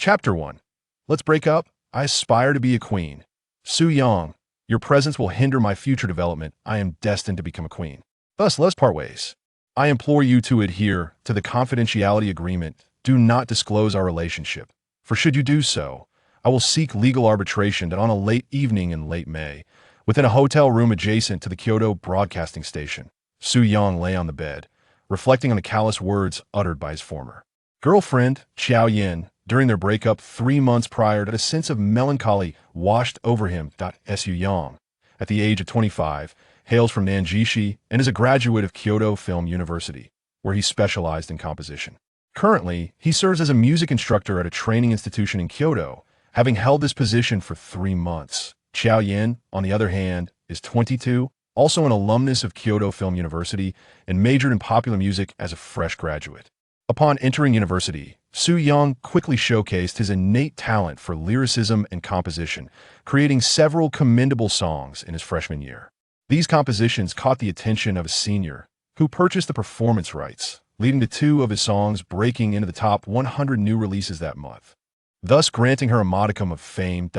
Chapter 1. Let's break up. I aspire to be a queen. Su Yang, your presence will hinder my future development. I am destined to become a queen. Thus, let's part ways. I implore you to adhere to the confidentiality agreement. Do not disclose our relationship, for should you do so, I will seek legal arbitration on a late evening in late May, within a hotel room adjacent to the Kyoto broadcasting station. Su Yang lay on the bed, reflecting on the callous words uttered by his former girlfriend, Yin, during their breakup 3 months prior. That a sense of melancholy washed over him. Su Yang, at the age of 25, hails from Nanjishi and is a graduate of Kyoto Film University, where he specialized in composition. Currently, he serves as a music instructor at a training institution in Kyoto, having held this position for 3 months. Yin, on the other hand, is 22, also an alumnus of Kyoto Film University, and majored in popular music as a fresh graduate. Upon entering university, Su Yang quickly showcased his innate talent for lyricism and composition, creating several commendable songs in his freshman year. These compositions caught the attention of a senior, who purchased the performance rights, leading to 2 of his songs breaking into the top 100 new releases that month, thus granting her a modicum of fame.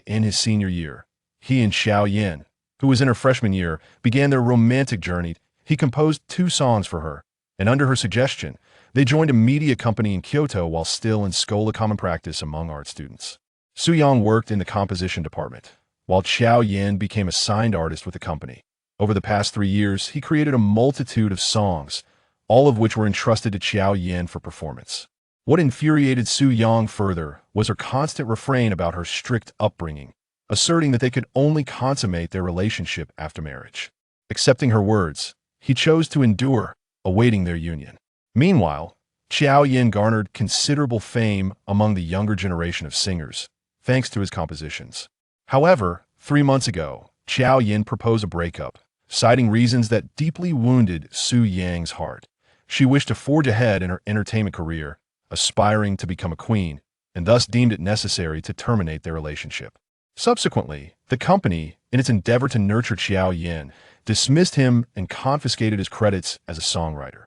In his senior year, he and Yin, who was in her freshman year, began their romantic journey. He composed 2 songs for her, and under her suggestion, they joined a media company in Kyoto while still in Schola Common Practice among art students. Su Yang worked in the composition department, while Yin became a signed artist with the company. Over the past 3 years, he created a multitude of songs, all of which were entrusted to Yin for performance. What infuriated Su Yang further was her constant refrain about her strict upbringing, asserting that they could only consummate their relationship after marriage. Accepting her words, he chose to endure, awaiting their union. Meanwhile, Yin garnered considerable fame among the younger generation of singers, thanks to his compositions. However, 3 months ago, Yin proposed a breakup, citing reasons that deeply wounded Su Yang's heart. She wished to forge ahead in her entertainment career, aspiring to become a queen, and thus deemed it necessary to terminate their relationship. Subsequently, the company, in its endeavor to nurture Yin, dismissed him and confiscated his credits as a songwriter.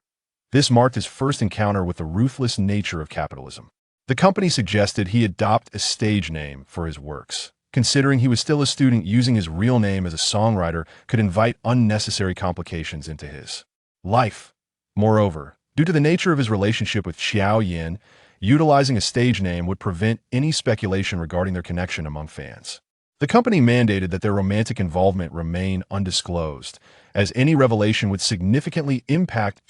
This marked his first encounter with the ruthless nature of capitalism. The company suggested he adopt a stage name for his works, considering he was still a student. Using his real name as a songwriter could invite unnecessary complications into his life. Moreover, due to the nature of his relationship with Yin, utilizing a stage name would prevent any speculation regarding their connection among fans. The company mandated that their romantic involvement remain undisclosed, as any revelation would significantly impact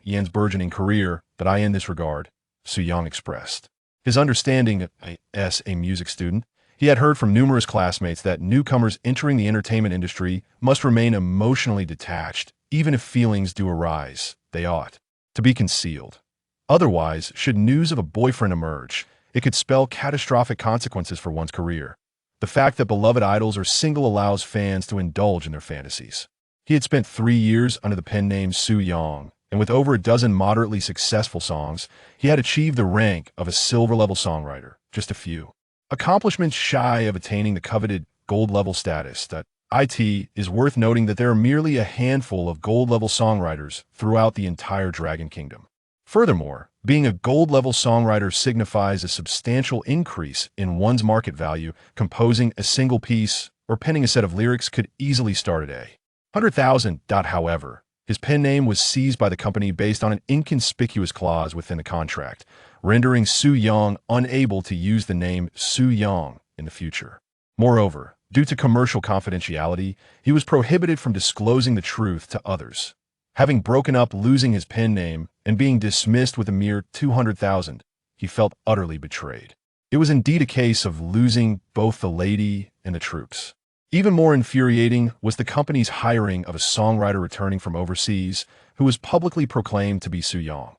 Yin's burgeoning career. In this regard, Su Yang expressed his understanding. As a music student, he had heard from numerous classmates that newcomers entering the entertainment industry must remain emotionally detached. Even if feelings do arise, they ought to be concealed. Otherwise, should news of a boyfriend emerge, it could spell catastrophic consequences for one's career. The fact that beloved idols are single allows fans to indulge in their fantasies. He had spent 3 years under the pen name Su Yang, and with over a dozen moderately successful songs, he had achieved the rank of a silver-level songwriter, just a few accomplishments shy of attaining the coveted gold-level status. It is worth noting that there are merely a handful of gold-level songwriters throughout the entire Dragon Kingdom. Furthermore, being a gold-level songwriter signifies a substantial increase in one's market value. Composing a single piece or penning a set of lyrics could easily start at $100,000. However, his pen name was seized by the company based on an inconspicuous clause within the contract, rendering Su Yang unable to use the name Su Yang in the future. Moreover, due to commercial confidentiality, he was prohibited from disclosing the truth to others. Having broken up, losing his pen name, and being dismissed with a mere $200,000, he felt utterly betrayed. It was indeed a case of losing both the lady and the troops. Even more infuriating was the company's hiring of a songwriter returning from overseas who was publicly proclaimed to be Su Yang.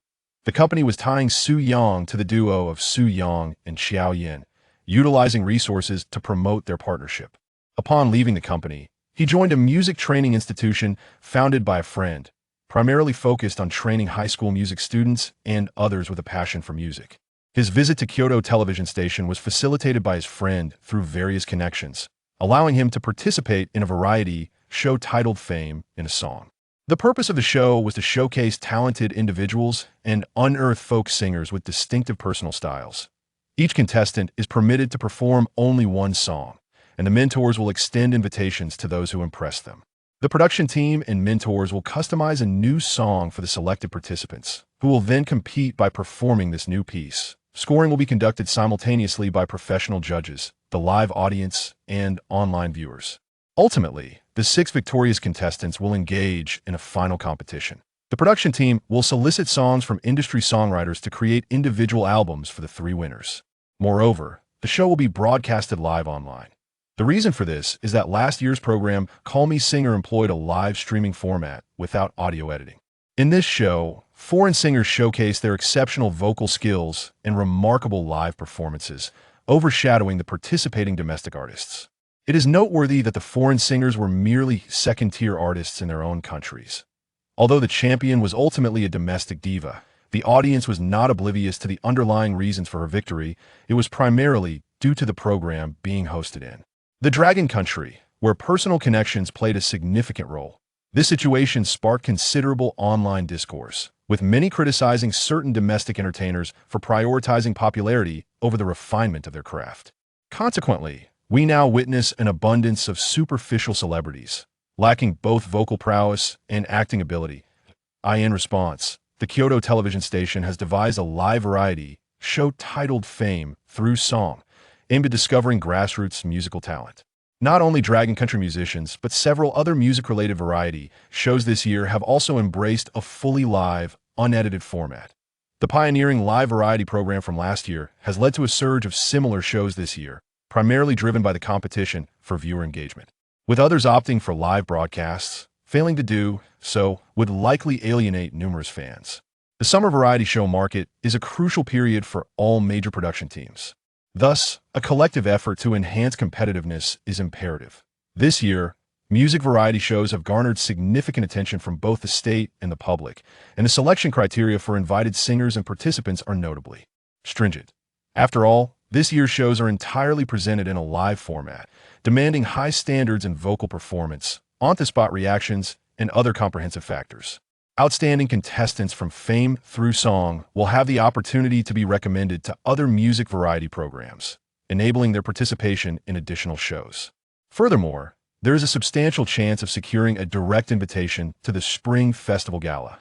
The company was tying Su Yang to the duo of Su Yang and Yin, utilizing resources to promote their partnership. Upon leaving the company, he joined a music training institution founded by a friend, primarily focused on training high school music students and others with a passion for music. His visit to Kyoto television station was facilitated by his friend through various connections, allowing him to participate in a variety show titled Fame in a Song. The purpose of the show was to showcase talented individuals and unearth folk singers with distinctive personal styles. Each contestant is permitted to perform only one song, and the mentors will extend invitations to those who impress them. The production team and mentors will customize a new song for the selected participants, who will then compete by performing this new piece. Scoring will be conducted simultaneously by professional judges, the live audience, and online viewers. Ultimately, the 6 victorious contestants will engage in a final competition. The production team will solicit songs from industry songwriters to create individual albums for the 3 winners. Moreover, the show will be broadcasted live online. The reason for this is that last year's program, Call Me Singer, employed a live streaming format without audio editing. In this show, foreign singers showcase their exceptional vocal skills and remarkable live performances, overshadowing the participating domestic artists. It is noteworthy that the foreign singers were merely second-tier artists in their own countries. Although the champion was ultimately a domestic diva, the audience was not oblivious to the underlying reasons for her victory. It was primarily due to the program being hosted in the Dragon Country, where personal connections played a significant role. This situation sparked considerable online discourse, with many criticizing certain domestic entertainers for prioritizing popularity over the refinement of their craft. Consequently, we now witness an abundance of superficial celebrities, lacking both vocal prowess and acting ability. In response, the Kyoto television station has devised a live variety show titled Fame Through Song, aimed at discovering grassroots musical talent. Not only Dragon Country musicians, but several other music-related variety shows this year have also embraced a fully live, unedited format. The pioneering live variety program from last year has led to a surge of similar shows this year, primarily driven by the competition for viewer engagement. With others opting for live broadcasts, failing to do so would likely alienate numerous fans. The summer variety show market is a crucial period for all major production teams. Thus, a collective effort to enhance competitiveness is imperative. This year, music variety shows have garnered significant attention from both the state and the public, and the selection criteria for invited singers and participants are notably stringent. After all, this year's shows are entirely presented in a live format, demanding high standards in vocal performance, on-the-spot reactions, and other comprehensive factors. Outstanding contestants from Fame Through Song will have the opportunity to be recommended to other music variety programs, enabling their participation in additional shows. Furthermore, there is a substantial chance of securing a direct invitation to the Spring Festival Gala.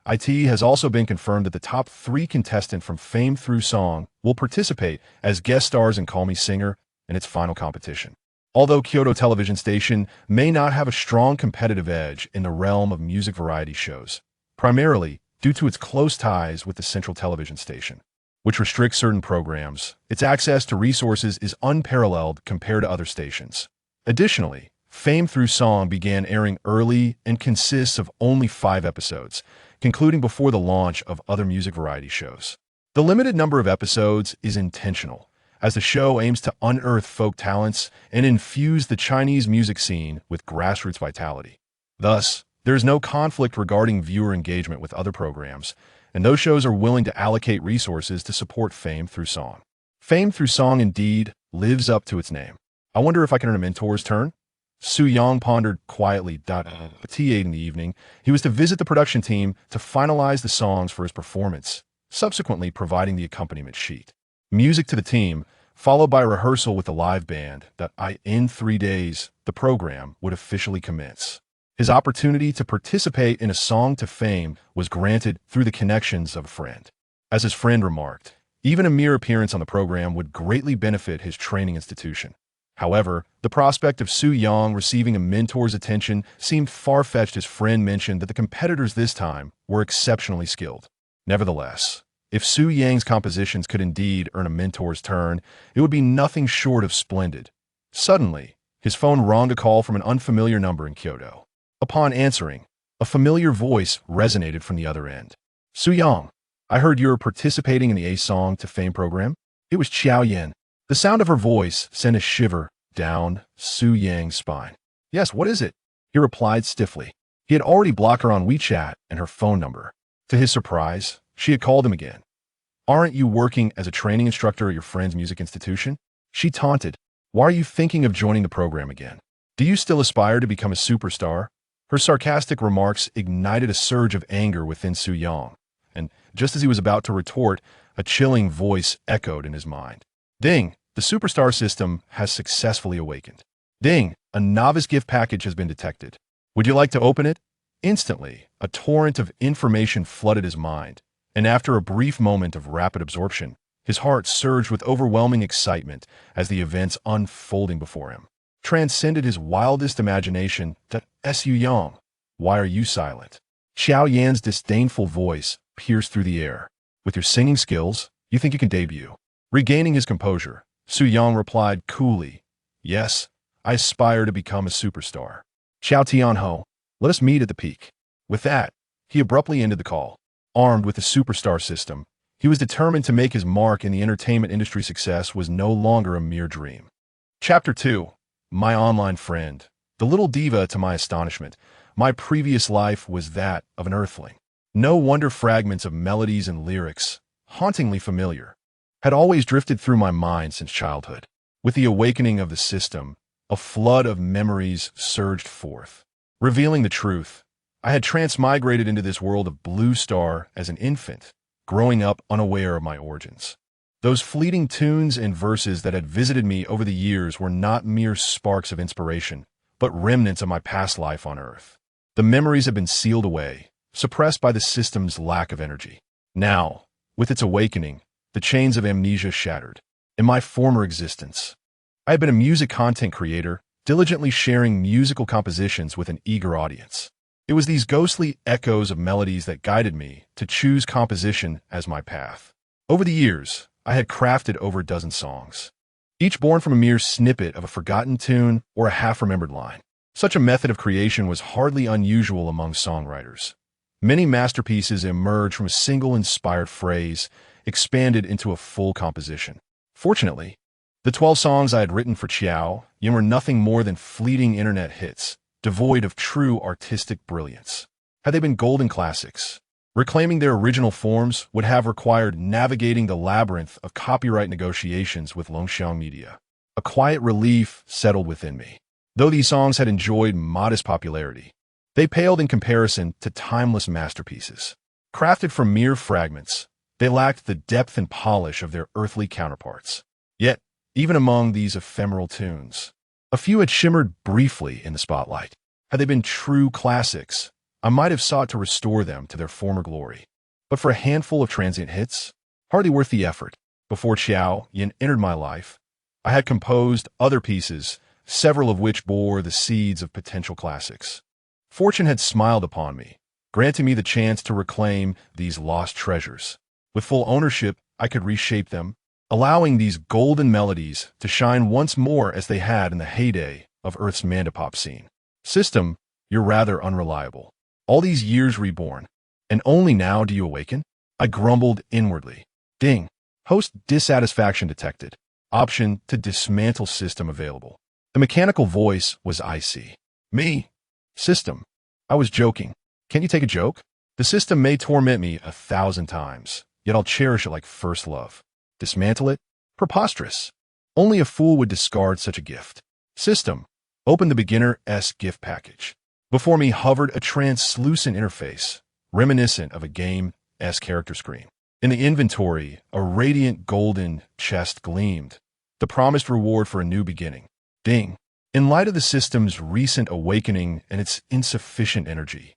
It has also been confirmed that the top 3 contestants from Fame Through Song will participate as guest stars in Call Me Singer in its final competition. Although Kyoto television station may not have a strong competitive edge in the realm of music variety shows, primarily due to its close ties with the central television station, which restricts certain programs, its access to resources is unparalleled compared to other stations. Additionally, Fame Through Song began airing early and consists of only 5 episodes, concluding before the launch of other music variety shows. The limited number of episodes is intentional, as the show aims to unearth folk talents and infuse the Chinese music scene with grassroots vitality. Thus, there is no conflict regarding viewer engagement with other programs, and those shows are willing to allocate resources to support Fame Through Song. Fame Through Song indeed lives up to its name. I wonder if I can earn a mentor's turn? Su Yang pondered quietly. At T8 in the evening, he was to visit the production team to finalize the songs for his performance, subsequently providing the accompaniment sheet. Music to the team, followed by a rehearsal with the live band. In 3 days, the program would officially commence. His opportunity to participate in a song to fame was granted through the connections of a friend. As his friend remarked, even a mere appearance on the program would greatly benefit his training institution. However, the prospect of Su Yang receiving a mentor's attention seemed far-fetched. His friend mentioned that the competitors this time were exceptionally skilled. Nevertheless, if Su Yang's compositions could indeed earn a mentor's turn, it would be nothing short of splendid. Suddenly, his phone rang a call from an unfamiliar number in Kyoto. Upon answering, a familiar voice resonated from the other end. Su Yang, I heard you're participating in the A Song to Fame program? It was Qiao. The sound of her voice sent a shiver down Su Yang's spine. Yes, what is it? He replied stiffly. He had already blocked her on WeChat and her phone number. To his surprise, she had called him again. Aren't you working as a training instructor at your friend's music institution? She taunted. Why are you thinking of joining the program again? Do you still aspire to become a superstar? Her sarcastic remarks ignited a surge of anger within Su Yang, and just as he was about to retort, A chilling voice echoed in his mind. Ding! The superstar system has successfully awakened. Ding! A novice gift package has been detected. Would you like to open it? Instantly, a torrent of information flooded his mind, and after a brief moment of rapid absorption, his heart surged with overwhelming excitement as the events unfolding before him transcended his wildest imagination. Su Yang, why are you silent? Xiao Yan's disdainful voice pierced through the air. With your singing skills, you think you can debut? Regaining his composure, Su Yang replied coolly, yes, I aspire to become a superstar. Xiao Tianho, let us meet at the peak. With that, he abruptly ended the call. Armed with the superstar system, he was determined to make his mark in the entertainment industry. Success was no longer a mere dream. Chapter 2. My online friend. The little diva, to my astonishment, my previous life was that of an earthling. No wonder fragments of melodies and lyrics, hauntingly familiar, had always drifted through my mind since childhood. With the awakening of the system, a flood of memories surged forth. Revealing the truth, I had transmigrated into this world of Blue Star as an infant, growing up unaware of my origins. Those fleeting tunes and verses that had visited me over the years were not mere sparks of inspiration, but remnants of my past life on Earth. The memories had been sealed away, suppressed by the system's lack of energy. Now, with its awakening, the chains of amnesia shattered. In my former existence, I had been a music content creator, diligently sharing musical compositions with an eager audience. It was these ghostly echoes of melodies that guided me to choose composition as my path. Over the years, I had crafted over a dozen songs, each born from a mere snippet of a forgotten tune or a half-remembered line. Such a method of creation was hardly unusual among songwriters. Many masterpieces emerged from a single inspired phrase, expanded into a full composition. Fortunately, the 12 songs I had written for Xiao Yan were nothing more than fleeting internet hits, devoid of true artistic brilliance. Had they been golden classics, reclaiming their original forms would have required navigating the labyrinth of copyright negotiations with Longguo Media. A quiet relief settled within me. Though these songs had enjoyed modest popularity, they paled in comparison to timeless masterpieces. Crafted from mere fragments, they lacked the depth and polish of their earthly counterparts. Yet, even among these ephemeral tunes, a few had shimmered briefly in the spotlight. Had they been true classics, I might have sought to restore them to their former glory. But for a handful of transient hits, hardly worth the effort. Before Xiao Yan entered my life, I had composed other pieces, several of which bore the seeds of potential classics. Fortune had smiled upon me, granting me the chance to reclaim these lost treasures. With full ownership, I could reshape them, allowing these golden melodies to shine once more as they had in the heyday of Earth's mandopop scene. System, you're rather unreliable. All these years reborn, and only now do you awaken? I grumbled inwardly. Ding. Host dissatisfaction detected. Option to dismantle system available. The mechanical voice was icy. Me? System. I was joking. Can't you take a joke? The system may torment me 1,000 times, yet I'll cherish it like first love. Dismantle it? Preposterous. Only a fool would discard such a gift. System. Open the beginner-s gift package. Before me hovered a translucent interface, reminiscent of a game-s character screen. In the inventory, a radiant golden chest gleamed, the promised reward for a new beginning. Ding. In light of the system's recent awakening and its insufficient energy,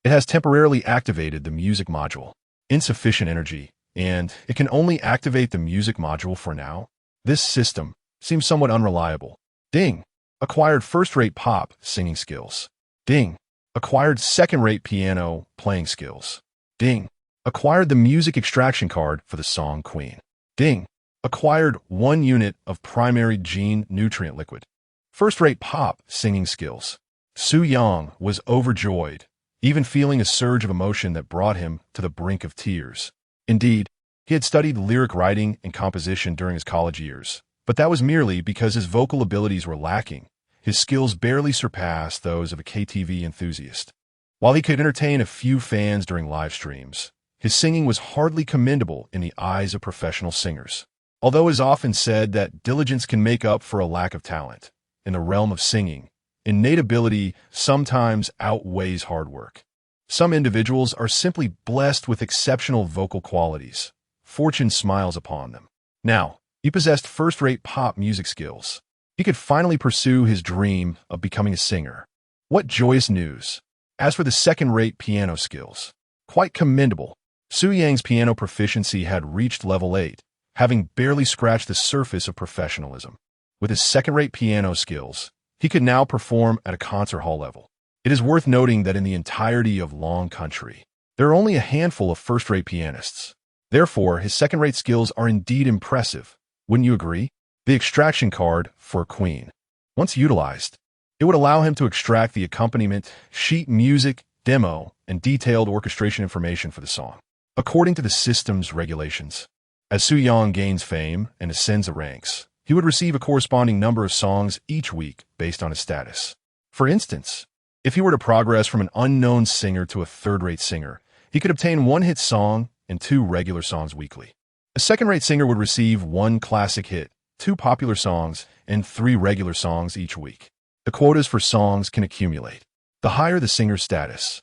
it has temporarily activated the music module. Insufficient energy, and it can only activate the music module for now. This system seems somewhat unreliable. Ding. Acquired first-rate pop singing skills. Ding. Acquired second-rate piano playing skills. Ding. Acquired the music extraction card for the song Queen. Ding. Acquired 1 unit of primary gene nutrient liquid. First-rate pop singing skills. Su Yang was overjoyed, even feeling a surge of emotion that brought him to the brink of tears. Indeed, he had studied lyric writing and composition during his college years, but that was merely because his vocal abilities were lacking. His skills barely surpassed those of a KTV enthusiast. While he could entertain a few fans during live streams, his singing was hardly commendable in the eyes of professional singers. Although it is often said that diligence can make up for a lack of talent, in the realm of singing, innate ability sometimes outweighs hard work. Some individuals are simply blessed with exceptional vocal qualities, fortune smiles upon them. Now, he possessed first-rate pop music skills. He could finally pursue his dream of becoming a singer. What joyous news! As for the second-rate piano skills, quite commendable. Su Yang's piano proficiency had reached level 8, having barely scratched the surface of professionalism. With his second-rate piano skills, he could now perform at a concert hall level. It is worth noting that in the entirety of Long Country, there are only a handful of first-rate pianists. Therefore, his second-rate skills are indeed impressive. Wouldn't you agree? The extraction card for Queen. Once utilized, it would allow him to extract the accompaniment, sheet music, demo, and detailed orchestration information for the song. According to the system's regulations, as Su Yang gains fame and ascends the ranks, he would receive a corresponding number of songs each week based on his status. For instance, if he were to progress from an unknown singer to a third-rate singer, he could obtain one hit song and 2 regular songs weekly. A second-rate singer would receive 1 classic hit, 2 popular songs, and 3 regular songs each week. The quotas for songs can accumulate. The higher the singer's status,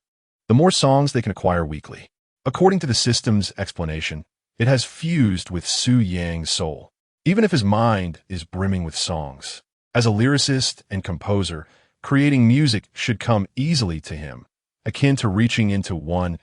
the more songs they can acquire weekly. According to the system's explanation, it has fused with Su Yang's soul, even if his mind is brimming with songs. As a lyricist and composer, creating music should come easily to him, akin to reaching into one's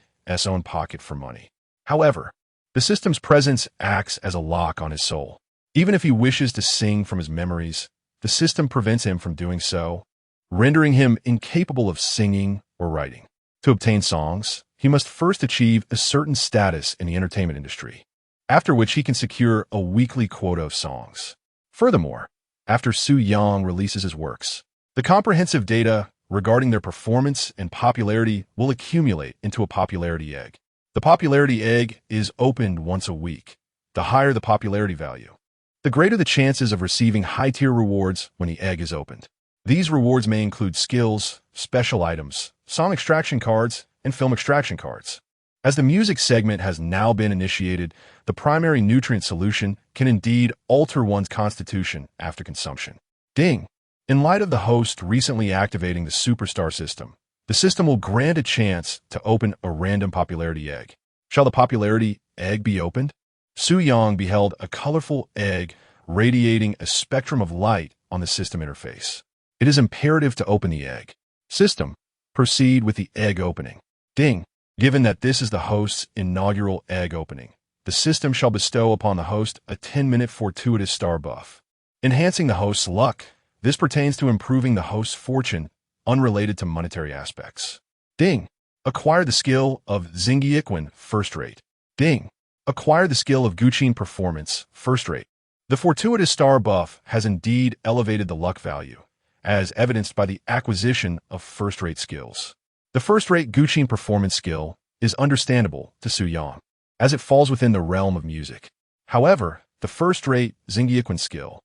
own pocket for money. However, the system's presence acts as a lock on his soul. Even if he wishes to sing from his memories, the system prevents him from doing so, rendering him incapable of singing or writing. To obtain songs, he must first achieve a certain status in the entertainment industry, after which he can secure a weekly quota of songs. Furthermore, after Su Yang releases his works, the comprehensive data regarding their performance and popularity will accumulate into a popularity egg. The popularity egg is opened once a week. The higher the popularity value, the greater the chances of receiving high-tier rewards when the egg is opened. These rewards may include skills, special items, song extraction cards, and film extraction cards. As the music segment has now been initiated, the primary nutrient solution can indeed alter one's constitution after consumption. Ding! In light of the host recently activating the superstar system, the system will grant a chance to open a random popularity egg. Shall the popularity egg be opened? Su Yang beheld a colorful egg radiating a spectrum of light on the system interface. It is imperative to open the egg. System, proceed with the egg opening. Ding! Given that this is the host's inaugural egg opening, the system shall bestow upon the host a 10-minute fortuitous star buff, enhancing the host's luck. This pertains to improving the host's fortune, unrelated to monetary aspects. Ding! Acquire the skill of Zingyiquan, first rate. Ding! Acquire the skill of Guqin performance, first rate. The fortuitous star buff has indeed elevated the luck value, as evidenced by the acquisition of first-rate skills. The first-rate Guqin performance skill is understandable to Su Yang, as it falls within the realm of music. However, the first-rate Zingyiquan skill,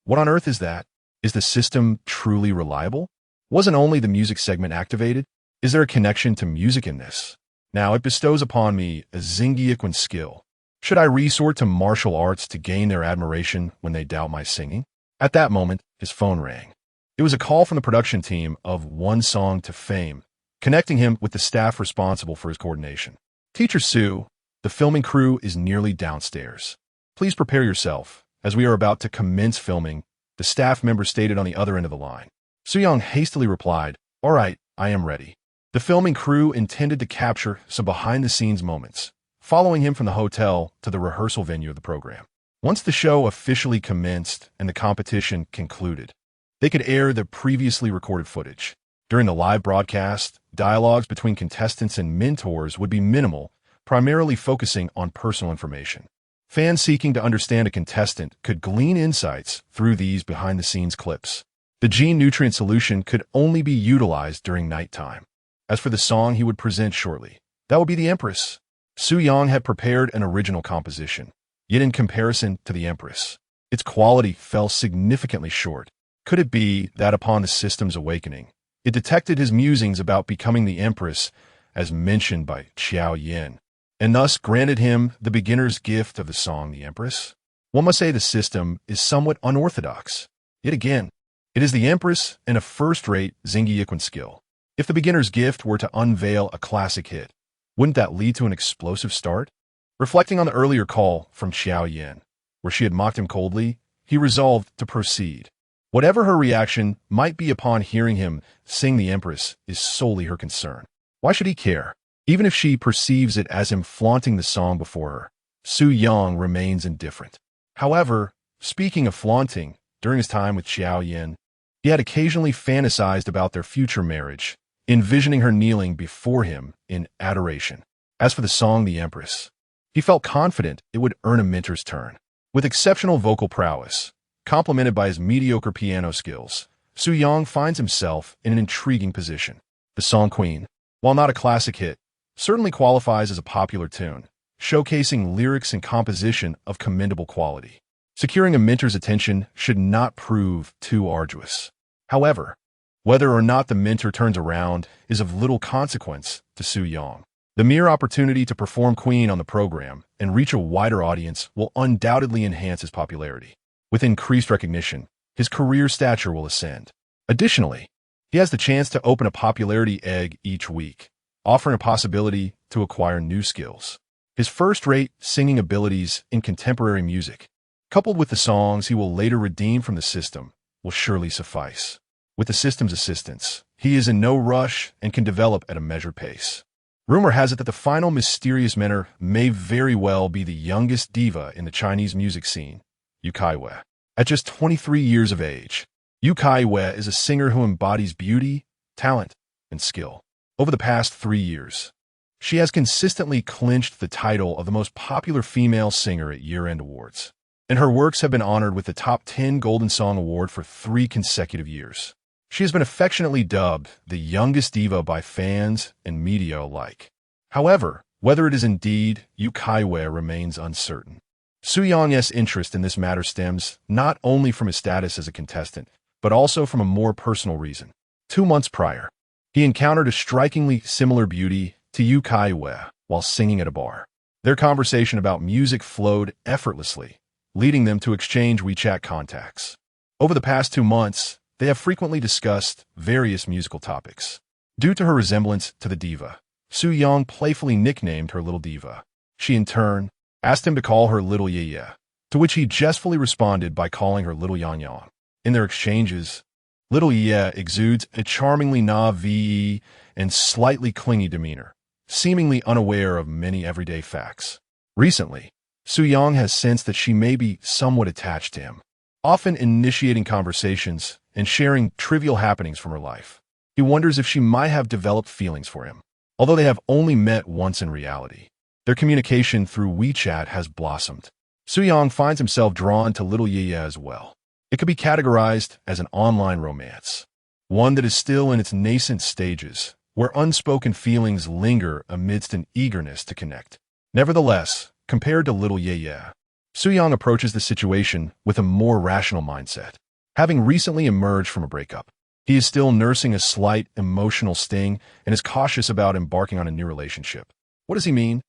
what on earth is that? Is the system truly reliable? Wasn't only the music segment activated? Is there a connection to music in this? Now it bestows upon me a Zingyiquan skill. Should I resort to martial arts to gain their admiration when they doubt my singing? At that moment, his phone rang. It was a call from the production team of One Song to Fame, connecting him with the staff responsible for his coordination. Teacher Su, the filming crew is nearly downstairs. Please prepare yourself, as we are about to commence filming, the staff member stated on the other end of the line. Su Yang hastily replied, "All right, I am ready." The filming crew intended to capture some behind-the-scenes moments, following him from the hotel to the rehearsal venue of the program. Once the show officially commenced and the competition concluded, they could air the previously recorded footage. During the live broadcast, dialogues between contestants and mentors would be minimal, primarily focusing on personal information. Fans seeking to understand a contestant could glean insights through these behind-the-scenes clips. The gene nutrient solution could only be utilized during nighttime. As for the song he would present shortly, that would be the Empress. Su Yang had prepared an original composition, yet in comparison to the Empress, its quality fell significantly short. Could it be that upon the system's awakening, it detected his musings about becoming the Empress, as mentioned by Xiao Yin, and thus granted him the beginner's gift of the song The Empress? One must say the system is somewhat unorthodox. Yet again, it is the Empress and a first-rate Zingyiquan skill. If the beginner's gift were to unveil a classic hit, wouldn't that lead to an explosive start? Reflecting on the earlier call from Xiaoyan, where she had mocked him coldly, he resolved to proceed. Whatever her reaction might be upon hearing him sing the Empress is solely her concern. Why should he care? Even if she perceives it as him flaunting the song before her, Su Yang remains indifferent. However, speaking of flaunting, during his time with Xiaoyan, he had occasionally fantasized about their future marriage, envisioning her kneeling before him in adoration. As for the song The Empress, he felt confident it would earn a mentor's turn. With exceptional vocal prowess, complemented by his mediocre piano skills, Su Yang finds himself in an intriguing position. The song Queen, while not a classic hit, certainly qualifies as a popular tune, showcasing lyrics and composition of commendable quality. Securing a mentor's attention should not prove too arduous. However, whether or not the mentor turns around is of little consequence to Su Yang. The mere opportunity to perform Queen on the program and reach a wider audience will undoubtedly enhance his popularity. With increased recognition, his career stature will ascend. Additionally, he has the chance to open a popularity egg each week, offering a possibility to acquire new skills. His first-rate singing abilities in contemporary music, coupled with the songs he will later redeem from the system, will surely suffice. With the system's assistance, he is in no rush and can develop at a measured pace. Rumor has it that the final mysterious mentor may very well be the youngest diva in the Chinese music scene, Yu Caiyue. At just 23 years of age, Yu Caiyue is a singer who embodies beauty, talent, and skill. Over the past 3 years, she has consistently clinched the title of the most popular female singer at year-end awards, and her works have been honored with the Top 10 Golden Song Award for 3 consecutive years. She has been affectionately dubbed the youngest diva by fans and media alike. However, whether it is indeed Yu Caiyue remains uncertain. Su Yang's interest in this matter stems not only from his status as a contestant, but also from a more personal reason. 2 months prior, he encountered a strikingly similar beauty to Yu Caiyue while singing at a bar. Their conversation about music flowed effortlessly, leading them to exchange WeChat contacts. Over the past 2 months, they have frequently discussed various musical topics. Due to her resemblance to the diva, Su Yang playfully nicknamed her Little Diva. She, in turn, asked him to call her Little Caiyue, to which he jestfully responded by calling her Little Yang Yang. In their exchanges, Little Caiyue exudes a charmingly naive and slightly clingy demeanor, seemingly unaware of many everyday facts. Recently, Su Yang has sensed that she may be somewhat attached to him, often initiating conversations and sharing trivial happenings from her life. He wonders if she might have developed feelings for him. Although they have only met once in reality, their communication through WeChat has blossomed. Su Yang finds himself drawn to Little Caiyue as well. It could be categorized as an online romance, one that is still in its nascent stages, where unspoken feelings linger amidst an eagerness to connect. Nevertheless, compared to Little Caiyue, Su Yang approaches the situation with a more rational mindset. Having recently emerged from a breakup, he is still nursing a slight emotional sting and is cautious about embarking on a new relationship. What does he mean?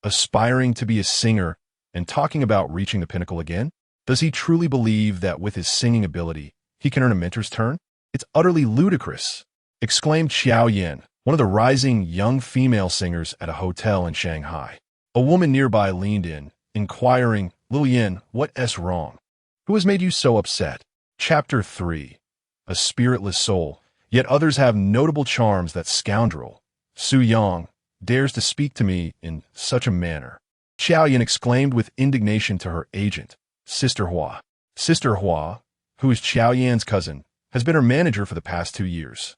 Aspiring to be a singer and talking about reaching the pinnacle again? Does he truly believe that with his singing ability, he can earn a mentor's turn? It's utterly ludicrous, exclaimed Xiaoyan, one of the rising young female singers at a hotel in Shanghai. A woman nearby leaned in, inquiring, "Lil Yin, what's wrong? Who has made you so upset?" Chapter 3. A spiritless soul, yet others have notable charms. That scoundrel, Su Yang, dares to speak to me in such a manner. Xiaoyan exclaimed with indignation to her agent, Sister Hua. Sister Hua, who is Xiaoyan's cousin, has been her manager for the past 2 years.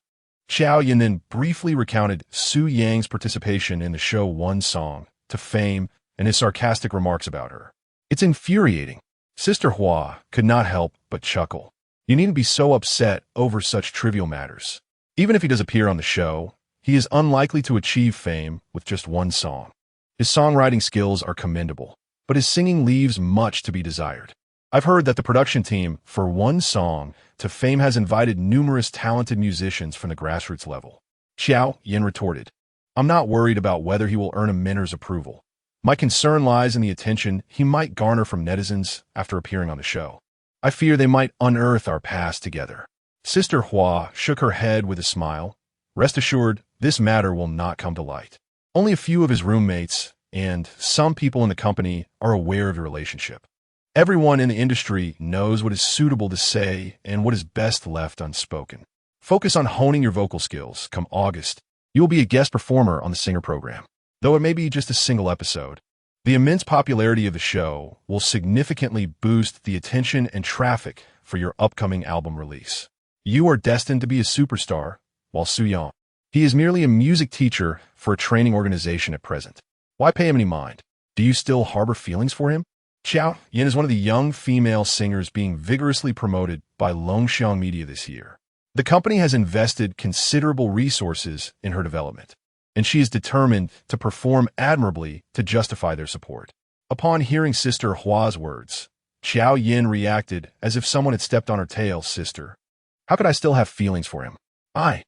Xiaoyan then briefly recounted Su Yang's participation in the show One Song to fame and his sarcastic remarks about her. It's infuriating. Sister Hua could not help but chuckle. You needn't be so upset over such trivial matters. Even if he does appear on the show, he is unlikely to achieve fame with just one song. His songwriting skills are commendable, but his singing leaves much to be desired. I've heard that the production team for One Song to fame has invited numerous talented musicians from the grassroots level. Xiao Yin retorted, I'm not worried about whether he will earn a mentor's approval. My concern lies in the attention he might garner from netizens after appearing on the show. I fear they might unearth our past together. Sister Hua shook her head with a smile. Rest assured, this matter will not come to light. Only a few of his roommates and some people in the company are aware of your relationship. Everyone in the industry knows what is suitable to say and what is best left unspoken. Focus on honing your vocal skills. Come August, you will be a guest performer on the Singer program. Though it may be just a single episode, the immense popularity of the show will significantly boost the attention and traffic for your upcoming album release. You are destined to be a superstar, while Soo-young, he is merely a music teacher for a training organization at present. Why pay him any mind? Do you still harbor feelings for him? Xiao-yin is one of the young female singers being vigorously promoted by Longguo Media this year. The company has invested considerable resources in her development, and she is determined to perform admirably to justify their support. Upon hearing Sister Hua's words, Xiao-yin reacted as if someone had stepped on her tail. Sister, how could I still have feelings for him? I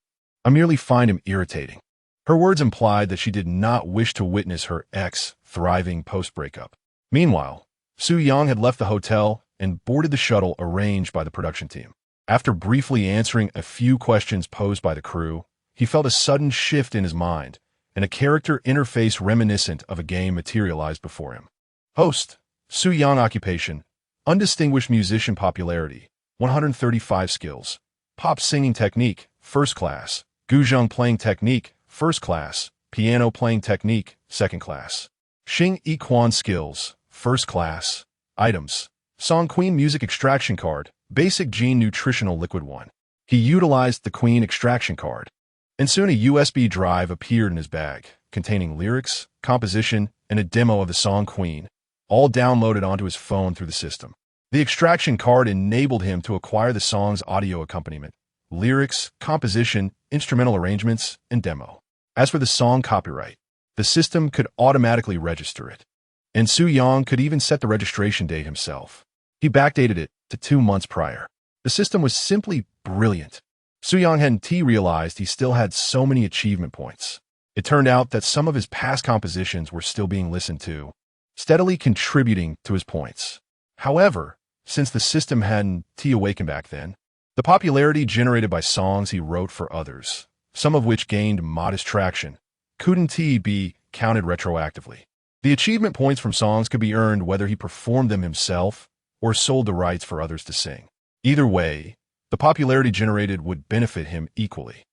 merely find him irritating. Her words implied that she did not wish to witness her ex thriving post-breakup. Meanwhile, Soo-young had left the hotel and boarded the shuttle arranged by the production team. After briefly answering a few questions posed by the crew, he felt a sudden shift in his mind, and a character interface reminiscent of a game materialized before him. Host, Soo-young occupation, undistinguished musician popularity, 135 skills, pop singing technique, first class, guzheng playing technique, first class, piano playing technique, second class, Xing Yi Quan skills, first class, items, Song Queen music extraction card, basic gene nutritional liquid 1. He utilized the Queen extraction card, and soon a USB drive appeared in his bag, containing lyrics, composition, and a demo of the song Queen, all downloaded onto his phone through the system. The extraction card enabled him to acquire the song's audio accompaniment, lyrics, composition, instrumental arrangements, and demo. As for the song copyright, the system could automatically register it, and Soo-young could even set the registration date himself. He backdated it to 2 months prior. The system was simply brilliant. Soo-young hadn't realized he still had so many achievement points. It turned out that some of his past compositions were still being listened to, steadily contributing to his points. However, since the system hadn't awakened back then, the popularity generated by songs he wrote for others, some of which gained modest traction, couldn't be counted retroactively. The achievement points from songs could be earned whether he performed them himself or sold the rights for others to sing. Either way, the popularity generated would benefit him equally.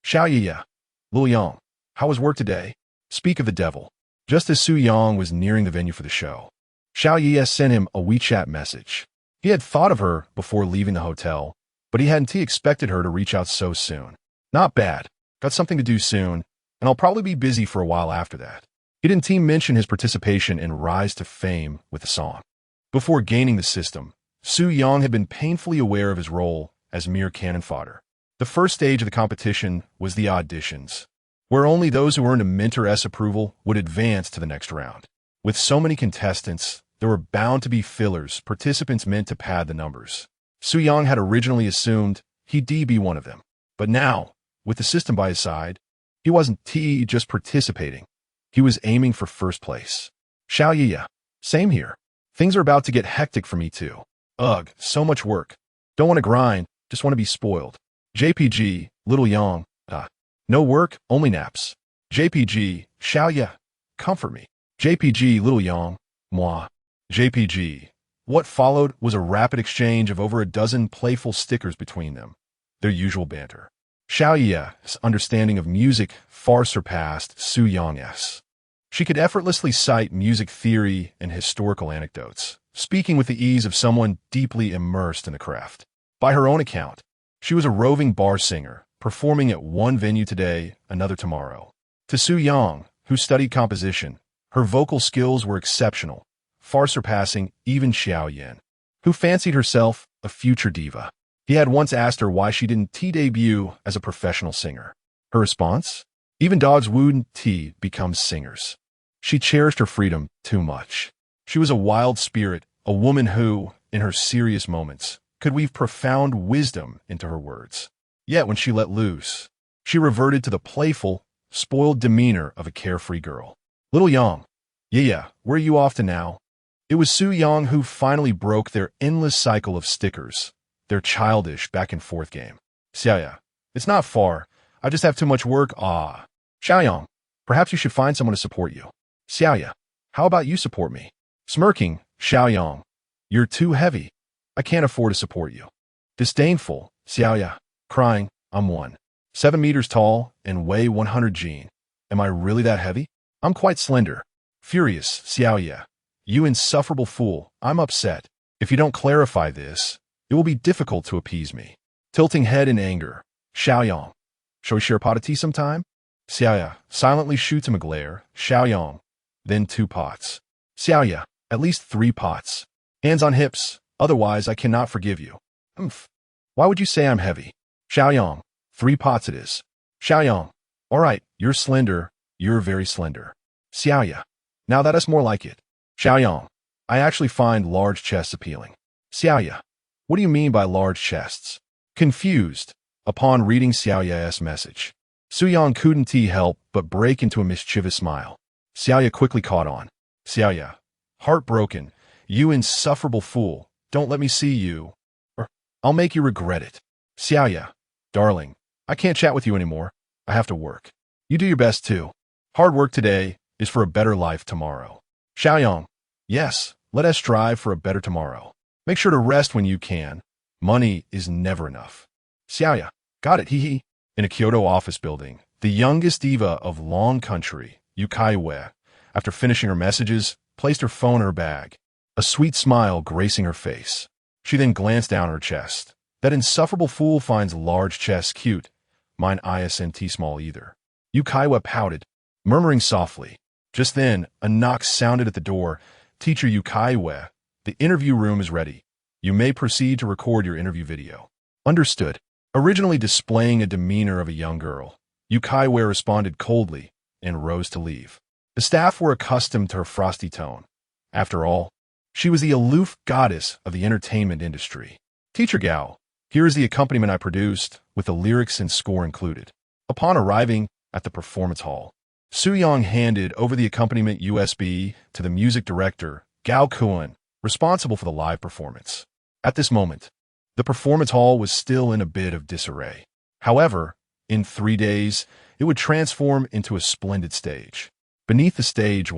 Xiao-yin, Lil-young, how was work today? Speak of the devil. Just as Soo-young was nearing the venue for the show, Xiao-yin sent him a WeChat message. He had thought of her before leaving the hotel, but he hadn't expected her to reach out so soon. Not bad. Got something to do soon, and I'll probably be busy for a while after that. He didn't mention his participation in Rise to Fame with the song. Before gaining the system, Soo-young had been painfully aware of his role as mere cannon fodder. The first stage of the competition was the auditions, where only those who earned a Mentor-S approval would advance to the next round. With so many contestants, there were bound to be fillers, participants meant to pad the numbers. Soo-young had originally assumed he'd be one of them. But now, with the system by his side, he wasn't just participating. He was aiming for first place. Xiao-yin, same here. Things are about to get hectic for me too. Ugh, so much work. Don't want to grind, just want to be spoiled. JPG, Lil-young, no work, only naps. JPG, Xiao-yin, comfort me. JPG, Lil-young, moi. JPG. What followed was a rapid exchange of over a dozen playful stickers between them, their usual banter. Xiao-yin's understanding of music far surpassed Soo-young's. She could effortlessly cite music theory and historical anecdotes, speaking with the ease of someone deeply immersed in the craft. By her own account, she was a roving bar singer, performing at one venue today, another tomorrow. To Soo-young, who studied composition, her vocal skills were exceptional, far surpassing even Xiao-yin, who fancied herself a future diva. He had once asked her why she didn't debut as a professional singer. Her response? Even dogs wouldn't become singers. She cherished her freedom too much. She was a wild spirit, a woman who, in her serious moments, could weave profound wisdom into her words. Yet when she let loose, she reverted to the playful, spoiled demeanor of a carefree girl. Lil-young, yeah, where are you off to now? It was Soo-young who finally broke their endless cycle of stickers, their childish back-and-forth game. Xiao-yin, it's not far. I just have too much work. Xiao-young, perhaps you should find someone to support you. Xiao-yin, How about you support me? Smirking, Xiaoyang. You're too heavy. I can't afford to support you. Disdainful, Xiaoya. Crying, I'm 7 meters tall and weigh 100 jin. Am I really that heavy? I'm quite slender. Furious, Xiaoya. You insufferable fool, I'm upset. If you don't clarify this, it will be difficult to appease me. Tilting head in anger, Xiaoyang. Shall we share a pot of tea sometime? Xiaoya silently shoots him a glare, Xiaoyang. Then 2 pots. Xiaoya, at least 3 pots. Hands on hips, otherwise I cannot forgive you. Oomph. Why would you say I'm heavy? Xiaoyang, 3 pots it is. Xiaoyang, all right, you're slender, you're very slender. Xiaoya, now that is more like it. Xiaoyang, I actually find large chests appealing. Xiaoya, what do you mean by large chests? Confused, upon reading Xiaoya's message, Suyang couldn't help but break into a mischievous smile. Xiaoya quickly caught on. Xiaoya, heartbroken, you insufferable fool, don't let me see you, or I'll make you regret it. Xiaoya, darling, I can't chat with you anymore. I have to work. You do your best too. Hard work today is for a better life tomorrow. Xiaoyang, yes, let us strive for a better tomorrow. Make sure to rest when you can. Money is never enough. Xiaoya, got it, hee. In a Kyoto office building, the youngest diva of Long Country, Yu Caiyue, after finishing her messages, placed her phone in her bag, a sweet smile gracing her face. She then glanced down her chest. That insufferable fool finds large chests cute. Mine isn't small either. Yu Caiyue pouted, murmuring softly. Just then, a knock sounded at the door. Teacher Yu Caiyue, the interview room is ready. You may proceed to record your interview video. Understood. Originally displaying a demeanor of a young girl, Yu Caiyue responded coldly and rose to leave. The staff were accustomed to her frosty tone. After all, she was the aloof goddess of the entertainment industry. Teacher Gao, here is the accompaniment I produced, with the lyrics and score included. Upon arriving at the performance hall, Suyang handed over the accompaniment USB to the music director, Gao Kuan, responsible for the live performance. At this moment, the performance hall was still in a bit of disarray. However, in 3 days, it would transform into a splendid stage. Beneath the stage,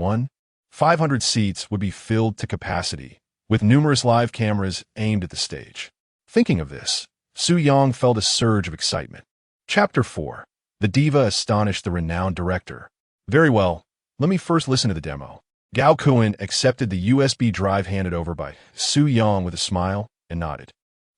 500 seats would be filled to capacity, with numerous live cameras aimed at the stage. Thinking of this, Suyang felt a surge of excitement. Chapter 4. The Diva astonished the renowned director. Very well, let me first listen to the demo. Gao Kuan accepted the USB drive handed over by Suyang with a smile and nodded.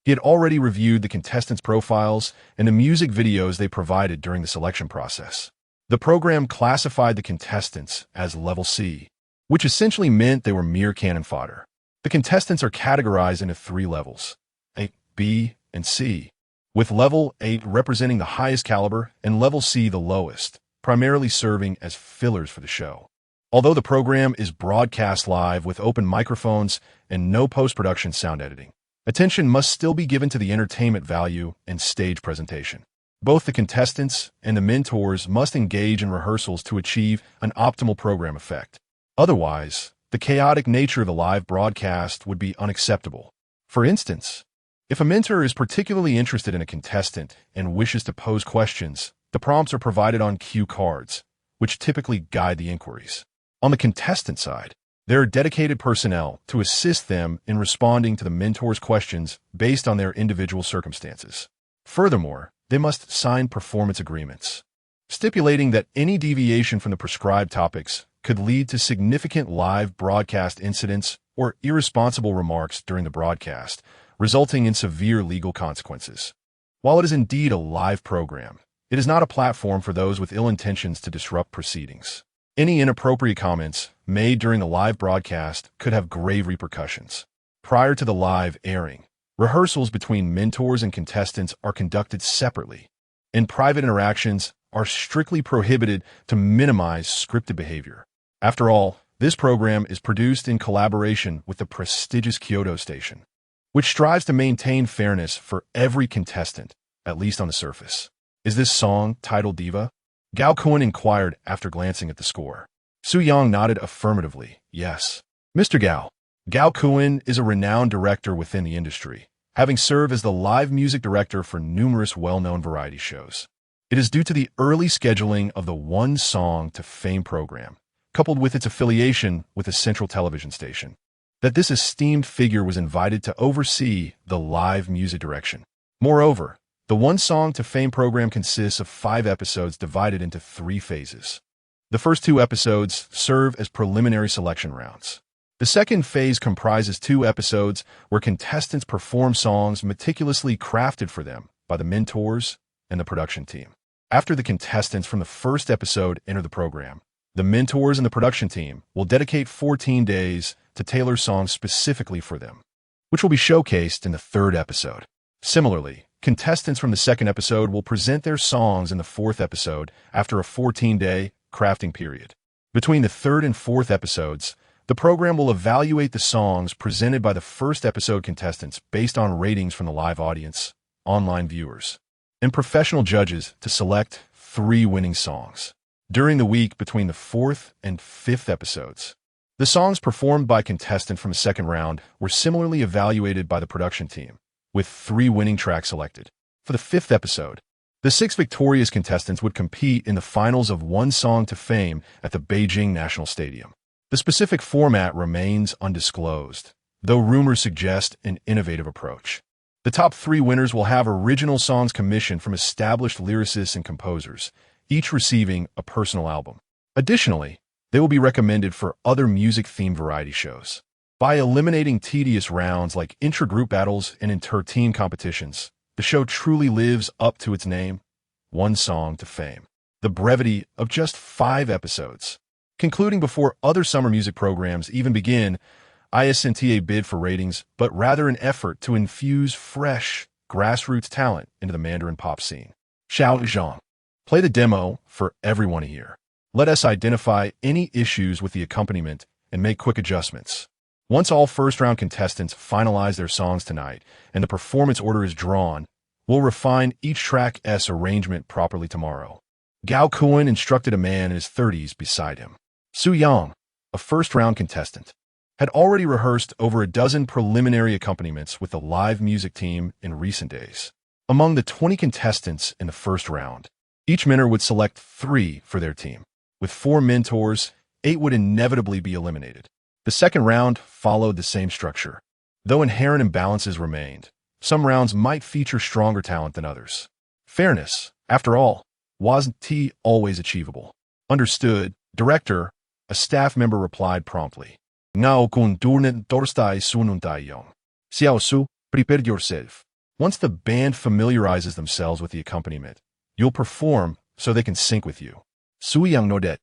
He had already reviewed the contestants' profiles and the music videos they provided during the selection process. The program classified the contestants as Level C, which essentially meant they were mere cannon fodder. The contestants are categorized into 3 levels, A, B, and C, with Level 8 representing the highest caliber and Level C the lowest, primarily serving as fillers for the show. Although the program is broadcast live with open microphones and no post-production sound editing, attention must still be given to the entertainment value and stage presentation. Both the contestants and the mentors must engage in rehearsals to achieve an optimal program effect. Otherwise, the chaotic nature of the live broadcast would be unacceptable. For instance, if a mentor is particularly interested in a contestant and wishes to pose questions, the prompts are provided on cue cards, which typically guide the inquiries. On the contestant side, there are dedicated personnel to assist them in responding to the mentor's questions based on their individual circumstances. Furthermore, they must sign performance agreements, stipulating that any deviation from the prescribed topics could lead to significant live broadcast incidents or irresponsible remarks during the broadcast, resulting in severe legal consequences. While it is indeed a live program, it is not a platform for those with ill intentions to disrupt proceedings. Any inappropriate comments made during the live broadcast could have grave repercussions. Prior to the live airing, rehearsals between mentors and contestants are conducted separately, and private interactions are strictly prohibited to minimize scripted behavior. After all, this program is produced in collaboration with the prestigious Kyoto station, which strives to maintain fairness for every contestant, at least on the surface. Is this song titled Diva? Gao Kuan inquired after glancing at the score. Suyang nodded affirmatively, yes. Mr. Gao. Gao Kuan is a renowned director within the industry, having served as the live music director for numerous well-known variety shows. It is due to the early scheduling of the One Song to Fame program coupled with its affiliation with a central television station, that this esteemed figure was invited to oversee the live music direction. Moreover, the One Song to Fame program consists of 5 episodes divided into 3 phases. The first 2 episodes serve as preliminary selection rounds. The second phase comprises 2 episodes where contestants perform songs meticulously crafted for them by the mentors and the production team. After the contestants from the first episode enter the program, the mentors and the production team will dedicate 14 days to tailor songs specifically for them, which will be showcased in the 3rd episode. Similarly, contestants from the 2nd episode will present their songs in the 4th episode after a 14-day crafting period. Between the 3rd and 4th episodes, the program will evaluate the songs presented by the 1st episode contestants based on ratings from the live audience, online viewers, and professional judges to select 3 winning songs. During the week between the 4th and 5th episodes, the songs performed by contestants from the 2nd round were similarly evaluated by the production team, with 3 winning tracks selected. For the 5th episode, the 6 victorious contestants would compete in the finals of One Song to Fame at the Beijing National Stadium. The specific format remains undisclosed, though rumors suggest an innovative approach. The top 3 winners will have original songs commissioned from established lyricists and composers, each receiving a personal album. Additionally, they will be recommended for other music-themed variety shows. By eliminating tedious rounds like intra-group battles and inter-team competitions, the show truly lives up to its name, One Song to Fame. The brevity of just 5 episodes, concluding before other summer music programs even begin, isn't a bid for ratings, but rather an effort to infuse fresh, grassroots talent into the Mandarin pop scene. Xiao Zhang. Play the demo for everyone to hear. Let us identify any issues with the accompaniment and make quick adjustments. Once all first-round contestants finalize their songs tonight and the performance order is drawn, we'll refine each track's arrangement properly tomorrow. Gao Kuan instructed a man in his 30s beside him. Su Yang, a first-round contestant, had already rehearsed over a dozen preliminary accompaniments with the live music team in recent days. Among the 20 contestants in the first round, each mentor would select 3 for their team. With 4 mentors, 8 would inevitably be eliminated. The second round followed the same structure. Though inherent imbalances remained, some rounds might feature stronger talent than others. Fairness, after all, wasn't always achievable. Understood, director, a staff member replied promptly. Ngao kun turnen torstai sununtayong. Xiao Su, prepare yourself. Once the band familiarizes themselves with the accompaniment, you'll perform so they can sync with you. Su Yang nodet.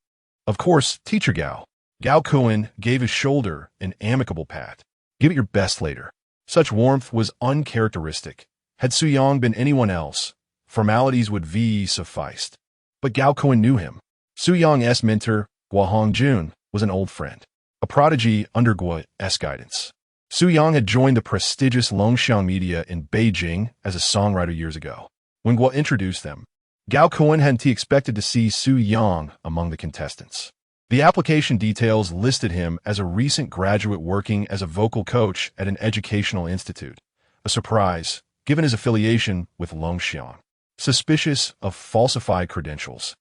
Of course, teacher Gao. Gao Kuan gave his shoulder an amicable pat. Give it your best later. Such warmth was uncharacteristic. Had Su Yang been anyone else, formalities would sufficed. But Gao Kuan knew him. Su Yang's mentor, Guo Hongjun, was an old friend, a prodigy under Guo's guidance. Su Yang had joined the prestigious Longguo media in Beijing as a songwriter years ago. When Guo introduced them, Gao Kuan hadn't expected to see Su Yang among the contestants. The application details listed him as a recent graduate working as a vocal coach at an educational institute, a surprise given his affiliation with Longguo. Suspicious of falsified credentials,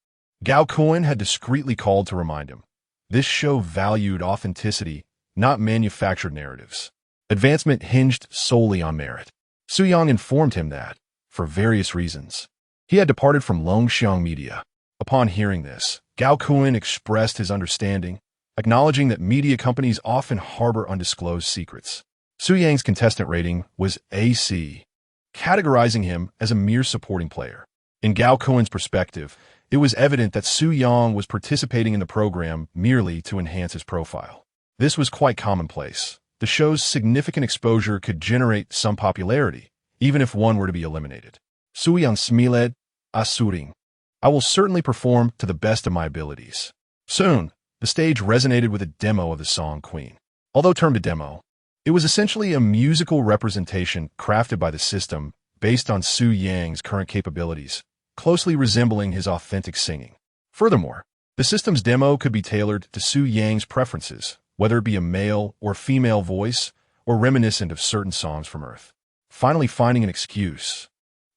Gao Kuan had discreetly called to remind him. This show valued authenticity, not manufactured narratives. Advancement hinged solely on merit. Su Yang informed him that, for various reasons, he had departed from Longguo media. Upon hearing this, Gao Kuan expressed his understanding, acknowledging that media companies often harbor undisclosed secrets. Su Yang's contestant rating was AC, categorizing him as a mere supporting player. In Gao Kuan's perspective, it was evident that Su Yang was participating in the program merely to enhance his profile. This was quite commonplace. The show's significant exposure could generate some popularity, even if one were to be eliminated. Su Yang smiled, asuring. I will certainly perform to the best of my abilities. Soon, the stage resonated with a demo of the song Queen. Although termed a demo, it was essentially a musical representation crafted by the system based on Su Yang's current capabilities, closely resembling his authentic singing. Furthermore, the system's demo could be tailored to Su Yang's preferences, whether it be a male or female voice or reminiscent of certain songs from Earth. Finally finding an excuse.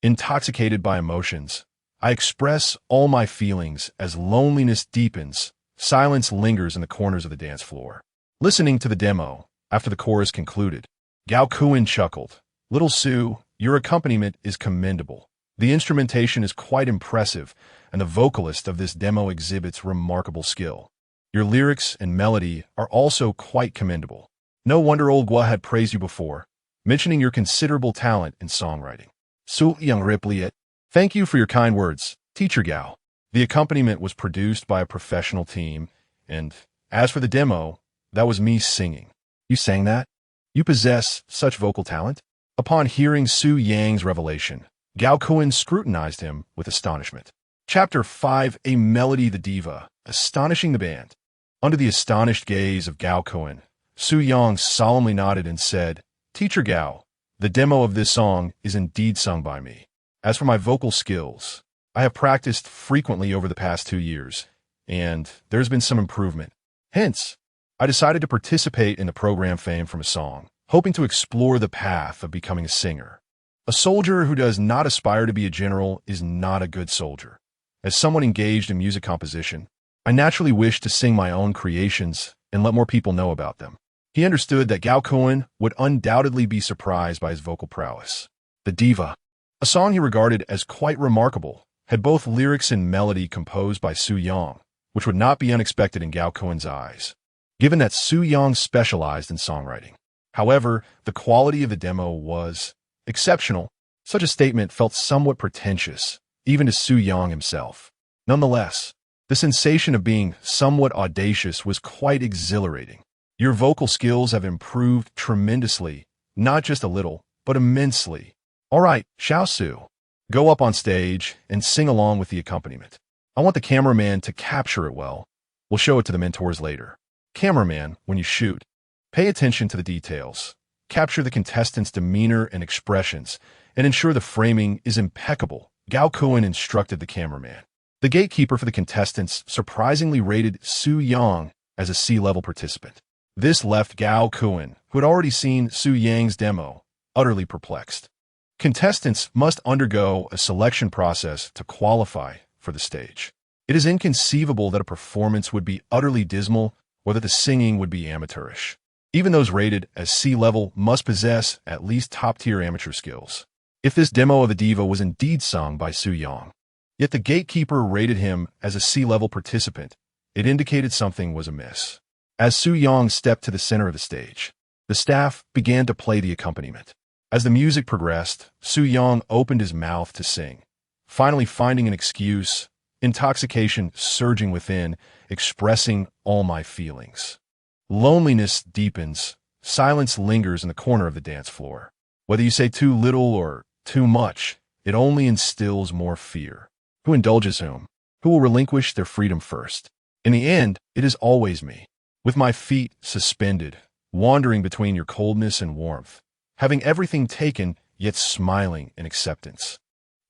Intoxicated by emotions, I express all my feelings as loneliness deepens, Silence lingers in the corners of the dance floor. Listening to the demo, after the chorus concluded, Yu Caiyue chuckled. Little Sue, your accompaniment is commendable. The instrumentation is quite impressive, and the vocalist of this demo exhibits remarkable skill. Your lyrics and melody are also quite commendable. No wonder Longguo had praised you before, mentioning your considerable talent in songwriting. Su Young Ripley, thank you for your kind words, Teacher Gao. The accompaniment was produced by a professional team, and as for the demo, that was me singing. You sang that? You possess such vocal talent? Upon hearing Su Yang's revelation, Yu Caiyue scrutinized him with astonishment. Chapter 5, A Melody the Diva, Astonishing the Band. Under the astonished gaze of Yu Caiyue, Su Yang solemnly nodded and said, Teacher Gao, the demo of this song is indeed sung by me. As for my vocal skills, I have practiced frequently over the past 2 years, and there's been some improvement. Hence, I decided to participate in the program Fame from a Song, hoping to explore the path of becoming a singer. A soldier who does not aspire to be a general is not a good soldier. As someone engaged in music composition, I naturally wished to sing my own creations and let more people know about them. He understood that Yu Caiyue would undoubtedly be surprised by his vocal prowess. The Diva, a song he regarded as quite remarkable, had both lyrics and melody composed by Su Yang, which would not be unexpected in Yu Caiyue's eyes, given that Su Yang specialized in songwriting. However, the quality of the demo was exceptional. Such a statement felt somewhat pretentious, even to Su Yang himself. Nonetheless, the sensation of being somewhat audacious was quite exhilarating. Your vocal skills have improved tremendously, not just a little, but immensely. All right, Xiao Su, go up on stage and sing along with the accompaniment. I want the cameraman to capture it well. We'll show it to the mentors later. Cameraman, when you shoot, pay attention to the details. Capture the contestants' demeanor and expressions, and ensure the framing is impeccable, Yu Caiyue instructed the cameraman. The gatekeeper for the contestants surprisingly rated Su Yang as a C-level participant. This left Yu Caiyue, who had already seen Su Yang's demo, utterly perplexed. Contestants must undergo a selection process to qualify for the stage. It is inconceivable that a performance would be utterly dismal or that the singing would be amateurish. Even those rated as C-level must possess at least top-tier amateur skills. If this demo of the Diva was indeed sung by Su Yang, yet the gatekeeper rated him as a C-level participant, it indicated something was amiss. As Su Yang stepped to the center of the stage, the staff began to play the accompaniment. As the music progressed, Su Yang opened his mouth to sing, finally finding an excuse, intoxication surging within, expressing all my feelings. Loneliness deepens, silence lingers in the corner of the dance floor. Whether you say too little or too much, it only instills more fear. Who indulges whom? Who will relinquish their freedom first? In the end, it is always me, with my feet suspended, wandering between your coldness and warmth, having everything taken, yet smiling in acceptance.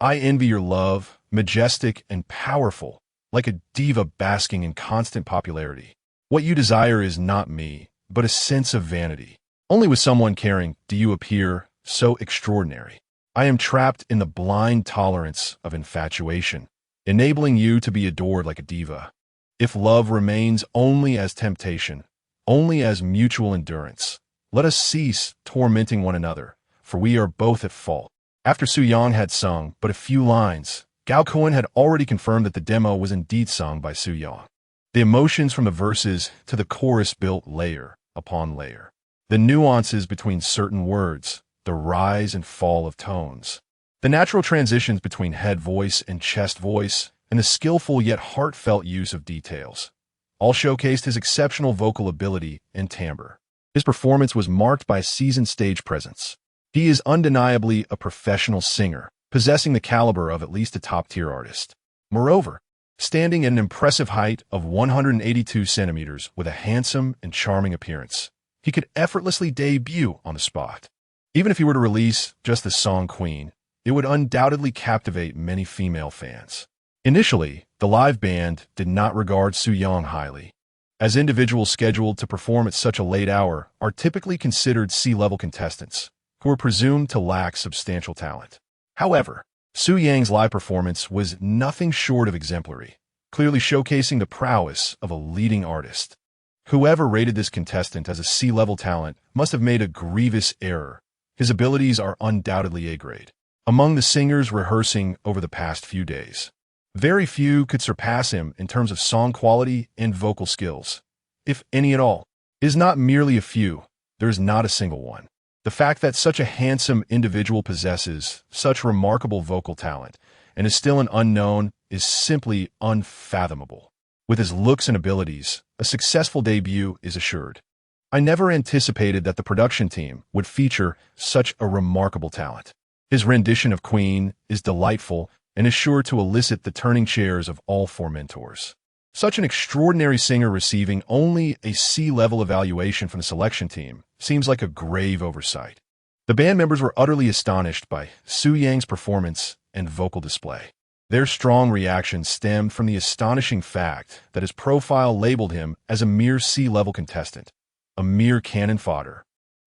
I envy your love, majestic and powerful, like a diva basking in constant popularity. What you desire is not me, but a sense of vanity. Only with someone caring do you appear so extraordinary. I am trapped in the blind tolerance of infatuation, enabling you to be adored like a diva. If love remains only as temptation, only as mutual endurance, let us cease tormenting one another, for we are both at fault. After Su Yang had sung but a few lines, Yu Caiyue had already confirmed that the demo was indeed sung by Su Yang. The emotions from the verses to the chorus built layer upon layer. The nuances between certain words, the rise and fall of tones, the natural transitions between head voice and chest voice, and the skillful yet heartfelt use of details, all showcased his exceptional vocal ability and timbre. His performance was marked by a seasoned stage presence. He is undeniably a professional singer, possessing the caliber of at least a top-tier artist. Moreover, standing at an impressive height of 182 centimeters with a handsome and charming appearance, he could effortlessly debut on the spot. Even if he were to release just the song Queen, it would undoubtedly captivate many female fans. Initially, the live band did not regard Su Yang highly, as individuals scheduled to perform at such a late hour are typically considered C-level contestants, who are presumed to lack substantial talent. However, Su Yang's live performance was nothing short of exemplary, clearly showcasing the prowess of a leading artist. Whoever rated this contestant as a C-level talent must have made a grievous error. His abilities are undoubtedly A-grade. Among the singers rehearsing over the past few days, very few could surpass him in terms of song quality and vocal skills, if any at all. It is not merely a few, there is not a single one. The fact that such a handsome individual possesses such remarkable vocal talent and is still an unknown is simply unfathomable. With his looks and abilities, a successful debut is assured. I never anticipated that the production team would feature such a remarkable talent. His rendition of Queen is delightful and is sure to elicit the turning chairs of all four mentors. Such an extraordinary singer receiving only a C-level evaluation from the selection team seems like a grave oversight. The band members were utterly astonished by Su Yang's performance and vocal display. Their strong reaction stemmed from the astonishing fact that his profile labeled him as a mere C-level contestant, a mere cannon fodder.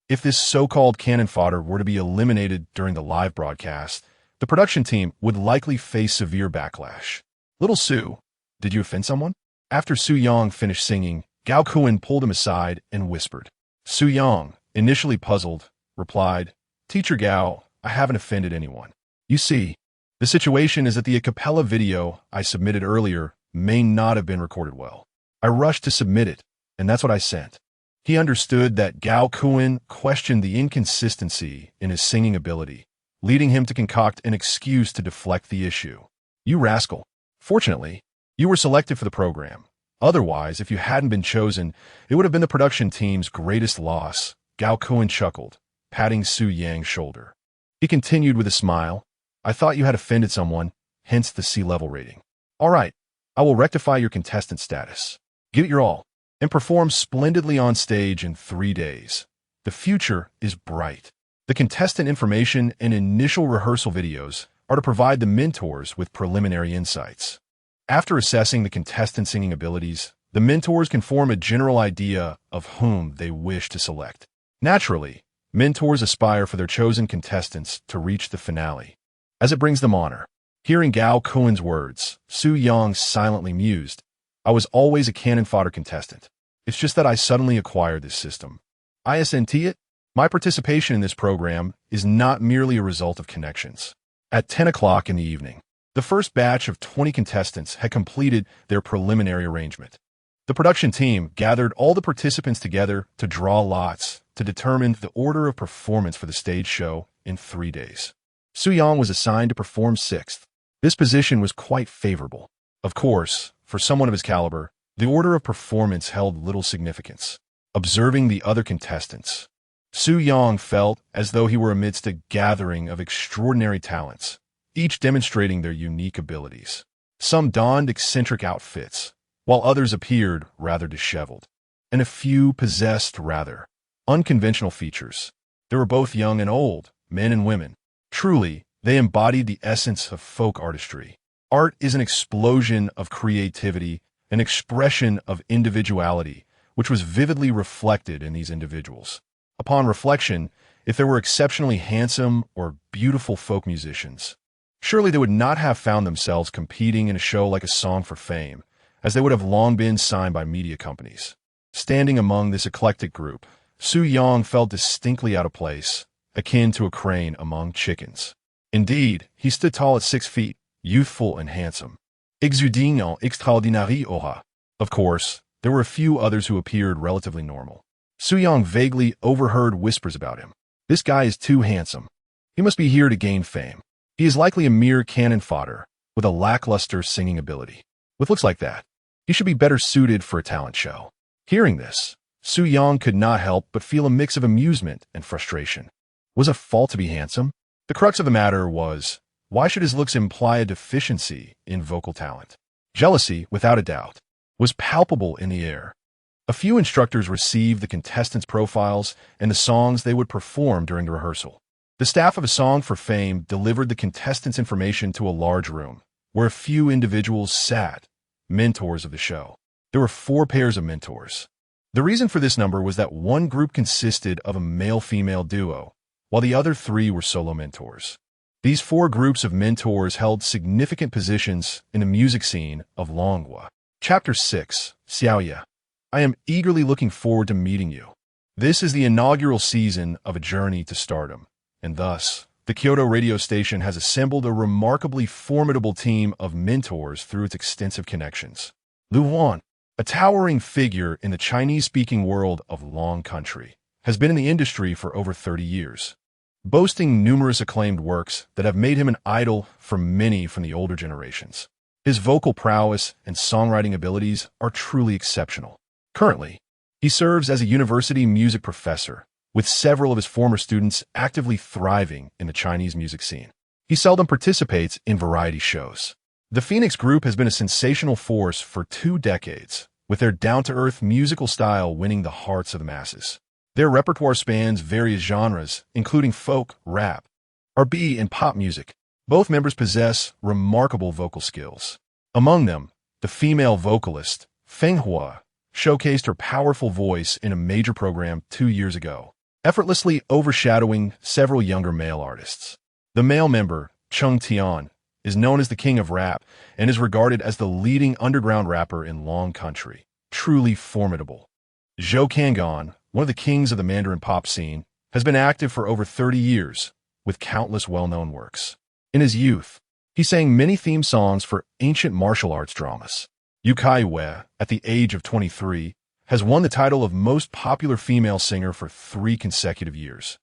If this so-called cannon fodder were to be eliminated during the live broadcast, the production team would likely face severe backlash. Little Su, did you offend someone? After Su Yang finished singing, Gao Kuan pulled him aside and whispered. Su Yang, initially puzzled, replied, Teacher Gao, I haven't offended anyone. You see, the situation is that the a cappella video I submitted earlier may not have been recorded well. I rushed to submit it, and that's what I sent. He understood that Gao Kuan questioned the inconsistency in his singing ability, leading him to concoct an excuse to deflect the issue. You rascal. Fortunately, you were selected for the program. Otherwise, if you hadn't been chosen, it would have been the production team's greatest loss. Gao Kuan chuckled, patting Su Yang's shoulder. He continued with a smile. I thought you had offended someone, hence the C-level rating. All right, I will rectify your contestant status. Give it your all, and perform splendidly on stage in 3 days. The future is bright. The contestant information and initial rehearsal videos are to provide the mentors with preliminary insights. After assessing the contestant singing abilities, the mentors can form a general idea of whom they wish to select. Naturally, mentors aspire for their chosen contestants to reach the finale, as it brings them honor. Hearing Gao Kuan's words, Su Yang silently mused, I was always a cannon fodder contestant. It's just that I suddenly acquired this system. ISNT it? My participation in this program is not merely a result of connections. At 10 o'clock in the evening, the first batch of 20 contestants had completed their preliminary arrangement. The production team gathered all the participants together to draw lots to determine the order of performance for the stage show in 3 days. Su Yang was assigned to perform 6th. This position was quite favorable. Of course, for someone of his caliber, the order of performance held little significance. Observing the other contestants, Su Yang felt as though he were amidst a gathering of extraordinary talents, each demonstrating their unique abilities. Some donned eccentric outfits, while others appeared rather disheveled, and a few possessed rather unconventional features. They were both young and old, men and women. Truly, they embodied the essence of folk artistry. Art is an explosion of creativity, an expression of individuality, which was vividly reflected in these individuals. Upon reflection, if there were exceptionally handsome or beautiful folk musicians, surely they would not have found themselves competing in a show like A Song for Fame, as they would have long been signed by media companies. Standing among this eclectic group, Su Yang felt distinctly out of place, akin to a crane among chickens. Indeed, he stood tall at 6 feet, youthful and handsome. Exuding en extraordinary aura. Of course, there were a few others who appeared relatively normal. Su Yang vaguely overheard whispers about him. This guy is too handsome. He must be here to gain fame. He is likely a mere cannon fodder, with a lackluster singing ability. With looks like that, he should be better suited for a talent show. Hearing this, Su Yang could not help but feel a mix of amusement and frustration. Was it a fault to be handsome? The crux of the matter was, why should his looks imply a deficiency in vocal talent? Jealousy, without a doubt, was palpable in the air. A few instructors received the contestants' profiles and the songs they would perform during the rehearsal. The staff of A Song for Fame delivered the contestants' information to a large room, where a few individuals sat, mentors of the show. There were 4 pairs of mentors. The reason for this number was that one group consisted of a male-female duo, while the other 3 were solo mentors. These four groups of mentors held significant positions in the music scene of Longguo. Chapter 6, Xiaoye. I am eagerly looking forward to meeting you. This is the inaugural season of a journey to stardom, and thus, the Kyoto radio station has assembled a remarkably formidable team of mentors through its extensive connections. Lu Huan, a towering figure in the Chinese-speaking world of Long Country, has been in the industry for over 30 years, boasting numerous acclaimed works that have made him an idol for many from the older generations. His vocal prowess and songwriting abilities are truly exceptional. Currently, he serves as a university music professor, with several of his former students actively thriving in the Chinese music scene. He seldom participates in variety shows. The Phoenix Group has been a sensational force for 2 decades, with their down-to-earth musical style winning the hearts of the masses. Their repertoire spans various genres, including folk, rap, R&B, and pop music. Both members possess remarkable vocal skills. Among them, the female vocalist, Feng Hua, showcased her powerful voice in a major program 2 years ago, effortlessly overshadowing several younger male artists. The male member, Chung Tian, is known as the king of rap and is regarded as the leading underground rapper in Long Country. Truly formidable. Zhou Kangan, one of the kings of the Mandarin pop scene, has been active for over 30 years, with countless well-known works. In his youth, he sang many theme songs for ancient martial arts dramas. Yu Caiyue, at the age of 23, has won the title of most popular female singer for 3 consecutive years,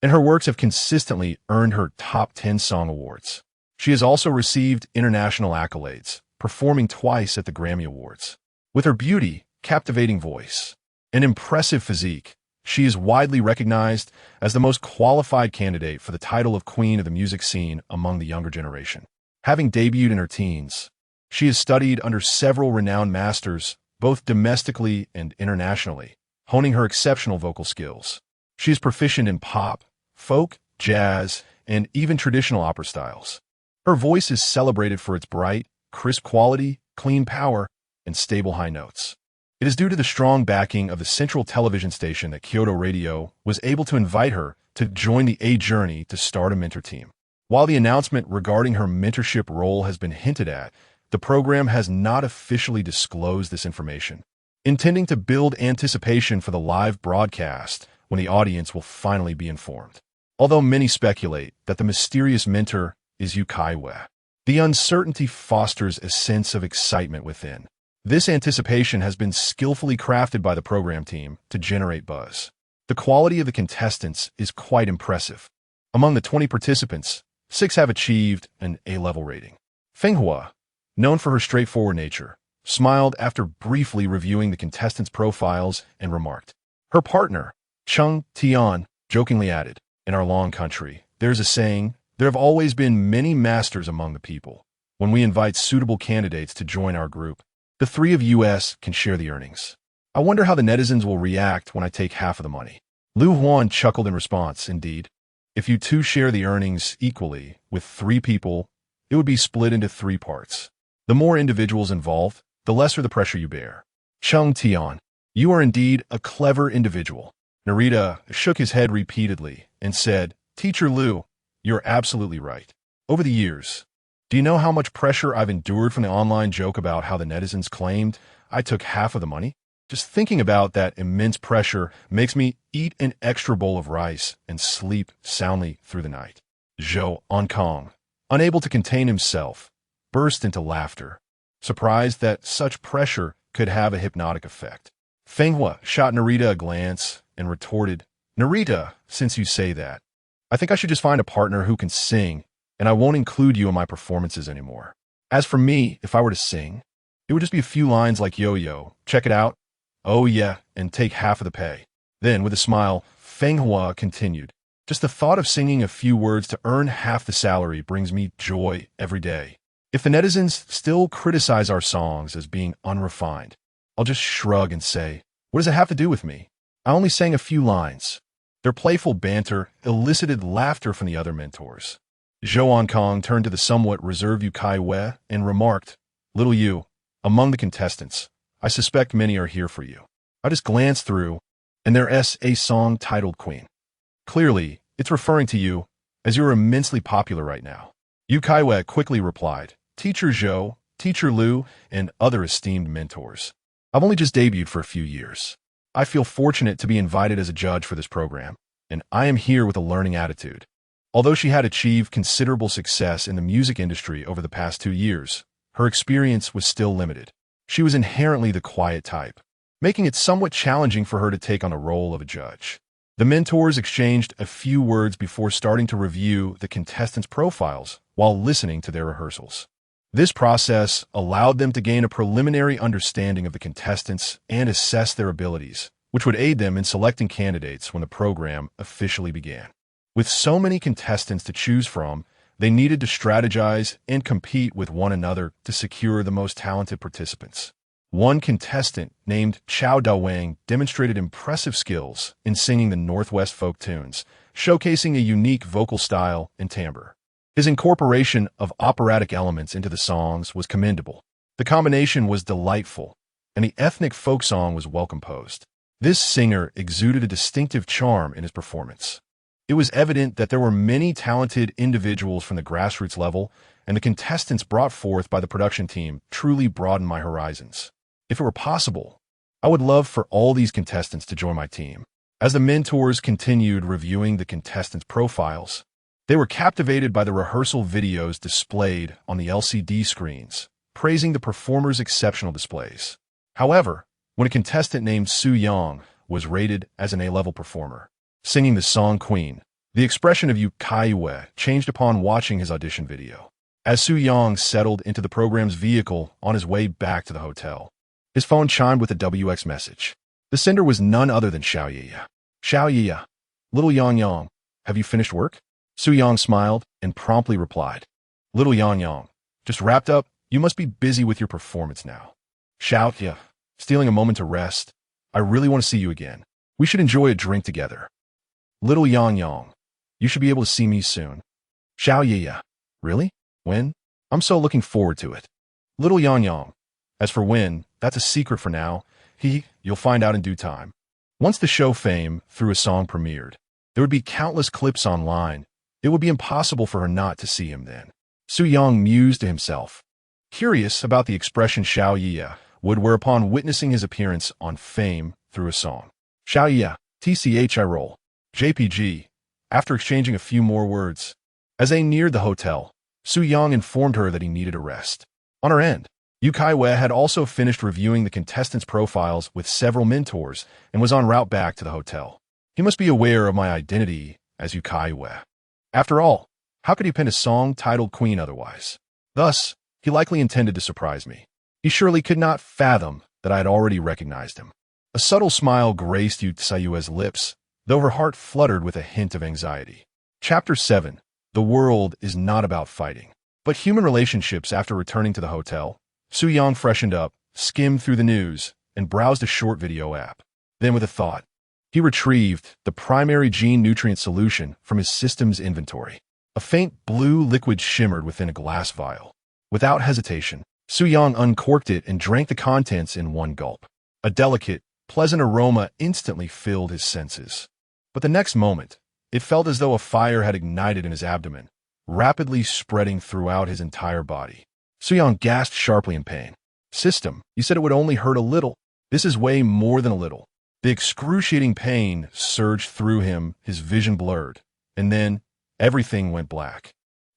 and her works have consistently earned her top 10 song awards. She has also received international accolades, performing twice at the Grammy Awards. With her beauty, captivating voice, and impressive physique, she is widely recognized as the most qualified candidate for the title of Queen of the music scene among the younger generation. Having debuted in her teens, she has studied under several renowned masters, both domestically and internationally, honing her exceptional vocal skills. She is proficient in pop, folk, jazz, and even traditional opera styles. Her voice is celebrated for its bright, crisp quality, clean power, and stable high notes. It is due to the strong backing of the central television station that Kyoto Radio was able to invite her to join the A Journey to Stardom mentor team. While the announcement regarding her mentorship role has been hinted at, the program has not officially disclosed this information, intending to build anticipation for the live broadcast when the audience will finally be informed. Although many speculate that the mysterious mentor is Yu Caiyue, the uncertainty fosters a sense of excitement within. This anticipation has been skillfully crafted by the program team to generate buzz. The quality of the contestants is quite impressive. Among the 20 participants, 6 have achieved an A-level rating. Feng Hua, known for her straightforward nature, smiled after briefly reviewing the contestants' profiles and remarked. Her partner, Chung Tian, jokingly added, "In our Long Country, there's a saying, there have always been many masters among the people. When we invite suitable candidates to join our group, the 3 of us can share the earnings. I wonder how the netizens will react when I take half of the money." Lu Huan chuckled in response. Indeed, if you 2 share the earnings equally with 3 people, it would be split into 3 parts. The more individuals involved, the lesser the pressure you bear. Chung Tian, you are indeed a clever individual. Narita shook his head repeatedly and said, "Teacher Lu, you're absolutely right. Over the years, do you know how much pressure I've endured from the online joke about how the netizens claimed I took half of the money? Just thinking about that immense pressure makes me eat an extra bowl of rice and sleep soundly through the night." Zhou Onkong, unable to contain himself, burst into laughter, surprised that such pressure could have a hypnotic effect. Feng Hua shot Narita a glance and retorted, "Narita, since you say that, I think I should just find a partner who can sing, and I won't include you in my performances anymore. As for me, if I were to sing, it would just be a few lines like yo-yo, check it out, oh yeah, and take half of the pay." Then, with a smile, Feng Hua continued, "Just the thought of singing a few words to earn half the salary brings me joy every day. If the netizens still criticize our songs as being unrefined, I'll just shrug and say, what does it have to do with me? I only sang a few lines." Their playful banter elicited laughter from the other mentors. Zhou Onkong turned to the somewhat reserved Yu Caiyue and remarked, "Little Yu, among the contestants, I suspect many are here for you. I just glanced through, and there's a song titled Queen. Clearly, it's referring to you, as you're immensely popular right now. Yu Caiyue quickly replied, Teacher Zhou, Teacher Liu, and other esteemed mentors. I've only just debuted for a few years. I feel fortunate to be invited as a judge for this program, and I am here with a learning attitude. Although she had achieved considerable success in the music industry over the past 2 years, her experience was still limited. She was inherently the quiet type, making it somewhat challenging for her to take on the role of a judge. The mentors exchanged a few words before starting to review the contestants' profiles while listening to their rehearsals. This process allowed them to gain a preliminary understanding of the contestants and assess their abilities, which would aid them in selecting candidates when the program officially began. With so many contestants to choose from, they needed to strategize and compete with one another to secure the most talented participants. One contestant, named Chao Dawang, demonstrated impressive skills in singing the Northwest folk tunes, showcasing a unique vocal style and timbre. His incorporation of operatic elements into the songs was commendable. The combination was delightful, and the ethnic folk song was well composed. This singer exuded a distinctive charm in his performance. It was evident that there were many talented individuals from the grassroots level, and the contestants brought forth by the production team truly broadened my horizons. If it were possible, I would love for all these contestants to join my team. As the mentors continued reviewing the contestants' profiles, they were captivated by the rehearsal videos displayed on the LCD screens, praising the performers' exceptional displays. However, when a contestant named Su Yang was rated as an A-level performer, singing the song Queen, the expression of Yu Caiyue changed upon watching his audition video. As Su Yang settled into the program's vehicle on his way back to the hotel, his phone chimed with a WX message. The sender was none other than Xiaoye. Xiaoye, little Yang Yang, have you finished work? Su Yang smiled and promptly replied, Little Yang Yang, just wrapped up, you must be busy with your performance now. Xiaoye, stealing a moment to rest, I really want to see you again. We should enjoy a drink together. Little Yang Yang, you should be able to see me soon. Xiaoye, really? When? I'm so looking forward to it. Little Yang Yang, as for when, that's a secret for now. You'll find out in due time. Once the show Fame through a song premiered, there would be countless clips online. It would be impossible for her not to see him then. Su Yang mused to himself, curious about the expression Xiaoye would wear upon witnessing his appearance on Fame through a song. Xiaoye, TCHI roll. JPG, after exchanging a few more words. As they neared the hotel, Su Yang informed her that he needed a rest. On her end, Yu Caiyue had also finished reviewing the contestants' profiles with several mentors and was en route back to the hotel. He must be aware of my identity as Yu Caiyue. After all, how could he pen a song titled Queen otherwise? Thus, he likely intended to surprise me. He surely could not fathom that I had already recognized him. A subtle smile graced Yu Caiyue's lips, though her heart fluttered with a hint of anxiety. Chapter 7. The world is not about fighting, but human relationships. After returning to the hotel, Su Yang freshened up, skimmed through the news, and browsed a short video app. Then with a thought, he retrieved the primary gene nutrient solution from his system's inventory. A faint blue liquid shimmered within a glass vial. Without hesitation, Su Yang uncorked it and drank the contents in one gulp. A delicate, pleasant aroma instantly filled his senses. But the next moment, it felt as though a fire had ignited in his abdomen, rapidly spreading throughout his entire body. Su Yang gasped sharply in pain. System, you said it would only hurt a little. This is way more than a little. The excruciating pain surged through him, his vision blurred, and then everything went black.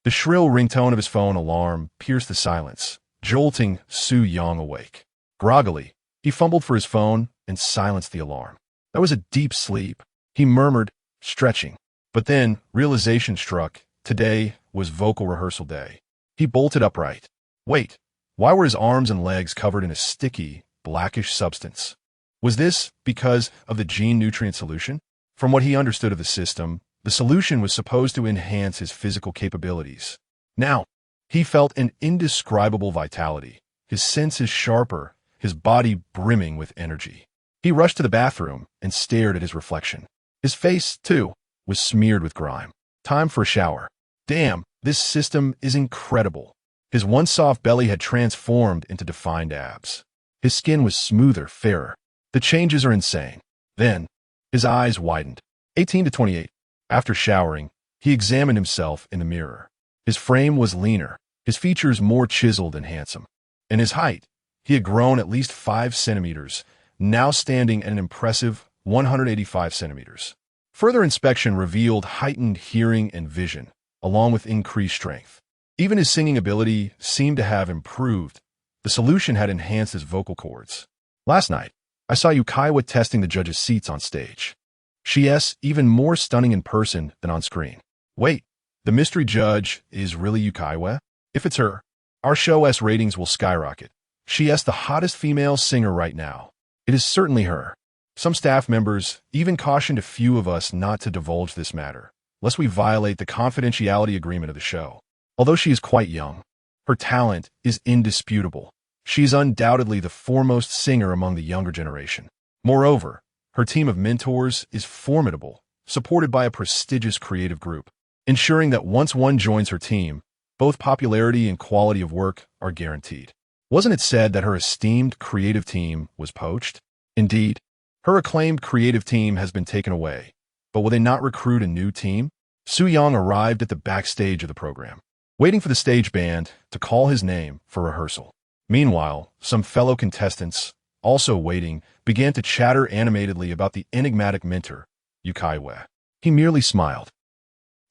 The shrill ringtone of his phone alarm pierced the silence, jolting Su Yang awake. Groggily, he fumbled for his phone and silenced the alarm. That was a deep sleep, he murmured, stretching. But then realization struck. Today was vocal rehearsal day. He bolted upright. Wait, why were his arms and legs covered in a sticky, blackish substance? Was this because of the gene nutrient solution? From what he understood of the system, the solution was supposed to enhance his physical capabilities. Now, he felt an indescribable vitality, his senses sharper, his body brimming with energy. He rushed to the bathroom and stared at his reflection. His face, too, was smeared with grime. Time for a shower. Damn, this system is incredible. His once soft belly had transformed into defined abs. His skin was smoother, fairer. The changes are insane. Then, his eyes widened. 18 to 28. After showering, He examined himself in the mirror. His frame was leaner, his features more chiseled and handsome. And his height, he had grown at least 5 centimeters, now standing at an impressive 185 centimeters. Further inspection revealed heightened hearing and vision, along with increased strength. Even his singing ability seemed to have improved. The solution had enhanced his vocal cords. Last night, I saw Yu Caiyue testing the judges' seats on stage. She's even more stunning in person than on screen. Wait, the mystery judge is really Yu Caiyue? If it's her, our show's ratings will skyrocket. She's the hottest female singer right now. It is certainly her. Some staff members even cautioned a few of us not to divulge this matter, lest we violate the confidentiality agreement of the show. Although she is quite young, her talent is indisputable. She is undoubtedly the foremost singer among the younger generation. Moreover, her team of mentors is formidable, supported by a prestigious creative group, ensuring that once one joins her team, both popularity and quality of work are guaranteed. Wasn't it said that her esteemed creative team was poached? Indeed, her acclaimed creative team has been taken away, but will they not recruit a new team? Su Yang arrived at the backstage of the program, waiting for the stage band to call his name for rehearsal. Meanwhile, some fellow contestants, also waiting, began to chatter animatedly about the enigmatic mentor, Yu Caiyue. He merely smiled.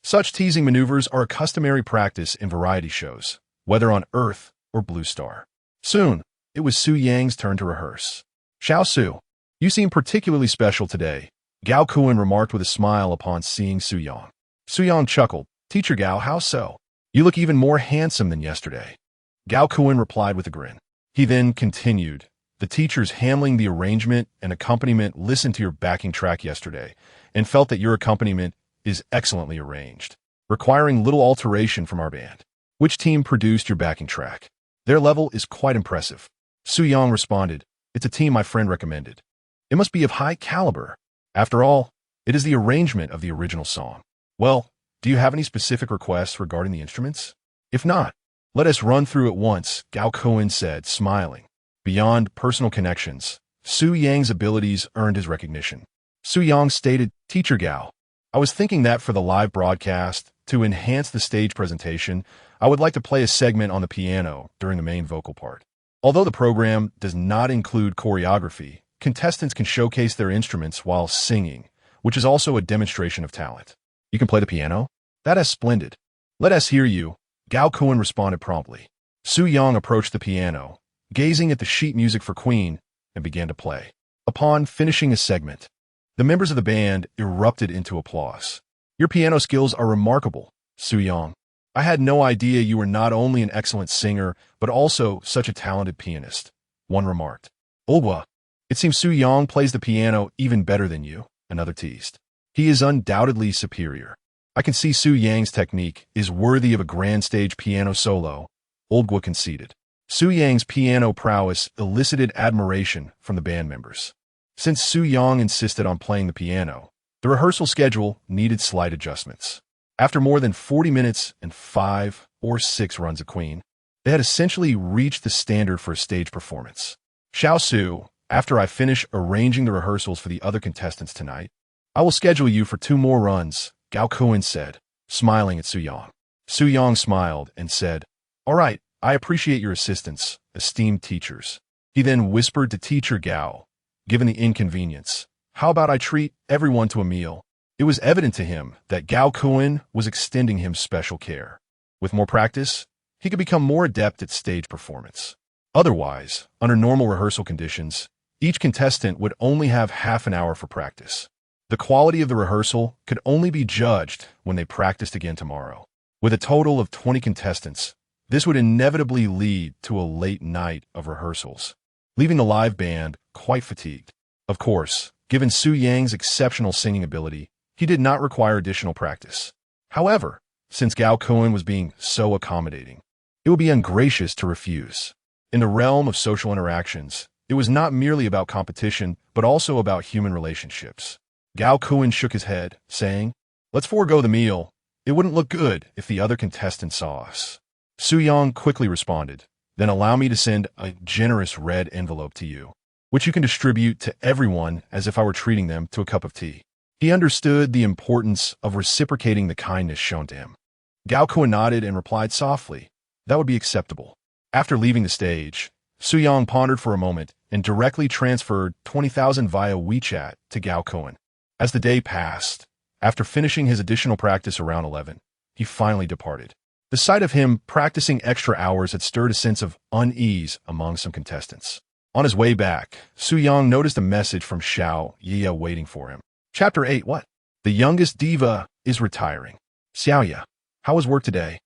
Such teasing maneuvers are a customary practice in variety shows, whether on Earth or Blue Star. Soon, it was Su Yang's turn to rehearse. "Xiao Su, you seem particularly special today," Gao Kuan remarked with a smile upon seeing Su Yang. Su Yang chuckled. "Teacher Gao, how so? You look even more handsome than yesterday." Gao Kuan replied with a grin. He then continued, "The teachers handling the arrangement and accompaniment listened to your backing track yesterday and felt that your accompaniment is excellently arranged, requiring little alteration from our band. Which team produced your backing track? Their level is quite impressive." Su Yang responded, "It's a team my friend recommended. It must be of high caliber. After all, it is the arrangement of the original song. Well, do you have any specific requests regarding the instruments? If not, let us run through at once," Gao Kuan said, smiling. Beyond personal connections, Su Yang's abilities earned his recognition. Su Yang stated, "Teacher Gao, I was thinking that for the live broadcast, to enhance the stage presentation, I would like to play a segment on the piano during the main vocal part. Although the program does not include choreography, contestants can showcase their instruments while singing, which is also a demonstration of talent." "You can play the piano? That is splendid. Let us hear you," Gao Kuan responded promptly. Su Yang approached the piano, gazing at the sheet music for Queen, and began to play. Upon finishing a segment, the members of the band erupted into applause. "Your piano skills are remarkable, Su Yang. I had no idea you were not only an excellent singer, but also such a talented pianist," one remarked. "Longguo, it seems Su Yang plays the piano even better than you," another teased. "He is undoubtedly superior. I can see Su Yang's technique is worthy of a grand stage piano solo," Longguo conceded. Su Yang's piano prowess elicited admiration from the band members. Since Su Yang insisted on playing the piano, the rehearsal schedule needed slight adjustments. After more than 40 minutes and 5 or 6 runs of Queen, they had essentially reached the standard for a stage performance. "Xiao Su, after I finish arranging the rehearsals for the other contestants tonight, I will schedule you for 2 more runs," Gao Kuan said, smiling at Su Yang. Su Yang smiled and said, "All right, I appreciate your assistance, esteemed teachers." He then whispered to Teacher Gao, "Given the inconvenience, how about I treat everyone to a meal?" It was evident to him that Gao Kuan was extending him special care. With more practice, he could become more adept at stage performance. Otherwise, under normal rehearsal conditions, each contestant would only have half an hour for practice. The quality of the rehearsal could only be judged when they practiced again tomorrow. With a total of 20 contestants, this would inevitably lead to a late night of rehearsals, leaving the live band quite fatigued. Of course, given Su Yang's exceptional singing ability, he did not require additional practice. However, since Gao Kuan was being so accommodating, it would be ungracious to refuse. In the realm of social interactions, it was not merely about competition, but also about human relationships. Gao Kuan shook his head, saying, "Let's forego the meal. It wouldn't look good if the other contestants saw us." Su Yang quickly responded, "Then allow me to send a generous red envelope to you, which you can distribute to everyone as if I were treating them to a cup of tea." He understood the importance of reciprocating the kindness shown to him. Gao Kuan nodded and replied softly, "That would be acceptable." After leaving the stage, Su Yang pondered for a moment and directly transferred 20,000 via WeChat to Gao Kuan. As the day passed, after finishing his additional practice around 11, he finally departed. The sight of him practicing extra hours had stirred a sense of unease among some contestants. On his way back, Su Yang noticed a message from Xiao Ye waiting for him. Chapter 8. What? The youngest diva is retiring. Xiaoya, how was work today?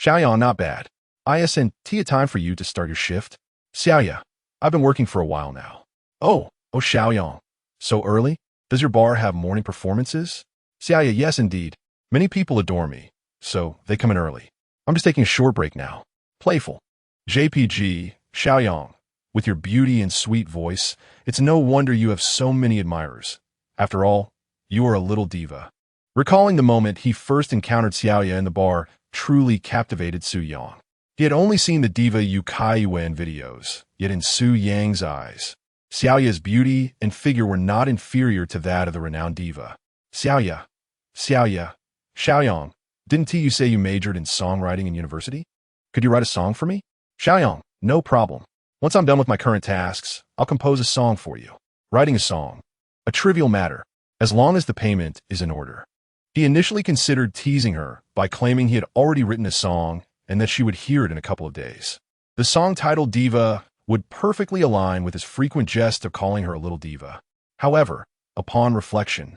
Xiaoya, not bad. Isn't a time for you to start your shift? Xiaoya, I've been working for a while now. Oh, Xiaoyang. So early? Does your bar have morning performances? Xiaoya, yes indeed. Many people adore me, so they come in early. I'm just taking a short break now. Playful. JPG, Xiaoyang, with your beauty and sweet voice, it's no wonder you have so many admirers. After all, you are a little diva. Recalling the moment he first encountered Xiaoya in the bar truly captivated Su Yang. He had only seen the diva Yu Caiyue in videos, yet in Su Yang's eyes, Xiaoya's beauty and figure were not inferior to that of the renowned diva. Xiaoya, Xiaoyang, didn't you say you majored in songwriting in university? Could you write a song for me? Xiaoyang, no problem. Once I'm done with my current tasks, I'll compose a song for you. Writing a song, a trivial matter, as long as the payment is in order. He initially considered teasing her by claiming he had already written a song and that she would hear it in a couple of days. The song titled Diva would perfectly align with his frequent jest of calling her a little diva. However, upon reflection,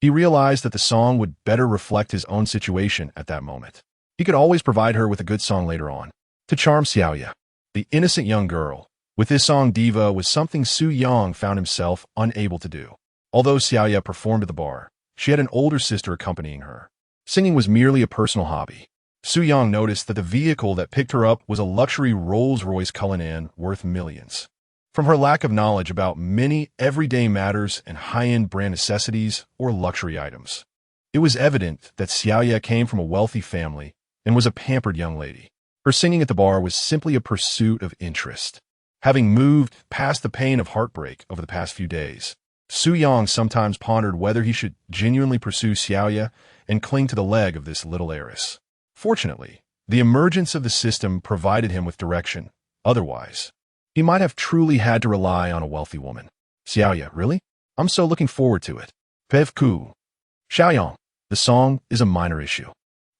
he realized that the song would better reflect his own situation at that moment. He could always provide her with a good song later on. To charm Xiaoya, the innocent young girl, with this song Diva was something Su Yang found himself unable to do. Although Xiaoya performed at the bar, she had an older sister accompanying her. Singing was merely a personal hobby. Su Yang noticed that the vehicle that picked her up was a luxury Rolls-Royce Cullinan worth millions. From her lack of knowledge about many everyday matters and high-end brand necessities or luxury items, it was evident that Xiaoya came from a wealthy family and was a pampered young lady. Her singing at the bar was simply a pursuit of interest. Having moved past the pain of heartbreak over the past few days, Su Yang sometimes pondered whether he should genuinely pursue Xiaoya and cling to the leg of this little heiress. Fortunately, the emergence of the system provided him with direction. Otherwise, he might have truly had to rely on a wealthy woman. Xiaoya, really? I'm so looking forward to it. Pev Ku. Xiaoyang, the song is a minor issue.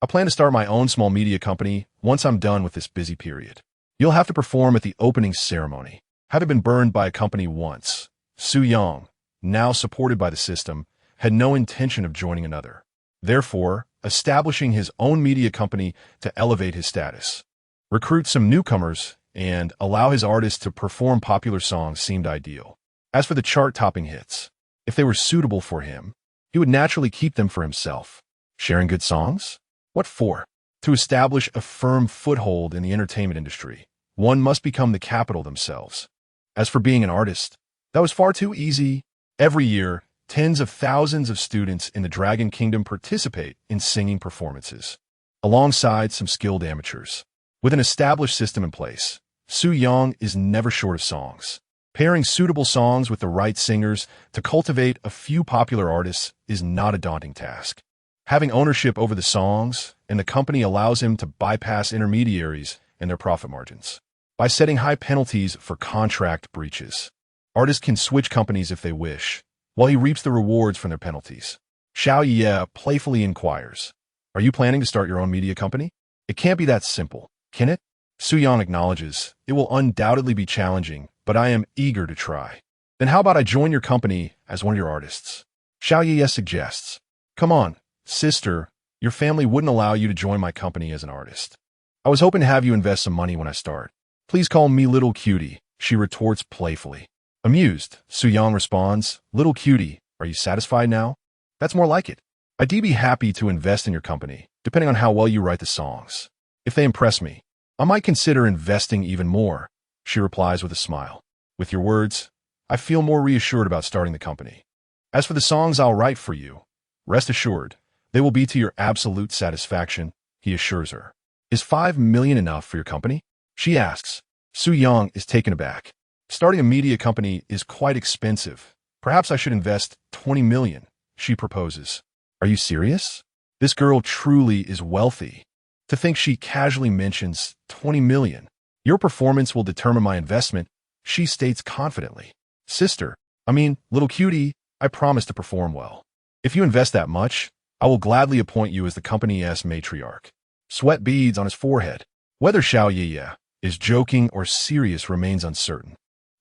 I plan to start my own small media company once I'm done with this busy period. You'll have to perform at the opening ceremony. Having been burned by a company once, Su Yang, now supported by the system, had no intention of joining another, therefore establishing his own media company to elevate his status. Recruit some newcomers and allow his artists to perform popular songs seemed ideal. As for the chart-topping hits, if they were suitable for him, he would naturally keep them for himself. Sharing good songs? What for? To establish a firm foothold in the entertainment industry, one must become the capital themselves. As for being an artist, that was far too easy. Every year, tens of thousands of students in the Dragon Kingdom participate in singing performances, alongside some skilled amateurs. With an established system in place, Su Yang is never short of songs. Pairing suitable songs with the right singers to cultivate a few popular artists is not a daunting task. Having ownership over the songs and the company allows him to bypass intermediaries and their profit margins. By setting high penalties for contract breaches, artists can switch companies if they wish, while he reaps the rewards from their penalties. Xiao Ye playfully inquires, "Are you planning to start your own media company? It can't be that simple, can it?" Su Yang acknowledges, "It will undoubtedly be challenging, but I am eager to try." "Then how about I join your company as one of your artists?" Xiao Ye suggests. "Come on, sister, your family wouldn't allow you to join my company as an artist. I was hoping to have you invest some money when I start. Please call me Little Cutie," she retorts playfully. Amused, Su Yang responds, "Little Cutie, are you satisfied now? That's more like it. I'd be happy to invest in your company, depending on how well you write the songs. If they impress me, I might consider investing even more," she replies with a smile. "With your words, I feel more reassured about starting the company. As for the songs I'll write for you, rest assured, they will be to your absolute satisfaction," he assures her. "Is 5 million enough for your company?" she asks. Su Yang is taken aback. "Starting a media company is quite expensive. Perhaps I should invest 20 million. she proposes. Are you serious? This girl truly is wealthy. To think she casually mentions 20 million. Your performance will determine my investment, she states confidently. Sister, little cutie, I promise to perform well. If you invest that much, I will gladly appoint you as the company's matriarch. Sweat beads on his forehead. Whether Xiao is joking or serious remains uncertain.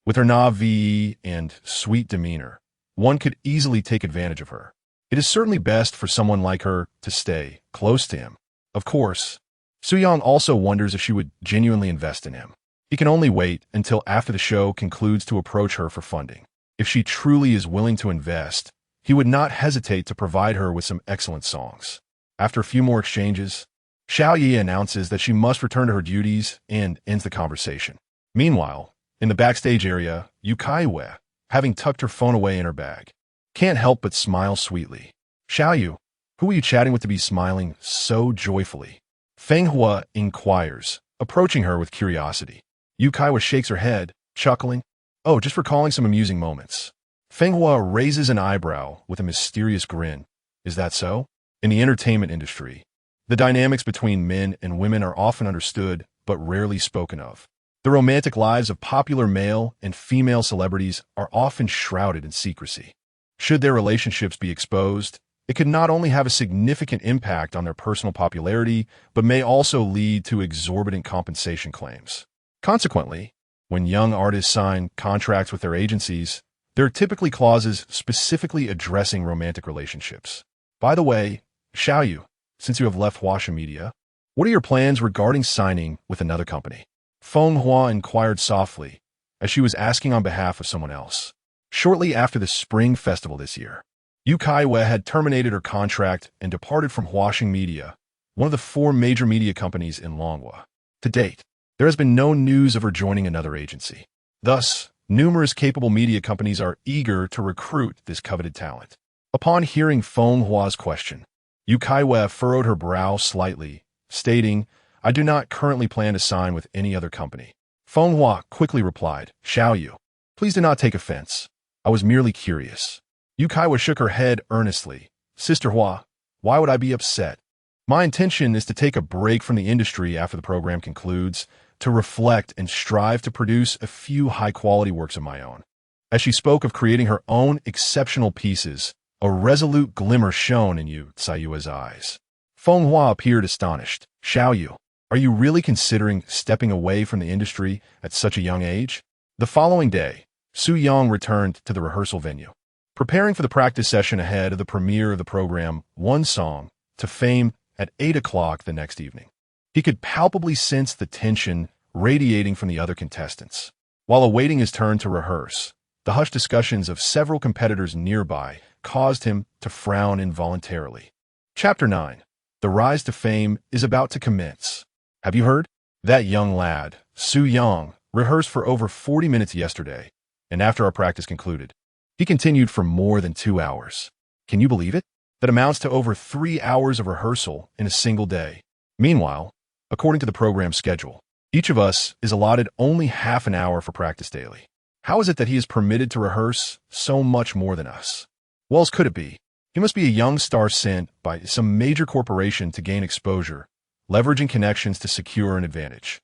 With her naive and sweet demeanor, one could easily take advantage of her. It is certainly best for someone like her to stay close to him. Of course, Suyang also wonders if she would genuinely invest in him. He can only wait until after the show concludes to approach her for funding. If she truly is willing to invest, he would not hesitate to provide her with some excellent songs. After a few more exchanges, Xiao announces that she must return to her duties and ends the conversation. Meanwhile, in the backstage area, Yu Caiyue, having tucked her phone away in her bag, can't help but smile sweetly. Xiao, who are you chatting with to be smiling so joyfully? Feng Hua inquires, approaching her with curiosity. Yu Caiyue shakes her head, chuckling. Oh, just recalling some amusing moments. Feng Hua raises an eyebrow with a mysterious grin. Is that so? In the entertainment industry, the dynamics between men and women are often understood but rarely spoken of. The romantic lives of popular male and female celebrities are often shrouded in secrecy. Should their relationships be exposed, it could not only have a significant impact on their personal popularity, but may also lead to exorbitant compensation claims. Consequently, when young artists sign contracts with their agencies, there are typically clauses specifically addressing romantic relationships. By the way, Xiao, since you have left Huaxia Media, what are your plans regarding signing with another company? Feng Hua inquired softly, as she was asking on behalf of someone else. Shortly after the Spring Festival this year, Yu Caiyue had terminated her contract and departed from Huaxia Media, one of the 4 major media companies in Longguo. To date, there has been no news of her joining another agency. Thus, numerous capable media companies are eager to recruit this coveted talent. Upon hearing Feng Hua's question, Yu Caiyue furrowed her brow slightly, stating, I do not currently plan to sign with any other company. Feng Hua quickly replied, Xiao, please do not take offense. I was merely curious. Yu Caiyue shook her head earnestly. Sister Hua, why would I be upset? My intention is to take a break from the industry after the program concludes, to reflect and strive to produce a few high-quality works of my own. As she spoke of creating her own exceptional pieces, a resolute glimmer shone in Yu Caiyue's eyes. Feng Hua appeared astonished. Xiao, are you really considering stepping away from the industry at such a young age? The following day, Su Yang returned to the rehearsal venue. Preparing for the practice session ahead of the premiere of the program, One Song, to fame at 8 o'clock the next evening. He could palpably sense the tension radiating from the other contestants. While awaiting his turn to rehearse, the hushed discussions of several competitors nearby caused him to frown involuntarily. Chapter 9. The Rise to Fame is about to commence. Have you heard? That young lad, Su Yang, rehearsed for over 40 minutes yesterday, and after our practice concluded, he continued for more than 2 hours. Can you believe it? That amounts to over 3 hours of rehearsal in a single day. Meanwhile, according to the program schedule, each of us is allotted only half an hour for practice daily. How is it that he is permitted to rehearse so much more than us? What else could it be? He must be a young star sent by some major corporation to gain exposure, leveraging connections to secure an advantage.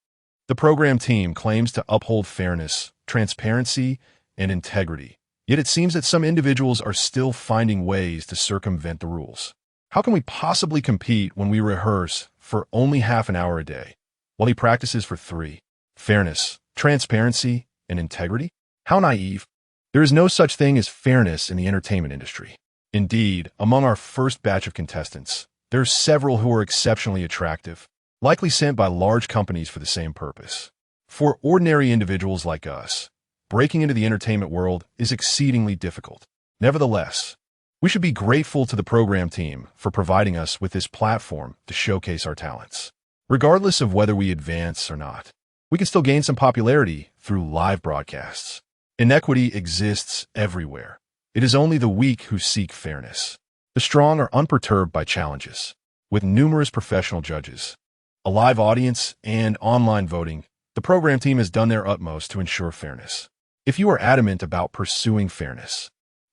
The program team claims to uphold fairness, transparency, and integrity. Yet it seems that some individuals are still finding ways to circumvent the rules. How can we possibly compete when we rehearse for only half an hour a day, while he practices for 3? Fairness, transparency, and integrity? How naive. There is no such thing as fairness in the entertainment industry. Indeed, among our first batch of contestants, there are several who are exceptionally attractive, likely sent by large companies for the same purpose. For ordinary individuals like us, breaking into the entertainment world is exceedingly difficult. Nevertheless, we should be grateful to the program team for providing us with this platform to showcase our talents. Regardless of whether we advance or not, we can still gain some popularity through live broadcasts. Inequity exists everywhere. It is only the weak who seek fairness. The strong are unperturbed by challenges. With numerous professional judges, a live audience, and online voting, the program team has done their utmost to ensure fairness. If you are adamant about pursuing fairness,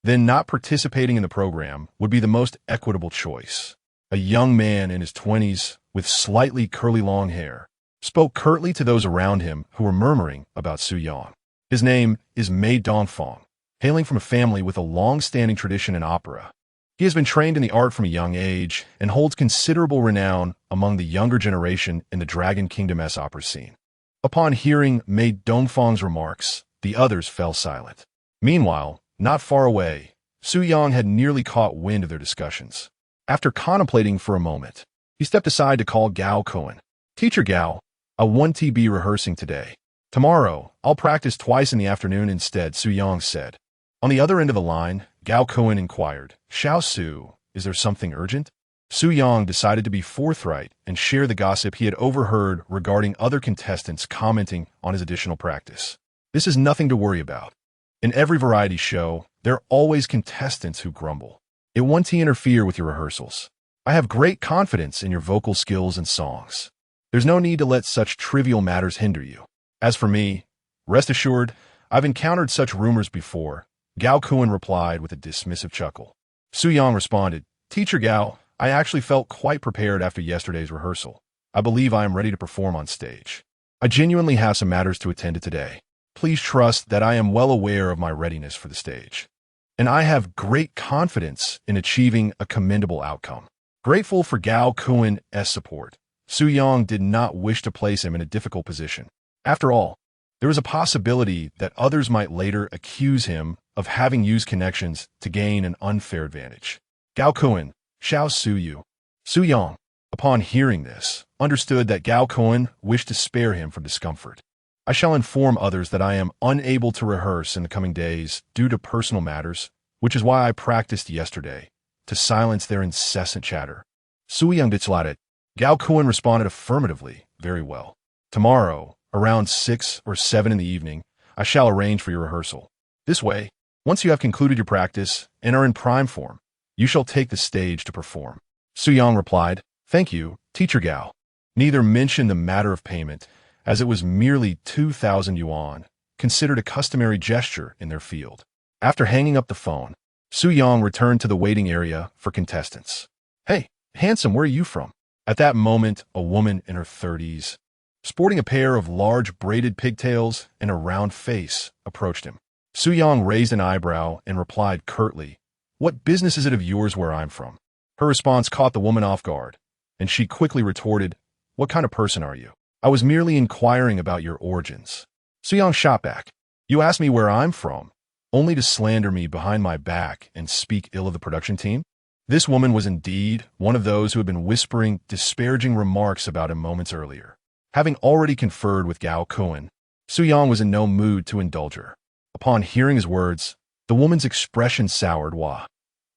then not participating in the program would be the most equitable choice. A young man in his 20s with slightly curly long hair spoke curtly to those around him who were murmuring about Su Yang. His name is Mei Dongfang, hailing from a family with a long-standing tradition in opera. He has been trained in the art from a young age and holds considerable renown among the younger generation in the Dragon Kingdom-esque opera scene. Upon hearing Mei Dongfang's remarks, the others fell silent. Meanwhile, not far away, Su Yang had nearly caught wind of their discussions. After contemplating for a moment, he stepped aside to call Gao Cohen. "Teacher Gao, I want to be rehearsing today. Tomorrow, I'll practice twice in the afternoon instead," Su Yang said. On the other end of the line, Gao Cohen inquired, "Xiao Su, is there something urgent?" Su Yang decided to be forthright and share the gossip he had overheard regarding other contestants commenting on his additional practice. "This is nothing to worry about. In every variety show, there are always contestants who grumble. It want to interfere with your rehearsals. I have great confidence in your vocal skills and songs. There's no need to let such trivial matters hinder you. As for me, rest assured, I've encountered such rumors before," Gao Cohen replied with a dismissive chuckle. Su Yang responded, "Teacher Gao, I actually felt quite prepared after yesterday's rehearsal. I believe I am ready to perform on stage. I genuinely have some matters to attend to today. Please trust that I am well aware of my readiness for the stage. And I have great confidence in achieving a commendable outcome." Grateful for Gao Cohen's support, Su Yang did not wish to place him in a difficult position. After all, there was a possibility that others might later accuse him of having used connections to gain an unfair advantage. Gao Cohen, Xiao Su. Su Yang, upon hearing this, understood that Gao Cohen wished to spare him from discomfort. "I shall inform others that I am unable to rehearse in the coming days due to personal matters, which is why I practiced yesterday, to silence their incessant chatter." Su Yang declared. Gao Cohen responded affirmatively, "Very well. Tomorrow, around 6 or 7 in the evening, I shall arrange for your rehearsal. This way, once you have concluded your practice and are in prime form, you shall take the stage to perform." Su Yang replied, "Thank you, Teacher Gao." Neither mentioned the matter of payment, as it was merely 2,000 yuan, considered a customary gesture in their field. After hanging up the phone, Su Yang returned to the waiting area for contestants. "Hey, handsome, where are you from?" At that moment, a woman in her 30s, sporting a pair of large braided pigtails and a round face, approached him. Su Yang raised an eyebrow and replied curtly, "What business is it of yours where I'm from?" Her response caught the woman off guard, and she quickly retorted, "What kind of person are you? I was merely inquiring about your origins." Su Yang shot back, "You asked me where I'm from, only to slander me behind my back and speak ill of the production team?" This woman was indeed one of those who had been whispering disparaging remarks about him moments earlier. Having already conferred with Gao Cohen, Su Yang was in no mood to indulge her. Upon hearing his words, the woman's expression soured. "Wah,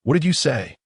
what did you say?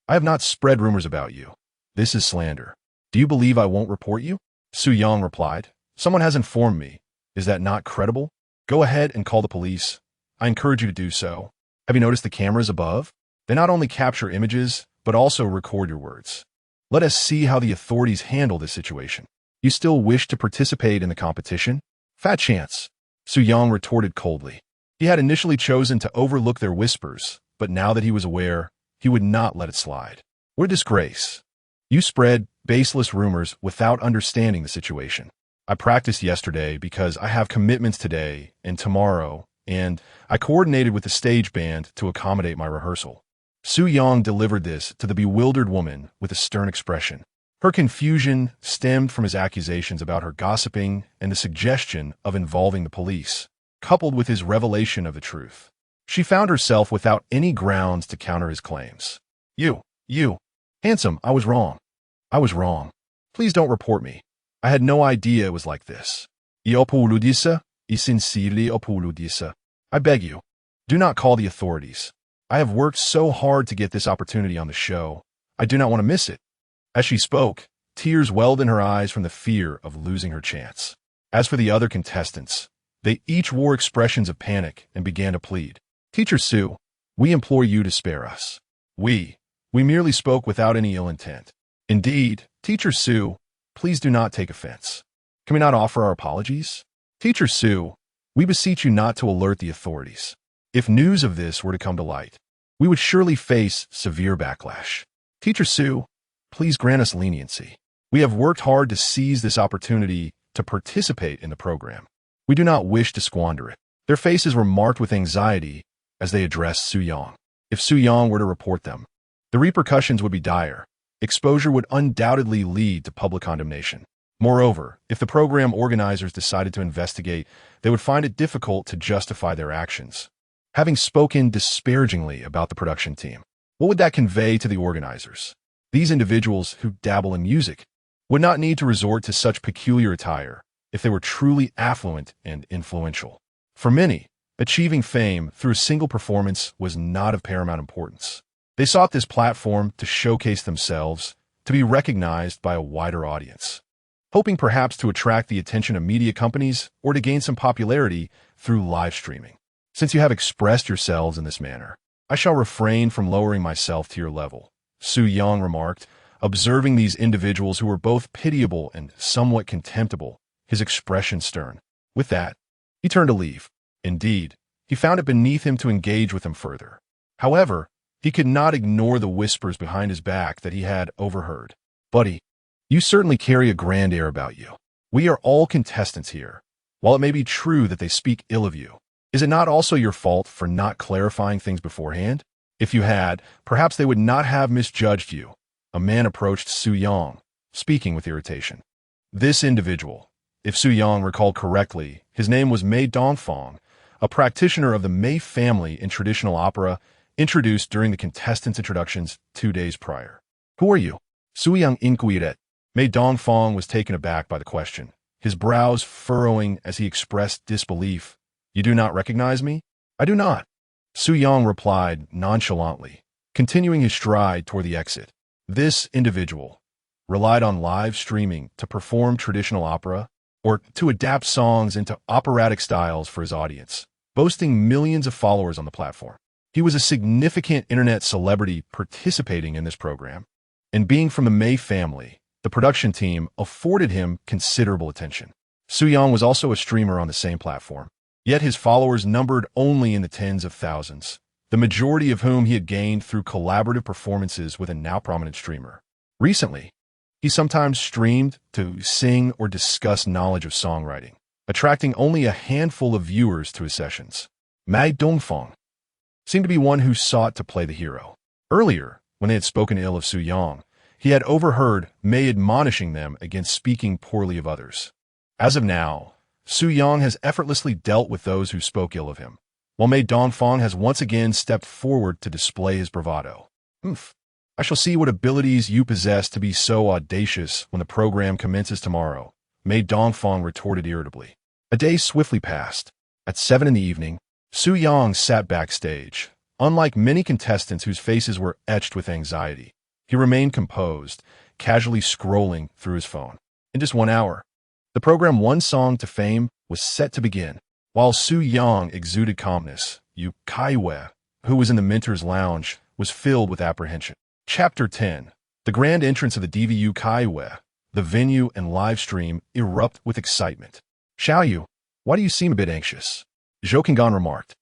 I have not spread rumors about you. This is slander. Do you believe I won't report you?" Su Yang replied, "Someone has informed me. Is that not credible? Go ahead and call the police. I encourage you to do so. Have you noticed the cameras above? They not only capture images, but also record your words. Let us see how the authorities handle this situation. You still wish to participate in the competition? Fat chance." Su Yang retorted coldly. He had initially chosen to overlook their whispers, but now that he was aware, he would not let it slide. "What a disgrace. You spread baseless rumors without understanding the situation. I practiced yesterday because I have commitments today and tomorrow, and I coordinated with the stage band to accommodate my rehearsal." Su Yang delivered this to the bewildered woman with a stern expression. Her confusion stemmed from his accusations about her gossiping and the suggestion of involving the police, coupled with his revelation of the truth. She found herself without any grounds to counter his claims. You, handsome, I was wrong. I was wrong. Please don't report me. I had no idea it was like this. I apoludisa, I sincerely apoludisa. I beg you, do not call the authorities. I have worked so hard to get this opportunity on the show. I do not want to miss it." As she spoke, tears welled in her eyes from the fear of losing her chance. As for the other contestants, they each wore expressions of panic and began to plead. "Teacher Su, we implore you to spare us. We merely spoke without any ill intent. Indeed, Teacher Su, please do not take offense. Can we not offer our apologies? Teacher Su, we beseech you not to alert the authorities. If news of this were to come to light, we would surely face severe backlash. Teacher Su, please grant us leniency. We have worked hard to seize this opportunity to participate in the program. We do not wish to squander it. Their faces were marked with anxiety as they addressed Su Yang. If Su Yang were to report them, the repercussions would be dire. Exposure would undoubtedly lead to public condemnation. Moreover, if the program organizers decided to investigate, they would find it difficult to justify their actions. Having spoken disparagingly about the production team, what would that convey to the organizers? These individuals who dabble in music would not need to resort to such peculiar attire if they were truly affluent and influential. For many, achieving fame through a single performance was not of paramount importance. They sought this platform to showcase themselves, to be recognized by a wider audience, hoping perhaps to attract the attention of media companies or to gain some popularity through live streaming. Since you have expressed yourselves in this manner, I shall refrain from lowering myself to your level, Su Yang remarked, observing these individuals who were both pitiable and somewhat contemptible, his expression stern. With that, he turned to leave. Indeed, he found it beneath him to engage with them further. However, he could not ignore the whispers behind his back that he had overheard. Buddy, you certainly carry a grand air about you. We are all contestants here. While it may be true that they speak ill of you, is it not also your fault for not clarifying things beforehand? If you had, perhaps they would not have misjudged you. A man approached Su Yang, speaking with irritation. This individual, if Su Yang recalled correctly, his name was Mei Dongfang, a practitioner of the Mei family in traditional opera, introduced during the contestants' introductions 2 days prior. Who are you? Su Yang inquired. Mei Dongfang was taken aback by the question, his brows furrowing as he expressed disbelief. You do not recognize me? I do not. Su Yang replied nonchalantly, continuing his stride toward the exit. This individual relied on live streaming to perform traditional opera or to adapt songs into operatic styles for his audience, boasting millions of followers on the platform. He was a significant internet celebrity participating in this program, and being from the Mei family, the production team afforded him considerable attention. Su Yang was also a streamer on the same platform, yet his followers numbered only in the tens of thousands, the majority of whom he had gained through collaborative performances with a now prominent streamer. Recently, he sometimes streamed to sing or discuss knowledge of songwriting, attracting only a handful of viewers to his sessions. Mei Dongfang seemed to be one who sought to play the hero. Earlier, when they had spoken ill of Su Yang, he had overheard Mei admonishing them against speaking poorly of others. As of now, Su Yang has effortlessly dealt with those who spoke ill of him, while Mei Dongfang has once again stepped forward to display his bravado. I shall see what abilities you possess to be so audacious when the program commences tomorrow, Mei Dongfang retorted irritably. A day swiftly passed. At 7 in the evening, Su Yang sat backstage. Unlike many contestants whose faces were etched with anxiety, he remained composed, casually scrolling through his phone. In just 1 hour, the program One Song to Fame was set to begin. While Su Yang exuded calmness, Yu Caiyue, who was in the mentor's lounge, was filled with apprehension. Chapter 10. The grand entrance of the Diva Yu Caiyue, the venue and live stream erupt with excitement. Xiaoyu, why do you seem a bit anxious? Zhou Qinggan remarked,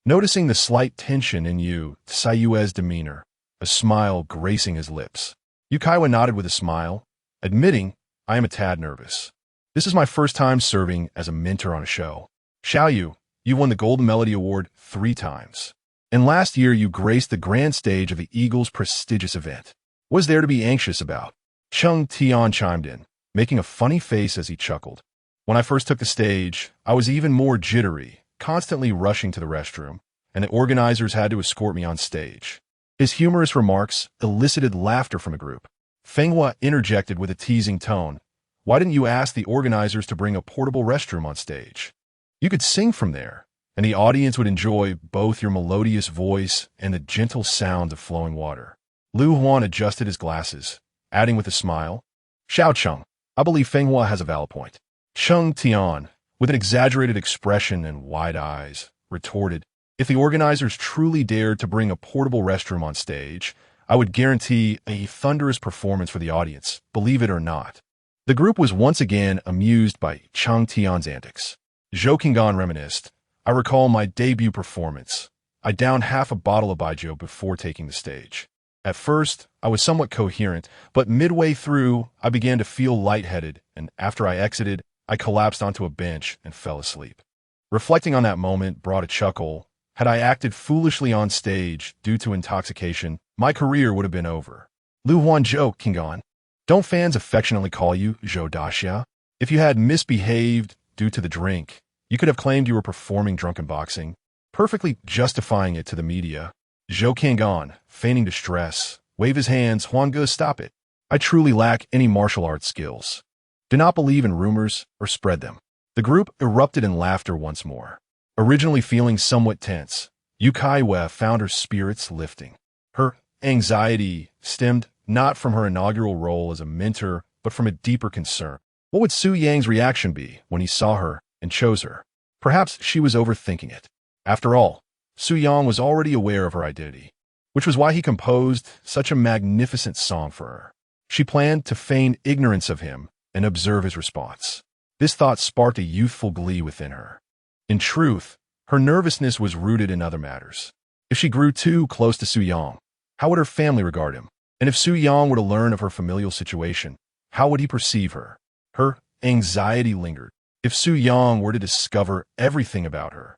noticing the slight tension in Yu Caiyue's demeanor, a smile gracing his lips. Yu Caiyue nodded with a smile, admitting, I am a tad nervous. This is my first time serving as a mentor on a show. Xiaoyu, you won the Golden Melody Award 3 times. And last year you graced the grand stage of the Eagles' prestigious event. What is there to be anxious about? Cheng Tian chimed in, making a funny face as he chuckled. When I first took the stage, I was even more jittery, constantly rushing to the restroom, and the organizers had to escort me on stage. His humorous remarks elicited laughter from a group. Fenghua interjected with a teasing tone. Why didn't you ask the organizers to bring a portable restroom on stage? You could sing from there, and the audience would enjoy both your melodious voice and the gentle sound of flowing water. Lu Huan adjusted his glasses, adding with a smile, Xiao Cheng, I believe Fenghua has a valid point. Cheng Tian, with an exaggerated expression and wide eyes, retorted, if the organizers truly dared to bring a portable restroom on stage, I would guarantee a thunderous performance for the audience, believe it or not. The group was once again amused by Cheng Tian's antics. Zhou Qinggan reminisced, I recall my debut performance. I downed half a bottle of baijiu before taking the stage. At first, I was somewhat coherent, but midway through, I began to feel lightheaded, and after I exited, I collapsed onto a bench and fell asleep. Reflecting on that moment brought a chuckle. Had I acted foolishly on stage due to intoxication, my career would have been over. Lu Huan Zhou Qinggan. Don't fans affectionately call you Zhou Daxia? If you had misbehaved due to the drink, you could have claimed you were performing drunken boxing, perfectly justifying it to the media. Zhou Qinggan, feigning distress, wave his hands, Huange, stop it. I truly lack any martial arts skills. Do not believe in rumors or spread them. The group erupted in laughter once more. Originally feeling somewhat tense, Yu Caiyue found her spirits lifting. Her anxiety stemmed not from her inaugural role as a mentor, but from a deeper concern. What would Su Yang's reaction be when he saw her and chose her? Perhaps she was overthinking it. After all, Su Yang was already aware of her identity, which was why he composed such a magnificent song for her. She planned to feign ignorance of him and observe his response. This thought sparked a youthful glee within her. In truth, her nervousness was rooted in other matters. If she grew too close to Su Yang, how would her family regard him? And if Su Yang were to learn of her familial situation, how would he perceive her? Her anxiety lingered. If Su Yang were to discover everything about her,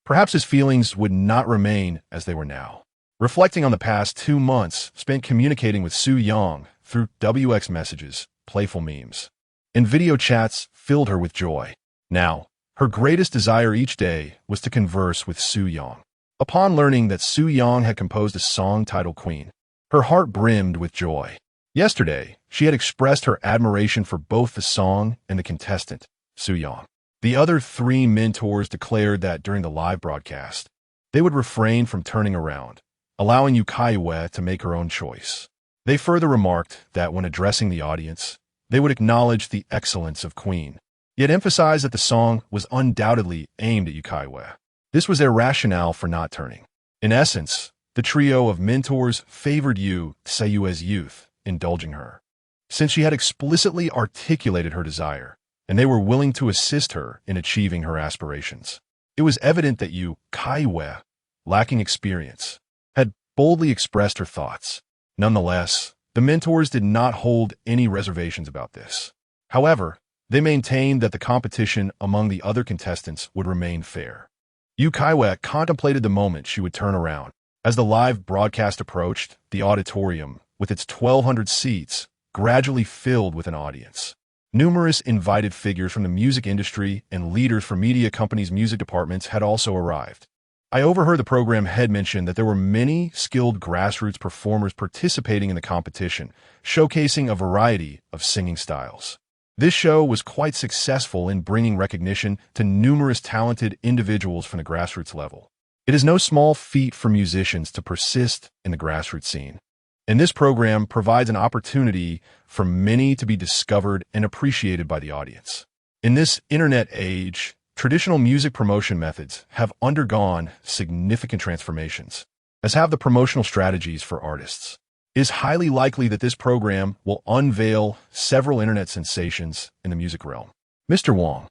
perhaps his feelings would not remain as they were now. Reflecting on the past 2 months spent communicating with Su Yang through WX messages, playful memes, and video chats filled her with joy. Now, her greatest desire each day was to converse with Su Yang. Upon learning that Su Yang had composed a song titled Queen, her heart brimmed with joy. Yesterday, she had expressed her admiration for both the song and the contestant, Su Yang. The other 3 mentors declared that during the live broadcast, they would refrain from turning around, allowing Yu Caiyue to make her own choice. They further remarked that when addressing the audience, they would acknowledge the excellence of Queen, yet emphasize that the song was undoubtedly aimed at Yu Caiyue. This was their rationale for not turning. In essence, the trio of mentors favored Yu Caiyue's youth, indulging her, since she had explicitly articulated her desire, and they were willing to assist her in achieving her aspirations. It was evident that Yu Caiyue, lacking experience, had boldly expressed her thoughts. Nonetheless, the mentors did not hold any reservations about this. However, they maintained that the competition among the other contestants would remain fair. Yu Caiyue contemplated the moment she would turn around. As the live broadcast approached, the auditorium, with its 1,200 seats, gradually filled with an audience. Numerous invited figures from the music industry and leaders from media companies' music departments had also arrived. I overheard the program head mention that there were many skilled grassroots performers participating in the competition, showcasing a variety of singing styles. This show was quite successful in bringing recognition to numerous talented individuals from the grassroots level. It is no small feat for musicians to persist in the grassroots scene, and this program provides an opportunity for many to be discovered and appreciated by the audience. In this internet age, traditional music promotion methods have undergone significant transformations, as have the promotional strategies for artists. It is highly likely that this program will unveil several internet sensations in the music realm. Mr. Wang,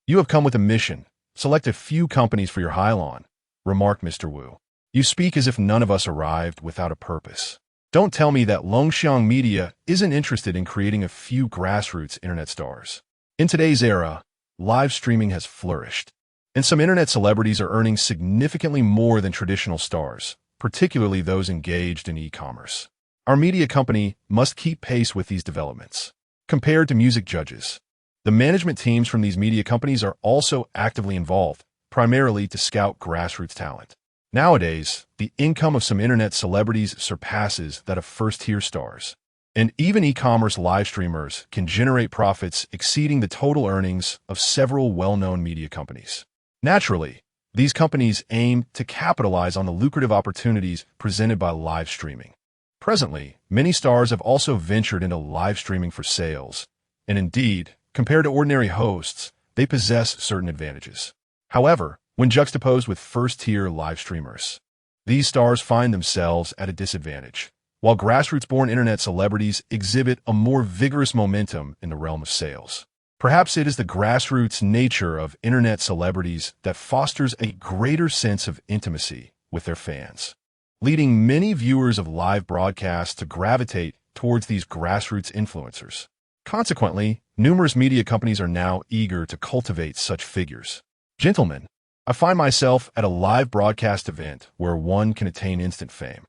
you have come with a mission. Select a few companies for your Hylon, remarked Mr. Wu. You speak as if none of us arrived without a purpose. Don't tell me that Longxiang Media isn't interested in creating a few grassroots internet stars. In today's era, live streaming has flourished, and some internet celebrities are earning significantly more than traditional stars, particularly those engaged in e-commerce. Our media company must keep pace with these developments. Compared to music judges, the management teams from these media companies are also actively involved, primarily to scout grassroots talent. Nowadays, the income of some internet celebrities surpasses that of first-tier stars, and even e-commerce live streamers can generate profits exceeding the total earnings of several well-known media companies. Naturally, these companies aim to capitalize on the lucrative opportunities presented by live streaming. Presently, many stars have also ventured into live streaming for sales, and indeed, compared to ordinary hosts, they possess certain advantages. However, when juxtaposed with first-tier live streamers, these stars find themselves at a disadvantage, while grassroots-born internet celebrities exhibit a more vigorous momentum in the realm of sales. Perhaps it is the grassroots nature of internet celebrities that fosters a greater sense of intimacy with their fans, leading many viewers of live broadcasts to gravitate towards these grassroots influencers. Consequently, numerous media companies are now eager to cultivate such figures. Gentlemen, I find myself at a live broadcast event where one can attain instant fame.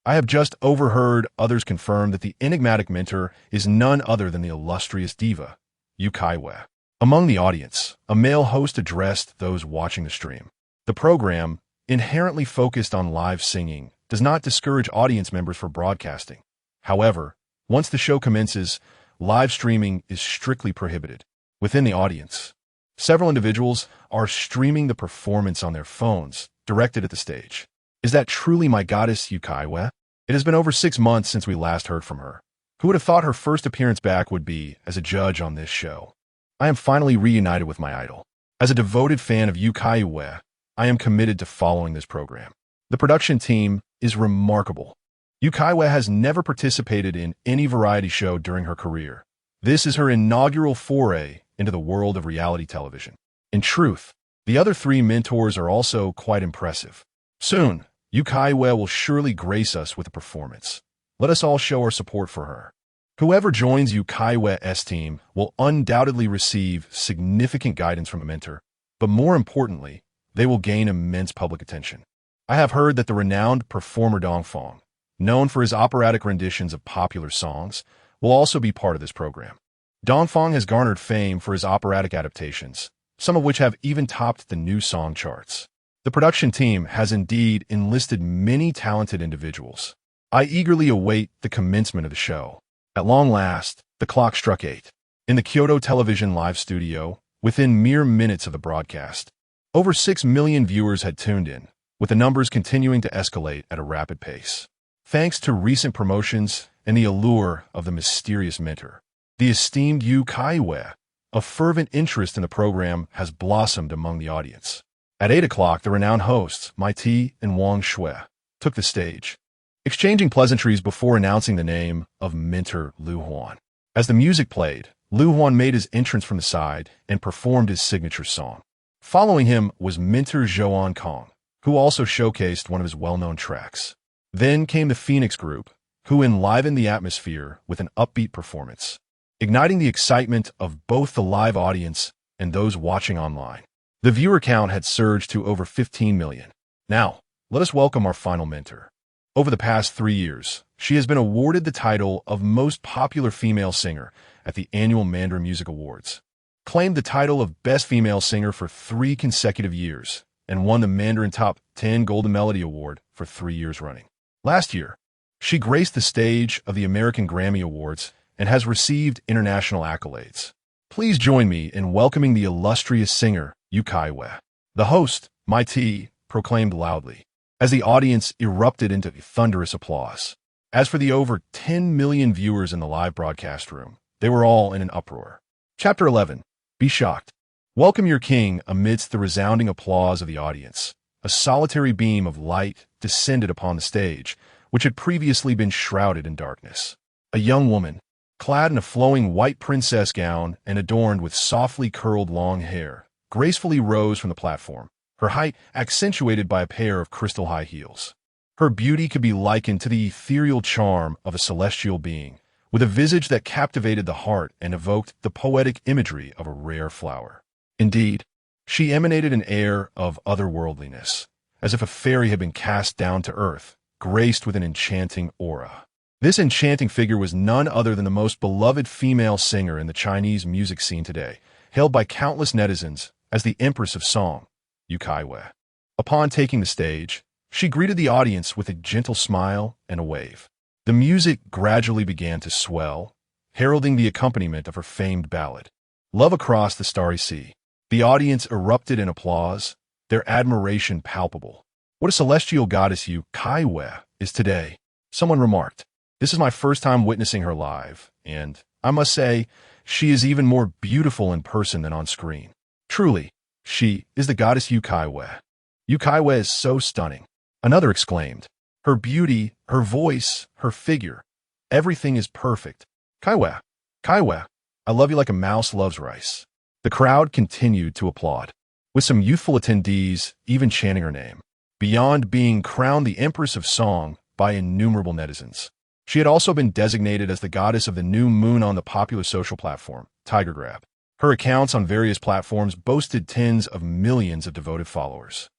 I have just overheard others confirm that the enigmatic mentor is none other than the illustrious Diva, Yu Caiyue. Among the audience, a male host addressed those watching the stream. The program, inherently focused on live singing, does not discourage audience members from broadcasting. However, once the show commences, live streaming is strictly prohibited. Within the audience, several individuals are streaming the performance on their phones, directed at the stage. Is that truly my goddess Yu Caiyue? It has been over 6 months since we last heard from her. Who would have thought her first appearance back would be as a judge on this show? I am finally reunited with my idol. As a devoted fan of Yu Caiyue, I am committed to following this program. The production team is remarkable. Yu Caiyue has never participated in any variety show during her career. This is her inaugural foray into the world of reality television. In truth, the other 3 mentors are also quite impressive. Soon, Yu Caiyue will surely grace us with a performance. Let us all show our support for her. Whoever joins Yu Caiyue's team will undoubtedly receive significant guidance from a mentor, but more importantly, they will gain immense public attention. I have heard that the renowned performer Dongfang, known for his operatic renditions of popular songs, will also be part of this program. Dongfang has garnered fame for his operatic adaptations, some of which have even topped the new song charts. The production team has indeed enlisted many talented individuals. I eagerly await the commencement of the show. At long last, the clock struck 8. In the Kyoto Television live studio, within mere minutes of the broadcast, over 6 million viewers had tuned in, with the numbers continuing to escalate at a rapid pace. Thanks to recent promotions and the allure of the mysterious mentor, the esteemed Yu Caiyue, a fervent interest in the program has blossomed among the audience. At 8 o'clock, the renowned hosts, Mai Ti and Wang Shui, took the stage, exchanging pleasantries before announcing the name of mentor Lu Huan. As the music played, Lu Huan made his entrance from the side and performed his signature song. Following him was mentor Zhou Kong, who also showcased one of his well-known tracks. Then came the Phoenix Group, who enlivened the atmosphere with an upbeat performance, igniting the excitement of both the live audience and those watching online. The viewer count had surged to over 15 million. Now, let us welcome our final mentor. Over the past 3 years, she has been awarded the title of Most Popular Female Singer at the annual Mandarin Music Awards, claimed the title of Best Female Singer for 3 consecutive years, and won the Mandarin Top 10 Golden Melody Award for 3 years running. Last year, she graced the stage of the American Grammy Awards and has received international accolades. Please join me in welcoming the illustrious singer, Yu Caiyue. The host, Mai Ti, proclaimed loudly, as the audience erupted into thunderous applause. As for the over 10 million viewers in the live broadcast room, they were all in an uproar. Chapter 11. Be shocked. Welcome your king amidst the resounding applause of the audience. A solitary beam of light descended upon the stage, which had previously been shrouded in darkness. A young woman, clad in a flowing white princess gown and adorned with softly curled long hair, gracefully rose from the platform, her height accentuated by a pair of crystal high heels. Her beauty could be likened to the ethereal charm of a celestial being, with a visage that captivated the heart and evoked the poetic imagery of a rare flower. Indeed, she emanated an air of otherworldliness, as if a fairy had been cast down to earth, graced with an enchanting aura. This enchanting figure was none other than the most beloved female singer in the Chinese music scene today, hailed by countless netizens as the Empress of Song, Yu Caiyue. Upon taking the stage, she greeted the audience with a gentle smile and a wave. The music gradually began to swell, heralding the accompaniment of her famed ballad, Love Across the Starry Sea. The audience erupted in applause, their admiration palpable. What a celestial goddess Yu Caiyue is today, someone remarked. This is my first time witnessing her live, and I must say, she is even more beautiful in person than on screen. Truly, she is the goddess Yu Caiyue. Yu Caiyue is so stunning. Another exclaimed. Her beauty, her voice, her figure, everything is perfect. Caiyue, Caiyue, I love you like a mouse loves rice. The crowd continued to applaud, with some youthful attendees even chanting her name. beyond being crowned the Empress of Song by innumerable netizens. She had also been designated as the goddess of the new moon on the popular social platform, Tiger Grab. Her accounts on various platforms boasted tens of millions of devoted followers.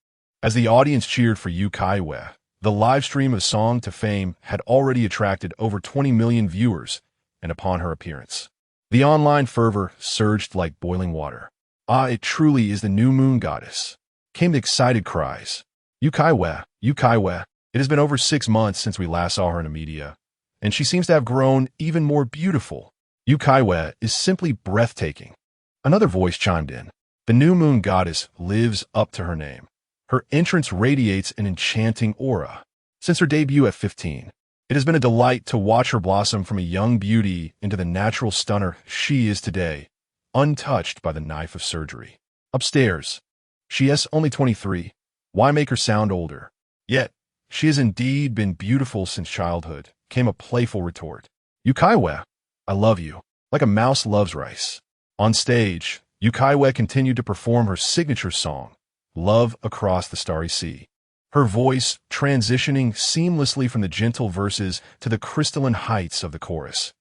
As the audience cheered for Yu Caiyue, the live stream of Song to Fame had already attracted over 20 million viewers, and upon her appearance, the online fervor surged like boiling water. "Ah, it truly is the new moon goddess," came the excited cries. "Yu Caiyue, Yu Caiyue, it has been over 6 months since we last saw her in the media, and she seems to have grown even more beautiful. Yu Caiyue is simply breathtaking." Another voice chimed in. "The new moon goddess lives up to her name. Her entrance radiates an enchanting aura. Since her debut at 15, it has been a delight to watch her blossom from a young beauty into the natural stunner she is today, untouched by the knife of surgery." Upstairs, "She is only 23. Why make her sound older? Yet, she has indeed been beautiful since childhood," came a playful retort. "Yu Caiyue, I love you, like a mouse loves rice." On stage, Yu Caiyue continued to perform her signature song, "Love Across the Starry Sea." Her voice transitioning seamlessly from the gentle verses to the crystalline heights of the chorus,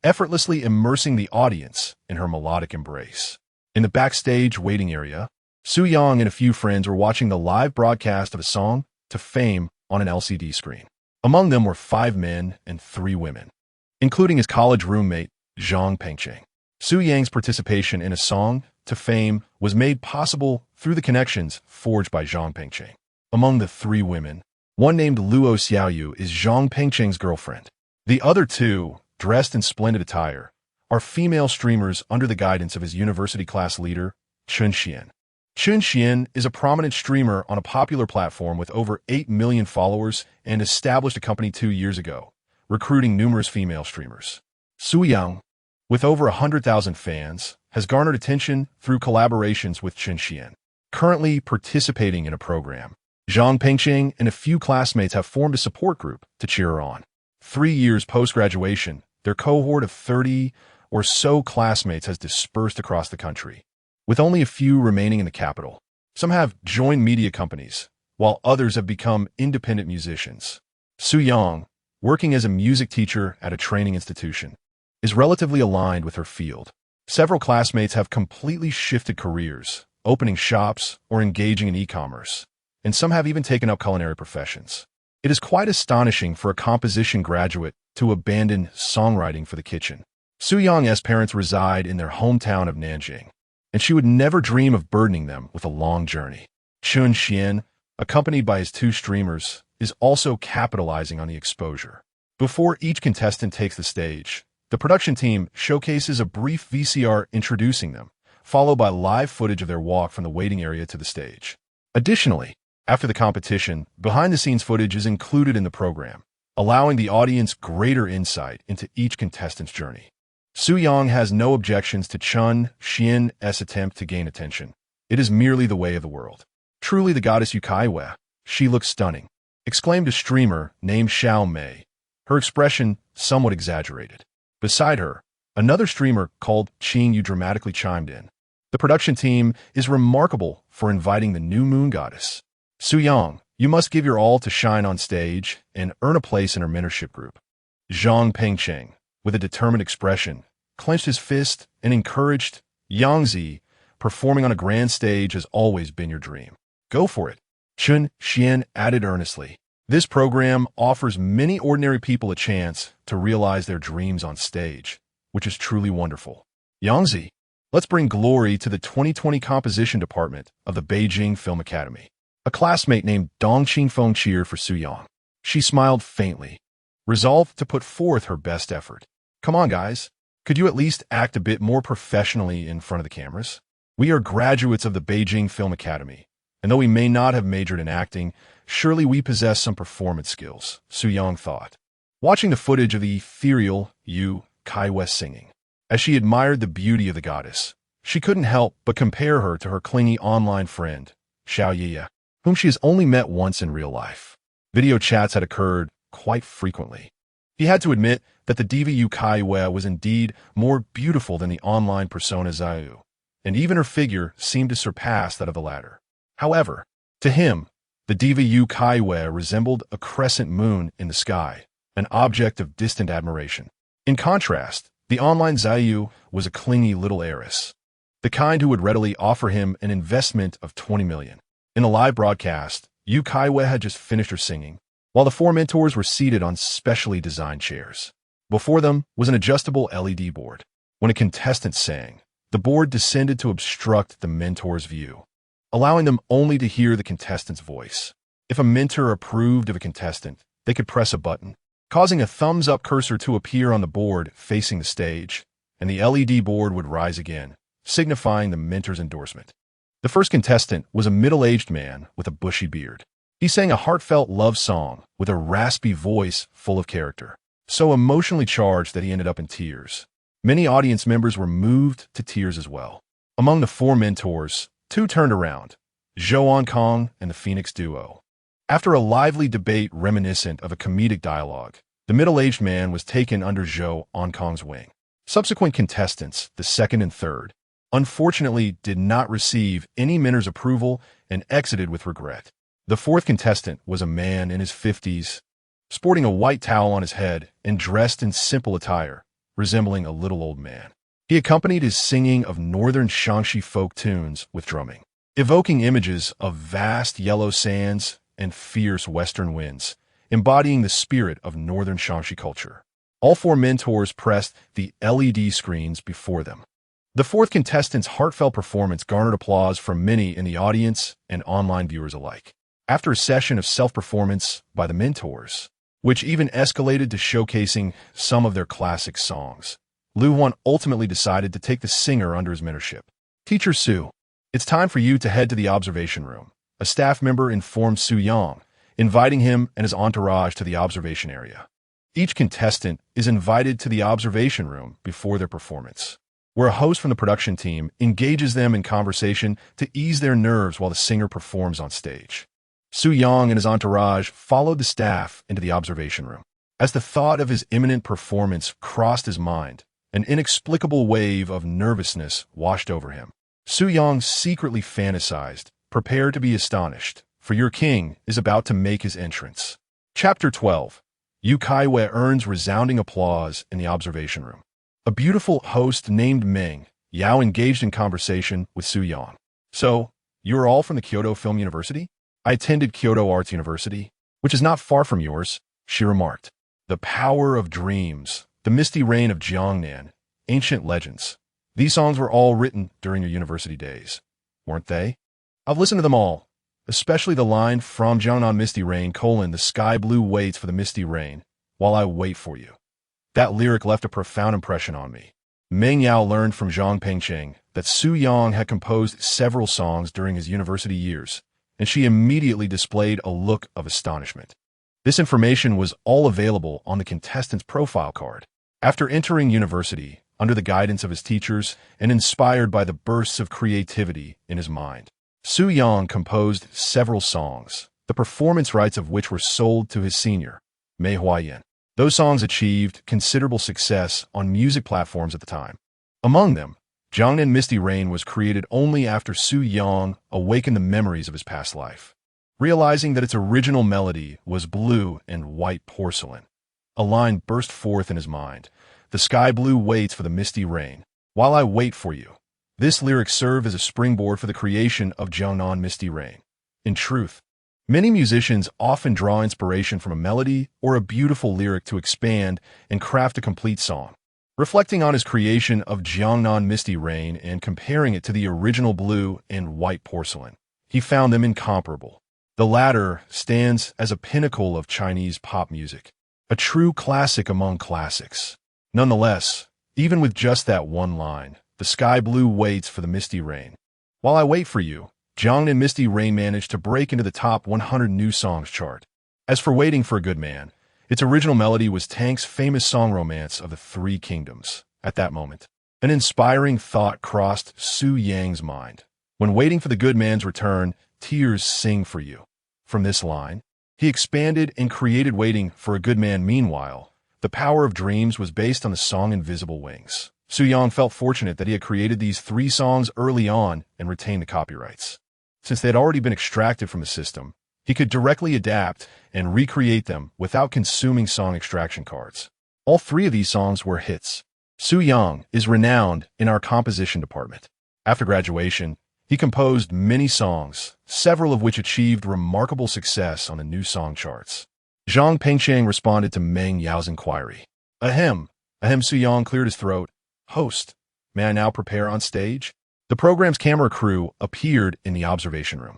effortlessly immersing the audience in her melodic embrace. In the backstage waiting area, Su Yang and a few friends were watching the live broadcast of a Song to Fame on an LCD screen. Among them were 5 men and 3 women, including his college roommate, Zhang Pengcheng. Su Yang's participation in a Song to Fame was made possible through the connections forged by Zhang Pengcheng. Among the 3 women, one named Luo Xiaoyu is Zhang Pengcheng's girlfriend. The other 2, dressed in splendid attire, are female streamers under the guidance of his university class leader, Chun Xian. Chun Xian is a prominent streamer on a popular platform with over 8 million followers and established a company 2 years ago, recruiting numerous female streamers. Su Yang, with over 100,000 fans, has garnered attention through collaborations with Chun Xian. Currently participating in a program, Zhang Pengcheng and a few classmates have formed a support group to cheer her on. 3 years post-graduation, their cohort of 30 or so classmates has dispersed across the country, with only a few remaining in the capital. Some have joined media companies, while others have become independent musicians. Su Yang, working as a music teacher at a training institution, is relatively aligned with her field. Several classmates have completely shifted careers, opening shops or engaging in e-commerce, and some have even taken up culinary professions. It is quite astonishing for a composition graduate to abandon songwriting for the kitchen. Su Yang's parents reside in their hometown of Nanjing, and she would never dream of burdening them with a long journey. Chun Xian, accompanied by his 2 streamers, is also capitalizing on the exposure. Before each contestant takes the stage, the production team showcases a brief VCR introducing them, followed by live footage of their walk from the waiting area to the stage. Additionally, after the competition, behind-the-scenes footage is included in the program, allowing the audience greater insight into each contestant's journey. Su Yang has no objections to Chun Xian's attempt to gain attention. It is merely the way of the world. "Truly the goddess Yu Caiyue, she looks stunning," exclaimed a streamer named Xiao Mei, her expression somewhat exaggerated. Beside her, another streamer called Qing Yu dramatically chimed in. The production team is remarkable for inviting the new moon goddess. "Su Yang, you must give your all to shine on stage and earn a place in her mentorship group." Zhang Pengcheng, with a determined expression, clenched his fist and encouraged, "Yangzi, performing on a grand stage has always been your dream. Go for it." Chun Xian added earnestly, "This program offers many ordinary people a chance to realize their dreams on stage, which is truly wonderful. Yangzi, let's bring glory to the 2020 composition department of the Beijing Film Academy." A classmate named Dong Qingfeng cheered for Su Yang. She smiled faintly, resolved to put forth her best effort. "Come on, guys. Could you at least act a bit more professionally in front of the cameras? We are graduates of the Beijing Film Academy, and though we may not have majored in acting, surely we possess some performance skills," Su Yang thought, watching the footage of the ethereal Yu Caiyue singing. As she admired the beauty of the goddess, she couldn't help but compare her to her clingy online friend, Xiaoye, whom she has only met once in real life. Video chats had occurred quite frequently. He had to admit that the Diva Yu Caiyue was indeed more beautiful than the online persona Xiaoyu, and even her figure seemed to surpass that of the latter. However, to him, The diva Yu Caiyue resembled a crescent moon in the sky, an object of distant admiration. In contrast, the online Xiaoyu was a clingy little heiress, the kind who would readily offer him an investment of 20 million. In the live broadcast, Yu Caiyue had just finished her singing, while the four mentors were seated on specially designed chairs. Before them was an adjustable LED board. When a contestant sang, the board descended to obstruct the mentor's view, allowing them only to hear the contestant's voice. If a mentor approved of a contestant, they could press a button, causing a thumbs-up cursor to appear on the board facing the stage, and the LED board would rise again, signifying the mentor's endorsement. The first contestant was a middle-aged man with a bushy beard. He sang a heartfelt love song with a raspy voice full of character, so emotionally charged that he ended up in tears. Many audience members were moved to tears as well. Among the four mentors, two turned around, Zhou Kong and the Phoenix duo. After a lively debate reminiscent of a comedic dialogue, the middle-aged man was taken under Zhou Kong's wing. Subsequent contestants, the second and third, unfortunately did not receive any mentor's approval and exited with regret. The fourth contestant was a man in his 50s, sporting a white towel on his head and dressed in simple attire, resembling a little old man. He accompanied his singing of northern Shaanxi folk tunes with drumming, evoking images of vast yellow sands and fierce western winds, embodying the spirit of northern Shaanxi culture. All four mentors pressed the LED screens before them. The fourth contestant's heartfelt performance garnered applause from many in the audience and online viewers alike. After a session of self-performance by the mentors, which even escalated to showcasing some of their classic songs, Lu Huan ultimately decided to take the singer under his mentorship. Teacher Su, it's time for you to head to the observation room. A staff member informed Su Yang, inviting him and his entourage to the observation area. Each contestant is invited to the observation room before their performance, where a host from the production team engages them in conversation to ease their nerves while the singer performs on stage. Su Yang and his entourage followed the staff into the observation room. As the thought of his imminent performance crossed his mind, an inexplicable wave of nervousness washed over him. Su Yang secretly fantasized, "Prepare to be astonished, for your king is about to make his entrance." Chapter 12. Yu Caiyue earns resounding applause in the observation room. A beautiful host named Meng Yao engaged in conversation with Su Yang. "So, you are all from the Kyoto Film University? I attended Kyoto Arts University, which is not far from yours," she remarked. The power of dreams, the misty reign of Jiangnan, ancient legends. These songs were all written during your university days, weren't they? I've listened to them all, especially the line from Jiangnan Misty Rain: "The sky blue waits for the misty rain, while I wait for you." That lyric left a profound impression on me. Meng Yao learned from Zhang Pengcheng that Su Yang had composed several songs during his university years, and she immediately displayed a look of astonishment. This information was all available on the contestant's profile card. After entering university, under the guidance of his teachers and inspired by the bursts of creativity in his mind, Su Yang composed several songs, the performance rights of which were sold to his senior, Mei Huayan. Those songs achieved considerable success on music platforms at the time. Among them, Jiangnan Misty Rain was created only after Su Yang awakened the memories of his past life. Realizing that its original melody was blue and white porcelain, a line burst forth in his mind: "The sky blue waits for the misty rain, while I wait for you." This lyric served as a springboard for the creation of Jiangnan Misty Rain. In truth, many musicians often draw inspiration from a melody or a beautiful lyric to expand and craft a complete song. Reflecting on his creation of Jiangnan Misty Rain and comparing it to the original blue and white porcelain, he found them incomparable. The latter stands as a pinnacle of Chinese pop music, a true classic among classics. Nonetheless, even with just that one line, "The sky blue waits for the misty rain, while I wait for you," Jiangnan Misty Rain managed to break into the top 100 new songs chart. As for Waiting for a Good Man, its original melody was Tank's famous song Romance of the Three Kingdoms. At that moment, an inspiring thought crossed Su Yang's mind. "When waiting for the good man's return, tears sing for you." From this line, he expanded and created Waiting for a Good Man. Meanwhile, The Power of Dreams was based on the song Invisible Wings. Su Yang felt fortunate that he had created these three songs early on and retained the copyrights. Since they had already been extracted from the system, He could directly adapt and recreate them without consuming song extraction cards. All three of these songs were hits. Su Yang is renowned in our composition department. After graduation, he composed many songs, several of which achieved remarkable success on the new song charts. Zhang Pengcheng responded to Meng Yao's inquiry. Ahem. Su Yang cleared his throat. Host, may I now prepare on stage? The program's camera crew appeared in the observation room,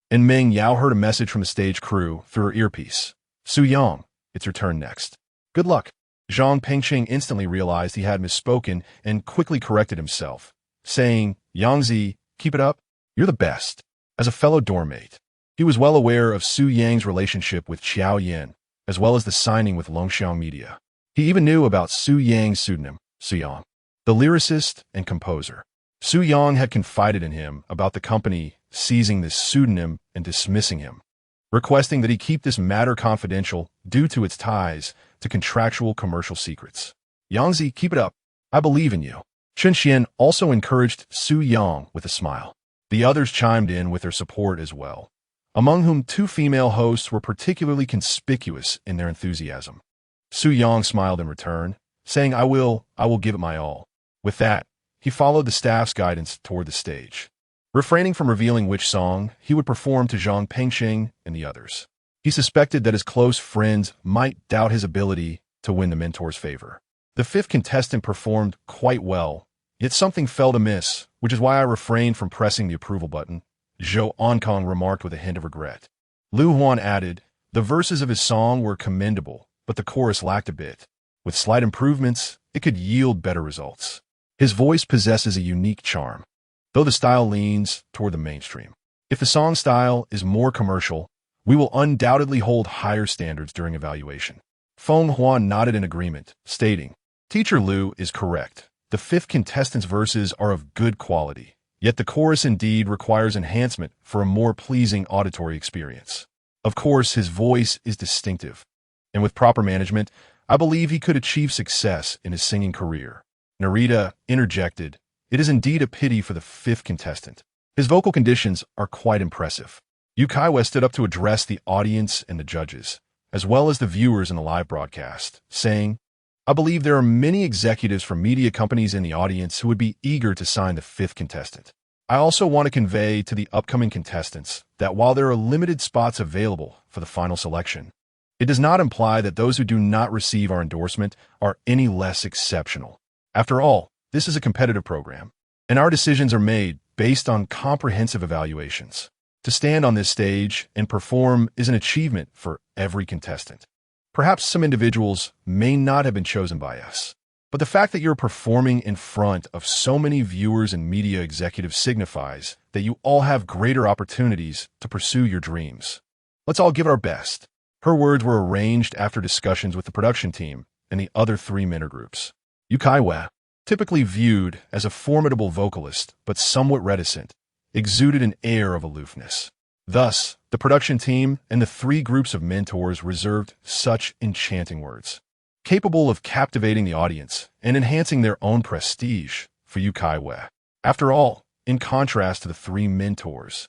and Meng Yao heard a message from the stage crew through her earpiece. Su Yang, it's your turn next. Good luck. Zhang Pengcheng instantly realized he had misspoken and quickly corrected himself, saying, Yangzi, keep it up. You're the best. As a fellow dormmate, he was well aware of Su Yang's relationship with Qiao Yin, as well as the signing with Longguo Media. He even knew about Su Yang's pseudonym, Su Yang, the lyricist and composer. Su Yang had confided in him about the company seizing this pseudonym and dismissing him, requesting that he keep this matter confidential due to its ties to contractual commercial secrets. Yangzi, keep it up. I believe in you. Chen Xian also encouraged Su Yang with a smile. The others chimed in with their support as well, among whom two female hosts were particularly conspicuous in their enthusiasm. Su Yang smiled in return, saying, I will give it my all. With that, he followed the staff's guidance toward the stage, refraining from revealing which song he would perform to Zhang Pengcheng and the others. He suspected that his close friends might doubt his ability to win the mentor's favor. The fifth contestant performed quite well, yet something felt amiss, which is why I refrained from pressing the approval button, Zhou Onkong remarked with a hint of regret. Lu Huan added, the verses of his song were commendable, but the chorus lacked a bit. With slight improvements, it could yield better results. His voice possesses a unique charm, though the style leans toward the mainstream. If the song style is more commercial, we will undoubtedly hold higher standards during evaluation. Feng Huan nodded in agreement, stating, Teacher Liu is correct. The fifth contestant's verses are of good quality, yet the chorus indeed requires enhancement for a more pleasing auditory experience. Of course, his voice is distinctive, and with proper management, I believe he could achieve success in his singing career. Narita interjected, it is indeed a pity for the fifth contestant. His vocal conditions are quite impressive. Yu Caiyue stood up to address the audience and the judges, as well as the viewers in the live broadcast, saying, I believe there are many executives from media companies in the audience who would be eager to sign the fifth contestant. I also want to convey to the upcoming contestants that while there are limited spots available for the final selection, it does not imply that those who do not receive our endorsement are any less exceptional. After all, this is a competitive program, and our decisions are made based on comprehensive evaluations. To stand on this stage and perform is an achievement for every contestant. Perhaps some individuals may not have been chosen by us, but the fact that you're performing in front of so many viewers and media executives signifies that you all have greater opportunities to pursue your dreams. Let's all give it our best. Her words were arranged after discussions with the production team and the other three mentor groups. Yu Caiyue, typically viewed as a formidable vocalist but somewhat reticent, exuded an air of aloofness. Thus, the production team and the three groups of mentors reserved such enchanting words, capable of captivating the audience and enhancing their own prestige for Yu Caiyue. After all, in contrast to the three mentors,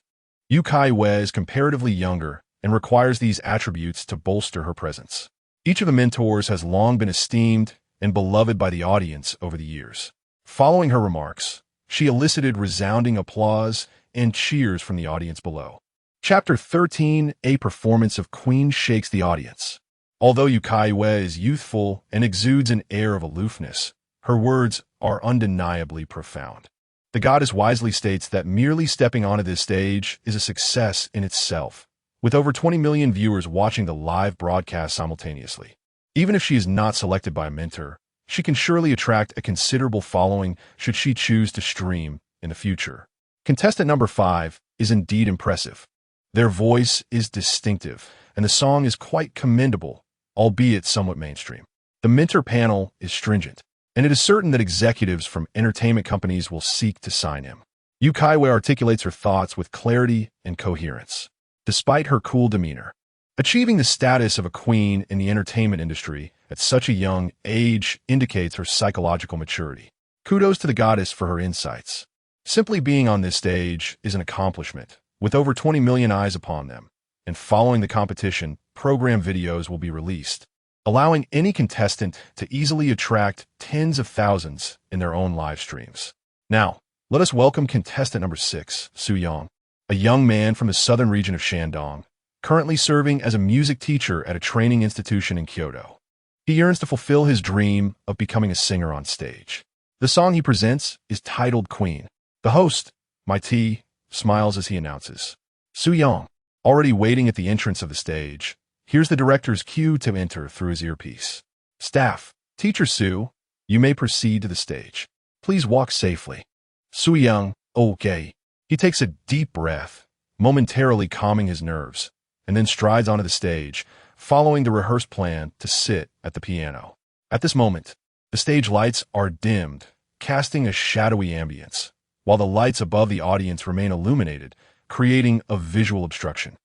Yu Caiyue is comparatively younger and requires these attributes to bolster her presence. Each of the mentors has long been esteemed and beloved by the audience over the years. Following her remarks, she elicited resounding applause and cheers from the audience below. Chapter 13, A Performance of Queen Shakes the Audience. Although Yu Caiyue is youthful and exudes an air of aloofness, her words are undeniably profound. The goddess wisely states that merely stepping onto this stage is a success in itself, with over 20 million viewers watching the live broadcast simultaneously. Even if she is not selected by a mentor, she can surely attract a considerable following should she choose to stream in the future. Contestant number 5 is indeed impressive. Their voice is distinctive, and the song is quite commendable, albeit somewhat mainstream. The mentor panel is stringent, and it is certain that executives from entertainment companies will seek to sign him. Yu Caiyue articulates her thoughts with clarity and coherence, despite her cool demeanor. Achieving the status of a queen in the entertainment industry at such a young age indicates her psychological maturity. Kudos to the goddess for her insights. Simply being on this stage is an accomplishment, with over 20 million eyes upon them. and following the competition, program videos will be released, allowing any contestant to easily attract tens of thousands in their own live streams. Now, let us welcome contestant number 6, Su Yang, a young man from the southern region of Shandong, currently serving as a music teacher at a training institution in Kyoto. He yearns to fulfill his dream of becoming a singer on stage. The song he presents is titled Queen. The host, My T, smiles as he announces. Su Yang, already waiting at the entrance of the stage, hears the director's cue to enter through his earpiece. Staff, Teacher Su, you may proceed to the stage. Please walk safely. Su Yang, okay. He takes a deep breath, momentarily calming his nerves, and then strides onto the stage, following the rehearsed plan to sit at the piano. At this moment, the stage lights are dimmed, casting a shadowy ambience, while the lights above the audience remain illuminated, creating a visual obstruction.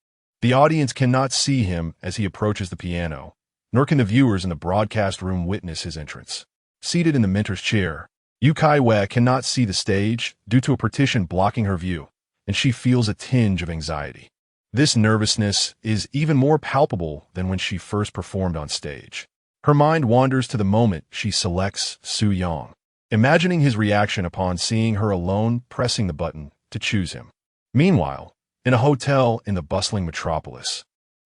The audience cannot see him as he approaches the piano, nor can the viewers in the broadcast room witness his entrance. Seated in the mentor's chair, Yu Caiyue cannot see the stage due to a partition blocking her view, and she feels a tinge of anxiety. This nervousness is even more palpable than when she first performed on stage. Her mind wanders to the moment she selects Su Yang, imagining his reaction upon seeing her alone pressing the button to choose him. Meanwhile, in a hotel in the bustling metropolis,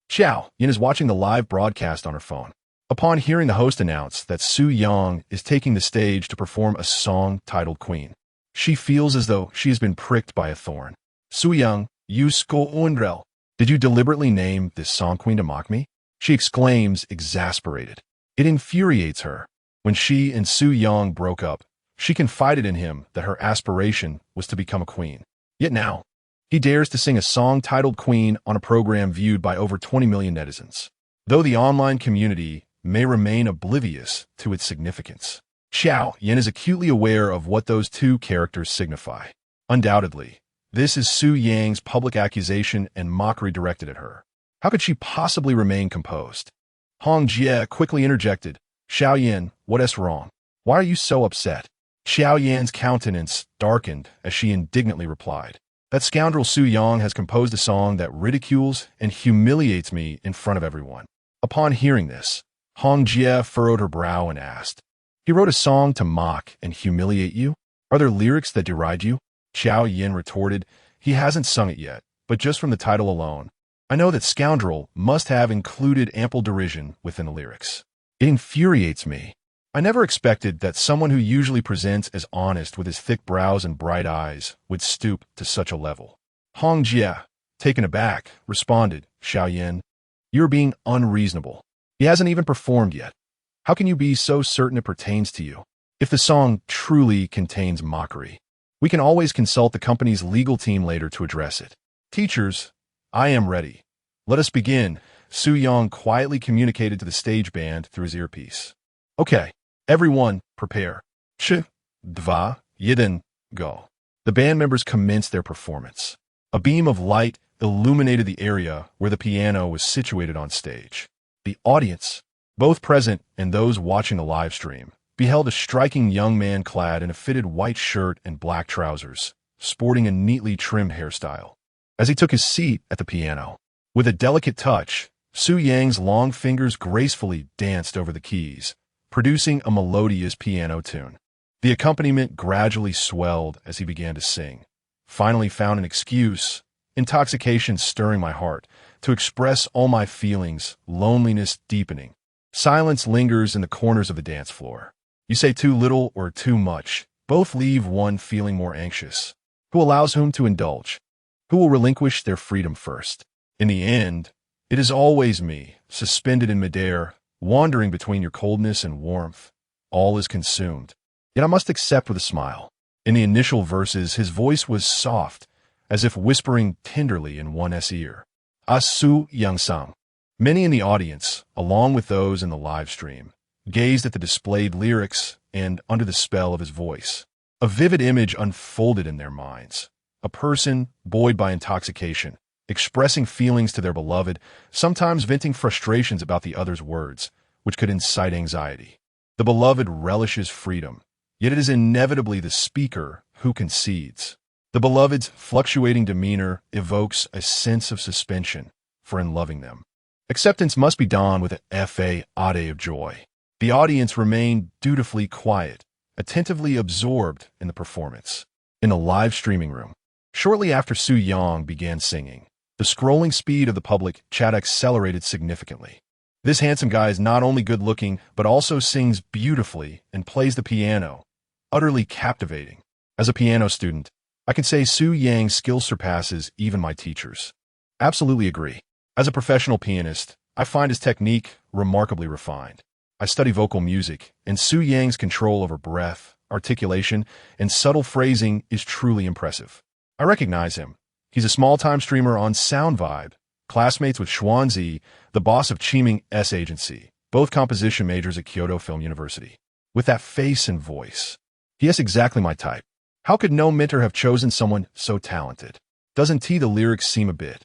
Xiao Yin is watching the live broadcast on her phone. Upon hearing the host announce that Su Yang is taking the stage to perform a song titled Queen, she feels as though she has been pricked by a thorn. Su Yang, you scoundrel! Did you deliberately name this song Queen to mock me? She exclaims, exasperated. It infuriates her. When she and Su Yang broke up, she confided in him that her aspiration was to become a queen. Yet now, he dares to sing a song titled Queen on a program viewed by over 20 million netizens. Though the online community may remain oblivious to its significance, Xiao Yin is acutely aware of what those two characters signify. Undoubtedly, this is Su Yang's public accusation and mockery directed at her. How could she possibly remain composed? Hong Jie quickly interjected, Xiao Yin, what is wrong? Why are you so upset? Xiao Yan's countenance darkened as she indignantly replied, that scoundrel Su Yang has composed a song that ridicules and humiliates me in front of everyone. Upon hearing this, Hong Jie furrowed her brow and asked, he wrote a song to mock and humiliate you? Are there lyrics that deride you? Xiao Yin retorted, he hasn't sung it yet, but just from the title alone, I know that scoundrel must have included ample derision within the lyrics. It infuriates me. I never expected that someone who usually presents as honest with his thick brows and bright eyes would stoop to such a level. Hong Jie, taken aback, responded, Xiao Yin, you're being unreasonable. He hasn't even performed yet. How can you be so certain it pertains to you? If the song truly contains mockery, we can always consult the company's legal team later to address it. Teachers, I am ready. Let us begin, Su Yang quietly communicated to the stage band through his earpiece. Okay, everyone, prepare. Diva, Yiden, go. The band members commenced their performance. A beam of light illuminated the area where the piano was situated on stage. The audience, both present and those watching the live stream, beheld a striking young man clad in a fitted white shirt and black trousers, sporting a neatly trimmed hairstyle. As he took his seat at the piano, with a delicate touch, Su Yang's long fingers gracefully danced over the keys, producing a melodious piano tune. The accompaniment gradually swelled as he began to sing, finally found an excuse, intoxication stirring my heart, to express all my feelings, loneliness deepening. Silence lingers in the corners of the dance floor. You say too little or too much. Both leave one feeling more anxious. Who allows whom to indulge? Who will relinquish their freedom first? In the end, it is always me, suspended in midair, wandering between your coldness and warmth. All is consumed. Yet I must accept with a smile. In the initial verses, his voice was soft, as if whispering tenderly in one's ear. Su Yang sang. Many in the audience, along with those in the live stream, gazed at the displayed lyrics and under the spell of his voice. A vivid image unfolded in their minds. A person, buoyed by intoxication, expressing feelings to their beloved, sometimes venting frustrations about the other's words, which could incite anxiety. The beloved relishes freedom, yet it is inevitably the speaker who concedes. The beloved's fluctuating demeanor evokes a sense of suspension, for in loving them. Acceptance must be done with a fa of joy. The audience remained dutifully quiet, attentively absorbed in the performance. In the live streaming room, shortly after Su Yang began singing, the scrolling speed of the public chat accelerated significantly. This handsome guy is not only good-looking, but also sings beautifully and plays the piano, utterly captivating. As a piano student, I can say Su Yang's skill surpasses even my teachers. Absolutely agree. As a professional pianist, I find his technique remarkably refined. I study vocal music, and Su Yang's control over breath, articulation, and subtle phrasing is truly impressive. I recognize him. He's a small-time streamer on Sound Vibe, classmates with Xuanzi, the boss of Qiming's agency, both composition majors at Kyoto Film University. With that face and voice, he is exactly my type. How could no mentor have chosen someone so talented? Doesn't the lyrics seem a bit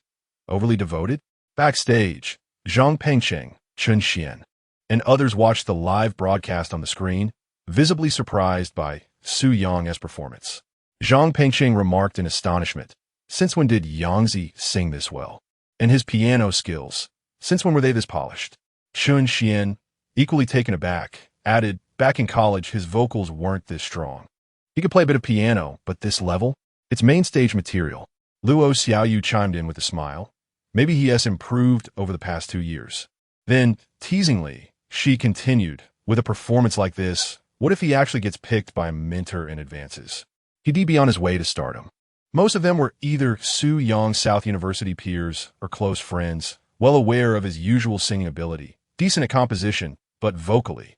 overly devoted? Backstage, Zhang Pengcheng, Chun Xian, and others watched the live broadcast on the screen, visibly surprised by Su Yang's performance. Zhang Pengcheng remarked in astonishment, "Since when did Yangzi sing this well? And his piano skills, since when were they this polished?" Chun Xian, equally taken aback, added, "Back in college, his vocals weren't this strong. He could play a bit of piano, but this level? It's main stage material." Luo Xiaoyu chimed in with a smile. "Maybe he has improved over the past 2 years." Then, teasingly, she continued, "With a performance like this, what if he actually gets picked by a mentor and advances? He'd be on his way to stardom." Most of them were either Su Yang's South University peers or close friends, well aware of his usual singing ability, decent at composition, but vocally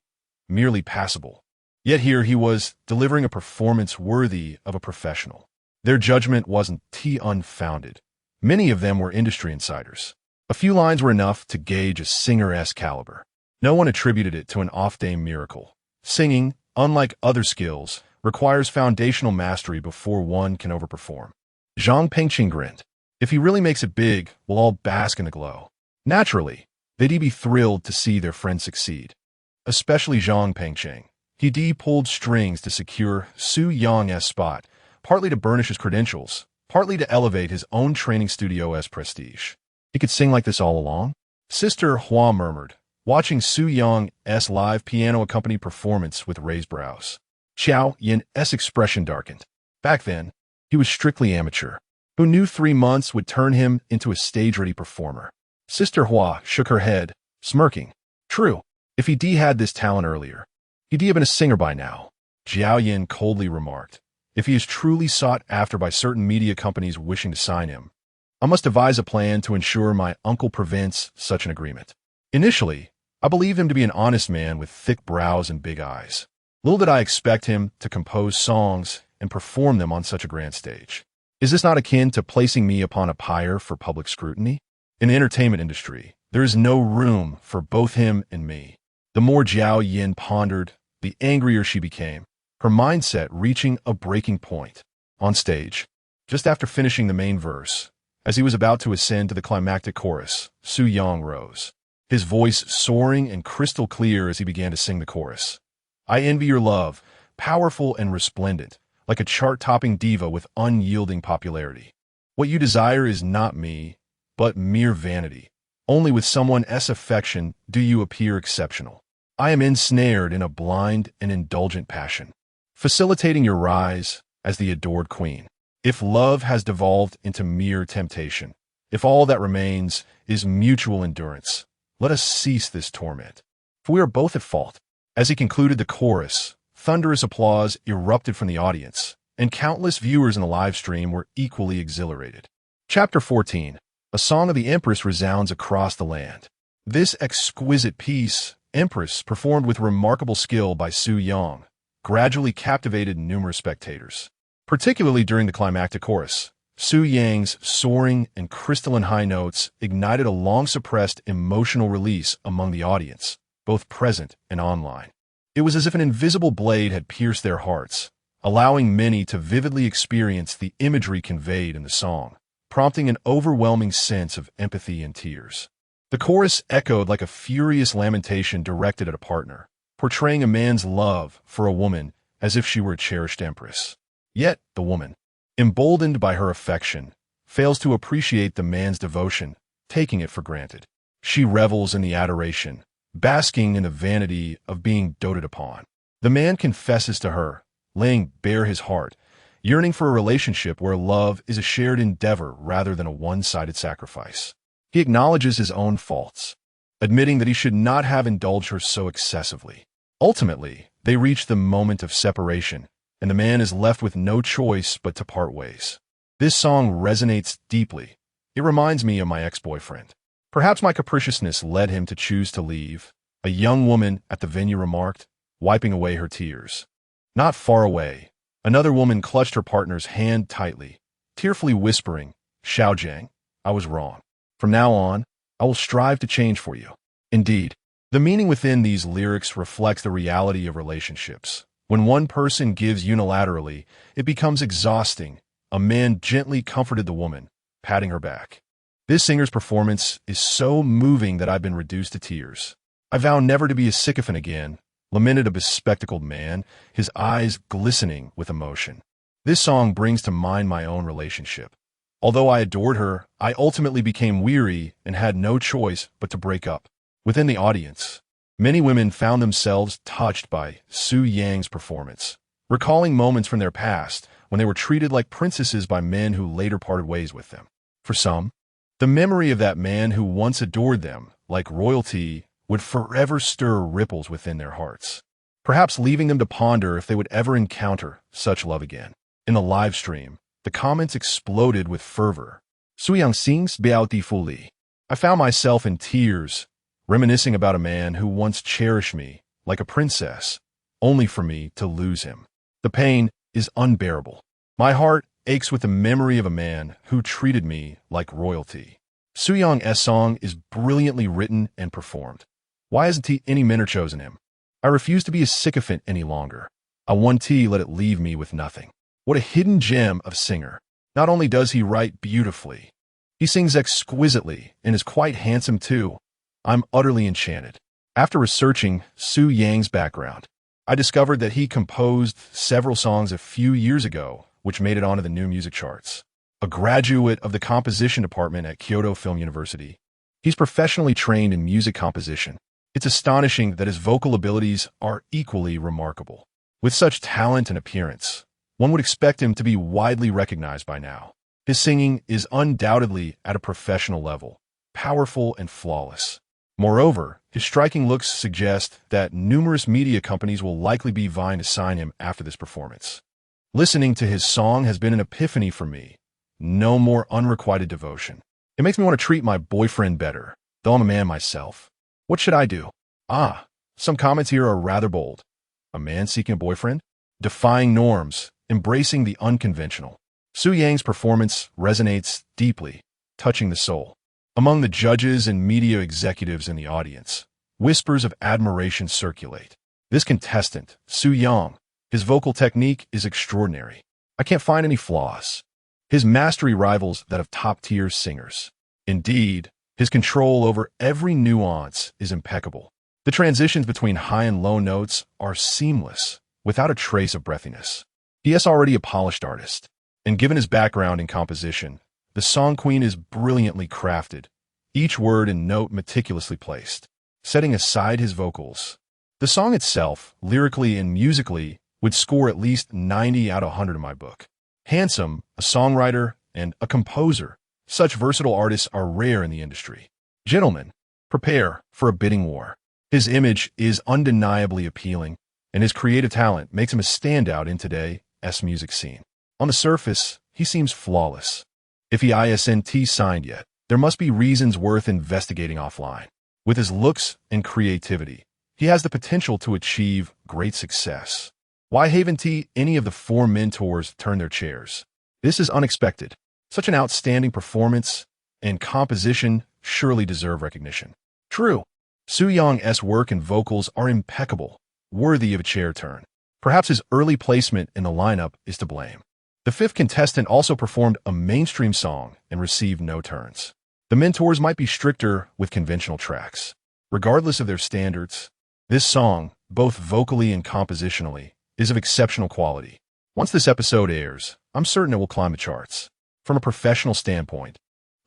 merely passable. Yet here he was, delivering a performance worthy of a professional. Their judgment wasn't unfounded. Many of them were industry insiders. A few lines were enough to gauge a singer's caliber. No one attributed it to an off-day miracle. Singing, unlike other skills, requires foundational mastery before one can overperform. Zhang Pengcheng grinned. "If he really makes it big, we'll all bask in the glow." Naturally, they'd be thrilled to see their friend succeed. Especially Zhang Pengcheng. He pulled strings to secure Su Yang's spot, partly to burnish his credentials, partly to elevate his own training studio's prestige. "He could sing like this all along?" Sister Hua murmured, watching Su Yang's live piano-accompanied performance with raised brows. Xiao Yin's expression darkened. Back then, he was strictly amateur. Who knew 3 months would turn him into a stage-ready performer? Sister Hua shook her head, smirking. "True, if he had this talent earlier, he'd have been a singer by now." Jiao Yin coldly remarked, "If he is truly sought after by certain media companies wishing to sign him, I must devise a plan to ensure my uncle prevents such an agreement." Initially, I believed him to be an honest man with thick brows and big eyes. Little did I expect him to compose songs and perform them on such a grand stage. Is this not akin to placing me upon a pyre for public scrutiny? In the entertainment industry, there is no room for both him and me. The more Jiao Yin pondered, the angrier she became, her mindset reaching a breaking point. On stage, just after finishing the main verse, as he was about to ascend to the climactic chorus, Su Yang rose, his voice soaring and crystal clear as he began to sing the chorus. "I envy your love, powerful and resplendent, like a chart-topping diva with unyielding popularity. What you desire is not me, but mere vanity. Only with someone's affection do you appear exceptional. I am ensnared in a blind and indulgent passion, facilitating your rise as the adored queen. If love has devolved into mere temptation, if all that remains is mutual endurance, let us cease this torment, for we are both at fault." As he concluded the chorus, thunderous applause erupted from the audience, and countless viewers in the live stream were equally exhilarated. Chapter 14. A Song of the Empress resounds across the land. This exquisite piece, Empress, performed with remarkable skill by Su Yang, gradually captivated numerous spectators. Particularly during the climactic chorus, Su Yang's soaring and crystalline high notes ignited a long-suppressed emotional release among the audience, both present and online. It was as if an invisible blade had pierced their hearts, allowing many to vividly experience the imagery conveyed in the song, prompting an overwhelming sense of empathy and tears. The chorus echoed like a furious lamentation directed at a partner, portraying a man's love for a woman as if she were a cherished empress. Yet the woman, emboldened by her affection, fails to appreciate the man's devotion, taking it for granted. She revels in the adoration, basking in the vanity of being doted upon. The man confesses to her, laying bare his heart, yearning for a relationship where love is a shared endeavor rather than a one-sided sacrifice. He acknowledges his own faults, admitting that he should not have indulged her so excessively. Ultimately, they reach the moment of separation, and the man is left with no choice but to part ways. This song resonates deeply. It reminds me of my ex-boyfriend. Perhaps my capriciousness led him to choose to leave, a young woman at the venue remarked, wiping away her tears. Not far away, another woman clutched her partner's hand tightly, tearfully whispering, "Xiaojiang, I was wrong. From now on, I will strive to change for you." Indeed, the meaning within these lyrics reflects the reality of relationships. When one person gives unilaterally, it becomes exhausting. A man gently comforted the woman, patting her back. This singer's performance is so moving that I've been reduced to tears. I vow never to be a sycophant again, lamented a bespectacled man, his eyes glistening with emotion. This song brings to mind my own relationship. Although I adored her, I ultimately became weary and had no choice but to break up. Within the audience, many women found themselves touched by Su Yang's performance, recalling moments from their past when they were treated like princesses by men who later parted ways with them. For some, the memory of that man who once adored them, like royalty, would forever stir ripples within their hearts, perhaps leaving them to ponder if they would ever encounter such love again. In the live stream, the comments exploded with fervor. Su Yang sings beautifully. I found myself in tears, reminiscing about a man who once cherished me like a princess, only for me to lose him. The pain is unbearable. My heart aches with the memory of a man who treated me like royalty. Su Yang's song is brilliantly written and performed. Why hasn't any men chosen him? I refuse to be a sycophant any longer. I want let it leave me with nothing. What a hidden gem of singer. Not only does he write beautifully, he sings exquisitely and is quite handsome too. I'm utterly enchanted. After researching Su Yang's background, I discovered that he composed several songs a few years ago, which made it onto the new music charts. A graduate of the composition department at Kyoto Film University, he's professionally trained in music composition. It's astonishing that his vocal abilities are equally remarkable. With such talent and appearance, one would expect him to be widely recognized by now. His singing is undoubtedly at a professional level, powerful and flawless. Moreover, his striking looks suggest that numerous media companies will likely be vying to sign him after this performance. Listening to his song has been an epiphany for me. No more unrequited devotion. It makes me want to treat my boyfriend better, though I'm a man myself. What should I do? Some comments here are rather bold. A man seeking a boyfriend? Defying norms, embracing the unconventional. Su Yang's performance resonates deeply, touching the soul. Among the judges and media executives in the audience, whispers of admiration circulate. This contestant, Su Yang, his vocal technique is extraordinary. I can't find any flaws. His mastery rivals that of top-tier singers. Indeed, his control over every nuance is impeccable. The transitions between high and low notes are seamless, without a trace of breathiness. He is already a polished artist, and given his background in composition, the song queen is brilliantly crafted, each word and note meticulously placed. Setting aside his vocals, the song itself, lyrically and musically, would score at least 90 out of 100 in my book. Handsome, a songwriter, and a composer, such versatile artists are rare in the industry. Gentlemen, prepare for a bidding war. His image is undeniably appealing, and his creative talent makes him a standout in today's music scene. On the surface, he seems flawless. If he isn't signed yet, there must be reasons worth investigating offline. With his looks and creativity, he has the potential to achieve great success. Why haven't any of the four mentors turned their chairs? This is unexpected. Such an outstanding performance and composition surely deserve recognition. True, Su Yang's work and vocals are impeccable, worthy of a chair turn. Perhaps his early placement in the lineup is to blame. The fifth contestant also performed a mainstream song and received no turns. The mentors might be stricter with conventional tracks. Regardless of their standards, this song, both vocally and compositionally, is of exceptional quality. Once this episode airs, I'm certain it will climb the charts. From a professional standpoint,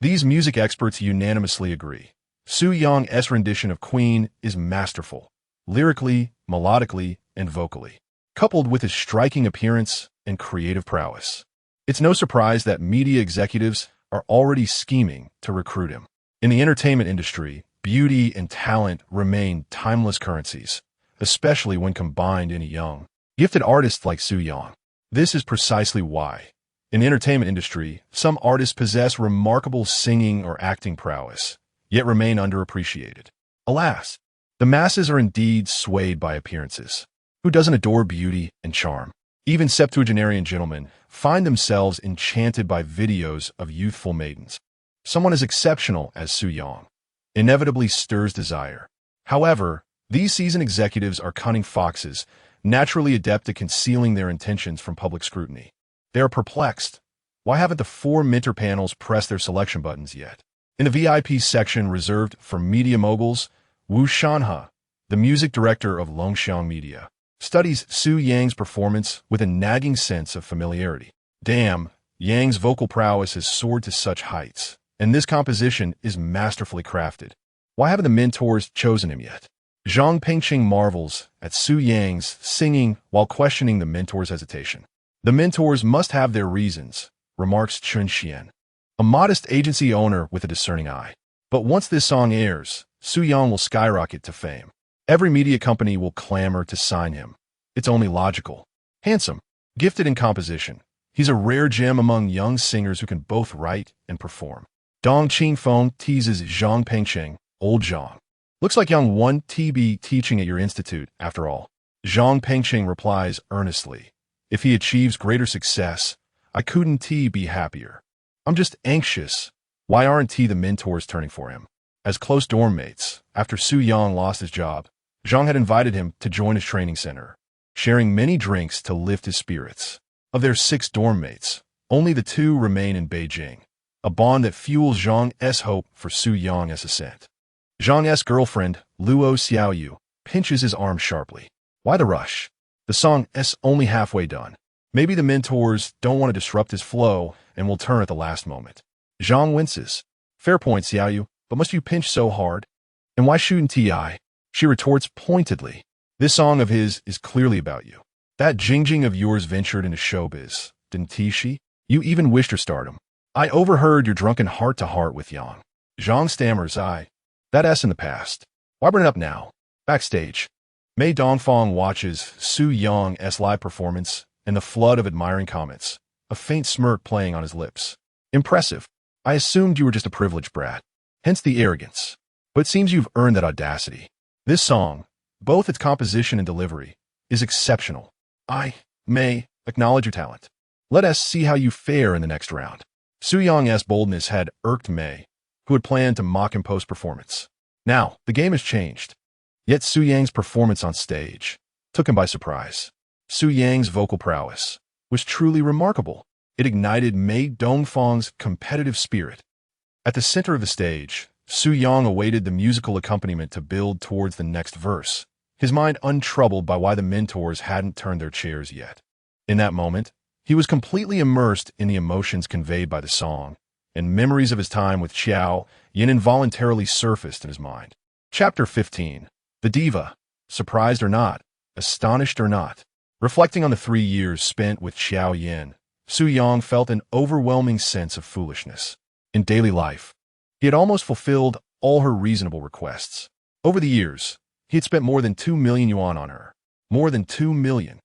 These music experts unanimously agree. Su Yong's rendition of Queen is masterful, lyrically, melodically, and vocally, coupled with his striking appearance and creative prowess. It's no surprise that media executives are already scheming to recruit him. In the entertainment industry, beauty and talent remain timeless currencies, especially when combined in a young, gifted artist like Su Yang. This is precisely why, in the entertainment industry, some artists possess remarkable singing or acting prowess, yet remain underappreciated. Alas, the masses are indeed swayed by appearances. Who doesn't adore beauty and charm? Even septuagenarian gentlemen find themselves enchanted by videos of youthful maidens. Someone as exceptional as Su Yang inevitably stirs desire. However, these seasoned executives are cunning foxes, naturally adept at concealing their intentions from public scrutiny. They are perplexed. Why haven't the four mentor panels pressed their selection buttons yet? In the VIP section reserved for media moguls, Wu Shanhe, the music director of Longguo Media, studies Su Yang's performance with a nagging sense of familiarity. Damn, Yang's vocal prowess has soared to such heights, and this composition is masterfully crafted. Why haven't the mentors chosen him yet? Zhang Pengqing marvels at Su Yang's singing while questioning the mentor's hesitation. The mentors must have their reasons, remarks Chun Xian, a modest agency owner with a discerning eye. But once this song airs, Su Yang will skyrocket to fame. Every media company will clamor to sign him. It's only logical. Handsome, gifted in composition, he's a rare gem among young singers who can both write and perform. Dong Qingfeng teases Zhang Pengqing, old Zhang. Looks like young 1TB teaching at your institute, after all. Zhang Pengqing replies earnestly, if he achieves greater success, I couldn't be happier. I'm just anxious. Why aren't the mentors turning for him? As close dorm mates, after Su Yang lost his job, Zhang had invited him to join his training center, sharing many drinks to lift his spirits. Of their 6 dorm mates, only the 2 remain in Beijing, a bond that fuels Zhang's hope for Su Yang's ascent. Zhang's girlfriend, Luo Xiaoyu, pinches his arm sharply. Why the rush? The song's only halfway done. Maybe the mentors don't want to disrupt his flow and will turn at the last moment. Zhang winces. Fair point, Xiaoyu, but must you pinch so hard? And why shouldn't I? She retorts pointedly. This song of his is clearly about you. That Jingjing of yours ventured into showbiz, didn't she? You even wished her stardom. I overheard your drunken heart-to-heart with Yang. Zhang stammers, that S in the past. Why bring it up now? Backstage, Mei Dongfang watches Su Yang's live performance and the flood of admiring comments, a faint smirk playing on his lips. Impressive. I assumed you were just a privileged brat. Hence the arrogance. But it seems you've earned that audacity. This song, both its composition and delivery, is exceptional. I, Mei, acknowledge your talent. Let us see how you fare in the next round. Su Yang's boldness had irked Mei, who had planned to mock him post-performance. Now, the game has changed. Yet Su Yang's performance on stage took him by surprise. Su Yang's vocal prowess was truly remarkable. It ignited Mei Dongfang's competitive spirit. At the center of the stage, Su Yang awaited the musical accompaniment to build towards the next verse, his mind untroubled by why the mentors hadn't turned their chairs yet. In that moment, he was completely immersed in the emotions conveyed by the song, and memories of his time with Xiao Yin involuntarily surfaced in his mind. Chapter 15. The Diva. Surprised or not, astonished or not. Reflecting on the 3 years spent with Xiao Yin, Su Yang felt an overwhelming sense of foolishness. In daily life, he had almost fulfilled all her reasonable requests. Over the years, he had spent more than 2 million yuan on her. More than 2 million.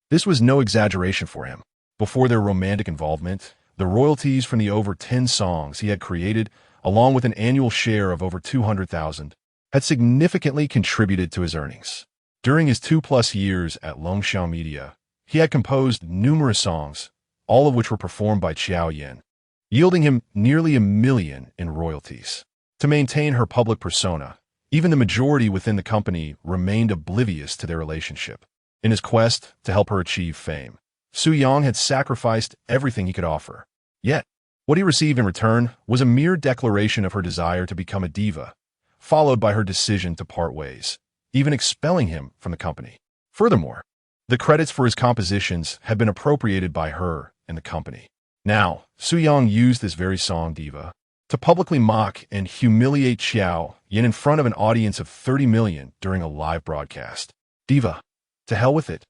This was no exaggeration for him. Before their romantic involvement, the royalties from the over 10 songs he had created, along with an annual share of over 200,000, had significantly contributed to his earnings. During his 2+ years at Longguo Media, he had composed numerous songs, all of which were performed by Xiao Yin, yielding him nearly 1 million in royalties. To maintain her public persona, even the majority within the company remained oblivious to their relationship. In his quest to help her achieve fame, Su Yang had sacrificed everything he could offer. Yet, what he received in return was a mere declaration of her desire to become a diva, followed by her decision to part ways, even expelling him from the company. Furthermore, the credits for his compositions had been appropriated by her and the company. Now, Su Yang used this very song, Diva, To publicly mock and humiliate Xiao Yin in front of an audience of 30 million during a live broadcast. Diva. To hell with it.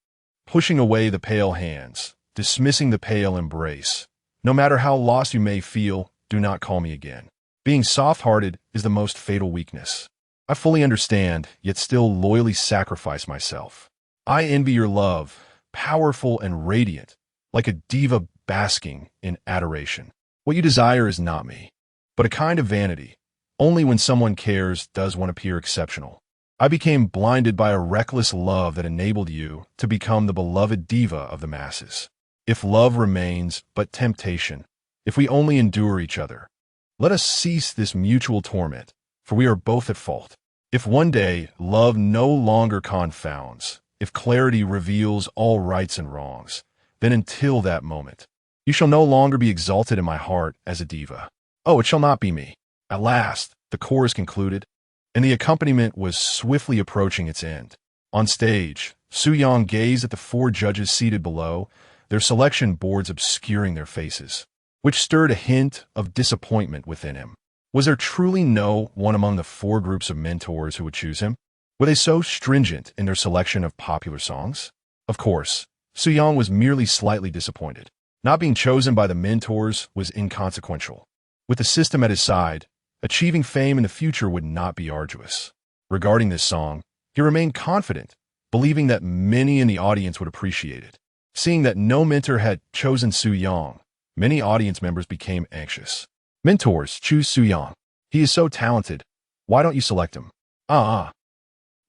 Pushing away the pale hands, dismissing the pale embrace. No matter how lost you may feel, do not call me again. Being soft-hearted is the most fatal weakness. I fully understand, yet still loyally sacrifice myself. I envy your love, powerful and radiant, like a diva basking in adoration. What you desire is not me, but a kind of vanity. Only when someone cares does one appear exceptional. I became blinded by a reckless love that enabled you to become the beloved diva of the masses. If love remains but temptation, if we only endure each other, let us cease this mutual torment, for we are both at fault. If one day love no longer confounds, if clarity reveals all rights and wrongs, then until that moment, you shall no longer be exalted in my heart as a diva. Oh, it shall not be me. At last, the chorus concluded, and the accompaniment was swiftly approaching its end. On stage, Su Yang gazed at the four judges seated below, their selection boards obscuring their faces, which stirred a hint of disappointment within him. Was there truly no one among the four groups of mentors who would choose him? Were they so stringent in their selection of popular songs? Of course, Su Yang was merely slightly disappointed. Not being chosen by the mentors was inconsequential. With the system at his side, achieving fame in the future would not be arduous. Regarding this song, he remained confident, believing that many in the audience would appreciate it. Seeing that no mentor had chosen Su Yang, many audience members became anxious. Mentors, choose Su Yang. He is so talented. Why don't you select him?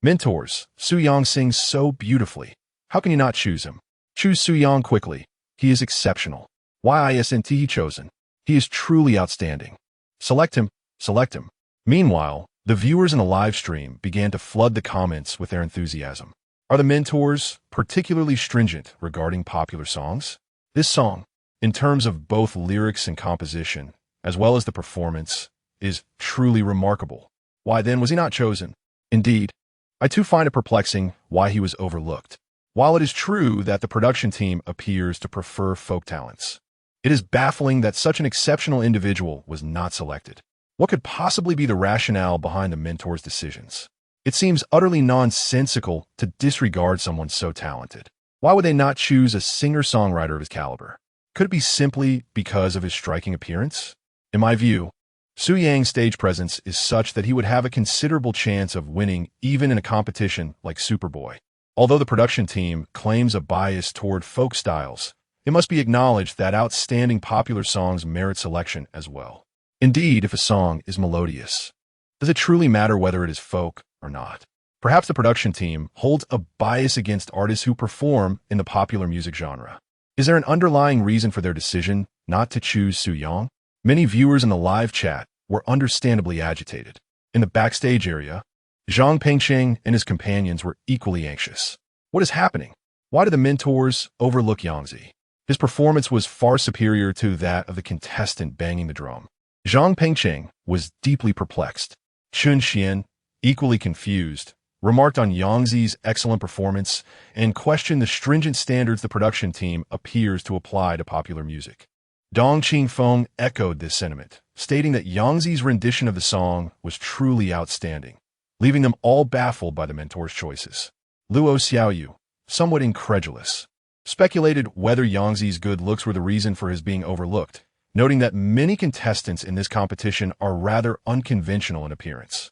Mentors, Su Yang sings so beautifully. How can you not choose him? Choose Su Yang quickly. He is exceptional. Why isn't he chosen? He is truly outstanding. Select him. Select him. Meanwhile, the viewers in the live stream began to flood the comments with their enthusiasm. Are the mentors particularly stringent regarding popular songs? This song, in terms of both lyrics and composition, as well as the performance, is truly remarkable. Why then was he not chosen? Indeed, I too find it perplexing why he was overlooked. While it is true that the production team appears to prefer folk talents, it is baffling that such an exceptional individual was not selected. What could possibly be the rationale behind the mentor's decisions? It seems utterly nonsensical to disregard someone so talented. Why would they not choose a singer-songwriter of his caliber? Could it be simply because of his striking appearance? In my view, Su Yang's stage presence is such that he would have a considerable chance of winning even in a competition like Superboy. Although the production team claims a bias toward folk styles, it must be acknowledged that outstanding popular songs merit selection as well. Indeed, if a song is melodious, does it truly matter whether it is folk or not? Perhaps the production team holds a bias against artists who perform in the popular music genre. Is there an underlying reason for their decision not to choose Su Yang? Many viewers in the live chat were understandably agitated. In the backstage area, Zhang Pengsheng and his companions were equally anxious. What is happening? Why did the mentors overlook Yangzi? His performance was far superior to that of the contestant banging the drum. Zhang Pengsheng was deeply perplexed. Chun Xian, equally confused, remarked on Yangzi's excellent performance and questioned the stringent standards the production team appears to apply to popular music. Dong Qingfeng echoed this sentiment, stating that Yangzi's rendition of the song was truly outstanding, leaving them all baffled by the mentor's choices. Luo Xiaoyu, somewhat incredulous, speculated whether Yangzi's good looks were the reason for his being overlooked, noting that many contestants in this competition are rather unconventional in appearance.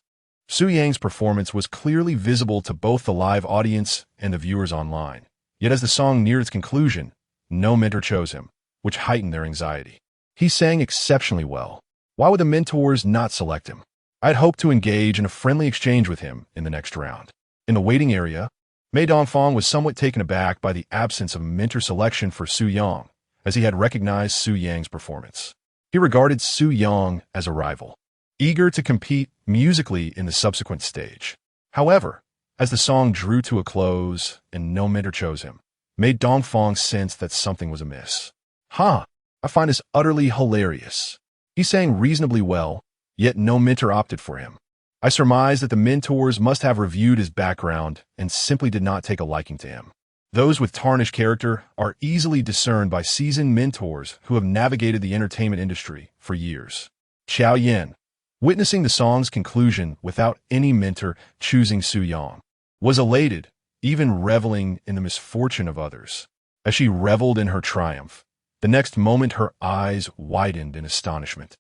Su Yang's performance was clearly visible to both the live audience and the viewers online. Yet as the song neared its conclusion, no mentor chose him, which heightened their anxiety. He sang exceptionally well. Why would the mentors not select him? I had hoped to engage in a friendly exchange with him in the next round. In the waiting area, Mei Dongfang was somewhat taken aback by the absence of mentor selection for Su Yang, as he had recognized Su Yang's performance. He regarded Su Yang as a rival, eager to compete musically in the subsequent stage. However, as the song drew to a close and no mentor chose him, Mei Dongfang sensed that something was amiss. I find this utterly hilarious. He sang reasonably well, yet no mentor opted for him. I surmise that the mentors must have reviewed his background and simply did not take a liking to him. Those with tarnished character are easily discerned by seasoned mentors who have navigated the entertainment industry for years. Qiao Yin, witnessing the song's conclusion without any mentor choosing Su Yang, was elated, even reveling in the misfortune of others. As she reveled in her triumph, the next moment her eyes widened in astonishment,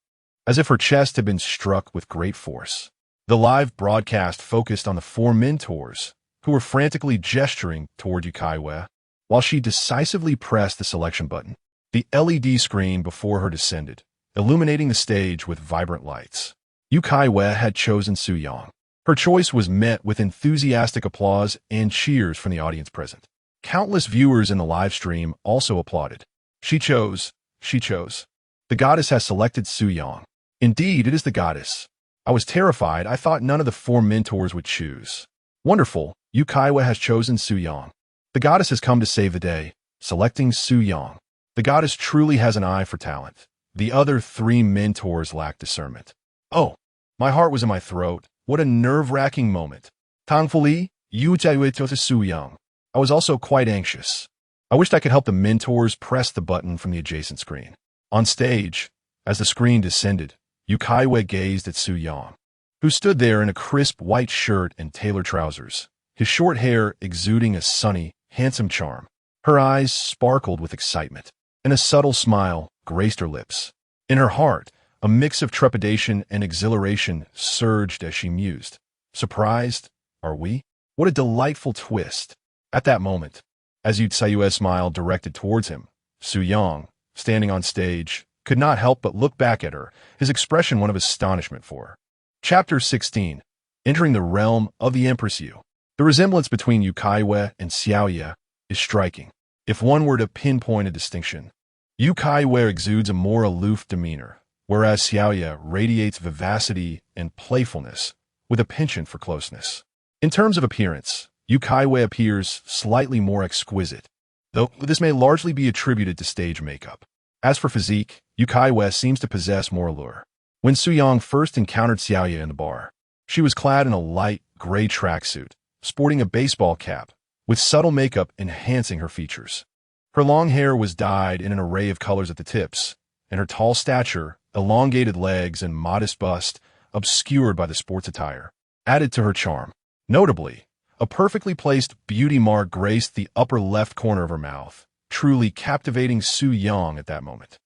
as if her chest had been struck with great force. The live broadcast focused on the four mentors, who were frantically gesturing toward Yu Caiyue, while she decisively pressed the selection button. The LED screen before her descended, illuminating the stage with vibrant lights. Yu Caiyue had chosen Su Yang. Her choice was met with enthusiastic applause and cheers from the audience present. Countless viewers in the live stream also applauded. She chose. The goddess has selected Su Yang. Indeed, it is the goddess. I was terrified. I thought none of the four mentors would choose. Wonderful, Yu Caiyue has chosen Su Yang. The goddess has come to save the day, selecting Su Yang. The goddess truly has an eye for talent. The other three mentors lacked discernment. Oh, my heart was in my throat. What a nerve-wracking moment. Thankfully, Yu Caiyue chose Su Yang. I was also quite anxious. I wished I could help the mentors press the button from the adjacent screen. On stage, as the screen descended, Yu Caiyue gazed at Su Yang, who stood there in a crisp white shirt and tailored trousers, his short hair exuding a sunny, handsome charm. Her eyes sparkled with excitement, and a subtle smile graced her lips. In her heart, a mix of trepidation and exhilaration surged as she mused. Surprised? Are we? What a delightful twist. At that moment, as Yu Caiyue's smile directed towards him, Su Yang, standing on stage, could not help but look back at her, his expression one of astonishment for her. Chapter 16. Entering the realm of the Empress Yu. The resemblance between Yu Caiyue and Xiaoye is striking. If one were to pinpoint a distinction, Yu Caiyue exudes a more aloof demeanor, whereas Xiaoye radiates vivacity and playfulness with a penchant for closeness. In terms of appearance, Yu Caiyue appears slightly more exquisite, though this may largely be attributed to stage makeup. As for physique, Yu Caiyue seems to possess more allure. When Su Yang first encountered Xiaoye in the bar, she was clad in a light, gray tracksuit, sporting a baseball cap, with subtle makeup enhancing her features. Her long hair was dyed in an array of colors at the tips, and her tall stature, elongated legs, and modest bust, obscured by the sports attire, added to her charm. Notably, a perfectly placed beauty mark graced the upper left corner of her mouth, truly captivating Su Yang at that moment.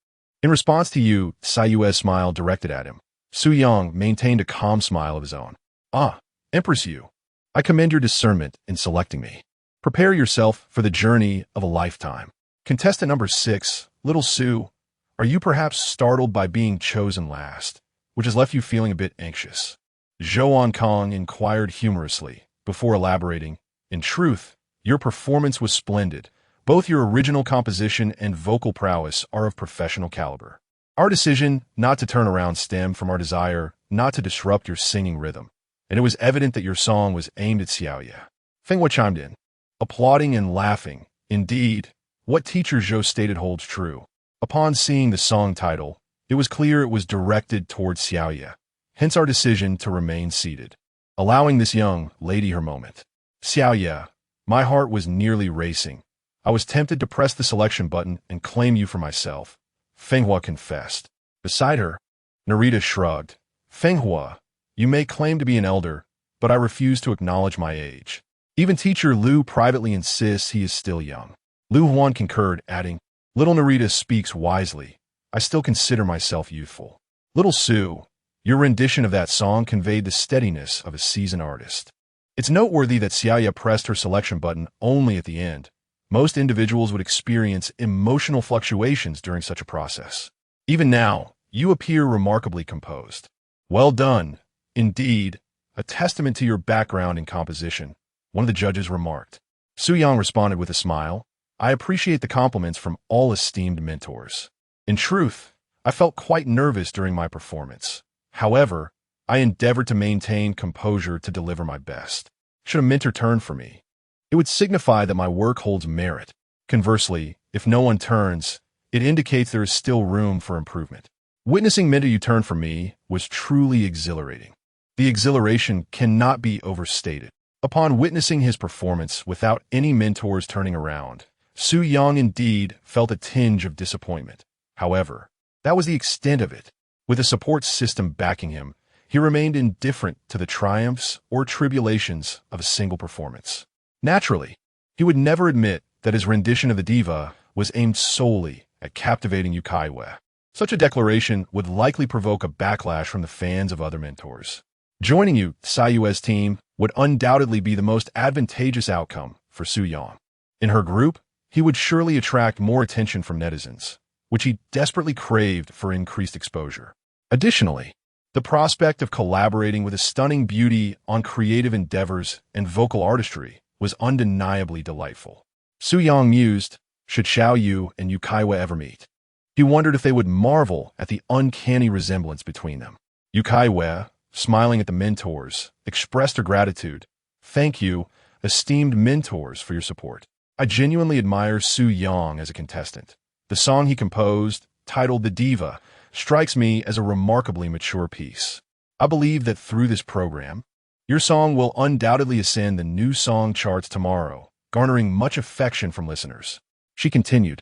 In response to Yu Caiyue's smile directed at him, Su Yang maintained a calm smile of his own. Ah, Empress Yu, I commend your discernment in selecting me. Prepare yourself for the journey of a lifetime. Contestant number 6, Little Su, are you perhaps startled by being chosen last, which has left you feeling a bit anxious? Zhou Kong inquired humorously, before elaborating, in truth, your performance was splendid. Both your original composition and vocal prowess are of professional caliber. Our decision not to turn around stemmed from our desire not to disrupt your singing rhythm, and it was evident that your song was aimed at Xiaoye. Fenghua chimed in, applauding and laughing. Indeed, what teacher Zhou stated holds true. Upon seeing the song title, it was clear it was directed towards Xiaoye, hence our decision to remain seated, allowing this young lady her moment. Xiaoye, my heart was nearly racing. I was tempted to press the selection button and claim you for myself, Fenghua confessed. Beside her, Narita shrugged. Fenghua, you may claim to be an elder, but I refuse to acknowledge my age. Even teacher Lu privately insists he is still young. Lu Huan concurred, adding, Little Narita speaks wisely. I still consider myself youthful. Little Su, your rendition of that song conveyed the steadiness of a seasoned artist. It's noteworthy that Xiaoye pressed her selection button only at the end. Most individuals would experience emotional fluctuations during such a process. Even now, you appear remarkably composed. Well done. Indeed, a testament to your background in composition, one of the judges remarked. Su Yang responded with a smile. I appreciate the compliments from all esteemed mentors. In truth, I felt quite nervous during my performance. However, I endeavored to maintain composure to deliver my best. Should a mentor turn for me, it would signify that my work holds merit. Conversely, if no one turns, it indicates there is still room for improvement. Witnessing Mentor Yu turn for me was truly exhilarating. The exhilaration cannot be overstated. Upon witnessing his performance without any mentors turning around, Su Yang indeed felt a tinge of disappointment. However, that was the extent of it. With a support system backing him, he remained indifferent to the triumphs or tribulations of a single performance. Naturally, he would never admit that his rendition of the Diva was aimed solely at captivating Yu Caiyue. Such a declaration would likely provoke a backlash from the fans of other mentors. Joining Yu Caiyue's team would undoubtedly be the most advantageous outcome for Su-yang. In her group, he would surely attract more attention from netizens, which he desperately craved for increased exposure. Additionally, the prospect of collaborating with a stunning beauty on creative endeavors and vocal artistry was undeniably delightful. Su-yang mused, should Xiaoyu and Yu Caiyue ever meet? He wondered if they would marvel at the uncanny resemblance between them. Yu Caiyue, smiling at the mentors, expressed her gratitude. Thank you, esteemed mentors, for your support. I genuinely admire Su-yang as a contestant. The song he composed, titled The Diva, strikes me as a remarkably mature piece. I believe that through this program, your song will undoubtedly ascend the new song charts tomorrow, garnering much affection from listeners. She continued,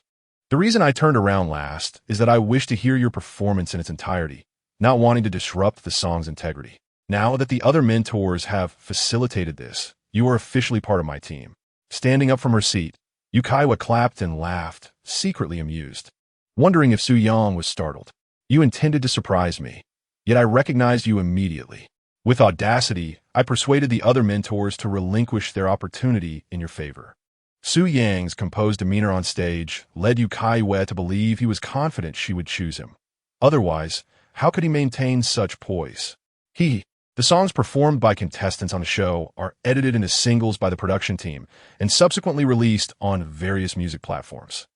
the reason I turned around last is that I wish to hear your performance in its entirety, not wanting to disrupt the song's integrity. Now that the other mentors have facilitated this, you are officially part of my team. Standing up from her seat, Yu Caiyue clapped and laughed, secretly amused, wondering if Su-yang was startled. You intended to surprise me, yet I recognized you immediately. With audacity, I persuaded the other mentors to relinquish their opportunity in your favor. Su-yang's composed demeanor on stage led Yu Caiyue to believe he was confident she would choose him. Otherwise, how could he maintain such poise? The songs performed by contestants on the show are edited into singles by the production team and subsequently released on various music platforms.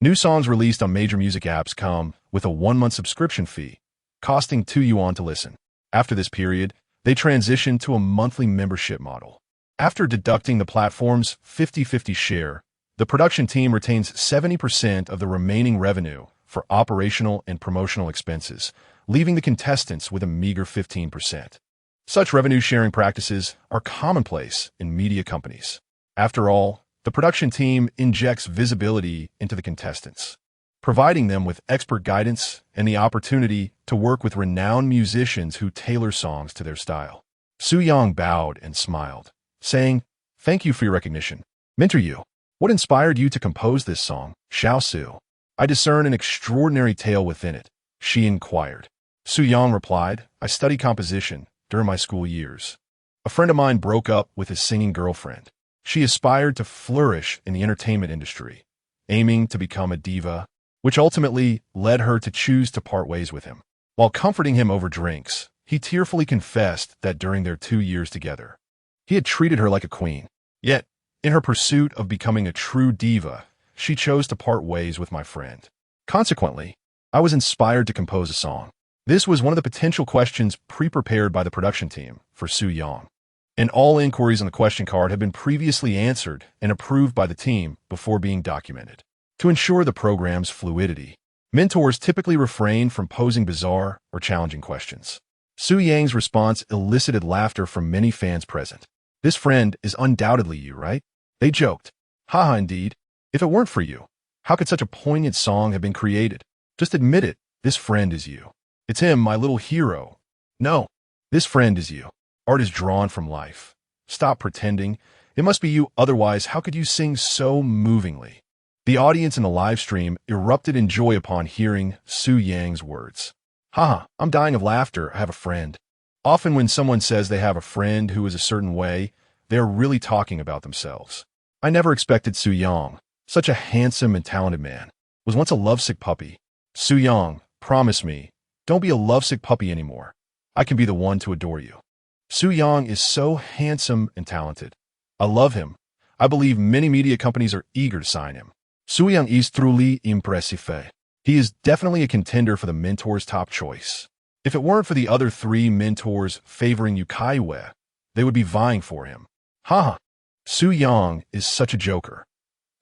New songs released on major music apps come with a 1-month subscription fee, costing 2 yuan to listen. After this period, they transition to a monthly membership model. After deducting the platform's 50-50 share, the production team retains 70% of the remaining revenue for operational and promotional expenses, leaving the contestants with a meager 15%. Such revenue-sharing practices are commonplace in media companies. After all, the production team injects visibility into the contestants, providing them with expert guidance and the opportunity to work with renowned musicians who tailor songs to their style. Su-yang bowed and smiled, saying, thank you for your recognition. Mentor Yu, what inspired you to compose this song, Xiao Su? I discern an extraordinary tale within it, she inquired. Su-yang replied, I studied composition during my school years. A friend of mine broke up with his singing girlfriend. She aspired to flourish in the entertainment industry, aiming to become a diva, which ultimately led her to choose to part ways with him. While comforting him over drinks, he tearfully confessed that during their 2 years together, he had treated her like a queen. Yet, in her pursuit of becoming a true diva, she chose to part ways with my friend. Consequently, I was inspired to compose a song. This was one of the potential questions pre-prepared by the production team for Su-yang, and all inquiries on the question card had been previously answered and approved by the team before being documented. To ensure the program's fluidity, mentors typically refrain from posing bizarre or challenging questions. Su-yang's response elicited laughter from many fans present. This friend is undoubtedly you, right? They joked. Haha, indeed. If it weren't for you, how could such a poignant song have been created? Just admit it, this friend is you. It's him, my little hero. No, this friend is you. Art is drawn from life. Stop pretending. It must be you, otherwise how could you sing so movingly? The audience in the live stream erupted in joy upon hearing Su-yang's words. Haha, I'm dying of laughter, I have a friend. Often when someone says they have a friend who is a certain way, they are really talking about themselves. I never expected Su-yang, such a handsome and talented man, was once a lovesick puppy. Su-yang, promise me, don't be a lovesick puppy anymore. I can be the one to adore you. Su-yang is so handsome and talented. I love him. I believe many media companies are eager to sign him. Su-yang is truly impressive. He is definitely a contender for the mentor's top choice. If it weren't for the other 3 mentors favoring Yu Caiyue, they would be vying for him. Haha, Su-yang is such a joker.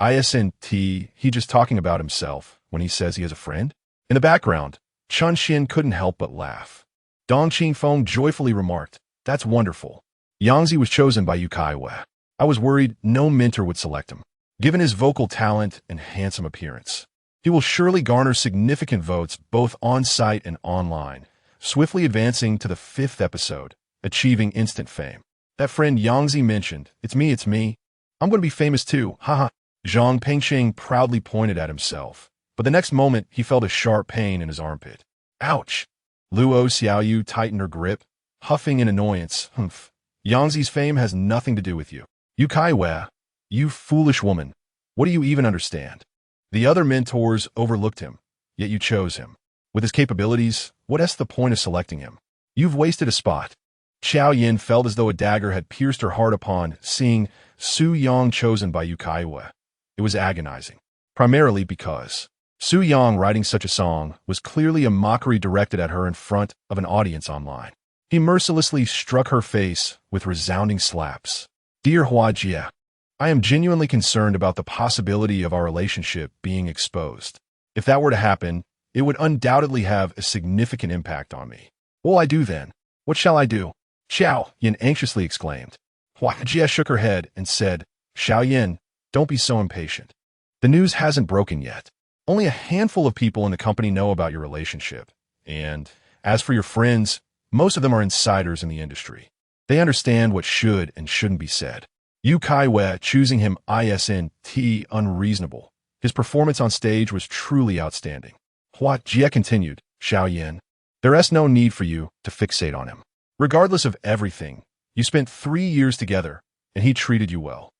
Isn't he just talking about himself when he says he has a friend? In the background, Chun Xin couldn't help but laugh. Dong Qingfeng joyfully remarked, that's wonderful. Yangzi was chosen by Yu Caiyue. I was worried no mentor would select him. Given his vocal talent and handsome appearance, he will surely garner significant votes both on-site and online, swiftly advancing to the 5th episode, achieving instant fame. That friend Yangzi mentioned, it's me. I'm going to be famous too, haha. Zhang Pengqing proudly pointed at himself, but the next moment he felt a sharp pain in his armpit. Ouch! Luo Xiaoyu tightened her grip, huffing in annoyance. Humph. Yangzi's fame has nothing to do with you. Yu Caiyue, you foolish woman. What do you even understand? The other mentors overlooked him, yet you chose him. With his capabilities, what's the point of selecting him? You've wasted a spot. Xiao Yin felt as though a dagger had pierced her heart upon seeing Su Yang chosen by Yu Caiyue. It was agonizing, primarily because Su Yang writing such a song was clearly a mockery directed at her in front of an audience online. He mercilessly struck her face with resounding slaps. Dear Hua Jie, I am genuinely concerned about the possibility of our relationship being exposed. If that were to happen, it would undoubtedly have a significant impact on me. What will I do then? What shall I do? Xiao Yin anxiously exclaimed. Hua Jie shook her head and said, Xiao Yin, don't be so impatient. The news hasn't broken yet. Only a handful of people in the company know about your relationship. And as for your friends, most of them are insiders in the industry. They understand what should and shouldn't be said. Yu Caiyue choosing him isn't unreasonable. His performance on stage was truly outstanding. Hua Jie continued, Xiao Yin, there's no need for you to fixate on him. Regardless of everything, you spent 3 years together, and he treated you well.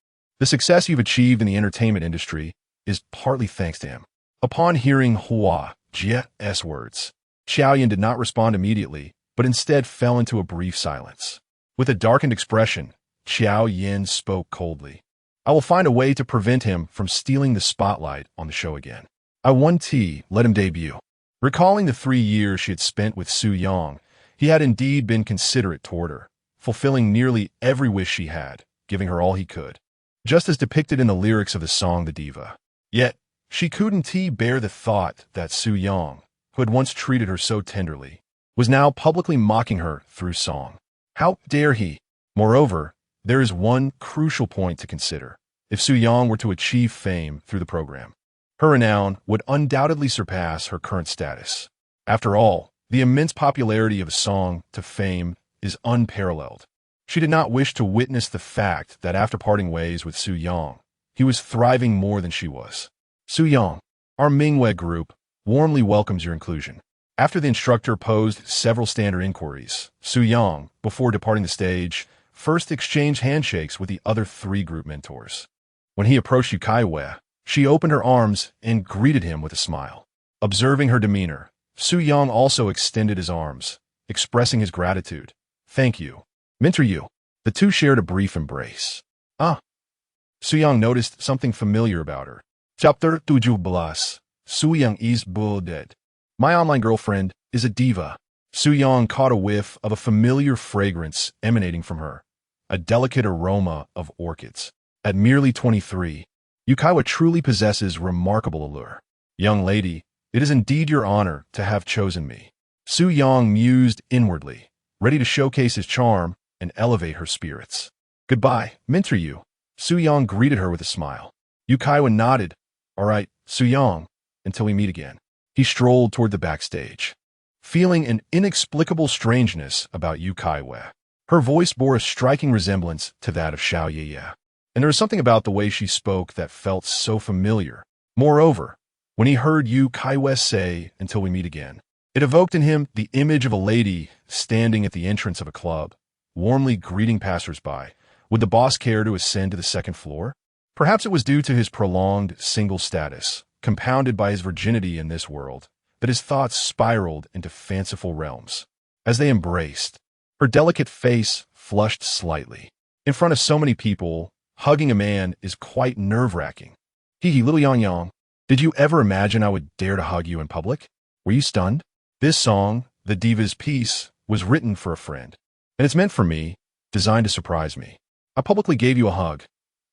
The success you've achieved in the entertainment industry is partly thanks to him. Upon hearing Hua Jie's words, Xiao Yin did not respond immediately, but instead fell into a brief silence. With a darkened expression, Xiao Yin spoke coldly. I will find a way to prevent him from stealing the spotlight on the show again. I let him debut. Recalling the 3 years she had spent with Su Yang, he had indeed been considerate toward her, fulfilling nearly every wish she had, giving her all he could, just as depicted in the lyrics of the song The Diva. Yet, she couldn't bear the thought that Su Yang, who had once treated her so tenderly, was now publicly mocking her through song. How dare he? Moreover, there is one crucial point to consider. If Su Yang were to achieve fame through the program, her renown would undoubtedly surpass her current status. After all, the immense popularity of a song to fame is unparalleled. She did not wish to witness the fact that after parting ways with Su Yang, he was thriving more than she was. Su Yang, our Mingwei group, warmly welcomes your inclusion. After the instructor posed several standard inquiries, Su Yang, before departing the stage, first exchanged handshakes with the other 3 group mentors. When he approached Yu Caiyue, she opened her arms and greeted him with a smile. Observing her demeanor, Su Yang also extended his arms, expressing his gratitude. Thank you. Mentor Yu. The two shared a brief embrace. Su Yang noticed something familiar about her. Chapter 17. Su Yang is dead. My online girlfriend is a diva. Su Yang caught a whiff of a familiar fragrance emanating from her, a delicate aroma of orchids. At merely 23, Yu Caiyue truly possesses remarkable allure. Young lady, it is indeed your honor to have chosen me. Su Yang mused inwardly, ready to showcase his charm and elevate her spirits. Goodbye, mentor Yu. Su Yang greeted her with a smile. Yu Caiyue nodded. All right, Su Yang, until we meet again. He strolled toward the backstage, feeling an inexplicable strangeness about Yu Caiyue. Her voice bore a striking resemblance to that of Xiao Ye, and there was something about the way she spoke that felt so familiar. Moreover, when he heard Yu Caiyue say, until we meet again, it evoked in him the image of a lady standing at the entrance of a club, warmly greeting passersby. Would the boss care to ascend to the 2nd floor? Perhaps it was due to his prolonged single status, compounded by his virginity in this world, that his thoughts spiraled into fanciful realms. As they embraced, her delicate face flushed slightly. In front of so many people, hugging a man is quite nerve-wracking. Hee little Yang Yang, did you ever imagine I would dare to hug you in public? Were you stunned? This song, The Diva's Piece, was written for a friend, and it's meant for me, designed to surprise me. I publicly gave you a hug.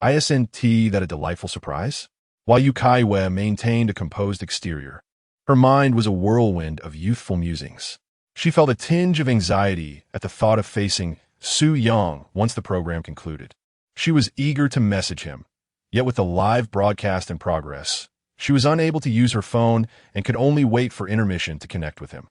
Isn't that a delightful surprise? While Yu Caiyue maintained a composed exterior, her mind was a whirlwind of youthful musings. She felt a tinge of anxiety at the thought of facing Su Yang once the program concluded. She was eager to message him, yet with the live broadcast in progress, she was unable to use her phone and could only wait for intermission to connect with him.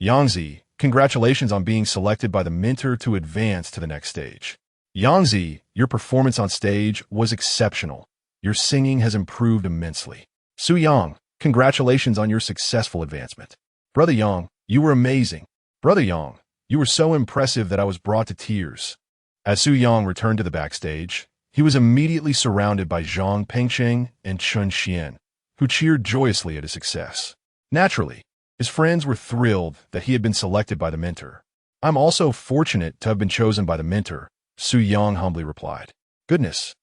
Yangzi, congratulations on being selected by the mentor to advance to the next stage. Yangzi, your performance on stage was exceptional. Your singing has improved immensely. Su Yang, congratulations on your successful advancement. Brother Yang, you were amazing. Brother Yang, you were so impressive that I was brought to tears. As Su Yang returned to the backstage, he was immediately surrounded by Zhang Pengcheng and Chun Xian, who cheered joyously at his success. Naturally, his friends were thrilled that he had been selected by the mentor. I'm also fortunate to have been chosen by the mentor, Su Yang humbly replied. Goodness,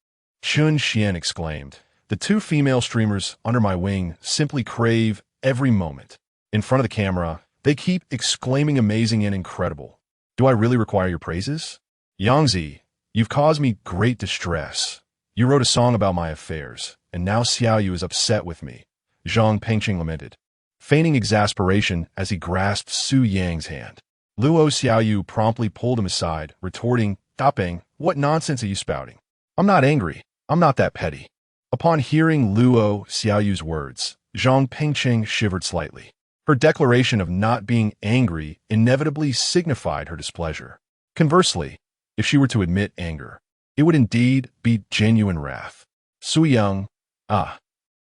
Chun Xian exclaimed. The two female streamers under my wing simply crave every moment. In front of the camera, they keep exclaiming amazing and incredible. Do I really require your praises? Yangzi, you've caused me great distress. You wrote a song about my affairs, and now Xiaoyu is upset with me, Zhang Pengcheng lamented, feigning exasperation as he grasped Su Yang's hand. Luo Xiaoyu promptly pulled him aside, retorting, Dapeng, what nonsense are you spouting? I'm not angry. I'm not that petty. Upon hearing Luo Xiaoyu's words, Zhang Pengcheng shivered slightly. Her declaration of not being angry inevitably signified her displeasure. Conversely, if she were to admit anger, it would indeed be genuine wrath. Su Yang,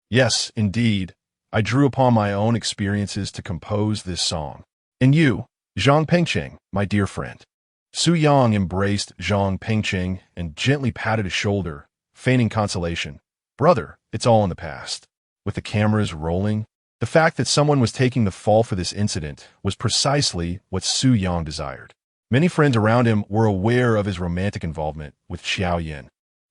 yes, indeed, I drew upon my own experiences to compose this song. And you, Zhang Pengcheng, my dear friend. Su Yang embraced Zhang Pengcheng and gently patted his shoulder, feigning consolation. Brother, it's all in the past. With the cameras rolling, the fact that someone was taking the fall for this incident was precisely what Su Yang desired. Many friends around him were aware of his romantic involvement with Xiao Yin,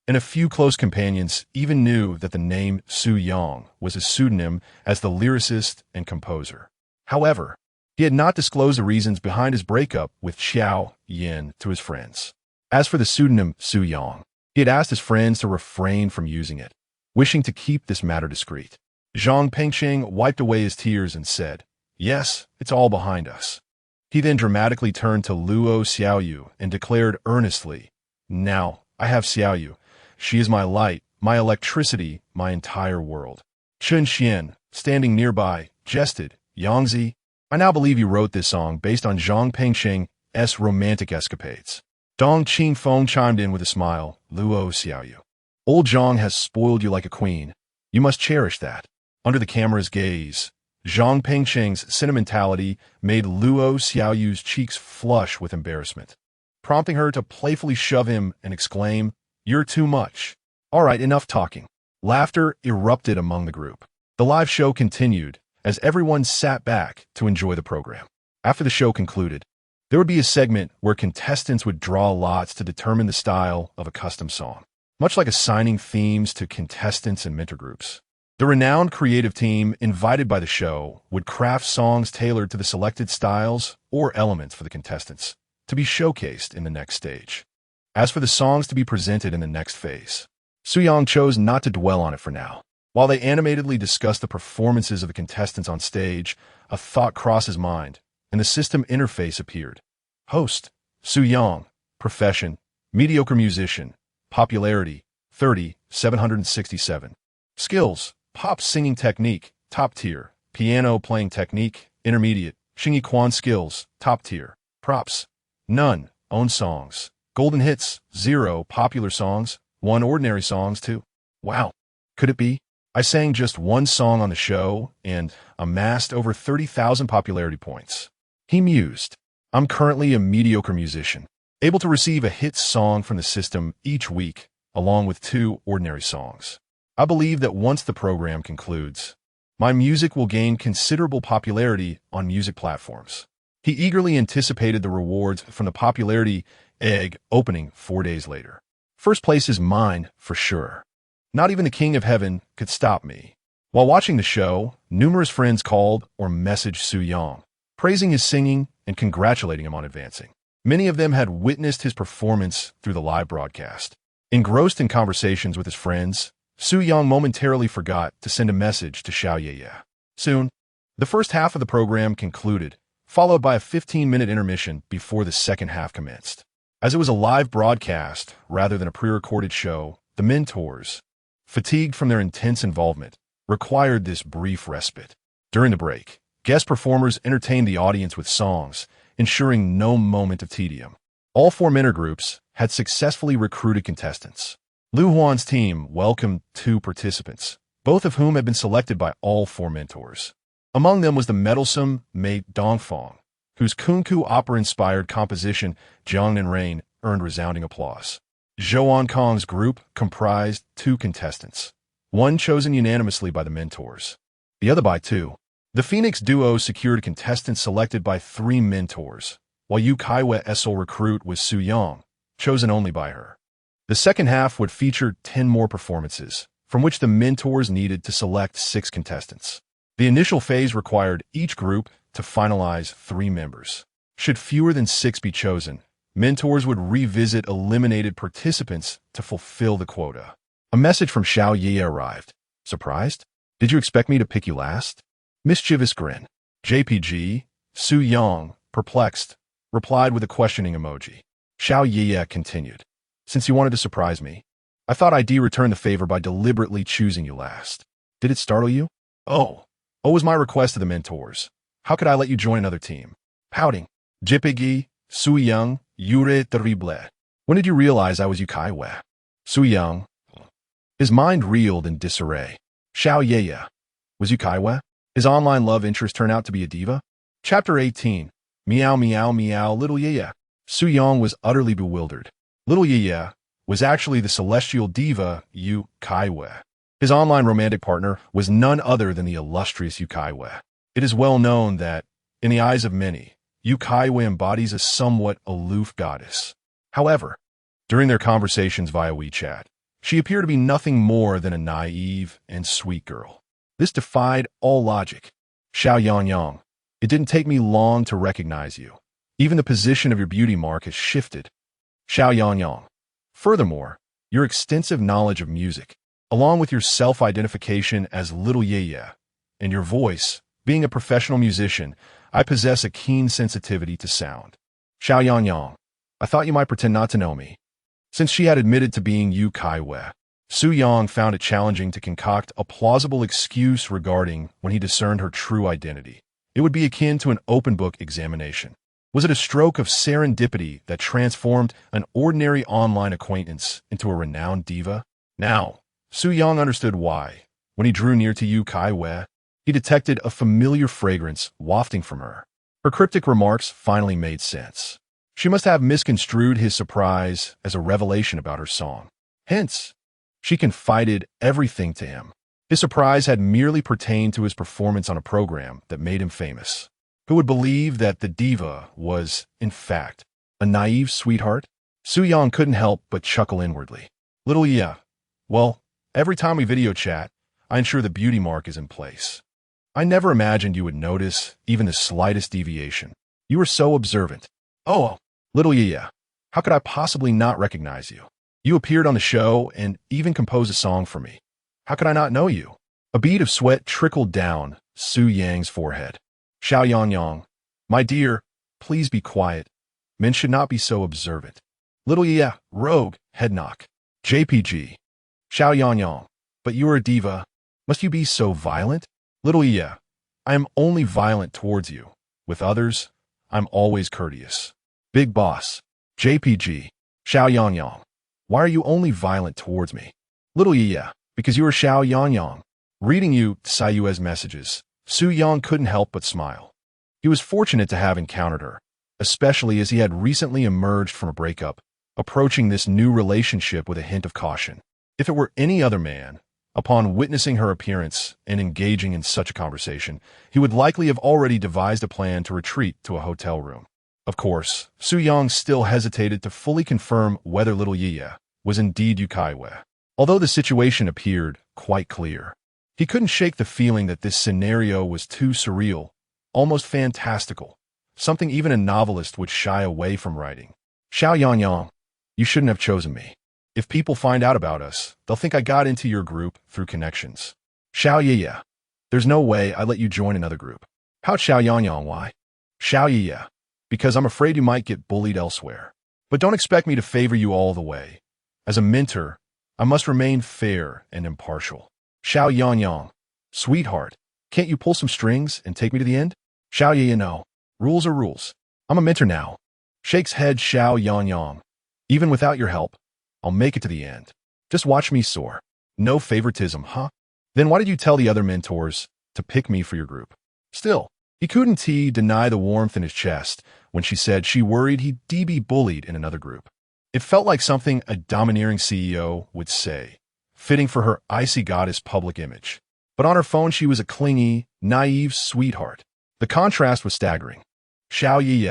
and a few close companions even knew that the name Su Yang was a pseudonym as the lyricist and composer. However, he had not disclosed the reasons behind his breakup with Xiao Yin to his friends. As for the pseudonym Su Yang, he had asked his friends to refrain from using it, wishing to keep this matter discreet. Zhang Pengcheng wiped away his tears and said, Yes, it's all behind us. He then dramatically turned to Luo Xiaoyu and declared earnestly, Now, I have Xiaoyu. She is my light, my electricity, my entire world. Chun Xian, standing nearby, jested, Yangzi, I now believe you wrote this song based on Zhang Pengcheng's romantic escapades. Dong Qingfeng chimed in with a smile, Luo Xiaoyu. Old Zhang has spoiled you like a queen. You must cherish that. Under the camera's gaze, Zhang Pengcheng's sentimentality made Luo Xiaoyu's cheeks flush with embarrassment, prompting her to playfully shove him and exclaim, You're too much. All right, enough talking. Laughter erupted among the group. The live show continued as everyone sat back to enjoy the program. After the show concluded, there would be a segment where contestants would draw lots to determine the style of a custom song, much like assigning themes to contestants and mentor groups. The renowned creative team invited by the show would craft songs tailored to the selected styles or elements for the contestants to be showcased in the next stage. As for the songs to be presented in the next phase, Su Yang chose not to dwell on it for now. While they animatedly discussed the performances of the contestants on stage, a thought crossed his mind, and the system interface appeared. Host, Su Yang. Profession, mediocre musician. Popularity, 30,767. Skills, pop singing technique, top tier. Piano playing technique, intermediate. Xingyi Quan skills, top tier. Props, none. Own songs. Golden hits, 0. Popular songs, 1. Ordinary songs, 2. Wow, could it be? I sang just one song on the show and amassed over 30,000 popularity points. He mused. I'm currently a mediocre musician, able to receive a hit song from the system each week, along with 2 ordinary songs. I believe that once the program concludes, my music will gain considerable popularity on music platforms. He eagerly anticipated the rewards from the popularity egg opening 4 days later. First place is mine, for sure. Not even the King of Heaven could stop me. While watching the show, numerous friends called or messaged Su Yang, praising his singing and congratulating him on advancing. Many of them had witnessed his performance through the live broadcast. Engrossed in conversations with his friends, Su Yang momentarily forgot to send a message to Xiao Ye. Soon, the first half of the program concluded, followed by a 15-minute intermission before the second half commenced. As it was a live broadcast rather than a pre-recorded show, the mentors, fatigued from their intense involvement, required this brief respite. During the break, guest performers entertained the audience with songs, ensuring no moment of tedium. All 4 mentor groups had successfully recruited contestants. Lu Huan's team welcomed 2 participants, both of whom had been selected by all 4 mentors. Among them was the meddlesome mate Dongfang, whose kunku opera-inspired composition Jiang and Rain earned resounding applause. Zhou Kong's group comprised 2 contestants, one chosen unanimously by the mentors, the other by 2. The Phoenix duo secured contestants selected by 3 mentors, while Yu Caiyue's sole recruit was Su Yang, chosen only by her. The second half would feature 10 more performances, from which the mentors needed to select 6 contestants. The initial phase required each group to finalize 3 members. Should fewer than 6 be chosen, mentors would revisit eliminated participants to fulfill the quota. A message from Xiao Ye arrived. Surprised? Did you expect me to pick you last? Mischievous grin. JPG, Su Yang, perplexed, replied with a questioning emoji. Xiao Ye continued. Since you wanted to surprise me, I thought I'd return the favor by deliberately choosing you last. Did it startle you? Oh was my request to the mentors. How could I let you join another team? Pouting. JPG, Su Yang, Yure terrible. When did you realize I was Yu Caiyue? Su Yang. His mind reeled in disarray. Xiao Ye. Was Yu Caiyue? His online love interest turn out to be a diva? Chapter 18. Meow meow meow little Ye. Su Yang was utterly bewildered. Little Ye was actually the celestial diva Yu Caiyue. His online romantic partner was none other than the illustrious Yu Caiyue. It is well known that, in the eyes of many, Yu Caiyue embodies a somewhat aloof goddess. However, during their conversations via WeChat, she appeared to be nothing more than a naive and sweet girl. This defied all logic. Xiao Yang, it didn't take me long to recognize you. Even the position of your beauty mark has shifted. Xiao Yang. Furthermore, your extensive knowledge of music, along with your self-identification as Little Ye, and your voice, being a professional musician, I possess a keen sensitivity to sound. Xiao Yang, I thought you might pretend not to know me. Since she had admitted to being Yu Caiyue, Su Yang found it challenging to concoct a plausible excuse regarding when he discerned her true identity. It would be akin to an open book examination. Was it a stroke of serendipity that transformed an ordinary online acquaintance into a renowned diva? Now, Su Yang understood why. When he drew near to Yu Caiyue, he detected a familiar fragrance wafting from her. Her cryptic remarks finally made sense. She must have misconstrued his surprise as a revelation about her song. Hence, she confided everything to him. His surprise had merely pertained to his performance on a program that made him famous. Who would believe that the diva was, in fact, a naive sweetheart? Su Yang couldn't help but chuckle inwardly. Little Ye, well, every time we video chat, I ensure the beauty mark is in place. I never imagined you would notice even the slightest deviation. You were so observant. Oh, Little Ye, how could I possibly not recognize you? You appeared on the show and even composed a song for me. How could I not know you? A bead of sweat trickled down Su Yang's forehead. Xiao Yang, my dear, please be quiet. Men should not be so observant. Little Ye, rogue, head knock. JPG. Xiao Yang, but you are a diva. Must you be so violent? Little Ye, I am only violent towards you. With others, I'm always courteous. Big boss. JPG. Xiao Yang, why are you only violent towards me? Little Ye, because you are Xiao Yang. Reading Yu Caiyue's messages, Su Yang couldn't help but smile. He was fortunate to have encountered her, especially as he had recently emerged from a breakup, approaching this new relationship with a hint of caution. If it were any other man, upon witnessing her appearance and engaging in such a conversation, he would likely have already devised a plan to retreat to a hotel room. Of course, Su Yang still hesitated to fully confirm whether Little Ye was indeed Yu Caiyue, although the situation appeared quite clear. He couldn't shake the feeling that this scenario was too surreal, almost fantastical, something even a novelist would shy away from writing. Xiao Yang, you shouldn't have chosen me. If people find out about us, they'll think I got into your group through connections. Xiao Ye, there's no way I let you join another group. How'd Xiao Yang why? Xiao Ye, because I'm afraid you might get bullied elsewhere. But don't expect me to favor you all the way. As a mentor, I must remain fair and impartial. Xiao Yang, sweetheart, can't you pull some strings and take me to the end? Xiao Ye, no. Rules are rules. I'm a mentor now. Shakes head Xiao Yang. Even without your help, I'll make it to the end. Just watch me soar. No favoritism, huh? Then why did you tell the other mentors to pick me for your group? Still, he couldn't deny the warmth in his chest when she said she worried he'd be bullied in another group. It felt like something a domineering CEO would say, fitting for her icy goddess public image. But on her phone, she was a clingy, naive sweetheart. The contrast was staggering. Xiao Ye,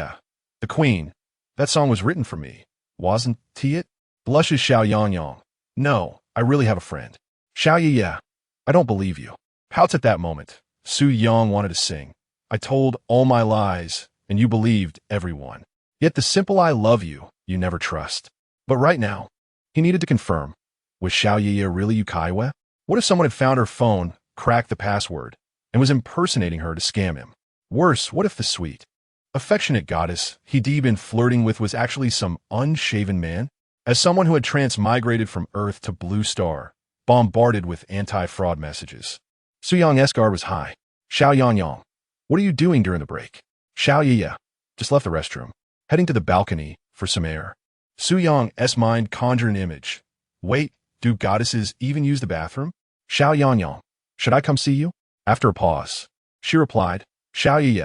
the queen. That song was written for me. Wasn't it? Blushes Xiao Yang. No, I really have a friend. Xiao Ye, I don't believe you. Pouts at that moment. Su Yang wanted to sing. I told all my lies, and you believed everyone. Yet the simple I love you, you never trust. But right now, he needed to confirm. Was Xiao Ye really Yu Caiyue? What if someone had found her phone, cracked the password, and was impersonating her to scam him? Worse, what if the sweet, affectionate goddess he'd been flirting with was actually some unshaven man? As someone who had transmigrated from Earth to Blue Star, bombarded with anti-fraud messages. Su Yang Esgar was high. Xiao Yang, what are you doing during the break? Xiao Ye, just left the restroom, heading to the balcony for some air. Su Yang's mind conjured an image. Wait, do goddesses even use the bathroom? Xiao Yang, should I come see you? After a pause, she replied, Xiao Ye,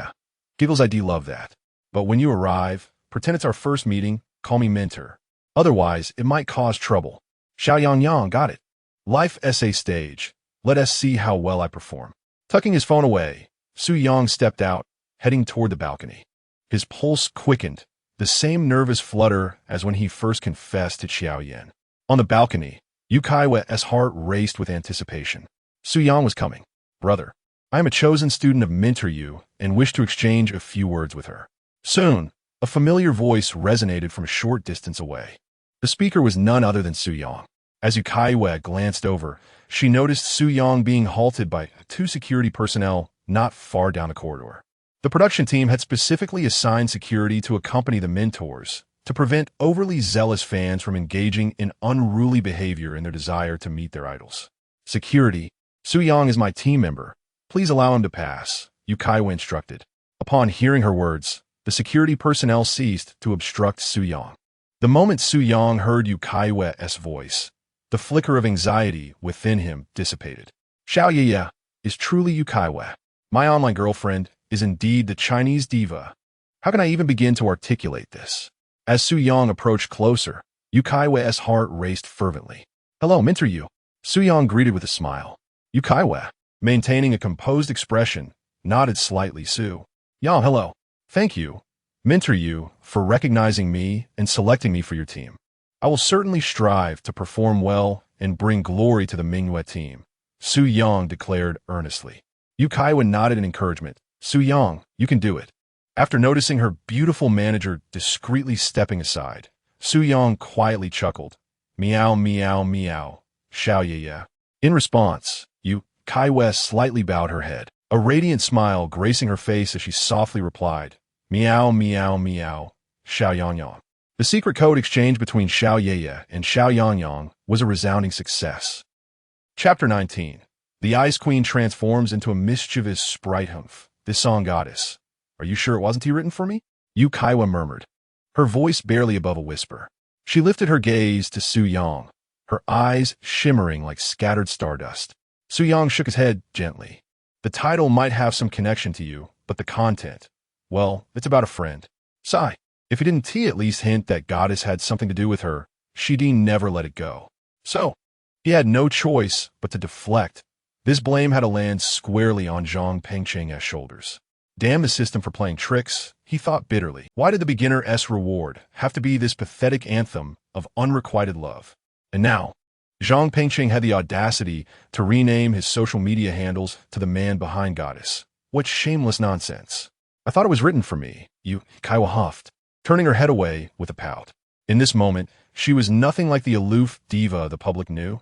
giggles I do love that. But when you arrive, pretend it's our first meeting, call me mentor. Otherwise, it might cause trouble. Xiao Yang, got it. Life essay stage. Let us see how well I perform. Tucking his phone away, Su Yang stepped out, heading toward the balcony. His pulse quickened, the same nervous flutter as when he first confessed to Xiao Yan. On the balcony, Yu Caiyue's heart raced with anticipation. Su Yang was coming. Brother, I am a chosen student of Mentor Yu and wish to exchange a few words with her. Soon, a familiar voice resonated from a short distance away. The speaker was none other than Su Yang. As Yu Caiyue glanced over, she noticed Su Yang being halted by two security personnel not far down the corridor. The production team had specifically assigned security to accompany the mentors to prevent overly zealous fans from engaging in unruly behavior in their desire to meet their idols. Security, Su Yang is my team member. Please allow him to pass, Yu Caiyue instructed. Upon hearing her words, the security personnel ceased to obstruct Su Yang. The moment Su Yang heard Yu Caiyue's voice, the flicker of anxiety within him dissipated. Xiao Ye is truly Yu Caiyue. My online girlfriend is indeed the Chinese diva. How can I even begin to articulate this? As Su Yang approached closer, Yu Caiyue's heart raced fervently. Hello, Mentor Yu. Su Yang greeted with a smile. Yu Caiyue, maintaining a composed expression, nodded slightly. Su Yang, hello. Thank you, Mentor Yu, for recognizing me and selecting me for your team. I will certainly strive to perform well and bring glory to the Mingyue team, Su Yang declared earnestly. Yu Caiyue nodded in encouragement. Su Yang, you can do it. After noticing her beautiful manager discreetly stepping aside, Su Yang quietly chuckled. Meow, meow, meow, Xiao Ye. In response, Yu Caiyue slightly bowed her head, a radiant smile gracing her face as she softly replied, Meow, meow, meow, Xiao Yang. The secret code exchange between Xiao Ye and Xiao Yang was a resounding success. Chapter 19. The Ice Queen transforms into a mischievous sprite humph. This song goddess. Are you sure it wasn't written for me? Yu Caiyue murmured, her voice barely above a whisper. She lifted her gaze to Su Yang, her eyes shimmering like scattered stardust. Su Yang shook his head gently. The title might have some connection to you, but the content, well, it's about a friend. Sigh. If he didn't at least hint that goddess had something to do with her, she'd never let it go. So, he had no choice but to deflect. This blame had to land squarely on Zhang Pengcheng's shoulders. Damn the system for playing tricks, he thought bitterly. Why did the beginner's reward have to be this pathetic anthem of unrequited love? And now, Zhang Pengcheng had the audacity to rename his social media handles to the man behind goddess. What shameless nonsense. I thought it was written for me, Yu Caiyue huffed, turning her head away with a pout. In this moment, she was nothing like the aloof diva the public knew,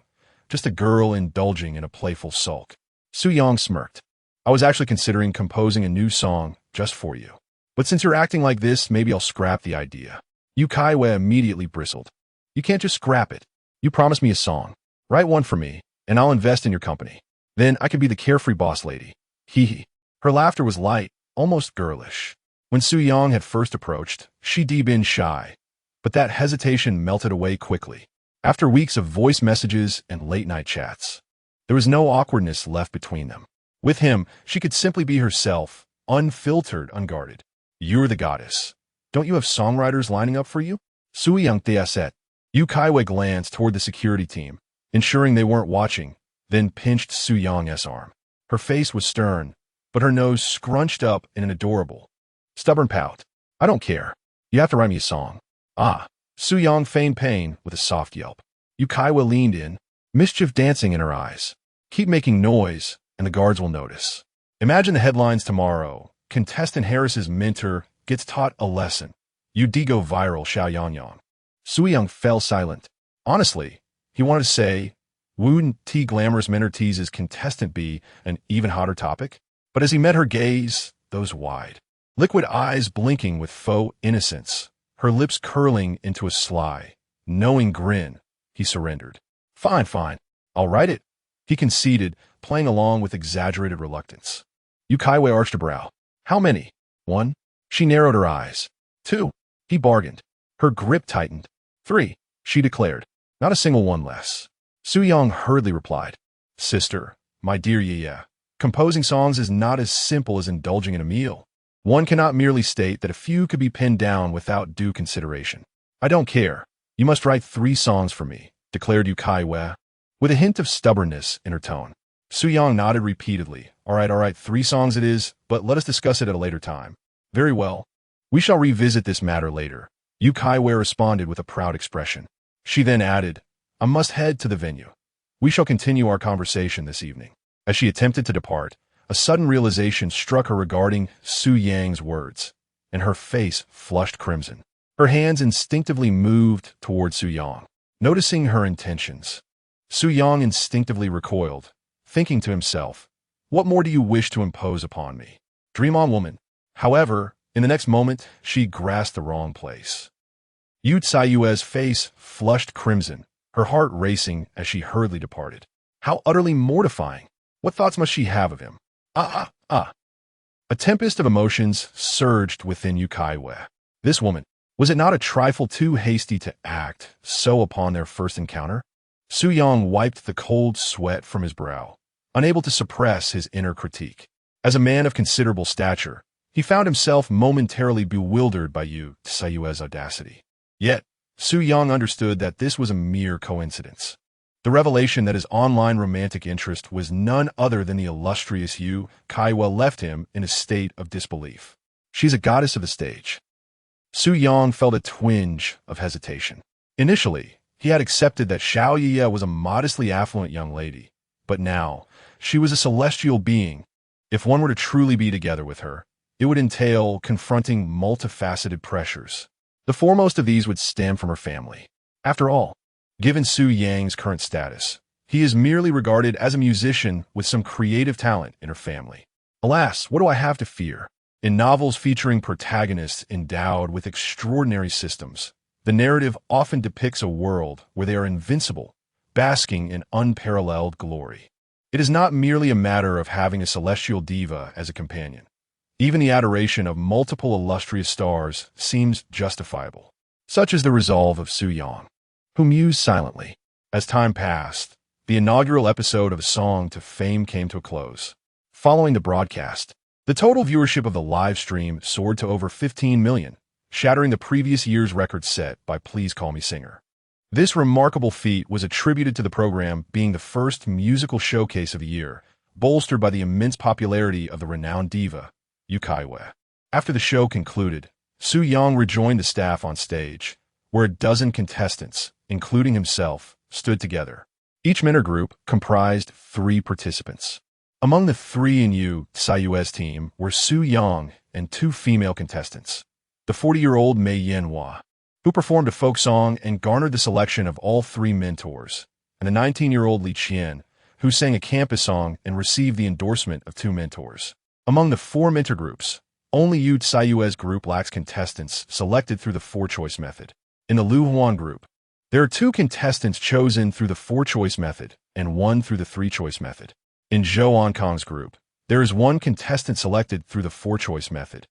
just a girl indulging in a playful sulk. Su Yang smirked. I was actually considering composing a new song just for you. But since you're acting like this, maybe I'll scrap the idea. Yu Caiyue immediately bristled. You can't just scrap it. You promised me a song. Write one for me, and I'll invest in your company. Then I can be the carefree boss lady. Hee hee. Her laughter was light, almost girlish. When Su Yang had first approached, she'd been shy, but that hesitation melted away quickly. After weeks of voice messages and late-night chats, there was no awkwardness left between them. With him, she could simply be herself, unfiltered, unguarded. "You're the goddess. Don't you have songwriters lining up for you?" Su Yang said. Yu Caiyue glanced toward the security team, ensuring they weren't watching, then pinched Su Yang's arm. Her face was stern, but her nose scrunched up in an adorable, stubborn pout. "I don't care. You have to write me a song." "Ah." Su Yang feigned pain with a soft yelp. Yu Caiyue leaned in, mischief dancing in her eyes. "Keep making noise, and the guards will notice." Imagine the headlines tomorrow. Contestant Harris's mentor gets taught a lesson. "You go viral, Xiao Yangyang." Su Yang fell silent. Honestly, he wanted to say, wouldn't T glamorous mentor teases contestant be an even hotter topic? But as he met her gaze, those wide, liquid eyes blinking with faux innocence, her lips curling into a sly, knowing grin, he surrendered. Fine, I'll write it," he conceded, playing along with exaggerated reluctance. Yu Caiyue arched a brow. "How many?" "1." She narrowed her eyes. "2." He bargained. Her grip tightened. "3," she declared. "Not a single one less." Su Yang hurriedly replied, "Sister, my dear Ye, composing songs is not as simple as indulging in a meal. One cannot merely state that a few could be pinned down without due consideration." "I don't care. You must write 3 songs for me," declared Yu Caiyue, with a hint of stubbornness in her tone. Su Yang nodded repeatedly. All right, 3 songs it is, but let us discuss it at a later time." "Very well. We shall revisit this matter later," Yu Caiyue responded with a proud expression. She then added, "I must head to the venue. We shall continue our conversation this evening." As she attempted to depart, a sudden realization struck her regarding Su Yang's words, and her face flushed crimson. Her hands instinctively moved toward Su Yang. Noticing her intentions, Su Yang instinctively recoiled, thinking to himself, "What more do you wish to impose upon me? Dream on, woman." However, in the next moment, she grasped the wrong place. Yu Caiyue's face flushed crimson, her heart racing as she hurriedly departed. How utterly mortifying! What thoughts must she have of him? A tempest of emotions surged within Yu Caiyue. This woman, was it not a trifle too hasty to act so upon their first encounter? Su Yang wiped the cold sweat from his brow, unable to suppress his inner critique. As a man of considerable stature, he found himself momentarily bewildered by Yu Caiyue's audacity. Yet, Su Yang understood that this was a mere coincidence. The revelation that his online romantic interest was none other than the illustrious Yu Caiyue left him in a state of disbelief. She's a goddess of the stage. Su Yang felt a twinge of hesitation. Initially, he had accepted that Xiao Ye was a modestly affluent young lady, but now, she was a celestial being. If one were to truly be together with her, it would entail confronting multifaceted pressures. The foremost of these would stem from her family. After all, given Su Yang's current status, he is merely regarded as a musician with some creative talent in her family. Alas, what do I have to fear? In novels featuring protagonists endowed with extraordinary systems, the narrative often depicts a world where they are invincible, basking in unparalleled glory. It is not merely a matter of having a celestial diva as a companion. Even the adoration of multiple illustrious stars seems justifiable. Such is the resolve of Su Yang, who mused silently. As time passed, the inaugural episode of A Song to Fame came to a close. Following the broadcast, the total viewership of the live stream soared to over 15 million, shattering the previous year's record set by Please Call Me Singer. This remarkable feat was attributed to the program being the first musical showcase of the year, bolstered by the immense popularity of the renowned diva, Yu Caiyue. After the show concluded, Su Yang rejoined the staff on stage, where a dozen contestants, including himself, stood together. Each mentor group comprised 3 participants. Among the 3 in Yu Caiyue's team were Su Yang and 2 female contestants. The 40-year-old Mei Yanhua, who performed a folk song and garnered the selection of all 3 mentors, and the 19-year-old Li Qian, who sang a campus song and received the endorsement of 2 mentors. Among the 4 mentor groups, only Yu Caiyue's group lacks contestants selected through the 4-choice method. In the Lu Huan group, there are 2 contestants chosen through the 4-choice method and 1 through the 3-choice method. In Zhou Ankang's group, there is 1 contestant selected through the 4-choice method.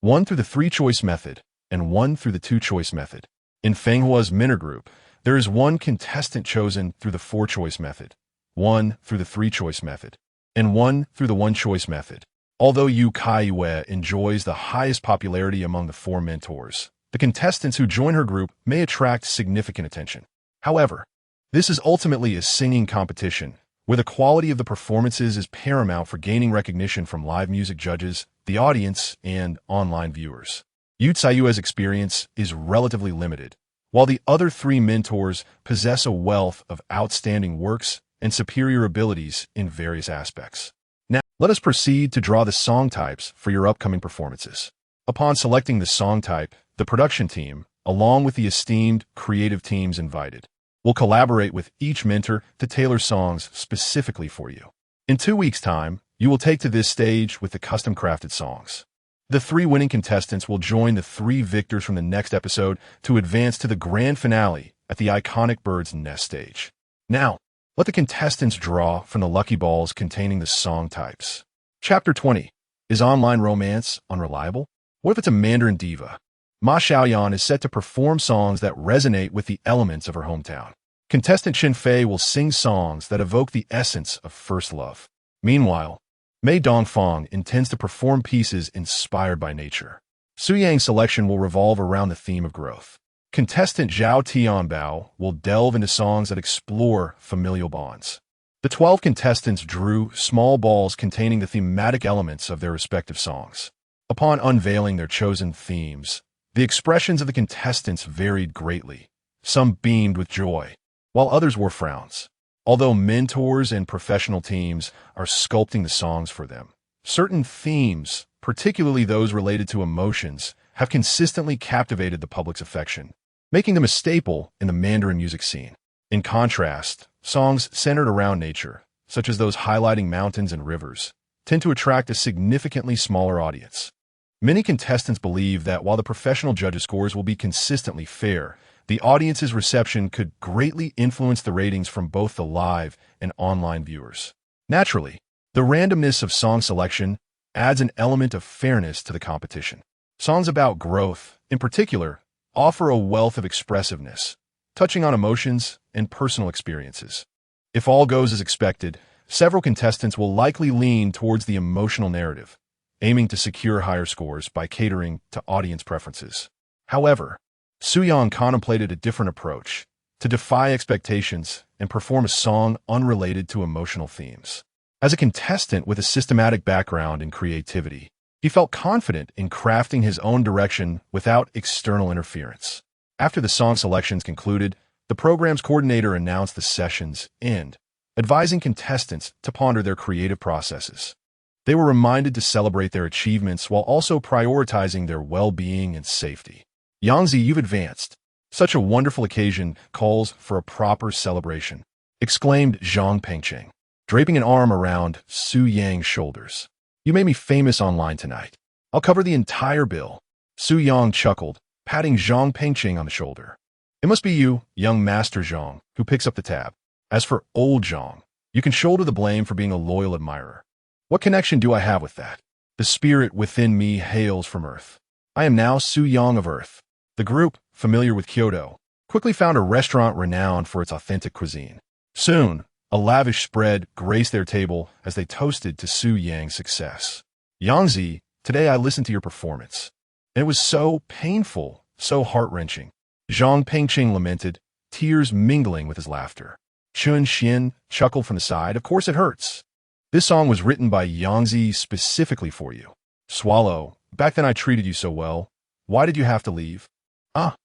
one through the three-choice method, and one through the two-choice method. In Fenghua's minor group, there is one contestant chosen through the four-choice method, one through the three-choice method, and one through the one-choice method. Although Yu Caiyue enjoys the highest popularity among the four mentors, the contestants who join her group may attract significant attention. However, this is ultimately a singing competition, where the quality of the performances is paramount for gaining recognition from live music judges, the audience, and online viewers. Yu Caiyue's experience is relatively limited, while the other three mentors possess a wealth of outstanding works and superior abilities in various aspects. Now, let us proceed to draw the song types for your upcoming performances. Upon selecting the song type, the production team, along with the esteemed creative teams invited, will collaborate with each mentor to tailor songs specifically for you. In 2 weeks' time, you will take to this stage with the custom-crafted songs. The three winning contestants will join the three victors from the next episode to advance to the grand finale at the iconic Bird's Nest stage. Now, let the contestants draw from the lucky balls containing the song types. Chapter 20. Is online romance unreliable? What if it's a Mandarin diva? Ma Xiaoyan is set to perform songs that resonate with the elements of her hometown. Contestant Chen Fei will sing songs that evoke the essence of first love. Meanwhile, Mei Dongfang intends to perform pieces inspired by nature. Su Yang's selection will revolve around the theme of growth. Contestant Zhao Tianbao will delve into songs that explore familial bonds. The 12 contestants drew small balls containing the thematic elements of their respective songs. Upon unveiling their chosen themes, the expressions of the contestants varied greatly. Some beamed with joy, while others wore frowns. Although mentors and professional teams are sculpting the songs for them, certain themes, particularly those related to emotions, have consistently captivated the public's affection, making them a staple in the Mandarin music scene. In contrast, songs centered around nature, such as those highlighting mountains and rivers, tend to attract a significantly smaller audience. Many contestants believe that while the professional judges' scores will be consistently fair, the audience's reception could greatly influence the ratings from both the live and online viewers. Naturally, the randomness of song selection adds an element of fairness to the competition. Songs about growth, in particular, offer a wealth of expressiveness, touching on emotions and personal experiences. If all goes as expected, several contestants will likely lean towards the emotional narrative, aiming to secure higher scores by catering to audience preferences. However, Su Yang contemplated a different approach, to defy expectations and perform a song unrelated to emotional themes. As a contestant with a systematic background in creativity, he felt confident in crafting his own direction without external interference. After the song selections concluded, the program's coordinator announced the session's end, advising contestants to ponder their creative processes. They were reminded to celebrate their achievements while also prioritizing their well-being and safety. Yangzi, you've advanced. Such a wonderful occasion calls for a proper celebration, exclaimed Zhang Pengcheng, draping an arm around Su Yang's shoulders. You made me famous online tonight. I'll cover the entire bill. Su Yang chuckled, patting Zhang Pengcheng on the shoulder. It must be you, young Master Zhang, who picks up the tab. As for old Zhang, you can shoulder the blame for being a loyal admirer. What connection do I have with that? The spirit within me hails from Earth. I am now Su Yang of Earth. The group, familiar with Kyoto, quickly found a restaurant renowned for its authentic cuisine. Soon, a lavish spread graced their table as they toasted to Su Yang's success. Yangzi, today I listened to your performance, and it was so painful, so heart-wrenching. Zhang Pengcheng lamented, tears mingling with his laughter. Chun Xian chuckled from the side, of course it hurts. This song was written by Yangzi specifically for you. Swallow, back then I treated you so well. Why did you have to leave? Ah.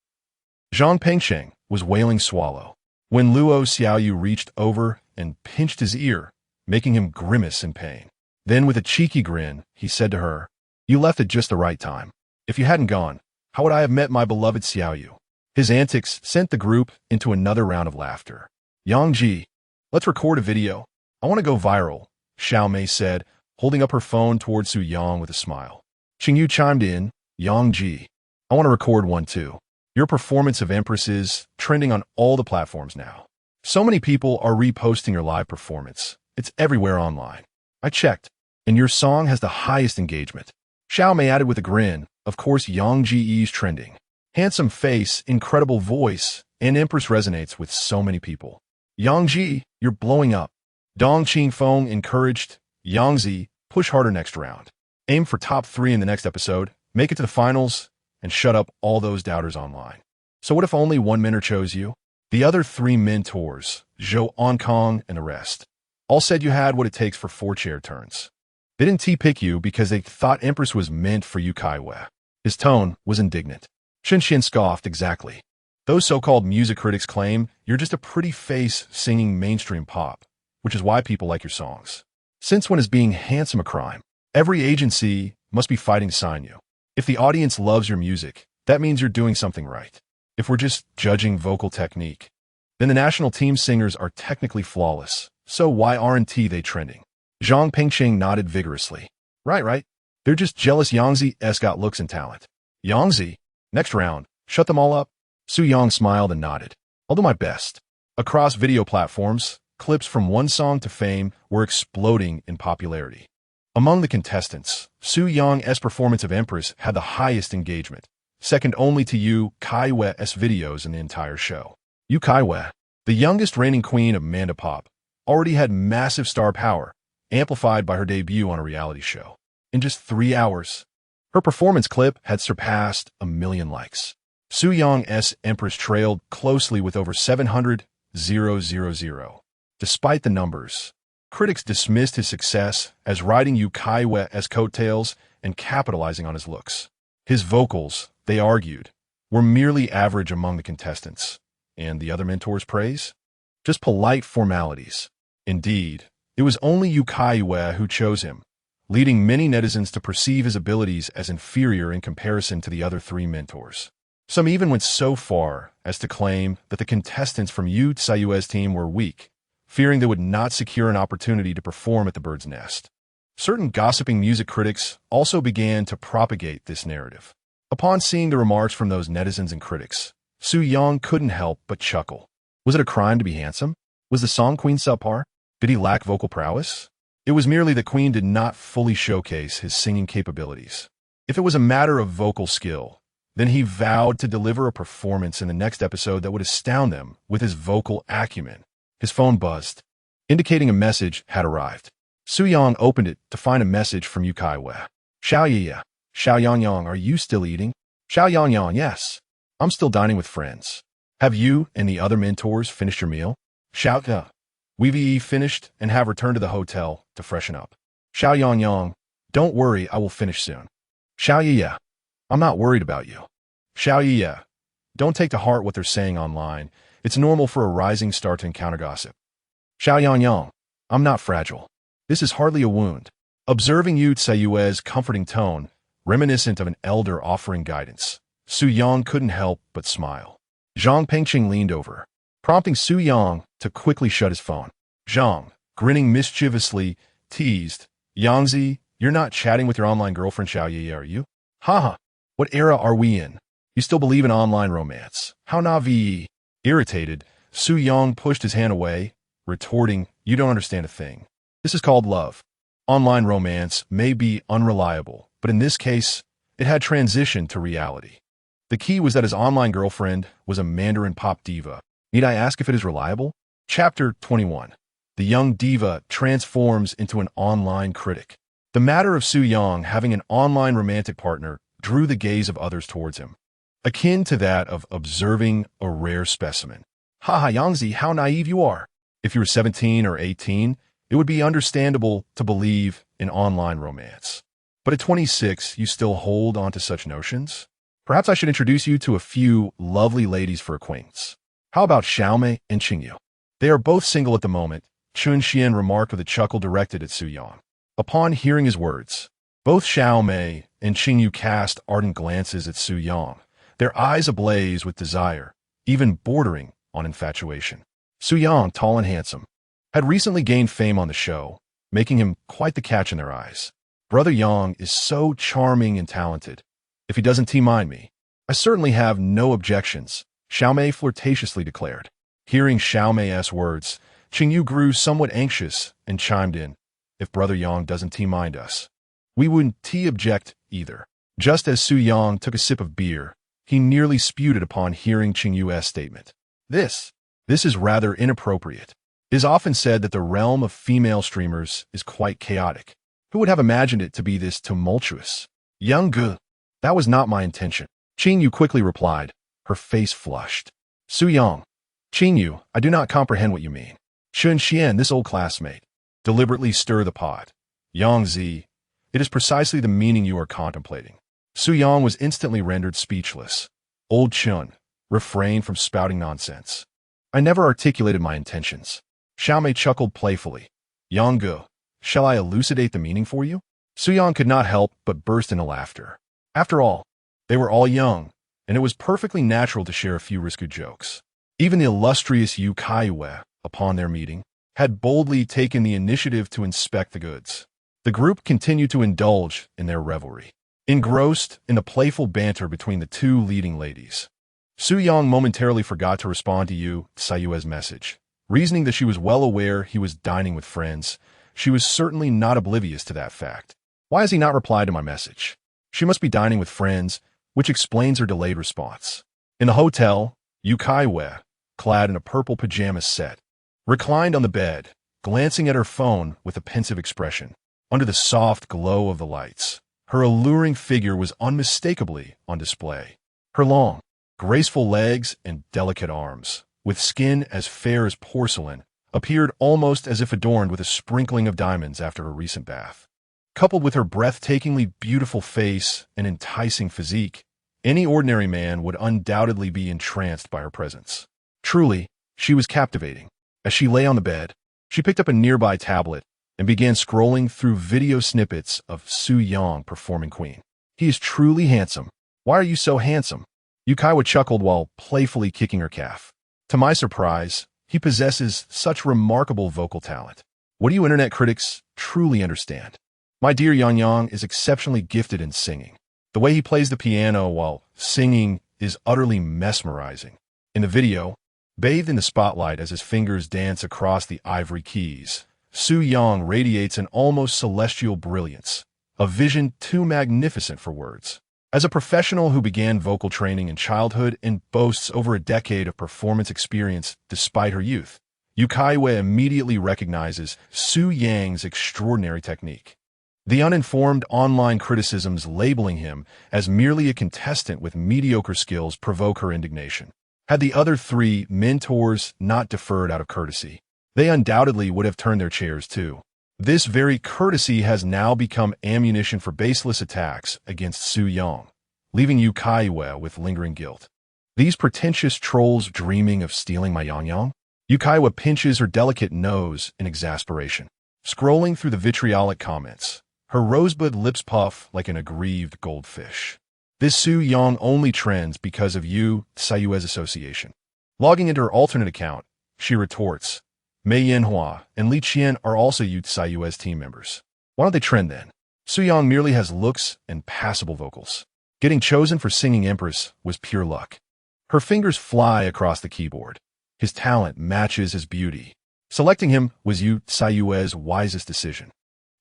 Zhang Pengcheng was wailing Swallow when Luo Xiaoyu reached over and pinched his ear, making him grimace in pain. Then with a cheeky grin, he said to her, you left at just the right time. If you hadn't gone, how would I have met my beloved Xiaoyu? His antics sent the group into another round of laughter. Yangji, let's record a video. I want to go viral, Xiao Mei said, holding up her phone towards Su Yang with a smile. Qingyu chimed in, Yangji, I want to record one too. Your performance of Empress is trending on all the platforms now. So many people are reposting your live performance. It's everywhere online. I checked, and your song has the highest engagement. Xiao Mei added with a grin, Of course, Yang Ji's trending. Handsome face, incredible voice, and Empress resonates with so many people. Yang Ji, you're blowing up. Dong Qingfeng encouraged. Yang Zi, push harder next round. Aim for top 3 in the next episode, make it to the finals, and shut up all those doubters online. So what if only one mentor chose you? The other 3 mentors, Zhou Onkong and the rest, all said you had what it takes for 4 chair turns. They didn't pick you because they thought Empress was meant for Yu Caiyue. His tone was indignant. Xin scoffed exactly. Those so-called music critics claim you're just a pretty face singing mainstream pop, which is why people like your songs. Since when is being handsome a crime? Every agency must be fighting to sign you. If the audience loves your music, that means you're doing something right. If we're just judging vocal technique, then the national team singers are technically flawless. So why aren't they trending? Zhang Pengqing nodded vigorously. Right. They're just jealous Yangzi's got looks and talent. Yangzi, next round, shut them all up. Su Yang smiled and nodded. I'll do my best. Across video platforms, clips from one song to fame were exploding in popularity. Among the contestants, Su Yang's performance of Empress had the highest engagement, second only to Yu Caiyue's videos in the entire show. Yu Caiyue, the youngest reigning queen of Mandapop, already had massive star power, amplified by her debut on a reality show. In just 3 hours, her performance clip had surpassed 1 million likes. Su Yang's Empress trailed closely with over 700,000. Despite the numbers, critics dismissed his success as riding Yu Caiyue's coattails and capitalizing on his looks. His vocals, they argued, were merely average among the contestants, and the other mentors' praise? Just polite formalities. Indeed, it was only Yu Caiyue who chose him, leading many netizens to perceive his abilities as inferior in comparison to the other 3 mentors. Some even went so far as to claim that the contestants from Yu Caiyue's team were weak, fearing they would not secure an opportunity to perform at the Bird's Nest. Certain gossiping music critics also began to propagate this narrative. Upon seeing the remarks from those netizens and critics, Su Yang couldn't help but chuckle. Was it a crime to be handsome? Was the song Queen subpar? Did he lack vocal prowess? It was merely that Queen did not fully showcase his singing capabilities. If it was a matter of vocal skill, then he vowed to deliver a performance in the next episode that would astound them with his vocal acumen. His phone buzzed, indicating a message had arrived. Su Yang opened it to find a message from Yu Caiyue. Xiao Yangyang, are you still eating? Xiao Yangyang, yes. I'm still dining with friends. Have you and the other mentors finished your meal? Xiao, we've finished and have returned to the hotel to freshen up. Xiao Yangyang, don't worry, I will finish soon. Xiao, I'm not worried about you. Xiao, don't take to heart what they're saying online. It's normal for a rising star to encounter gossip. Xiao Yangyang, I'm not fragile. This is hardly a wound. Observing Yu Caiyue's comforting tone, reminiscent of an elder offering guidance, Su Yang couldn't help but smile. Zhang Pengqing leaned over, prompting Su Yang to quickly shut his phone. Zhang, grinning mischievously, teased, Yangzi, you're not chatting with your online girlfriend Xiao, are you? Haha, what era are we in? You still believe in online romance? How naive. Irritated, Su Yang pushed his hand away, retorting, you don't understand a thing. This is called love. Online romance may be unreliable, but in this case, it had transitioned to reality. The key was that his online girlfriend was a Mandarin pop diva. Need I ask if it is reliable? Chapter 21. The young diva transforms into an online critic. The matter of Su Yang having an online romantic partner drew the gaze of others towards him, akin to that of observing a rare specimen. Haha, Yangzi, how naive you are. If you were 17 or 18, it would be understandable to believe in online romance. But at 26, you still hold on to such notions? Perhaps I should introduce you to a few lovely ladies for acquaintance. How about Xiaomei and Qingyu? They are both single at the moment, Chun Xian remarked with a chuckle directed at Su Yang. Upon hearing his words, both Xiaomei and Qingyu cast ardent glances at Su Yang, their eyes ablaze with desire, even bordering on infatuation. Su Yang, tall and handsome, had recently gained fame on the show, making him quite the catch in their eyes. Brother Yang is so charming and talented. If he doesn't mind me, I certainly have no objections, Xiaomei flirtatiously declared. Hearing Xiaomei's words, Qingyu grew somewhat anxious and chimed in, if Brother Yang doesn't mind us, we wouldn't object either. Just as Su Yang took a sip of beer, he nearly spewed it upon hearing Qingyue's statement. This is rather inappropriate. It is often said that the realm of female streamers is quite chaotic. Who would have imagined it to be this tumultuous? Young Gu, that was not my intention. Qingyue quickly replied, her face flushed. Su Yang, Qingyue, I do not comprehend what you mean. Shun Xian, this old classmate, deliberately stir the pot. Yang Zi, it is precisely the meaning you are contemplating. Su Yang was instantly rendered speechless. Old Chun, refrain from spouting nonsense. I never articulated my intentions. Xiaomei chuckled playfully. Yang Gu, shall I elucidate the meaning for you? Su Yang could not help but burst into laughter. After all, they were all young, and it was perfectly natural to share a few risque jokes. Even the illustrious Yu Caiyue, upon their meeting, had boldly taken the initiative to inspect the goods. The group continued to indulge in their revelry, engrossed in the playful banter between the two leading ladies. Su Yang momentarily forgot to respond to Yu Caiyue's message, reasoning that she was well aware he was dining with friends. She was certainly not oblivious to that fact. Why has he not replied to my message? She must be dining with friends, which explains her delayed response. In the hotel, Yu Caiyue, clad in a purple pajama set, reclined on the bed, glancing at her phone with a pensive expression. Under the soft glow of the lights, her alluring figure was unmistakably on display. Her long, graceful legs and delicate arms, with skin as fair as porcelain, appeared almost as if adorned with a sprinkling of diamonds after her recent bath. Coupled with her breathtakingly beautiful face and enticing physique, any ordinary man would undoubtedly be entranced by her presence. Truly, she was captivating. As she lay on the bed, she picked up a nearby tablet and began scrolling through video snippets of Su Yang performing Queen. He is truly handsome. Why are you so handsome? Yu Caiyue chuckled while playfully kicking her calf. To my surprise, he possesses such remarkable vocal talent. What do you internet critics truly understand? My dear Yang Yang is exceptionally gifted in singing. The way he plays the piano while singing is utterly mesmerizing. In the video, bathed in the spotlight as his fingers dance across the ivory keys, Su Yang radiates an almost celestial brilliance, a vision too magnificent for words. As a professional who began vocal training in childhood and boasts over a decade of performance experience despite her youth, Yu Caiyue immediately recognizes Su Yang's extraordinary technique. The uninformed online criticisms labeling him as merely a contestant with mediocre skills provoke her indignation. Had the other three mentors not deferred out of courtesy, they undoubtedly would have turned their chairs too. This very courtesy has now become ammunition for baseless attacks against Su Yang, leaving Yu Caiyue with lingering guilt. These pretentious trolls dreaming of stealing my Yang Yang? Yu Caiyue pinches her delicate nose in exasperation. Scrolling through the vitriolic comments, her rosebud lips puff like an aggrieved goldfish. This Su Yang only trends because of Yu Caiyue's association. Logging into her alternate account, she retorts, Mei Yanhua and Li Qian are also Yu Caiyue's team members. Why don't they trend then? Su Yang merely has looks and passable vocals. Getting chosen for singing Empress was pure luck. Her fingers fly across the keyboard. His talent matches his beauty. Selecting him was Yu Caiyue's wisest decision.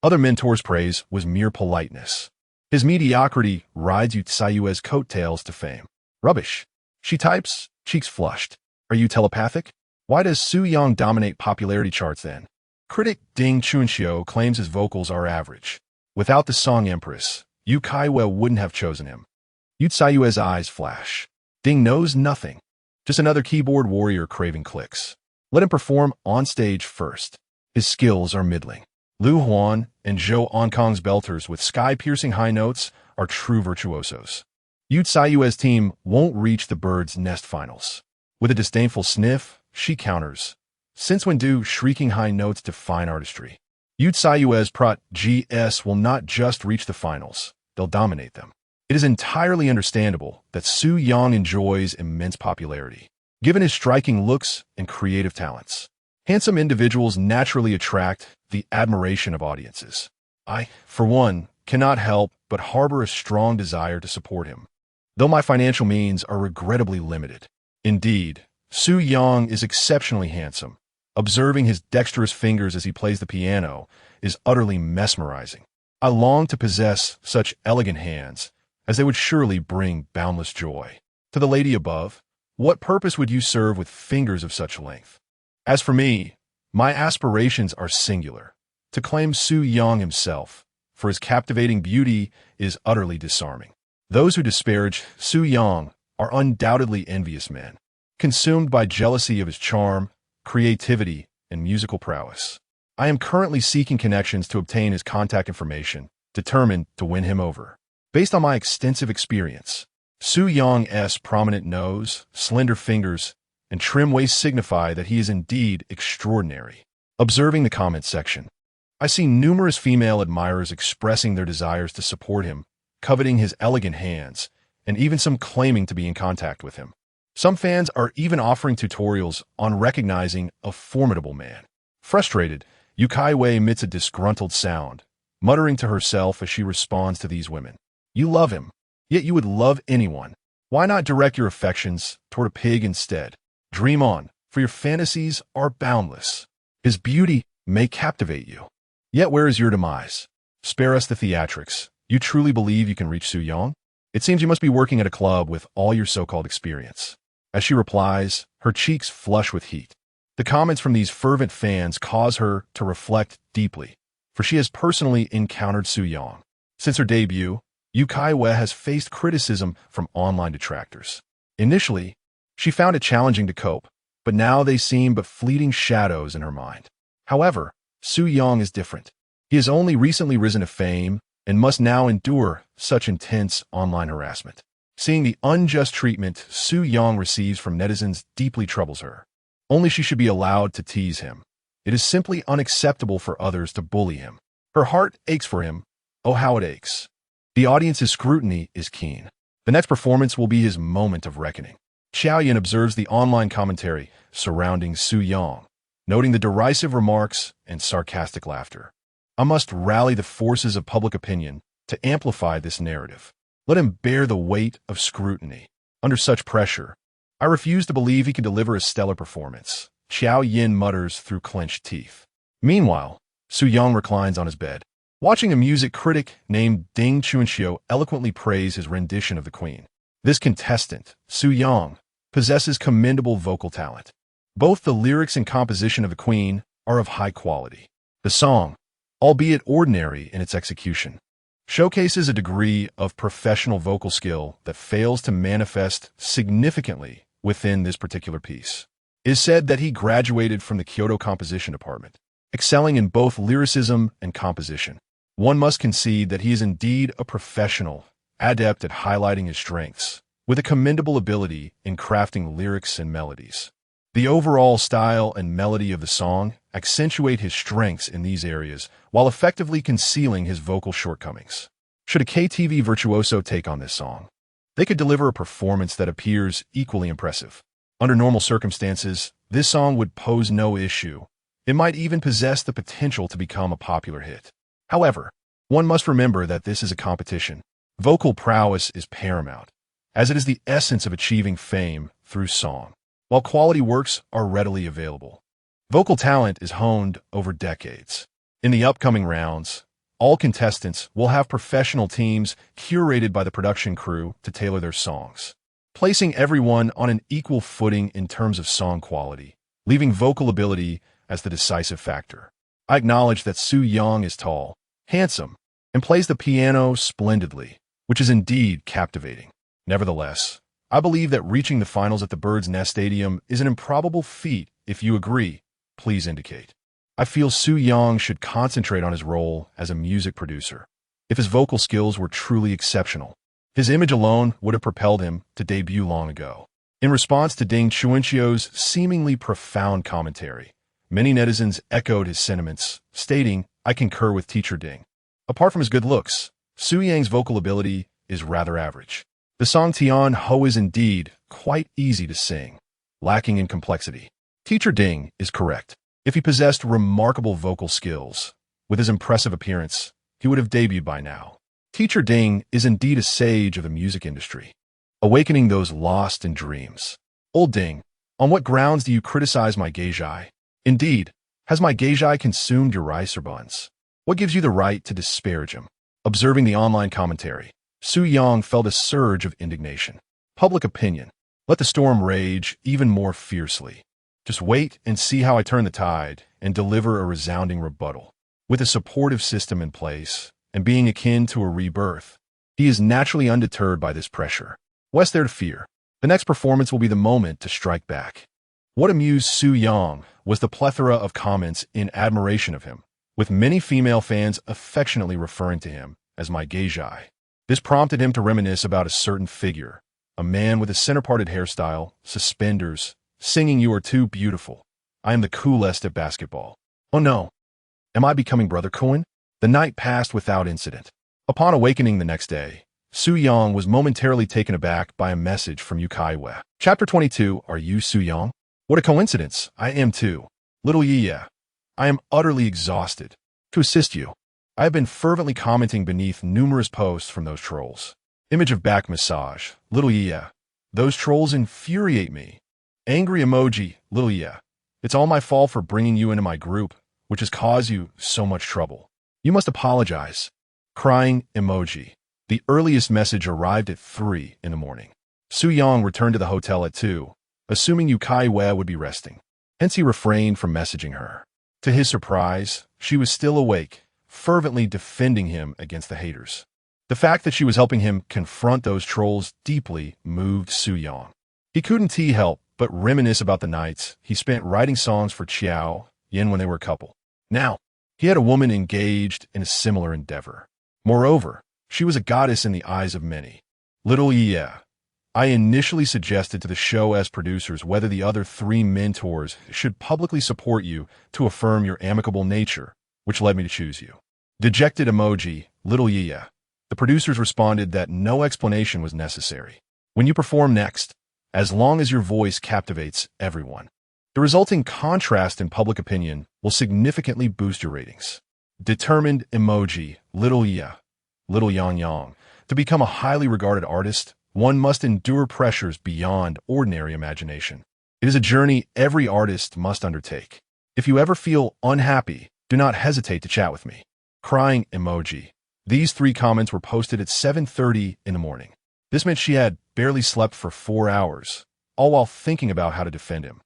Other mentors' praise was mere politeness. His mediocrity rides Yu Caiyue's coattails to fame. Rubbish. She types, cheeks flushed. Are you telepathic? Why does Su Yang dominate popularity charts then? Critic Ding Chunxiu claims his vocals are average. Without the song Empress, Yu Caiyue wouldn't have chosen him. Yu Caiyue's eyes flash. Ding knows nothing. Just another keyboard warrior craving clicks. Let him perform on stage first. His skills are middling. Lu Huan and Zhou Onkong's belters with sky-piercing high notes are true virtuosos. Yu Caiyue's team won't reach the bird's nest finals. With a disdainful sniff, she counters. Since when do shrieking high notes define artistry? Yu Caiyue's Prot GS will not just reach the finals, they'll dominate them. It is entirely understandable that Su Yang enjoys immense popularity, given his striking looks and creative talents. Handsome individuals naturally attract the admiration of audiences. I, for one, cannot help but harbor a strong desire to support him, though my financial means are regrettably limited. Indeed, Su Yang is exceptionally handsome. Observing his dexterous fingers as he plays the piano is utterly mesmerizing. I long to possess such elegant hands, as they would surely bring boundless joy. To the lady above, what purpose would you serve with fingers of such length? As for me, my aspirations are singular. To claim Su Yang himself, for his captivating beauty, is utterly disarming. Those who disparage Su Yang are undoubtedly envious men, consumed by jealousy of his charm, creativity, and musical prowess. I am currently seeking connections to obtain his contact information, determined to win him over. Based on my extensive experience, Su Yang's prominent nose, slender fingers, and trim waist signify that he is indeed extraordinary. Observing the comment section, I see numerous female admirers expressing their desires to support him, coveting his elegant hands, and even some claiming to be in contact with him. Some fans are even offering tutorials on recognizing a formidable man. Frustrated, Yu Caiyue emits a disgruntled sound, muttering to herself as she responds to these women. You love him, yet you would love anyone. Why not direct your affections toward a pig instead? Dream on, for your fantasies are boundless. His beauty may captivate you. Yet where is your demise? Spare us the theatrics. You truly believe you can reach Su Yang? It seems you must be working at a club with all your so-called experience. As she replies, her cheeks flush with heat. The comments from these fervent fans cause her to reflect deeply, for she has personally encountered Su Yang. Since her debut, Yu Caiyue has faced criticism from online detractors. Initially, she found it challenging to cope, but now they seem but fleeting shadows in her mind. However, Su Yang is different. He has only recently risen to fame and must now endure such intense online harassment. Seeing the unjust treatment Su Yang receives from netizens deeply troubles her. Only she should be allowed to tease him. It is simply unacceptable for others to bully him. Her heart aches for him. Oh, how it aches. The audience's scrutiny is keen. The next performance will be his moment of reckoning. Xiaoyan observes the online commentary surrounding Su Yang, noting the derisive remarks and sarcastic laughter. I must rally the forces of public opinion to amplify this narrative. Let him bear the weight of scrutiny. Under such pressure, I refuse to believe he can deliver a stellar performance, Xiaoyan mutters through clenched teeth. Meanwhile, Su Yang reclines on his bed, watching a music critic named Ding Chuanxiu eloquently praise his rendition of the Queen. This contestant, Su Yang, possesses commendable vocal talent. Both the lyrics and composition of the Queen are of high quality. The song, albeit ordinary in its execution, showcases a degree of professional vocal skill that fails to manifest significantly within this particular piece. It is said that he graduated from the Kyoto Composition Department, excelling in both lyricism and composition. One must concede that he is indeed a professional, adept at highlighting his strengths, with a commendable ability in crafting lyrics and melodies. The overall style and melody of the song accentuate his strengths in these areas while effectively concealing his vocal shortcomings. Should a KTV virtuoso take on this song, they could deliver a performance that appears equally impressive. Under normal circumstances, this song would pose no issue. It might even possess the potential to become a popular hit. However, one must remember that this is a competition. Vocal prowess is paramount, as it is the essence of achieving fame through song. While quality works are readily available, vocal talent is honed over decades. In the upcoming rounds, all contestants will have professional teams curated by the production crew to tailor their songs, placing everyone on an equal footing in terms of song quality, leaving vocal ability as the decisive factor. I acknowledge that Su Yang is tall, handsome, and plays the piano splendidly, which is indeed captivating. Nevertheless, I believe that reaching the finals at the Bird's Nest Stadium is an improbable feat. If you agree, please indicate. I feel Su Yang should concentrate on his role as a music producer. If his vocal skills were truly exceptional, his image alone would have propelled him to debut long ago. In response to Ding Chuanxiu's seemingly profound commentary, many netizens echoed his sentiments, stating, I concur with Teacher Ding. Apart from his good looks, Su Yang's vocal ability is rather average. The song Tian Ho is indeed quite easy to sing, lacking in complexity. Teacher Ding is correct. If he possessed remarkable vocal skills, with his impressive appearance, he would have debuted by now. Teacher Ding is indeed a sage of the music industry, awakening those lost in dreams. Old Ding, on what grounds do you criticize my geizhai? Indeed, has my geizhai consumed your rice or buns? What gives you the right to disparage him? Observing the online commentary, Su Yang felt a surge of indignation. Public opinion. Let the storm rage even more fiercely. Just wait and see how I turn the tide and deliver a resounding rebuttal. With a supportive system in place and being akin to a rebirth, he is naturally undeterred by this pressure. What's there to fear? The next performance will be the moment to strike back. What amused Su Yang was the plethora of comments in admiration of him, with many female fans affectionately referring to him as my Geijai. This prompted him to reminisce about a certain figure, a man with a center-parted hairstyle, suspenders, singing "You are too beautiful. I am the coolest at basketball." Oh no. Am I becoming Brother Cohen? The night passed without incident. Upon awakening the next day, Su Yang was momentarily taken aback by a message from Yu Caiyue. Chapter 22. Are you Su Yang? What a coincidence. I am too. Little Yi. I am utterly exhausted. To assist you, I have been fervently commenting beneath numerous posts from those trolls. Image of back massage. Little Yi. Those trolls infuriate me. Angry emoji. Little Yi. It's all my fault for bringing you into my group, which has caused you so much trouble. You must apologize. Crying emoji. The earliest message arrived at 3 in the morning. Su Yang returned to the hotel at 2, assuming Yu Caiyue would be resting. Hence he refrained from messaging her. To his surprise, she was still awake, fervently defending him against the haters. The fact that she was helping him confront those trolls deeply moved Su Yang. He couldn't help but reminisce about the nights he spent writing songs for Qiao Yin when they were a couple. Now, he had a woman engaged in a similar endeavor. Moreover, she was a goddess in the eyes of many. Little Yi. I initially suggested to the show as producers whether the other 3 mentors should publicly support you to affirm your amicable nature, which led me to choose you. Dejected emoji. Little Yi. The producers responded that no explanation was necessary. When you perform next, as long as your voice captivates everyone, the resulting contrast in public opinion will significantly boost your ratings. Determined emoji. Little Yi. Little Yang. To become a highly regarded artist, one must endure pressures beyond ordinary imagination. It is a journey every artist must undertake. If you ever feel unhappy, do not hesitate to chat with me. Crying emoji. These 3 comments were posted at 7:30 in the morning. This meant she had barely slept for 4 hours, all while thinking about how to defend him.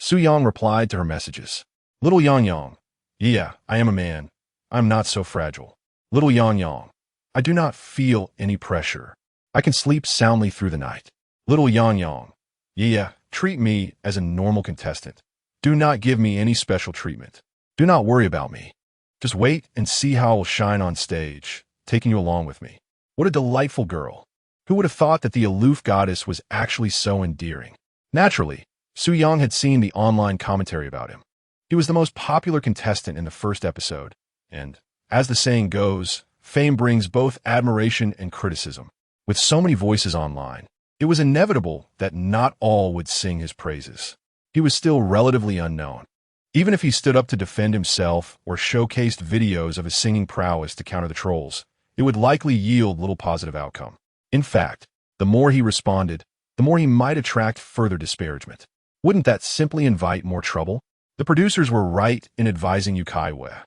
Su Yang replied to her messages. Little Yang. Yeah, I am a man. I am not so fragile. Little Yang. I do not feel any pressure. I can sleep soundly through the night. Little Yang. Yeah, treat me as a normal contestant. Do not give me any special treatment. Do not worry about me. Just wait and see how I will shine on stage, taking you along with me. What a delightful girl. Who would have thought that the aloof goddess was actually so endearing? Naturally, Su Yang had seen the online commentary about him. He was the most popular contestant in the first episode, and, as the saying goes, fame brings both admiration and criticism. With so many voices online, it was inevitable that not all would sing his praises. He was still relatively unknown. Even if he stood up to defend himself or showcased videos of his singing prowess to counter the trolls, it would likely yield little positive outcome. In fact, the more he responded, the more he might attract further disparagement. Wouldn't that simply invite more trouble? The producers were right in advising Yu Caiyue.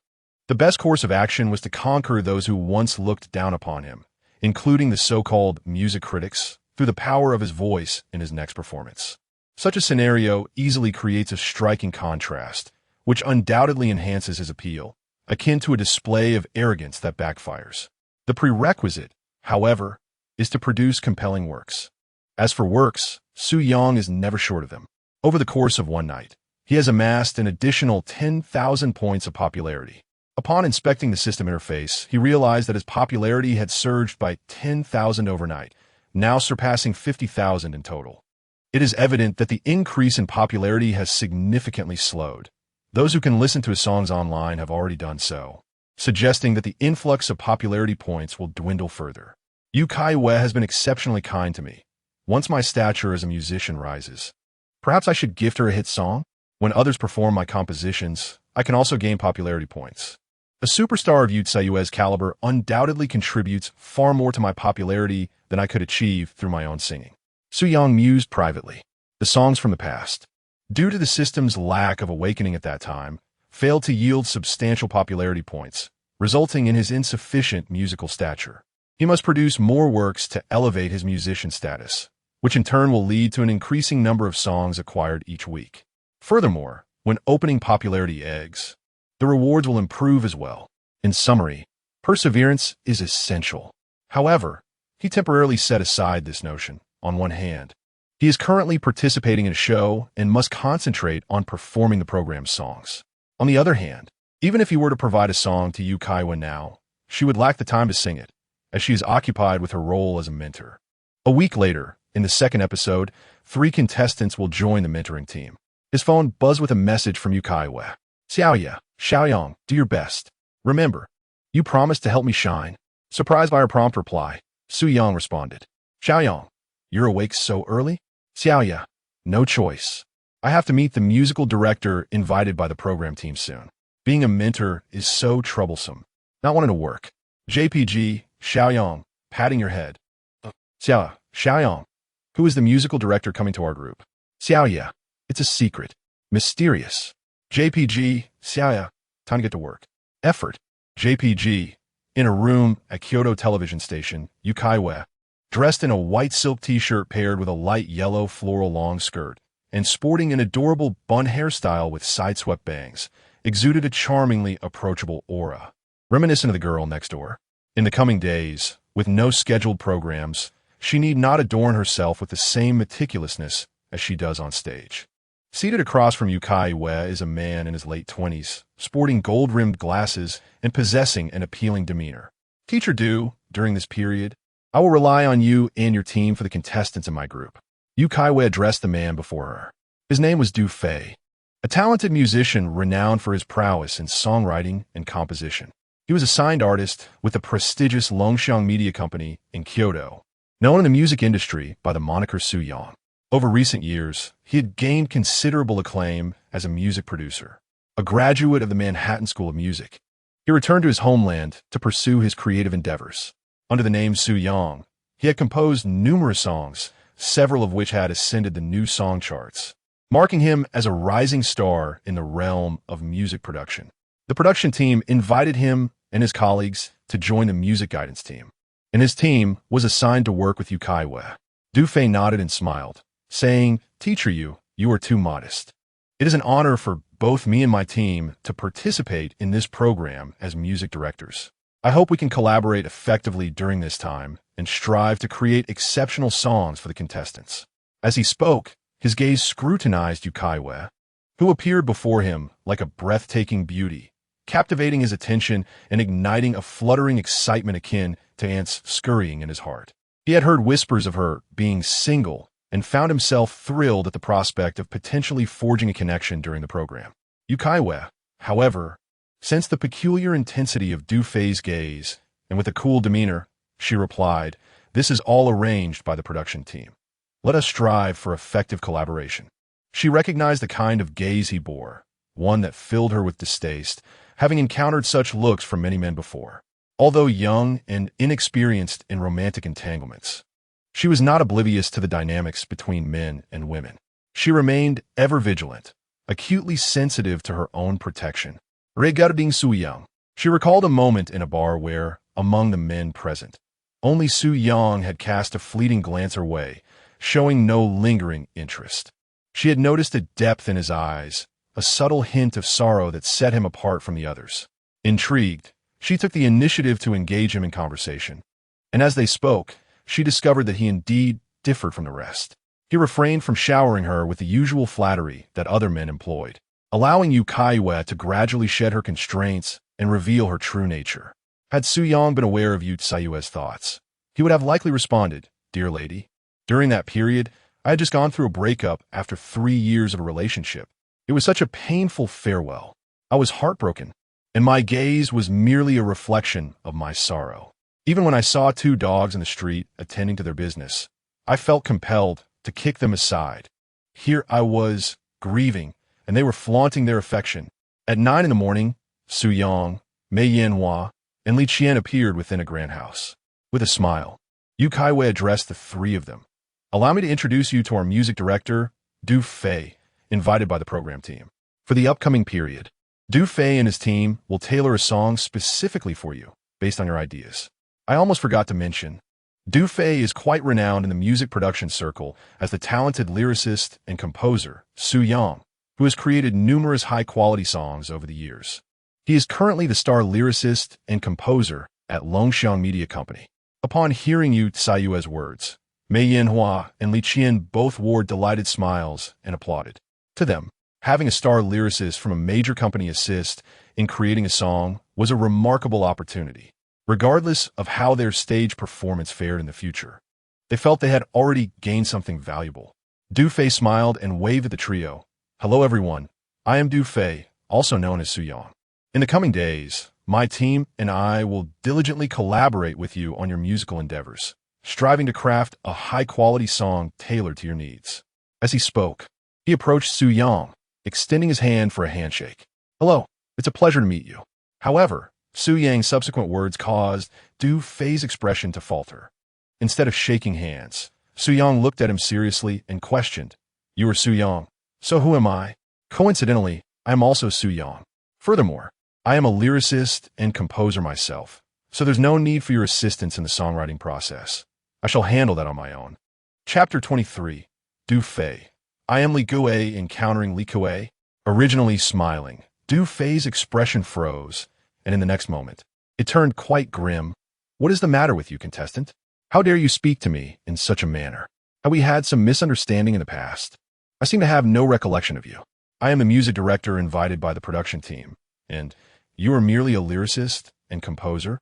The best course of action was to conquer those who once looked down upon him, including the so-called music critics, through the power of his voice in his next performance. Such a scenario easily creates a striking contrast, which undoubtedly enhances his appeal, akin to a display of arrogance that backfires. The prerequisite, however, is to produce compelling works. As for works, Su Yang is never short of them. Over the course of one night, he has amassed an additional 10,000 points of popularity. Upon inspecting the system interface, he realized that his popularity had surged by 10,000 overnight, now surpassing 50,000 in total. It is evident that the increase in popularity has significantly slowed. Those who can listen to his songs online have already done so, suggesting that the influx of popularity points will dwindle further. Yu Caiyue has been exceptionally kind to me. Once my stature as a musician rises, perhaps I should gift her a hit song? When others perform my compositions, I can also gain popularity points. A superstar of Yu Caiyue's caliber undoubtedly contributes far more to my popularity than I could achieve through my own singing. Su Yang mused privately. The songs from the past, due to the system's lack of awakening at that time, failed to yield substantial popularity points, resulting in his insufficient musical stature. He must produce more works to elevate his musician status, which in turn will lead to an increasing number of songs acquired each week. Furthermore, when opening popularity eggs, the rewards will improve as well. In summary, perseverance is essential. However, he temporarily set aside this notion. On one hand, he is currently participating in a show and must concentrate on performing the program's songs. On the other hand, even if he were to provide a song to Yu Caiyue now, she would lack the time to sing it, as she is occupied with her role as a mentor. A week later, in the second episode, 3 contestants will join the mentoring team. His phone buzzed with a message from Yu Caiyue. Xiaoya, Xiaoyang, do your best. Remember, you promised to help me shine. Surprised by her prompt reply, Su Yang responded. Xiaoyang, you're awake so early? Xiaoya, no choice. I have to meet the musical director invited by the program team soon. Being a mentor is so troublesome. Not wanting to work. JPG, Xiaoyang, patting your head. Xiaoyang, who is the musical director coming to our group? Xiaoya, it's a secret. Mysterious. JPG, Xiaoya, time to get to work. Effort. JPG, in a room at Kyoto television station, Yu Caiyue, dressed in a white silk t-shirt paired with a light yellow floral long skirt, and sporting an adorable bun hairstyle with side-swept bangs, exuded a charmingly approachable aura, reminiscent of the girl next door. In the coming days, with no scheduled programs, she need not adorn herself with the same meticulousness as she does on stage. Seated across from Yu Caiyue is a man in his late 20s, sporting gold-rimmed glasses and possessing an appealing demeanor. Teacher Du, during this period, I will rely on you and your team for the contestants in my group. Yu Caiyue addressed the man before her. His name was Du Fei, a talented musician renowned for his prowess in songwriting and composition. He was a signed artist with the prestigious Longguo Media Company in Kyoto, known in the music industry by the moniker Su Yang. Over recent years, he had gained considerable acclaim as a music producer. A graduate of the Manhattan School of Music, he returned to his homeland to pursue his creative endeavors. Under the name Su Yang, he had composed numerous songs, several of which had ascended the new song charts, marking him as a rising star in the realm of music production. The production team invited him and his colleagues to join the music guidance team, and his team was assigned to work with Yu Caiyue. Du Fei nodded and smiled, saying, Teacher Yu, you are too modest. It is an honor for both me and my team to participate in this program as music directors. I hope we can collaborate effectively during this time and strive to create exceptional songs for the contestants. As he spoke, his gaze scrutinized Yu Caiyue, who appeared before him like a breathtaking beauty, captivating his attention and igniting a fluttering excitement akin to ants scurrying in his heart. He had heard whispers of her being single and found himself thrilled at the prospect of potentially forging a connection during the program. Yu Caiyue, however, sensed the peculiar intensity of Du Fei's gaze, and with a cool demeanor, she replied, This is all arranged by the production team. Let us strive for effective collaboration. She recognized the kind of gaze he bore, one that filled her with distaste, having encountered such looks from many men before. Although young and inexperienced in romantic entanglements, she was not oblivious to the dynamics between men and women. She remained ever vigilant, acutely sensitive to her own protection. Regarding Su Yang, she recalled a moment in a bar where, among the men present, only Su Yang had cast a fleeting glance her way, showing no lingering interest. She had noticed a depth in his eyes, a subtle hint of sorrow that set him apart from the others. Intrigued, she took the initiative to engage him in conversation, and as they spoke, she discovered that he indeed differed from the rest. He refrained from showering her with the usual flattery that other men employed, allowing Yu Caiyue to gradually shed her constraints and reveal her true nature. Had Su Yang been aware of Yu Caiyue's thoughts, he would have likely responded, Dear lady, during that period, I had just gone through a breakup after 3 years of a relationship. It was such a painful farewell. I was heartbroken, and my gaze was merely a reflection of my sorrow. Even when I saw 2 dogs in the street attending to their business, I felt compelled to kick them aside. Here I was, grieving, and they were flaunting their affection. At 9 in the morning, Su Yang, Mei Yanhua, and Li Qian appeared within a grand house. With a smile, Yu Caiyue addressed the 3 of them. Allow me to introduce you to our music director, Du Fei, invited by the program team. For the upcoming period, Du Fei and his team will tailor a song specifically for you, based on your ideas. I almost forgot to mention, Du Fei is quite renowned in the music production circle as the talented lyricist and composer Su Yang, who has created numerous high-quality songs over the years. He is currently the star lyricist and composer at Longguo Media Company. Upon hearing Yu Caiyue's words, Mei Yanhua and Li Qian both wore delighted smiles and applauded. To them, having a star lyricist from a major company assist in creating a song was a remarkable opportunity, regardless of how their stage performance fared in the future. They felt they had already gained something valuable. Du Fei smiled and waved at the trio. Hello everyone, I am Du Fei, also known as Su Yang. In the coming days, my team and I will diligently collaborate with you on your musical endeavors, striving to craft a high-quality song tailored to your needs. As he spoke, he approached Su Yang, extending his hand for a handshake. Hello, it's a pleasure to meet you. However, Su Yang's subsequent words caused Du Fei's expression to falter. Instead of shaking hands, Su Yang looked at him seriously and questioned, You are Su Yang, so who am I? Coincidentally, I am also Su Yang. Furthermore, I am a lyricist and composer myself, so there's no need for your assistance in the songwriting process. I shall handle that on my own. Chapter 23, Du Fei. I am Longguo encountering Li Caiyue. Originally smiling, Du Fei's expression froze, and in the next moment, it turned quite grim. What is the matter with you, contestant? How dare you speak to me in such a manner? Have we had some misunderstanding in the past? I seem to have no recollection of you. I am the music director invited by the production team, and you are merely a lyricist and composer?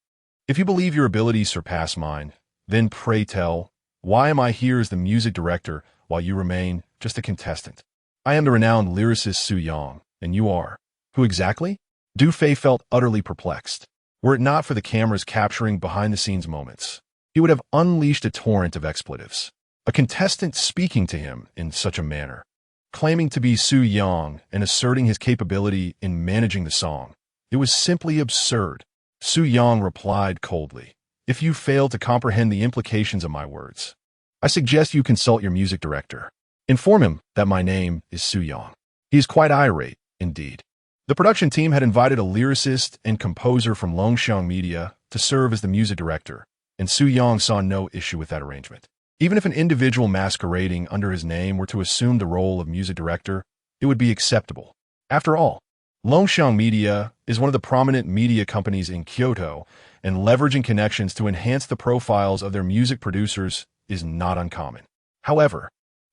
If you believe your abilities surpass mine, then pray tell, why am I here as the music director while you remain just a contestant? I am the renowned lyricist Su Yang, and you are. Who exactly? Du Fei felt utterly perplexed. Were it not for the cameras capturing behind-the-scenes moments, he would have unleashed a torrent of expletives. A contestant speaking to him in such a manner, claiming to be Su Yang and asserting his capability in managing the song. It was simply absurd. Su Yang replied coldly, If you fail to comprehend the implications of my words, I suggest you consult your music director. Inform him that my name is Su Yang. He is quite irate, indeed. The production team had invited a lyricist and composer from Longguo Media to serve as the music director, and Su Yang saw no issue with that arrangement. Even if an individual masquerading under his name were to assume the role of music director, it would be acceptable. After all, Longguo Media is one of the prominent media companies in Kyoto, and leveraging connections to enhance the profiles of their music producers is not uncommon. However,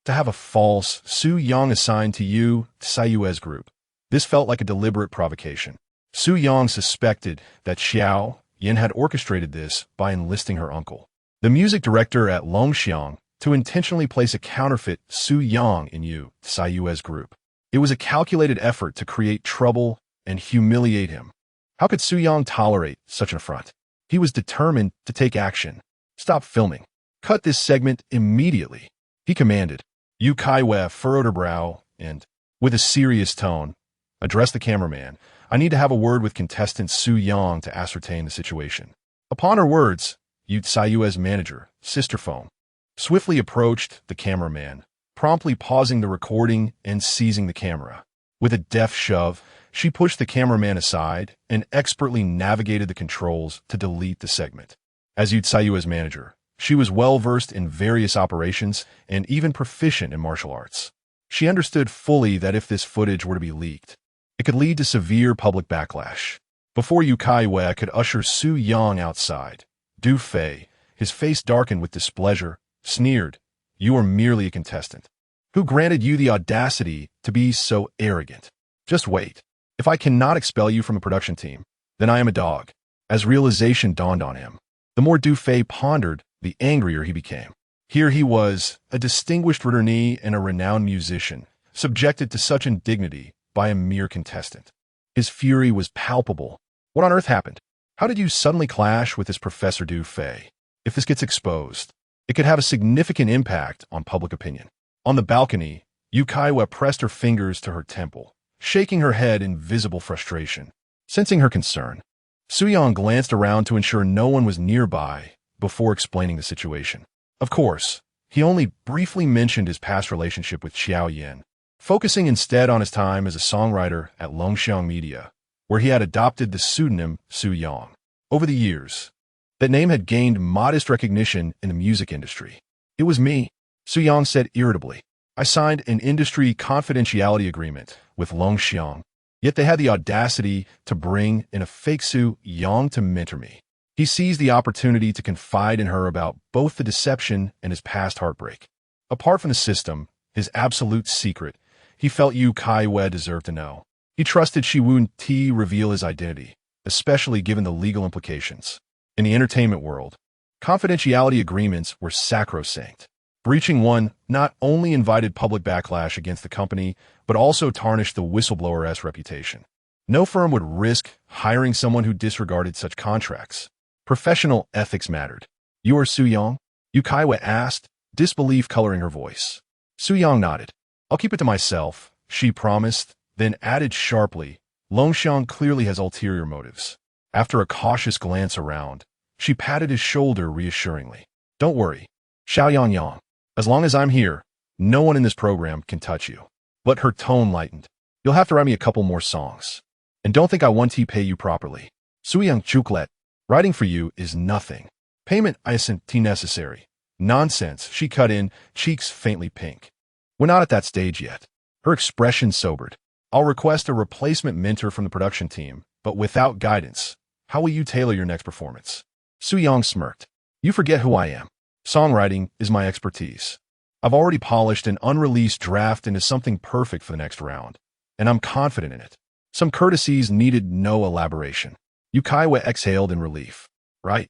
to have a false Su Yang assigned to Yu Caiyue's group, this felt like a deliberate provocation. Su Yang suspected that Xiao Yin had orchestrated this by enlisting her uncle, the music director at Longxiang, to intentionally place a counterfeit Su Yang in Yu Caiyue's group. It was a calculated effort to create trouble and humiliate him. How could Su Yang tolerate such an affront? He was determined to take action. Stop filming. Cut this segment immediately, he commanded. Yu Caiyue furrowed her brow and, with a serious tone, addressed the cameraman. I need to have a word with contestant Su Yang to ascertain the situation. Upon her words, Yu Caiyue's manager, Sister Foam, swiftly approached the cameraman, promptly pausing the recording and seizing the camera. With a deft shove, she pushed the cameraman aside and expertly navigated the controls to delete the segment. As Yu Caiyue's manager, she was well-versed in various operations and even proficient in martial arts. She understood fully that if this footage were to be leaked, it could lead to severe public backlash. Before Yu Caiyue could usher Su Yang outside, Du Fei, his face darkened with displeasure, sneered, You are merely a contestant. Who granted you the audacity to be so arrogant? Just wait. If I cannot expel you from the production team, then I am a dog. As realization dawned on him, the more Du Fei pondered, the angrier he became. Here he was, a distinguished trainee and a renowned musician, subjected to such indignity by a mere contestant. His fury was palpable. What on earth happened? How did you suddenly clash with this Professor Du Fei? If this gets exposed, it could have a significant impact on public opinion. On the balcony, Yu Caiyue pressed her fingers to her temple, shaking her head in visible frustration. Sensing her concern, Su Yang glanced around to ensure no one was nearby before explaining the situation. Of course, he only briefly mentioned his past relationship with Xiao Yin, focusing instead on his time as a songwriter at Longguo Media, where he had adopted the pseudonym Su Yang. Over the years, That name had gained modest recognition in the music industry. It was me, Su Yang said irritably. I signed an industry confidentiality agreement with Longguo, yet they had the audacity to bring in a fake Su Yang to mentor me. He seized the opportunity to confide in her about both the deception and his past heartbreak. Apart from the system, his absolute secret, he felt Yu Caiyue deserved to know. He trusted she wouldn't reveal his identity, especially given the legal implications. In the entertainment world, confidentiality agreements were sacrosanct. Breaching one not only invited public backlash against the company, but also tarnished the whistleblower's reputation. No firm would risk hiring someone who disregarded such contracts. Professional ethics mattered. You are Su Yang? Yu Caiyue asked, disbelief coloring her voice. Su Yang nodded. I'll keep it to myself, she promised, then added sharply, Longguo clearly has ulterior motives. After a cautious glance around, she patted his shoulder reassuringly. Don't worry, Xiao Yang. As long as I'm here, no one in this program can touch you. But her tone lightened. You'll have to write me a couple more songs. And don't think I want to pay you properly. Su Yang chuklet. Writing for you is nothing. Payment isn't necessary. Nonsense, she cut in, cheeks faintly pink. We're not at that stage yet. Her expression sobered. I'll request a replacement mentor from the production team, but without guidance. How will you tailor your next performance? Su Yang smirked. You forget who I am. Songwriting is my expertise. I've already polished an unreleased draft into something perfect for the next round, and I'm confident in it. Some courtesies needed no elaboration. Yu Caiyue exhaled in relief. Right.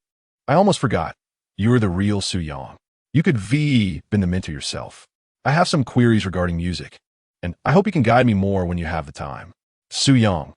I almost forgot. You're the real Su Yang. You could been the mentor yourself. I have some queries regarding music, and I hope you can guide me more when you have the time. Su Yang.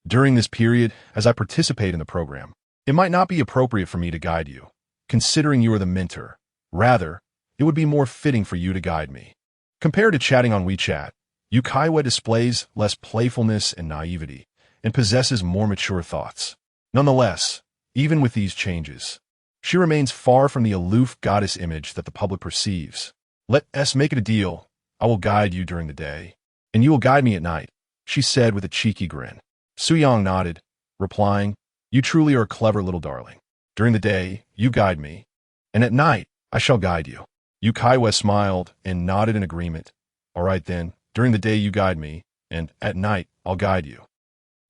During this period, as I participate in the program, it might not be appropriate for me to guide you, considering you are the mentor. Rather, it would be more fitting for you to guide me. Compared to chatting on WeChat, Yu Caiyue displays less playfulness and naivety, and possesses more mature thoughts. Nonetheless, even with these changes, she remains far from the aloof goddess image that the public perceives. Let us make it a deal. I will guide you during the day, and you will guide me at night, she said with a cheeky grin. Su Yang nodded, replying, You truly are a clever little darling. During the day, you guide me, and at night, I shall guide you. Yu Caiyue smiled and nodded in agreement. All right then, during the day you guide me, and at night I'll guide you.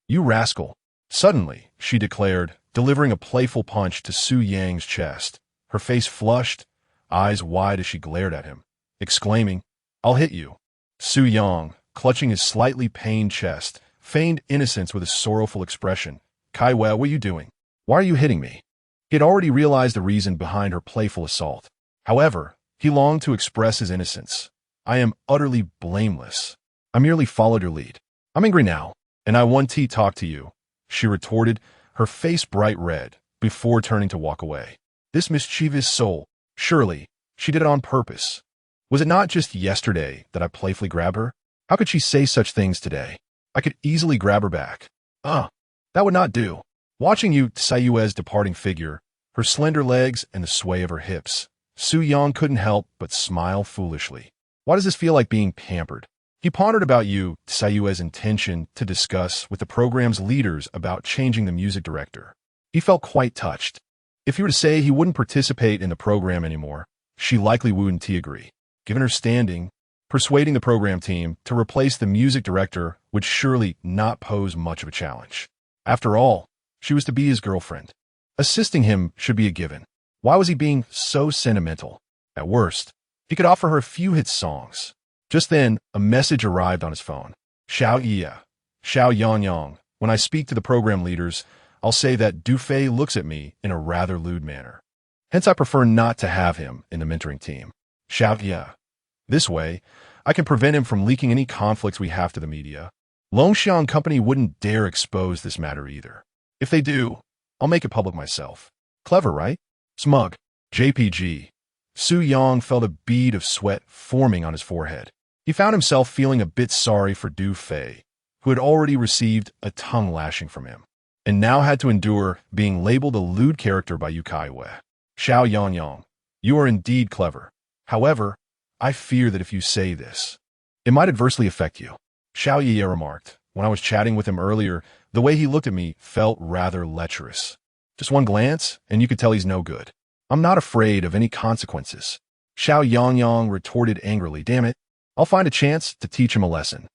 You rascal. Suddenly, she declared, delivering a playful punch to Su Yang's chest. Her face flushed, eyes wide as she glared at him, exclaiming, I'll hit you. Su Yang, clutching his slightly pained chest, feigned innocence with a sorrowful expression. Caiyue, what are you doing? Why are you hitting me? He had already realized the reason behind her playful assault. However, he longed to express his innocence. I am utterly blameless. I merely followed your lead. I'm angry now, and I want to talk to you, she retorted, her face bright red, before turning to walk away. This mischievous soul, surely, she did it on purpose. Was it not just yesterday that I playfully grabbed her? How could she say such things today? I could easily grab her back. That would not do. Watching Yu Caiyue's departing figure, her slender legs and the sway of her hips, Su Yang couldn't help but smile foolishly. Why does this feel like being pampered? He pondered about Yu Caiyue's intention to discuss with the program's leaders about changing the music director. He felt quite touched. If he were to say he wouldn't participate in the program anymore, she likely wouldn't agree. Given her standing, persuading the program team to replace the music director would surely not pose much of a challenge. After all, she was to be his girlfriend. Assisting him should be a given. Why was he being so sentimental? At worst, he could offer her a few hit songs. Just then, a message arrived on his phone. Xiao Yang. When I speak to the program leaders, I'll say that Dufei looks at me in a rather lewd manner. Hence, I prefer not to have him in the mentoring team. Xiao. This way, I can prevent him from leaking any conflicts we have to the media. Longguo Company wouldn't dare expose this matter either. If they do, I'll make it public myself. Clever, right? Smug. JPG. Su Yang felt a bead of sweat forming on his forehead. He found himself feeling a bit sorry for Du Fei, who had already received a tongue lashing from him, and now had to endure being labeled a lewd character by Yu Caiyue. Xiao Yang, you are indeed clever. However, I fear that if you say this, it might adversely affect you. Xiao Yi remarked. When I was chatting with him earlier, the way he looked at me felt rather lecherous. Just one glance, and you could tell he's no good. I'm not afraid of any consequences. Xiao Yangyang retorted angrily. Damn it. I'll find a chance to teach him a lesson.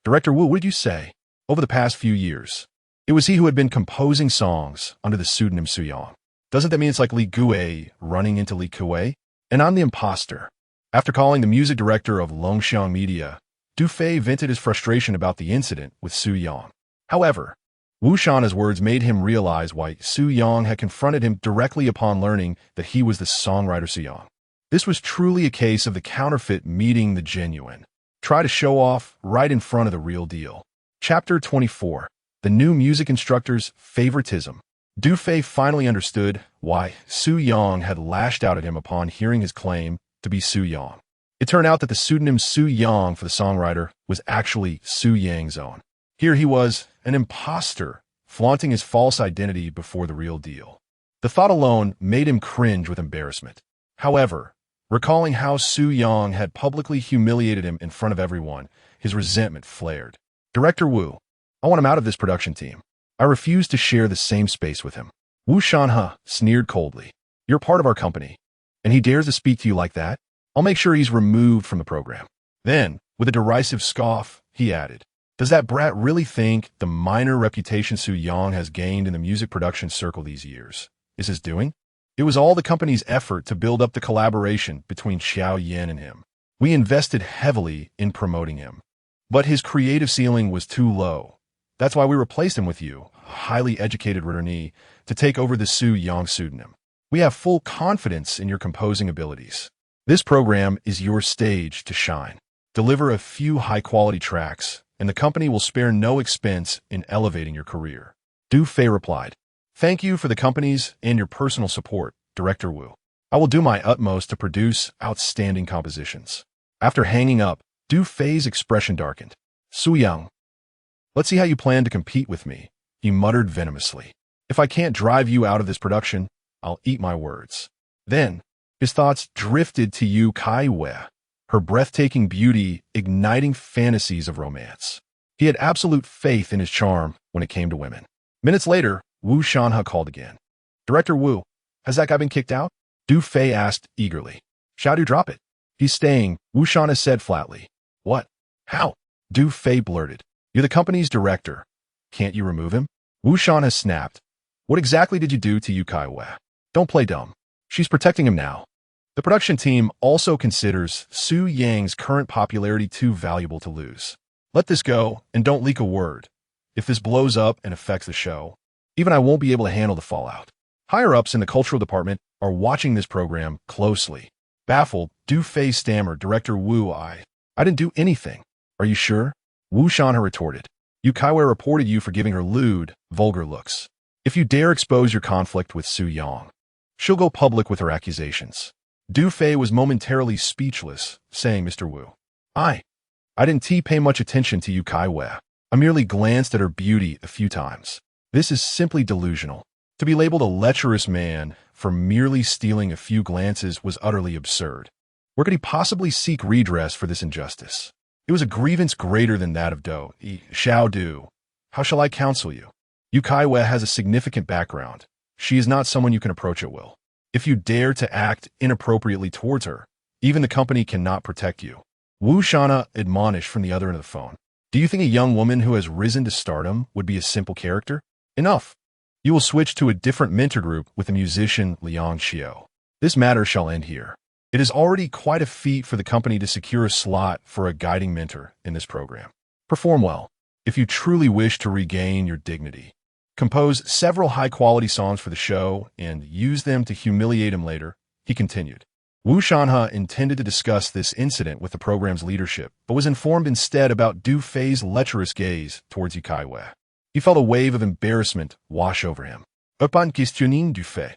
Director Wu, what did you say? Over the past few years, it was he who had been composing songs under the pseudonym Suyang. Doesn't that mean it's like Li Guei running into Li Caiyue? And I'm the imposter. After calling the music director of Longxiang Media, Du Fei vented his frustration about the incident with Su Yang. However, Wu Shana's words made him realize why Su Yang had confronted him directly upon learning that he was the songwriter Su Yang. This was truly a case of the counterfeit meeting the genuine. Try to show off right in front of the real deal. Chapter 24. The New Music Instructor's Favoritism. Du Fei finally understood why Su Yang had lashed out at him upon hearing his claim to be Su Yang. It turned out that the pseudonym Su Yang for the songwriter was actually Su Yang's own. Here he was, an imposter, flaunting his false identity before the real deal. The thought alone made him cringe with embarrassment. However, recalling how Su Yang had publicly humiliated him in front of everyone, his resentment flared. Director Wu, I want him out of this production team. I refuse to share the same space with him. Wu Shanhe sneered coldly. You're part of our company, and he dares to speak to you like that? I'll make sure he's removed from the program. Then, with a derisive scoff, he added, does that brat really think the minor reputation Su Yang has gained in the music production circle these years is his doing? It was all the company's effort to build up the collaboration between Xiao Yan and him. We invested heavily in promoting him. But his creative ceiling was too low. That's why we replaced him with you, a highly educated trainee, to take over the Su Yang pseudonym. We have full confidence in your composing abilities. This program is your stage to shine. Deliver a few high-quality tracks, and the company will spare no expense in elevating your career. Du Fei replied, thank you for the company's and your personal support, Director Wu. I will do my utmost to produce outstanding compositions. After hanging up, Du Fei's expression darkened. Su Yang, let's see how you plan to compete with me, he muttered venomously. If I can't drive you out of this production, I'll eat my words. Then, his thoughts drifted to Yu Caiyue, her breathtaking beauty igniting fantasies of romance. He had absolute faith in his charm when it came to women. Minutes later, Wu Shanhe called again. Director Wu, has that guy been kicked out? Du Fei asked eagerly. Xiaodu, drop it. He's staying, Wu Shanhe said flatly. What? How? Du Fei blurted. You're the company's director. Can't you remove him? Wu Shanhe snapped. What exactly did you do to Yu Caiyue? Don't play dumb. She's protecting him now. The production team also considers Su Yang's current popularity too valuable to lose. Let this go, and don't leak a word. If this blows up and affects the show, even I won't be able to handle the fallout. Higher-ups in the cultural department are watching this program closely. Baffled, Du Fei stammered, Director Wu, I didn't do anything. Are you sure? Wu Shanhe retorted. Yu Caiyue reported you for giving her lewd, vulgar looks. If you dare expose your conflict with Su Yang, she'll go public with her accusations. Du Fei was momentarily speechless, saying, Mr. Wu, I didn't pay much attention to Yu Caiyue. I merely glanced at her beauty a few times. This is simply delusional. To be labeled a lecherous man for merely stealing a few glances was utterly absurd. Where could he possibly seek redress for this injustice? It was a grievance greater than that of Xiaodu. How shall I counsel you? Yu Caiyue has a significant background. She is not someone you can approach at will. If you dare to act inappropriately towards her, even the company cannot protect you. Wu Shanhe admonished from the other end of the phone. Do you think a young woman who has risen to stardom would be a simple character? Enough. You will switch to a different mentor group with the musician Liang Xiao. This matter shall end here. It is already quite a feat for the company to secure a slot for a guiding mentor in this program. Perform well, if you truly wish to regain your dignity. Compose several high-quality songs for the show and use them to humiliate him later, he continued. Wu Shanhe intended to discuss this incident with the program's leadership, but was informed instead about Du Fei's lecherous gaze towards Yu Caiyue. He felt a wave of embarrassment wash over him. Upon questioning Du Fei,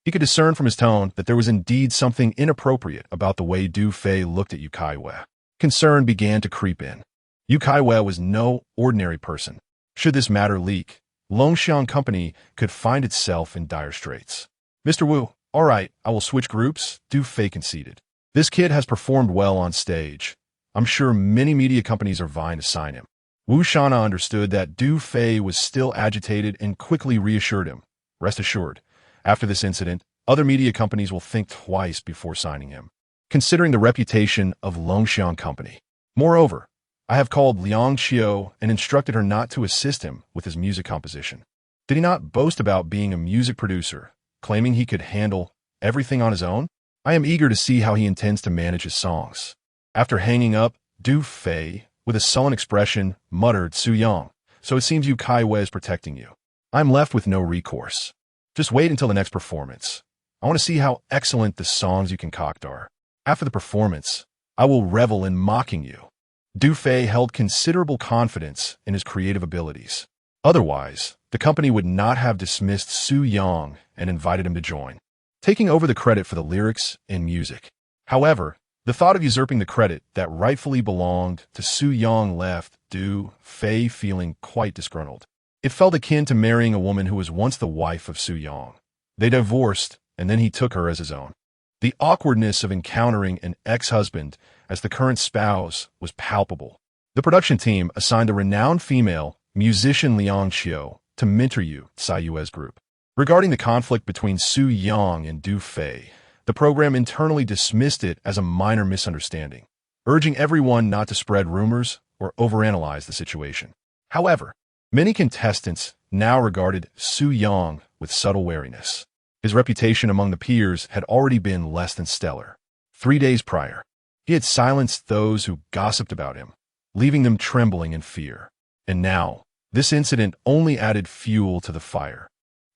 he could discern from his tone that there was indeed something inappropriate about the way Du Fei looked at Yu Caiyue. Concern began to creep in. Yu Caiyue was no ordinary person. Should this matter leak, Longxiang Company could find itself in dire straits. Mr. Wu, all right, I will switch groups, Du Fei conceded. This kid has performed well on stage. I'm sure many media companies are vying to sign him. Wu Shanhe understood that Du Fei was still agitated and quickly reassured him. Rest assured, after this incident, other media companies will think twice before signing him, considering the reputation of Longxiang Company. Moreover, I have called Liang Qiu and instructed her not to assist him with his music composition. Did he not boast about being a music producer, claiming he could handle everything on his own? I am eager to see how he intends to manage his songs. After hanging up, Du Fei, with a sullen expression, muttered, Su Yang, so it seems Yu Caiyue is protecting you. I'm left with no recourse. Just wait until the next performance. I want to see how excellent the songs you concoct are. After the performance, I will revel in mocking you. Du Fei held considerable confidence in his creative abilities. Otherwise, the company would not have dismissed Su Yang and invited him to join, taking over the credit for the lyrics and music. However, the thought of usurping the credit that rightfully belonged to Su Yang left Du Fei feeling quite disgruntled. It felt akin to marrying a woman who was once the wife of Su Yang. They divorced, and then he took her as his own. The awkwardness of encountering an ex-husband as the current spouse was palpable. The production team assigned a renowned female musician Liang Qiu to mentor Yu Caiyue's group. Regarding the conflict between Su Yang and Du Fei, the program internally dismissed it as a minor misunderstanding, urging everyone not to spread rumors or overanalyze the situation. However, many contestants now regarded Su Yang with subtle wariness. His reputation among the peers had already been less than stellar. 3 days prior, he had silenced those who gossiped about him, leaving them trembling in fear. And now, this incident only added fuel to the fire.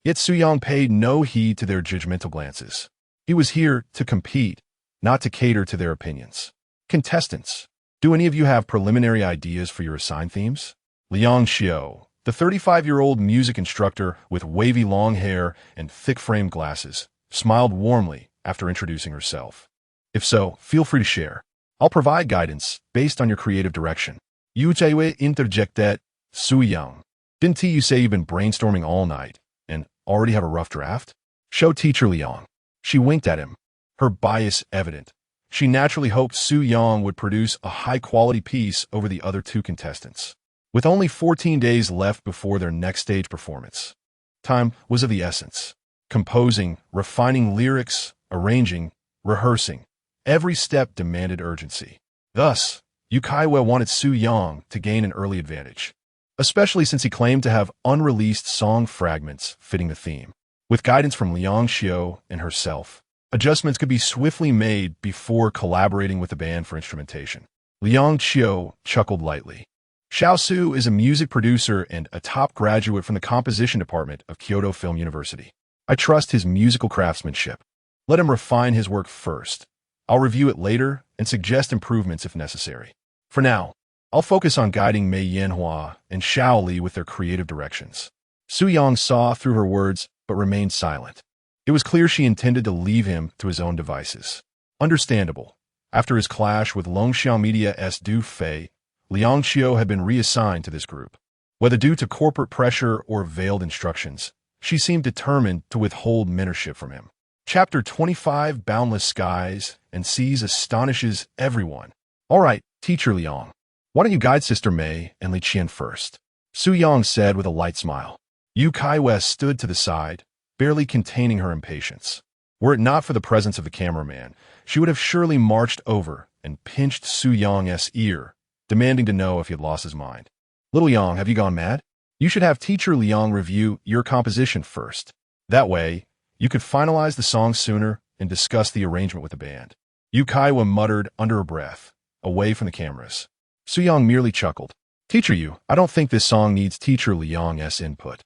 Yet Su Yang paid no heed to their judgmental glances. He was here to compete, not to cater to their opinions. Contestants, do any of you have preliminary ideas for your assigned themes? Liang Qiu, the 35-year-old music instructor with wavy long hair and thick-framed glasses, smiled warmly after introducing herself. If so, feel free to share. I'll provide guidance based on your creative direction. Yu Caiyue interjected, Su Yang, didn't you say you've been brainstorming all night and already have a rough draft? Show teacher Liang. She winked at him, her bias evident. She naturally hoped Su Yang would produce a high-quality piece over the other two contestants. With only 14 days left before their next stage performance, time was of the essence. Composing, refining lyrics, arranging, rehearsing, every step demanded urgency. Thus, Yu Caiyue wanted Su Yang to gain an early advantage, especially since he claimed to have unreleased song fragments fitting the theme. With guidance from Liang Qiu and herself, adjustments could be swiftly made before collaborating with the band for instrumentation. Liang Qiu chuckled lightly. Xiao Su is a music producer and a top graduate from the composition department of Kyoto Film University. I trust his musical craftsmanship. Let him refine his work first. I'll review it later and suggest improvements if necessary. For now, I'll focus on guiding Mei Yanhua and Xiao Li with their creative directions. Su Yang saw through her words but remained silent. It was clear she intended to leave him to his own devices. Understandable. After his clash with Longxiang Media's Du Fei, Liang Qiu had been reassigned to this group. Whether due to corporate pressure or veiled instructions, she seemed determined to withhold mentorship from him. Chapter 25, Boundless Skies and Seas astonishes everyone. All right, teacher Liang, why don't you guide Sister Mei and Li Qian first? Su Yang said with a light smile. Yu Caiyue stood to the side, barely containing her impatience. Were it not for the presence of the cameraman, she would have surely marched over and pinched Su Yang's ear, demanding to know if he had lost his mind. Little Yang, have you gone mad? You should have teacher Liang review your composition first. That way, you could finalize the song sooner and discuss the arrangement with the band. Yu Caiyue muttered under her breath, away from the cameras. Su Yang merely chuckled. Teacher Yu, I don't think this song needs teacher Liang's input.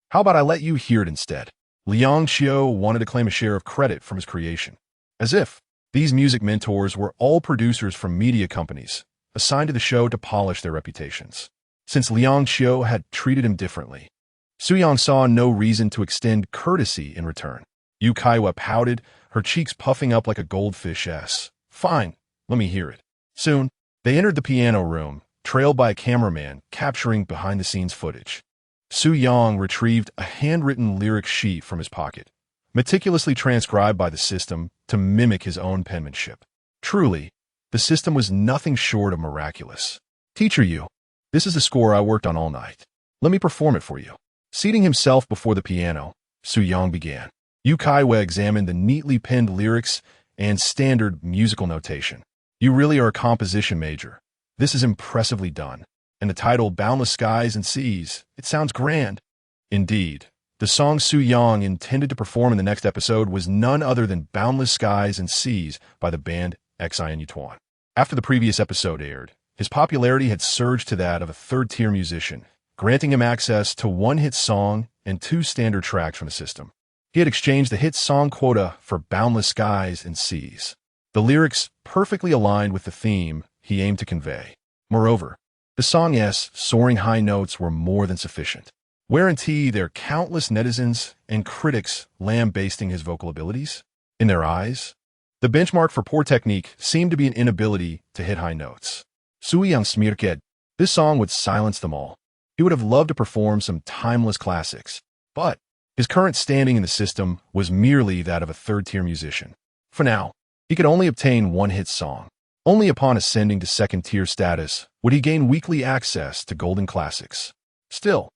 How about I let you hear it instead? Liang Qiu wanted to claim a share of credit from his creation, as if these music mentors were all producers from media companies, assigned to the show to polish their reputations. Since Liang Qiu had treated him differently, Su Yang saw no reason to extend courtesy in return. Yu Caiyue pouted, her cheeks puffing up like a goldfish's. Fine, let me hear it. Soon, they entered the piano room, trailed by a cameraman capturing behind-the-scenes footage. Su Yang retrieved a handwritten lyric sheet from his pocket, meticulously transcribed by the system to mimic his own penmanship. Truly, the system was nothing short of miraculous. Teacher Yu, this is the score I worked on all night. Let me perform it for you. Seating himself before the piano, Su Yang began. Yu Caiyue examined the neatly penned lyrics and standard musical notation. You really are a composition major. This is impressively done. And the title, Boundless Skies and Seas, it sounds grand. Indeed. The song Su Yang intended to perform in the next episode was none other than Boundless Skies and Seas by the band Xian Yutuan. After the previous episode aired, his popularity had surged to that of a third-tier musician, granting him access to one hit song and 2 standard tracks from the system. He had exchanged the hit song quota for Boundless Skies and Seas. The lyrics perfectly aligned with the theme he aimed to convey. Moreover, the song's soaring high notes were more than sufficient. Whereunto there countless netizens and critics lambasting his vocal abilities. In their eyes, the benchmark for poor technique seemed to be an inability to hit high notes. Su Yang smirked. This song would silence them all. He would have loved to perform some timeless classics, but his current standing in the system was merely that of a third-tier musician. For now, he could only obtain one hit song. Only upon ascending to second-tier status would he gain weekly access to golden classics. Still,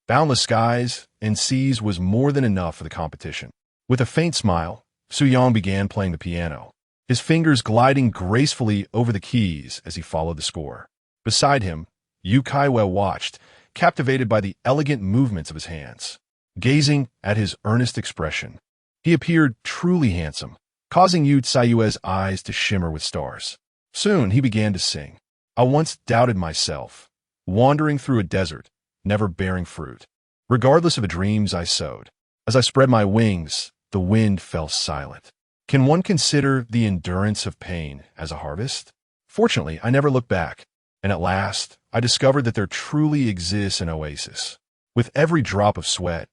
Boundless Skies and Seas was more than enough for the competition. With a faint smile, Su Yang began playing the piano, his fingers gliding gracefully over the keys as he followed the score. Beside him, Yu Caiyue watched, captivated by the elegant movements of his hands. Gazing at his earnest expression, he appeared truly handsome, causing Yu Caiyue's eyes to shimmer with stars. Soon he began to sing. I once doubted myself, wandering through a desert, never bearing fruit. Regardless of the dreams I sowed, as I spread my wings, the wind fell silent. Can one consider the endurance of pain as a harvest? Fortunately, I never looked back, and at last, I discovered that there truly exists an oasis. With every drop of sweat,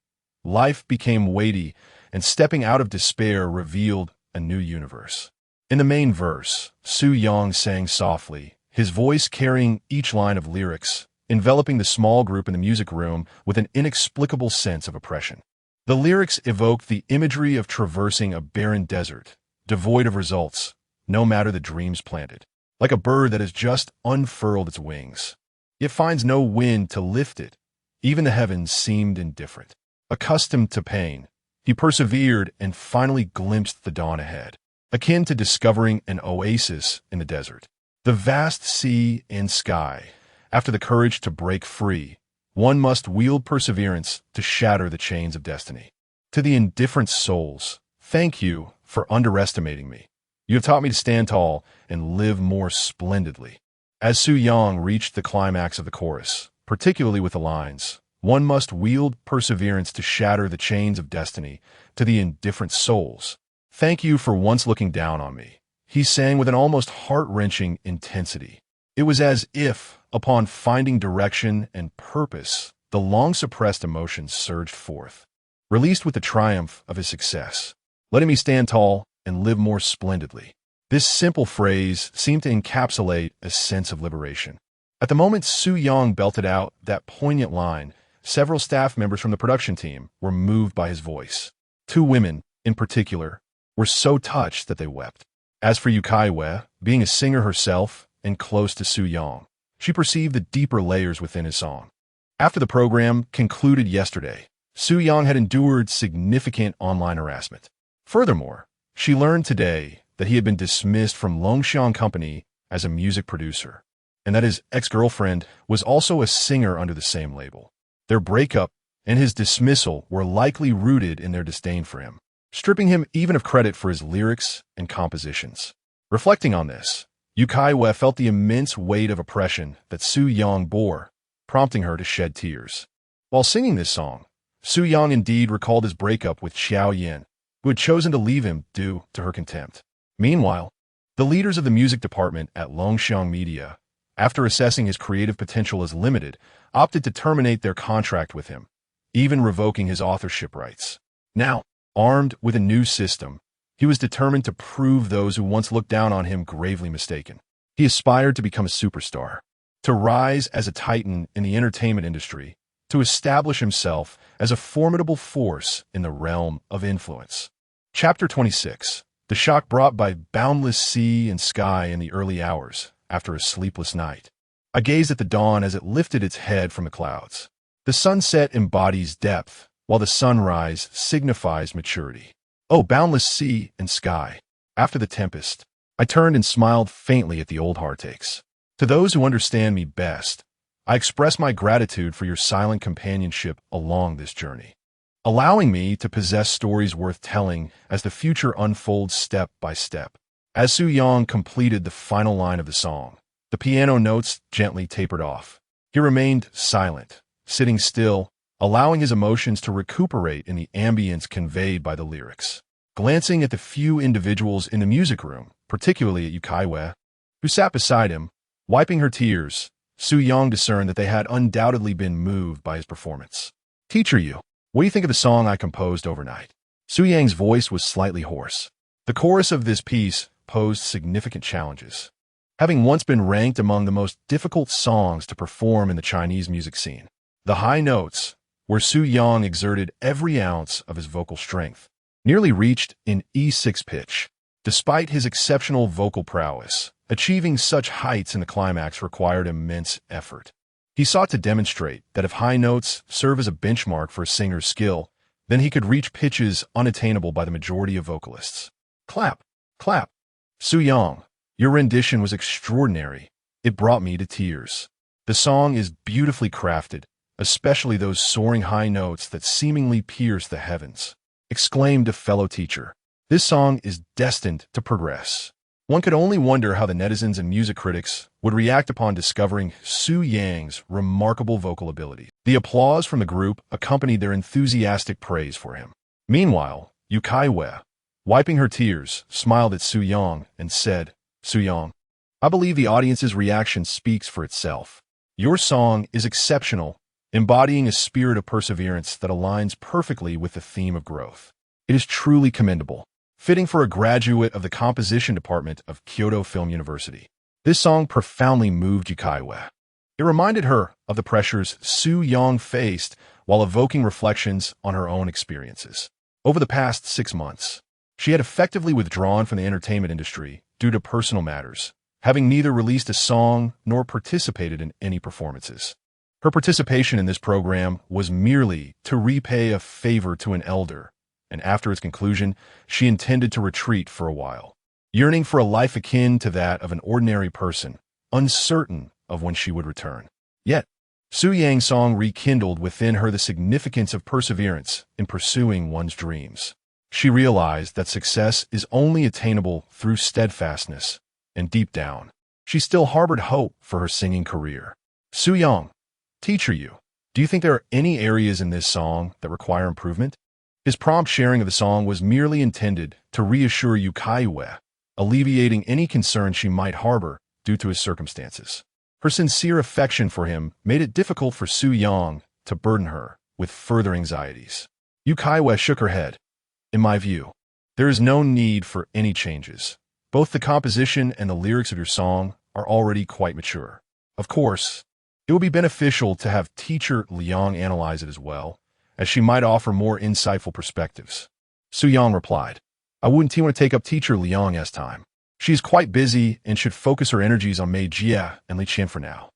life became weighty, and stepping out of despair revealed a new universe. In the main verse, Su Yang sang softly, his voice carrying each line of lyrics, enveloping the small group in the music room with an inexplicable sense of oppression. The lyrics evoked the imagery of traversing a barren desert, devoid of results, no matter the dreams planted. Like a bird that has just unfurled its wings, yet finds no wind to lift it. Even the heavens seemed indifferent. Accustomed to pain, he persevered and finally glimpsed the dawn ahead, akin to discovering an oasis in the desert. The vast sea and sky. After the courage to break free, one must wield perseverance to shatter the chains of destiny. To the indifferent souls, thank you for underestimating me. You have taught me to stand tall and live more splendidly. As Su Yang reached the climax of the chorus, particularly with the lines, one must wield perseverance to shatter the chains of destiny. To the indifferent souls, thank you for once looking down on me. He sang with an almost heart-wrenching intensity. It was as if, upon finding direction and purpose, the long-suppressed emotions surged forth, released with the triumph of his success. Letting me stand tall and live more splendidly. This simple phrase seemed to encapsulate a sense of liberation. At the moment Su Yang belted out that poignant line, several staff members from the production team were moved by his voice. 2 women, in particular, were so touched that they wept. As for Yu Caiyue, being a singer herself and close to Su Yang, she perceived the deeper layers within his song. After the program concluded yesterday, Su Yang had endured significant online harassment. Furthermore, she learned today that he had been dismissed from Longguo Company as a music producer, and that his ex-girlfriend was also a singer under the same label. Their breakup and his dismissal were likely rooted in their disdain for him, stripping him even of credit for his lyrics and compositions. Reflecting on this, Yu Caiyue felt the immense weight of oppression that Su Yang bore, prompting her to shed tears. While singing this song, Su Yang indeed recalled his breakup with Xiao Yin, who had chosen to leave him due to her contempt. Meanwhile, the leaders of the music department at Longguo Media, after assessing his creative potential as limited, opted to terminate their contract with him, even revoking his authorship rights. Now, armed with a new system, he was determined to prove those who once looked down on him gravely mistaken. He aspired to become a superstar, to rise as a titan in the entertainment industry, to establish himself as a formidable force in the realm of influence. Chapter 26. The shock brought by boundless sea and sky in the early hours after a sleepless night. I gazed at the dawn as it lifted its head from the clouds. The sunset embodies depth, while the sunrise signifies maturity. Oh, boundless sea and sky. After the tempest, I turned and smiled faintly at the old heartaches. To those who understand me best, I express my gratitude for your silent companionship along this journey, allowing me to possess stories worth telling as the future unfolds step by step. As Su Yang completed the final line of the song, the piano notes gently tapered off. He remained silent, sitting still, allowing his emotions to recuperate in the ambience conveyed by the lyrics. Glancing at the few individuals in the music room, particularly at Yu Caiyue, who sat beside him, wiping her tears, Su Yang discerned that they had undoubtedly been moved by his performance. Teacher Yu, what do you think of the song I composed overnight? Su Yang's voice was slightly hoarse. The chorus of this piece posed significant challenges, having once been ranked among the most difficult songs to perform in the Chinese music scene. The high notes, where Su Yang exerted every ounce of his vocal strength, nearly reached an E6 pitch. Despite his exceptional vocal prowess, achieving such heights in the climax required immense effort. He sought to demonstrate that if high notes serve as a benchmark for a singer's skill, then he could reach pitches unattainable by the majority of vocalists. Clap, clap. Su Yang, your rendition was extraordinary. It brought me to tears. The song is beautifully crafted, especially those soaring high notes that seemingly pierce the heavens, exclaimed a fellow teacher. This song is destined to progress. One could only wonder how the netizens and music critics would react upon discovering Su Yang's remarkable vocal ability. The applause from the group accompanied their enthusiastic praise for him. Meanwhile, Yu Caiyue, wiping her tears, smiled at Su Yang and said, Su Yang, I believe the audience's reaction speaks for itself. Your song is exceptional, embodying a spirit of perseverance that aligns perfectly with the theme of growth. It is truly commendable, fitting for a graduate of the composition department of Kyoto Film University. This song profoundly moved Yu Caiyue. It reminded her of the pressures Su Yang faced while evoking reflections on her own experiences. Over the past 6 months, she had effectively withdrawn from the entertainment industry due to personal matters, having neither released a song nor participated in any performances. Her participation in this program was merely to repay a favor to an elder, and after its conclusion, she intended to retreat for a while, yearning for a life akin to that of an ordinary person, uncertain of when she would return. Yet, Su Yang's song rekindled within her the significance of perseverance in pursuing one's dreams. She realized that success is only attainable through steadfastness, and deep down, she still harbored hope for her singing career. Su Yang, Teacher Yu, do you think there are any areas in this song that require improvement? His prompt sharing of the song was merely intended to reassure Yu Caiyue, alleviating any concern she might harbor due to his circumstances. Her sincere affection for him made it difficult for Su Yang to burden her with further anxieties. Yu Caiyue shook her head. In my view, there is no need for any changes. Both the composition and the lyrics of your song are already quite mature. Of course, it would be beneficial to have teacher Liang analyze it as well, as she might offer more insightful perspectives. Su Yang replied, I wouldn't want to take up teacher Liang's time. She is quite busy and should focus her energies on Mei Jie and Li Qian for now.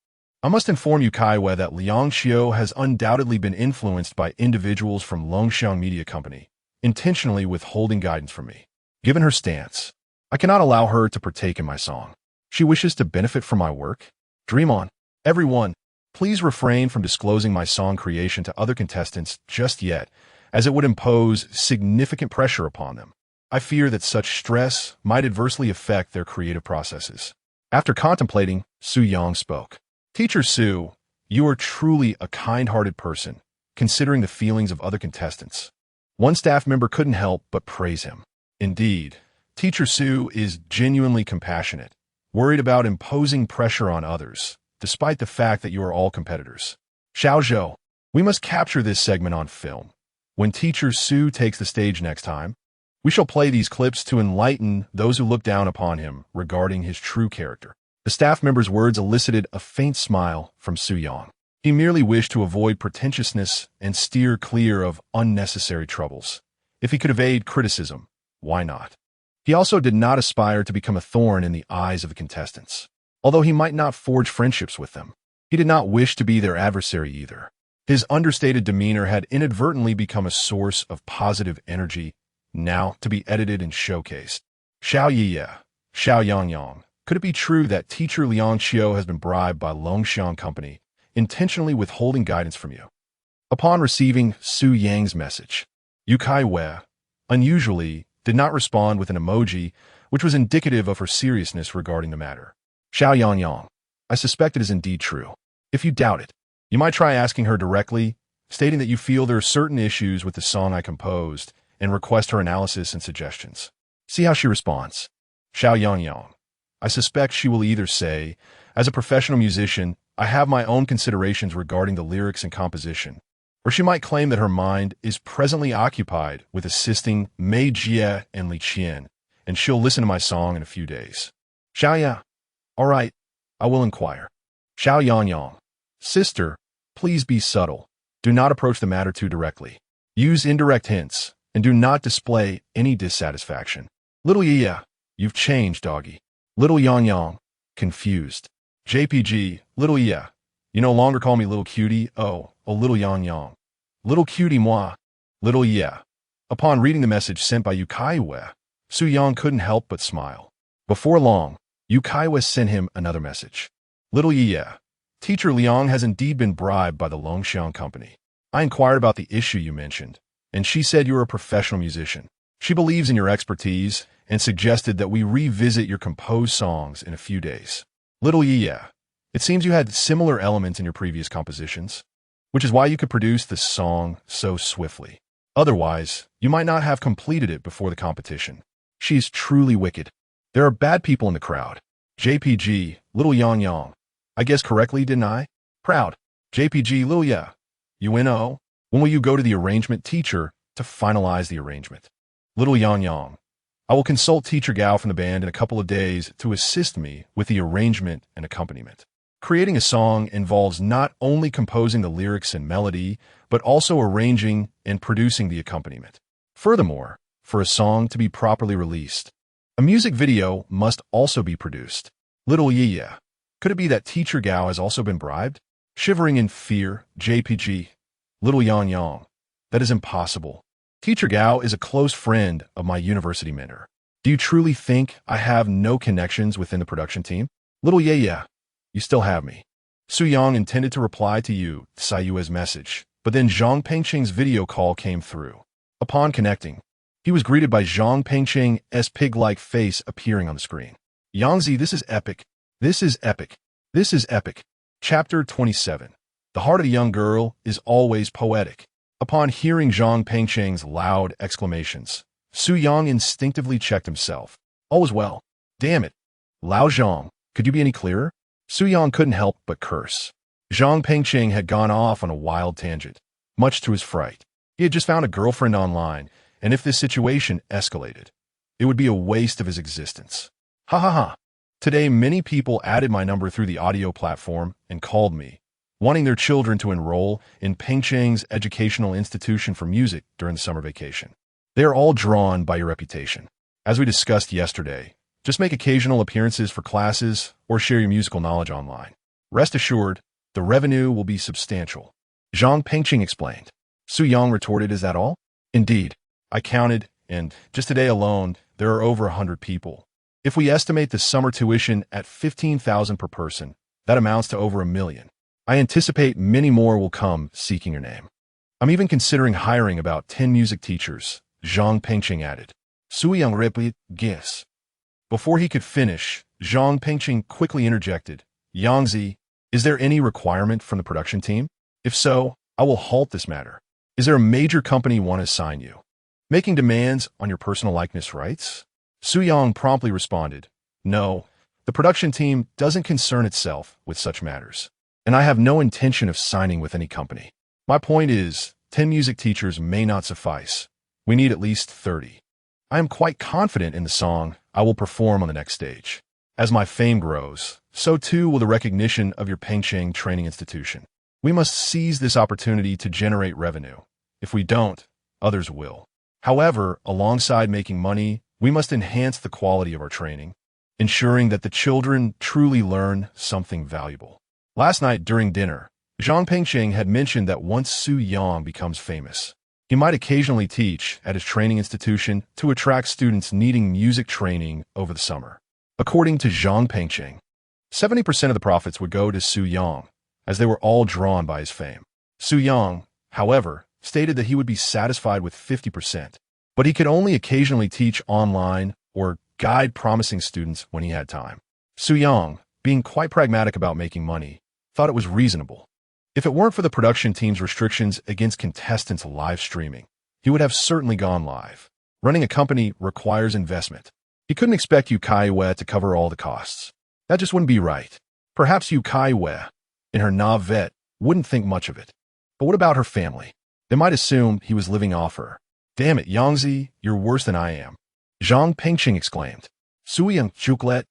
I must inform Yu Caiyue that Liang Xiao has undoubtedly been influenced by individuals from Longguo Media Company, intentionally withholding guidance from me. Given her stance, I cannot allow her to partake in my song. She wishes to benefit from my work. Dream on. Everyone, please refrain from disclosing my song creation to other contestants just yet, as it would impose significant pressure upon them. I fear that such stress might adversely affect their creative processes. After contemplating, Su Yang spoke. Teacher Su, you are truly a kind-hearted person, considering the feelings of other contestants. One staff member couldn't help but praise him. Indeed, Teacher Su is genuinely compassionate, worried about imposing pressure on others, despite the fact that you are all competitors. Xiao Zhou, we must capture this segment on film. When Teacher Su takes the stage next time, we shall play these clips to enlighten those who look down upon him regarding his true character. The staff member's words elicited a faint smile from Su Yang. He merely wished to avoid pretentiousness and steer clear of unnecessary troubles. If he could evade criticism, why not? He also did not aspire to become a thorn in the eyes of the contestants. Although he might not forge friendships with them, he did not wish to be their adversary either. His understated demeanor had inadvertently become a source of positive energy, now to be edited and showcased. Xiao Yiye, Xiao Yangyang. Could it be true that teacher Liang Qiu has been bribed by Longxiang Company, intentionally withholding guidance from you? Upon receiving Su Yang's message, Yu Caiyue, unusually, did not respond with an emoji, which was indicative of her seriousness regarding the matter. Xiao Yangyang, I suspect it is indeed true. If you doubt it, you might try asking her directly, stating that you feel there are certain issues with the song I composed, and request her analysis and suggestions. See how she responds. Xiao Yangyang, I suspect she will either say, as a professional musician, I have my own considerations regarding the lyrics and composition, or she might claim that her mind is presently occupied with assisting Mei Jie and Li Qian, and she'll listen to my song in a few days. Xiao Ya, all right, I will inquire. Xiao Yangyang, sister, please be subtle. Do not approach the matter too directly. Use indirect hints, and do not display any dissatisfaction. Little Yiye, you've changed, doggy. Little Yangyang, confused. JPG, Little Yiye, you no longer call me little cutie, oh little Yangyang. Little cutie moi. Little Yiye. Upon reading the message sent by Yu Caiyue, Su Yang couldn't help but smile. Before long, Yu Caiyue sent him another message. Little Yiye, teacher Liang has indeed been bribed by the Longxiang Company. I inquired about the issue you mentioned, and she said you're a professional musician. She believes in your expertise and suggested that we revisit your composed songs in a few days. Little Yiye, it seems you had similar elements in your previous compositions, which is why you could produce this song so swiftly. Otherwise, you might not have completed it before the competition. She is truly wicked. There are bad people in the crowd. JPG, Little Yangyang. I guessed correctly, didn't I? Proud. JPG, Little Ye. UNO. When will you go to the arrangement teacher to finalize the arrangement? Little Yangyang. I will consult Teacher Gao from the band in a couple of days to assist me with the arrangement and accompaniment. Creating a song involves not only composing the lyrics and melody, but also arranging and producing the accompaniment. Furthermore, for a song to be properly released, a music video must also be produced. Little Yiye. Could it be that Teacher Gao has also been bribed? Shivering in fear, JPG. Little Yangyang. That is impossible. Teacher Gao is a close friend of my university mentor. Do you truly think I have no connections within the production team? Little Yiye. You still have me. Su Yang intended to reply to Yu Caiyue's message, but then Zhang Pengqing's video call came through. Upon connecting, he was greeted by Zhang Pengqing's pig-like face appearing on the screen. Yangzi, this is epic. This is epic. This is epic. Chapter 27. The heart of a young girl is always poetic. Upon hearing Zhang Pengqing's loud exclamations, Su Yang instinctively checked himself. All was well. Damn it. Lao Zhang, could you be any clearer? Su Yang couldn't help but curse. Zhang Pengqing had gone off on a wild tangent, much to his fright. He had just found a girlfriend online, and if this situation escalated, it would be a waste of his existence. Ha ha ha. Today, many people added my number through the audio platform and called me, wanting their children to enroll in Pengqing's educational institution for music during the summer vacation. They are all drawn by your reputation. As we discussed yesterday, just make occasional appearances for classes or share your musical knowledge online. Rest assured, the revenue will be substantial. Zhang Pengqing explained. Su Yang retorted, is that all? Indeed. I counted, and just today alone, there are over 100 people. If we estimate the summer tuition at 15,000 per person, that amounts to over 1 million. I anticipate many more will come seeking your name. I'm even considering hiring about 10 music teachers, Zhang Pengqing added. Su Yang replied, guess. Before he could finish, Zhang Pengqing quickly interjected, Yangzi, is there any requirement from the production team? If so, I will halt this matter. Is there a major company want to assign you? Making demands on your personal likeness rights? Su Yang promptly responded, no, the production team doesn't concern itself with such matters, and I have no intention of signing with any company. My point is, 10 music teachers may not suffice. We need at least 30. I am quite confident in the song I will perform on the next stage. As my fame grows, so too will the recognition of your Pengqing training institution. We must seize this opportunity to generate revenue. If we don't, others will. However, alongside making money, we must enhance the quality of our training, ensuring that the children truly learn something valuable. Last night during dinner, Zhang Pengqing had mentioned that once Su Yang becomes famous, he might occasionally teach at his training institution to attract students needing music training over the summer. According to Zhang Pengqing, 70% of the profits would go to Su Yang, as they were all drawn by his fame. Su Yang, however, stated that he would be satisfied with 50%, but he could only occasionally teach online or guide promising students when he had time. Su Yang, being quite pragmatic about making money, thought it was reasonable. If it weren't for the production team's restrictions against contestants live streaming, he would have certainly gone live. Running a company requires investment. He couldn't expect Yu Caiyue to cover all the costs. That just wouldn't be right. Perhaps Yu Caiyue, in her navette, wouldn't think much of it. But what about her family? They might assume he was living off her. Damn it, Yangzi, you're worse than I am. Zhang Pengqing exclaimed. Suyang Chuklet,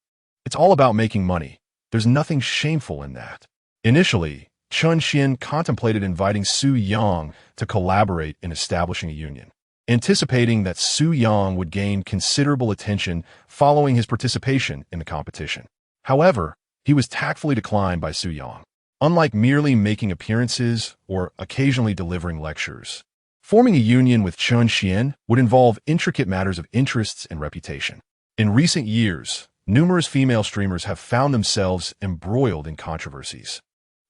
it's all about making money. There's nothing shameful in that. Initially, Chun Xin contemplated inviting Su Yang to collaborate in establishing a union, anticipating that Su Yang would gain considerable attention following his participation in the competition. However, he was tactfully declined by Su Yang. Unlike merely making appearances or occasionally delivering lectures, forming a union with Chun Xian would involve intricate matters of interests and reputation. In recent years, numerous female streamers have found themselves embroiled in controversies.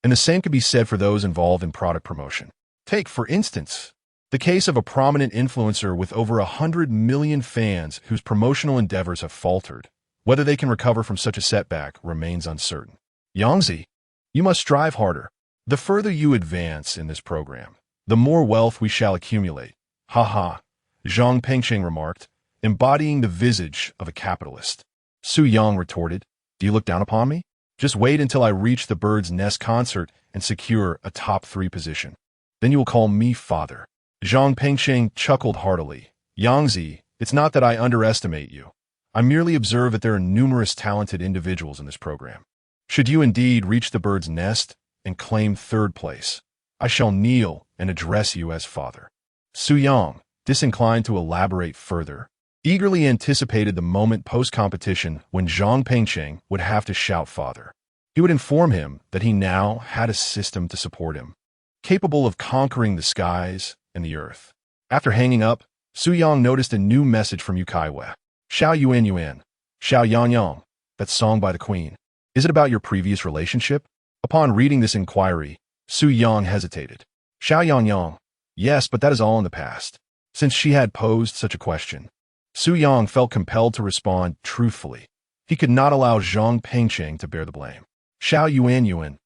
And the same could be said for those involved in product promotion. Take, for instance, the case of a prominent influencer with over 100 million fans whose promotional endeavors have faltered. Whether they can recover from such a setback remains uncertain. Yangzi, you must strive harder. The further you advance in this program, the more wealth we shall accumulate. Ha ha, Zhang Pengqing remarked, embodying the visage of a capitalist. Su Yang retorted, do you look down upon me? Just wait until I reach the Bird's Nest concert and secure a top 3 position. Then you will call me father. Zhang Pengqing chuckled heartily. Yangzi, it's not that I underestimate you. I merely observe that there are numerous talented individuals in this program. Should you indeed reach the Bird's Nest and claim 3rd place, I shall kneel and address you as father. Su Yang, disinclined to elaborate further, eagerly anticipated the moment post-competition when Zhang Pengqing would have to shout father. He would inform him that he now had a system to support him, capable of conquering the skies and the earth. After hanging up, Su Yang noticed a new message from Yu Caiyue. Xiao Yuan Yuan, Xiao Yang Yang, that song by the Queen. Is it about your previous relationship? Upon reading this inquiry, Su Yang hesitated. Xiao Yang Yang, yes, but that is all in the past. Since she had posed such a question, Su Yang felt compelled to respond truthfully. He could not allow Zhang Pengqing to bear the blame. Xiao Yuan Yuan,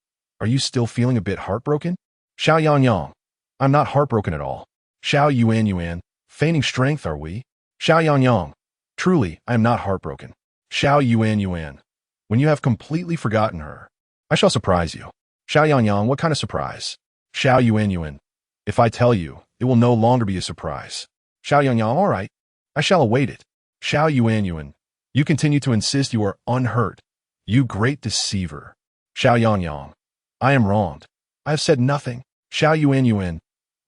are you still feeling a bit heartbroken? Xiao Yang Yang, I'm not heartbroken at all. Xiao Yuan Yuan, feigning strength, are we? Xiao Yang Yang, truly, I am not heartbroken. Xiao Yuan Yuan, when you have completely forgotten her, I shall surprise you. Xiao Yang Yang, what kind of surprise? Xiao Yuan Yuan, if I tell you, it will no longer be a surprise. Xiao Yang Yang, all right, I shall await it. Xiao Yuan Yuan, you continue to insist you are unhurt. You great deceiver. Xiao Yang Yang, I am wronged. I have said nothing. Xiao Yuan Yuan,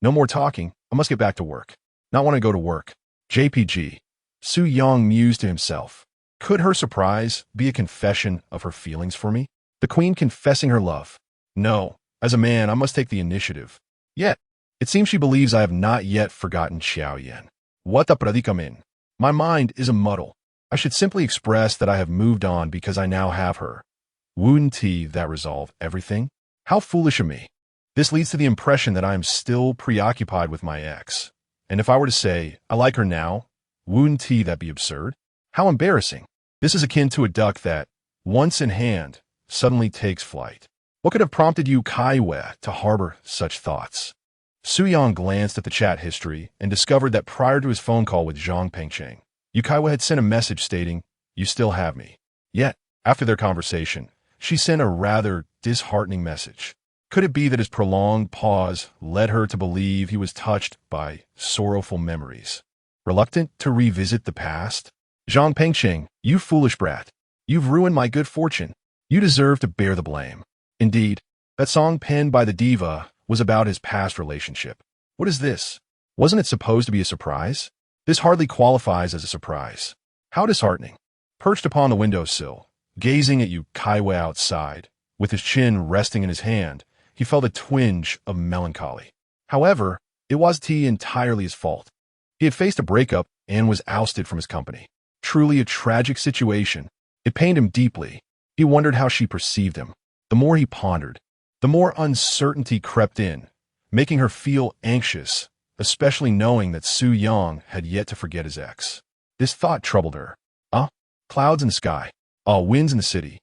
no more talking. I must get back to work. Not want to go to work. JPG. Su Yang mused to himself. Could her surprise be a confession of her feelings for me? The Queen confessing her love. No, as a man, I must take the initiative. Yet, it seems she believes I have not yet forgotten Xiao Yan. What the predicament? My mind is a muddle. I should simply express that I have moved on because I now have her. Wouldn't that resolve everything? How foolish of me. This leads to the impression that I am still preoccupied with my ex. And if I were to say, I like her now, wouldn't that be absurd? How embarrassing. This is akin to a duck that, once in hand, suddenly takes flight. What could have prompted Yu Caiyue to harbor such thoughts? Su Yang glanced at the chat history and discovered that prior to his phone call with Zhang Pengqing, Yu Caiyue had sent a message stating, "You still have me." Yet, after their conversation, she sent a rather disheartening message. Could it be that his prolonged pause led her to believe he was touched by sorrowful memories? Reluctant to revisit the past? Zhang Pengqing, you foolish brat. You've ruined my good fortune. You deserve to bear the blame. Indeed, that song penned by the Diva was about his past relationship. What is this? Wasn't it supposed to be a surprise? This hardly qualifies as a surprise. How disheartening. Perched upon the windowsill, gazing at Yu Caiyue outside, with his chin resting in his hand, he felt a twinge of melancholy. However, it wasn't entirely his fault. He had faced a breakup and was ousted from his company. Truly a tragic situation. It pained him deeply. He wondered how she perceived him. The more he pondered, the more uncertainty crept in, making her feel anxious, especially knowing that Su Yang had yet to forget his ex. This thought troubled her. Clouds in the sky. Winds in the city.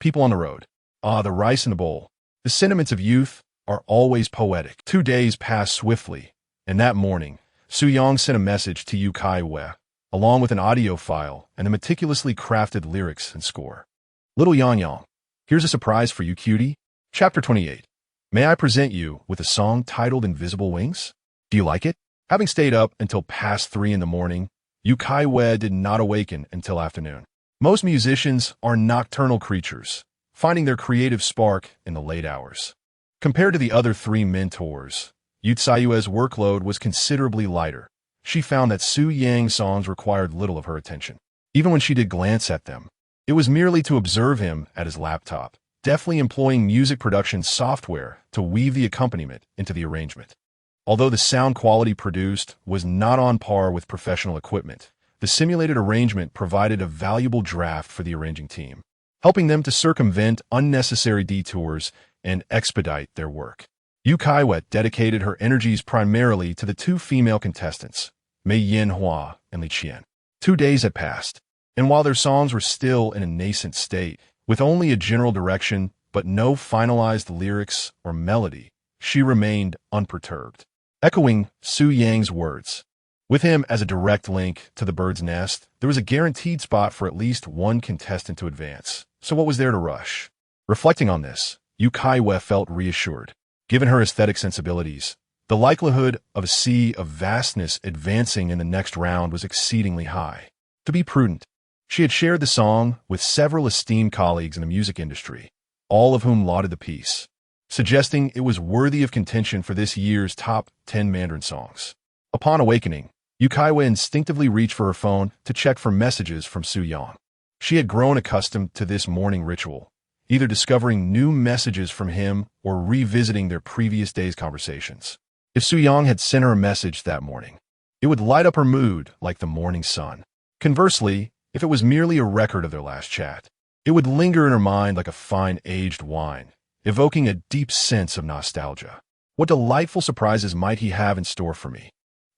People on the road. The rice in the bowl. The sentiments of youth are always poetic. 2 days passed swiftly, and that morning, Su Yang sent a message to Yu Caiyue, along with an audio file and the meticulously crafted lyrics and score. Little Yang, here's a surprise for you, cutie. Chapter 28. May I present you with a song titled Invisible Wings? Do you like it? Having stayed up until past 3 in the morning, Yu Caiyue did not awaken until afternoon. Most musicians are nocturnal creatures, finding their creative spark in the late hours. Compared to the other 3 mentors, Yu Caiyue's workload was considerably lighter. She found that Su Yang's songs required little of her attention. Even when she did glance at them, it was merely to observe him at his laptop, deftly employing music production software to weave the accompaniment into the arrangement. Although the sound quality produced was not on par with professional equipment, the simulated arrangement provided a valuable draft for the arranging team, helping them to circumvent unnecessary detours and expedite their work. Yu Caiyue dedicated her energies primarily to the 2 female contestants, Mei Yanhua and Li Qian. 2 days had passed, and while their songs were still in a nascent state, with only a general direction but no finalized lyrics or melody, she remained unperturbed, echoing Su Yang's words. With him as a direct link to the bird's nest, there was a guaranteed spot for at least one contestant to advance, so what was there to rush? Reflecting on this, Yu Caiyue felt reassured. Given her aesthetic sensibilities, the likelihood of a sea of vastness advancing in the next round was exceedingly high. To be prudent, she had shared the song with several esteemed colleagues in the music industry, all of whom lauded the piece, suggesting it was worthy of contention for this year's top 10 Mandarin songs. Upon awakening, Yu Caiyue instinctively reached for her phone to check for messages from Su Yang. She had grown accustomed to this morning ritual, either discovering new messages from him or revisiting their previous day's conversations. If Su Yang had sent her a message that morning, it would light up her mood like the morning sun. Conversely, if it was merely a record of their last chat, it would linger in her mind like a fine aged wine, evoking a deep sense of nostalgia. What delightful surprises might he have in store for me?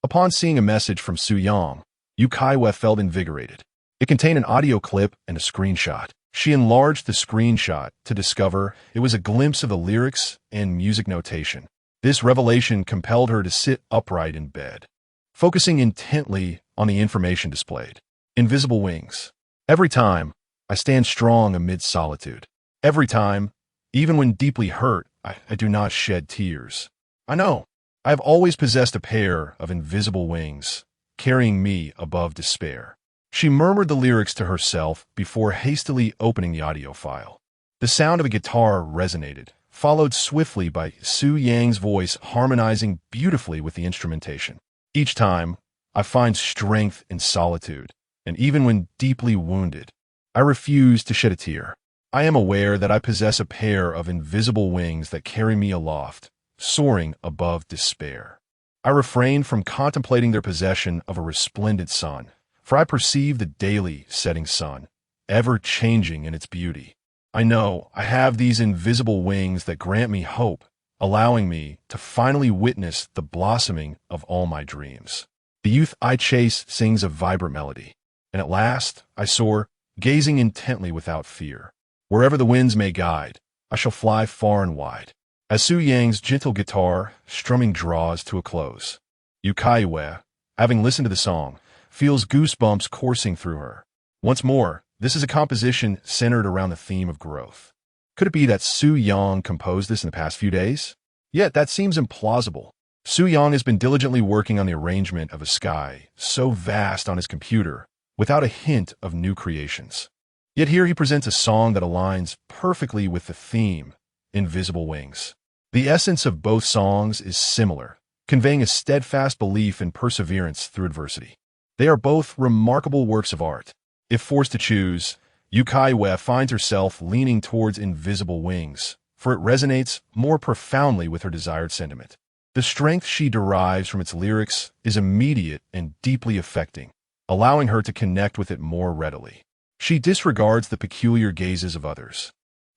Upon seeing a message from Su Yang, Yu Caiyue felt invigorated. It contained an audio clip and a screenshot. She enlarged the screenshot to discover it was a glimpse of the lyrics and music notation. This revelation compelled her to sit upright in bed, focusing intently on the information displayed. Invisible wings. Every time, I stand strong amid solitude. Every time, even when deeply hurt, I do not shed tears. I know, I have always possessed a pair of invisible wings, carrying me above despair. She murmured the lyrics to herself before hastily opening the audio file. The sound of a guitar resonated, followed swiftly by Su Yang's voice harmonizing beautifully with the instrumentation. Each time, I find strength in solitude, and even when deeply wounded, I refuse to shed a tear. I am aware that I possess a pair of invisible wings that carry me aloft, soaring above despair. I refrain from contemplating their possession of a resplendent sun, for I perceive the daily setting sun, ever changing in its beauty. I know I have these invisible wings that grant me hope, allowing me to finally witness the blossoming of all my dreams. The youth I chase sings a vibrant melody, and at last I soar, gazing intently without fear. Wherever the winds may guide, I shall fly far and wide. As Su Yang's gentle guitar strumming draws to a close, Yu Caiyue, having listened to the song, feels goosebumps coursing through her. Once more, this is a composition centered around the theme of growth. Could it be that Su Yang composed this in the past few days? Yet that seems implausible. Su Yang has been diligently working on the arrangement of a sky so vast on his computer, without a hint of new creations. Yet here he presents a song that aligns perfectly with the theme, Invisible Wings. The essence of both songs is similar, conveying a steadfast belief in perseverance through adversity. They are both remarkable works of art. If forced to choose, Yu Caiyue finds herself leaning towards Invisible Wings, for it resonates more profoundly with her desired sentiment. The strength she derives from its lyrics is immediate and deeply affecting, allowing her to connect with it more readily. She disregards the peculiar gazes of others,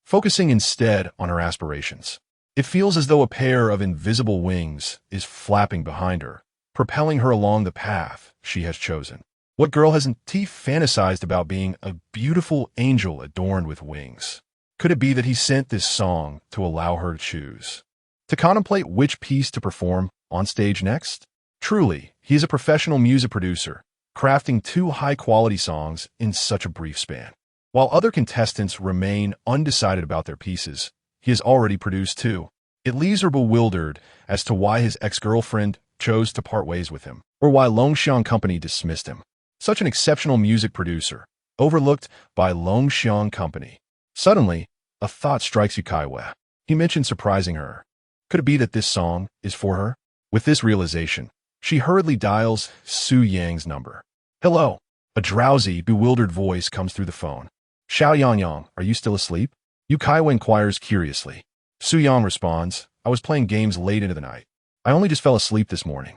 focusing instead on her aspirations. It feels as though a pair of invisible wings is flapping behind her, propelling her along the path she has chosen. What girl hasn't fantasized about being a beautiful angel adorned with wings? Could it be that he sent this song to allow her to choose, to contemplate which piece to perform on stage next? Truly, he is a professional music producer, crafting 2 high-quality songs in such a brief span. While other contestants remain undecided about their pieces, he has already produced 2. It leaves her bewildered as to why his ex-girlfriend chose to part ways with him, or why Longguo Company dismissed him. Such an exceptional music producer, overlooked by Longguo Company. Suddenly, a thought strikes Yu Caiyue. He mentioned surprising her. Could it be that this song is for her? With this realization, she hurriedly dials Su Yang's number. Hello. A drowsy, bewildered voice comes through the phone. Xiao Yangyang, are you still asleep? Yu Caiyue inquires curiously. Su Yang responds, I was playing games late into the night. I only just fell asleep this morning.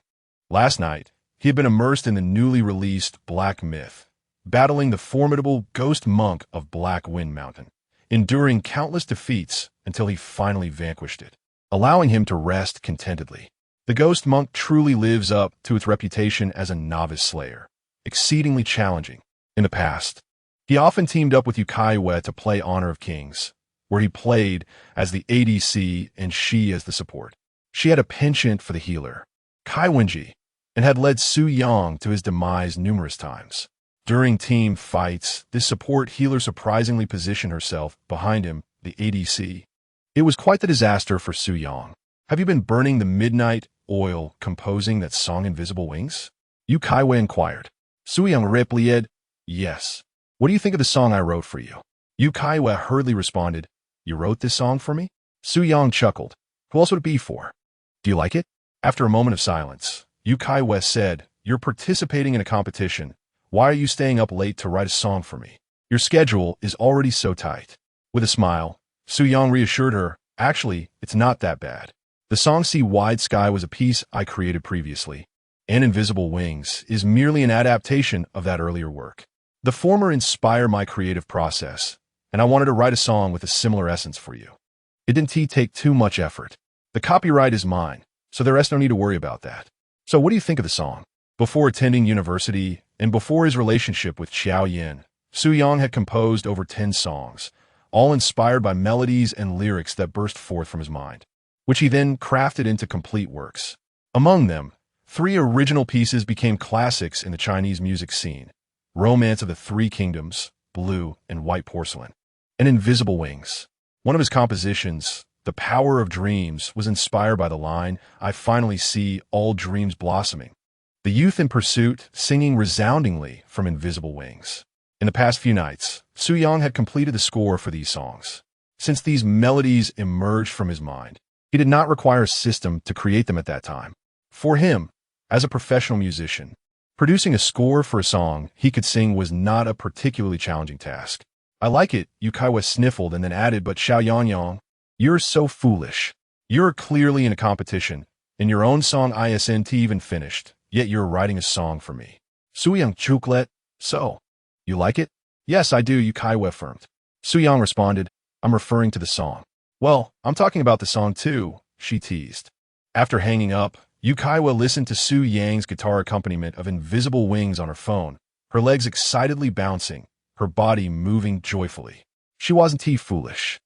Last night, he had been immersed in the newly released Black Myth, battling the formidable ghost monk of Black Wind Mountain, enduring countless defeats until he finally vanquished it, allowing him to rest contentedly. The ghost monk truly lives up to its reputation as a novice slayer, exceedingly challenging. In the past, he often teamed up with Yu Caiyue to play Honor of Kings, where he played as the ADC and she as the support. She had a penchant for the healer, Kai Wenji, and had led Su Yang to his demise numerous times. During team fights, this support healer surprisingly positioned herself behind him, the ADC. It was quite the disaster for Su Yang. Have you been burning the midnight oil composing that song Invisible Wings? Yu Caiyue inquired. Su Yang replied, yes. What do you think of the song I wrote for you? Yu Caiyue hurriedly responded, you wrote this song for me? Su Yang chuckled. Who else would it be for? Do you like it? After a moment of silence, Yu Caiyue said, you're participating in a competition. Why are you staying up late to write a song for me? Your schedule is already so tight. With a smile, Su Yang reassured her, actually, it's not that bad. The song Sea Wide Sky was a piece I created previously, and Invisible Wings is merely an adaptation of that earlier work. The former inspired my creative process, and I wanted to write a song with a similar essence for you. It didn't take too much effort. The copyright is mine, so the rest don't need to worry about that. So what do you think of the song? Before attending university and before his relationship with Xiao Yin, Su Yang had composed over 10 songs, all inspired by melodies and lyrics that burst forth from his mind, which he then crafted into complete works. Among them, 3 original pieces became classics in the Chinese music scene: Romance of the Three Kingdoms, Blue, and White Porcelain, and Invisible Wings. One of his compositions, The Power of Dreams, was inspired by the line, I finally see all dreams blossoming. The youth in pursuit singing resoundingly from Invisible Wings. In the past few nights, Su Yang had completed the score for these songs. Since these melodies emerged from his mind, he did not require a system to create them at that time. For him, as a professional musician, producing a score for a song he could sing was not a particularly challenging task. I like it, Yu Caiyue sniffled and then added, but Xiao Yangyang, you're so foolish. You're clearly in a competition, and your own song isn't even finished, yet you're writing a song for me. Su Yang chucklet, so, you like it? Yes, I do, Yu Caiyue affirmed. Su Yang responded, I'm referring to the song. Well, I'm talking about the song too, she teased. After hanging up, Yu Caiyue listened to Su Yang's guitar accompaniment of Invisible Wings on her phone, her legs excitedly bouncing, her body moving joyfully. She wasn't foolish.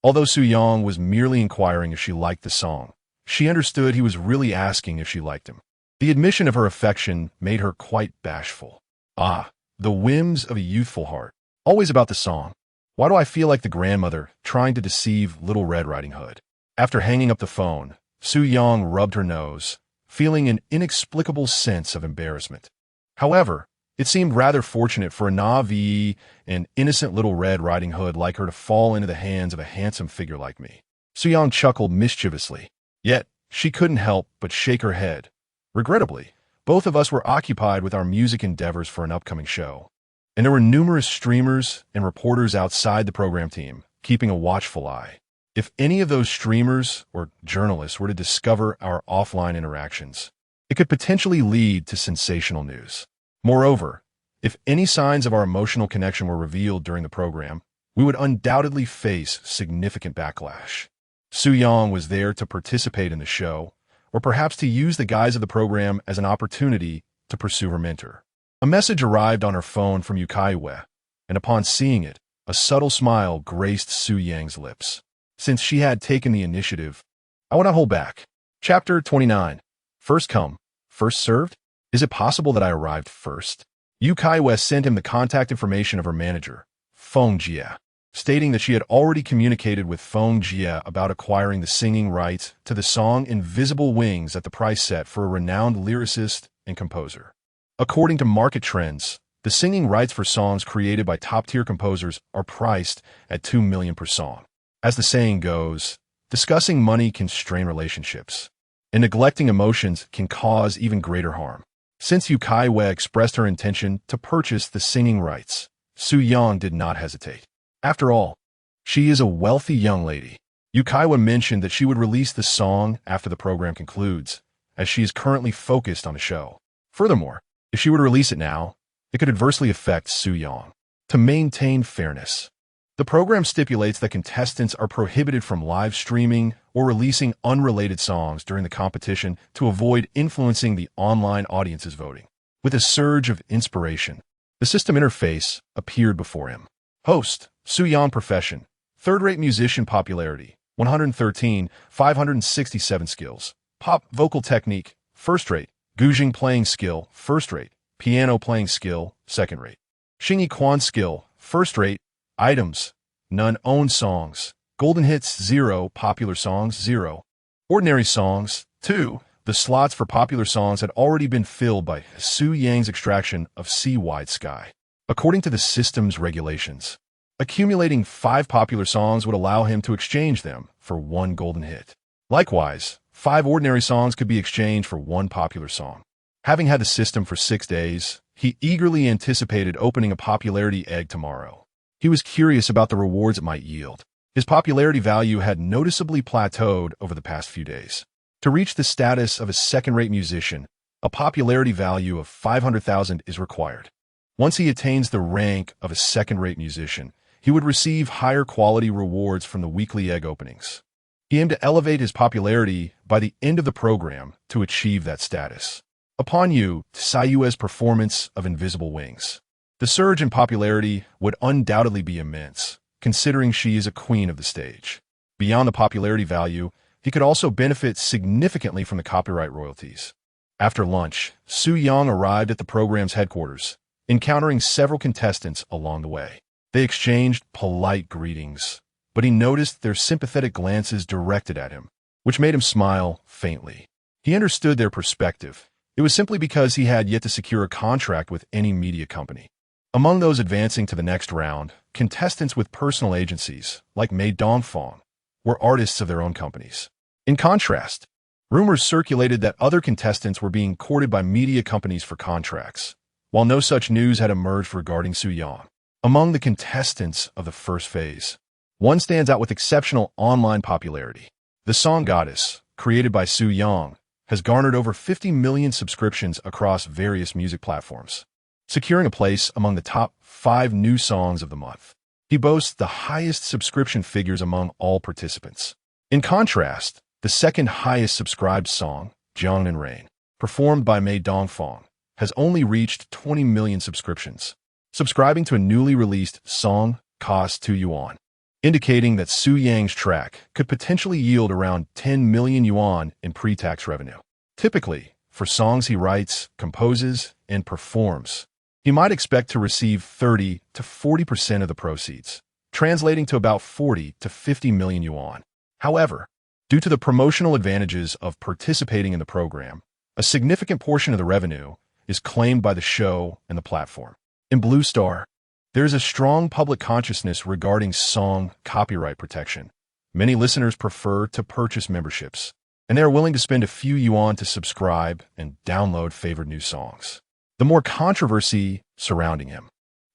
Although Su Yang was merely inquiring if she liked the song, she understood he was really asking if she liked him. The admission of her affection made her quite bashful. Ah, the whims of a youthful heart. Always about the song. Why do I feel like the grandmother trying to deceive Little Red Riding Hood? After hanging up the phone, Su Yang rubbed her nose, feeling an inexplicable sense of embarrassment. However, it seemed rather fortunate for a naive and innocent Little Red Riding Hood like her to fall into the hands of a handsome figure like me. Su Yang chuckled mischievously. Yet, she couldn't help but shake her head. Regrettably, both of us were occupied with our music endeavors for an upcoming show, and there were numerous streamers and reporters outside the program team, keeping a watchful eye. If any of those streamers or journalists were to discover our offline interactions, it could potentially lead to sensational news. Moreover, if any signs of our emotional connection were revealed during the program, we would undoubtedly face significant backlash. Su Yang was there to participate in the show, or perhaps to use the guise of the program as an opportunity to pursue her mentor. A message arrived on her phone from Yu Caiyue, and upon seeing it, a subtle smile graced Su Yang's lips. Since she had taken the initiative, I would not hold back. Chapter 29. First come, first served? Is it possible that I arrived first? Yu Caiyue sent him the contact information of her manager, Feng Jie, stating that she had already communicated with Feng Jie about acquiring the singing rights to the song Invisible Wings at the price set for a renowned lyricist and composer. According to market trends, the singing rights for songs created by top-tier composers are priced at $2 million per song. As the saying goes, discussing money can strain relationships, and neglecting emotions can cause even greater harm. Since Yu Caiyue expressed her intention to purchase the singing rights, Su Yang did not hesitate. After all, she is a wealthy young lady. Yu Caiyue mentioned that she would release the song after the program concludes, as she is currently focused on a show. Furthermore, if she were to release it now, it could adversely affect Su Yang. To maintain fairness, the program stipulates that contestants are prohibited from live streaming or releasing unrelated songs during the competition to avoid influencing the online audience's voting. With a surge of inspiration, the system interface appeared before him. Host, Su Yang profession, third-rate musician popularity, 113, 567 skills. Pop vocal technique, first rate. Guzheng playing skill, first rate. Piano playing skill, second rate. Xingyi Quan skill, first rate. Items, none. Own songs, golden hits 0, popular songs 0. Ordinary songs 2. The slots for popular songs had already been filled by Su Yang's extraction of Sea-Wide Sky. According to the system's regulations, accumulating 5 popular songs would allow him to exchange them for 1 golden hit. Likewise, 5 ordinary songs could be exchanged for 1 popular song. Having had the system for 6 days, he eagerly anticipated opening a popularity egg tomorrow. He was curious about the rewards it might yield. His popularity value had noticeably plateaued over the past few days. To reach the status of a second-rate musician, a popularity value of 500,000 is required. Once he attains the rank of a second-rate musician, he would receive higher quality rewards from the weekly egg openings. He aimed to elevate his popularity by the end of the program to achieve that status. Upon Yu Caiyue's performance of Invisible Wings, the surge in popularity would undoubtedly be immense, considering she is a queen of the stage. Beyond the popularity value, he could also benefit significantly from the copyright royalties. After lunch, Su Yang arrived at the program's headquarters, encountering several contestants along the way. They exchanged polite greetings, but he noticed their sympathetic glances directed at him, which made him smile faintly. He understood their perspective. It was simply because he had yet to secure a contract with any media company. Among those advancing to the next round, contestants with personal agencies, like Mei Dongfang, were artists of their own companies. In contrast, rumors circulated that other contestants were being courted by media companies for contracts, while no such news had emerged regarding Su Yang. Among the contestants of the first phase, one stands out with exceptional online popularity. The song Goddess, created by Su Yang, has garnered over 50 million subscriptions across various music platforms, securing a place among the top 5 new songs of the month. He boasts the highest subscription figures among all participants. In contrast, the second highest subscribed song, Jiangnan Rain, performed by Mei Dongfang, has only reached 20 million subscriptions. Subscribing to a newly released song costs 2 yuan, indicating that Su Yang's track could potentially yield around 10 million yuan in pre-tax revenue. Typically, for songs he writes, composes, and performs, he might expect to receive 30 to 40% of the proceeds, translating to about 40 to 50 million yuan. However, due to the promotional advantages of participating in the program, a significant portion of the revenue is claimed by the show and the platform. In Blue Star, there is a strong public consciousness regarding song copyright protection. Many listeners prefer to purchase memberships, and they are willing to spend a few yuan to subscribe and download favorite new songs. The more controversy surrounding him,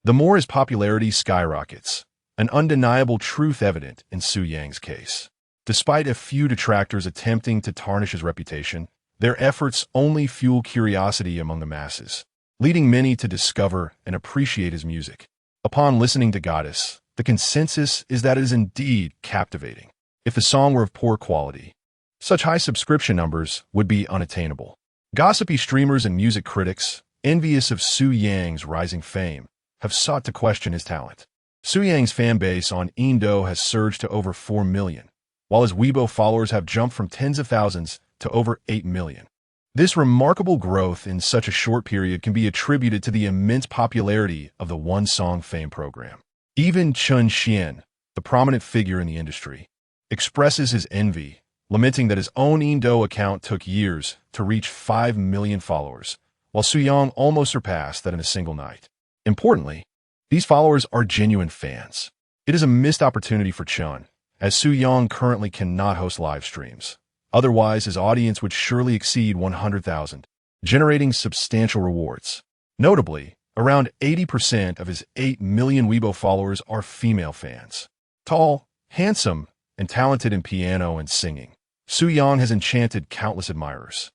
the more his popularity skyrockets, an undeniable truth evident in Su Yang's case. Despite a few detractors attempting to tarnish his reputation, their efforts only fuel curiosity among the masses, leading many to discover and appreciate his music. Upon listening to Goddess, the consensus is that it is indeed captivating. If the song were of poor quality, such high subscription numbers would be unattainable. Gossipy streamers and music critics, envious of Su Yang's rising fame, have sought to question his talent. Su Yang's fan base on Indo has surged to over 4 million, while his Weibo followers have jumped from tens of thousands to over 8 million. This remarkable growth in such a short period can be attributed to the immense popularity of the One Song Fame program. Even Chun Xian, the prominent figure in the industry, expresses his envy, lamenting that his own Indo account took years to reach 5 million followers, while Su Yang almost surpassed that in a single night. Importantly, these followers are genuine fans. It is a missed opportunity for Chun, as Su Yang currently cannot host live streams. Otherwise, his audience would surely exceed 100,000, generating substantial rewards. Notably, around 80% of his 8 million Weibo followers are female fans. Tall, handsome, and talented in piano and singing, Su Yang has enchanted countless admirers.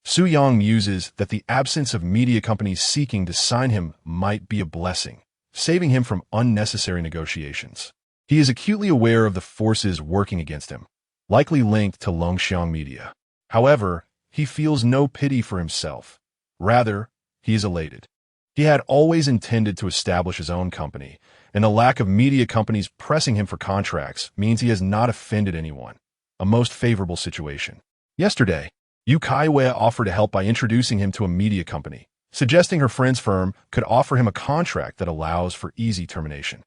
Su Yang muses that the absence of media companies seeking to sign him might be a blessing, saving him from unnecessary negotiations. He is acutely aware of the forces working against him, likely linked to Longguo media. However, he feels no pity for himself. Rather, he is elated. He had always intended to establish his own company, and the lack of media companies pressing him for contracts means he has not offended anyone. A most favorable situation. Yesterday, Yu Caiyue offered to help by introducing him to a media company, suggesting her friend's firm could offer him a contract that allows for easy termination.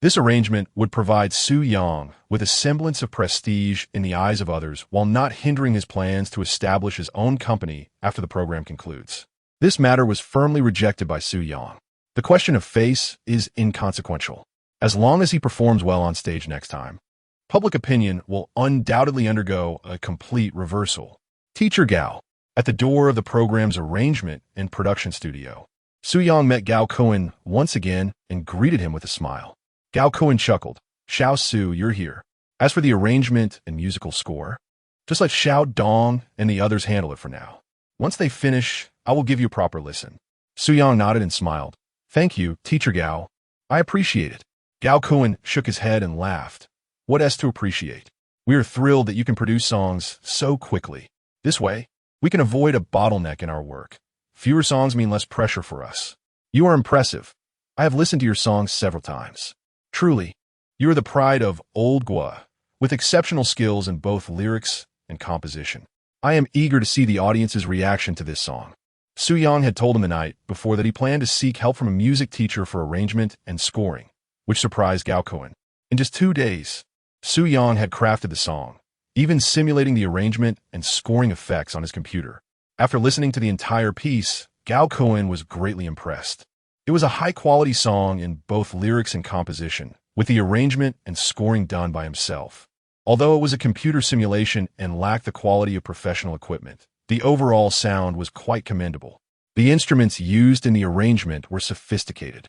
This arrangement would provide Su Yang with a semblance of prestige in the eyes of others while not hindering his plans to establish his own company after the program concludes. This matter was firmly rejected by Su Yang. The question of face is inconsequential. As long as he performs well on stage next time, public opinion will undoubtedly undergo a complete reversal. Teacher Gao. At the door of the program's arrangement and production studio, Su Yang met Gao Cohen once again and greeted him with a smile. Gao Cohen chuckled. Xiao Su, you're here. As for the arrangement and musical score, just let Xiao Dong and the others handle it for now. Once they finish, I will give you a proper listen. Su Yang nodded and smiled. Thank you, Teacher Gao. I appreciate it. Gao Cohen shook his head and laughed. What else to appreciate? We are thrilled that you can produce songs so quickly. This way, we can avoid a bottleneck in our work. Fewer songs mean less pressure for us. You are impressive. I have listened to your songs several times. Truly, you are the pride of Longguo, with exceptional skills in both lyrics and composition. I am eager to see the audience's reaction to this song. Su Yang had told him the night before that he planned to seek help from a music teacher for arrangement and scoring, which surprised Gao Cohen. In just 2 days, Su Yang had crafted the song, even simulating the arrangement and scoring effects on his computer. After listening to the entire piece, Gao Cohen was greatly impressed. It was a high-quality song in both lyrics and composition, with the arrangement and scoring done by himself. Although it was a computer simulation and lacked the quality of professional equipment, the overall sound was quite commendable. The instruments used in the arrangement were sophisticated.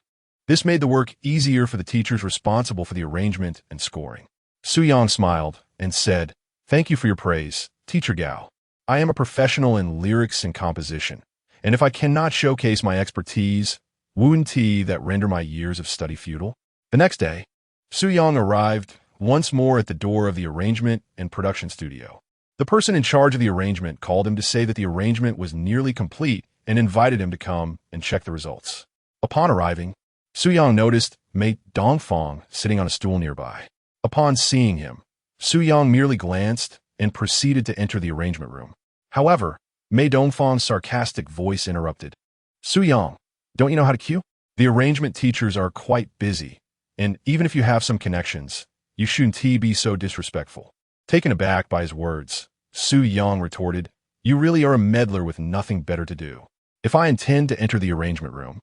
This made the work easier for the teachers responsible for the arrangement and scoring. Su Yang smiled and said, Thank you for your praise, Teacher Gao. I am a professional in lyrics and composition, and if I cannot showcase my expertise, wouldn't that render my years of study futile? The next day, Su Yang arrived once more at the door of the arrangement and production studio. The person in charge of the arrangement called him to say that the arrangement was nearly complete and invited him to come and check the results. Upon arriving, Su Yang noticed mate Dongfang sitting on a stool nearby. Upon seeing him, Su Yang merely glanced and proceeded to enter the arrangement room. However, Mei Dongfang's sarcastic voice interrupted. Su Yang, don't you know how to cue? The arrangement teachers are quite busy, and even if you have some connections, you shouldn't be so disrespectful. Taken aback by his words, Su Yang retorted, You really are a meddler with nothing better to do. If I intend to enter the arrangement room,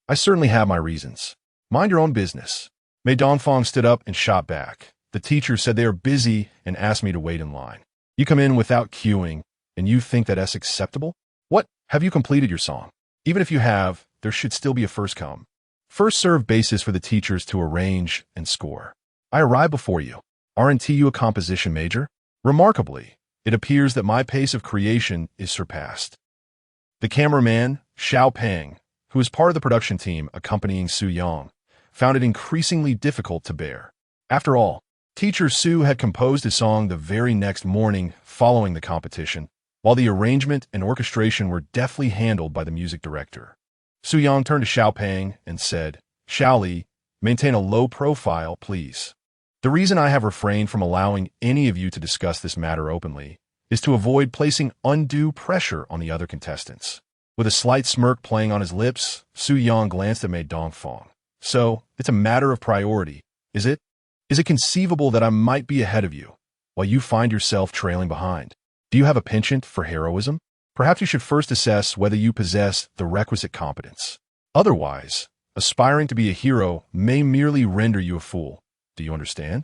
I certainly have my reasons. Mind your own business. Mei Dongfang stood up and shot back. The teacher said they are busy and asked me to wait in line. You come in without queuing, and you think that's acceptable? What? Have you completed your song? Even if you have, there should still be a first come, first serve basis for the teachers to arrange and score. I arrived before you. Aren't you a composition major? Remarkably, it appears that my pace of creation is surpassed. The cameraman, Xiao Peng, who is part of the production team accompanying Su Yang, found it increasingly difficult to bear. After all, Teacher Su had composed his song the very next morning following the competition, while the arrangement and orchestration were deftly handled by the music director. Su Yang turned to Xiao Peng and said, "Xiao Li, maintain a low profile, please. The reason I have refrained from allowing any of you to discuss this matter openly is to avoid placing undue pressure on the other contestants." With a slight smirk playing on his lips, Su Yang glanced at Mei Dongfang. "So, it's a matter of priority, is it? Is it conceivable that I might be ahead of you, while you find yourself trailing behind? Do you have a penchant for heroism? Perhaps you should first assess whether you possess the requisite competence. Otherwise, aspiring to be a hero may merely render you a fool. Do you understand?"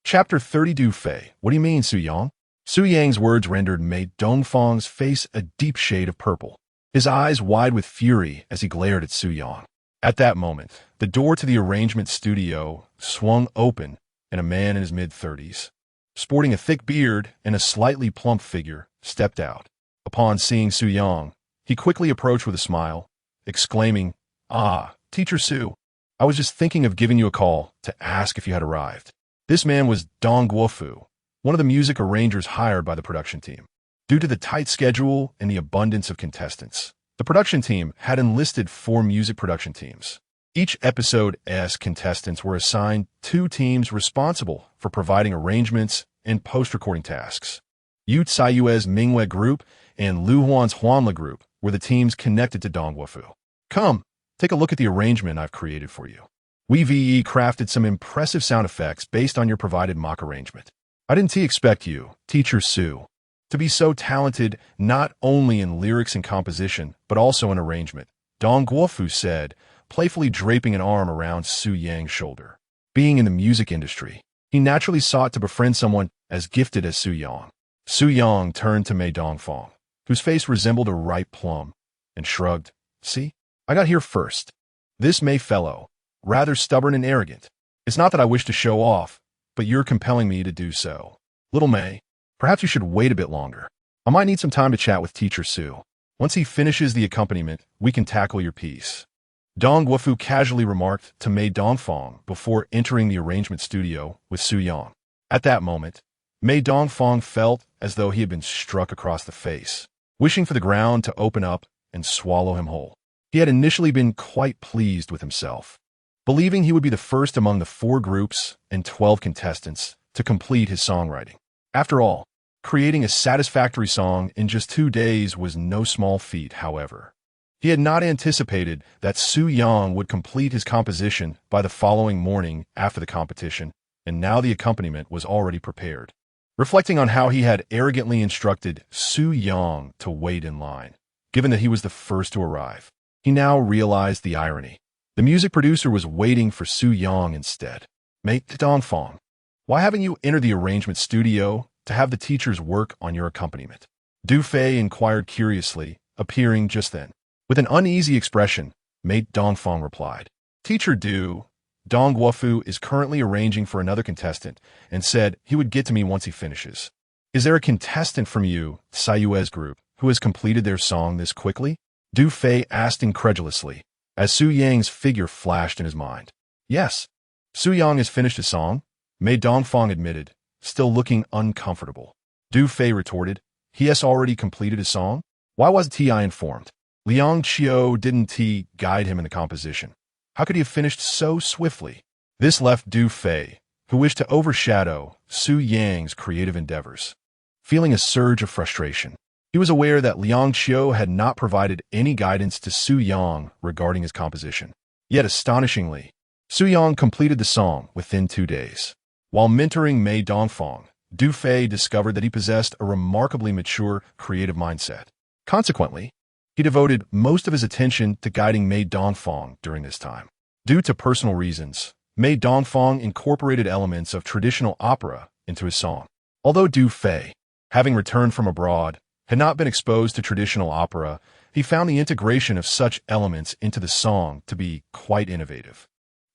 Chapter 30. Du Fei. What do you mean, Su Yang? Su Yang's words rendered Mei Dongfang's face a deep shade of purple, his eyes wide with fury as he glared at Su Yang. At that moment, the door to the arrangement studio swung open, and a man in his mid-30s, sporting a thick beard and a slightly plump figure, stepped out. Upon seeing Su Yang, he quickly approached with a smile, exclaiming, "Ah, Teacher Su, I was just thinking of giving you a call to ask if you had arrived." This man was Longguo, one of the music arrangers hired by the production team. Due to the tight schedule and the abundance of contestants, the production team had enlisted 4 music production teams. Each episode's contestants were assigned 2 teams responsible for providing arrangements and post-recording tasks. Yu Caiyue's Mingwei group and Lu Huan's Huanla group were the teams connected to Longguo. "Come, take a look at the arrangement I've created for you. We've crafted some impressive sound effects based on your provided mock arrangement. I didn't expect you, Teacher Su, to be so talented not only in lyrics and composition, but also in arrangement," Longguo said, playfully draping an arm around Su Yang's shoulder. Being in the music industry, he naturally sought to befriend someone as gifted as Su Yang. Su Yang turned to Mei Dongfang, whose face resembled a ripe plum, and shrugged. "See, I got here first. This Mei fellow, rather stubborn and arrogant. It's not that I wish to show off, but you're compelling me to do so. Little Mei, perhaps you should wait a bit longer. I might need some time to chat with Teacher Su. Once he finishes the accompaniment, we can tackle your piece." Longguo casually remarked to Mei Dongfang before entering the arrangement studio with Su Yang. At that moment, Mei Dongfang felt as though he had been struck across the face, wishing for the ground to open up and swallow him whole. He had initially been quite pleased with himself, believing he would be the first among the 4 groups and 12 contestants to complete his songwriting. After all, creating a satisfactory song in just 2 days was no small feat, however. He had not anticipated that Su Yang would complete his composition by the following morning after the competition, and now the accompaniment was already prepared. Reflecting on how he had arrogantly instructed Su Yang to wait in line, given that he was the first to arrive, he now realized the irony. The music producer was waiting for Su Yang instead. "Mei Dongfang, why haven't you entered the arrangement studio to have the teachers work on your accompaniment?" Du Fei inquired curiously, appearing just then. With an uneasy expression, Mei Dongfang replied, "Teacher Longguo is currently arranging for another contestant and said he would get to me once he finishes. Is there a contestant from Yu Caiyue's group who has completed their song this quickly?" Du Fei asked incredulously, as Su Yang's figure flashed in his mind. "Yes, Su Yang has finished his song," Mei Dongfang admitted, still looking uncomfortable. Du Fei retorted, "He has already completed his song? Why wasn't I informed? Liang Qiu didn't guide him in the composition. How could he have finished so swiftly?" This left Du Fei, who wished to overshadow Su Yang's creative endeavors, feeling a surge of frustration. He was aware that Liang Qiu had not provided any guidance to Su Yang regarding his composition. Yet astonishingly, Su Yang completed the song within 2 days. While mentoring Mei Dongfang, Du Fei discovered that he possessed a remarkably mature creative mindset. Consequently, he devoted most of his attention to guiding Mei Dongfang during this time. Due to personal reasons, Mei Dongfang incorporated elements of traditional opera into his song. Although Du Fei, having returned from abroad, had not been exposed to traditional opera, he found the integration of such elements into the song to be quite innovative.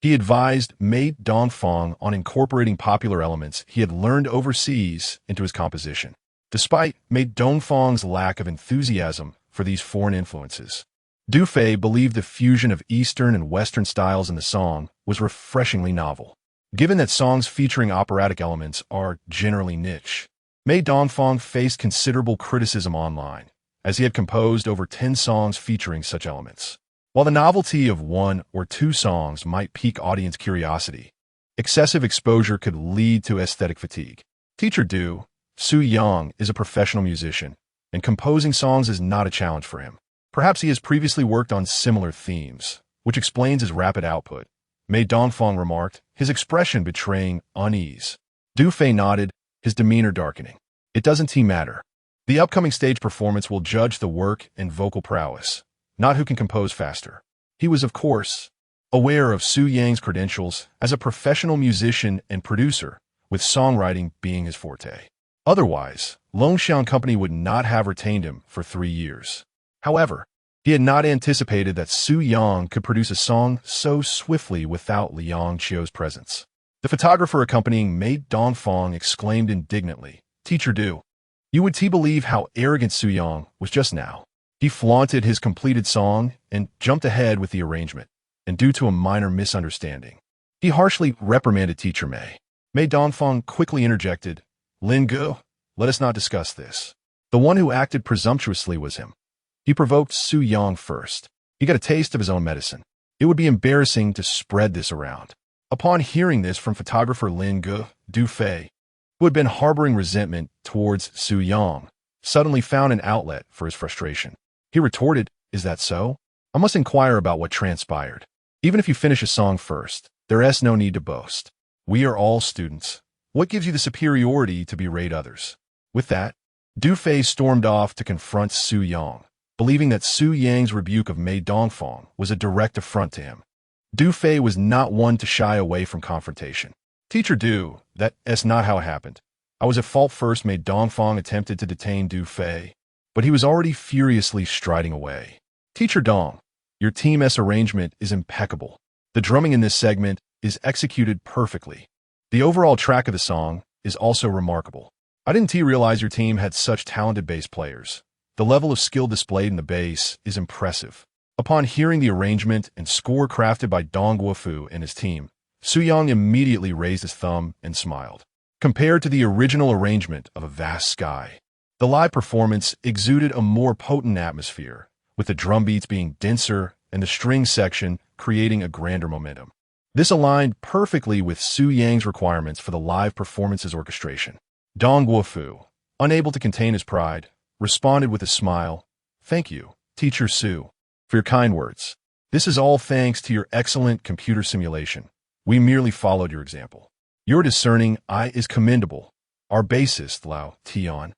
He advised Mei Dongfang on incorporating popular elements he had learned overseas into his composition. Despite Mei Dongfang's lack of enthusiasm for these foreign influences, Du Fei believed the fusion of Eastern and Western styles in the song was refreshingly novel. Given that songs featuring operatic elements are generally niche, Mei Dongfang faced considerable criticism online, as he had composed over 10 songs featuring such elements. While the novelty of one or two songs might pique audience curiosity, excessive exposure could lead to aesthetic fatigue. Teacher Du, Su Yang, is a professional musician, and composing songs is not a challenge for him. Perhaps he has previously worked on similar themes, which explains his rapid output. Mei Dongfang remarked, his expression betraying unease. Du Fei nodded, his demeanor darkening. It doesn't matter. The upcoming stage performance will judge the work and vocal prowess, not who can compose faster. He was, of course, aware of Su Yang's credentials as a professional musician and producer, with songwriting being his forte. Otherwise, Longguo Company would not have retained him for 3 years. However, he had not anticipated that Su Yang could produce a song so swiftly without Liang Qiu's presence. The photographer accompanying Mei Dongfang exclaimed indignantly, Teacher Du, you would believe how arrogant Su Yang was just now. He flaunted his completed song and jumped ahead with the arrangement, and due to a minor misunderstanding, he harshly reprimanded Teacher Mei. Mei Dongfang quickly interjected, Longguo, let us not discuss this. The one who acted presumptuously was him. He provoked Su Yang first. He got a taste of his own medicine. It would be embarrassing to spread this around. Upon hearing this from photographer Longguo, Du Fei, who had been harboring resentment towards Su Yang, suddenly found an outlet for his frustration. He retorted, is that so? I must inquire about what transpired. Even if you finish a song first, there is no need to boast. We are all students. What gives you the superiority to berate others? With that, Du Fei stormed off to confront Su Yang, believing that Su Yang's rebuke of Mei Dongfang was a direct affront to him. Du Fei was not one to shy away from confrontation. Teacher Du, that's not how it happened. I was at fault first. Mei Dongfang attempted to detain Du Fei, but he was already furiously striding away. Teacher Dong, your team's arrangement is impeccable. The drumming in this segment is executed perfectly. The overall track of the song is also remarkable. I didn't realize your team had such talented bass players. The level of skill displayed in the bass is impressive. Upon hearing the arrangement and score crafted by Longguo and his team, Su Yang immediately raised his thumb and smiled. Compared to the original arrangement of A Vast Sky, the live performance exuded a more potent atmosphere, with the drum beats being denser and the string section creating a grander momentum. This aligned perfectly with Su Yang's requirements for the live performance's orchestration. Longguo, unable to contain his pride, responded with a smile, Thank you, Teacher Su, for your kind words. This is all thanks to your excellent computer simulation. We merely followed your example. Your discerning eye is commendable. Our bassist, Lao Tian,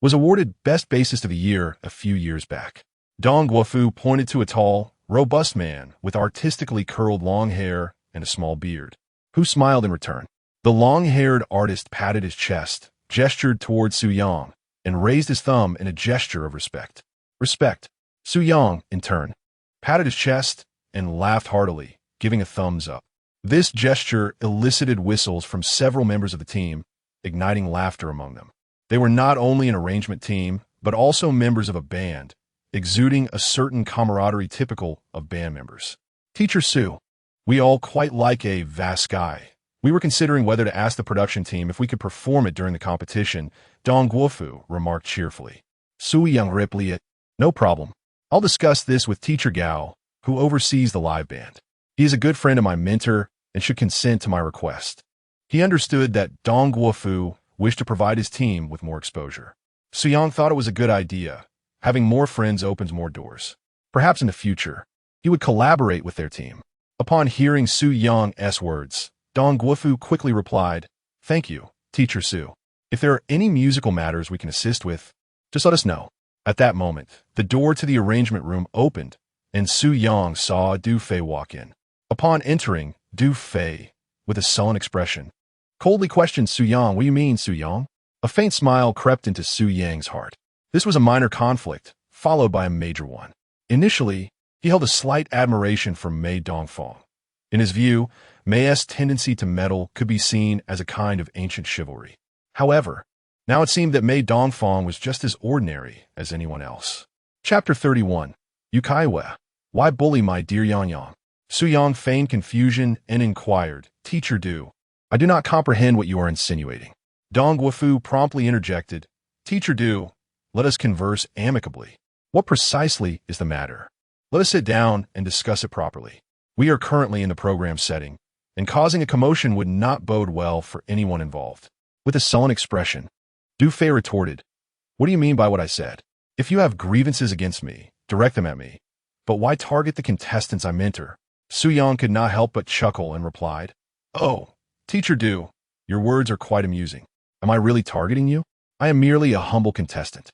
was awarded Best Bassist of the Year a few years back. Longguo pointed to a tall, robust man with artistically curled long hair and a small beard, who smiled in return. The long-haired artist patted his chest, gestured toward Su Yang, and raised his thumb in a gesture of respect. Respect. Su Yang, in turn, patted his chest and laughed heartily, giving a thumbs up. This gesture elicited whistles from several members of the team, igniting laughter among them. They were not only an arrangement team, but also members of a band, exuding a certain camaraderie typical of band members. Teacher Su, we all quite like A Vast Sky. We were considering whether to ask the production team if we could perform it during the competition, Longguo remarked cheerfully. Su Yang replied, No problem. I'll discuss this with Teacher Gao, who oversees the live band. He is a good friend of my mentor and should consent to my request. He understood that Longguo wished to provide his team with more exposure. Su Yang thought it was a good idea. Having more friends opens more doors. Perhaps in the future, he would collaborate with their team. Upon hearing Su Yang's words, Longguo quickly replied, Thank you, Teacher Su. If there are any musical matters we can assist with, just let us know. At that moment, the door to the arrangement room opened, and Su Yang saw Du Fei walk in. Upon entering, Du Fei, with a sullen expression, coldly questioned Su Yang, What do you mean, Su Yang? A faint smile crept into Su Yang's heart. This was a minor conflict, followed by a major one. Initially, he held a slight admiration for Mei Dongfang, In his view, Mei's tendency to meddle could be seen as a kind of ancient chivalry. However, now it seemed that Mei Dongfang was just as ordinary as anyone else. Chapter 31. Yu Caiyue. Why bully my dear Yang Yang? Su Yang feigned confusion and inquired, Teacher Du, I do not comprehend what you are insinuating. Dong Guofu promptly interjected, Teacher Du, let us converse amicably. What precisely is the matter? Let us sit down and discuss it properly. We are currently in the program setting, and causing a commotion would not bode well for anyone involved. With a sullen expression, Du Fei retorted, What do you mean by what I said? If you have grievances against me, direct them at me. But why target the contestants I mentor? Su Yang could not help but chuckle and replied, Oh, Teacher Du, your words are quite amusing. Am I really targeting you? I am merely a humble contestant.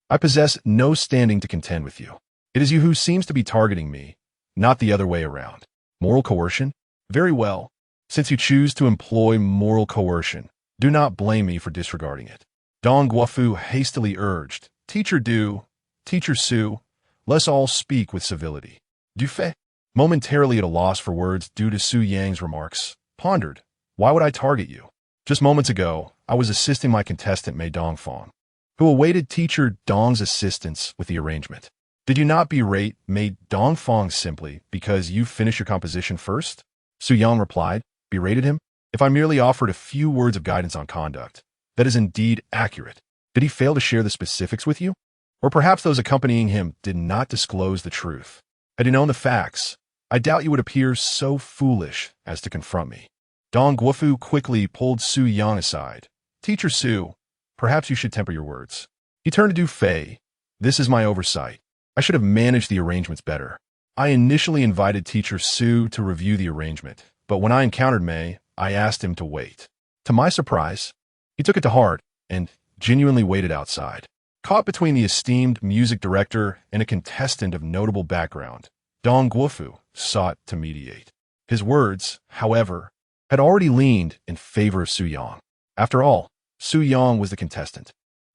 I possess no standing to contend with you. It is you who seems to be targeting me, not the other way around. Moral coercion? Very well. Since you choose to employ moral coercion, do not blame me for disregarding it. Dong Guofu hastily urged, Teacher Du, Teacher Su, let's all speak with civility. Du Fei, momentarily at a loss for words due to Su Yang's remarks, pondered, Why would I target you? Just moments ago, I was assisting my contestant Mei Dongfang, who awaited Teacher Dong's assistance with the arrangement. Did you not berate Mei Dongfang simply because you finished your composition first? Su Yang replied, Berated him? If I merely offered a few words of guidance on conduct, that is indeed accurate. Did he fail to share the specifics with you? Or perhaps those accompanying him did not disclose the truth. Had he known the facts, I doubt you would appear so foolish as to confront me. Dong Guofu quickly pulled Su Yang aside. Teacher Su, perhaps you should temper your words. He turned to Du Fei. This is my oversight. I should have managed the arrangements better. I initially invited Teacher Su to review the arrangement, but when I encountered Mei, I asked him to wait. To my surprise, he took it to heart and genuinely waited outside. Caught between the esteemed music director and a contestant of notable background, Dong Guofu sought to mediate. His words, however, had already leaned in favor of Su Yang. After all, Su Yang was the contestant,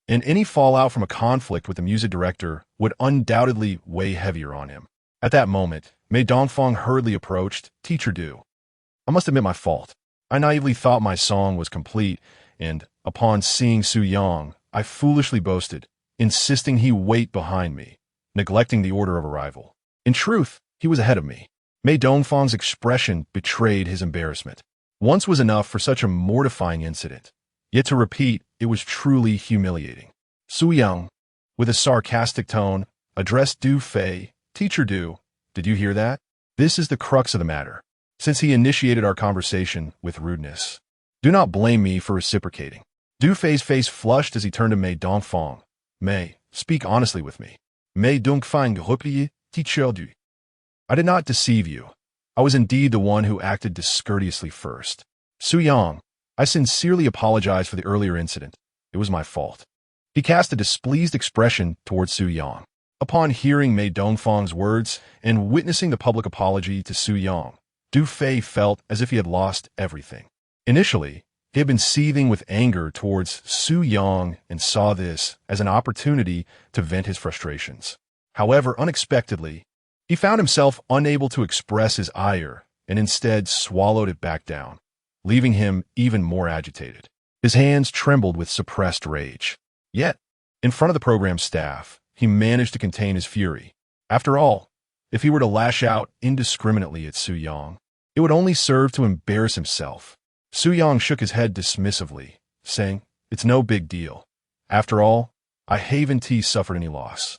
and any fallout from a conflict with the music director would undoubtedly weigh heavier on him. At that moment, Mei Dongfang hurriedly approached, Teacher Du. I must admit my fault. I naively thought my song was complete, and, upon seeing Su Yang, I foolishly boasted, insisting he wait behind me, neglecting the order of arrival. In truth, he was ahead of me. Mei Dongfang's expression betrayed his embarrassment. Once was enough for such a mortifying incident. Yet to repeat, it was truly humiliating. Su Yang, with a sarcastic tone, addressed Du Fei, Teacher Du, did you hear that? This is the crux of the matter. Since he initiated our conversation with rudeness, do not blame me for reciprocating. Du Fei's face flushed as he turned to Mei Dongfang. Mei, speak honestly with me. Mei Dongfang replie, Teacher Du. I did not deceive you. I was indeed the one who acted discourteously first. Su Yang, I sincerely apologize for the earlier incident. It was my fault. He cast a displeased expression towards Su Yang. Upon hearing Mei Dongfang's words and witnessing the public apology to Su Yang, Du Fei felt as if he had lost everything. Initially, he had been seething with anger towards Su Yang and saw this as an opportunity to vent his frustrations. However, unexpectedly, he found himself unable to express his ire and instead swallowed it back down, leaving him even more agitated. His hands trembled with suppressed rage. Yet, in front of the program staff, he managed to contain his fury. After all, if he were to lash out indiscriminately at Su Yang, it would only serve to embarrass himself. Su Yang shook his head dismissively, saying, It's no big deal. After all, I haven't suffered any loss.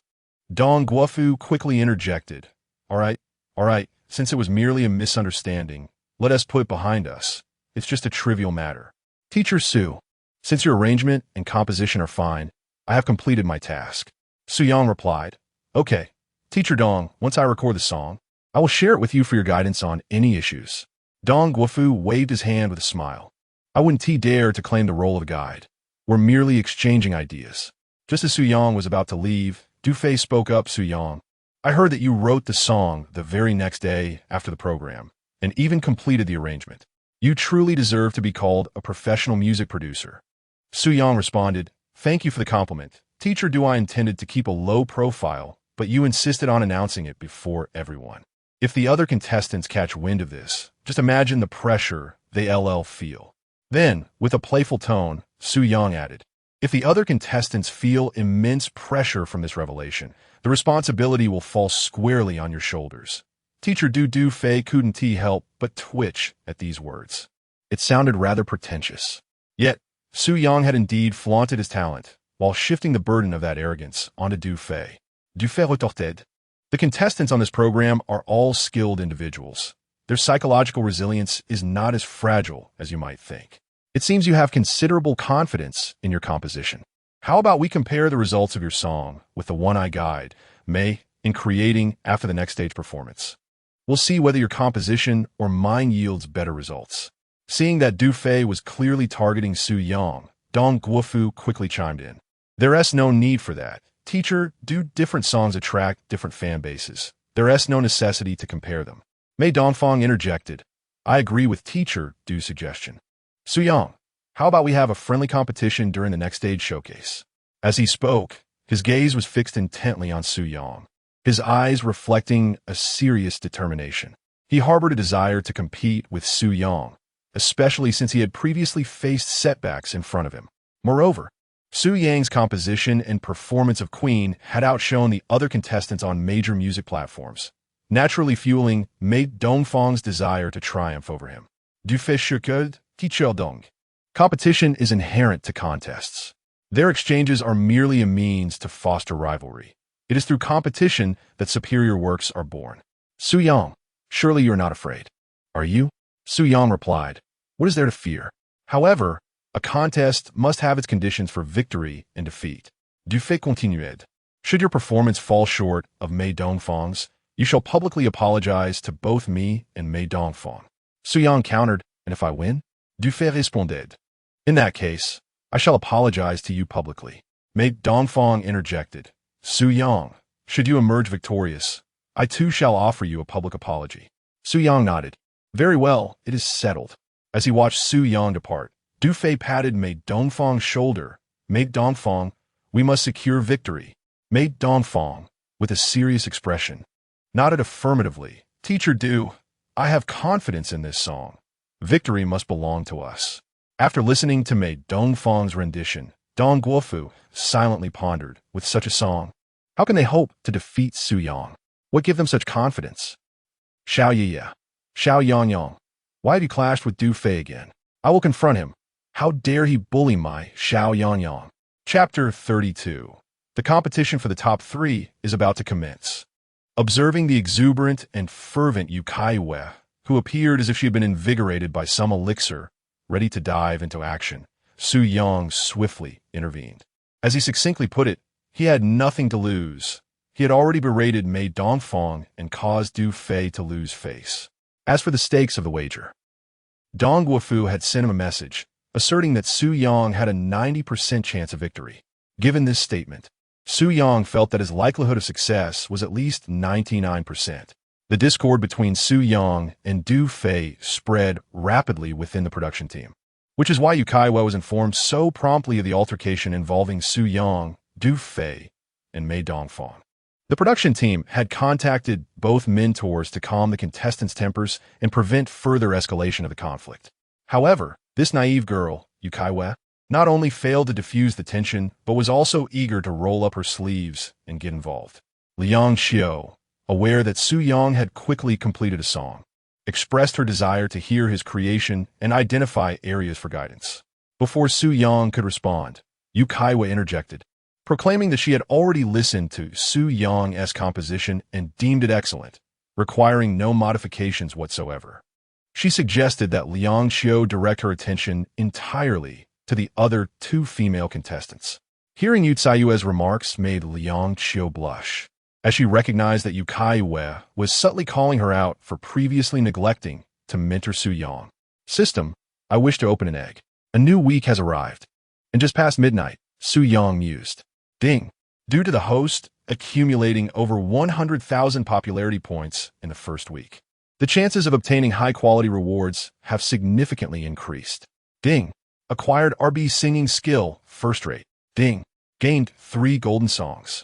Dong Guofu quickly interjected, All right, since it was merely a misunderstanding, let us put it behind us. It's just a trivial matter. Teacher Su, since your arrangement and composition are fine, I have completed my task. Su Yang replied, Okay, Teacher Dong, once I record the song, I will share it with you for your guidance on any issues. Dong Guofu waved his hand with a smile. I wouldn't dare to claim the role of guide. We're merely exchanging ideas. Just as Su Yang was about to leave, Du Fei spoke up. Su Yang, I heard that you wrote the song the very next day after the program, and even completed the arrangement. You truly deserve to be called a professional music producer. Su Yang responded, Thank you for the compliment. Teacher Du, I intended to keep a low profile, but you insisted on announcing it before everyone. If the other contestants catch wind of this, just imagine the pressure they feel. Then, with a playful tone, Su Yang added, if the other contestants feel immense pressure from this revelation, the responsibility will fall squarely on your shoulders. Teacher Du Fei couldn't help but twitch at these words. It sounded rather pretentious. Yet, Su Yang had indeed flaunted his talent, while shifting the burden of that arrogance onto Du Fei. Du Fei retorted. The contestants on this program are all skilled individuals. Their psychological resilience is not as fragile as you might think. It seems you have considerable confidence in your composition. How about we compare the results of your song with the one I guide, May, in creating after the next stage performance? We'll see whether your composition or mine yields better results. Seeing that Du Fei was clearly targeting Su Yang, Dong Guofu quickly chimed in. There's no need for that. Teacher, do different songs attract different fan bases? There's no necessity to compare them. Mei Dongfang interjected. I agree with Teacher Du's suggestion. Su Yang, how about we have a friendly competition during the next stage showcase? As he spoke, his gaze was fixed intently on Su Yang, his eyes reflecting a serious determination. He harbored a desire to compete with Su Yang, especially since he had previously faced setbacks in front of him. Moreover, Su Yang's composition and performance of Queen had outshone the other contestants on major music platforms, naturally fueling Mei Dongfang's desire to triumph over him. Du fais ce que teacher Dong. Competition is inherent to contests. Their exchanges are merely a means to foster rivalry. It is through competition that superior works are born. Su Yang, surely you are not afraid. Are you? Su Yang replied, what is there to fear? However, a contest must have its conditions for victory and defeat. Du fait continued. Should your performance fall short of Mei Dongfang's, you shall publicly apologize to both me and Mei Dongfang. Su Yang countered, and if I win? Du fait responded. In that case, I shall apologize to you publicly. Mei Dongfang interjected. Su Yang, should you emerge victorious, I too shall offer you a public apology. Su Yang nodded. Very well, it is settled. As he watched Su Yang depart, Du Fei patted Mei Dongfang's shoulder. Mei Dongfang, we must secure victory. Mei Dongfang, with a serious expression, nodded affirmatively. Teacher Du, I have confidence in this song. Victory must belong to us. After listening to Mei Dongfang's rendition, Dong Guofu silently pondered, with such a song, how can they hope to defeat Su Yang? What gives them such confidence? Xiao Yiye, Xiao Yangyang, why have you clashed with Du Fei again? I will confront him. How dare he bully my Xiao Yangyang? Chapter 32. The competition for the top 3 is about to commence. Observing the exuberant and fervent Yu Caiyue, who appeared as if she had been invigorated by some elixir, ready to dive into action, Su Yang swiftly intervened. As he succinctly put it, he had nothing to lose. He had already berated Mei Dongfang and caused Du Fei to lose face. As for the stakes of the wager, Dong Guofu had sent him a message, asserting that Su Yang had a 90% chance of victory. Given this statement, Su Yang felt that his likelihood of success was at least 99%. The discord between Su Yang and Du Fei spread rapidly within the production team, which is why Yu Caiyue was informed so promptly of the altercation involving Su Yang, Du Fei, and Mei Dongfang. The production team had contacted both mentors to calm the contestants' tempers and prevent further escalation of the conflict. However, this naive girl, Yu Caiyue, not only failed to diffuse the tension, but was also eager to roll up her sleeves and get involved. Liang Xiao, aware that Su Yang had quickly completed a song, expressed her desire to hear his creation and identify areas for guidance. Before Su Yang could respond, Yu Caiyue interjected, proclaiming that she had already listened to Su Yang's composition and deemed it excellent, requiring no modifications whatsoever. She suggested that Liang Xiao direct her attention entirely to the other 2 female contestants. Hearing Yu Caiyue's remarks made Liang Xiao blush, as she recognized that Yu Caiyue was subtly calling her out for previously neglecting to mentor Su Yang. System, I wish to open an egg. A new week has arrived. And just past midnight, Su Yang mused. Ding. Due to the host accumulating over 100,000 popularity points in the first week, the chances of obtaining high-quality rewards have significantly increased. Ding. Acquired RB singing skill, first rate. Ding. Gained 3 golden songs.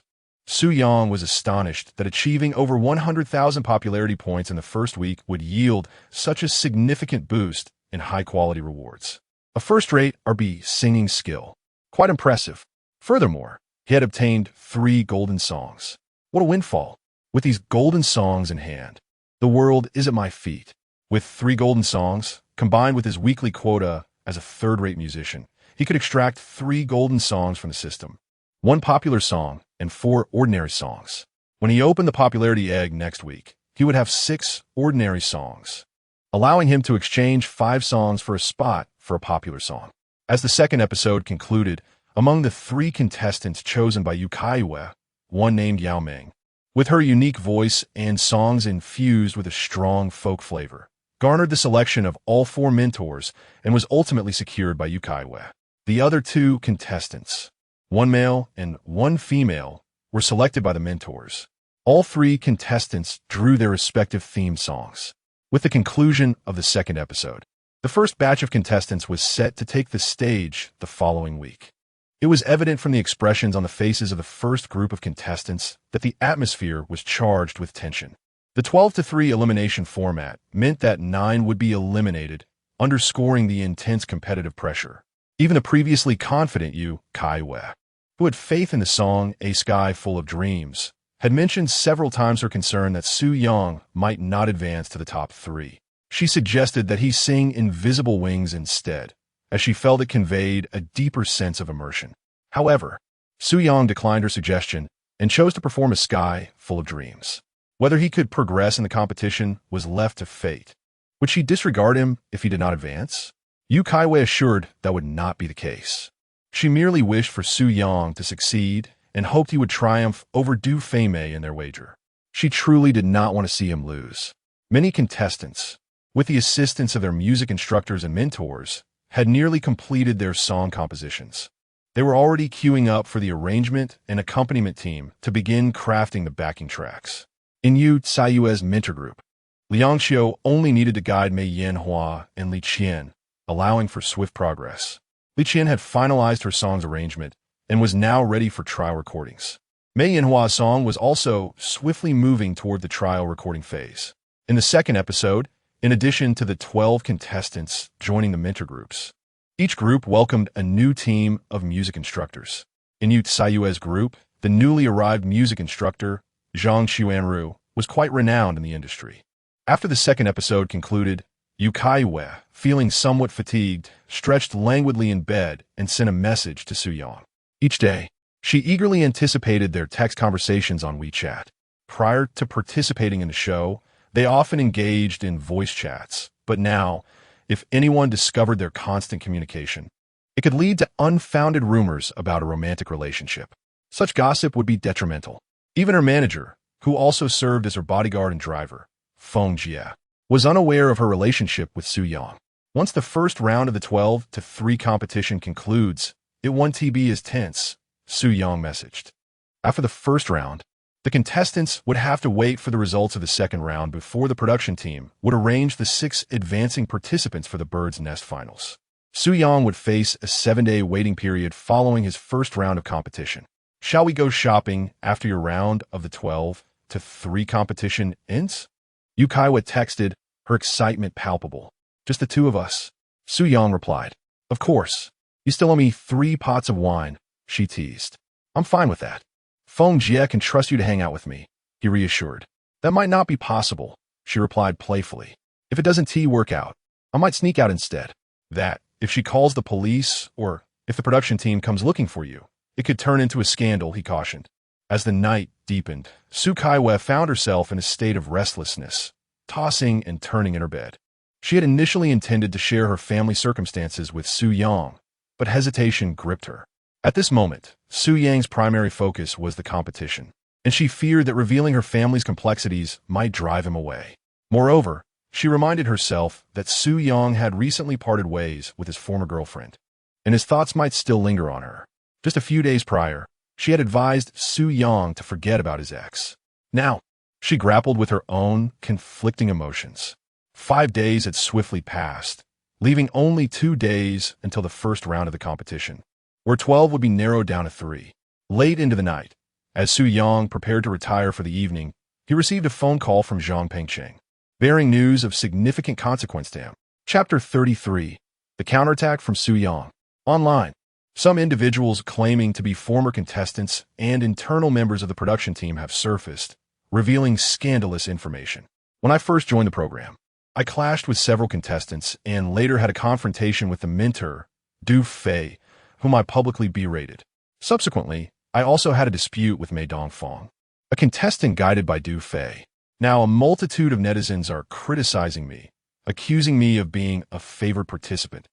Su Yang was astonished that achieving over 100,000 popularity points in the first week would yield such a significant boost in high-quality rewards. A first-rate RB singing skill. Quite impressive. Furthermore, he had obtained 3 golden songs. What a windfall. With these golden songs in hand, the world is at my feet. With 3 golden songs, combined with his weekly quota as a third-rate musician, he could extract 3 golden songs from the system. 1 popular song and 4 ordinary songs. When he opened the popularity egg next week, he would have 6 ordinary songs, allowing him to exchange 5 songs for a spot for a popular song. As the second episode concluded, among the 3 contestants chosen by Yu Caiyue, one named Yao Ming, with her unique voice and songs infused with a strong folk flavor, garnered the selection of all 4 mentors and was ultimately secured by Yu Caiyue. The other 2 contestants, 1 male and 1 female, were selected by the mentors. All 3 contestants drew their respective theme songs. With the conclusion of the second episode, the first batch of contestants was set to take the stage the following week. It was evident from the expressions on the faces of the first group of contestants that the atmosphere was charged with tension. The 12-3 elimination format meant that 9 would be eliminated, underscoring the intense competitive pressure. Even the previously confident Yu Caiyue, who had faith in the song A Sky Full of Dreams, had mentioned several times her concern that Su Yang might not advance to the top 3. She suggested that he sing Invisible Wings instead, as she felt it conveyed a deeper sense of immersion. However, Su Yang declined her suggestion and chose to perform A Sky Full of Dreams. Whether he could progress in the competition was left to fate. Would she disregard him if he did not advance? Yu Caiyue assured that would not be the case. She merely wished for Su Yang to succeed and hoped he would triumph over Du Feimei in their wager. She truly did not want to see him lose. Many contestants, with the assistance of their music instructors and mentors, had nearly completed their song compositions. They were already queuing up for the arrangement and accompaniment team to begin crafting the backing tracks. In Yu Caiyue's mentor group, Liang Xiu only needed to guide Mei Yanhua and Li Qian, allowing for swift progress. Li Qian had finalized her song's arrangement and was now ready for trial recordings. Mei Yanhua's song was also swiftly moving toward the trial recording phase. In the second episode, in addition to the 12 contestants joining the mentor groups, each group welcomed a new team of music instructors. In Yu Caiyue's group, the newly arrived music instructor, Zhang Xuanru, was quite renowned in the industry. After the second episode concluded, Yu Caiyue, feeling somewhat fatigued, stretched languidly in bed and sent a message to Su Yang. Each day, she eagerly anticipated their text conversations on WeChat. Prior to participating in the show, they often engaged in voice chats, but now, if anyone discovered their constant communication, it could lead to unfounded rumors about a romantic relationship. Such gossip would be detrimental. Even her manager, who also served as her bodyguard and driver, Feng Jie, was unaware of her relationship with Su Yang. Once the first round of the 12-3 competition concludes, it 1TB is tense, Su Yang messaged. After the first round, the contestants would have to wait for the results of the second round before the production team would arrange the 6 advancing participants for the Bird's Nest finals. Su Yang would face a 7-day waiting period following his first round of competition. Shall we go shopping after your round of the 12-3 competition ends? Yu Caiyue texted, her excitement palpable. Just the 2 of us. Su Yang replied. Of course. You still owe me 3 pots of wine, she teased. I'm fine with that. Feng Jie can trust you to hang out with me, he reassured. That might not be possible, she replied playfully. If it doesn't work out, I might sneak out instead. That, if she calls the police or if the production team comes looking for you, it could turn into a scandal, he cautioned. As the night deepened, Su Caiyue found herself in a state of restlessness, tossing and turning in her bed. She had initially intended to share her family circumstances with Su Yang, but hesitation gripped her. At this moment, Su Yang's primary focus was the competition, and she feared that revealing her family's complexities might drive him away. Moreover, she reminded herself that Su Yang had recently parted ways with his former girlfriend, and his thoughts might still linger on her. Just a few days prior, she had advised Su Yang to forget about his ex. Now, she grappled with her own conflicting emotions. 5 days had swiftly passed, leaving only 2 days until the first round of the competition, where 12 would be narrowed down to 3. Late into the night, As Su Yang prepared to retire for the evening, he received a phone call from Zhang Pengcheng, bearing news of significant consequence to him. Chapter 33. The Counterattack from Su Yang. Online. Some individuals claiming to be former contestants and internal members of the production team have surfaced, revealing scandalous information. When I first joined the program, I clashed with several contestants and later had a confrontation with the mentor, Du Fei, whom I publicly berated. Subsequently, I also had a dispute with Mei Dongfang, a contestant guided by Du Fei. Now, a multitude of netizens are criticizing me, accusing me of being a favored participant,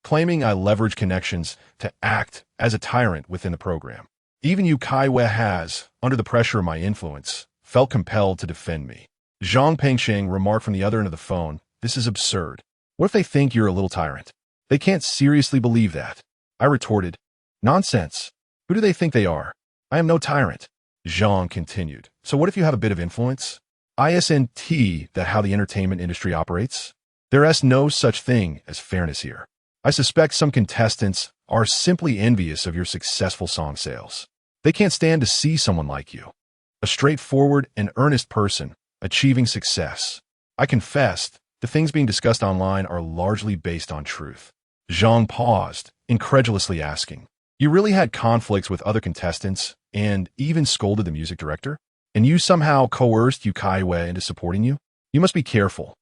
claiming I leverage connections to act as a tyrant within the program. Even Yu Caiyue has, under the pressure of my influence, felt compelled to defend me. Zhang Pengcheng remarked from the other end of the phone, "This is absurd. What if they think you're a little tyrant? They can't seriously believe that." I retorted, "Nonsense. Who do they think they are? I am no tyrant." Zhang continued, "So what if you have a bit of influence? Isn't that how the entertainment industry operates? There is no such thing as fairness here. I suspect some contestants are simply envious of your successful song sales. They can't stand to see someone like you, a straightforward and earnest person, achieving success. I confessed, the things being discussed online are largely based on truth." Zhang paused, incredulously asking, "You really had conflicts with other contestants and even scolded the music director? And you somehow coerced Yu Caiyue into supporting you? You must be careful.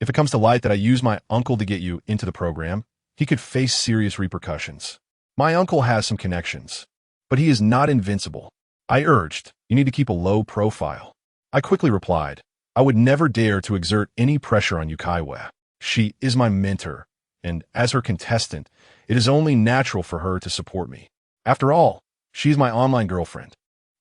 If it comes to light that I used my uncle to get you into the program, he could face serious repercussions. My uncle has some connections, but he is not invincible." I urged, "You need to keep a low profile." I quickly replied, "I would never dare to exert any pressure on Yu Caiyue. She is my mentor, and as her contestant, it is only natural for her to support me. After all, she is my online girlfriend.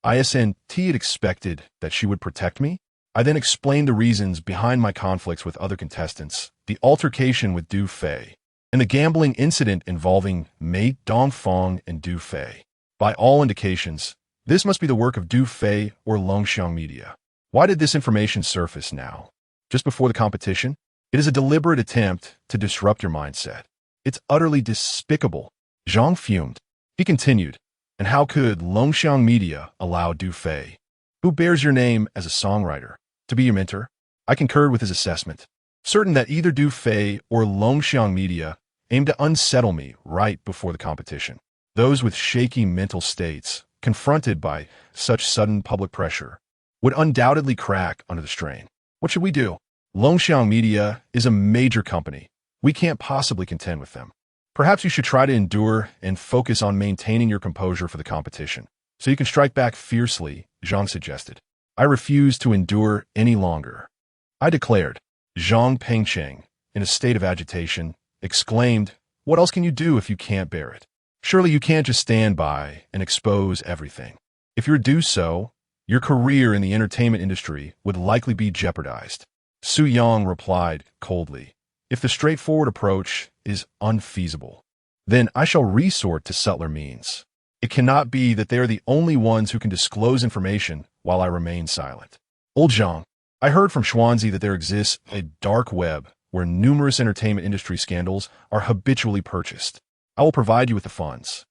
Isn't it expected that she would protect me?" I then explained the reasons behind my conflicts with other contestants, the altercation with Du Fei, and the gambling incident involving Mei Dongfang and Du Fei. By all indications, this must be the work of Du Fei or Longguo Media. Why did this information surface now, just before the competition? It is a deliberate attempt to disrupt your mindset. It's utterly despicable. Zhang fumed. He continued, "And how could Longguo Media allow Du Fei, who bears your name as a songwriter, to be your mentor?" I concurred with his assessment, certain that either Du Fei or Longguo Media aimed to unsettle me right before the competition. Those with shaky mental states, confronted by such sudden public pressure, would undoubtedly crack under the strain. What should we do? Longguo Media is a major company. We can't possibly contend with them. Perhaps you should try to endure and focus on maintaining your composure for the competition, so you can strike back fiercely, Zhang suggested. I refused to endure any longer. I declared. Zhang Pengcheng, in a state of agitation, exclaimed, "What else can you do if you can't bear it? Surely you can't just stand by and expose everything. If you do so, your career in the entertainment industry would likely be jeopardized." Su Yang replied coldly, "If the straightforward approach is unfeasible, then I shall resort to subtler means. It cannot be that they are the only ones who can disclose information while I remain silent. Old Zhang, I heard from Xuanzi that there exists a dark web where numerous entertainment industry scandals are habitually purchased. I will provide you with the funds.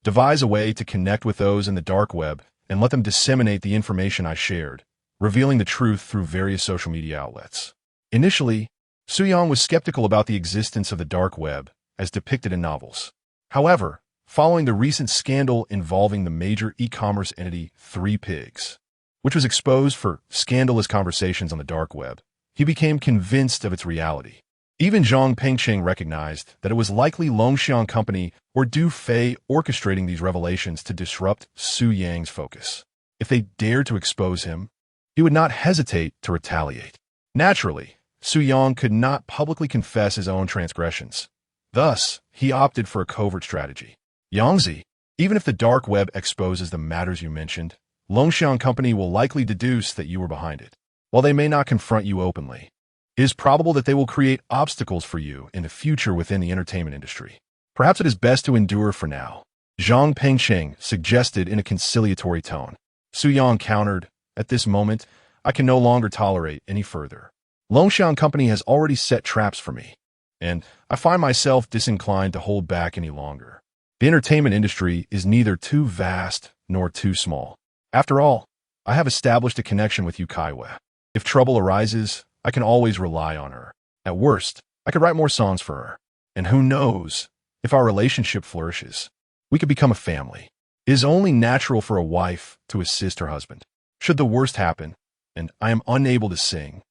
Devise a way to connect with those in the dark web and let them disseminate the information I shared, revealing the truth through various social media outlets." Initially, Su Yang was skeptical about the existence of the dark web as depicted in novels. However, following the recent scandal involving the major e-commerce entity 3Pigs, which was exposed for scandalous conversations on the dark web, he became convinced of its reality. Even Zhang Pengcheng recognized that it was likely Longguo Company or Du Fei orchestrating these revelations to disrupt Su Yang's focus. If they dared to expose him, he would not hesitate to retaliate. Naturally, Su Yang could not publicly confess his own transgressions. Thus, he opted for a covert strategy. "Yangzi, even if the dark web exposes the matters you mentioned, Longguo Company will likely deduce that you were behind it. While they may not confront you openly, it is probable that they will create obstacles for you in the future within the entertainment industry. Perhaps it is best to endure for now," Zhang Pengcheng suggested in a conciliatory tone. Su Yang countered, "At this moment, I can no longer tolerate any further. Longguo Company has already set traps for me, and I find myself disinclined to hold back any longer. The entertainment industry is neither too vast nor too small. After all, I have established a connection with Yu Caiyue. If trouble arises, I can always rely on her. At worst, I could write more songs for her. And who knows, if our relationship flourishes, we could become a family. It is only natural for a wife to assist her husband. Should the worst happen, and I am unable to sing,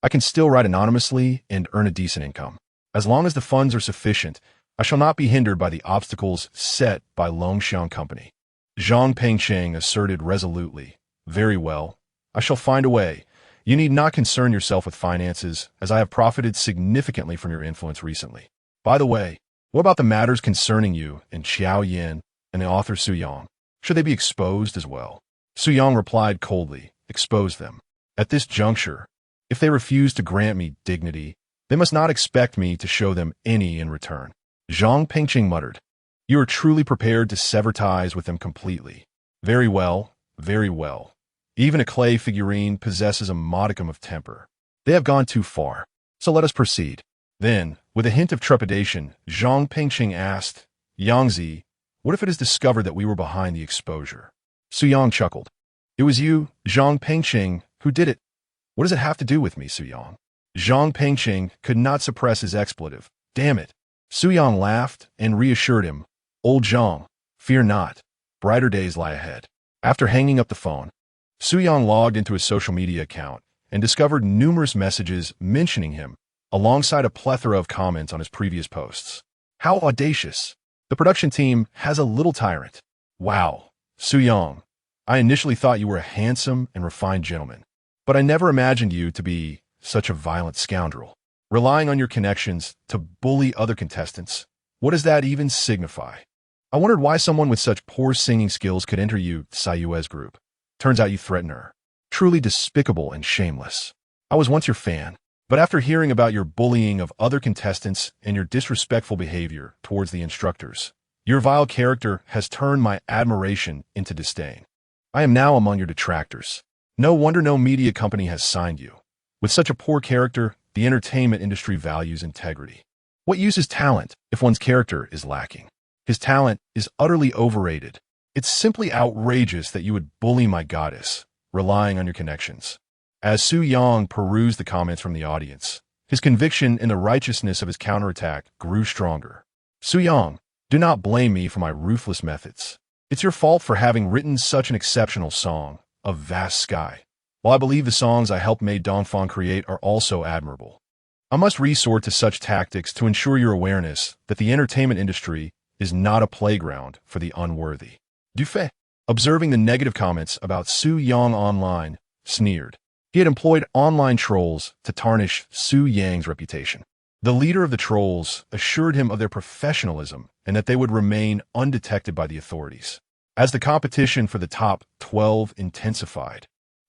I can still write anonymously and earn a decent income. As long as the funds are sufficient, I shall not be hindered by the obstacles set by Longguo Company. Zhang Pengcheng asserted resolutely. Very well. I shall find a way. You need not concern yourself with finances, as I have profited significantly from your influence recently. By the way, what about the matters concerning you and Xiao Yin and the author Su Yang? Should they be exposed as well? Su Yang replied coldly, expose them. At this juncture, if they refuse to grant me dignity, they must not expect me to show them any in return. Zhang Pengcheng muttered, you are truly prepared to sever ties with them completely. Very well, very well. Even a clay figurine possesses a modicum of temper. They have gone too far, so let us proceed. Then, with a hint of trepidation, Zhang Pengcheng asked, Yangzi, what if it is discovered that we were behind the exposure? Su Yang chuckled. It was you, Zhang Pengcheng, who did it. What does it have to do with me, Su Yang? Zhang Pengcheng could not suppress his expletive. Damn it. Su Yang laughed and reassured him. Old Zhang, fear not. Brighter days lie ahead. After hanging up the phone, Su Yang logged into his social media account and discovered numerous messages mentioning him, alongside a plethora of comments on his previous posts. How audacious. The production team has a little tyrant. Wow, Su Yang, I initially thought you were a handsome and refined gentleman, but I never imagined you to be such a violent scoundrel. Relying on your connections to bully other contestants, what does that even signify? I wondered why someone with such poor singing skills could enter Yu Caiyue's group. Turns out you threaten her. Truly despicable and shameless. I was once your fan, but after hearing about your bullying of other contestants and your disrespectful behavior towards the instructors, your vile character has turned my admiration into disdain. I am now among your detractors. No wonder no media company has signed you. With such a poor character, the entertainment industry values integrity. What use is talent if one's character is lacking? His talent is utterly overrated. It's simply outrageous that you would bully my goddess, relying on your connections. As Su Yang perused the comments from the audience, his conviction in the righteousness of his counterattack grew stronger. Su Yang, do not blame me for my ruthless methods. It's your fault for having written such an exceptional song, A Vast Sky. While I believe the songs I helped Mei Dongfang create are also admirable, I must resort to such tactics to ensure your awareness that the entertainment industry is not a playground for the unworthy. Diva, observing the negative comments about Su Yang online, sneered. He had employed online trolls to tarnish Su Yang's reputation. The leader of the trolls assured him of their professionalism and that they would remain undetected by the authorities. As the competition for the top 12 intensified,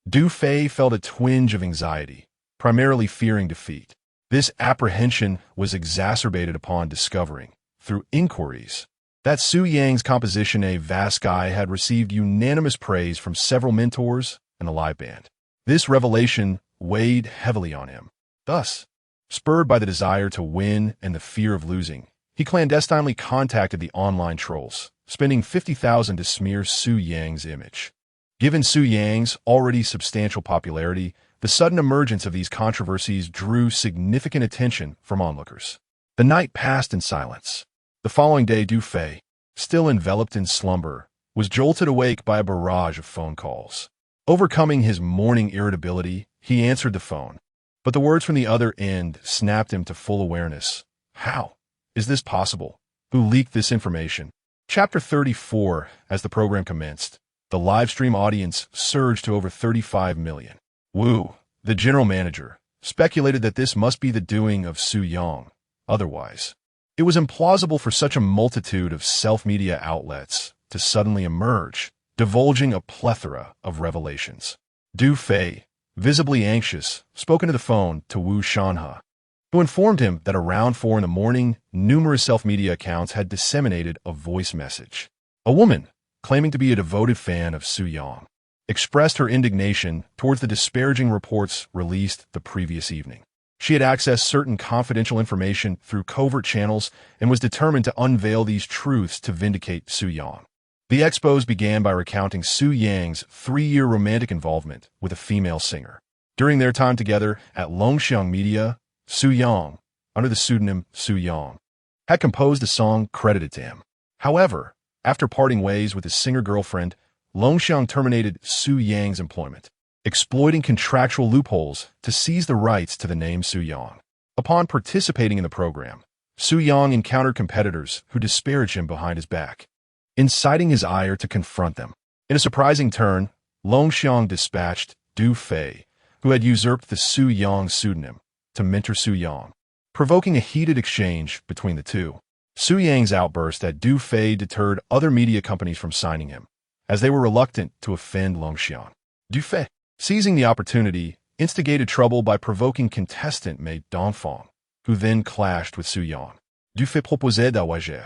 Du Fei felt a twinge of anxiety, primarily fearing defeat. This apprehension was exacerbated upon discovering, through inquiries, that Su Yang's composition A Vast Sky had received unanimous praise from several mentors and the live band. This revelation weighed heavily on him. Thus, spurred by the desire to win and the fear of losing, he clandestinely contacted the online trolls, spending 50,000 to smear Su Yang's image. Given Su Yang's already substantial popularity, the sudden emergence of these controversies drew significant attention from onlookers. The night passed in silence. The following day, Du Fei, still enveloped in slumber, was jolted awake by a barrage of phone calls. Overcoming his morning irritability, he answered the phone, but the words from the other end snapped him to full awareness. How? Is this possible? Who leaked this information? Chapter 34, as the program commenced, the live stream audience surged to over 35 million. Wu, the general manager, speculated that this must be the doing of Su Yang. Otherwise, it was implausible for such a multitude of self-media outlets to suddenly emerge, divulging a plethora of revelations. Du Fei, visibly anxious, spoke into the phone to Wu Shanhe, who informed him that around 4 in the morning, numerous self-media accounts had disseminated a voice message. A woman, claiming to be a devoted fan of Su Yang, expressed her indignation towards the disparaging reports released the previous evening. She had accessed certain confidential information through covert channels and was determined to unveil these truths to vindicate Su Yang. The expos began by recounting Su Yang's 3-year romantic involvement with a female singer. During their time together at Longxiang Media, Su Yang, under the pseudonym Su Yang, had composed a song credited to him. However, after parting ways with his singer-girlfriend, Longxiang terminated Su Yang's employment, exploiting contractual loopholes to seize the rights to the name Su Yang. Upon participating in the program, Su Yang encountered competitors who disparaged him behind his back, inciting his ire to confront them. In a surprising turn, Longxiang dispatched Du Fei, who had usurped the Su Yang pseudonym, to mentor Su Yang, provoking a heated exchange between the two. Su Yang's outburst at Du Fei deterred other media companies from signing him, as they were reluctant to offend Longxiang. Du Fei, seizing the opportunity, instigated trouble by provoking contestant Mei Dongfang, who then clashed with Su Yang. Du Fei proposait d'engager,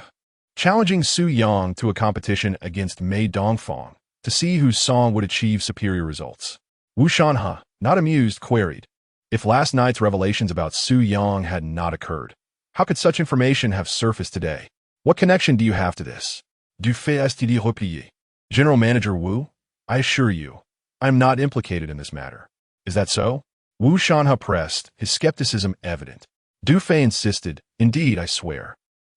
challenging Su Yang to a competition against Mei Dongfang to see whose song would achieve superior results. Wu Shanhe, not amused, queried, if last night's revelations about Su Yang had not occurred, how could such information have surfaced today? What connection do you have to this? Du Fei std replié. General Manager Wu, I assure you, I am not implicated in this matter. Is that so? Wu Shanhe pressed, his skepticism evident. Du Fei insisted, indeed, I swear.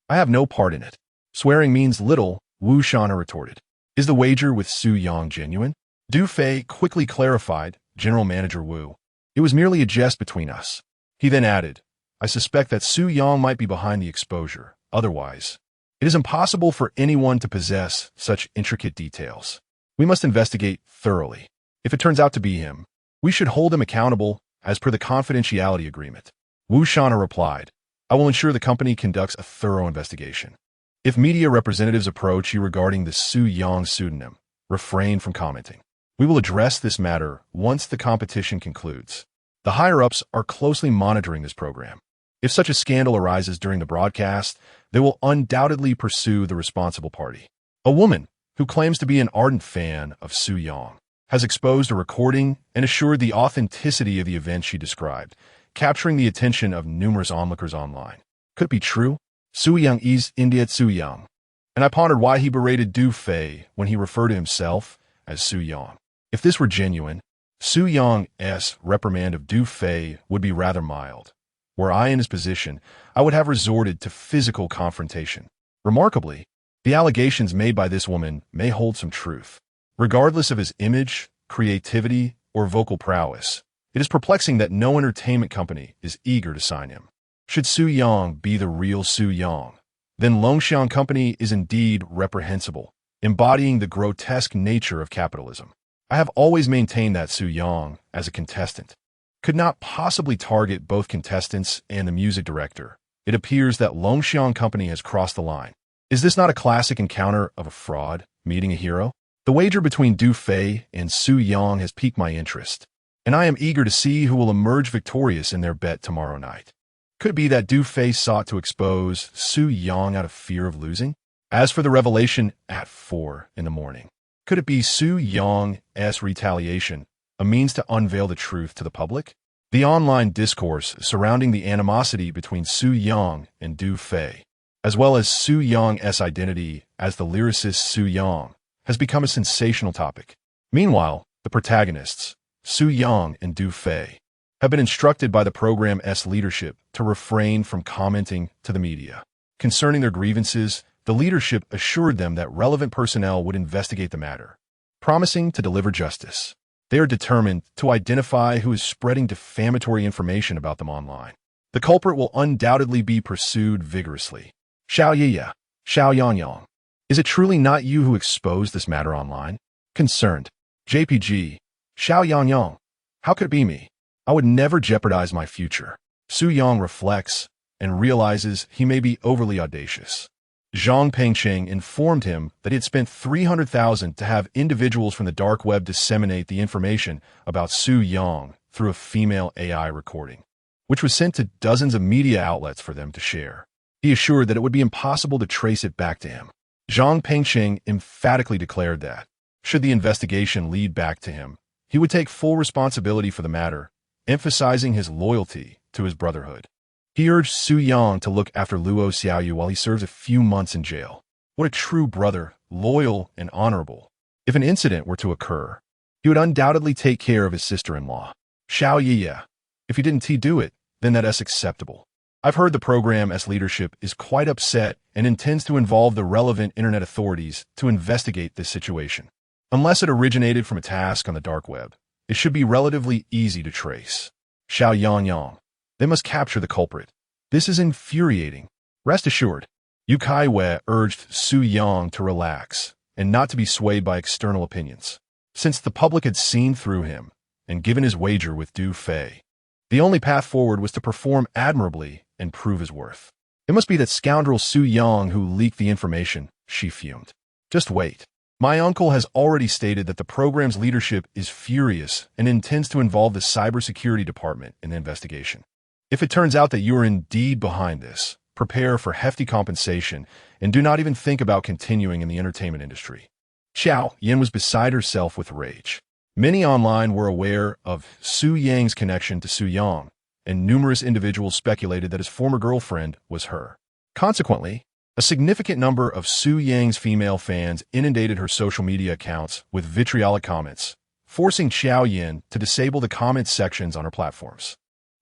I have no part in it. Swearing means little, Wu Shanhe retorted. Is the wager with Su Yang genuine? Du Fei quickly clarified, General Manager Wu. It was merely a jest between us. He then added, I suspect that Su Yang might be behind the exposure. Otherwise, it is impossible for anyone to possess such intricate details. We must investigate thoroughly. If it turns out to be him, we should hold him accountable as per the confidentiality agreement. Wu Shanhe replied, I will ensure the company conducts a thorough investigation. If media representatives approach you regarding the Su Yang pseudonym, refrain from commenting. We will address this matter once the competition concludes. The higher-ups are closely monitoring this program. If such a scandal arises during the broadcast, they will undoubtedly pursue the responsible party. A woman, who claims to be an ardent fan of Su Yang, has exposed a recording and assured the authenticity of the event she described, capturing the attention of numerous onlookers online. Could it be true? Su Yang is indeed Su Yang. And I pondered why he berated Du Fei when he referred to himself as Su Yang. If this were genuine, Su Yang's reprimand of Du Fei would be rather mild. Were I in his position, I would have resorted to physical confrontation. Remarkably, the allegations made by this woman may hold some truth. Regardless of his image, creativity, or vocal prowess, it is perplexing that no entertainment company is eager to sign him. Should Su Yang be the real Su Yang, then Longxiang Company is indeed reprehensible, embodying the grotesque nature of capitalism. I have always maintained that Su Yang, as a contestant, could not possibly target both contestants and the music director. It appears that Longxiang Company has crossed the line. Is this not a classic encounter of a fraud meeting a hero? The wager between Du Fei and Su Yang has piqued my interest, and I am eager to see who will emerge victorious in their bet tomorrow night. Could it be that Du Fei sought to expose Su Yang out of fear of losing? As for the revelation at 4 in the morning, could it be Su Yang's retaliation, a means to unveil the truth to the public? The online discourse surrounding the animosity between Su Yang and Du Fei, as well as Su Yang's identity as the lyricist Su Yang, has become a sensational topic. Meanwhile, the protagonists, Su Yang and Du Fei, have been instructed by the program's leadership to refrain from commenting to the media. Concerning their grievances, the leadership assured them that relevant personnel would investigate the matter, promising to deliver justice. They are determined to identify who is spreading defamatory information about them online. The culprit will undoubtedly be pursued vigorously. Xiao Yiye, Xiao Yangyang. Is it truly not you who exposed this matter online? Concerned. JPG, Xiao Yangyang. How could it be me? I would never jeopardize my future. Su Yang reflects and realizes he may be overly audacious. Zhang Pengcheng informed him that he had spent 300,000 to have individuals from the dark web disseminate the information about Su Yang through a female AI recording, which was sent to dozens of media outlets for them to share. He assured that it would be impossible to trace it back to him. Zhang Pengcheng emphatically declared that, should the investigation lead back to him, he would take full responsibility for the matter, emphasizing his loyalty to his brotherhood. He urged Su Yang to look after Luo Xiaoyu while he serves a few months in jail. What a true brother loyal, and honorable. If an incident were to occur, he would undoubtedly take care of his sister-in-law. Xiao Yiye. If he didn't do it, then that's acceptable. I've heard the program's leadership is quite upset and intends to involve the relevant internet authorities to investigate this situation. Unless it originated from a task on the dark web, it should be relatively easy to trace. Xiao Yangyang. They must capture the culprit. This is infuriating. Rest assured, Yu Caiyue urged Su Yang to relax and not to be swayed by external opinions, since the public had seen through him and given his wager with Du Fei. The only path forward was to perform admirably and prove his worth. It must be that scoundrel Su Yang who leaked the information, she fumed. Just wait. My uncle has already stated that the program's leadership is furious and intends to involve the cybersecurity department in the investigation. If it turns out that you are indeed behind this, prepare for hefty compensation and do not even think about continuing in the entertainment industry. Xiao Yin was beside herself with rage. Many online were aware of Su Yang's connection to Su Yang, and numerous individuals speculated that his former girlfriend was her. Consequently, a significant number of Su Yang's female fans inundated her social media accounts with vitriolic comments, forcing Xiao Yin to disable the comment sections on her platforms.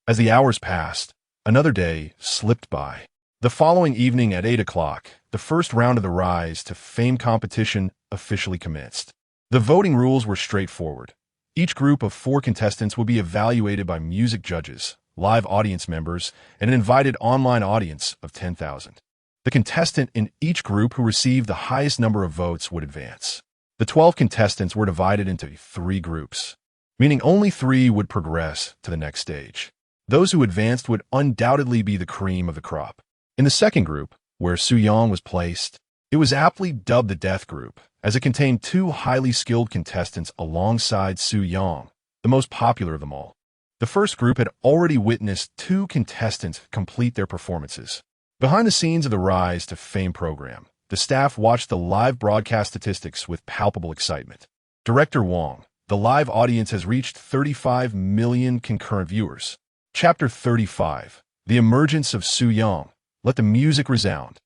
As the hours passed, another day slipped by. The following evening at 8 o'clock, the first round of the Rise to Fame competition officially commenced. The voting rules were straightforward. Each group of 4 contestants would be evaluated by music judges, live audience members, and an invited online audience of 10,000. The contestant in each group who received the highest number of votes would advance. The 12 contestants were divided into 3 groups, meaning only 3 would progress to the next stage. Those who advanced would undoubtedly be the cream of the crop. In the second group, where Su Yang was placed, it was aptly dubbed the Death Group, as it contained 2 highly skilled contestants alongside Su Yang, the most popular of them all. The first group had already witnessed 2 contestants complete their performances. Behind the scenes of the Rise to Fame program, the staff watched the live broadcast statistics with palpable excitement. Director Wang, the live audience has reached 35 million concurrent viewers. Chapter 35, The Emergence of Su Yang. Let the music resound.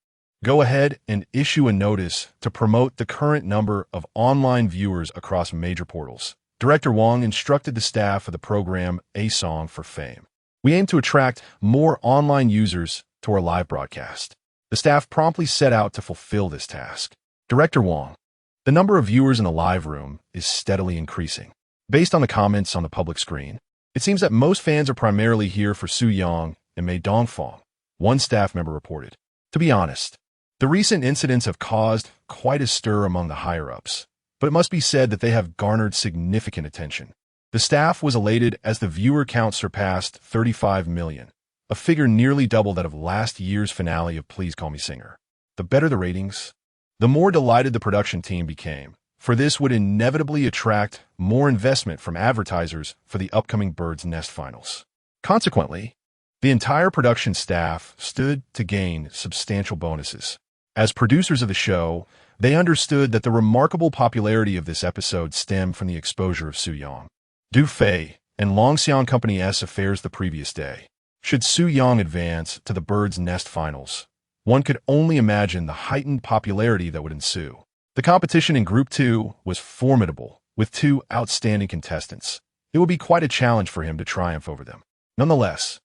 Go ahead and issue a notice to promote the current number of online viewers across major portals. Director Wang instructed the staff of the program A Song for Fame. We aim to attract more online users to our live broadcast. The staff promptly set out to fulfill this task. Director Wang, the number of viewers in the live room is steadily increasing. Based on the comments on the public screen, it seems that most fans are primarily here for Su Yang and Mei Dongfang, one staff member reported. To be honest, the recent incidents have caused quite a stir among the higher-ups, but it must be said that they have garnered significant attention. The staff was elated as the viewer count surpassed 35 million, a figure nearly double that of last year's finale of Please Call Me Singer. The better the ratings, the more delighted the production team became, for this would inevitably attract more investment from advertisers for the upcoming Bird's Nest finals. Consequently, the entire production staff stood to gain substantial bonuses. As producers of the show, they understood that the remarkable popularity of this episode stemmed from the exposure of Su Yang. Du Fei and Longxian Company's affairs the previous day. Should Su Yang advance to the Bird's Nest finals, one could only imagine the heightened popularity that would ensue. The competition in Group 2 was formidable, with 2 outstanding contestants. It would be quite a challenge for him to triumph over them. Nonetheless,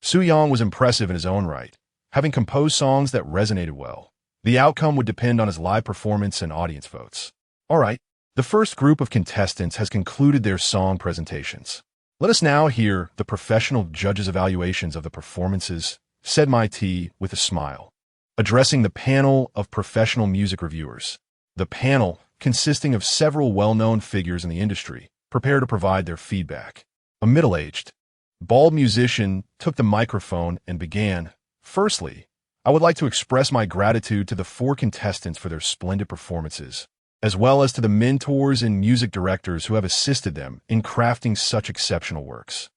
Su Yang was impressive in his own right, having composed songs that resonated well. The outcome would depend on his live performance and audience votes. All right, the first group of contestants has concluded their song presentations. Let us now hear the professional judges' evaluations of the performances, said Mai T with a smile, addressing the panel of professional music reviewers. The panel, consisting of several well-known figures in the industry, prepared to provide their feedback. A middle-aged, bald musician took the microphone and began, "Firstly, I would like to express my gratitude to the 4 contestants for their splendid performances, as well as to the mentors and music directors who have assisted them in crafting such exceptional works."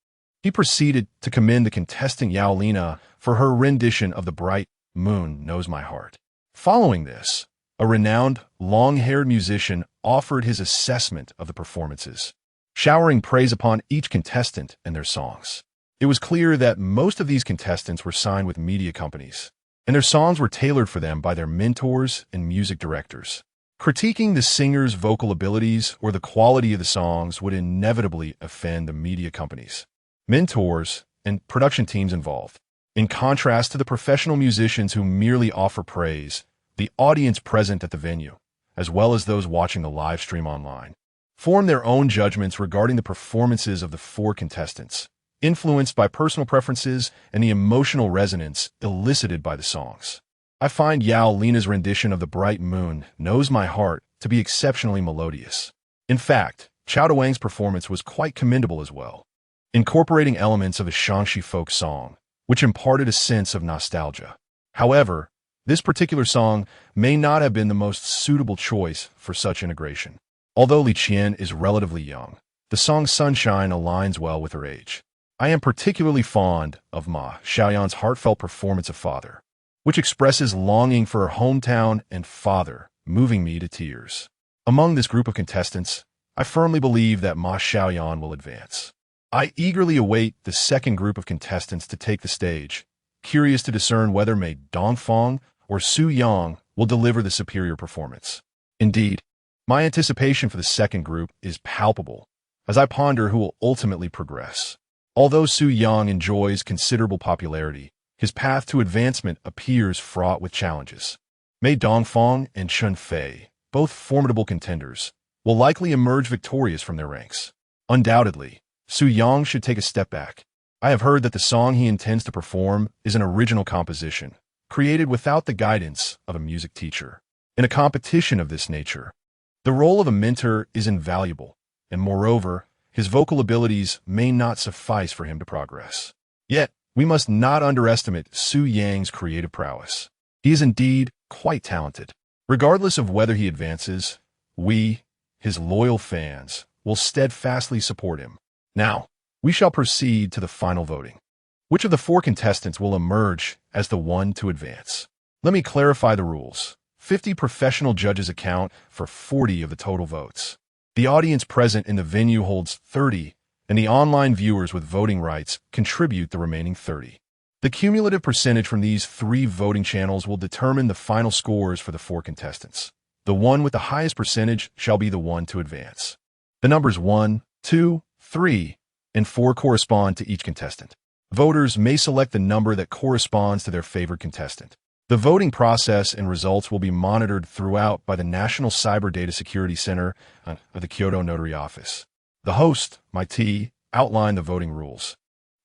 He proceeded to commend the contestant Yao Lina for her rendition of The Bright Moon Knows My Heart. Following this, a renowned, long-haired musician offered his assessment of the performances, showering praise upon each contestant and their songs. It was clear that most of these contestants were signed with media companies, and their songs were tailored for them by their mentors and music directors. Critiquing the singer's vocal abilities or the quality of the songs would inevitably offend the media companies, mentors, and production teams involved. In contrast to the professional musicians who merely offer praise, the audience present at the venue, as well as those watching the live stream online, form their own judgments regarding the performances of the four contestants, influenced by personal preferences and the emotional resonance elicited by the songs. I find Yao Lina's rendition of The Bright Moon Knows My Heart to be exceptionally melodious. In fact, Chao Wang's performance was quite commendable as well, incorporating elements of a Shaanxi folk song, which imparted a sense of nostalgia. However, this particular song may not have been the most suitable choice for such integration. Although Li Qian is relatively young, the song Sunshine aligns well with her age. I am particularly fond of Ma Xiaoyan's heartfelt performance of Father, which expresses longing for her hometown and father, moving me to tears. Among this group of contestants, I firmly believe that Ma Xiaoyan will advance. I eagerly await the second group of contestants to take the stage, curious to discern whether Mei Dongfang or Su Yang will deliver the superior performance. Indeed, my anticipation for the second group is palpable, as I ponder who will ultimately progress. Although Su Yang enjoys considerable popularity, his path to advancement appears fraught with challenges. Mei Dongfang and Chun Fei, both formidable contenders, will likely emerge victorious from their ranks. Undoubtedly, Su Yang should take a step back. I have heard that the song he intends to perform is an original composition, created without the guidance of a music teacher. In a competition of this nature, the role of a mentor is invaluable, and moreover, his vocal abilities may not suffice for him to progress. Yet, we must not underestimate Su Yang's creative prowess. He is indeed quite talented. Regardless of whether he advances, we, his loyal fans, will steadfastly support him. Now, we shall proceed to the final voting. Which of the four contestants will emerge as the one to advance? Let me clarify the rules. 50 professional judges account for 40 of the total votes. The audience present in the venue holds 30, and the online viewers with voting rights contribute the remaining 30. The cumulative percentage from these three voting channels will determine the final scores for the four contestants. The one with the highest percentage shall be the one to advance. The numbers 1, 2, 3, and 4 correspond to each contestant. Voters may select the number that corresponds to their favored contestant. The voting process and results will be monitored throughout by the National Cyber Data Security Center of the Kyoto Notary Office. The host, my T, outlined the voting rules,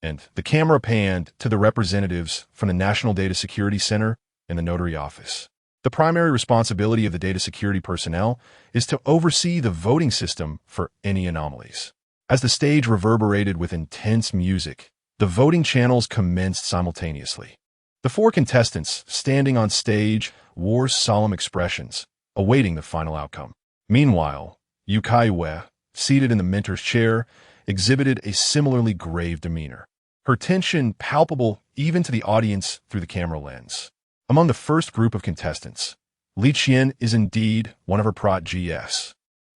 and the camera panned to the representatives from the National Data Security Center and the Notary Office. The primary responsibility of the data security personnel is to oversee the voting system for any anomalies. As the stage reverberated with intense music, the voting channels commenced simultaneously. The four contestants standing on stage wore solemn expressions, awaiting the final outcome. Meanwhile, Yu Caiyue, seated in the mentor's chair, exhibited a similarly grave demeanor, her tension palpable even to the audience through the camera lens. Among the first group of contestants, Li Qian is indeed one of her prot-GS.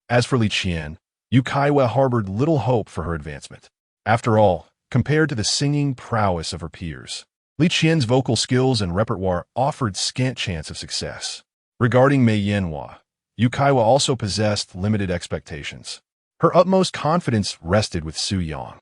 As for Li Qian, Yu Caiyue harbored little hope for her advancement. After all, compared to the singing prowess of her peers, Li Qian's vocal skills and repertoire offered scant chance of success. Regarding Mei Yanhua, Yu Caiyue also possessed limited expectations. Her utmost confidence rested with Su Yang.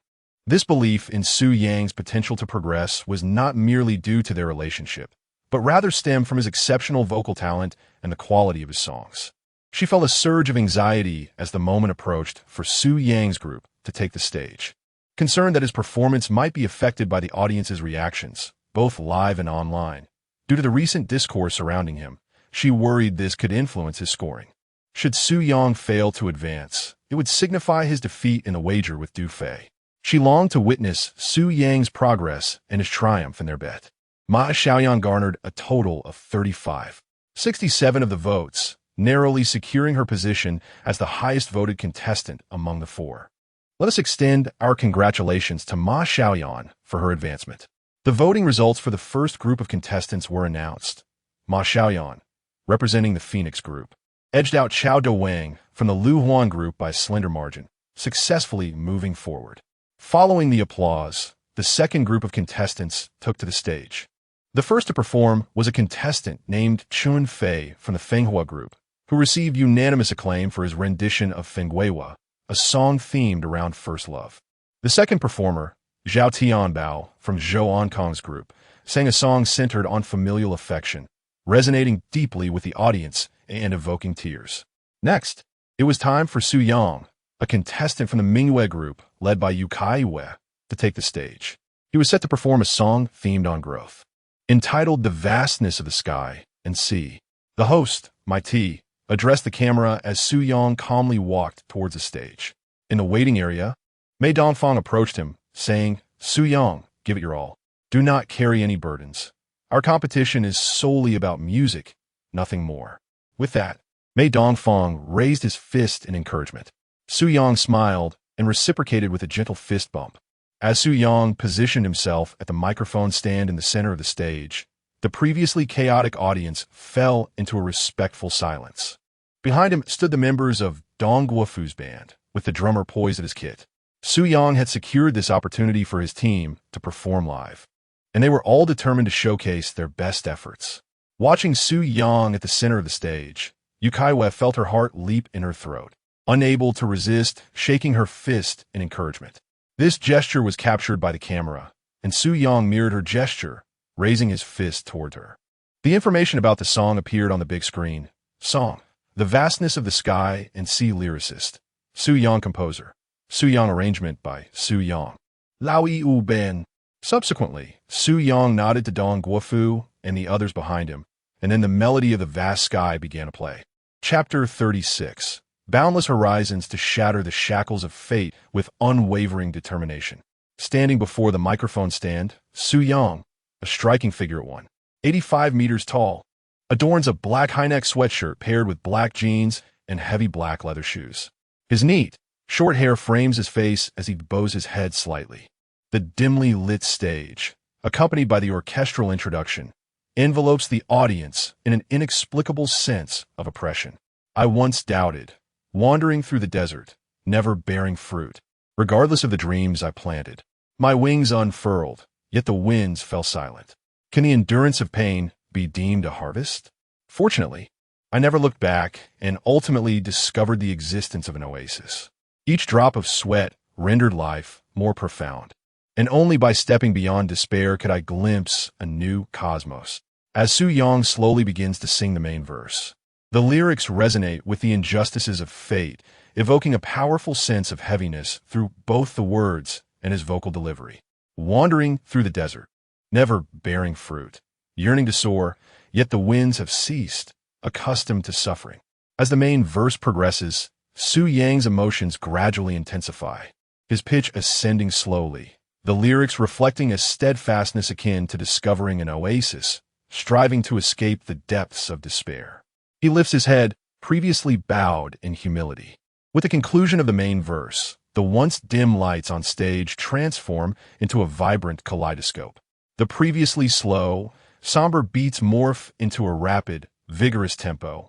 This belief in Su Yang's potential to progress was not merely due to their relationship, but rather stemmed from his exceptional vocal talent and the quality of his songs. She felt a surge of anxiety as the moment approached for Su Yang's group to take the stage. Concerned that his performance might be affected by the audience's reactions, both live and online, due to the recent discourse surrounding him, she worried this could influence his scoring. Should Su Yang fail to advance, it would signify his defeat in the wager with Du Fei. She longed to witness Su Yang's progress and his triumph in their bet. Ma Xiaoyan garnered a total of 37 of the votes, narrowly securing her position as the highest voted contestant among the four. Let us extend our congratulations to Ma Xiaoyan for her advancement. The voting results for the first group of contestants were announced. Ma Xiaoyan, representing the Phoenix Group, edged out Chao Wang from the Lu Huan Group by a slender margin, successfully moving forward. Following the applause, the second group of contestants took to the stage. The first to perform was a contestant named Chun Fei from the Fenghua Group, who received unanimous acclaim for his rendition of Fengguiwa, a song themed around first love. The second performer, Zhao Tianbao from Zhou Ankang's group, sang a song centered on familial affection, resonating deeply with the audience and evoking tears. Next, it was time for Su Yang, a contestant from the Mingyue group led by Yu Caiyue, to take the stage. He was set to perform a song themed on growth, entitled The Vastness of the Sky and Sea. The host, Mai Ti, addressed the camera as Su Yang calmly walked towards the stage. In the waiting area, Mei Dongfang approached him, saying, "Su Yang, give it your all. Do not carry any burdens. Our competition is solely about music, nothing more." With that, Mei Dongfang raised his fist in encouragement. Su Yang smiled and reciprocated with a gentle fist bump. As Su Yang positioned himself at the microphone stand in the center of the stage, the previously chaotic audience fell into a respectful silence. Behind him stood the members of Longguo's band, with the drummer poised at his kit. Su Yang had secured this opportunity for his team to perform live, and they were all determined to showcase their best efforts. Watching Su Yang at the center of the stage, Yu Caiyue felt her heart leap in her throat, unable to resist, shaking her fist in encouragement. This gesture was captured by the camera, and Su Yang mirrored her gesture, raising his fist toward her. The information about the song appeared on the big screen. Song: The Vastness of the Sky and Sea. Lyricist: Su Yang. Composer: Su Yang. Arrangement by Su Yang. Lao Yi Ben. Subsequently, Su Yang nodded to Longguo and the others behind him, and then the melody of the vast sky began to play. Chapter 36. Boundless horizons to shatter the shackles of fate with unwavering determination. Standing before the microphone stand, Su Yang, a striking figure at 185 meters tall, adorns a black high-neck sweatshirt paired with black jeans and heavy black leather shoes. His neat, short hair frames his face as he bows his head slightly. The dimly lit stage, accompanied by the orchestral introduction, envelopes the audience in an inexplicable sense of oppression. I once doubted, wandering through the desert, never bearing fruit, regardless of the dreams I planted. My wings unfurled, yet the winds fell silent. Can the endurance of pain be deemed a harvest? Fortunately, I never looked back and ultimately discovered the existence of an oasis. Each drop of sweat rendered life more profound, and only by stepping beyond despair could I glimpse a new cosmos. As Su Yang slowly begins to sing the main verse, the lyrics resonate with the injustices of fate, evoking a powerful sense of heaviness through both the words and his vocal delivery. Wandering through the desert, never bearing fruit, yearning to soar, yet the winds have ceased, accustomed to suffering. As the main verse progresses, Su Yang's emotions gradually intensify, his pitch ascending slowly, the lyrics reflecting a steadfastness akin to discovering an oasis, striving to escape the depths of despair. He lifts his head, previously bowed in humility. With the conclusion of the main verse, the once dim lights on stage transform into a vibrant kaleidoscope. The previously slow, somber beats morph into a rapid, vigorous tempo,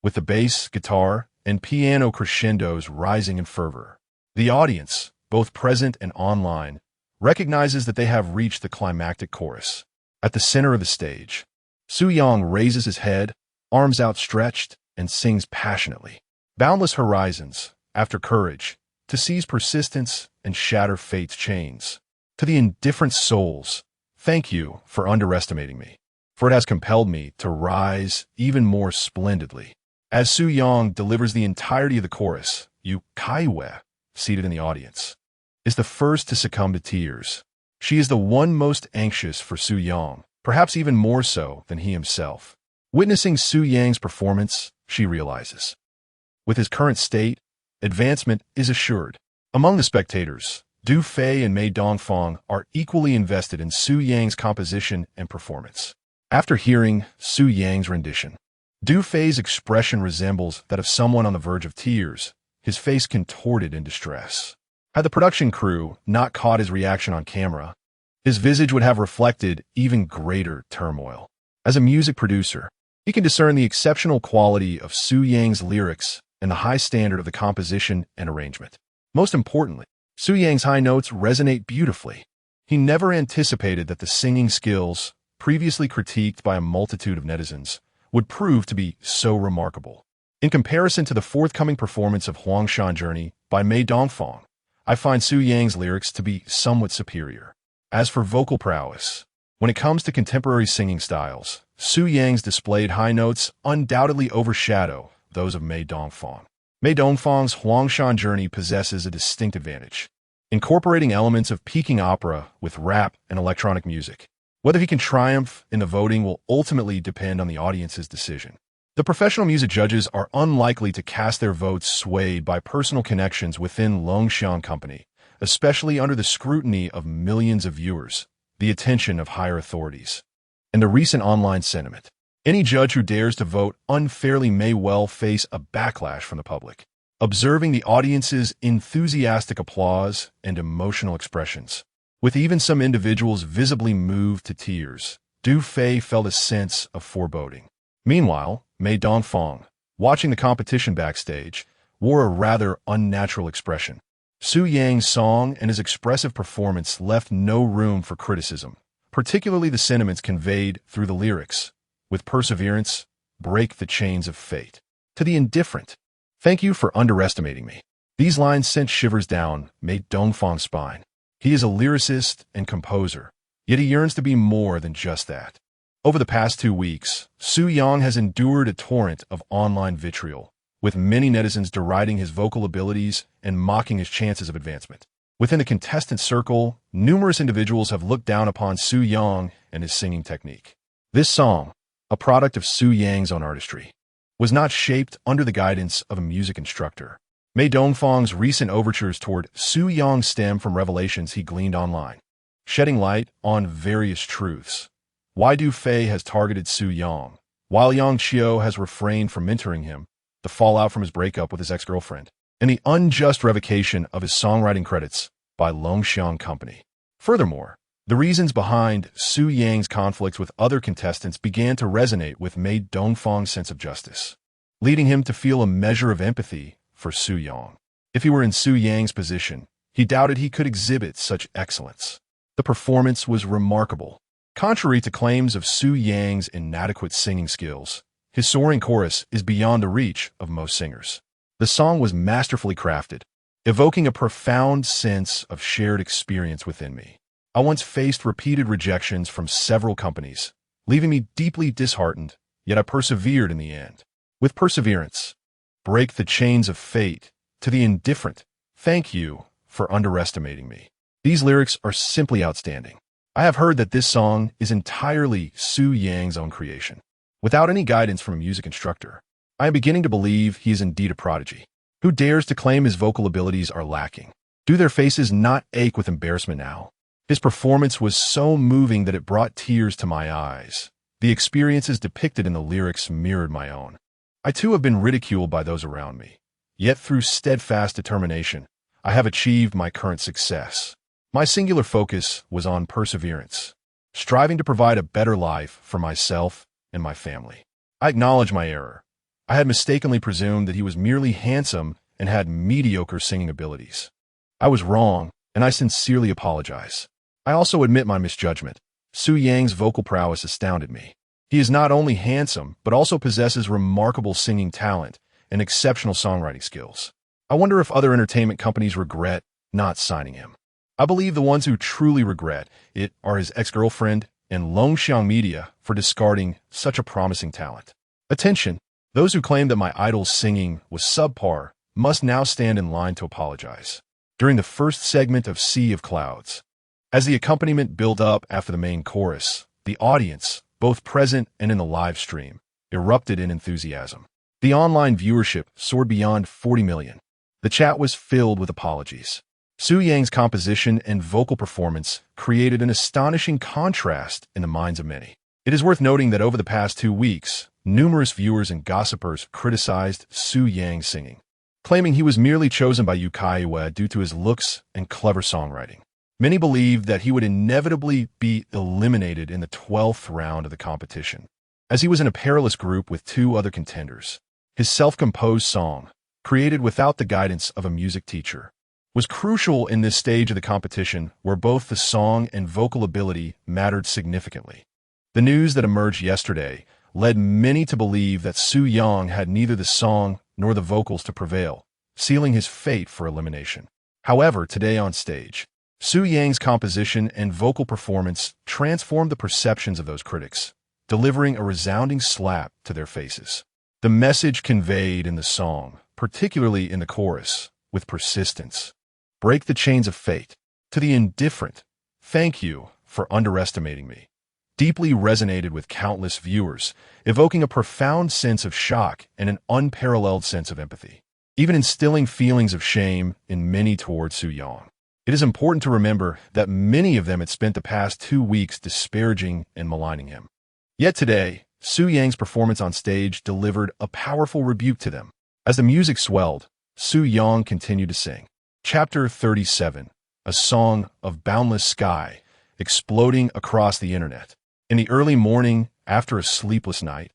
with the bass, guitar, and piano crescendos rising in fervor. The audience, both present and online, recognizes that they have reached the climactic chorus. At the center of the stage, Su Yang raises his head, arms outstretched, and sings passionately. Boundless horizons, after courage, to seize persistence and shatter fate's chains. To the indifferent souls, thank you for underestimating me, for it has compelled me to rise even more splendidly. As Su Yang delivers the entirety of the chorus, Yu Caiyue, seated in the audience, is the first to succumb to tears. She is the one most anxious for Su Yang, perhaps even more so than he himself. Witnessing Su Yang's performance, she realizes, with his current state, advancement is assured. Among the spectators, Du Fei and Mei Dongfang are equally invested in Su Yang's composition and performance. After hearing Su Yang's rendition, Du Fei's expression resembles that of someone on the verge of tears, his face contorted in distress. Had the production crew not caught his reaction on camera, his visage would have reflected even greater turmoil. As a music producer, he can discern the exceptional quality of Su Yang's lyrics and the high standard of the composition and arrangement. Most importantly, Su Yang's high notes resonate beautifully. He never anticipated that the singing skills, previously critiqued by a multitude of netizens, would prove to be so remarkable. In comparison to the forthcoming performance of Huangshan Journey by Mei Dongfang, I find Su Yang's lyrics to be somewhat superior. As for vocal prowess, when it comes to contemporary singing styles, Su Yang's displayed high notes undoubtedly overshadow those of Mei Dongfang. Mei Dongfang's Huangshan Journey possesses a distinct advantage, incorporating elements of Peking opera with rap and electronic music. Whether he can triumph in the voting will ultimately depend on the audience's decision. The professional music judges are unlikely to cast their votes swayed by personal connections within Longguo Company, especially under the scrutiny of millions of viewers, the attention of higher authorities, and the recent online sentiment. Any judge who dares to vote unfairly may well face a backlash from the public. Observing the audience's enthusiastic applause and emotional expressions, with even some individuals visibly moved to tears, Du Fei felt a sense of foreboding. Meanwhile, Mei Dongfang, watching the competition backstage, wore a rather unnatural expression. Su Yang's song and his expressive performance left no room for criticism, particularly the sentiments conveyed through the lyrics. With perseverance, break the chains of fate. To the indifferent, thank you for underestimating me. These lines sent shivers down Mei Dongfang's spine. He is a lyricist and composer, yet he yearns to be more than just that. Over the past 2 weeks, Su Yang has endured a torrent of online vitriol, with many netizens deriding his vocal abilities and mocking his chances of advancement. Within the contestant circle, numerous individuals have looked down upon Su Yang and his singing technique. This song, a product of Su Yang's own artistry, was not shaped under the guidance of a music instructor. Mei Dongfang's recent overtures toward Su Yang stem from revelations he gleaned online, shedding light on various truths. Why Du Fei has targeted Su Yang, while Yang Qiu has refrained from mentoring him, the fallout from his breakup with his ex-girlfriend, and the unjust revocation of his songwriting credits by Longguo Company. Furthermore, the reasons behind Su Yang's conflicts with other contestants began to resonate with Mei Dongfang's sense of justice, leading him to feel a measure of empathy for Su Yang. If he were in Su Yang's position, he doubted he could exhibit such excellence. The performance was remarkable. Contrary to claims of Su Yang's inadequate singing skills, his soaring chorus is beyond the reach of most singers. The song was masterfully crafted, evoking a profound sense of shared experience within me. I once faced repeated rejections from several companies, leaving me deeply disheartened, yet I persevered in the end. With perseverance, break the chains of fate. To the indifferent, thank you for underestimating me. These lyrics are simply outstanding. I have heard that this song is entirely Su Yang's own creation, without any guidance from a music instructor. I am beginning to believe he is indeed a prodigy. Who dares to claim his vocal abilities are lacking? Do their faces not ache with embarrassment now? His performance was so moving that it brought tears to my eyes. The experiences depicted in the lyrics mirrored my own. I too have been ridiculed by those around me. Yet through steadfast determination, I have achieved my current success. My singular focus was on perseverance, striving to provide a better life for myself and my family. I acknowledge my error. I had mistakenly presumed that he was merely handsome and had mediocre singing abilities. I was wrong, and I sincerely apologize. I also admit my misjudgment. Su Yang's vocal prowess astounded me. He is not only handsome, but also possesses remarkable singing talent and exceptional songwriting skills. I wonder if other entertainment companies regret not signing him. I believe the ones who truly regret it are his ex-girlfriend and Longguo Media for discarding such a promising talent. Attention! Those who claim that my idol's singing was subpar must now stand in line to apologize. During the first segment of Sea of Clouds, as the accompaniment built up after the main chorus, the audience, both present and in the live stream, erupted in enthusiasm. The online viewership soared beyond 40 million. The chat was filled with apologies. Su Yang's composition and vocal performance created an astonishing contrast in the minds of many. It is worth noting that over the past 2 weeks, numerous viewers and gossipers criticized Su Yang's singing, claiming he was merely chosen by Yu Caiyue due to his looks and clever songwriting. Many believed that he would inevitably be eliminated in the 12th round of the competition, as he was in a perilous group with 2 other contenders. His self-composed song, created without the guidance of a music teacher, was crucial in this stage of the competition where both the song and vocal ability mattered significantly. The news that emerged yesterday led many to believe that Su Yang had neither the song nor the vocals to prevail, sealing his fate for elimination. However, today on stage, Su Yang's composition and vocal performance transformed the perceptions of those critics, delivering a resounding slap to their faces. The message conveyed in the song, particularly in the chorus, with persistence, "Break the chains of fate," to the indifferent, "Thank you for underestimating me," deeply resonated with countless viewers, evoking a profound sense of shock and an unparalleled sense of empathy, even instilling feelings of shame in many towards Su Yang. It is important to remember that many of them had spent the past 2 weeks disparaging and maligning him. Yet today, Su Yang's performance on stage delivered a powerful rebuke to them. As the music swelled, Su Yang continued to sing. Chapter 37, a song of boundless sky, exploding across the internet. In the early morning, after a sleepless night,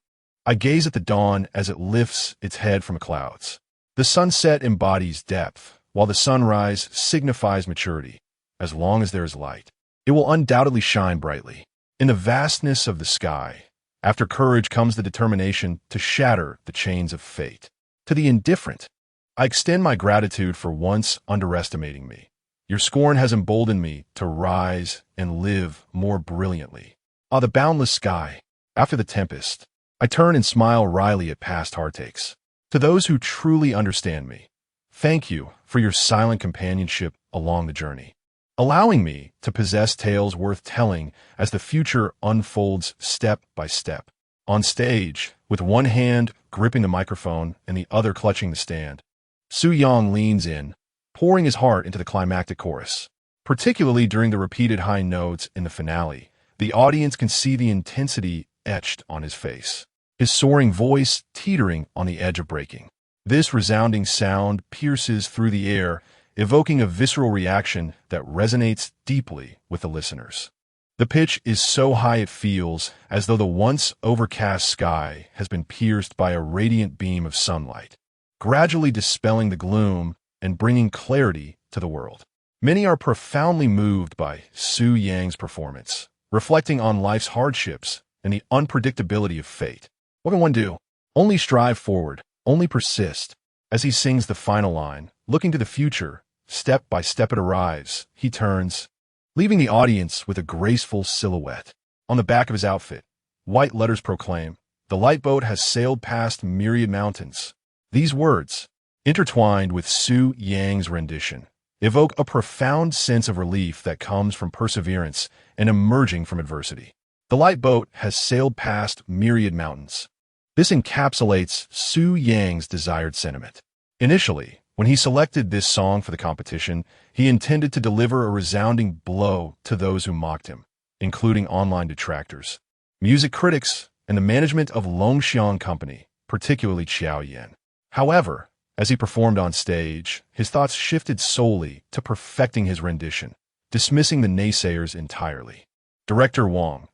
I gaze at the dawn as it lifts its head from clouds. The sunset embodies depth, while the sunrise signifies maturity. As long as there is light, it will undoubtedly shine brightly. In the vastness of the sky, after courage comes the determination to shatter the chains of fate. To the indifferent, I extend my gratitude for once underestimating me. Your scorn has emboldened me to rise and live more brilliantly. Ah, the boundless sky. After the tempest, I turn and smile wryly at past heartaches. To those who truly understand me, thank you for your silent companionship along the journey, allowing me to possess tales worth telling as the future unfolds step by step. On stage, with one hand gripping the microphone and the other clutching the stand, Su Yang leans in, pouring his heart into the climactic chorus. Particularly during the repeated high notes in the finale, the audience can see the intensity etched on his face, his soaring voice teetering on the edge of breaking. This resounding sound pierces through the air, evoking a visceral reaction that resonates deeply with the listeners. The pitch is so high it feels as though the once overcast sky has been pierced by a radiant beam of sunlight, gradually dispelling the gloom and bringing clarity to the world. Many are profoundly moved by Su Yang's performance, reflecting on life's hardships and the unpredictability of fate. What can one do? Only strive forward, only persist. As he sings the final line, looking to the future, step by step it arrives, he turns, leaving the audience with a graceful silhouette. On the back of his outfit, white letters proclaim, "The light boat has sailed past myriad mountains." These words, intertwined with Su Yang's rendition, evoke a profound sense of relief that comes from perseverance and emerging from adversity. The light boat has sailed past myriad mountains. This encapsulates Su Yang's desired sentiment. Initially, when he selected this song for the competition, he intended to deliver a resounding blow to those who mocked him, including online detractors, music critics, and the management of Longguo Company, particularly Caiyue. However, as he performed on stage, his thoughts shifted solely to perfecting his rendition, dismissing the naysayers entirely. Director Wang,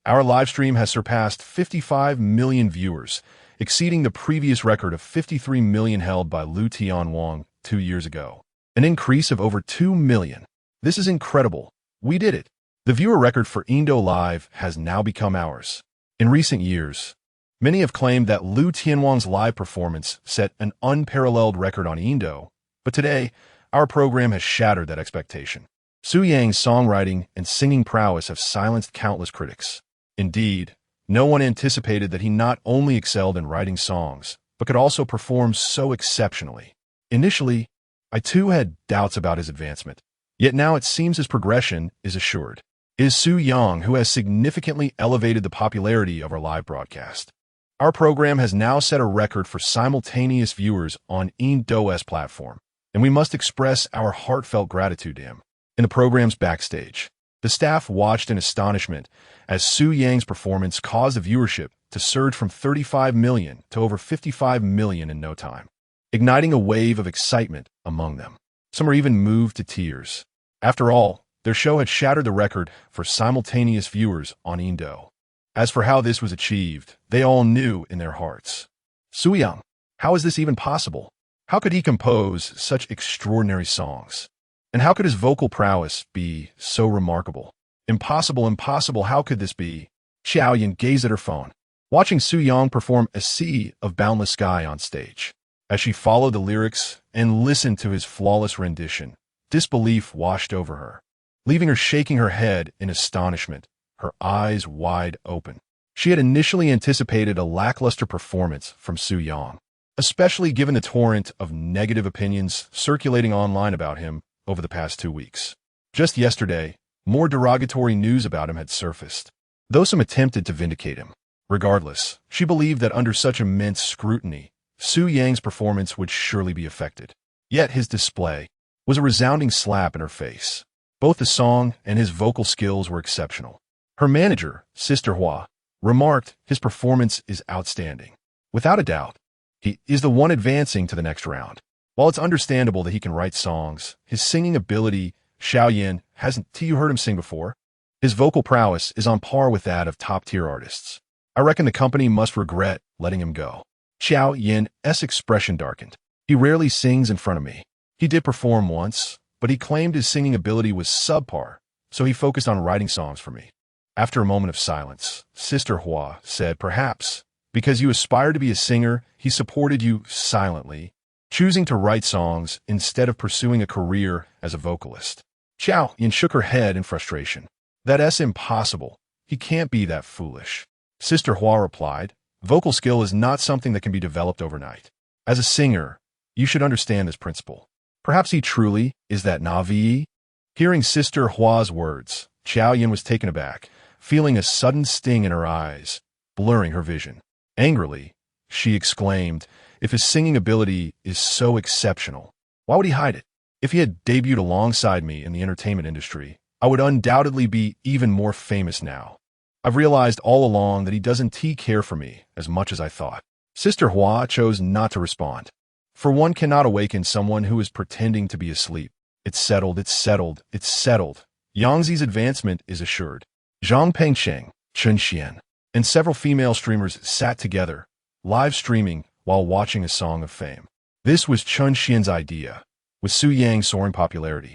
our live stream has surpassed 55 million viewers, exceeding the previous record of 53 million held by Lu Tianwang 2 years ago. An increase of over 2 million. This is incredible. We did it. The viewer record for Indo Live has now become ours. In recent years, many have claimed that Lu Tianwang's live performance set an unparalleled record on Indo, but today, our program has shattered that expectation. Su Yang's songwriting and singing prowess have silenced countless critics. Indeed, no one anticipated that he not only excelled in writing songs, but could also perform so exceptionally. Initially, I too had doubts about his advancement, yet now it seems his progression is assured. It is Su Yang who has significantly elevated the popularity of our live broadcast. Our program has now set a record for simultaneous viewers on Indo's platform, and we must express our heartfelt gratitude to him. In the program's backstage, the staff watched in astonishment as Su Yang's performance caused the viewership to surge from 35 million to over 55 million in no time, igniting a wave of excitement among them. Some are even moved to tears. After all, their show had shattered the record for simultaneous viewers on Indo. As for how this was achieved, they all knew in their hearts. Su Yang, how is this even possible? How could he compose such extraordinary songs? And how could his vocal prowess be so remarkable? Impossible, how could this be? Xiaoyan gazed at her phone, watching Su Yang perform A Sea of Boundless Sky on stage. As she followed the lyrics and listened to his flawless rendition, disbelief washed over her, leaving her shaking her head in astonishment, her eyes wide open. She had initially anticipated a lackluster performance from Su Yang, especially given the torrent of negative opinions circulating online about him over the past 2 weeks. Just yesterday, more derogatory news about him had surfaced, though some attempted to vindicate him. Regardless, she believed that under such immense scrutiny, Su Yang's performance would surely be affected. Yet his display was a resounding slap in her face. Both the song and his vocal skills were exceptional. Her manager, Sister Hua, remarked, "His performance is outstanding. Without a doubt, he is the one advancing to the next round." While it's understandable that he can write songs, his singing ability, Xiaoyan, hasn't you heard him sing before? His vocal prowess is on par with that of top-tier artists. I reckon the company must regret letting him go. Xiaoyan's expression darkened. He rarely sings in front of me. He did perform once, but he claimed his singing ability was subpar, so he focused on writing songs for me. After a moment of silence, Sister Hua said, "Perhaps, because you aspired to be a singer, he supported you silently, choosing to write songs instead of pursuing a career as a vocalist." Xiaoyan shook her head in frustration. "That's impossible. He can't be that foolish." Sister Hua replied, "Vocal skill is not something that can be developed overnight. As a singer, you should understand this principle. Perhaps he truly is that Navi." Hearing Sister Hua's words, Xiaoyan was taken aback, feeling a sudden sting in her eyes, blurring her vision. Angrily, she exclaimed, "If his singing ability is so exceptional, why would he hide it? If he had debuted alongside me in the entertainment industry, I would undoubtedly be even more famous now. I've realized all along that he doesn't care for me as much as I thought." Sister Hua chose not to respond. For one cannot awaken someone who is pretending to be asleep. It's settled, it's settled, it's settled. Yangzi's advancement is assured. Zhang Pengsheng, Chen Xian, and several female streamers sat together, live streaming while watching A Song of Fame. This was Chen Xian's idea, with Su Yang's soaring popularity.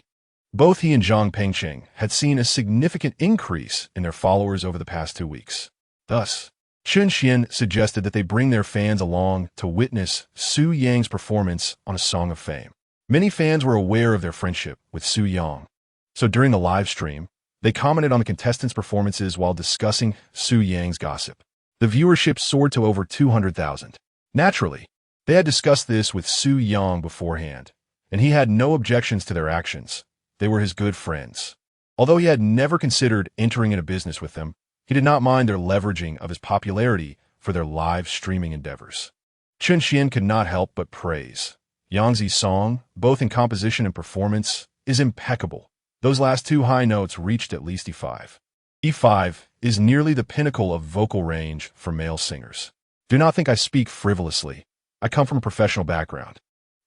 Both he and Zhang Pengsheng had seen a significant increase in their followers over the past 2 weeks. Thus, Chen Xian suggested that they bring their fans along to witness Su Yang's performance on A Song of Fame. Many fans were aware of their friendship with Su Yang, so during the live stream, they commented on the contestants' performances while discussing Su Yang's gossip. The viewership soared to over 200,000. Naturally, they had discussed this with Su Yang beforehand, and he had no objections to their actions. They were his good friends. Although he had never considered entering into business with them, he did not mind their leveraging of his popularity for their live streaming endeavors. Chen Xian could not help but praise. Yangzi's song, both in composition and performance, is impeccable. Those last 2 high notes reached at least E5. E5 is nearly the pinnacle of vocal range for male singers. Do not think I speak frivolously. I come from a professional background.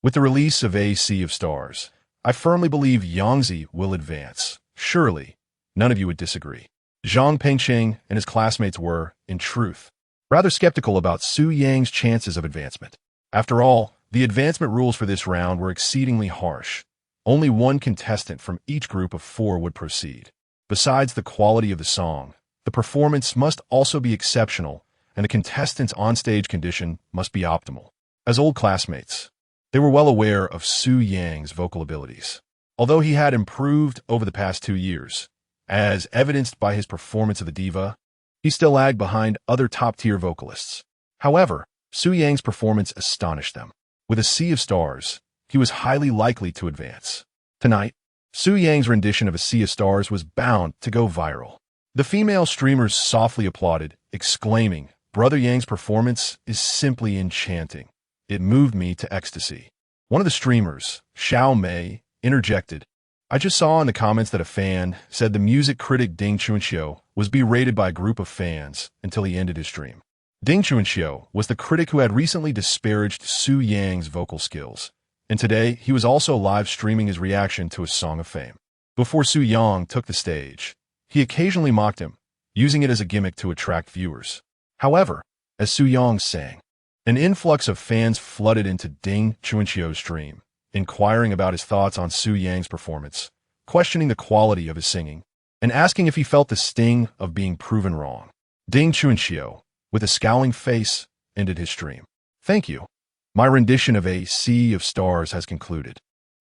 With the release of A Sea of Stars, I firmly believe Yangzi will advance. Surely, none of you would disagree. Zhang Pengsheng and his classmates were, in truth, rather skeptical about Su Yang's chances of advancement. After all, the advancement rules for this round were exceedingly harsh. Only one contestant from each group of 4 would proceed. Besides the quality of the song, the performance must also be exceptional, and the contestant's onstage condition must be optimal. As old classmates, they were well aware of Su Yang's vocal abilities. Although he had improved over the past 2 years, as evidenced by his performance of the Diva, he still lagged behind other top-tier vocalists. However, Su Yang's performance astonished them. With A Sea of Stars, he was highly likely to advance. Tonight, Su Yang's rendition of A Sea of Stars was bound to go viral. The female streamers softly applauded, exclaiming, "Brother Yang's performance is simply enchanting. It moved me to ecstasy." One of the streamers, Xiao Mei, interjected, "I just saw in the comments that a fan said the music critic Ding Chunxiu was berated by a group of fans until he ended his stream." Ding Chunxiu was the critic who had recently disparaged Su Yang's vocal skills, and today he was also live streaming his reaction to A Song of Fame. Before Su Yang took the stage, he occasionally mocked him, using it as a gimmick to attract viewers. However, as Su Yang sang, an influx of fans flooded into Ding Chunxiu's stream, inquiring about his thoughts on Su Yang's performance, questioning the quality of his singing, and asking if he felt the sting of being proven wrong. Ding Chuanxiu, with a scowling face, ended his stream. Thank you. My rendition of A Sea of Stars has concluded.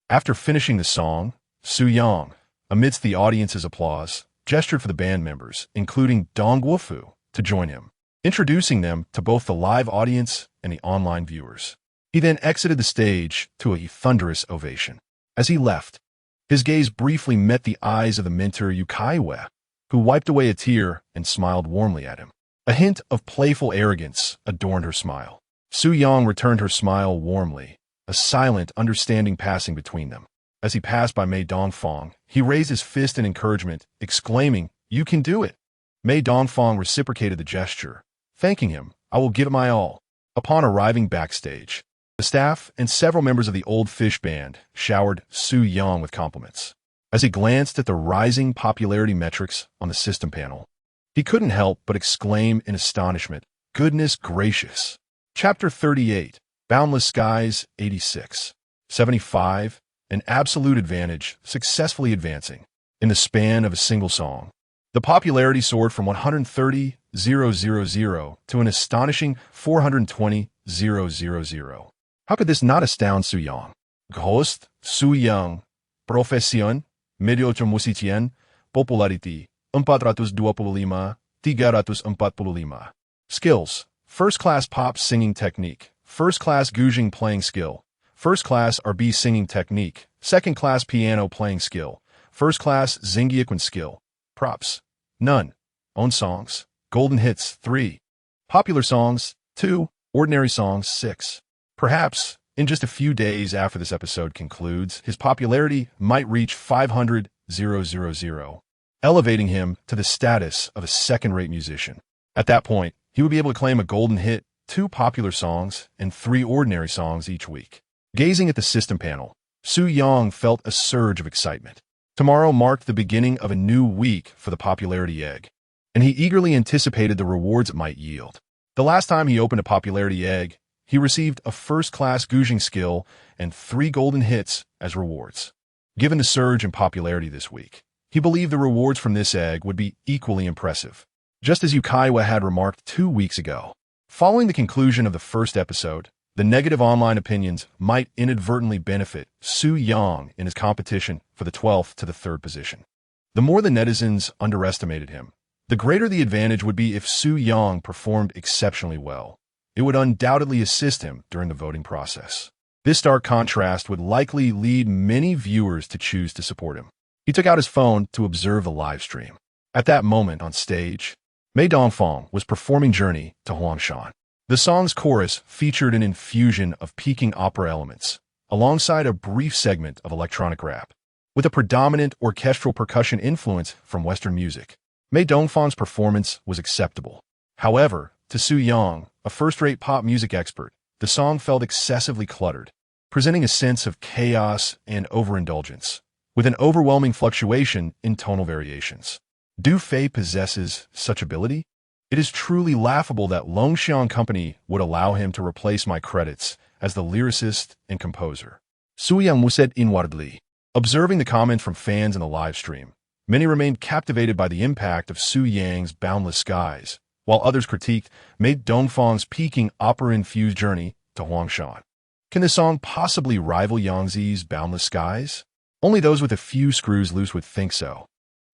After finishing the song, Su Yang, amidst the audience's applause, gestured for the band members, including Longguo, to join him, introducing them to both the live audience and the online viewers. He then exited the stage to a thunderous ovation. As he left, his gaze briefly met the eyes of the mentor Yu Caiyue, who wiped away a tear and smiled warmly at him. A hint of playful arrogance adorned her smile. Su Yang returned her smile warmly, a silent understanding passing between them. As he passed by Mei Dongfang, he raised his fist in encouragement, exclaiming, "You can do it!" Mei Dongfang reciprocated the gesture, thanking him, "I will give it my all." Upon arriving backstage, the staff and several members of the Old Fish Band showered Su Yang with compliments. As he glanced at the rising popularity metrics on the system panel, he couldn't help but exclaim in astonishment, "Goodness gracious!" Chapter 38, Boundless Skies, 86. 75, an absolute advantage, successfully advancing. In the span of a single song, the popularity soared from 130,000 to an astonishing 420,000. How could this not astound Su Yang? Host, Su Yang, profesión, mediocho musicien, popularity, 425, 345. Skills, first-class pop singing technique, first-class guzheng playing skill, first-class RB singing technique, second-class piano playing skill, first-class Xingyiquan skill. Props, none. Own songs, golden hits, 3. Popular songs, 2. Ordinary songs, 6. Perhaps, in just a few days after this episode concludes, his popularity might reach 500,000, elevating him to the status of a second-rate musician. At that point, he would be able to claim a golden hit, 2 popular songs, and 3 ordinary songs each week. Gazing at the system panel, Su Yang felt a surge of excitement. Tomorrow marked the beginning of a new week for the popularity egg, and he eagerly anticipated the rewards it might yield. The last time he opened a popularity egg, he received a first-class guzheng skill and 3 golden hits as rewards. Given the surge in popularity this week, he believed the rewards from this egg would be equally impressive, just as Yu Caiyue had remarked 2 weeks ago. Following the conclusion of the first episode, the negative online opinions might inadvertently benefit Su Yang in his competition for the 12th to the 3rd position. The more the netizens underestimated him, the greater the advantage would be if Su Yang performed exceptionally well. It would undoubtedly assist him during the voting process. This stark contrast would likely lead many viewers to choose to support him. He took out his phone to observe the live stream. At that moment on stage, Mei Dongfang was performing Journey to Huangshan. The song's chorus featured an infusion of peaking opera elements, alongside a brief segment of electronic rap, with a predominant orchestral percussion influence from Western music. Mei Dongfang's performance was acceptable. However, to Su Yang, a first-rate pop music expert, the song felt excessively cluttered, presenting a sense of chaos and overindulgence, with an overwhelming fluctuation in tonal variations. Du Fei possesses such ability? It is truly laughable that Longxian Company would allow him to replace my credits as the lyricist and composer. Su Yang said inwardly. Observing the comments from fans in the live stream, many remained captivated by the impact of Su Yang's Boundless Skies, while others critiqued Mei Dongfang's peaking opera-infused Journey to Huangshan. Can this song possibly rival Yangzi's Boundless Skies? Only those with a few screws loose would think so.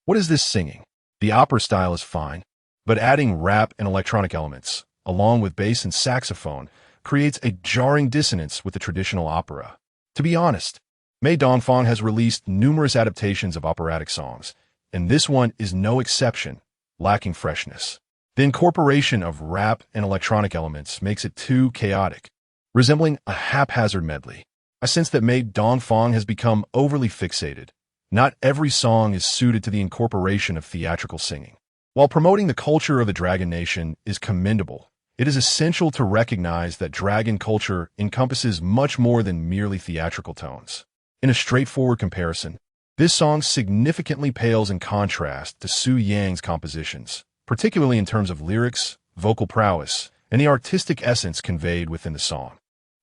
What is this singing? The opera style is fine, but adding rap and electronic elements, along with bass and saxophone, creates a jarring dissonance with the traditional opera. To be honest, Mei Dongfang has released numerous adaptations of operatic songs, and this one is no exception, lacking freshness. The incorporation of rap and electronic elements makes it too chaotic, resembling a haphazard medley. I sense that Mei Dongfang has become overly fixated. Not every song is suited to the incorporation of theatrical singing. While promoting the culture of the Dragon Nation is commendable, it is essential to recognize that Dragon culture encompasses much more than merely theatrical tones. In a straightforward comparison, this song significantly pales in contrast to Su Yang's compositions, particularly in terms of lyrics, vocal prowess, and the artistic essence conveyed within the song.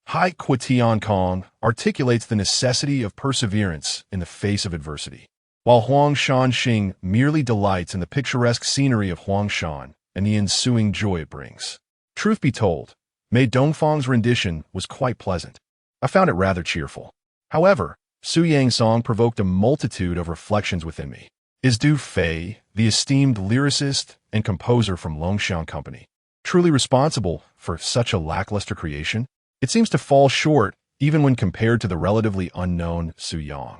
Hai Tian Kong articulates the necessity of perseverance in the face of adversity, while Huang Shanxing merely delights in the picturesque scenery of Huangshan and the ensuing joy it brings. Truth be told, Mei Dongfang's rendition was quite pleasant. I found it rather cheerful. However, Su Yang's song provoked a multitude of reflections within me. Is Du Fei, the esteemed lyricist and composer from Longguo Company, truly responsible for such a lackluster creation? It seems to fall short even when compared to the relatively unknown Su Yang.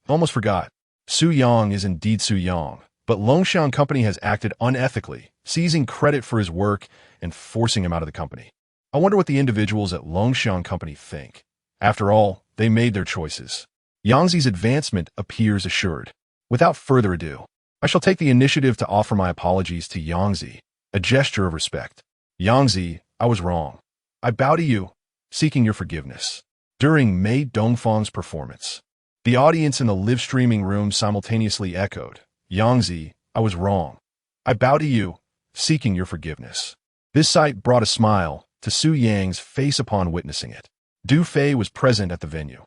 Almost forgot. Su Yang is indeed Su Yang, but Longguo Company has acted unethically, seizing credit for his work and forcing him out of the company. I wonder what the individuals at Longguo Company think. After all, they made their choices. Yangzi's advancement appears assured. Without further ado, I shall take the initiative to offer my apologies to Yangzi, a gesture of respect. Yangzi, I was wrong. I bow to you, seeking your forgiveness. During Mei Dongfang's performance, the audience in the live-streaming room simultaneously echoed, Yangzi, I was wrong. I bow to you, seeking your forgiveness. This sight brought a smile to Su Yang's face upon witnessing it. Du Fei was present at the venue.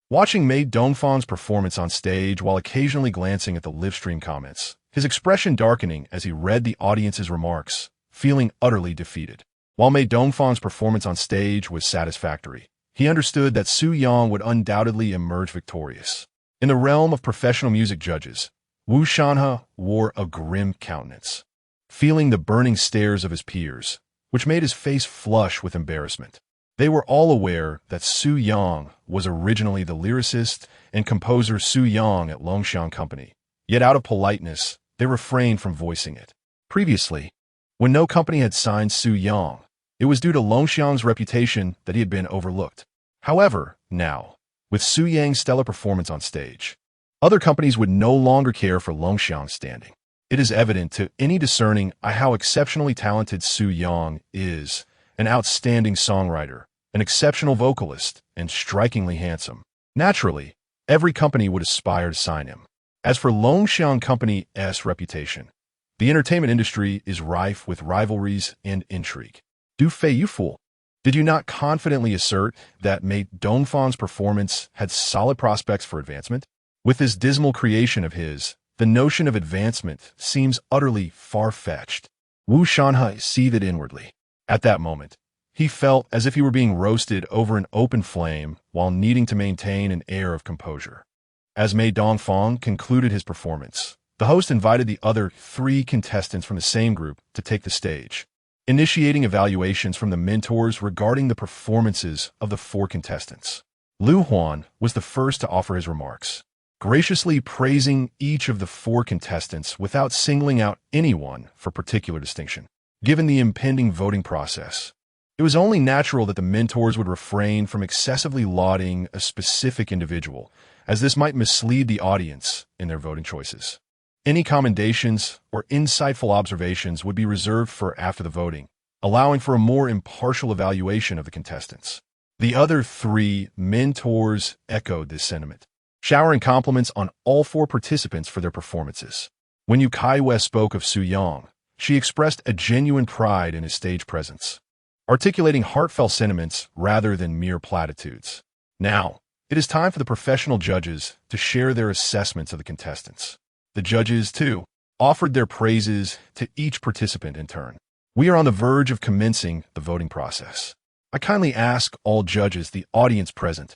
Watching Mei Dongfang's performance on stage while occasionally glancing at the live-stream comments, his expression darkening as he read the audience's remarks, feeling utterly defeated. While Mei Dongfang's performance on stage was satisfactory, he understood that Su Yang would undoubtedly emerge victorious. In the realm of professional music judges, Wu Shanhe wore a grim countenance, feeling the burning stares of his peers, which made his face flush with embarrassment. They were all aware that Su Yang was originally the lyricist and composer Su Yang at Longguo Company, yet out of politeness, they refrained from voicing it. Previously, when no company had signed Su Yang, it was due to Longguo's reputation that he had been overlooked. However, now, with Su Yang's stellar performance on stage, other companies would no longer care for Longguo's standing. It is evident to any discerning eye how exceptionally talented Su Yang is, an outstanding songwriter, an exceptional vocalist, and strikingly handsome. Naturally, every company would aspire to sign him. As for Longguo Company's reputation, the entertainment industry is rife with rivalries and intrigue. Du Fei, you fool! Did you not confidently assert that Mei Dongfang's performance had solid prospects for advancement? With this dismal creation of his, the notion of advancement seems utterly far-fetched. Wu Shanhe seethed inwardly. At that moment, he felt as if he were being roasted over an open flame while needing to maintain an air of composure. As Mei Dongfang concluded his performance, the host invited the other 3 contestants from the same group to take the stage, initiating evaluations from the mentors regarding the performances of the 4 contestants. Lu Huan was the first to offer his remarks, graciously praising each of the 4 contestants without singling out anyone for particular distinction. Given the impending voting process, it was only natural that the mentors would refrain from excessively lauding a specific individual, as this might mislead the audience in their voting choices. Any commendations or insightful observations would be reserved for after the voting, allowing for a more impartial evaluation of the contestants. The other 3 mentors echoed this sentiment, showering compliments on all 4 participants for their performances. When Yu Caiyue spoke of Su Yang, she expressed a genuine pride in his stage presence, articulating heartfelt sentiments rather than mere platitudes. Now, it is time for the professional judges to share their assessments of the contestants. The judges, too, offered their praises to each participant in turn. We are on the verge of commencing the voting process. I kindly ask all judges, the audience present,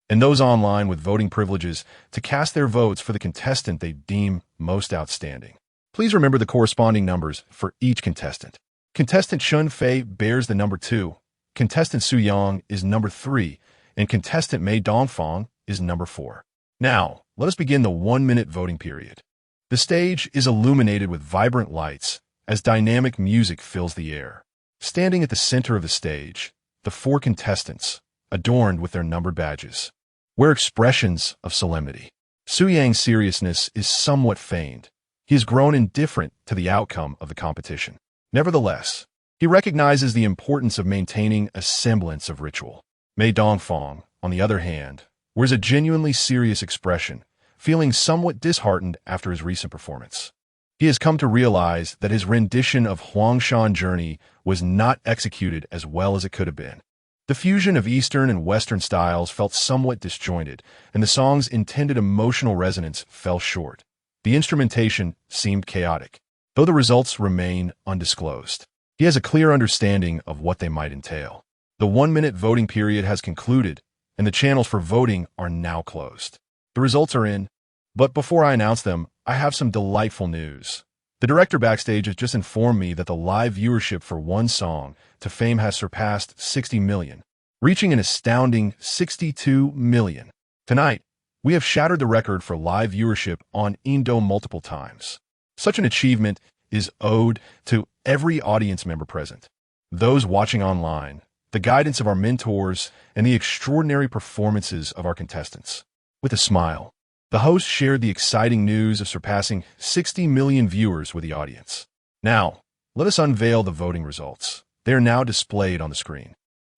and those online with voting privileges to cast their votes for the contestant they deem most outstanding. Please remember the corresponding numbers for each contestant. Contestant Shun Fei bears the number 2, contestant Su Yang is number 3, and contestant Mei Dongfang is number 4. Now, let us begin the 1-minute voting period. The stage is illuminated with vibrant lights as dynamic music fills the air. Standing at the center of the stage, the 4 contestants, adorned with their numbered badges, wear expressions of solemnity. Su Yang's seriousness is somewhat feigned. He has grown indifferent to the outcome of the competition. Nevertheless, he recognizes the importance of maintaining a semblance of ritual. Mei Dongfang, on the other hand, wears a genuinely serious expression, feeling somewhat disheartened after his recent performance. He has come to realize that his rendition of Huangshan Journey was not executed as well as it could have been. The fusion of Eastern and Western styles felt somewhat disjointed, and the song's intended emotional resonance fell short. The instrumentation seemed chaotic. though the results remain undisclosed. He has a clear understanding of what they might entail. The 1-minute voting period has concluded, and the channels for voting are now closed. The results are in, but before I announce them, I have some delightful news. The director backstage has just informed me that the live viewership for one song to fame has surpassed 60 million, reaching an astounding 62 million. Tonight, we have shattered the record for live viewership on Indo multiple times. Such an achievement is owed to every audience member present, those watching online, the guidance of our mentors, and the extraordinary performances of our contestants. With a smile, the host shared the exciting news of surpassing 60 million viewers with the audience. Now, let us unveil the voting results. They are now displayed on the screen.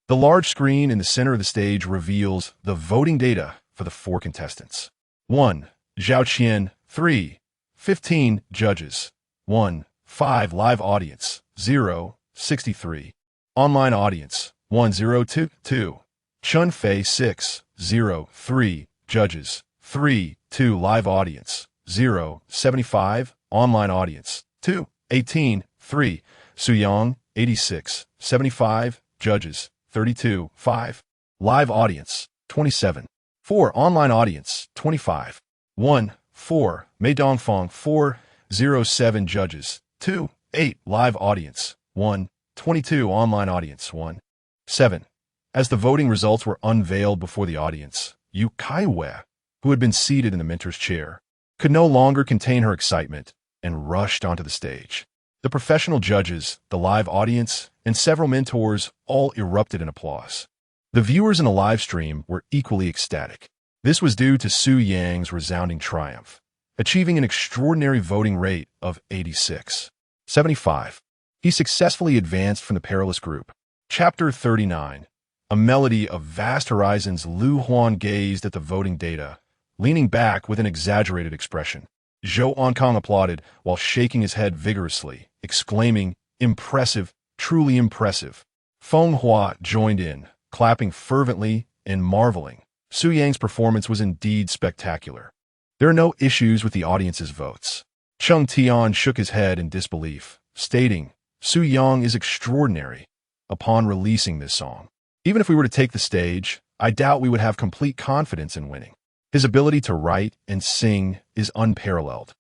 The large screen in the center of the stage reveals the voting data for the 4 contestants. 1. Zhao Qian. 3. 15 judges. 1. 5 live audience. 0. 63. Online audience. 1,022. Chun Fei. 6. 0. 3 judges. 3. 2 live audience. 0. 75. Online audience. 2. 18. 3. Su Yang. 86. 75 judges. 32. 5 live audience. 27. 4 online audience. 25. 1. 4 Mei Dongfang. 4. 07 judges. 2. 8 live audience. 1. 22 online audience. 1. 7. As the voting results were unveiled before the audience, Yu Caiyue, who had been seated in the mentor's chair, could no longer contain her excitement and rushed onto the stage. The professional judges, the live audience, and several mentors all erupted in applause. The viewers in the live stream were equally ecstatic. This was due to Su Yang's resounding triumph, achieving an extraordinary voting rate of 86.75. He successfully advanced from the perilous group. Chapter 39. A melody of vast horizons. Lu Huan gazed at the voting data, leaning back with an exaggerated expression. Zhou Ankang applauded while shaking his head vigorously, exclaiming, "Impressive, truly impressive." Feng Hua joined in, clapping fervently and marveling. Su Yang's performance was indeed spectacular. There are no issues with the audience's votes. Cheng Tian shook his head in disbelief, stating, "Su Yang is extraordinary." Upon releasing this song, even if we were to take the stage, I doubt we would have complete confidence in winning. His ability to write and sing is unparalleled.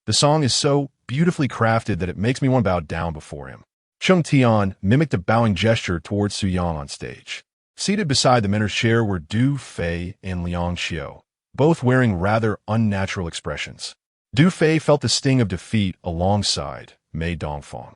The song is so beautifully crafted that it makes me want to bow down before him. Cheng Tian mimicked a bowing gesture towards Su Yang on stage. Seated beside the mentor's chair were Du Fei and Liang Xiao, both wearing rather unnatural expressions. Du Fei felt the sting of defeat alongside Mei Dongfang.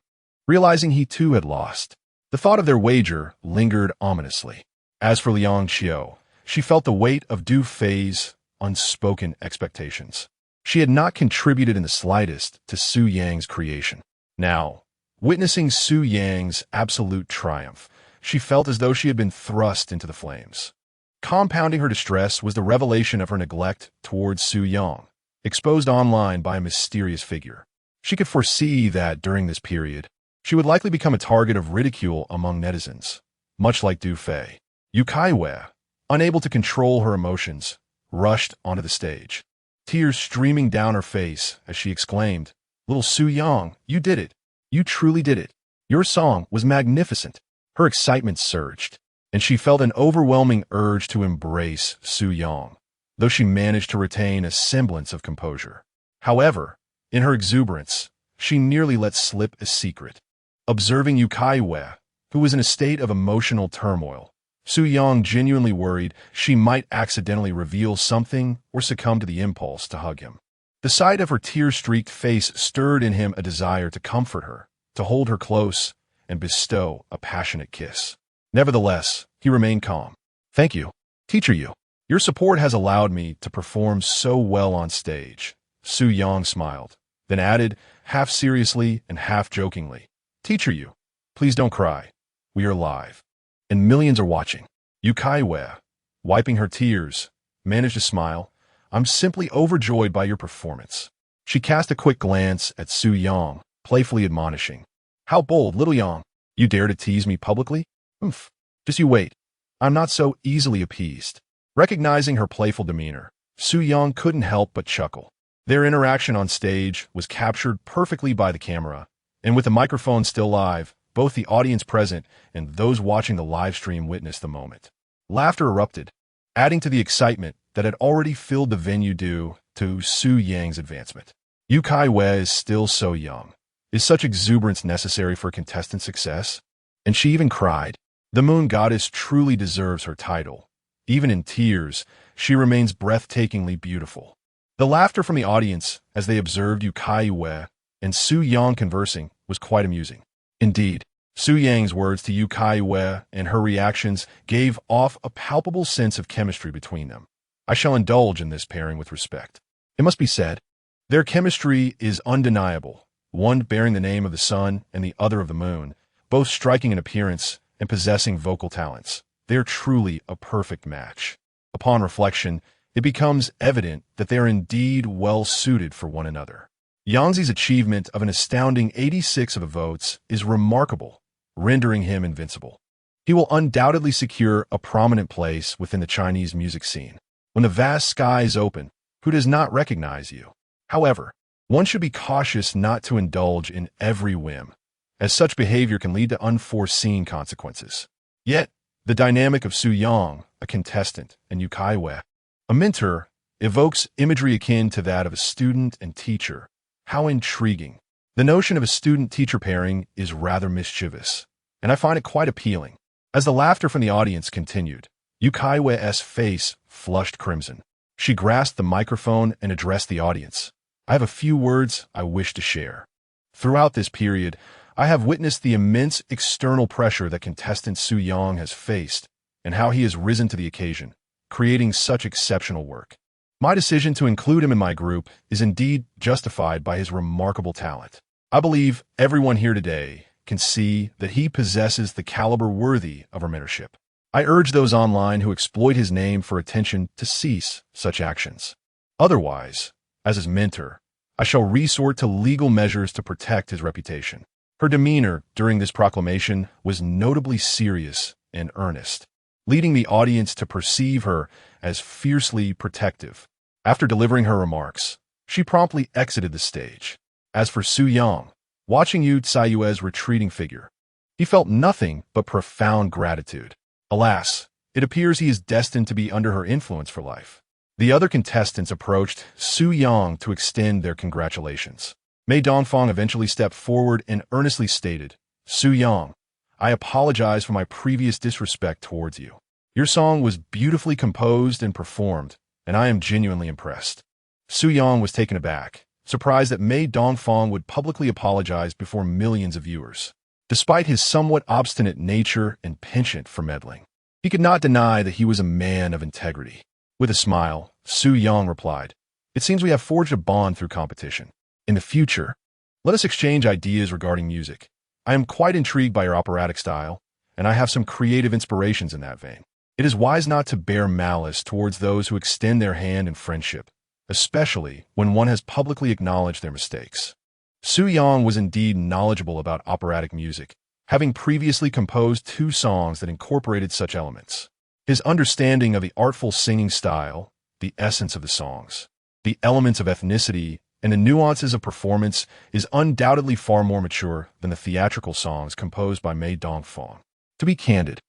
Realizing he too had lost, the thought of their wager lingered ominously. As for Liang Xiao, she felt the weight of Du Fei's unspoken expectations. She had not contributed in the slightest to Su Yang's creation. Now, witnessing Su Yang's absolute triumph, she felt as though she had been thrust into the flames. Compounding her distress was the revelation of her neglect towards Su Yang, exposed online by a mysterious figure. She could foresee that during this period, she would likely become a target of ridicule among netizens, much like Du Fei. Yu Caiyue, unable to control her emotions, rushed onto the stage, tears streaming down her face as she exclaimed, "Little Su Yang, you did it. You truly did it. Your song was magnificent." Her excitement surged, and she felt an overwhelming urge to embrace Su Yang, though she managed to retain a semblance of composure. However, in her exuberance, she nearly let slip a secret. Observing Yu Caiyue, who was in a state of emotional turmoil, Su Yang genuinely worried she might accidentally reveal something or succumb to the impulse to hug him. The sight of her tear-streaked face stirred in him a desire to comfort her, to hold her close, and bestow a passionate kiss. Nevertheless, he remained calm. "Thank you, Teacher Yu. Your support has allowed me to perform so well on stage." Su Yang smiled, then added, half seriously and half jokingly, "Teacher Yu, please don't cry. We are live, and millions are watching." Yu Caiyue, wiping her tears, managed to smile. "I'm simply overjoyed by your performance." She cast a quick glance at Su Yang, playfully admonishing, "How bold, little Yang. You dare to tease me publicly? Oomph. Just you wait. I'm not so easily appeased." Recognizing her playful demeanor, Su Yang couldn't help but chuckle. Their interaction on stage was captured perfectly by the camera, and with the microphone still live, both the audience present and those watching the live stream witnessed the moment. Laughter erupted, adding to the excitement that had already filled the venue due to Su Yang's advancement. Yu Caiyue is still so young. Is such exuberance necessary for contestant success? And she even cried. The moon goddess truly deserves her title. Even in tears, she remains breathtakingly beautiful. The laughter from the audience as they observed Yu Caiyue and Su Yang conversing was quite amusing. Indeed, Su Yang's words to Yu Caiyue and her reactions gave off a palpable sense of chemistry between them. I shall indulge in this pairing with respect. It must be said, their chemistry is undeniable, one bearing the name of the sun and the other of the moon, both striking in appearance and possessing vocal talents. They are truly a perfect match. Upon reflection, it becomes evident that they are indeed well-suited for one another. Yangzi's achievement of an astounding 86 of the votes is remarkable, rendering him invincible. He will undoubtedly secure a prominent place within the Chinese music scene. When the vast sky is open, who does not recognize you? However, one should be cautious not to indulge in every whim, as such behavior can lead to unforeseen consequences. Yet, the dynamic of Su Yang, a contestant, and Yu Caiyue, a mentor, evokes imagery akin to that of a student and teacher. How intriguing. The notion of a student-teacher pairing is rather mischievous, and I find it quite appealing. As the laughter from the audience continued, Yu Caiyue's face flushed crimson. She grasped the microphone and addressed the audience. I have a few words I wish to share. Throughout this period, I have witnessed the immense external pressure that contestant Su Yang has faced and how he has risen to the occasion, creating such exceptional work. My decision to include him in my group is indeed justified by his remarkable talent. I believe everyone here today can see that he possesses the caliber worthy of our mentorship. I urge those online who exploit his name for attention to cease such actions. Otherwise, as his mentor, I shall resort to legal measures to protect his reputation. Her demeanor during this proclamation was notably serious and earnest, leading the audience to perceive her as fiercely protective. After delivering her remarks, she promptly exited the stage. As for Su Yang, watching Yu Caiyue's retreating figure, he felt nothing but profound gratitude. Alas, it appears he is destined to be under her influence for life. The other contestants approached Su Yang to extend their congratulations. Mei Dongfang eventually stepped forward and earnestly stated, Su Yang, I apologize for my previous disrespect towards you. Your song was beautifully composed and performed, and I am genuinely impressed. Su Yang was taken aback, surprised that Mei Dongfang would publicly apologize before millions of viewers. Despite his somewhat obstinate nature and penchant for meddling, he could not deny that he was a man of integrity. With a smile, Su Yang replied, It seems we have forged a bond through competition. In the future, let us exchange ideas regarding music. I am quite intrigued by your operatic style, and I have some creative inspirations in that vein. It is wise not to bear malice towards those who extend their hand in friendship, especially when one has publicly acknowledged their mistakes. Su Yang was indeed knowledgeable about operatic music, having previously composed 2 songs that incorporated such elements. His understanding of the artful singing style, the essence of the songs, the elements of ethnicity, and the nuances of performance is undoubtedly far more mature than the theatrical songs composed by Mei Dongfang. To be candid,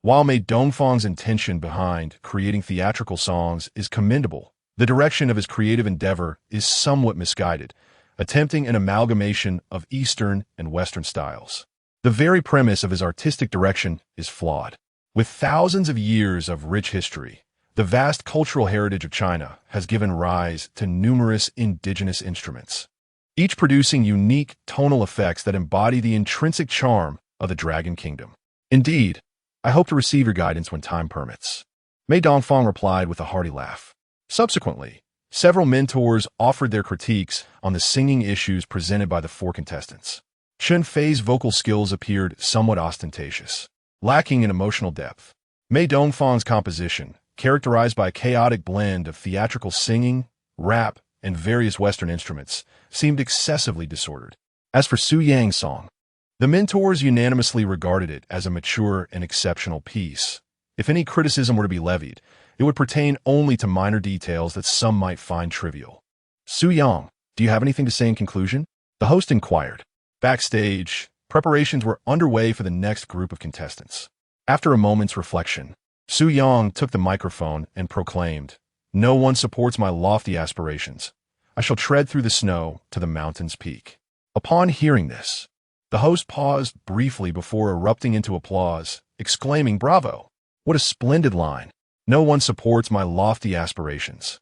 while Mei Dongfang's intention behind creating theatrical songs is commendable, the direction of his creative endeavor is somewhat misguided, attempting an amalgamation of Eastern and Western styles. The very premise of his artistic direction is flawed. With thousands of years of rich history, the vast cultural heritage of China has given rise to numerous indigenous instruments, each producing unique tonal effects that embody the intrinsic charm of the Dragon Kingdom. Indeed, I hope to receive your guidance when time permits. Mei Dongfang replied with a hearty laugh. Subsequently, several mentors offered their critiques on the singing issues presented by the 4 contestants. Chen Fei's vocal skills appeared somewhat ostentatious, lacking in emotional depth. Mei Dongfang's composition, characterized by a chaotic blend of theatrical singing, rap, and various Western instruments, seemed excessively disordered. As for Su Yang's song, the mentors unanimously regarded it as a mature and exceptional piece. If any criticism were to be levied, it would pertain only to minor details that some might find trivial. Su Yang, do you have anything to say in conclusion? The host inquired. Backstage, preparations were underway for the next group of contestants. After a moment's reflection, Su Yang took the microphone and proclaimed, "No one supports my lofty aspirations. I shall tread through the snow to the mountain's peak." Upon hearing this, the host paused briefly before erupting into applause, exclaiming, "Bravo! What a splendid line. No one supports my lofty aspirations.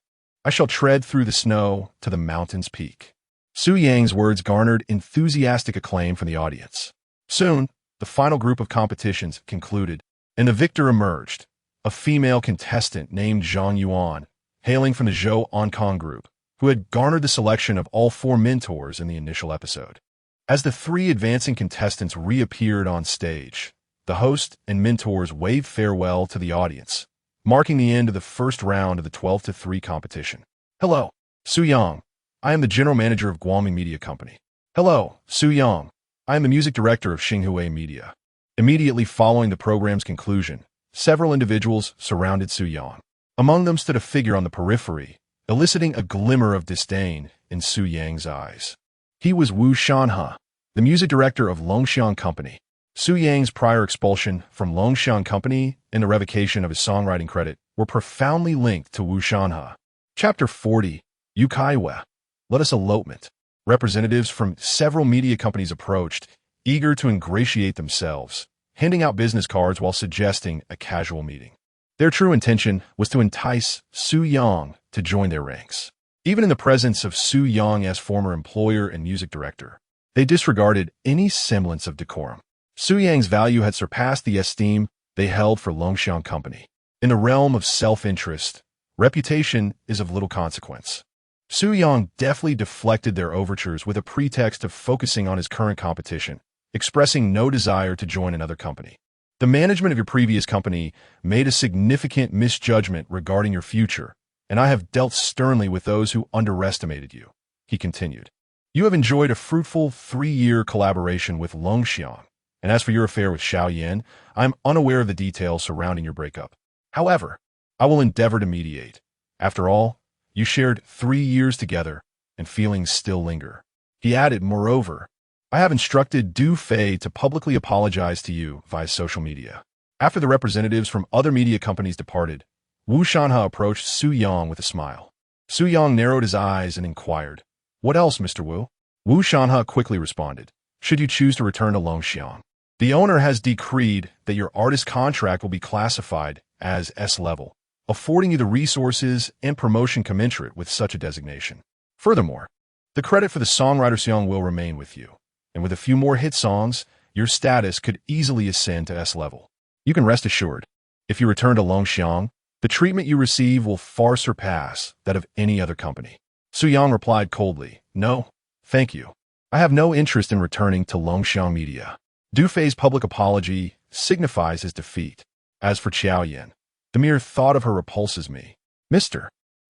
I shall tread through the snow to the mountain's peak." Su Yang's words garnered enthusiastic acclaim from the audience. Soon, the final group of competitions concluded, and the victor emerged, a female contestant named Zhang Yuan, hailing from the Zhou Oncon group, who had garnered the selection of all 4 mentors in the initial episode. As the 3 advancing contestants reappeared on stage, the host and mentors waved farewell to the audience, marking the end of the first round of the 12-3 competition. "Hello, Su Yang. I am the general manager of Guangming Media Company." "Hello, Su Yang. I am the music director of Xinhua Media." Immediately following the program's conclusion, several individuals surrounded Su Yang. Among them stood a figure on the periphery, eliciting a glimmer of disdain in Su Yang's eyes. He was Wu Shanhe, the music director of Longxiang Company. Su Yang's prior expulsion from Longxiang Company and the revocation of his songwriting credit were profoundly linked to Wu Shanhe. Chapter 40, Yu Caiyue. Let us elopement. Representatives from several media companies approached, eager to ingratiate themselves, handing out business cards while suggesting a casual meeting. Their true intention was to entice Su Yang to join their ranks. Even in the presence of Su Yang as former employer and music director, they disregarded any semblance of decorum. Su Yang's value had surpassed the esteem they held for Longxiang Company. In the realm of self-interest, reputation is of little consequence. Su Yang deftly deflected their overtures with a pretext of focusing on his current competition, expressing no desire to join another company. "The management of your previous company made a significant misjudgment regarding your future, and I have dealt sternly with those who underestimated you," he continued. "You have enjoyed a fruitful 3-year collaboration with Longxiang, and as for your affair with Xiaoyan, I am unaware of the details surrounding your breakup. However, I will endeavor to mediate. After all, you shared 3 years together, and feelings still linger." He added, "Moreover, I have instructed Du Fei to publicly apologize to you via social media." After the representatives from other media companies departed, Wu Shanhe approached Su Yang with a smile. Su Yang narrowed his eyes and inquired, "What else, Mr. Wu?" Wu Shanhe quickly responded, "Should you choose to return to Longxiang, the owner has decreed that your artist contract will be classified as S-level, affording you the resources and promotion commensurate with such a designation. Furthermore, the credit for the songwriter Xiang will remain with you, and with a few more hit songs, your status could easily ascend to S-level. You can rest assured, if you return to Longxiang, the treatment you receive will far surpass that of any other company." Su Yang replied coldly, "No, thank you. I have no interest in returning to Longxiang Media." Du Fei's public apology signifies his defeat. As for Xiaoyan, the mere thought of her repulses me. "Mr.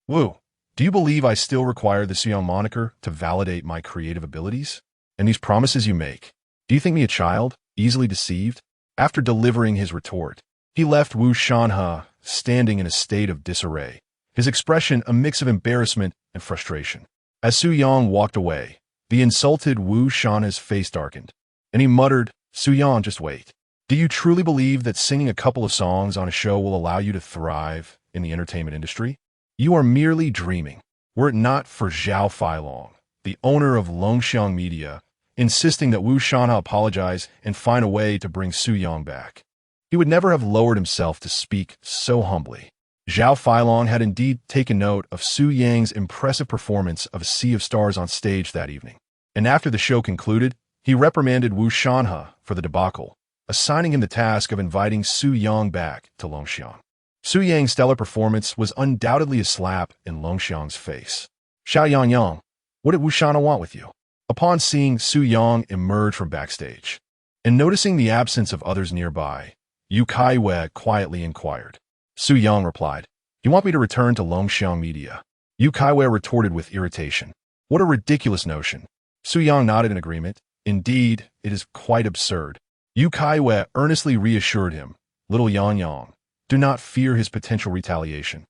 Wu, do you believe I still require the Su Yang moniker to validate my creative abilities? And these promises you make, do you think me a child, easily deceived?" After delivering his retort, he left Wu Shanhe standing in a state of disarray, his expression a mix of embarrassment and frustration. As Su Yang walked away, the insulted Wu Shanhe's face darkened, and he muttered, "Su Yang, just wait. Do you truly believe that singing a couple of songs on a show will allow you to thrive in the entertainment industry? You are merely dreaming. Were it not for Zhao Feilong, the owner of Longxiang Media, insisting that Wu Shanhe apologize and find a way to bring Su Yang back, he would never have lowered himself to speak so humbly." Zhao Feilong had indeed taken note of Su Yang's impressive performance of A Sea of Stars on stage that evening, and after the show concluded, he reprimanded Wu Shanhe for the debacle, assigning him the task of inviting Su Yang back to Longxiang. Su Yang's stellar performance was undoubtedly a slap in Longxiang's face. "Xiao Yang, what did Wu Shanhe want with you?" Upon seeing Su Yang emerge from backstage, and noticing the absence of others nearby, Yu Caiyue quietly inquired. Su Yang replied, "You want me to return to Longxiang Media?" Yu Caiyue retorted with irritation, "What a ridiculous notion." Su Yang nodded in agreement. "Indeed, it is quite absurd." Yu Caiyue earnestly reassured him, "Little Yang Yang, do not fear his potential retaliation.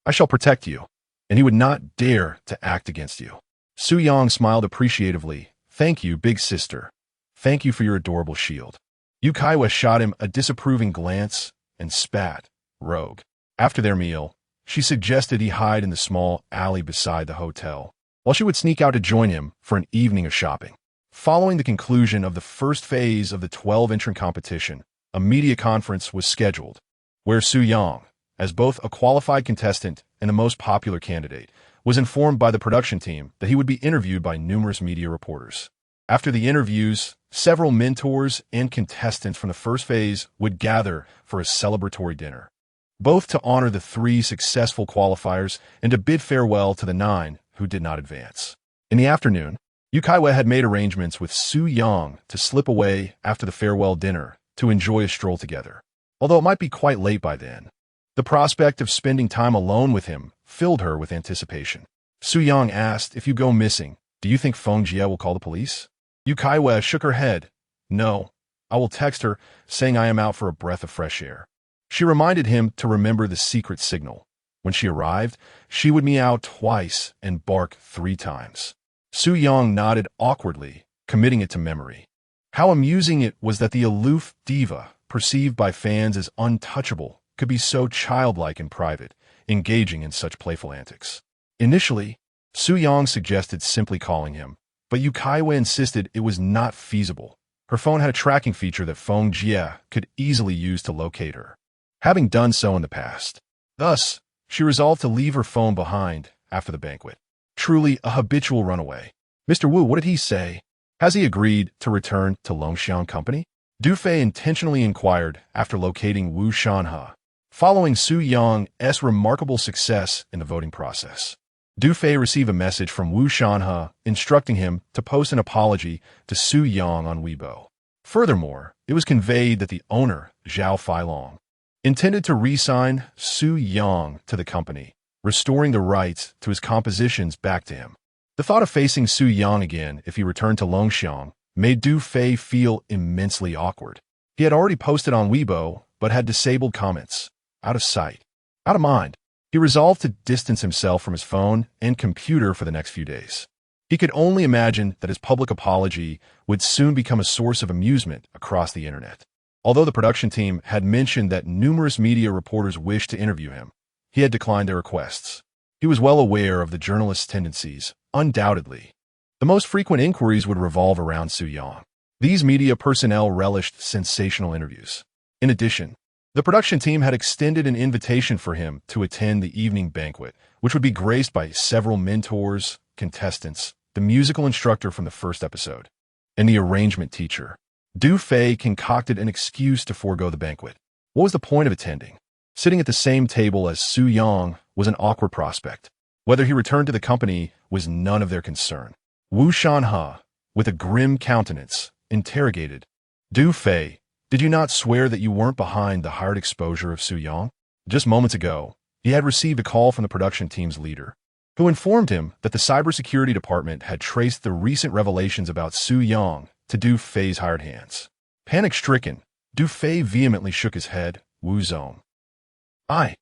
I shall protect you. and he would not dare to act against you. Su Yang smiled appreciatively. Thank you, big sister. Thank you for your adorable shield. Yu Caiyue shot him a disapproving glance and spat. Rogue. After their meal, she suggested he hide in the small alley beside the hotel, while she would sneak out to join him for an evening of shopping. Following the conclusion of the first phase of the 12-entrant competition, a media conference was scheduled, where Su Yang, as both a qualified contestant and the most popular candidate, was informed by the production team that he would be interviewed by numerous media reporters. After the interviews, several mentors and contestants from the first phase would gather for a celebratory dinner, both to honor the 3 successful qualifiers and to bid farewell to the 9 who did not advance. In the afternoon, Yu Caiyue had made arrangements with Su Yang to slip away after the farewell dinner to enjoy a stroll together. Although it might be quite late by then, the prospect of spending time alone with him filled her with anticipation. Su Yang asked, if you go missing, do you think Feng Jie will call the police? Yu Caiyue shook her head. No, I will text her, saying I am out for a breath of fresh air. She reminded him to remember the secret signal. When she arrived, she would meow twice and bark 3 times. Su Yang nodded awkwardly, committing it to memory. How amusing it was that the aloof diva, perceived by fans as untouchable, could be so childlike in private, engaging in such playful antics. Initially, Su Yang suggested simply calling him, but Yu Caiyue insisted it was not feasible. Her phone had a tracking feature that Feng Jie could easily use to locate her, having done so in the past. Thus, she resolved to leave her phone behind after the banquet. Truly a habitual runaway. Mr. Wu, what did he say? Has he agreed to return to Longxiang Company? Du Fei intentionally inquired after locating Wu Shanhe, following Su Yang's remarkable success in the voting process. Du Fei received a message from Wu Shanhe instructing him to post an apology to Su Yang on Weibo. Furthermore, it was conveyed that the owner, Zhao Feilong, intended to re-sign Su Yang to the company, restoring the rights to his compositions back to him. The thought of facing Su Yang again if he returned to Longxiang made Du Fei feel immensely awkward. He had already posted on Weibo, but had disabled comments. Out of sight, out of mind. He resolved to distance himself from his phone and computer for the next few days. He could only imagine that his public apology would soon become a source of amusement across the internet. Although the production team had mentioned that numerous media reporters wished to interview him, he had declined their requests. He was well aware of the journalist's tendencies, undoubtedly. The most frequent inquiries would revolve around Su Yang. These media personnel relished sensational interviews. In addition, the production team had extended an invitation for him to attend the evening banquet, which would be graced by several mentors, contestants, the musical instructor from the first episode, and the arrangement teacher. Du Fei concocted an excuse to forego the banquet. What was the point of attending? Sitting at the same table as Su Yang was an awkward prospect. Whether he returned to the company was none of their concern. Wu Shanhe, with a grim countenance, interrogated, Du Fei, did you not swear that you weren't behind the hired exposure of Su Yang? Just moments ago, he had received a call from the production team's leader, who informed him that the cybersecurity department had traced the recent revelations about Su Yang to Du Fei's hired hands. Panic-stricken, Du Fei vehemently shook his head. Wu Zong. I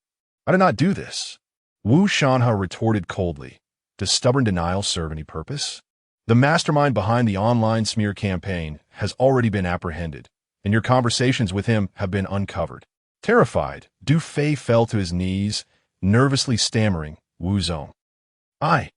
did not do this. Wu Shanhe retorted coldly. Does stubborn denial serve any purpose? The mastermind behind the online smear campaign has already been apprehended, and your conversations with him have been uncovered. Terrified, Du Fei fell to his knees, nervously stammering, Wu Zong. I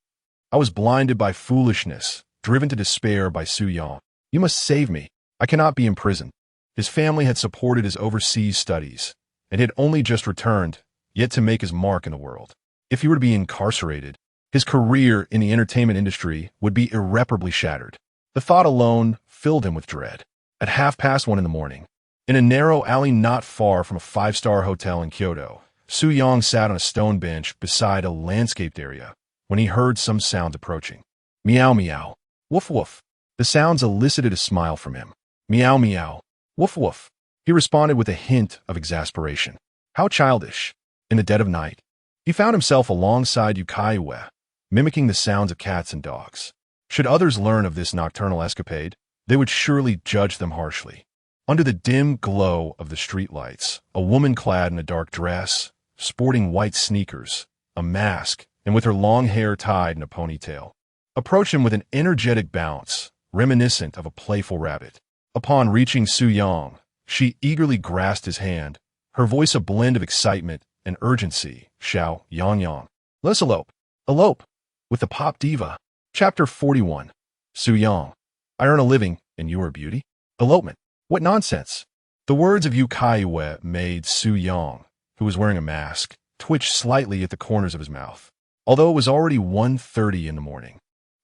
was blinded by foolishness, driven to despair by Su Yang. You must save me. I cannot be imprisoned. His family had supported his overseas studies, and had only just returned, yet to make his mark in the world. If he were to be incarcerated, his career in the entertainment industry would be irreparably shattered. The thought alone filled him with dread. At 1:30 in the morning, in a narrow alley not far from a 5-star hotel in Kyoto, Su Yang sat on a stone bench beside a landscaped area when he heard some sounds approaching. Meow meow, woof woof. The sounds elicited a smile from him. Meow meow, woof woof. He responded with a hint of exasperation. How childish. In the dead of night, he found himself alongside Yu Caiyue, mimicking the sounds of cats and dogs. Should others learn of this nocturnal escapade, they would surely judge them harshly. Under the dim glow of the streetlights, a woman clad in a dark dress, sporting white sneakers, a mask, and with her long hair tied in a ponytail, approached him with an energetic bounce, reminiscent of a playful rabbit. Upon reaching Su Yang, she eagerly grasped his hand, her voice a blend of excitement and urgency. Xiao, Yang Yang. Let's elope. Elope. With the pop diva. Chapter 41. Su Yang. I earn a living, and you are a beauty? Elopement. What nonsense. The words of Yu Caiyue made Su Yang, who was wearing a mask, twitch slightly at the corners of his mouth. Although it was already 1:30 in the morning.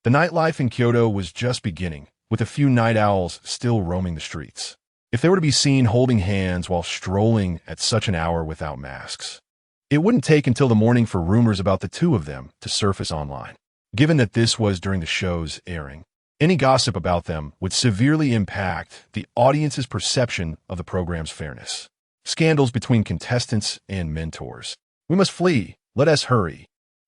The nightlife in Kyoto was just beginning, with a few night owls still roaming the streets. If they were to be seen holding hands while strolling at such an hour without masks, it wouldn't take until the morning for rumors about the two of them to surface online. Given that this was during the show's airing, any gossip about them would severely impact the audience's perception of the program's fairness. Scandals between contestants and mentors. We must flee. Let us hurry.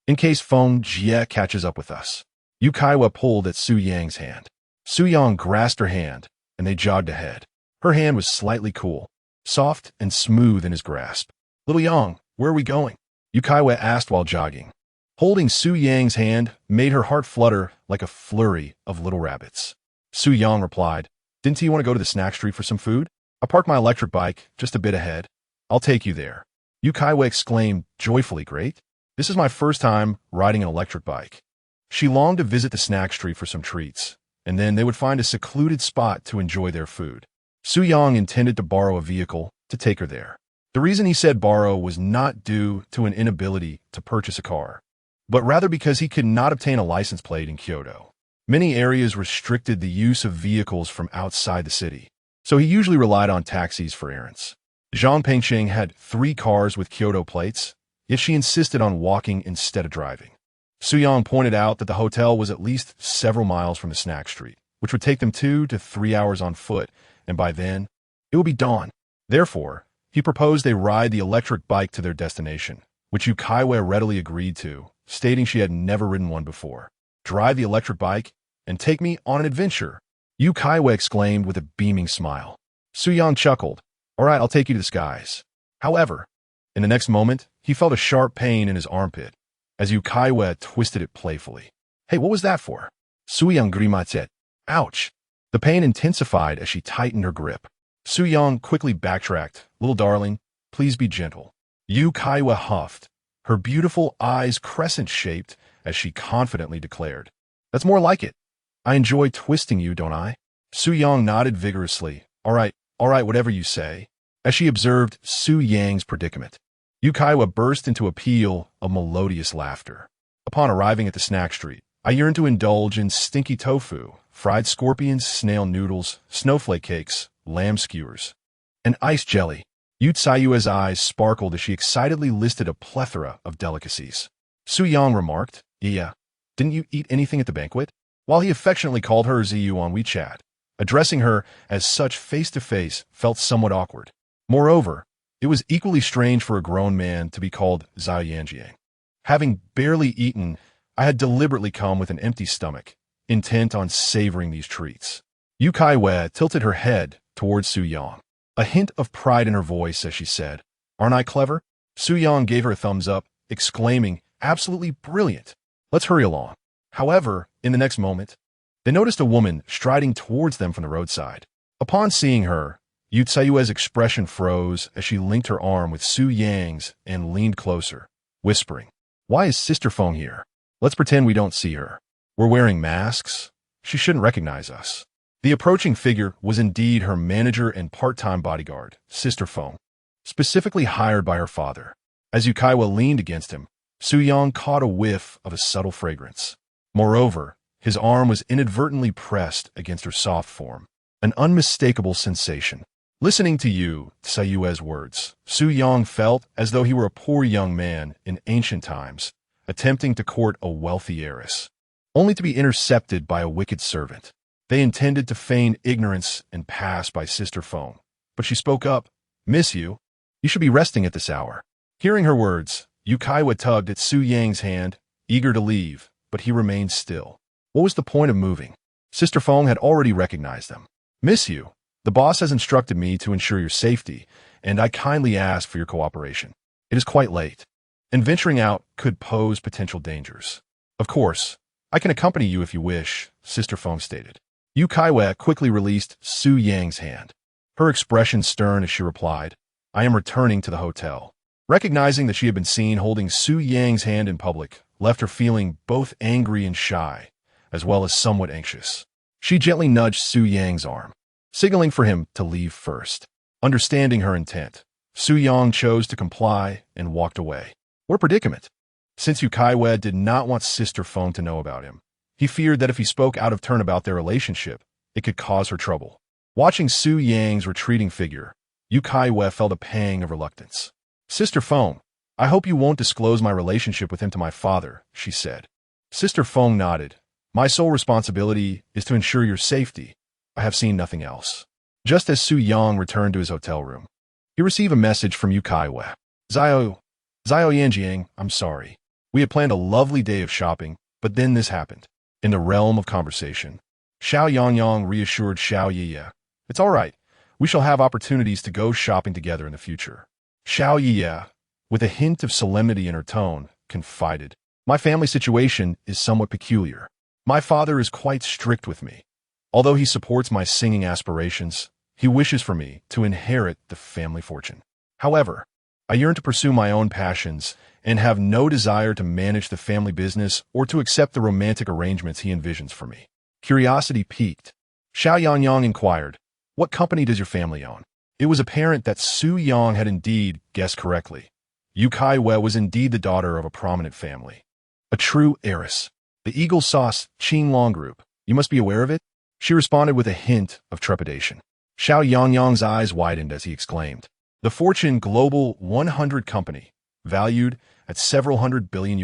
In case Feng Jie catches up with us. Yu Caiyue pulled at Su Yang's hand. Su Yang grasped her hand, and they jogged ahead. Her hand was slightly cool, soft and smooth in his grasp. Little Yang, where are we going? Yu Caiyue asked while jogging. Holding Su Yang's hand made her heart flutter like a flurry of little rabbits. Su Yang replied, Didn't you want to go to the snack street for some food? I parked my electric bike just a bit ahead. I'll take you there. Yu Caiyue exclaimed joyfully, Great. This is my first time riding an electric bike. She longed to visit the snack street for some treats, and then they would find a secluded spot to enjoy their food. Su Yang intended to borrow a vehicle to take her there. The reason he said borrow was not due to an inability to purchase a car, but rather because he could not obtain a license plate in Kyoto. Many areas restricted the use of vehicles from outside the city, so he usually relied on taxis for errands. Zhang Pengqing had 3 cars with Kyoto plates, yet she insisted on walking instead of driving. Su Yang pointed out that the hotel was at least several miles from the snack street, which would take them 2 to 3 hours on foot, and by then, it would be dawn. Therefore, he proposed they ride the electric bike to their destination, which Yu Caiyue readily agreed to, stating she had never ridden one before. Drive the electric bike and take me on an adventure, Yu Caiyue exclaimed with a beaming smile. Su Yang chuckled. All right, I'll take you to the skies. However, in the next moment, he felt a sharp pain in his armpit, as Yu Caiyue twisted it playfully. Hey, what was that for? Su Yang grimaced. Ouch. The pain intensified as she tightened her grip. Su Yang quickly backtracked. Little darling, please be gentle. Yu Caiyue huffed, her beautiful eyes crescent-shaped as she confidently declared. That's more like it. I enjoy twisting you, don't I? Su Yang nodded vigorously. All right, whatever you say. As she observed Su Yang's predicament, Yu Caiyue burst into a peal of melodious laughter. Upon arriving at the snack street, I yearned to indulge in stinky tofu, fried scorpions, snail noodles, snowflake cakes, lamb skewers, and iced jelly. Yu Caiyue's eyes sparkled as she excitedly listed a plethora of delicacies. Su Yang remarked, Yeah, didn't you eat anything at the banquet? While he affectionately called her Ziyu on WeChat, addressing her as such face-to-face felt somewhat awkward. Moreover, it was equally strange for a grown man to be called Zhao Yanjiang. Having barely eaten, I had deliberately come with an empty stomach, intent on savoring these treats. Yu Caiyue tilted her head towards Su Yang, a hint of pride in her voice as she said, Aren't I clever? Su Yang gave her a thumbs up, exclaiming, Absolutely brilliant. Let's hurry along. However, in the next moment, they noticed a woman striding towards them from the roadside. Upon seeing her, Yu Caiyue's expression froze as she linked her arm with Su Yang's and leaned closer, whispering, Why is Sister Feng here? Let's pretend we don't see her. We're wearing masks. She shouldn't recognize us. The approaching figure was indeed her manager and part-time bodyguard, Sister Feng, specifically hired by her father. As Yu Caiyue leaned against him, Su Yang caught a whiff of a subtle fragrance. Moreover, his arm was inadvertently pressed against her soft form, an unmistakable sensation. Listening to Yu Caiyue's words, Su Yang felt as though he were a poor young man in ancient times, attempting to court a wealthy heiress, only to be intercepted by a wicked servant. They intended to feign ignorance and pass by Sister Feng, but she spoke up, Miss Yu, you should be resting at this hour. Hearing her words, Yu Caiyue tugged at Su Yang's hand, eager to leave, but he remained still. What was the point of moving? Sister Feng had already recognized them. Miss Yu, the boss has instructed me to ensure your safety, and I kindly ask for your cooperation. It is quite late. and venturing out could pose potential dangers. Of course, I can accompany you if you wish, Sister Feng stated. Yu Caiyue quickly released Su Yang's hand. Her expression stern as she replied, I am returning to the hotel. Recognizing that she had been seen holding Su Yang's hand in public left her feeling both angry and shy, as well as somewhat anxious. She gently nudged Su Yang's arm, signaling for him to leave first. Understanding her intent, Su Yang chose to comply and walked away. What a predicament! Since Yu Caiyue did not want Sister Feng to know about him, he feared that if he spoke out of turn about their relationship, it could cause her trouble. Watching Su Yang's retreating figure, Yu Caiyue felt a pang of reluctance. Sister Feng, I hope you won't disclose my relationship with him to my father, she said. Sister Feng nodded. My sole responsibility is to ensure your safety. I have seen nothing else. Just as Su Yang returned to his hotel room, he received a message from Yu Caiyue. Zhao Yanjiang, I'm sorry. We had planned a lovely day of shopping, but then this happened. In the realm of conversation, Xiao Yangyang reassured Xiao Yiye. It's all right. We shall have opportunities to go shopping together in the future. Xiao Yiye, with a hint of solemnity in her tone, confided. My family situation is somewhat peculiar. My father is quite strict with me. Although he supports my singing aspirations, he wishes for me to inherit the family fortune. However, I yearn to pursue my own passions and have no desire to manage the family business or to accept the romantic arrangements he envisions for me. Curiosity piqued. Xiao Yangyang inquired, what company does your family own? It was apparent that Su Yang had indeed guessed correctly. Yu Caiyue was indeed the daughter of a prominent family. A true heiress. The Eagle Sauce Qinglong Group. You must be aware of it? She responded with a hint of trepidation. Xiao Yangyang's eyes widened as he exclaimed. The Fortune Global 100 company, valued at several $100 billion.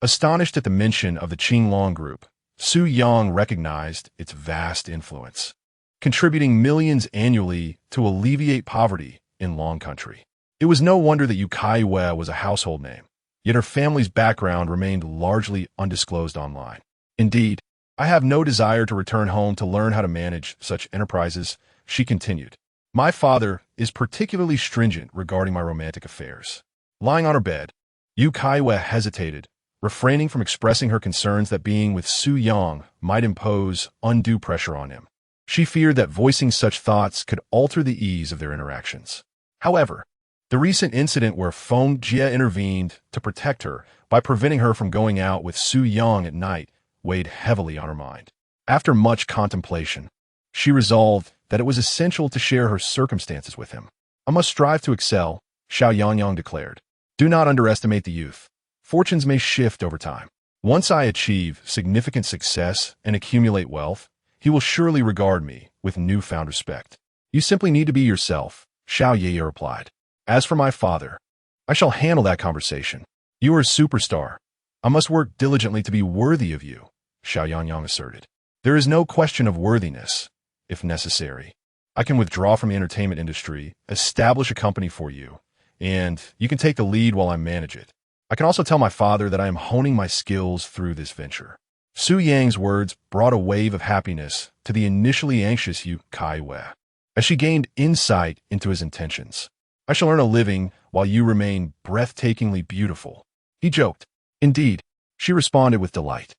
Astonished at the mention of the Qinglong Group, Su Yang recognized its vast influence, contributing millions annually to alleviate poverty in Long Country. It was no wonder that Yu Caiyue was a household name, yet her family's background remained largely undisclosed online. Indeed, I have no desire to return home to learn how to manage such enterprises, she continued. My father is particularly stringent regarding my romantic affairs. Lying on her bed, Yu Caiyue hesitated, refraining from expressing her concerns that being with Su Yang might impose undue pressure on him. She feared that voicing such thoughts could alter the ease of their interactions. However, the recent incident where Feng Jie intervened to protect her by preventing her from going out with Su Yang at night weighed heavily on her mind. After much contemplation, she resolved that it was essential to share her circumstances with him. I must strive to excel, Xiao Yangyang declared. Do not underestimate the youth. Fortunes may shift over time. Once I achieve significant success and accumulate wealth, he will surely regard me with newfound respect. You simply need to be yourself, Xiao Yiye replied. As for my father, I shall handle that conversation. You are a superstar. I must work diligently to be worthy of you, Xiao Yangyang asserted. There is no question of worthiness, if necessary. I can withdraw from the entertainment industry, establish a company for you, and you can take the lead while I manage it. I can also tell my father that I am honing my skills through this venture. Su Yang's words brought a wave of happiness to the initially anxious Yu Caiyue, as she gained insight into his intentions. I shall earn a living while you remain breathtakingly beautiful, he joked. Indeed, she responded with delight.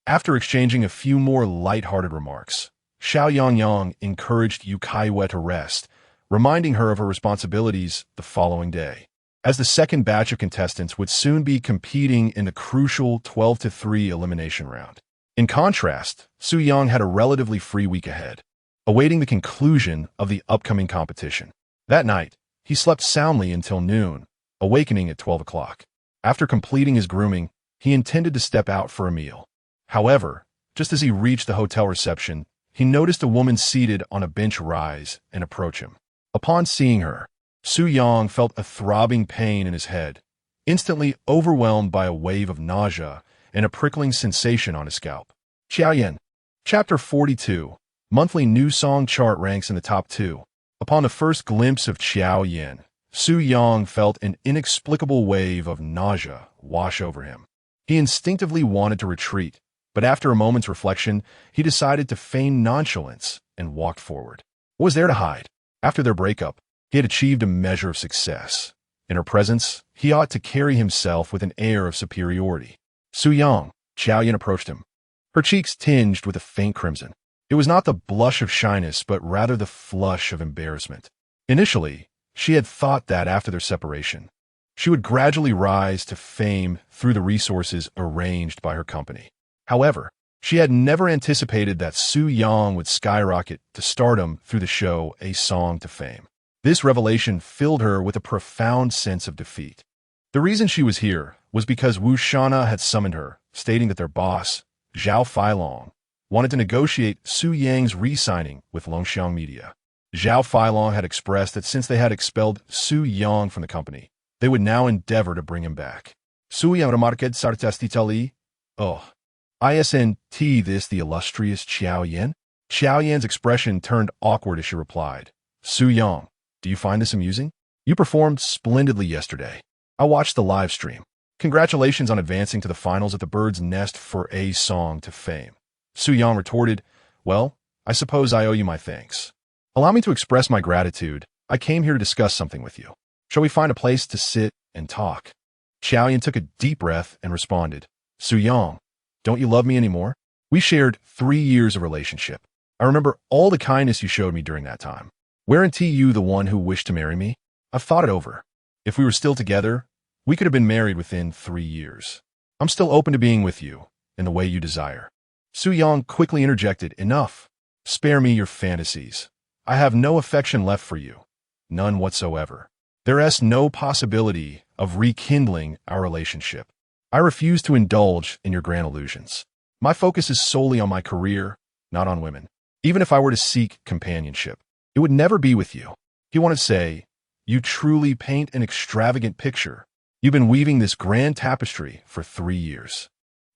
After exchanging a few more light-hearted remarks, Xiao Yangyang encouraged Yu Caiyue to rest, reminding her of her responsibilities the following day, as the second batch of contestants would soon be competing in the crucial 12-3 elimination round. In contrast, Su Yang had a relatively free week ahead, awaiting the conclusion of the upcoming competition. That night, he slept soundly until noon, awakening at 12 o'clock. After completing his grooming, he intended to step out for a meal. However, just as he reached the hotel reception, he noticed a woman seated on a bench rise and approach him. Upon seeing her, Su Yang felt a throbbing pain in his head, instantly overwhelmed by a wave of nausea and a prickling sensation on his scalp. Qiaoyan. Chapter 42. Monthly new song chart ranks in the top 2. Upon the first glimpse of Qiaoyan, Su Yang felt an inexplicable wave of nausea wash over him. He instinctively wanted to retreat, but after a moment's reflection, he decided to feign nonchalance and walked forward. What was there to hide? After their breakup, he had achieved a measure of success, In her presence, he ought to carry himself with an air of superiority. Su Yang, Qiaoyan approached him. Her cheeks tinged with a faint crimson. It was not the blush of shyness, but rather the flush of embarrassment. Initially, she had thought that after their separation, she would gradually rise to fame through the resources arranged by her company. However, she had never anticipated that Su Yang would skyrocket to stardom through the show A Song to Fame. This revelation filled her with a profound sense of defeat. The reason she was here was because Wu Shana had summoned her, stating that their boss, Zhao Feilong, wanted to negotiate Su Yang's re-signing with Longxiang Media. Zhao Feilong had expressed that since they had expelled Su Yang from the company, they would now endeavor to bring him back. Su Yang remarqued sarcastically, "Oh, isn't this the illustrious Qiao Yan?" Qiao Yan's expression turned awkward as she replied, "Su Yang, do you find this amusing? You performed splendidly yesterday. I watched the live stream. Congratulations on advancing to the finals at the Bird's Nest for A Song to Fame." Su Yang retorted, "Well, I suppose I owe you my thanks. Allow me to express my gratitude. I came here to discuss something with you. Shall we find a place to sit and talk?" Qiaoyan took a deep breath and responded, "Su Yang, don't you love me anymore? We shared 3 years of relationship. I remember all the kindness you showed me during that time. Weren't you the one who wished to marry me? I've thought it over. If we were still together, we could have been married within 3 years. I'm still open to being with you in the way you desire." Su Yang quickly interjected, "Enough. Spare me your fantasies. I have no affection left for you. None whatsoever. There is no possibility of rekindling our relationship. I refuse to indulge in your grand illusions. My focus is solely on my career, not on women. Even if I were to seek companionship, it would never be with you." He wanted to say, "You truly paint an extravagant picture. You've been weaving this grand tapestry for 3 years.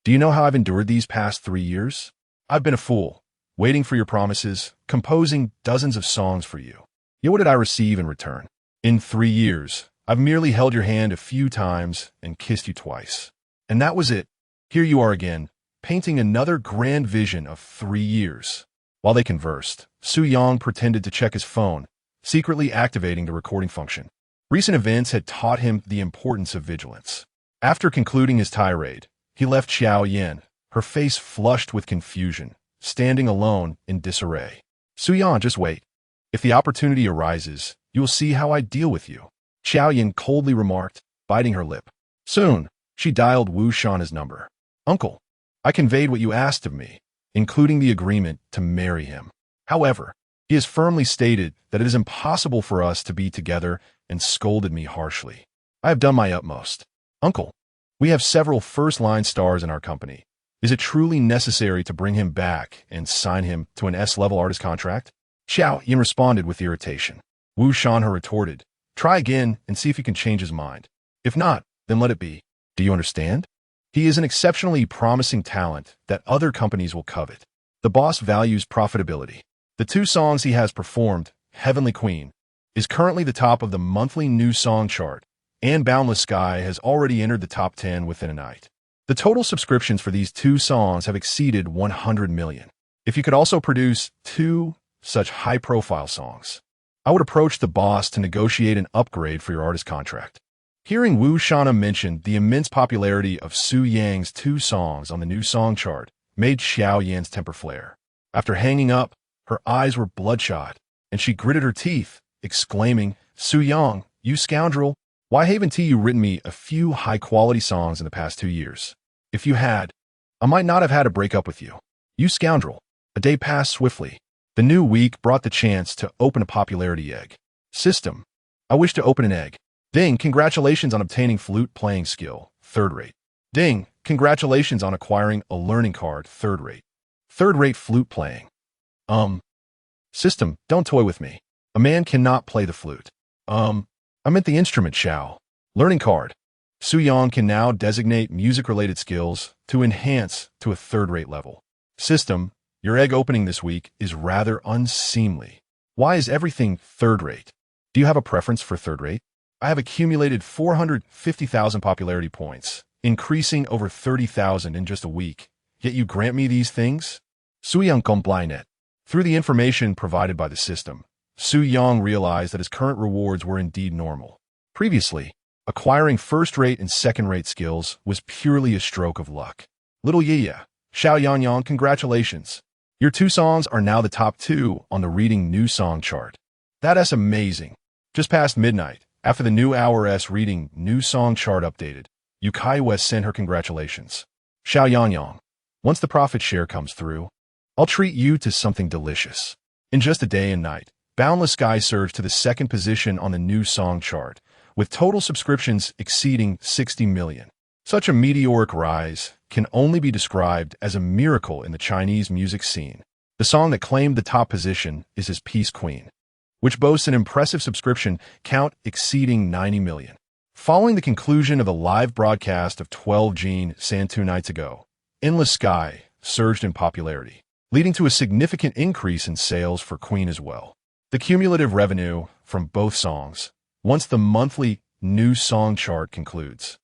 Do you know how I've endured these past 3 years? I've been a fool, waiting for your promises, composing dozens of songs for you. Yet what did I receive in return? In 3 years, I've merely held your hand a few times and kissed you twice. And that was it. Here you are again, painting another grand vision of 3 years." While they conversed, Su Yang pretended to check his phone, secretly activating the recording function. Recent events had taught him the importance of vigilance. After concluding his tirade, he left Qiao Yan, her face flushed with confusion, standing alone in disarray. "Su Yang, just wait. If the opportunity arises, you will see how I deal with you," Qiao Yan coldly remarked, biting her lip. Soon, she dialed Wu Shana's number. "Uncle, I conveyed what you asked of me, including the agreement to marry him. However, he has firmly stated that it is impossible for us to be together and scolded me harshly. I have done my utmost. Uncle, we have several first-line stars in our company. Is it truly necessary to bring him back and sign him to an S-level artist contract?" Qiao Yan responded with irritation. Wu Shanhe retorted, "Try again and see if he can change his mind. If not, then let it be. Do you understand? He is an exceptionally promising talent that other companies will covet. The boss values profitability. The 2 songs he has performed, Heavenly Queen, is currently the top of the monthly new song chart, and Boundless Sky has already entered the top 10 within a night. The total subscriptions for these 2 songs have exceeded 100 million. If you could also produce 2 such high-profile songs, I would approach the boss to negotiate an upgrade for your artist contract." Hearing Wu Shana mention the immense popularity of Su Yang's 2 songs on the new song chart made Qiao Yan's temper flare. After hanging up, her eyes were bloodshot, and she gritted her teeth, exclaiming, "Su Yang, you scoundrel, why haven't you written me a few high-quality songs in the past 2 years? If you had, I might not have had to break up with you. You scoundrel." A day passed swiftly. The new week brought the chance to open a popularity egg. "System, I wish to open an egg." "Ding, congratulations on obtaining flute playing skill, 3rd rate." "Ding, congratulations on acquiring a learning card, 3rd rate." 3rd rate flute playing. System, don't toy with me. A man cannot play the flute. I meant the instrument, Shao. Learning card. Su Yang can now designate music-related skills to enhance to a 3rd rate level. System, your egg opening this week is rather unseemly. Why is everything 3rd rate? Do you have a preference for 3rd rate? I have accumulated 450,000 popularity points, increasing over 30,000 in just a week, yet you grant me these things? Su Yang complied. Through the information provided by the system, Su Yang realized that his current rewards were indeed normal. Previously, Acquiring first-rate and second-rate skills was purely a stroke of luck. Little Yiye, Xiao Yangyang, congratulations. Your 2 songs are now the top 2 on the Reading New Song chart. That's amazing. Just past midnight, after the new Hour's Reading New Song chart updated, Yu Caiyue sent her congratulations. Xiao Yangyang, once the profit share comes through, I'll treat you to something delicious. In just a day and night, Boundless Sky surged to the 2nd position on the new song chart, with total subscriptions exceeding 60 million. Such a meteoric rise can only be described as a miracle in the Chinese music scene. The song that claimed the top position is his Peace Queen, which boasts an impressive subscription count exceeding 90 million. Following the conclusion of the live broadcast of 12 Jin San 2 nights ago, Endless Sky surged in popularity, leading to a significant increase in sales for Queen as well. The cumulative revenue from both songs, once the monthly new song chart concludes,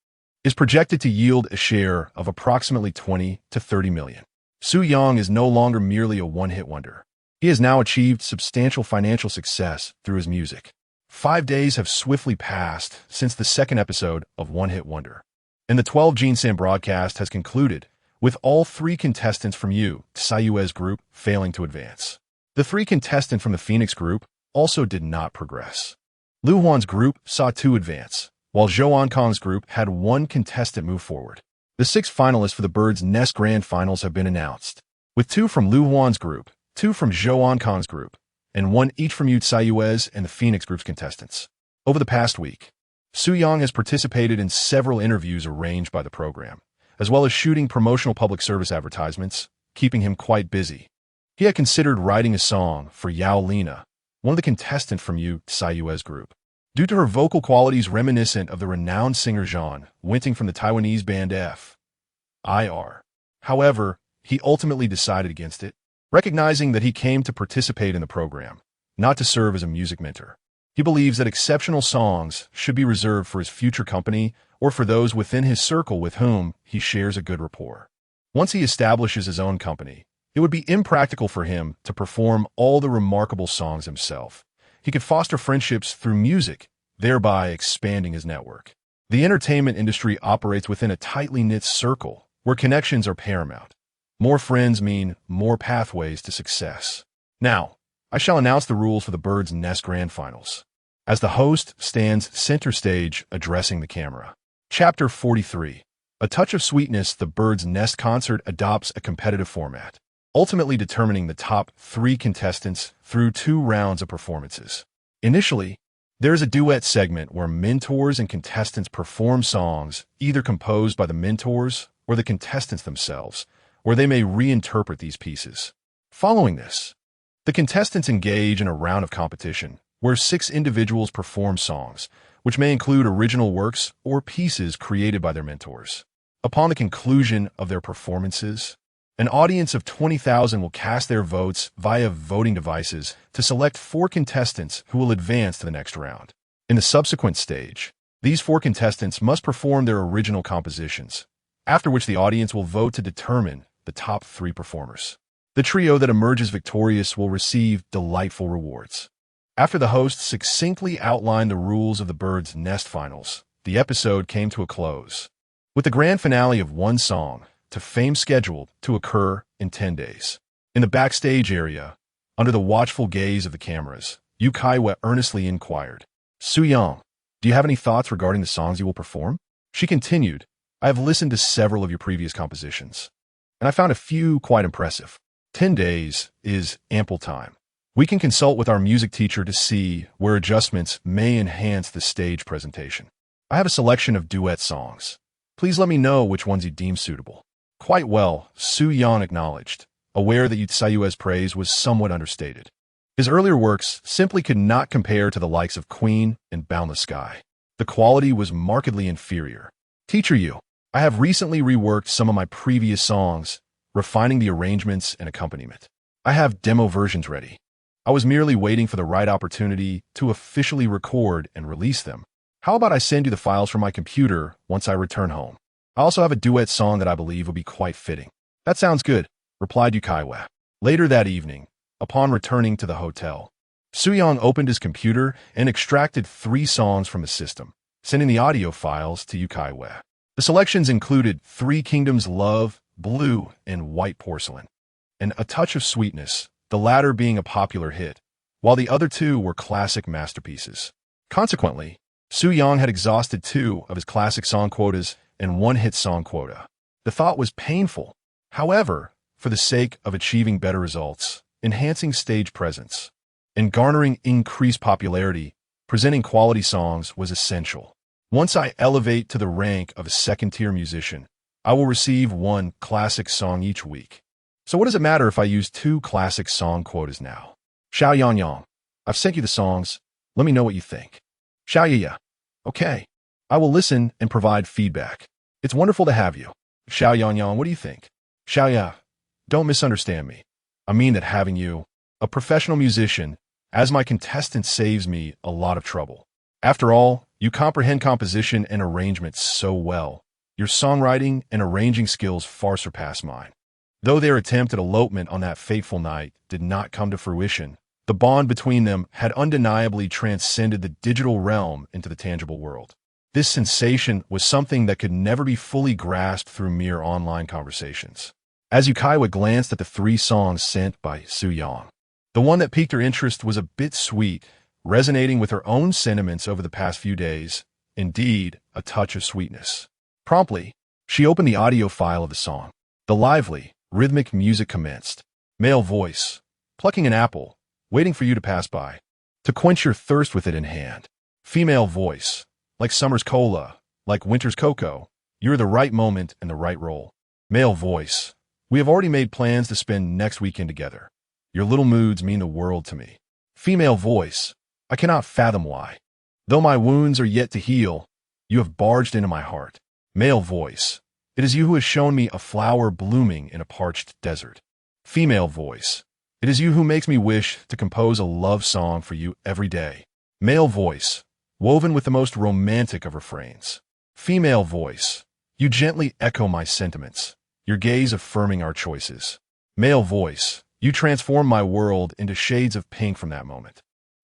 is projected to yield a share of approximately 20 to 30 million. Su Yang is no longer merely a one-hit wonder. He has now achieved substantial financial success through his music. 5 days have swiftly passed since the 2nd episode of One Hit Wonder, and the 12 Jin San broadcast has concluded, with all 3 contestants from Yu Caiyue's group failing to advance. The 3 contestants from the Phoenix group also did not progress. Lu Huan's group saw 2 advance, while Zhou Ankang's group had 1 contestant move forward. The 6 finalists for the Bird's Nest Grand Finals have been announced, with 2 from Lu Huan's group, 2 from Zhou Ankang's group, and 1 each from Yu Caiyue's and the Phoenix group's contestants. Over the past week, Su Yang has participated in several interviews arranged by the program, as well as shooting promotional public service advertisements, keeping him quite busy. He had considered writing a song for Yao Lina, one of the contestants from Yu Caiyue's group, due to her vocal qualities reminiscent of the renowned singer Zhang Wenting from the Taiwanese band F.I.R. However, he ultimately decided against it, recognizing that he came to participate in the program, not to serve as a music mentor. He believes that exceptional songs should be reserved for his future company or for those within his circle with whom he shares a good rapport. Once he establishes his own company, it would be impractical for him to perform all the remarkable songs himself. He could foster friendships through music, thereby expanding his network. The entertainment industry operates within a tightly knit circle where connections are paramount. More friends mean more pathways to success. Now, I shall announce the rules for the Bird's Nest Grand Finals, as the host stands center stage addressing the camera. Chapter 43. A touch of sweetness. The Bird's Nest concert adopts a competitive format, ultimately determining the top 3 contestants through 2 rounds of performances. Initially, there is a duet segment where mentors and contestants perform songs either composed by the mentors or the contestants themselves, where they may reinterpret these pieces. Following this, the contestants engage in a round of competition where 6 individuals perform songs, which may include original works or pieces created by their mentors. Upon the conclusion of their performances, an audience of 20,000 will cast their votes via voting devices to select 4 contestants who will advance to the next round. In the subsequent stage, these 4 contestants must perform their original compositions, after which the audience will vote to determine the top 3 performers. The trio that emerges victorious will receive delightful rewards. After the host succinctly outlined the rules of the Bird's Nest Finals, the episode came to a close, with the grand finale of 1 song to Fame scheduled to occur in 10 days. In the backstage area, under the watchful gaze of the cameras, Yu Caiyue earnestly inquired, "Su Yang, do you have any thoughts regarding the songs you will perform?" She continued, "I have listened to several of your previous compositions, and I found a few quite impressive. 10 days is ample time. We can consult with our music teacher to see where adjustments may enhance the stage presentation. I have a selection of duet songs. Please let me know which ones you deem suitable." "Quite well," Su Yang acknowledged, aware that Yu Caiyue's praise was somewhat understated. His earlier works simply could not compare to the likes of Queen and Boundless Sky. The quality was markedly inferior. "Teacher Yu, I have recently reworked some of my previous songs, refining the arrangements and accompaniment. I have demo versions ready. I was merely waiting for the right opportunity to officially record and release them. How about I send you the files from my computer once I return home? I also have a duet song that I believe will be quite fitting." "That sounds good," replied Yu Caiyue. Later that evening, upon returning to the hotel, Su Yang opened his computer and extracted 3 songs from the system, sending the audio files to Yu Caiyue. The selections included Three Kingdoms Love, Blue, and White Porcelain, and A Touch of Sweetness, the latter being a popular hit, while the other two were classic masterpieces. Consequently, Su Yang had exhausted 2 of his classic song quotas and 1 hit song quota. The thought was painful. However, for the sake of achieving better results, enhancing stage presence, and garnering increased popularity, presenting quality songs was essential. Once I elevate to the rank of a second-tier musician, I will receive 1 classic song each week. So what does it matter if I use 2 classic song quotas now? Xiao Yang Yang, I've sent you the songs. Let me know what you think. Xiao Yiya, okay. I will listen and provide feedback. It's wonderful to have you. Xiao Yang Yang, what do you think? Xiao Ya, don't misunderstand me. I mean that having you, a professional musician, as my contestant saves me a lot of trouble. After all, you comprehend composition and arrangement so well. Your songwriting and arranging skills far surpass mine. Though their attempt at elopement on that fateful night did not come to fruition, the bond between them had undeniably transcended the digital realm into the tangible world. This sensation was something that could never be fully grasped through mere online conversations. As Yu Caiyue glanced at the 3 songs sent by Su Yang, the one that piqued her interest was a bit sweet, resonating with her own sentiments over the past few days, indeed, A Touch of Sweetness. Promptly, she opened the audio file of the song. The lively, rhythmic music commenced. Male voice, plucking an apple, waiting for you to pass by, to quench your thirst with it in hand. Female voice, like summer's cola, like winter's cocoa, you're the right moment and the right role. Male voice, we have already made plans to spend next weekend together. Your little moods mean the world to me. Female voice, I cannot fathom why. Though my wounds are yet to heal, you have barged into my heart. Male voice, it is you who has shown me a flower blooming in a parched desert. Female voice, it is you who makes me wish to compose a love song for you every day. Male voice, woven with the most romantic of refrains. Female voice, you gently echo my sentiments, your gaze affirming our choices. Male voice, you transform my world into shades of pink from that moment.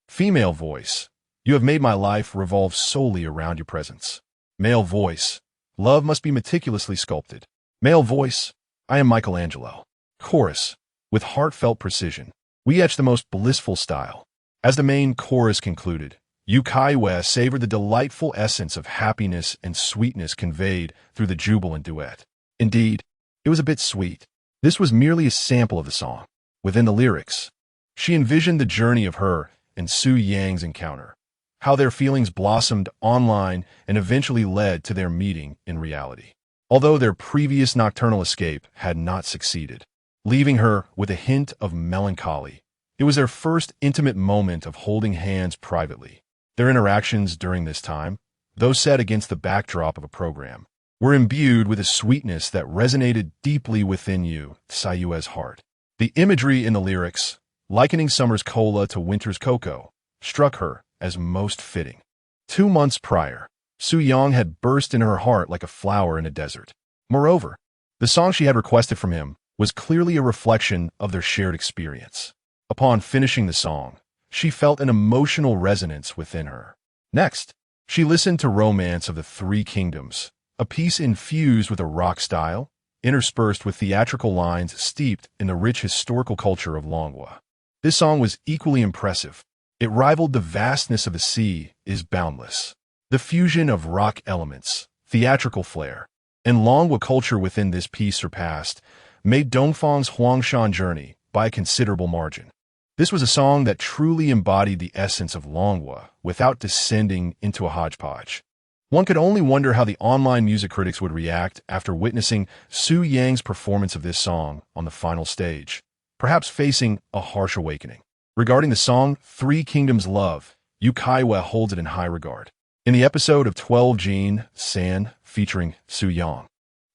Female voice, you have made my life revolve solely around your presence. Male voice, love must be meticulously sculpted. Male voice, I am Michelangelo. Chorus, with heartfelt precision, we etch the most blissful style. As the main chorus concluded, Yu Caiyue savored the delightful essence of happiness and sweetness conveyed through the jubilant duet. Indeed, it was a bit sweet. This was merely a sample of the song. Within the lyrics, she envisioned the journey of her and Su Yang's encounter, how their feelings blossomed online and eventually led to their meeting in reality. Although their previous nocturnal escape had not succeeded, leaving her with a hint of melancholy, it was their first intimate moment of holding hands privately. Their interactions during this time, though set against the backdrop of a program, were imbued with a sweetness that resonated deeply within Yu Caiyue's heart. The imagery in the lyrics, likening summer's cola to winter's cocoa, struck her as most fitting. 2 months prior, Su Yang had burst in her heart like a flower in a desert. Moreover, the song she had requested from him was clearly a reflection of their shared experience. Upon finishing the song, she felt an emotional resonance within her. Next, she listened to Romance of the Three Kingdoms, a piece infused with a rock style, interspersed with theatrical lines steeped in the rich historical culture of Longguo. This song was equally impressive. It rivaled the vastness of the sea is boundless. The fusion of rock elements, theatrical flair, and Longguo culture within this piece surpassed, made Dongfang's Huangshan journey by a considerable margin. This was a song that truly embodied the essence of Longguo without descending into a hodgepodge. One could only wonder how the online music critics would react after witnessing Su Yang's performance of this song on the final stage, perhaps facing a harsh awakening. Regarding the song Three Kingdoms Love, Yu Caiyue holds it in high regard. In the episode of 12 Jin San featuring Su Yang,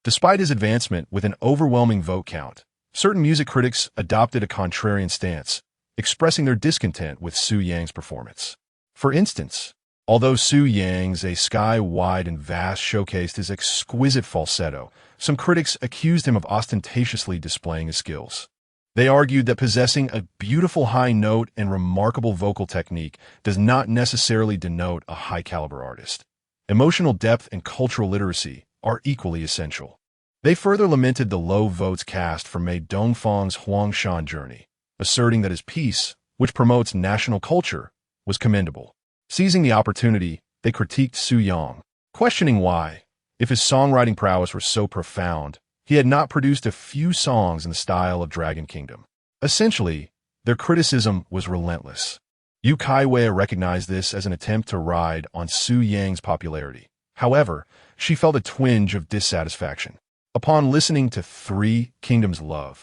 despite his advancement with an overwhelming vote count, certain music critics adopted a contrarian stance, expressing their discontent with Su Yang's performance. For instance, although Su Yang's A Sky Wide and Vast showcased his exquisite falsetto, some critics accused him of ostentatiously displaying his skills. They argued that possessing a beautiful high note and remarkable vocal technique does not necessarily denote a high-caliber artist. emotional depth and cultural literacy are equally essential. They further lamented the low votes cast for Mei Dongfang's Huangshan journey, asserting that his piece, which promotes national culture, was commendable. Seizing the opportunity, they critiqued Su Yang, questioning why, if his songwriting prowess were so profound, he had not produced a few songs in the style of Dragon Kingdom. Essentially, their criticism was relentless. Yu Caiyue recognized this as an attempt to ride on Su Yang's popularity. However, she felt a twinge of dissatisfaction. Upon listening to Three Kingdoms Love,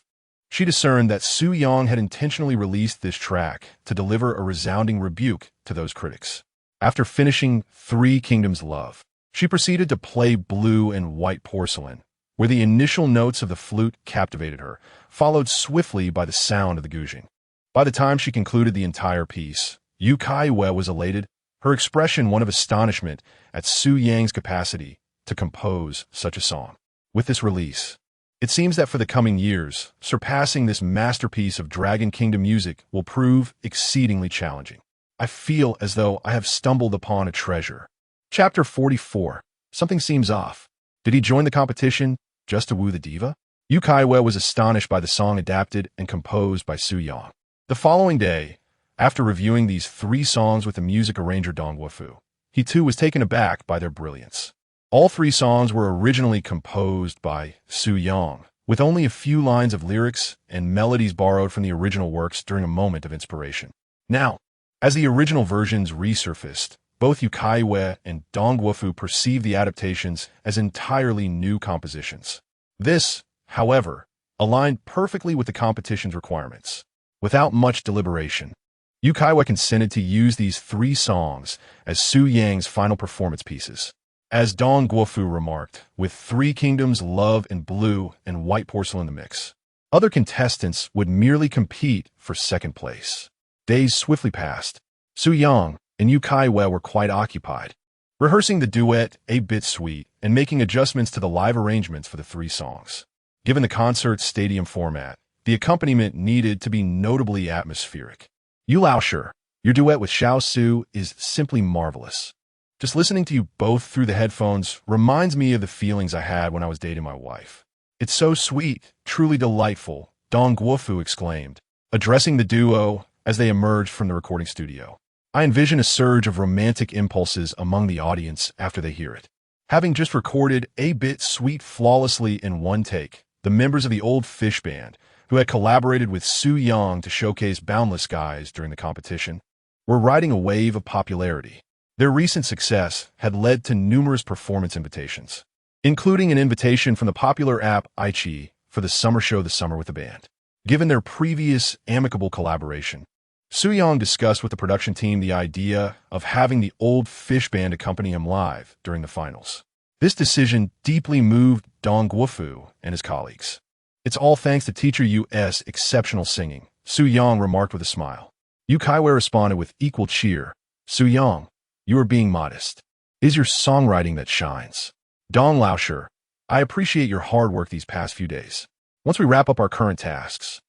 she discerned that Su Yang had intentionally released this track to deliver a resounding rebuke to those critics. After finishing Three Kingdoms Love, she proceeded to play Blue and White Porcelain, where the initial notes of the flute captivated her, followed swiftly by the sound of the guzheng. By the time she concluded the entire piece, Yu Caiyue was elated, her expression one of astonishment at Su Yang's capacity to compose such a song. With this release, it seems that for the coming years, surpassing this masterpiece of Dragon Kingdom music will prove exceedingly challenging. I feel as though I have stumbled upon a treasure. Chapter 44. Something seems off. Did he join the competition just to woo the diva? Yu Caiyue was astonished by the song adapted and composed by Su Yang. The following day, after reviewing these 3 songs with the music arranger Longguo, he too was taken aback by their brilliance. All 3 songs were originally composed by Su Yang, with only a few lines of lyrics and melodies borrowed from the original works during a moment of inspiration. Now, as the original versions resurfaced, both Yu Caiyue and Longguo perceived the adaptations as entirely new compositions. This, however, aligned perfectly with the competition's requirements. Without much deliberation, Yu Caiyue consented to use these 3 songs as Su Yang's final performance pieces. As Longguo remarked, with Three Kingdoms Love and Blue and White Porcelain in the mix, other contestants would merely compete for second place. Days swiftly passed. Su Yang and Yu Caiyue were quite occupied, rehearsing the duet A Bit Sweet and making adjustments to the live arrangements for the 3 songs. Given the concert stadium format, the accompaniment needed to be notably atmospheric. Yu Laoshi, your duet with Xiao Su is simply marvelous. Just listening to you both through the headphones reminds me of the feelings I had when I was dating my wife. It's so sweet, truly delightful, Longguo exclaimed, addressing the duo as they emerged from the recording studio. I envision a surge of romantic impulses among the audience after they hear it. Having just recorded A Bit Sweet flawlessly in one take, the members of the Old Fish Band, who had collaborated with Su Yang to showcase Boundless Skies during the competition, were riding a wave of popularity. Their recent success had led to numerous performance invitations, including an invitation from the popular app iQIYI for the summer show The Summer with the Band. Given their previous amicable collaboration, Su Yang discussed with the production team the idea of having the Old Fish Band accompany him live during the finals. This decision deeply moved Longguo and his colleagues. It's all thanks to Teacher Yu's exceptional singing, Su Yang remarked with a smile. Yu Caiyue responded with equal cheer. Su Yang, you are being modest. It is your songwriting that shines. Dong Laoshi, I appreciate your hard work these past few days. Once we wrap up our current tasks,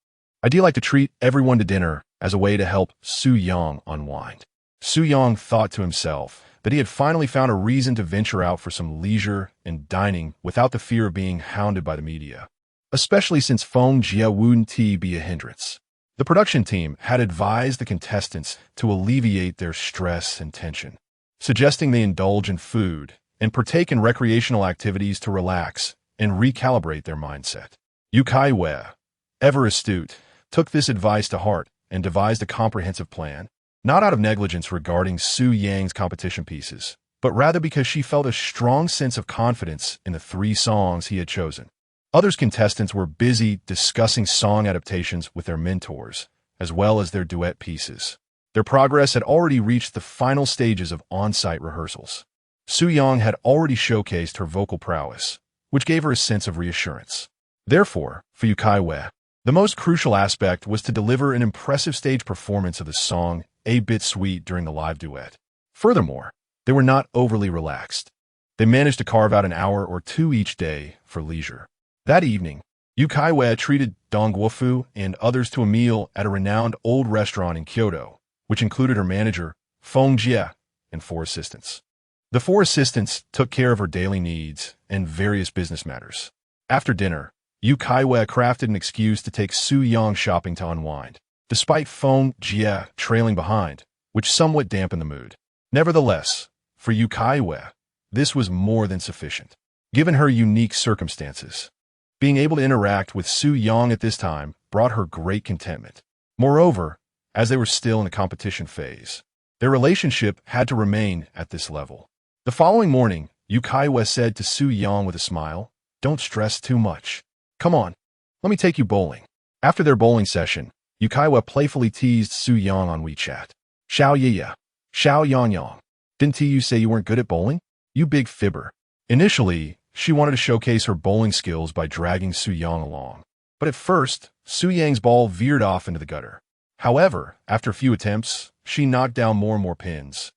I'd like to treat everyone to dinner as a way to help Su Yang unwind. Su Yang thought to himself that he had finally found a reason to venture out for some leisure and dining without the fear of being hounded by the media, especially since Feng Jie wouldn't be a hindrance. The production team had advised the contestants to alleviate their stress and tension, suggesting they indulge in food and partake in recreational activities to relax and recalibrate their mindset. Yu Caiyue, ever astute, took this advice to heart and devised a comprehensive plan, not out of negligence regarding Su Yang's competition pieces, but rather because she felt a strong sense of confidence in the 3 songs he had chosen. Other contestants were busy discussing song adaptations with their mentors, as well as their duet pieces. Their progress had already reached the final stages of on-site rehearsals. Su Yang had already showcased her vocal prowess, which gave her a sense of reassurance. Therefore, for Yu Caiyue, the most crucial aspect was to deliver an impressive stage performance of the song A Bit Sweet during the live duet. Furthermore, they were not overly relaxed. They managed to carve out an hour or 2 each day for leisure. That evening, Yu Caiyue treated Longguo and others to a meal at a renowned old restaurant in Kyoto, which included her manager, Feng Jie, and 4 assistants. The 4 assistants took care of her daily needs and various business matters. After dinner, Yu Caiyue crafted an excuse to take Su Yang shopping to unwind, despite Feng Jie trailing behind, which somewhat dampened the mood. Nevertheless, for Yu Caiyue, this was more than sufficient. Given her unique circumstances, being able to interact with Su Yang at this time brought her great contentment. Moreover, as they were still in the competition phase, their relationship had to remain at this level. The following morning, Yu Caiyue said to Su Yang with a smile, "Don't stress too much. Come on, let me take you bowling." After their bowling session, Yu Caiyue playfully teased Su Yang on WeChat. "Xiao Yiya, Xiao Yang. Didn't you say you weren't good at bowling? You big fibber." Initially, she wanted to showcase her bowling skills by dragging Su Yang along. But at first, Su Yang's ball veered off into the gutter. However, after a few attempts, she knocked down more and more pins,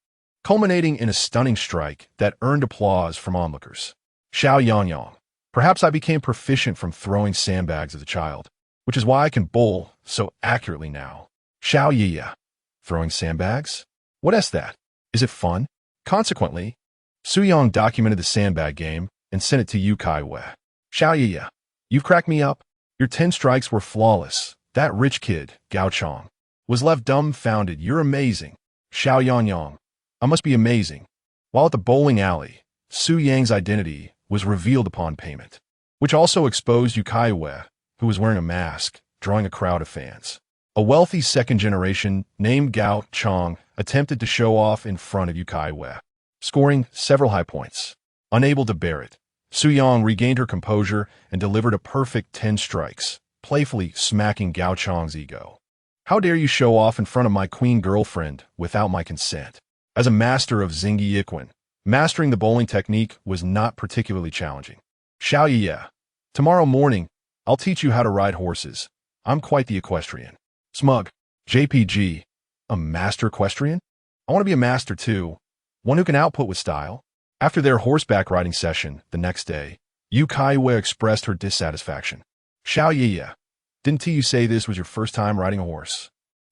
culminating in a stunning strike that earned applause from onlookers. "Xiao Yang. Perhaps I became proficient from throwing sandbags as a child, which is why I can bowl so accurately now." "Xiao Yiya. Throwing sandbags? What is that? Is it fun?" Consequently, Su Yang documented the sandbag game and sent it to Yu Caiyue. "Xiao Yiya, you've cracked me up. Your 10 strikes were flawless. That rich kid, Gao Chong, was left dumbfounded. You're amazing. Xiao Yang. I must be amazing." While at the bowling alley, Su Yang's identity was revealed upon payment, which also exposed Yu Caiyue, who was wearing a mask, drawing a crowd of fans. A wealthy second generation named Gao Chong attempted to show off in front of Yu Caiyue, scoring several high points. Unable to bear it, Su Yang regained her composure and delivered a perfect 10 strikes, playfully smacking Gao Chong's ego. "How dare you show off in front of my queen girlfriend without my consent?" As a master of Xingyi, mastering the bowling technique was not particularly challenging. "Xiao Yiya, tomorrow morning, I'll teach you how to ride horses. I'm quite the equestrian." Smug. JPG. A master equestrian? I want to be a master too. One who can output with style. After their horseback riding session the next day, Yu Caiyue expressed her dissatisfaction. "Xiao Yiya, didn't you say this was your first time riding a horse?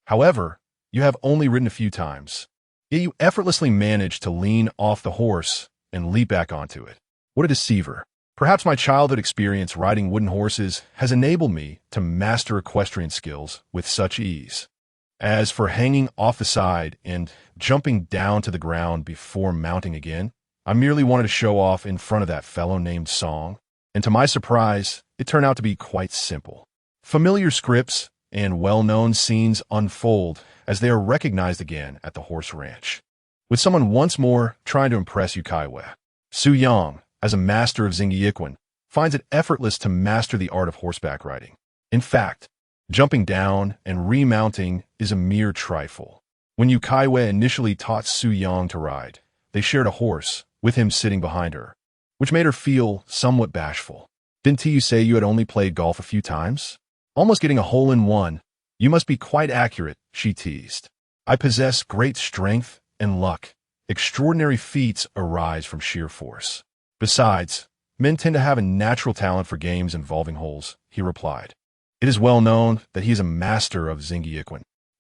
However, you have only ridden a few times. Yet you effortlessly managed to lean off the horse and leap back onto it. What a deceiver. Perhaps my childhood experience riding wooden horses has enabled me to master equestrian skills with such ease. As for hanging off the side and jumping down to the ground before mounting again, I merely wanted to show off in front of that fellow named Song, and to my surprise, it turned out to be quite simple. Familiar scripts and well-known scenes unfold as they are recognized again at the horse ranch, with someone once more trying to impress Yu Caiyue. Su Yang, as a master of Xingyi, finds it effortless to master the art of horseback riding. In fact, jumping down and remounting is a mere trifle. When Yu Caiyue initially taught Su Yang to ride, they shared a horse, with him sitting behind her, which made her feel somewhat bashful. "Didn't you say you had only played golf a few times? Almost getting a hole-in-one. You must be quite accurate," she teased. "I possess great strength and luck. Extraordinary feats arise from sheer force. Besides, men tend to have a natural talent for games involving holes," he replied. "It is well known that he is a master of Xingyi.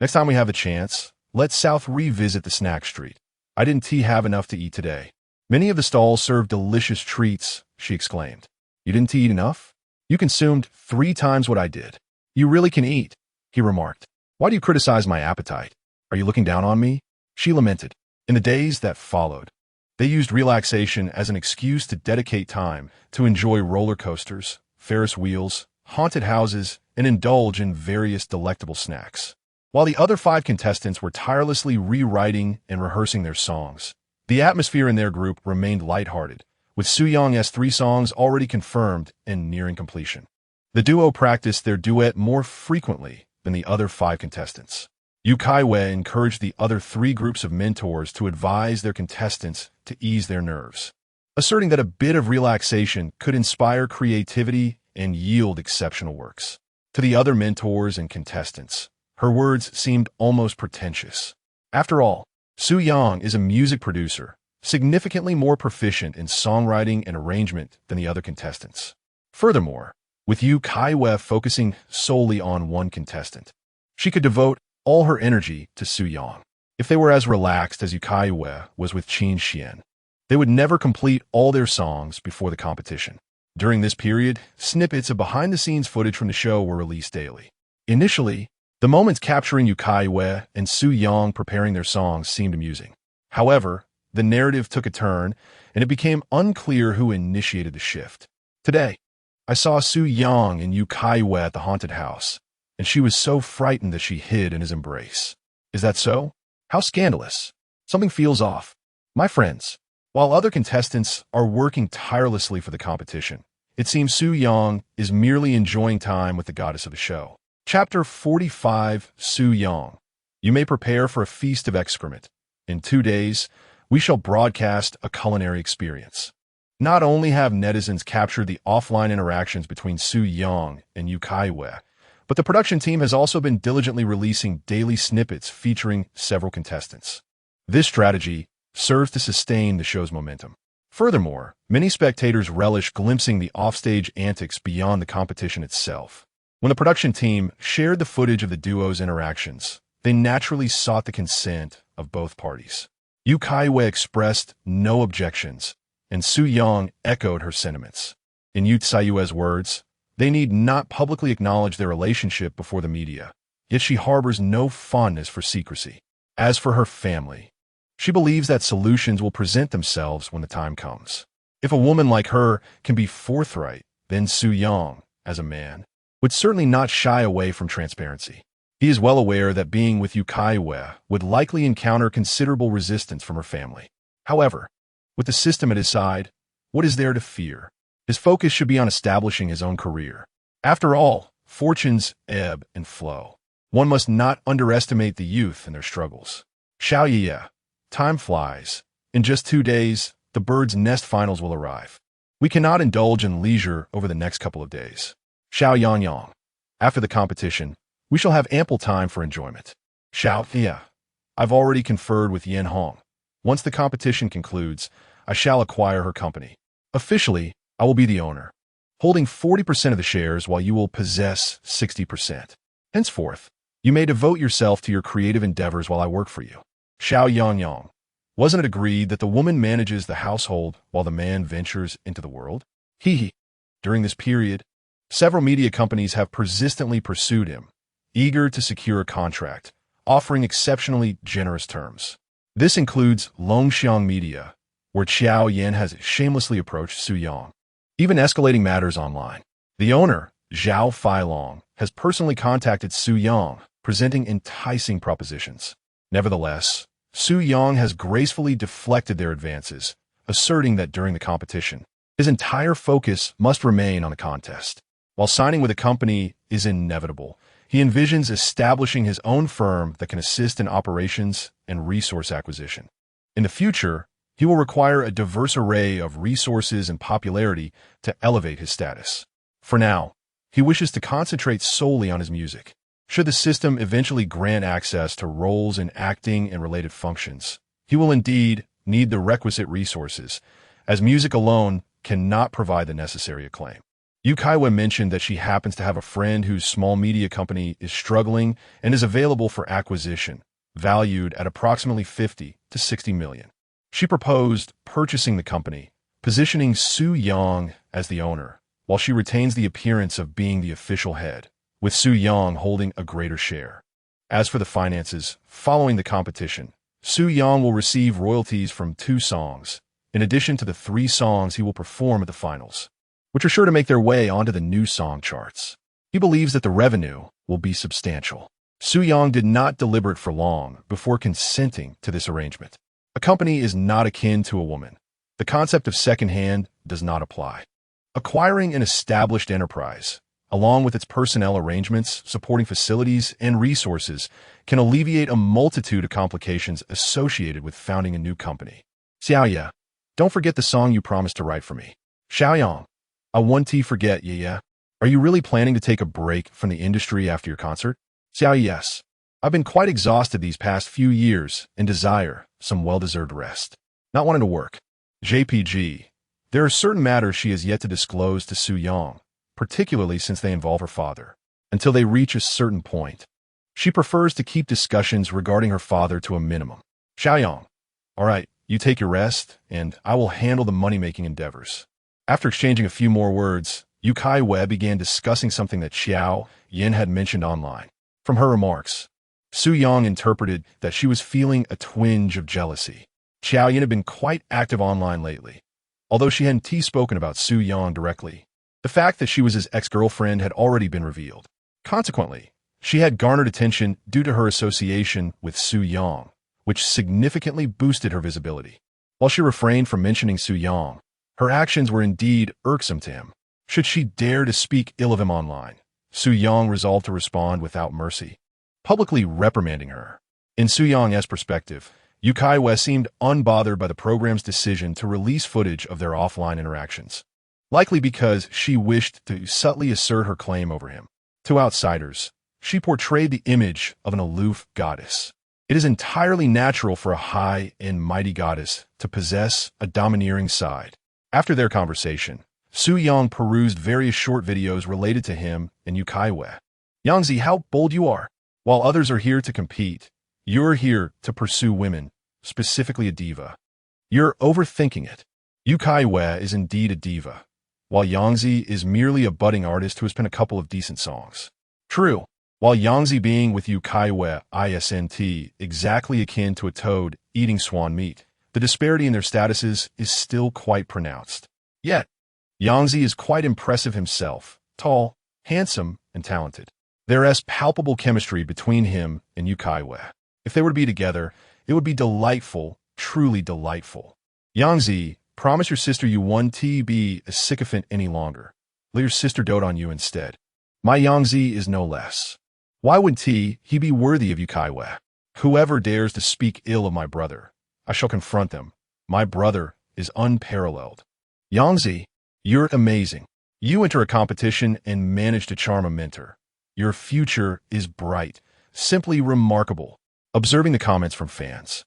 Next time we have a chance, let's South revisit the snack street. I didn't have enough to eat today." "Many of the stalls serve delicious treats," she exclaimed. "You didn't eat enough? You consumed 3 times what I did. You really can eat," he remarked. "Why do you criticize my appetite? Are you looking down on me?" she lamented. In the days that followed, they used relaxation as an excuse to dedicate time to enjoy roller coasters, Ferris wheels, haunted houses, and indulge in various delectable snacks. While the other 5 contestants were tirelessly rewriting and rehearsing their songs, the atmosphere in their group remained lighthearted, with Su Yang's 3 songs already confirmed and nearing completion. The duo practiced their duet more frequently than the other 5 contestants. Yu Caiyue encouraged the other 3 groups of mentors to advise their contestants to ease their nerves, asserting that a bit of relaxation could inspire creativity and yield exceptional works. To the other mentors and contestants, her words seemed almost pretentious. After all, Su Yang is a music producer, significantly more proficient in songwriting and arrangement than the other contestants. Furthermore, with Yu Caiyue focusing solely on one contestant, she could devote all her energy to Su Yang. If they were as relaxed as Yu Caiyue was with Qin Xian, They would never complete all their songs before the competition. During this period, snippets of behind-the-scenes footage from the show were released daily. Initially, the moments capturing Yu Caiyue and Su Yang preparing their songs seemed amusing. However, the narrative took a turn, and it became unclear who initiated the shift. Today, I saw Su Yang and Yu Caiyue at the haunted house, and she was so frightened that she hid in his embrace. Is that so? How scandalous. Something feels off. My friends, while other contestants are working tirelessly for the competition, it seems Su Yang is merely enjoying time with the goddess of the show. Chapter 45, Su Yang. You may prepare for a feast of excrement. In 2 days, we shall broadcast a culinary experience. Not only have netizens captured the offline interactions between Su Yang and Yu Caiyue, but the production team has also been diligently releasing daily snippets featuring several contestants. This strategy serves to sustain the show's momentum. Furthermore, many spectators relish glimpsing the offstage antics beyond the competition itself. When the production team shared the footage of the duo's interactions, they naturally sought the consent of both parties. Yu Caiyue expressed no objections, and Su Yang echoed her sentiments. In Yu Caiyue's words, they need not publicly acknowledge their relationship before the media, yet she harbors no fondness for secrecy. As for her family, she believes that solutions will present themselves when the time comes. If a woman like her can be forthright, then Su Yang, as a man, would certainly not shy away from transparency. He is well aware that being with Yu Caiyue would likely encounter considerable resistance from her family. However, with the system at his side, what is there to fear? His focus should be on establishing his own career. After all, fortunes ebb and flow. One must not underestimate the youth and their struggles. Xiao, time flies. In just 2 days, the bird's nest finals will arrive. We cannot indulge in leisure over the next couple of days. Xiao Yang. After the competition, we shall have ample time for enjoyment. Xiao, I've already conferred with Yan Hong. Once the competition concludes, I shall acquire her company. Officially, I will be the owner, holding 40% of the shares while you will possess 60%. Henceforth, you may devote yourself to your creative endeavors while I work for you. Xiao Yang. Wasn't it agreed that the woman manages the household while the man ventures into the world? During this period, several media companies have persistently pursued him, eager to secure a contract, offering exceptionally generous terms. This includes Longguo Media, where Xiao Yan has shamelessly approached Su Yang, even escalating matters online. The owner, Zhao Feilong, has personally contacted Su Yang, presenting enticing propositions. Nevertheless, Su Yang has gracefully deflected their advances, asserting that during the competition, his entire focus must remain on the contest. While signing with a company is inevitable, he envisions establishing his own firm that can assist in operations and resource acquisition. In the future, he will require a diverse array of resources and popularity to elevate his status. For now, he wishes to concentrate solely on his music. Should the system eventually grant access to roles in acting and related functions, he will indeed need the requisite resources, as music alone cannot provide the necessary acclaim. Yu Caiyue mentioned that she happens to have a friend whose small media company is struggling and is available for acquisition, valued at approximately 50 to 60 million. She proposed purchasing the company, positioning Su Yang as the owner, while she retains the appearance of being the official head, with Su Yang holding a greater share. As for the finances, following the competition, Su Yang will receive royalties from 2 songs, in addition to the 3 songs he will perform at the finals, which are sure to make their way onto the new song charts. He believes that the revenue will be substantial. Su Yang did not deliberate for long before consenting to this arrangement. A company is not akin to a woman. The concept of second-hand does not apply. Acquiring an established enterprise, along with its personnel arrangements, supporting facilities, and resources, can alleviate a multitude of complications associated with founding a new company. Xiaoya, don't forget the song you promised to write for me. Xiaoyang, I want to forget, yeah. Are you really planning to take a break from the industry after your concert? Xiao, yes. I've been quite exhausted these past few years and desire some well-deserved rest. Not wanting to work. JPG. There are certain matters she has yet to disclose to Su Yang, particularly since they involve her father, until they reach a certain point. She prefers to keep discussions regarding her father to a minimum. Xiaoyang. All right, you take your rest, and I will handle the money-making endeavors. After exchanging a few more words, Yu Caiyue began discussing something that Xiao Yin had mentioned online. From her remarks, Su Yang interpreted that she was feeling a twinge of jealousy. Xiao Yin had been quite active online lately, although she hadn't spoken about Su Yang directly. The fact that she was his ex-girlfriend had already been revealed. Consequently, she had garnered attention due to her association with Su Yang, which significantly boosted her visibility. While she refrained from mentioning Su Yang, her actions were indeed irksome to him. Should she dare to speak ill of him online, Su Yang resolved to respond without mercy, publicly reprimanding her. In Su Yang's perspective, Yu Caiyue seemed unbothered by the program's decision to release footage of their offline interactions, likely because she wished to subtly assert her claim over him. To outsiders, she portrayed the image of an aloof goddess. It is entirely natural for a high and mighty goddess to possess a domineering side. After their conversation, Su Yang perused various short videos related to him and Yu Caiyue. "Yangzi, how bold you are! While others are here to compete, you're here to pursue women, specifically a diva. You're overthinking it. Yu Caiyue is indeed a diva, while Yangzi is merely a budding artist who has penned a couple of decent songs. True, while Yangzi being with Yu Caiyue isn't exactly akin to a toad eating swan meat, the disparity in their statuses is still quite pronounced. Yet, Yangzi is quite impressive himself, tall, handsome, and talented. There is palpable chemistry between him and Yu Caiyue. If they were to be together, it would be delightful, truly delightful. Yangzi, promise your sister you won't be a sycophant any longer. Let your sister dote on you instead. My Yangzi is no less. Why would he be worthy of Yu Caiyue? Whoever dares to speak ill of my brother, I shall confront them. My brother is unparalleled. Yangzi, you're amazing. You enter a competition and manage to charm a mentor. Your future is bright, simply remarkable." Observing the comments from fans,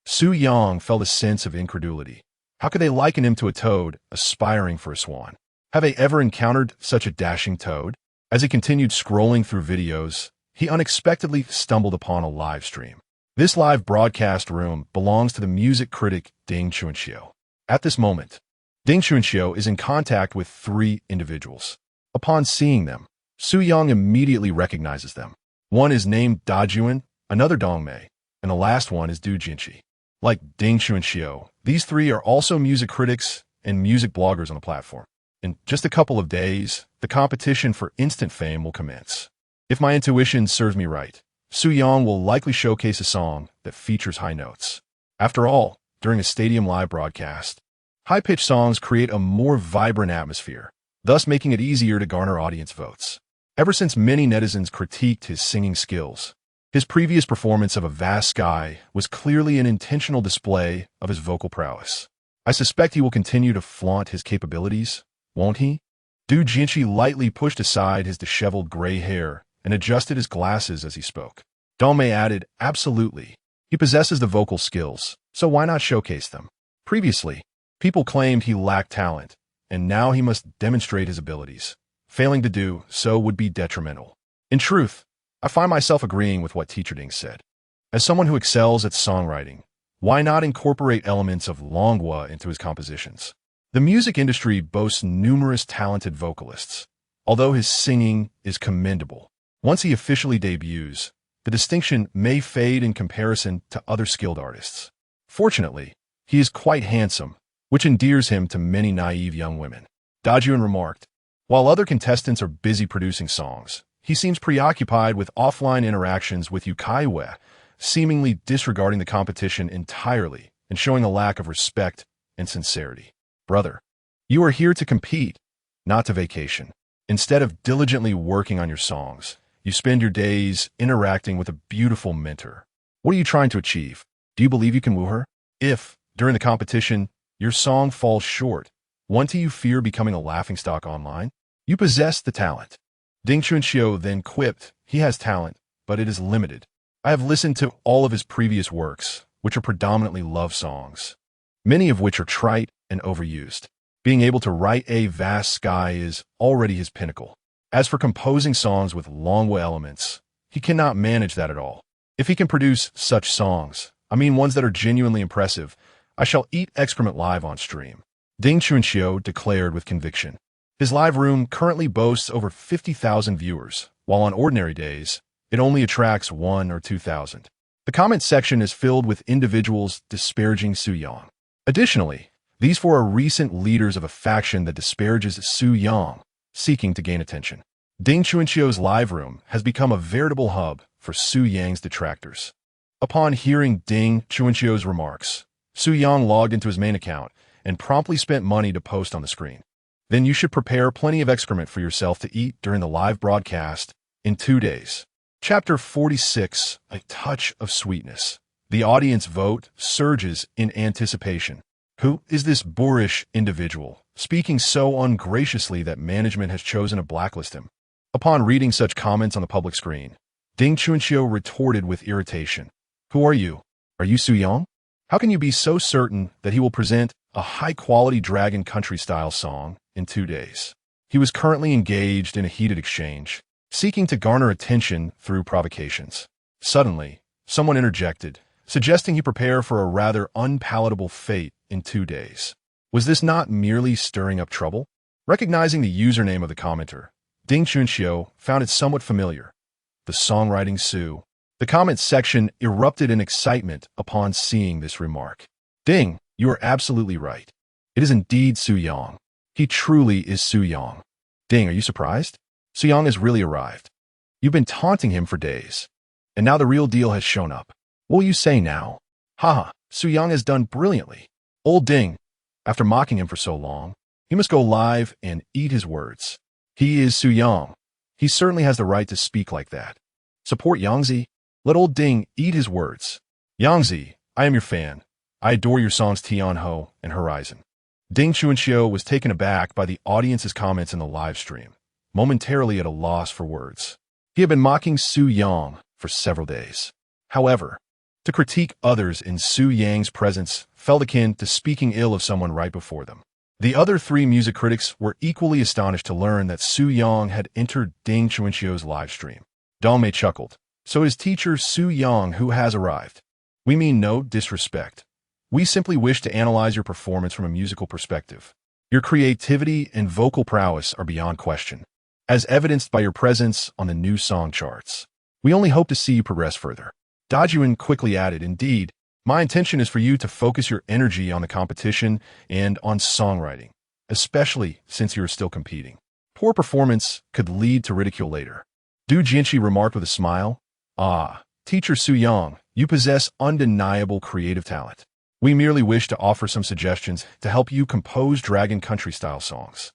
Su Yang felt a sense of incredulity. How could they liken him to a toad aspiring for a swan? Have they ever encountered such a dashing toad? As he continued scrolling through videos, he unexpectedly stumbled upon a live stream. This live broadcast room belongs to the music critic Ding Caiyue. At this moment, Ding Caiyue is in contact with 3 individuals. Upon seeing them, Su Yang immediately recognizes them. One is named Dajuan, another Dongmei, and the last one is Du Jinchi. Like Ding Caiyue, these 3 are also music critics and music bloggers on the platform. In just a couple of days, the competition for instant fame will commence. If my intuition serves me right, Su Yang will likely showcase a song that features high notes. After all, during a stadium live broadcast, high-pitched songs create a more vibrant atmosphere, thus making it easier to garner audience votes. Ever since many netizens critiqued his singing skills, his previous performance of A Vast Sky was clearly an intentional display of his vocal prowess. I suspect he will continue to flaunt his capabilities, won't he? Du Jinchi lightly pushed aside his disheveled gray hair and adjusted his glasses as he spoke. Dongmei added, "Absolutely. He possesses the vocal skills, so why not showcase them?" Previously, people claimed he lacked talent, and now he must demonstrate his abilities. Failing to do so would be detrimental. In truth, I find myself agreeing with what Teacher Ding said. As someone who excels at songwriting, why not incorporate elements of Longguo into his compositions? The music industry boasts numerous talented vocalists. Although his singing is commendable, once he officially debuts, the distinction may fade in comparison to other skilled artists. Fortunately, he is quite handsome, which endears him to many naive young women. Dajuan remarked, "While other contestants are busy producing songs, he seems preoccupied with offline interactions with Yu Caiyue, seemingly disregarding the competition entirely and showing a lack of respect and sincerity. Brother, you are here to compete, not to vacation. Instead of diligently working on your songs, you spend your days interacting with a beautiful mentor. What are you trying to achieve? Do you believe you can woo her? If, during the competition, your song falls short, won't you fear becoming a laughingstock online? You possess the talent." Ding Caiyue then quipped, "He has talent, but it is limited. I have listened to all of his previous works, which are predominantly love songs, many of which are trite and overused. Being able to write A Vast Sky is already his pinnacle. As for composing songs with Longguo elements, he cannot manage that at all. If he can produce such songs, I mean ones that are genuinely impressive, I shall eat excrement live on stream, Ding Caiyue declared with conviction. His live room currently boasts over 50,000 viewers, while on ordinary days, it only attracts 1 or 2,000. The comment section is filled with individuals disparaging Su Yang. Additionally, these four are recent leaders of a faction that disparages Su Yang, seeking to gain attention. Ding Caiyue's live room has become a veritable hub for Su Yang's detractors. Upon hearing Ding Caiyue's remarks, Su Yang logged into his main account and promptly spent money to post on the screen. Then you should prepare plenty of excrement for yourself to eat during the live broadcast in 2 days. Chapter 46, A Touch of Sweetness. The audience vote surges in anticipation. Who is this boorish individual, speaking so ungraciously that management has chosen to blacklist him? Upon reading such comments on the public screen, Ding Caiyue retorted with irritation. Who are you? Are you Su Yang? How can you be so certain that he will present a high-quality Dragon Country-style song in 2 days? He was currently engaged in a heated exchange, seeking to garner attention through provocations. Suddenly, someone interjected, suggesting he prepare for a rather unpalatable fate in 2 days. Was this not merely stirring up trouble? Recognizing the username of the commenter, Ding Caiyue found it somewhat familiar. The songwriting Su. The comment section erupted in excitement upon seeing this remark. Ding, you are absolutely right. It is indeed Su Yang. He truly is Su Yang. Ding, are you surprised? Su Yang has really arrived. You've been taunting him for days, and now the real deal has shown up. What will you say now? Haha, Su Yang has done brilliantly. Old Ding, after mocking him for so long, he must go live and eat his words. He is Su Yang. He certainly has the right to speak like that. Support Yangzi. Let old Ding eat his words. Yangzi, I am your fan. I adore your songs Tianho and Horizon. Ding Caiyue was taken aback by the audience's comments in the live stream, momentarily at a loss for words. He had been mocking Su Yang for several days. However, to critique others in Su Yang's presence felt akin to speaking ill of someone right before them. The other 3 music critics were equally astonished to learn that Su Yang had entered Ding Caiyue's live stream. Dongmei chuckled. So his teacher Su Yang who has arrived. We mean no disrespect. We simply wish to analyze your performance from a musical perspective. Your creativity and vocal prowess are beyond question, as evidenced by your presence on the new song charts. We only hope to see you progress further. Dajuan quickly added, indeed, my intention is for you to focus your energy on the competition and on songwriting, especially since you are still competing. Poor performance could lead to ridicule later. Du Jianqi remarked with a smile. Ah, teacher Su Yang, you possess undeniable creative talent. We merely wish to offer some suggestions to help you compose Dragon Country-style songs.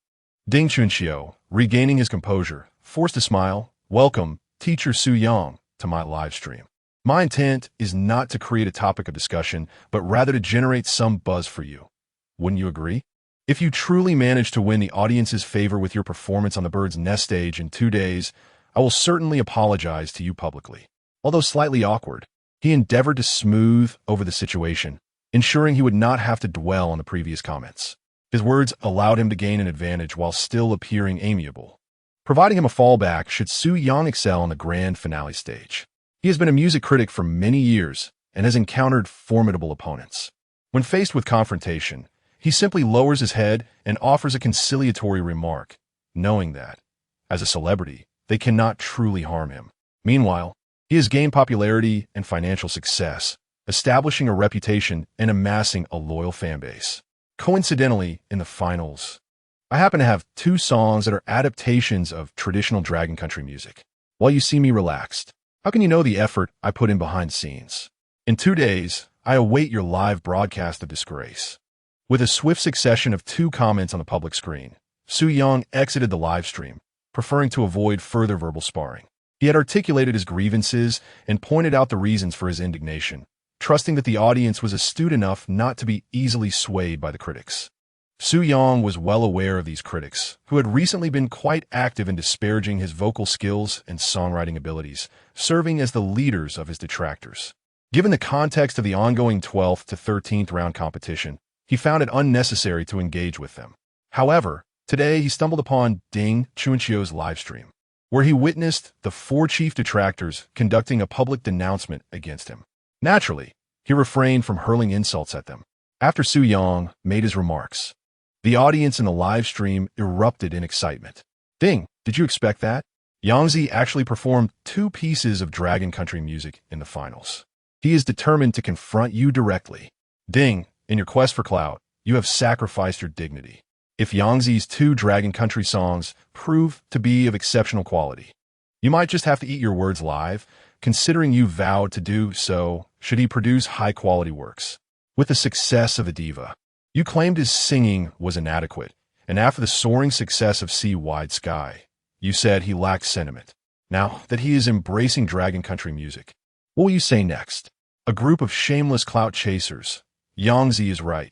Ding Caiyue, regaining his composure, forced a smile. Welcome, teacher Su Yang, to my live stream. My intent is not to create a topic of discussion, but rather to generate some buzz for you. Wouldn't you agree? If you truly manage to win the audience's favor with your performance on the Bird's Nest stage in 2 days, I will certainly apologize to you publicly. Although slightly awkward, he endeavored to smooth over the situation, ensuring he would not have to dwell on the previous comments. His words allowed him to gain an advantage while still appearing amiable, providing him a fallback should Su Yang excel on the grand finale stage. He has been a music critic for many years and has encountered formidable opponents. When faced with confrontation, he simply lowers his head and offers a conciliatory remark, knowing that, as a celebrity, they cannot truly harm him. Meanwhile, he has gained popularity and financial success, establishing a reputation and amassing a loyal fanbase. Coincidentally, in the finals, I happen to have 2 songs that are adaptations of traditional Dragon Country music. While you see me relaxed, how can you know the effort I put in behind the scenes? In 2 days, I await your live broadcast of disgrace. With a swift succession of 2 comments on the public screen, Su Yang exited the live stream, preferring to avoid further verbal sparring. He had articulated his grievances and pointed out the reasons for his indignation, trusting that the audience was astute enough not to be easily swayed by the critics. Su Yang was well aware of these critics, who had recently been quite active in disparaging his vocal skills and songwriting abilities, serving as the leaders of his detractors. Given the context of the ongoing 12th to 13th round competition, he found it unnecessary to engage with them. However, today he stumbled upon Ding Caiyue's livestream, where he witnessed the 4 chief detractors conducting a public denouncement against him. Naturally, he refrained from hurling insults at them. After Su Yang made his remarks, the audience in the live stream erupted in excitement. Ding, did you expect that? Yangzi actually performed 2 pieces of Dragon Country music in the finals. He is determined to confront you directly. Ding, in your quest for clout, you have sacrificed your dignity. If Yangzi's 2 Dragon Country songs prove to be of exceptional quality, you might just have to eat your words live, considering you vowed to do so should he produce high-quality works. With the success of the Diva, you claimed his singing was inadequate, and after the soaring success of Sea Wide Sky, you said he lacked sentiment. Now that he is embracing Dragon Country music, what will you say next? A group of shameless clout chasers. Yangzi is right.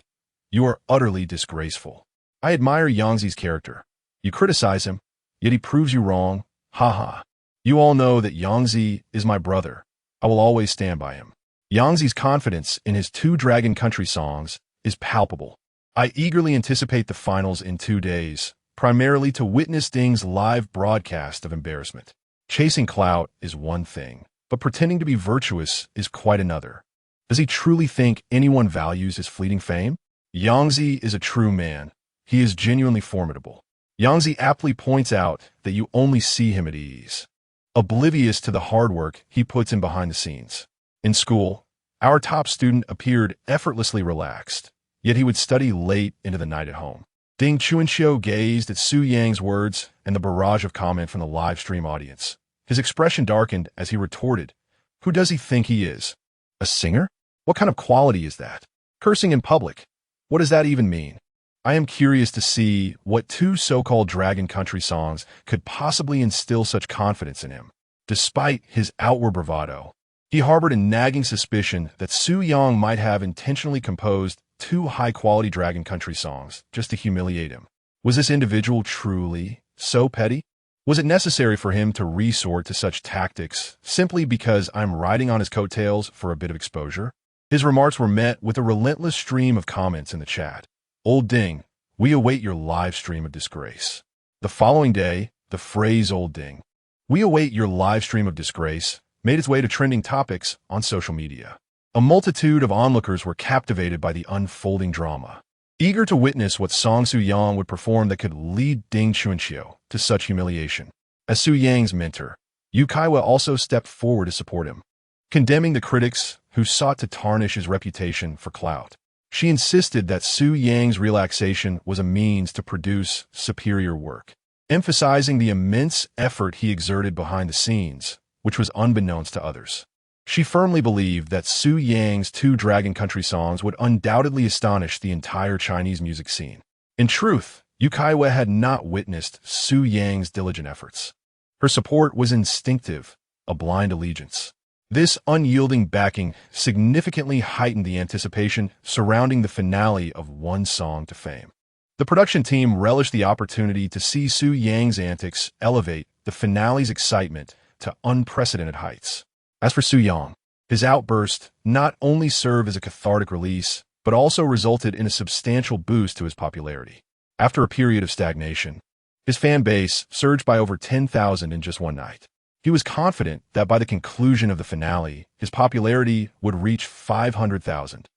You are utterly disgraceful. I admire Yangzi's character. You criticize him, yet he proves you wrong. Haha. You all know that Yangzi is my brother. I will always stand by him. Yangzi's confidence in his 2 Dragon Country songs is palpable. I eagerly anticipate the finals in 2 days, primarily to witness Ding's live broadcast of embarrassment. Chasing clout is one thing, but pretending to be virtuous is quite another. Does he truly think anyone values his fleeting fame? Yangzi is a true man. He is genuinely formidable. Yangzi aptly points out that you only see him at ease, oblivious to the hard work he puts in behind the scenes. In school, our top student appeared effortlessly relaxed, yet he would study late into the night at home. Ding Chuanxiu gazed at Su Yang's words and the barrage of comment from the live stream audience. His expression darkened as he retorted, "Who does he think he is? A singer? What kind of quality is that? Cursing in public? What does that even mean?" I am curious to see what 2 so-called Dragon Country songs could possibly instill such confidence in him. Despite his outward bravado, he harbored a nagging suspicion that Su Yang might have intentionally composed 2 high-quality Dragon Country songs just to humiliate him. Was this individual truly so petty? Was it necessary for him to resort to such tactics simply because I'm riding on his coattails for a bit of exposure? His remarks were met with a relentless stream of comments in the chat. "Old Ding, we await your live stream of disgrace." The following day, the phrase "Old Ding, we await your live stream of disgrace" made its way to trending topics on social media. A multitude of onlookers were captivated by the unfolding drama, eager to witness what song Su Yang would perform that could lead Ding Chuanxiu to such humiliation. As Su Yang's mentor, Yu Caiyue also stepped forward to support him, condemning the critics who sought to tarnish his reputation for clout. She insisted that Su Yang's relaxation was a means to produce superior work, emphasizing the immense effort he exerted behind the scenes, which was unbeknownst to others. She firmly believed that Su Yang's 2 Dragon Country songs would undoubtedly astonish the entire Chinese music scene. In truth, Yu Caiyue had not witnessed Su Yang's diligent efforts. Her support was instinctive, a blind allegiance. This unyielding backing significantly heightened the anticipation surrounding the finale of One Song to Fame. The production team relished the opportunity to see Su Yang's antics elevate the finale's excitement to unprecedented heights. As for Su Yang, his outburst not only served as a cathartic release, but also resulted in a substantial boost to his popularity. After a period of stagnation, his fan base surged by over 10,000 in just one night. He was confident that by the conclusion of the finale, his popularity would reach 500,000,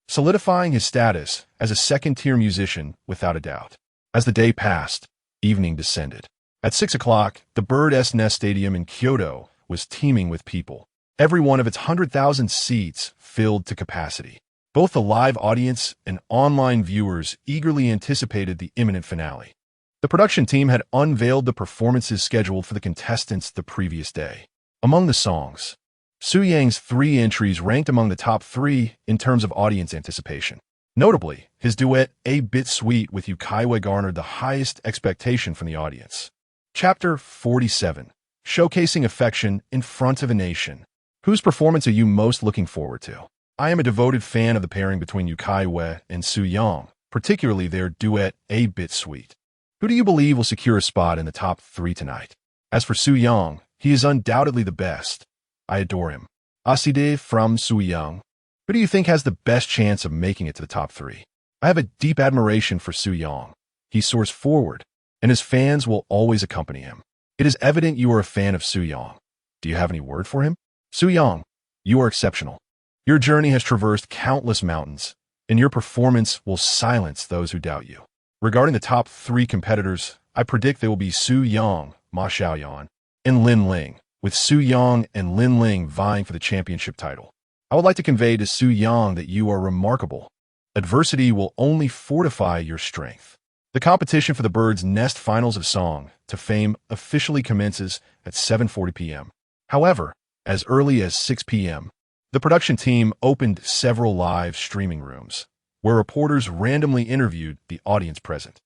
solidifying his status as a second-tier musician without a doubt. As the day passed, evening descended. At 6 o'clock, the Bird's Nest Stadium in Kyoto was teeming with people. Every one of its 100,000 seats filled to capacity. Both the live audience and online viewers eagerly anticipated the imminent finale. The production team had unveiled the performances scheduled for the contestants the previous day. Among the songs, Su Yang's 3 entries ranked among the top 3 in terms of audience anticipation. Notably, his duet A Bit Sweet with Yu Caiyue garnered the highest expectation from the audience. Chapter 47. Showcasing Affection in Front of a Nation. Whose performance are you most looking forward to? I am a devoted fan of the pairing between Yu Caiyue and Su Yang, particularly their duet A Bit Sweet. Who do you believe will secure a spot in the top 3 tonight? As for Su Yang, he is undoubtedly the best. I adore him. Aside from Su Yang, who do you think has the best chance of making it to the top 3? I have a deep admiration for Su Yang. He soars forward, and his fans will always accompany him. It is evident you are a fan of Su Yang. Do you have any word for him? Su Yang, you are exceptional. Your journey has traversed countless mountains, and your performance will silence those who doubt you. Regarding the top 3 competitors, I predict they will be Su Yang, Ma Xiaoyan, and Lin Ling, with Su Yang and Lin Ling vying for the championship title. I would like to convey to Su Yang that you are remarkable. Adversity will only fortify your strength. The competition for the Bird's Nest Finals of Song to Fame officially commences at 7:40 p.m. However, as early as 6 p.m., the production team opened several live streaming rooms, where reporters randomly interviewed the audience present.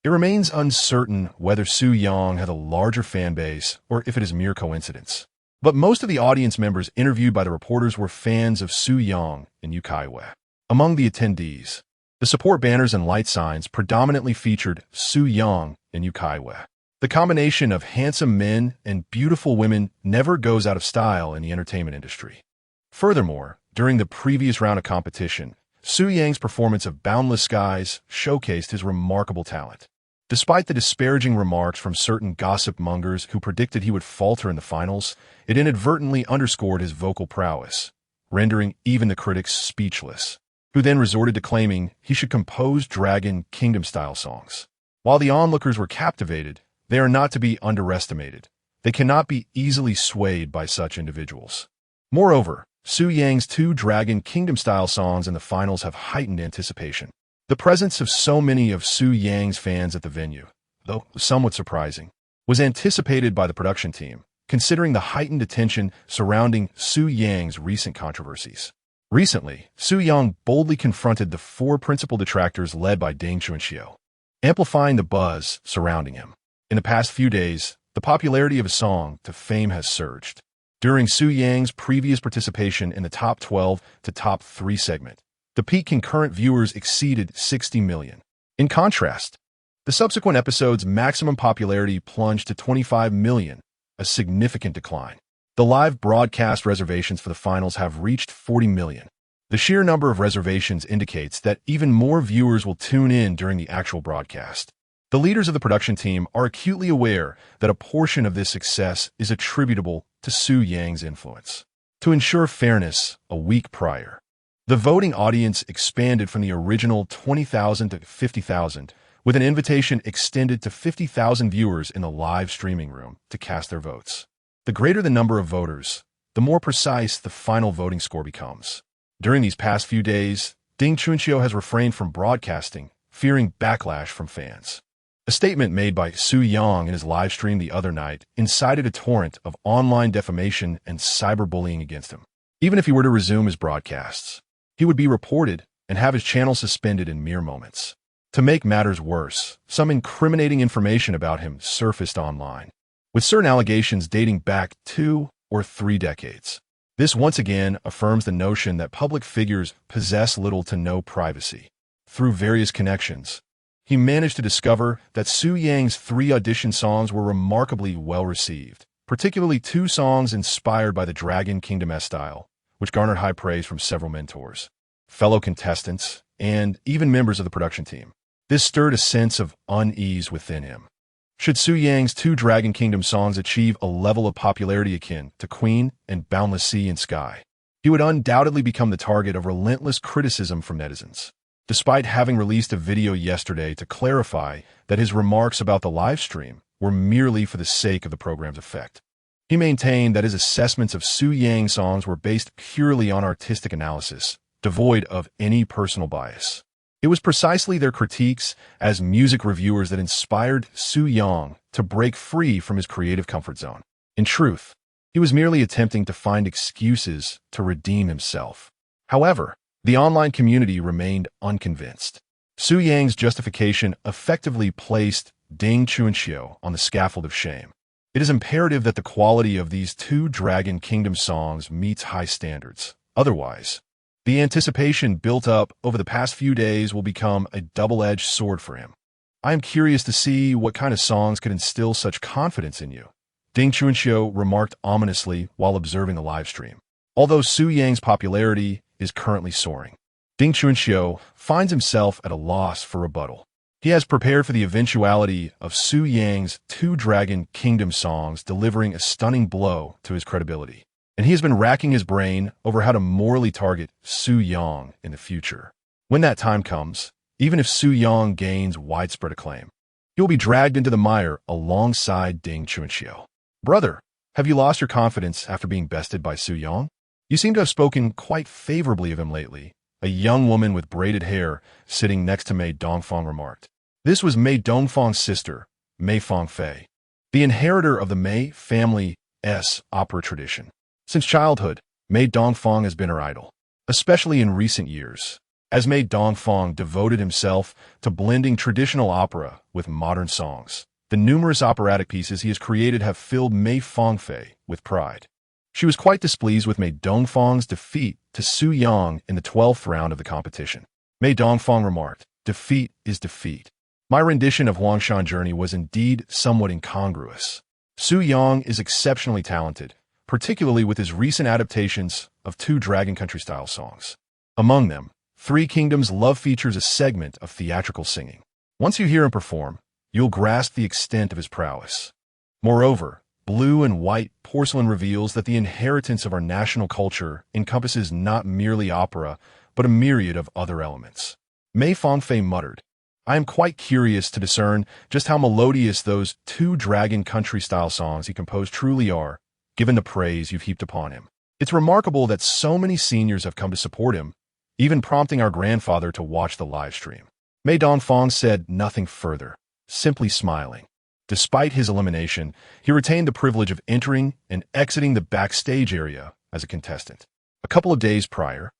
It remains uncertain whether Su Yang had a larger fan base or if it is mere coincidence. But most of the audience members interviewed by the reporters were fans of Su Yang and Yu Caiyue. Among the attendees, the support banners and light signs predominantly featured Su Yang and Yu Caiyue. The combination of handsome men and beautiful women never goes out of style in the entertainment industry. Furthermore, during the previous round of competition, Su Yang's performance of Boundless Skies showcased his remarkable talent. Despite the disparaging remarks from certain gossip mongers who predicted he would falter in the finals, it inadvertently underscored his vocal prowess, rendering even the critics speechless, who then resorted to claiming he should compose Dragon Kingdom-style songs. While the onlookers were captivated, they are not to be underestimated. They cannot be easily swayed by such individuals. Moreover, Su Yang's 2 Dragon Kingdom-style songs in the finals have heightened anticipation. The presence of so many of Su Yang's fans at the venue, though somewhat surprising, was anticipated by the production team, considering the heightened attention surrounding Su Yang's recent controversies. Recently, Su Yang boldly confronted the 4 principal detractors led by Ding Caiyue, amplifying the buzz surrounding him. In the past few days, the popularity of his song to fame has surged. During Su Yang's previous participation in the top 12 to top 3 segment, the peak concurrent viewers exceeded 60 million. In contrast, the subsequent episode's maximum popularity plunged to 25 million, a significant decline. The live broadcast reservations for the finals have reached 40 million. The sheer number of reservations indicates that even more viewers will tune in during the actual broadcast. The leaders of the production team are acutely aware that a portion of this success is attributable to Su Yang's influence. To ensure fairness, a week prior, the voting audience expanded from the original 20,000 to 50,000, with an invitation extended to 50,000 viewers in the live streaming room to cast their votes. The greater the number of voters, the more precise the final voting score becomes. During these past few days, Ding Caiyue has refrained from broadcasting, fearing backlash from fans. A statement made by Su Yang in his live stream the other night incited a torrent of online defamation and cyberbullying against him. Even if he were to resume his broadcasts, he would be reported and have his channel suspended in mere moments. To make matters worse, some incriminating information about him surfaced online, with certain allegations dating back 2 or 3 decades. This once again affirms the notion that public figures possess little to no privacy. Through various connections, he managed to discover that Su Yang's 3 audition songs were remarkably well received, particularly 2 songs inspired by the Dragon Kingdom style, which garnered high praise from several mentors, fellow contestants, and even members of the production team. This stirred a sense of unease within him. Should Su Yang's 2 Dragon Kingdom songs achieve a level of popularity akin to Queen and Boundless Sea and Sky, he would undoubtedly become the target of relentless criticism from netizens. Despite having released a video yesterday to clarify that his remarks about the live stream were merely for the sake of the program's effect, he maintained that his assessments of Su Yang's songs were based purely on artistic analysis, devoid of any personal bias. It was precisely their critiques as music reviewers that inspired Su Yang to break free from his creative comfort zone. In truth, he was merely attempting to find excuses to redeem himself. However, the online community remained unconvinced. Su Yang's justification effectively placed Ding Caiyue on the scaffold of shame. It is imperative that the quality of these 2 Dragon Kingdom songs meets high standards. Otherwise, the anticipation built up over the past few days will become a double-edged sword for him. I am curious to see what kind of songs could instill such confidence in you, Ding Caiyue remarked ominously while observing the live stream. Although Su Yang's popularity is currently soaring, Ding Caiyue finds himself at a loss for rebuttal. He has prepared for the eventuality of Su Yang's 2 Dragon Kingdom songs delivering a stunning blow to his credibility, and he has been racking his brain over how to morally target Su Yang in the future. When that time comes, even if Su Yang gains widespread acclaim, he will be dragged into the mire alongside Ding Chunxiu. Brother, have you lost your confidence after being bested by Su Yang? You seem to have spoken quite favorably of him lately, a young woman with braided hair sitting next to Mei Dongfang remarked. This was Mei Dongfang's sister, Mei Fangfei, the inheritor of the Mei family's opera tradition. Since childhood, Mei Dongfang has been her idol, especially in recent years, as Mei Dongfang devoted himself to blending traditional opera with modern songs. The numerous operatic pieces he has created have filled Mei Fangfei with pride. She was quite displeased with Mei Dongfang's defeat to Su Yang in the 12th round of the competition. Mei Dongfang remarked, "Defeat is defeat. My rendition of Huangshan Journey was indeed somewhat incongruous. Su Yang is exceptionally talented, particularly with his recent adaptations of 2 Dragon Country-style songs. Among them, Three Kingdoms Love features a segment of theatrical singing. Once you hear him perform, you'll grasp the extent of his prowess. Moreover, Blue and White Porcelain reveals that the inheritance of our national culture encompasses not merely opera, but a myriad of other elements." Mei Fangfei muttered, "I am quite curious to discern just how melodious those 2 Dragon Country-style songs he composed truly are, given the praise you've heaped upon him. It's remarkable that so many seniors have come to support him, even prompting our grandfather to watch the live stream." Mei Dongfang said nothing further, simply smiling. Despite his elimination, he retained the privilege of entering and exiting the backstage area as a contestant. A couple of days prior,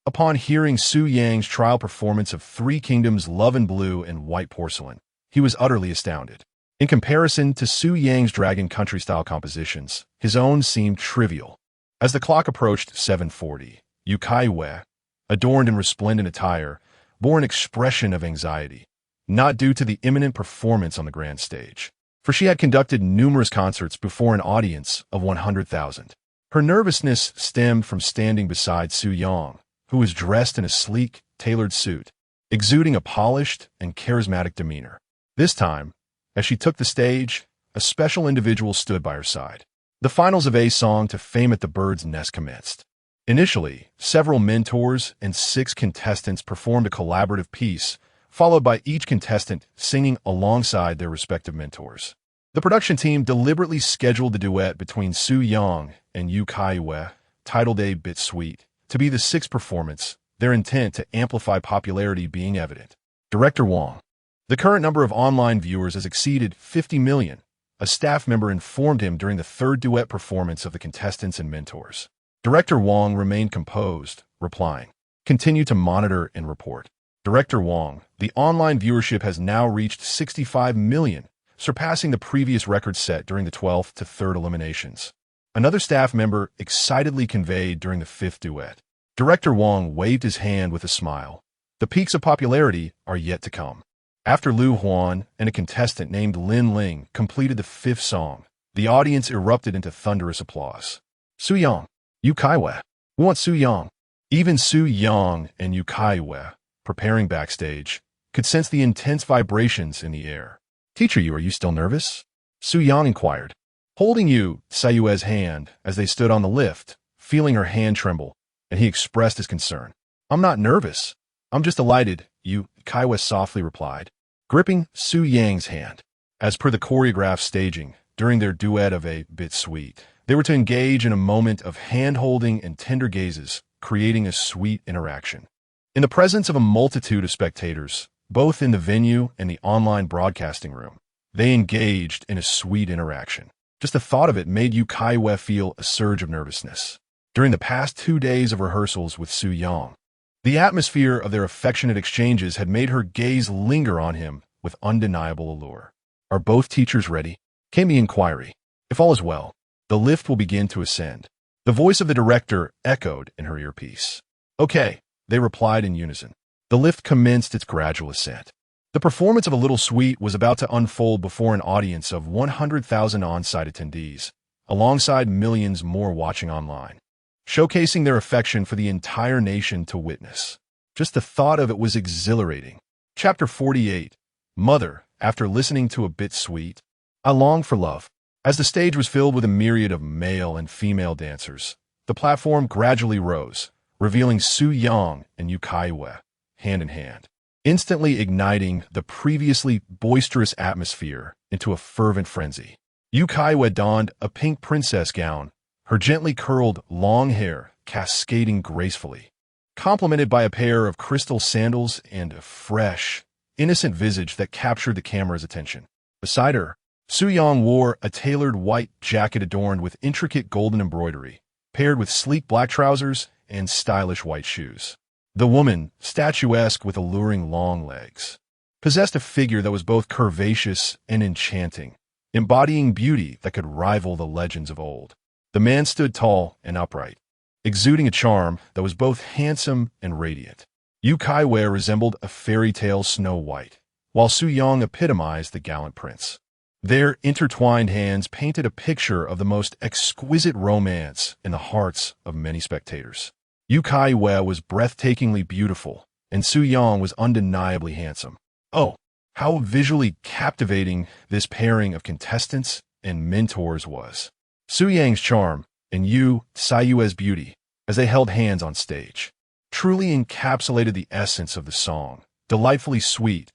upon hearing Su Yang's trial performance of Three Kingdoms Love and Blue and White Porcelain, he was utterly astounded. In comparison to Su Yang's Dragon Country-style compositions, his own seemed trivial. As the clock approached 7:40, Yu Caiyue, adorned in resplendent attire, bore an expression of anxiety, not due to the imminent performance on the grand stage, for she had conducted numerous concerts before an audience of 100,000. Her nervousness stemmed from standing beside Su Yang, who was dressed in a sleek, tailored suit, exuding a polished and charismatic demeanor. This time, as she took the stage, a special individual stood by her side. The finals of A Song to Fame at the Bird's Nest commenced. Initially, several mentors and 6 contestants performed a collaborative piece, followed by each contestant singing alongside their respective mentors. The production team deliberately scheduled the duet between Su Yang and Yu Caiyue, titled A Bit Sweet, to be the 6th performance, their intent to amplify popularity being evident. Director Wang. The current number of online viewers has exceeded 50 million, a staff member informed him during the 3rd duet performance of the contestants and mentors. Director Wang remained composed, replying, "Continue to monitor and report." Director Wang, the online viewership has now reached 65 million, surpassing the previous record set during the 12th to 3rd eliminations. Another staff member excitedly conveyed during the 5th duet. Director Wang waved his hand with a smile. The peaks of popularity are yet to come. After Lu Huan and a contestant named Lin Ling completed the 5th song, the audience erupted into thunderous applause. Su Yang, Yu Caiyue, we want Su Yang. Even Su Yang and Yu Caiyue, preparing backstage, could sense the intense vibrations in the air. "Teacher Yu, are you still nervous?" Su Yang inquired, holding Yu Caiyue's hand as they stood on the lift, feeling her hand tremble, and he expressed his concern. "I'm not nervous. I'm just delighted," Yu Caiyue softly replied, gripping Su Yang's hand. As per the choreographed staging, during their duet of A Bit Sweet, they were to engage in a moment of hand-holding and tender gazes, creating a sweet interaction. In the presence of a multitude of spectators, both in the venue and the online broadcasting room, they engaged in a sweet interaction. Just the thought of it made Yu Caiyue feel a surge of nervousness. During the past 2 days of rehearsals with Su Yang, the atmosphere of their affectionate exchanges had made her gaze linger on him with undeniable allure. "Are both teachers ready?" came the inquiry. "If all is well, the lift will begin to ascend." The voice of the director echoed in her earpiece. "Okay," they replied in unison. The lift commenced its gradual ascent. The performance of A Little Sweet was about to unfold before an audience of 100,000 on-site attendees, alongside millions more watching online, showcasing their affection for the entire nation to witness. Just the thought of it was exhilarating. Chapter 48. Mother, after listening to A Bit Sweet, I long for love. As the stage was filled with a myriad of male and female dancers, the platform gradually rose, revealing Su Yang and Yu Caiyue, hand in hand, instantly igniting the previously boisterous atmosphere into a fervent frenzy. Yu Caiyue donned a pink princess gown, her gently curled long hair cascading gracefully, complemented by a pair of crystal sandals and a fresh, innocent visage that captured the camera's attention. Beside her, Su-yang wore a tailored white jacket adorned with intricate golden embroidery, paired with sleek black trousers and stylish white shoes. The woman, statuesque with alluring long legs, possessed a figure that was both curvaceous and enchanting, embodying beauty that could rival the legends of old. The man stood tall and upright, exuding a charm that was both handsome and radiant. Yu Caiyue resembled a fairy tale Snow White, while Su-yang epitomized the gallant prince. Their intertwined hands painted a picture of the most exquisite romance in the hearts of many spectators. Yu Caiyue was breathtakingly beautiful, and Su-yang was undeniably handsome. Oh, how visually captivating this pairing of contestants and mentors was. Su-yang's charm and Yu Caiyue's beauty, as they held hands on stage, truly encapsulated the essence of the song, delightfully sweet,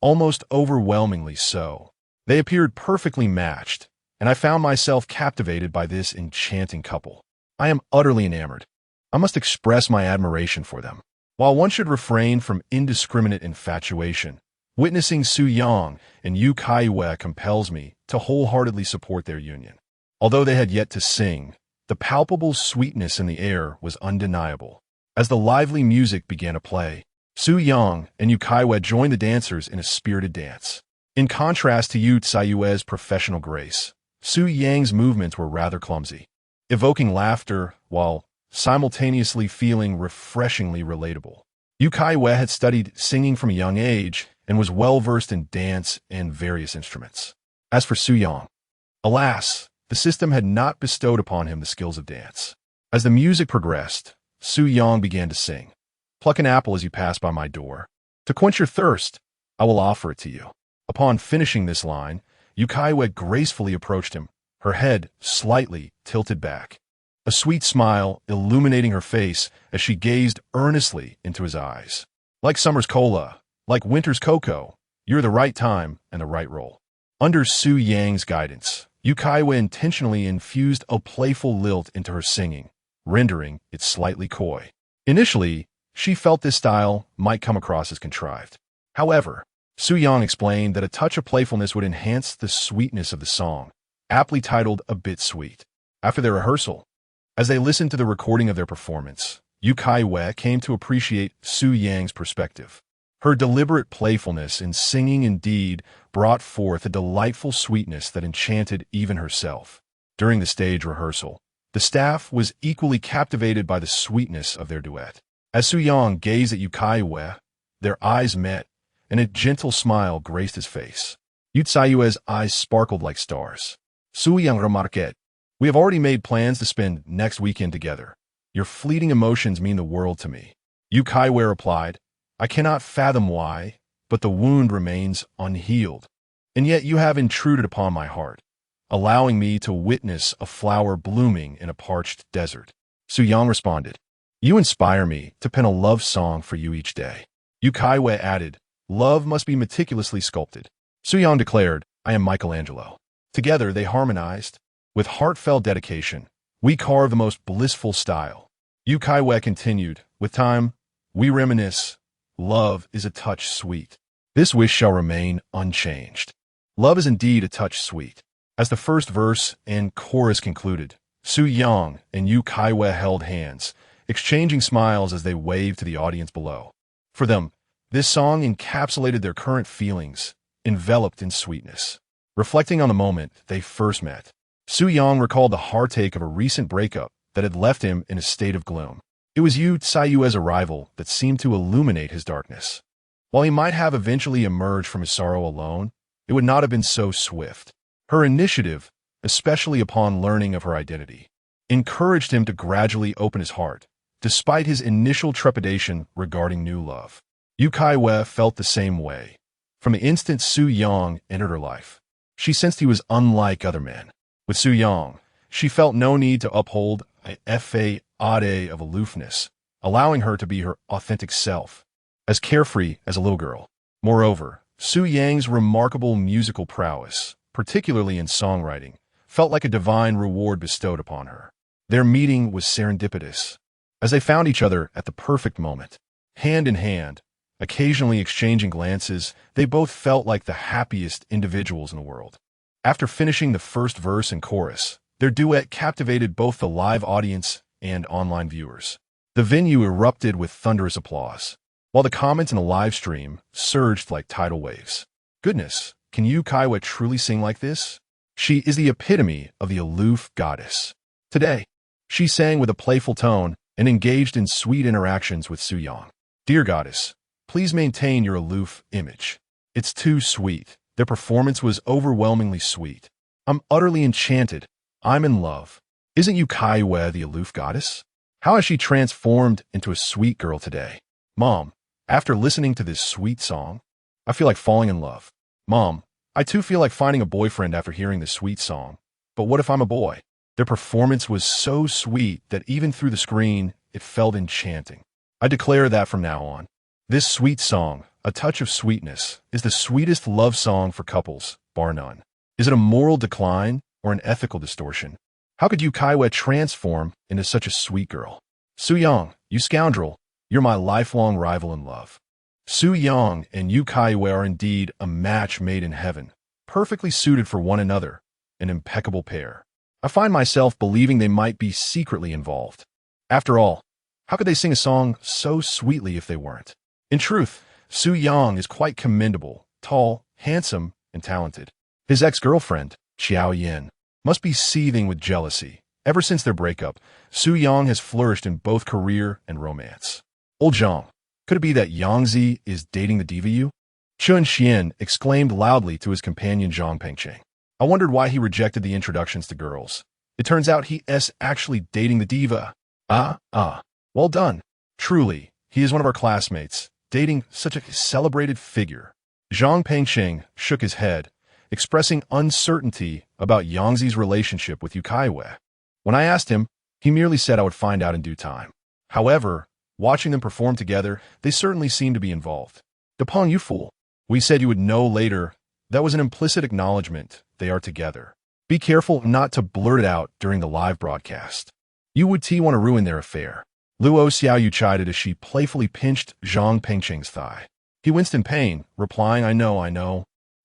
almost overwhelmingly so. They appeared perfectly matched, and I found myself captivated by this enchanting couple. I am utterly enamored. I must express my admiration for them. While one should refrain from indiscriminate infatuation, witnessing Su-yang and Yu Caiyue compels me to wholeheartedly support their union. Although they had yet to sing, the palpable sweetness in the air was undeniable. As the lively music began to play, Su-yang and Yu Caiyue joined the dancers in a spirited dance. In contrast to Yu Caiyue's professional grace, Su-yang's movements were rather clumsy, evoking laughter while simultaneously feeling refreshingly relatable. Yu Caiyue had studied singing from a young age and was well-versed in dance and various instruments. As for Su-yang, alas, the system had not bestowed upon him the skills of dance. As the music progressed, Su-yang began to sing, "Pluck an apple as you pass by my door. To quench your thirst, I will offer it to you." Upon finishing this line, Yu Caiyue gracefully approached him, her head slightly tilted back, a sweet smile illuminating her face as she gazed earnestly into his eyes. "Like summer's cola, like winter's cocoa, you're the right time and the right role." Under Su-yang's guidance, Yu Caiyue intentionally infused a playful lilt into her singing, rendering it slightly coy. Initially, she felt this style might come across as contrived. However, Su-yang explained that a touch of playfulness would enhance the sweetness of the song, aptly titled "A Bit Sweet." After their rehearsal, as they listened to the recording of their performance, Yu Caiyue came to appreciate Su-yang's perspective. Her deliberate playfulness in singing indeed brought forth a delightful sweetness that enchanted even herself. During the stage rehearsal, the staff was equally captivated by the sweetness of their duet. As Su-yang gazed at Yu Caiyue, their eyes met, and a gentle smile graced his face. Yu Caiyue's eyes sparkled like stars. "Su-yang remarqued, we have already made plans to spend next weekend together. Your fleeting emotions mean the world to me." Yu Caiyue replied, "I cannot fathom why, but the wound remains unhealed. And yet you have intruded upon my heart, allowing me to witness a flower blooming in a parched desert." Su-yang responded, "You inspire me to pen a love song for you each day." Yu Caiyue added, "Love must be meticulously sculpted." Su-yang declared, "I am Michelangelo." Together they harmonized. With heartfelt dedication, we carve the most blissful style. Yu Caiyue continued, "With time, we reminisce. Love is a touch sweet. This wish shall remain unchanged." Love is indeed a touch sweet. As the first verse and chorus concluded, Su-yang and Yu Caiyue held hands, exchanging smiles as they waved to the audience below. For them, this song encapsulated their current feelings, enveloped in sweetness. Reflecting on the moment they first met, Su-yang recalled the heartache of a recent breakup that had left him in a state of gloom. It was Yu Caiyue's arrival that seemed to illuminate his darkness. While he might have eventually emerged from his sorrow alone, it would not have been so swift. Her initiative, especially upon learning of her identity, encouraged him to gradually open his heart, despite his initial trepidation regarding new love. Yu Caiyue felt the same way. From the instant Su-yang entered her life, she sensed he was unlike other men. With Su-yang, she felt no need to uphold a facade of aloofness, allowing her to be her authentic self. as carefree as a little girl. Moreover, Su Yang's remarkable musical prowess, particularly in songwriting, felt like a divine reward bestowed upon her. Their meeting was serendipitous, as they found each other at the perfect moment. Hand in hand, occasionally exchanging glances, they both felt like the happiest individuals in the world. After finishing the first verse and chorus, their duet captivated both the live audience and online viewers. The venue erupted with thunderous applause, while the comments in the live stream surged like tidal waves. Goodness, can Yu Caiyue truly sing like this? She is the epitome of the aloof goddess. Today, she sang with a playful tone and engaged in sweet interactions with Su Yang. Dear goddess, please maintain your aloof image. It's too sweet. Their performance was overwhelmingly sweet. I'm utterly enchanted. I'm in love. Isn't Yu Caiyue the aloof goddess? How has she transformed into a sweet girl today? Mom, after listening to this sweet song, I feel like falling in love. Mom, I too feel like finding a boyfriend after hearing this sweet song. But what if I'm a boy? Their performance was so sweet that even through the screen, it felt enchanting. I declare that from now on, this sweet song, A Touch of Sweetness, is the sweetest love song for couples, bar none. Is it a moral decline or an ethical distortion? How could Yu Caiyue transform into such a sweet girl? Su Yang, you scoundrel, you're my lifelong rival in love. Su Yang and Yu Caiyue are indeed a match made in heaven, perfectly suited for one another, an impeccable pair. I find myself believing they might be secretly involved. After all, how could they sing a song so sweetly if they weren't? In truth, Su Yang is quite commendable, tall, handsome, and talented. His ex-girlfriend, Xiao Yin, must be seething with jealousy. Ever since their breakup, Su Yang has flourished in both career and romance. Old Zhang, could it be that Yangzi is dating the Diva Yu? Chun Xian exclaimed loudly to his companion Zhang Pengcheng. I wondered why he rejected the introductions to girls. It turns out he is actually dating the Diva. Well done. Truly, he is one of our classmates, dating such a celebrated figure. Zhang Pengcheng shook his head, expressing uncertainty about Yangzi's relationship with Yu Caiyue. When I asked him, he merely said I would find out in due time. However, watching them perform together, they certainly seemed to be involved. Depong, you fool. We said you would know later. That was an implicit acknowledgement they are together. Be careful not to blurt it out during the live broadcast. You would want to ruin their affair. Luo Xiaoyu chided as she playfully pinched Zhang Pengcheng's thigh. He winced in pain, replying, I know.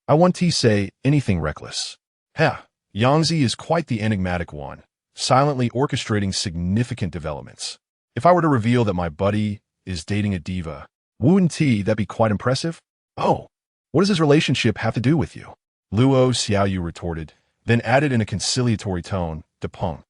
I want to say anything reckless. Yangzi is quite the enigmatic one, silently orchestrating significant developments. If I were to reveal that my buddy is dating a diva, wouldn't that be quite impressive? Oh, what does his relationship have to do with you? Luo Xiaoyu retorted, then added in a conciliatory tone, Depong,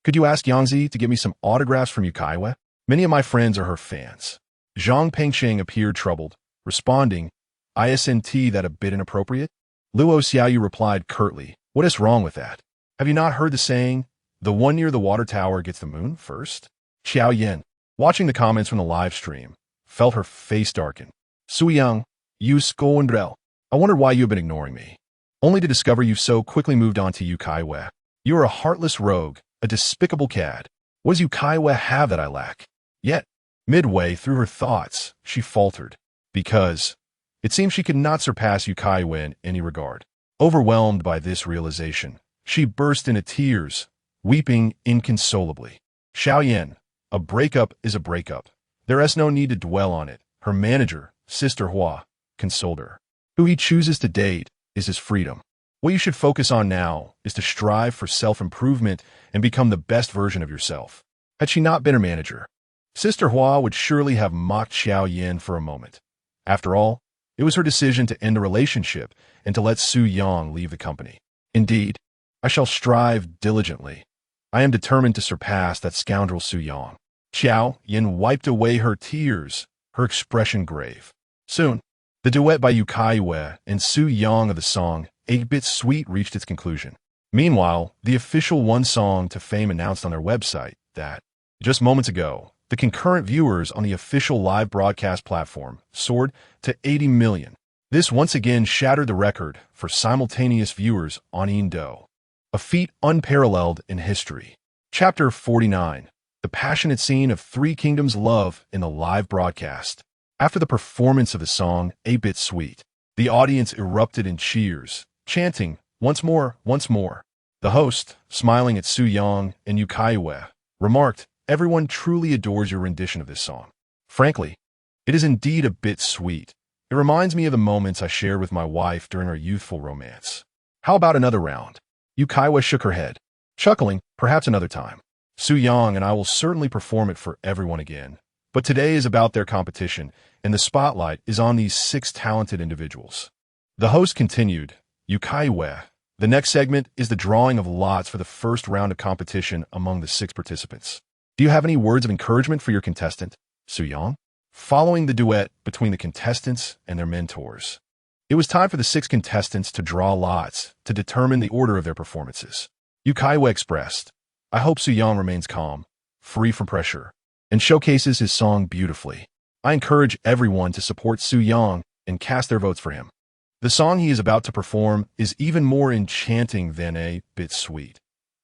could you ask Yangzi to get me some autographs from Yu Caiyue? Many of my friends are her fans. Zhang Pengcheng appeared troubled, responding, Isn't that a bit inappropriate? Luo Xiaoyu replied curtly, what is wrong with that? Have you not heard the saying, the one near the water tower gets the moon first? Xiao Yin, watching the comments from the live stream, felt her face darken. Su Yang, you scoundrel, I wondered why you have been ignoring me. Only to discover you so quickly moved on to Yu Caiyue. You are a heartless rogue, a despicable cad. What does Yu Caiyue have that I lack? Yet, midway through her thoughts, she faltered, because it seemed she could not surpass Yu Caiyue in any regard. Overwhelmed by this realization, she burst into tears, weeping inconsolably. Xiaoyan, a breakup is a breakup. There is no need to dwell on it. Her manager, Sister Hua, consoled her. Who he chooses to date is his freedom. What you should focus on now is to strive for self-improvement and become the best version of yourself. Had she not been her manager, Sister Hua would surely have mocked Xiao Yin for a moment. After all, it was her decision to end the relationship and to let Su Yang leave the company. Indeed, I shall strive diligently. I am determined to surpass that scoundrel Su Yang. Xiao Yin wiped away her tears, her expression grave. Soon, the duet by Yu Caiyue and Su Yang of the song 8-Bit Sweet reached its conclusion. Meanwhile, the official One Song to Fame announced on their website that, just moments ago, the concurrent viewers on the official live broadcast platform soared to 80 million. This once again shattered the record for simultaneous viewers on Indo, a feat unparalleled in history. Chapter 49. The passionate scene of Three Kingdoms love in the live broadcast. After the performance of the song, A Bit Sweet, the audience erupted in cheers, chanting, "Once more, once more." The host, smiling at Su Yang and Yu Caiyue, remarked, "Everyone truly adores your rendition of this song. Frankly, it is indeed a bit sweet. It reminds me of the moments I shared with my wife during our youthful romance. How about another round?" Yu Caiyue shook her head, chuckling, "Perhaps another time. Su Yang and I will certainly perform it for everyone again. But today is about their competition, and the spotlight is on these 6 talented individuals." The host continued, "Yu Caiyue, the next segment is the drawing of lots for the first round of competition among the 6 participants. Do you have any words of encouragement for your contestant, Su Yang?" Following the duet between the contestants and their mentors, it was time for the 6 contestants to draw lots to determine the order of their performances. Yu Caiyue expressed, "I hope Su Yang remains calm, free from pressure, and showcases his song beautifully. I encourage everyone to support Su Yang and cast their votes for him. The song he is about to perform is even more enchanting than A Bit Sweet.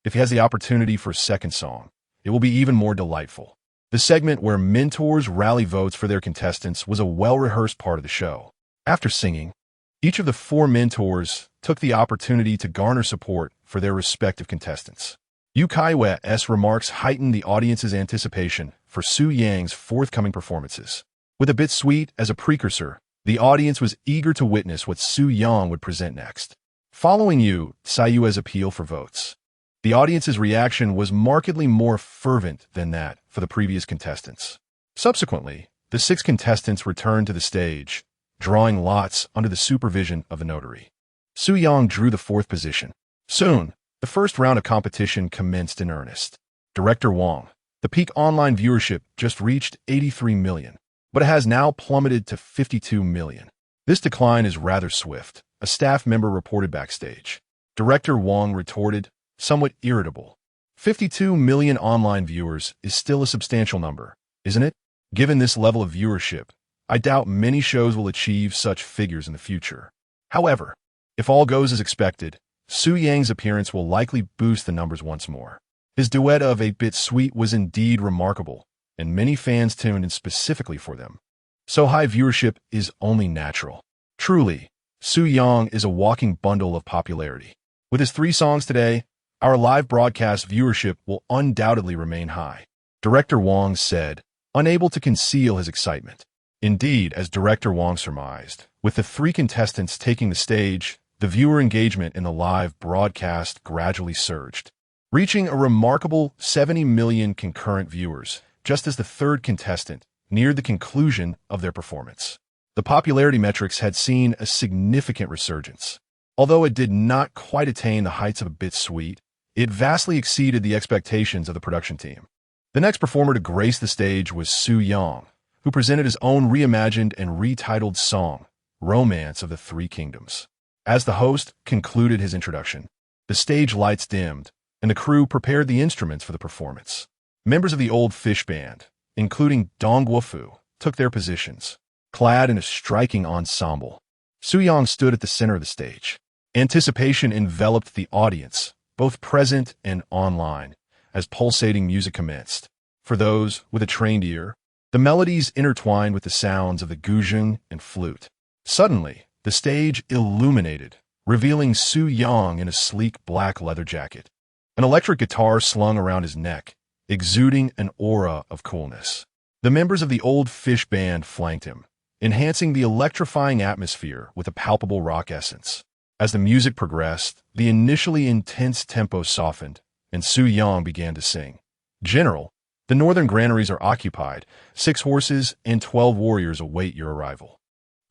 If he has the opportunity for a second song, it will be even more delightful." The segment where mentors rally votes for their contestants was a well-rehearsed part of the show. After singing, each of the 4 mentors took the opportunity to garner support for their respective contestants. Yu Caiyue's remarks heightened the audience's anticipation for Su Yang's forthcoming performances. With A Bit Sweet as a precursor, the audience was eager to witness what Su Yang would present next. Following Yu Caiyue's appeal for votes, the audience's reaction was markedly more fervent than that for the previous contestants. Subsequently, the 6 contestants returned to the stage, drawing lots under the supervision of the notary. Su Yang drew the 4th position. Soon, the first round of competition commenced in earnest. Director Wang, the peak online viewership just reached 83 million, but it has now plummeted to 52 million. This decline is rather swift, a staff member reported backstage. Director Wang retorted, somewhat irritable, "52 million online viewers is still a substantial number, isn't it? Given this level of viewership, I doubt many shows will achieve such figures in the future. However, if all goes as expected, Su Yang's appearance will likely boost the numbers once more." His duet of A Bit Sweet was indeed remarkable, and many fans tuned in specifically for them. So high viewership is only natural. Truly, Su Yang is a walking bundle of popularity. With his 3 songs today, our live broadcast viewership will undoubtedly remain high, Director Wang said, unable to conceal his excitement. Indeed, as Director Wang surmised, with the 3 contestants taking the stage, the viewer engagement in the live broadcast gradually surged, reaching a remarkable 70 million concurrent viewers, just as the 3rd contestant neared the conclusion of their performance. The popularity metrics had seen a significant resurgence. Although it did not quite attain the heights of A Bit Sweet, it vastly exceeded the expectations of the production team. The next performer to grace the stage was Su Yang, who presented his own reimagined and retitled song, Romance of the 3 Kingdoms. As the host concluded his introduction, the stage lights dimmed, and the crew prepared the instruments for the performance. Members of the Old Fish Band, including Longguo, took their positions, clad in a striking ensemble. Su Yang stood at the center of the stage. Anticipation enveloped the audience, both present and online, as pulsating music commenced. For those with a trained ear, the melodies intertwined with the sounds of the guzheng and flute. Suddenly, the stage illuminated, revealing Su Yang in a sleek black leather jacket, an electric guitar slung around his neck, exuding an aura of coolness. The members of the Old Fish Band flanked him, enhancing the electrifying atmosphere with a palpable rock essence. As the music progressed, the initially intense tempo softened, and Su Yang began to sing. "General, the northern granaries are occupied. 6 horses and 12 warriors await your arrival."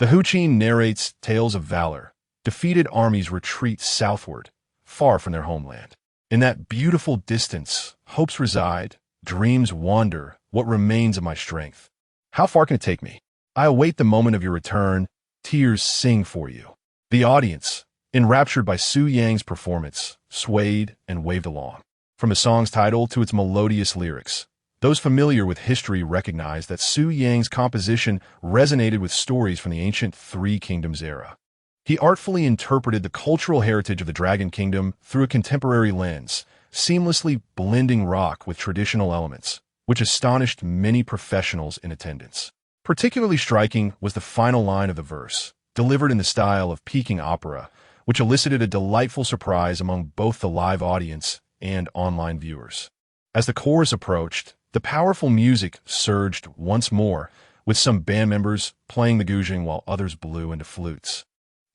The Huqin narrates tales of valor. Defeated armies retreat southward, far from their homeland. In that beautiful distance, hopes reside, dreams wander, what remains of my strength. How far can it take me? I await the moment of your return, tears sing for you. The audience, enraptured by Su Yang's performance, swayed and waved along. From the song's title to its melodious lyrics, those familiar with history recognize that Su Yang's composition resonated with stories from the ancient 3 Kingdoms era. He artfully interpreted the cultural heritage of the Dragon Kingdom through a contemporary lens, seamlessly blending rock with traditional elements, which astonished many professionals in attendance. Particularly striking was the final line of the verse, delivered in the style of Peking opera, which elicited a delightful surprise among both the live audience and online viewers. As the chorus approached, the powerful music surged once more, with some band members playing the guzheng while others blew into flutes,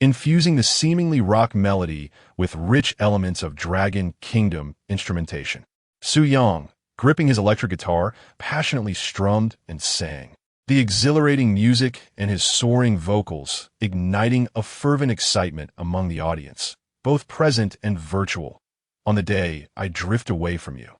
infusing the seemingly rock melody with rich elements of Dragon Kingdom instrumentation. Su Yang, gripping his electric guitar, passionately strummed and sang, the exhilarating music and his soaring vocals igniting a fervent excitement among the audience, both present and virtual. On the day I drift away from you,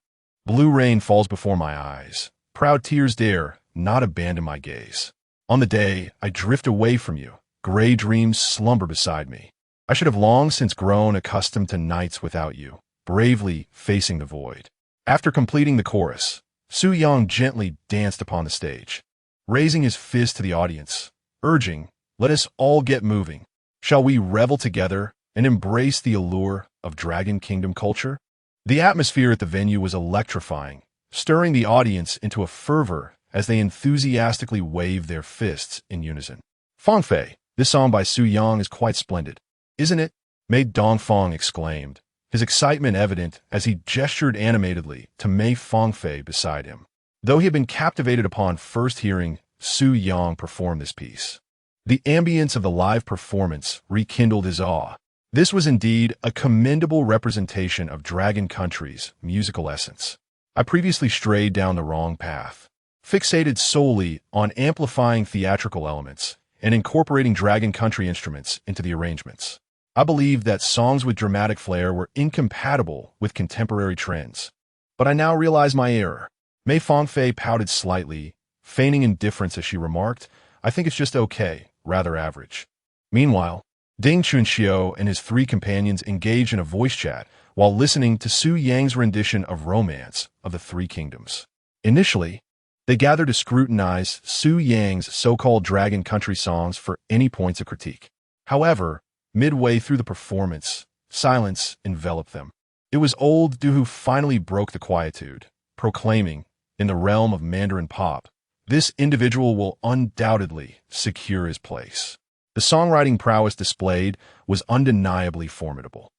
blue rain falls before my eyes, proud tears dare not abandon my gaze. On the day I drift away from you, gray dreams slumber beside me. I should have long since grown accustomed to nights without you, bravely facing the void. After completing the chorus, Su Yang gently danced upon the stage, raising his fist to the audience, urging, "Let us all get moving. Shall we revel together and embrace the allure of Dragon Kingdom culture?" The atmosphere at the venue was electrifying, stirring the audience into a fervor as they enthusiastically waved their fists in unison. "Fangfei, this song by Su Yang is quite splendid, isn't it?" Mei Dongfang exclaimed, his excitement evident as he gestured animatedly to Mei Fangfei beside him. Though he had been captivated upon first hearing Su Yang perform this piece, the ambience of the live performance rekindled his awe. This was indeed a commendable representation of Dragon Country's musical essence. I previously strayed down the wrong path, fixated solely on amplifying theatrical elements and incorporating Dragon Country instruments into the arrangements. I believed that songs with dramatic flair were incompatible with contemporary trends, but I now realize my error. Mei Fangfei pouted slightly, feigning indifference as she remarked, "I think it's just okay, rather average." Meanwhile, Ding Chunxiu and his three companions engaged in a voice chat while listening to Su Yang's rendition of Romance of the Three Kingdoms. Initially, they gathered to scrutinize Su Yang's so-called Dragon Country songs for any points of critique. However, midway through the performance, silence enveloped them. It was old Du who finally broke the quietude, proclaiming, in the realm of Mandarin pop, this individual will undoubtedly secure his place. The songwriting prowess displayed was undeniably formidable.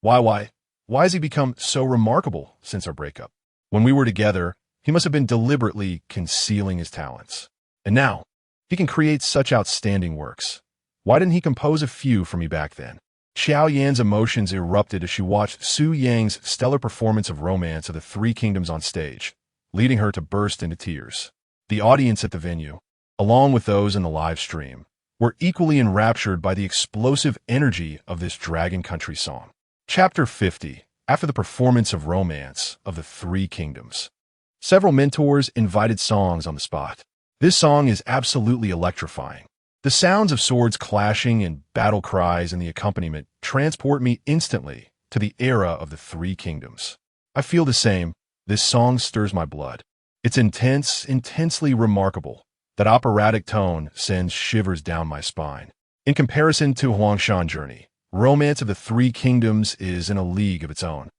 Why has he become so remarkable since our breakup? When we were together, he must have been deliberately concealing his talents. And now, he can create such outstanding works. Why didn't he compose a few for me back then? Xiao Yan's emotions erupted as she watched Su Yang's stellar performance of Romance of the Three Kingdoms on stage, leading her to burst into tears. The audience at the venue, along with those in the live stream, were equally enraptured by the explosive energy of this Dragon Country song. Chapter 50. After the performance of Romance of the Three Kingdoms, several mentors invited songs on the spot. This song is absolutely electrifying. The sounds of swords clashing and battle cries and the accompaniment transport me instantly to the era of the Three Kingdoms. I feel the same. This song stirs my blood. Its intense, intensely remarkable. That operatic tone sends shivers down my spine. In comparison to Huangshan Journey, Romance of the Three Kingdoms is in a league of its own.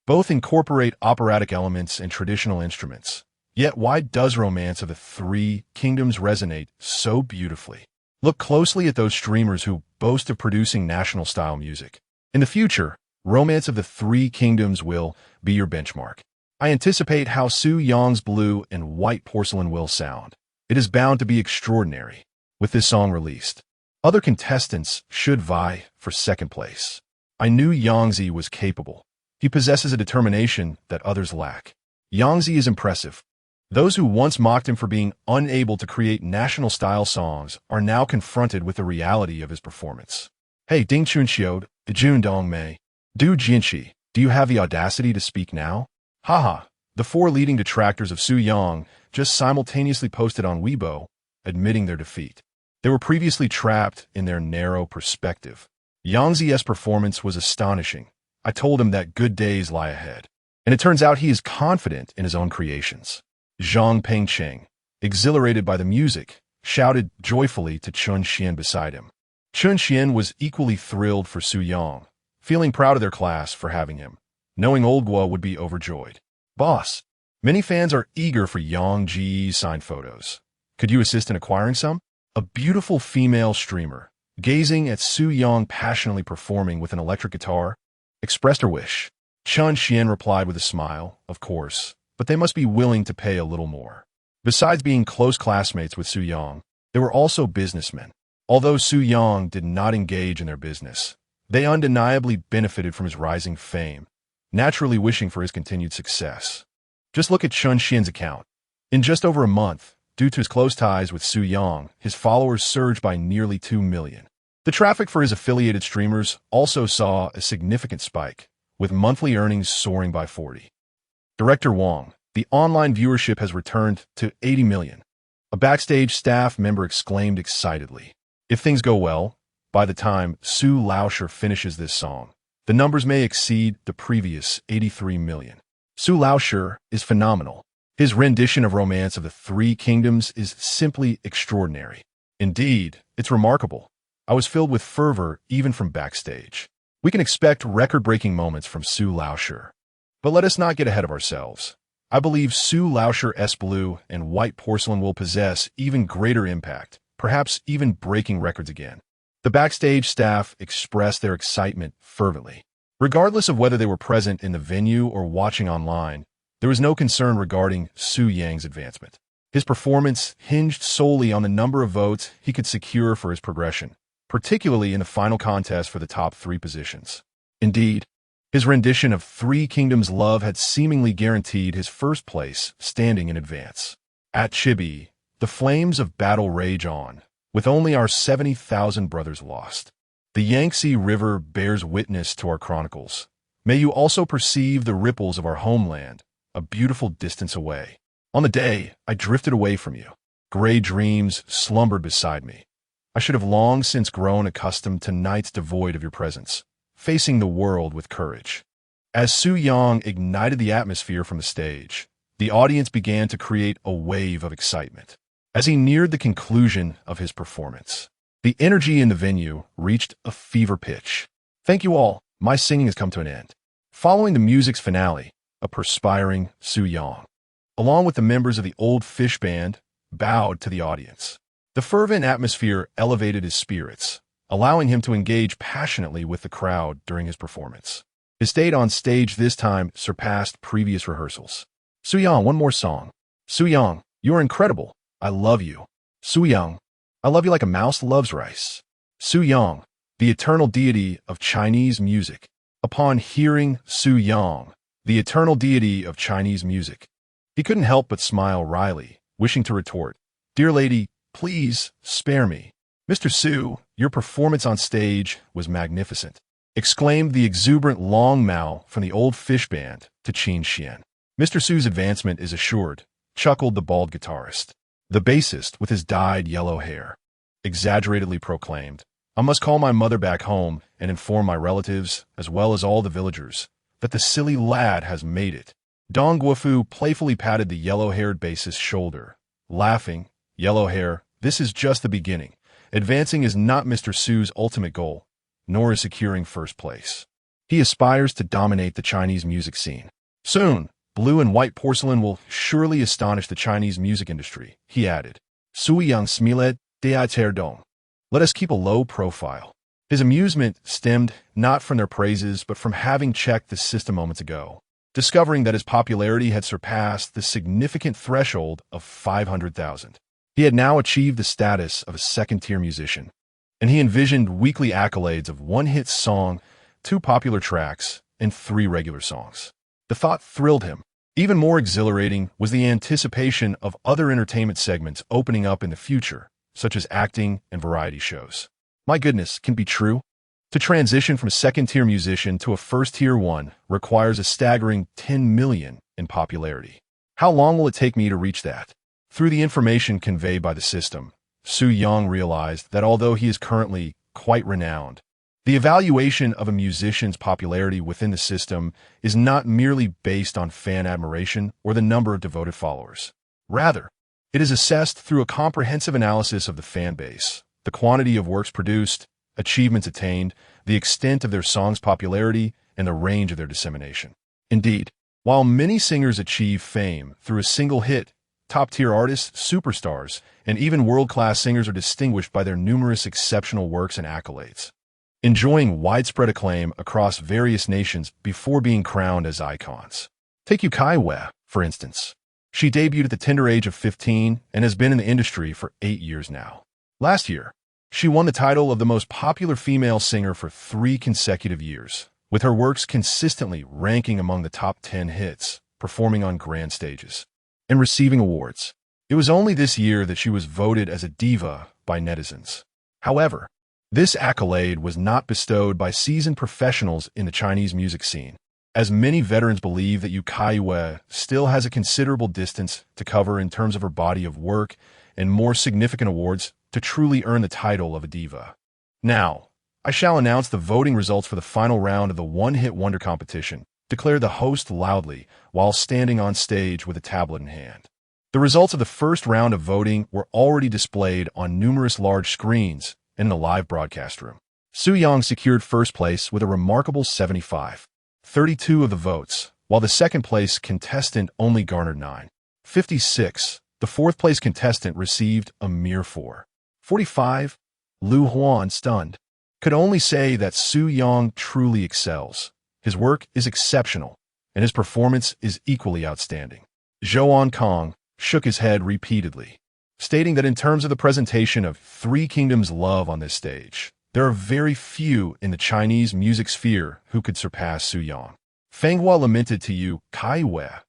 Both incorporate operatic elements and traditional instruments. Yet why does Romance of the Three Kingdoms resonate so beautifully? Look closely at those streamers who boast of producing national-style music. In the future, Romance of the Three Kingdoms will be your benchmark. I anticipate how Su Yang's Blue and White Porcelain will sound. It is bound to be extraordinary. With this song released, other contestants should vie for second place. I knew Yangzi was capable. He possesses a determination that others lack. Yangzi is impressive. Those who once mocked him for being unable to create national-style songs are now confronted with the reality of his performance. "Hey, Ding Chunxiu, Jun Dongmei, Du Jinshi, do you have the audacity to speak now?" Haha, the four leading detractors of Su Yang just simultaneously posted on Weibo, admitting their defeat. They were previously trapped in their narrow perspective. Yangzi's performance was astonishing. I told him that good days lie ahead. And it turns out he is confident in his own creations. Zhang Pengcheng, exhilarated by the music, shouted joyfully to Chun Xian beside him. Chun Xian was equally thrilled for Su Yang, feeling proud of their class for having him, knowing Longguo would be overjoyed. "Boss, many fans are eager for Yang Ji's signed photos. Could you assist in acquiring some? A beautiful female streamer, gazing at Su Yang passionately performing with an electric guitar, expressed her wish. Chun Xian replied with a smile, of course, but they must be willing to pay a little more. Besides being close classmates with Su Yang, they were also businessmen. Although Su Yang did not engage in their business, they undeniably benefited from his rising fame, naturally wishing for his continued success. Just look at Chun Xian's account. In just over a month, due to his close ties with Su Yang, his followers surged by nearly 2 million. The traffic for his affiliated streamers also saw a significant spike, with monthly earnings soaring by 40. Director Wang, the online viewership has returned to 80 million. A backstage staff member exclaimed excitedly. If things go well, by the time Su Laoshi finishes this song, the numbers may exceed the previous 83 million. Su Laoshi is phenomenal. His rendition of Romance of the Three Kingdoms is simply extraordinary. Indeed, it's remarkable. I was filled with fervor even from backstage. We can expect record-breaking moments from Su Laoshi. But let us not get ahead of ourselves. I believe Su Laoshi Blue and White Porcelain will possess even greater impact, perhaps even breaking records again. The backstage staff expressed their excitement fervently. Regardless of whether they were present in the venue or watching online, there was no concern regarding Su Yang's advancement. His performance hinged solely on the number of votes he could secure for his progression, particularly in the final contest for the top 3 positions. Indeed, his rendition of Three Kingdoms Love had seemingly guaranteed his first place standing in advance. At Chibi, the flames of battle rage on, with only our 70,000 brothers lost. The Yangtze River bears witness to our chronicles. May you also perceive the ripples of our homeland, a beautiful distance away. On the day I drifted away from you, gray dreams slumbered beside me. I should have long since grown accustomed to nights devoid of your presence, facing the world with courage. As Su Yang ignited the atmosphere from the stage, the audience began to create a wave of excitement. As he neared the conclusion of his performance, the energy in the venue reached a fever pitch. Thank you all, my singing has come to an end. Following the music's finale, a perspiring Su Yang, along with the members of the Old Fish Band, bowed to the audience. The fervent atmosphere elevated his spirits, allowing him to engage passionately with the crowd during his performance. His state on stage this time surpassed previous rehearsals. Su Yang, one more song. Su Yang, you are incredible. I love you. Su Yang, I love you like a mouse loves rice. Su Yang, the eternal deity of Chinese music. Upon hearing Su Yang, the eternal deity of Chinese music, he couldn't help but smile wryly, wishing to retort, Dear lady, please spare me. Mr. Su, your performance on stage was magnificent, exclaimed the exuberant Long Mao from the Old Fish Band to Qin Xian. Mr. Su's advancement is assured, chuckled the bald guitarist. The bassist, with his dyed yellow hair, exaggeratedly proclaimed, I must call my mother back home and inform my relatives, as well as all the villagers, that the silly lad has made it. Dong Guofu playfully patted the yellow-haired bassist's shoulder, laughing, Yellow hair, this is just the beginning. Advancing is not Mr. Su's ultimate goal, nor is securing first place. He aspires to dominate the Chinese music scene. Soon, Blue and White Porcelain will surely astonish the Chinese music industry, he added. Sui Yang Smilet de Ter Dong. Let us keep a low profile. His amusement stemmed not from their praises, but from having checked the system moments ago, discovering that his popularity had surpassed the significant threshold of 500,000. He had now achieved the status of a second-tier musician, and he envisioned weekly accolades of 1 hit song, 2 popular tracks, and 3 regular songs. The thought thrilled him. Even more exhilarating was the anticipation of other entertainment segments opening up in the future, such as acting and variety shows. My goodness, can it be true? To transition from a second-tier musician to a first-tier one requires a staggering 10 million in popularity. How long will it take me to reach that? Through the information conveyed by the system, Su Yang realized that although he is currently quite renowned, the evaluation of a musician's popularity within the system is not merely based on fan admiration or the number of devoted followers. Rather, it is assessed through a comprehensive analysis of the fan base, the quantity of works produced, achievements attained, the extent of their song's popularity, and the range of their dissemination. Indeed, while many singers achieve fame through a single hit, Top-tier artists, superstars, and even world-class singers are distinguished by their numerous exceptional works and accolades, enjoying widespread acclaim across various nations before being crowned as icons. Take Yu Caiyue, for instance. She debuted at the tender age of 15 and has been in the industry for 8 years now. Last year, she won the title of the most popular female singer for 3 consecutive years, with her works consistently ranking among the top 10 hits, performing on grand stages, and receiving awards. It was only this year that she was voted as a diva by netizens. However, this accolade was not bestowed by seasoned professionals in the Chinese music scene, as many veterans believe that Yu Caiyue still has a considerable distance to cover in terms of her body of work and more significant awards to truly earn the title of a diva. Now, I shall announce the voting results for the final round of the One-Hit Wonder competition, declared the host loudly while standing on stage with a tablet in hand. The results of the first round of voting were already displayed on numerous large screens in the live broadcast room. Su Yang secured first place with a remarkable 75.32 of the votes, while the second-place contestant only garnered 9.56. The fourth-place contestant received a mere 4.45. Lu Huan, stunned, could only say that Su Yang truly excels. His work is exceptional, and his performance is equally outstanding. Zhou Kong shook his head repeatedly, stating that in terms of the presentation of Three Kingdoms love on this stage, there are very few in the Chinese music sphere who could surpass Su Yang. Feng Hua lamented to Yu Caiyue,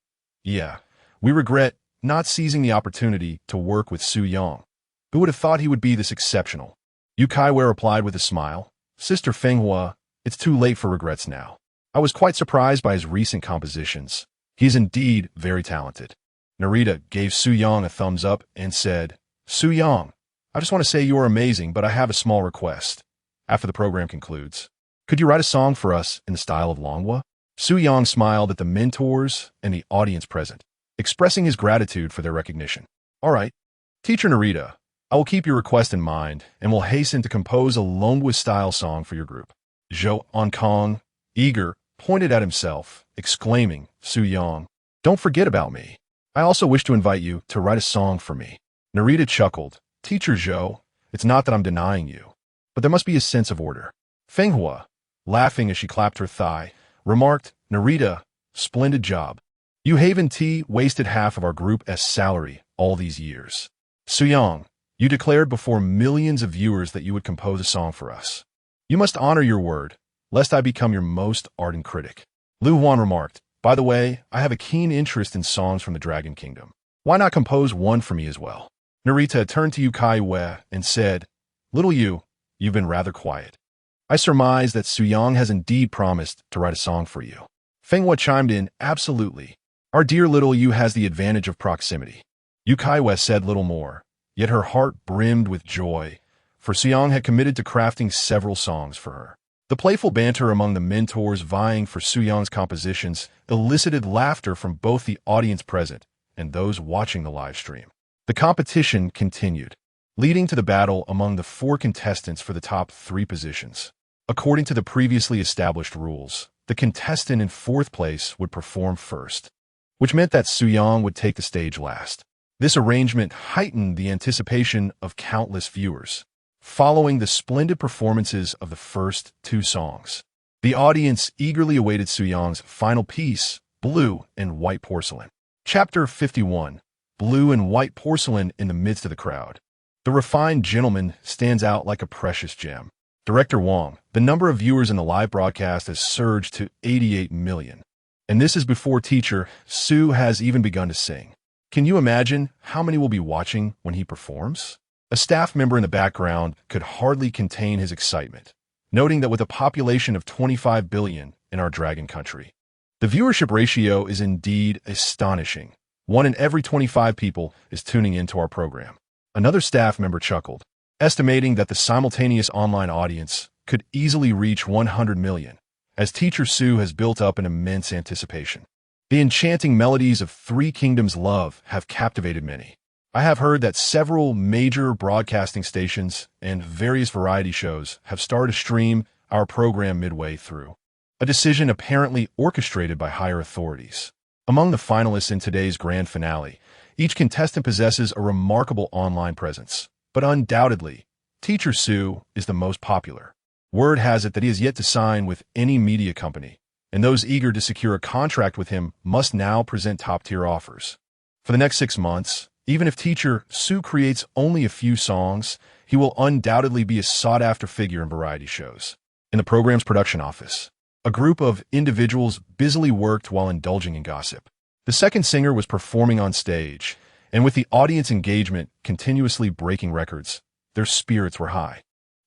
"Yeah, we regret not seizing the opportunity to work with Su Yang. Who would have thought he would be this exceptional?" Yu Caiyue replied with a smile, "Sister Feng Hua, it's too late for regrets now. I was quite surprised by his recent compositions. He is indeed very talented." Narita gave Su Yang a thumbs up and said, "Su Yang, I just want to say you are amazing, but I have a small request. After the program concludes, could you write a song for us in the style of Longguo?" Su Yang smiled at the mentors and the audience present, expressing his gratitude for their recognition. "All right, Teacher Narita, I will keep your request in mind and will hasten to compose a Longguo-style song for your group." Zhou Kong, eager, pointed at himself, exclaiming, "Su Yang, don't forget about me. I also wish to invite you to write a song for me." Narita chuckled, "Teacher Zhou, it's not that I'm denying you, but there must be a sense of order." Feng Hua, laughing as she clapped her thigh, remarked, "Narita, splendid job. You Haven Tea wasted half of our Group S salary all these years. Su Yang, you declared before millions of viewers that you would compose a song for us. You must honor your word, lest I become your most ardent critic." Lu Huan remarked, "By the way, I have a keen interest in songs from the Dragon Kingdom. Why not compose one for me as well?" Narita turned to Yu Caiyue and said, "Little Yu, you've been rather quiet. I surmise that Su Yang has indeed promised to write a song for you." Feng Hua chimed in, "Absolutely. Our dear little Yu has the advantage of proximity." Yu Caiyue said little more, yet her heart brimmed with joy, for Su Yang had committed to crafting several songs for her. The playful banter among the mentors vying for Su Yang's compositions elicited laughter from both the audience present and those watching the live stream. The competition continued, leading to the battle among the 4 contestants for the top 3 positions. According to the previously established rules, the contestant in 4th place would perform first, which meant that Su Yang would take the stage last. This arrangement heightened the anticipation of countless viewers. Following the splendid performances of the first 2 songs, the audience eagerly awaited Su Yang's final piece, Blue and White Porcelain. Chapter 51, Blue and White Porcelain in the midst of the crowd. The refined gentleman stands out like a precious gem. Director Wang, the number of viewers in the live broadcast has surged to 88 million. And this is before teacher Su has even begun to sing. Can you imagine how many will be watching when he performs? A staff member in the background could hardly contain his excitement, noting that with a population of 25 billion in our dragon country, the viewership ratio is indeed astonishing. 1 in every 25 people is tuning into our program. Another staff member chuckled, estimating that the simultaneous online audience could easily reach 100 million, as teacher Su has built up an immense anticipation. The enchanting melodies of Three Kingdoms love have captivated many. I have heard that several major broadcasting stations and various variety shows have started to stream our program midway through, a decision apparently orchestrated by higher authorities. Among the finalists in today's grand finale Each contestant possesses a remarkable online presence, but undoubtedly, Teacher Su is the most popular. Word has it that he has yet to sign with any media company, and those eager to secure a contract with him must now present top-tier offers. For the next 6 months, even if Teacher Su creates only a few songs, he will undoubtedly be a sought-after figure in variety shows. In the program's production office, a group of individuals busily worked while indulging in gossip. The second singer was performing on stage, and with the audience engagement continuously breaking records, their spirits were high.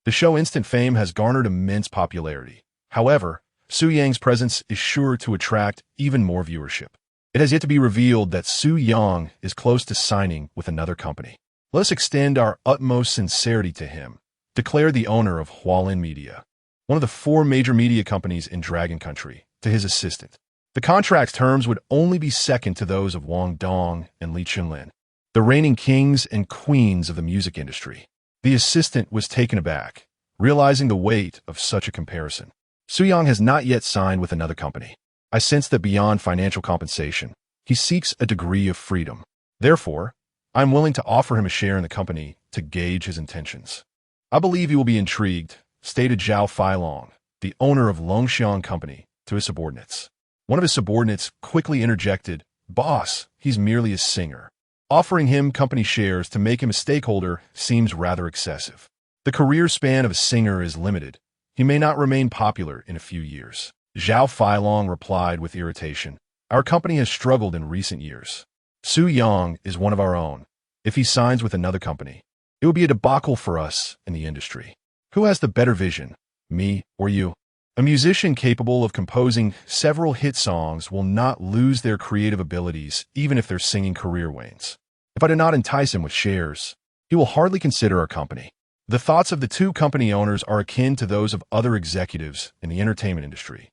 The show Instant Fame has garnered immense popularity. However, Su Yang's presence is sure to attract even more viewership. It has yet to be revealed that Su Yang is close to signing with another company. Let us extend our utmost sincerity to him, declared the owner of Hualin Media, one of the 4 major media companies in Dragon Country, to his assistant. The contract's terms would only be second to those of Wang Dong and Li Chunlin, the reigning kings and queens of the music industry. The assistant was taken aback, realizing the weight of such a comparison. Su Yang has not yet signed with another company. I sense that beyond financial compensation, he seeks a degree of freedom. Therefore, I am willing to offer him a share in the company to gauge his intentions. I believe he will be intrigued, stated Zhao Feilong, the owner of Longxiang Company, to his subordinates. One of his subordinates quickly interjected, "Boss, he's merely a singer. Offering him company shares to make him a stakeholder seems rather excessive. The career span of a singer is limited. He may not remain popular in a few years." Zhao Feilong replied with irritation, "Our company has struggled in recent years. Su Yang is one of our own. If he signs with another company, it will be a debacle for us in the industry. Who has the better vision, me or you?" A musician capable of composing several hit songs will not lose their creative abilities even if their singing career wanes. If I do not entice him with shares, he will hardly consider our company. The thoughts of the 2 company owners are akin to those of other executives in the entertainment industry,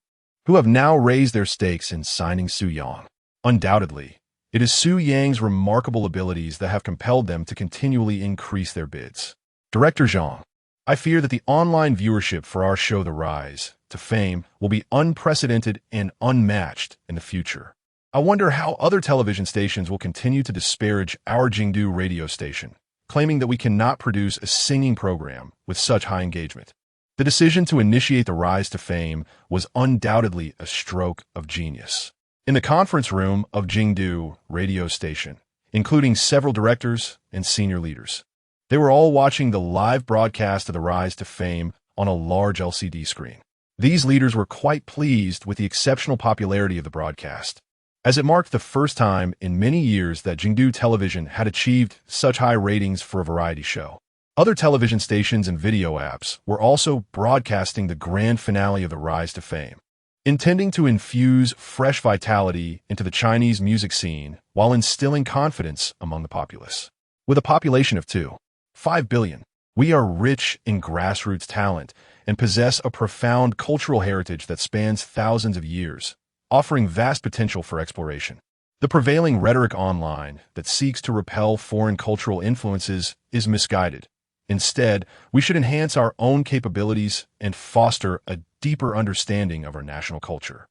who have now raised their stakes in signing Su Yang. Undoubtedly, it is Su Yang's remarkable abilities that have compelled them to continually increase their bids. Director Zhang, I fear that the online viewership for our show The Rise to Fame will be unprecedented and unmatched in the future. I wonder how other television stations will continue to disparage our Jingdu radio station, claiming that we cannot produce a singing program with such high engagement. The decision to initiate The Rise to Fame was undoubtedly a stroke of genius. In the conference room of Jingdu radio station, including several directors and senior leaders, they were all watching the live broadcast of The Rise to Fame on a large LCD screen. These leaders were quite pleased with the exceptional popularity of the broadcast, as it marked the first time in many years that Jingdu television had achieved such high ratings for a variety show. Other television stations and video apps were also broadcasting the grand finale of The Rise to Fame, intending to infuse fresh vitality into the Chinese music scene while instilling confidence among the populace. With a population of 2.5 billion, we are rich in grassroots talent and possess a profound cultural heritage that spans thousands of years, offering vast potential for exploration. The prevailing rhetoric online that seeks to repel foreign cultural influences is misguided. Instead, we should enhance our own capabilities and foster a deeper understanding of our national culture,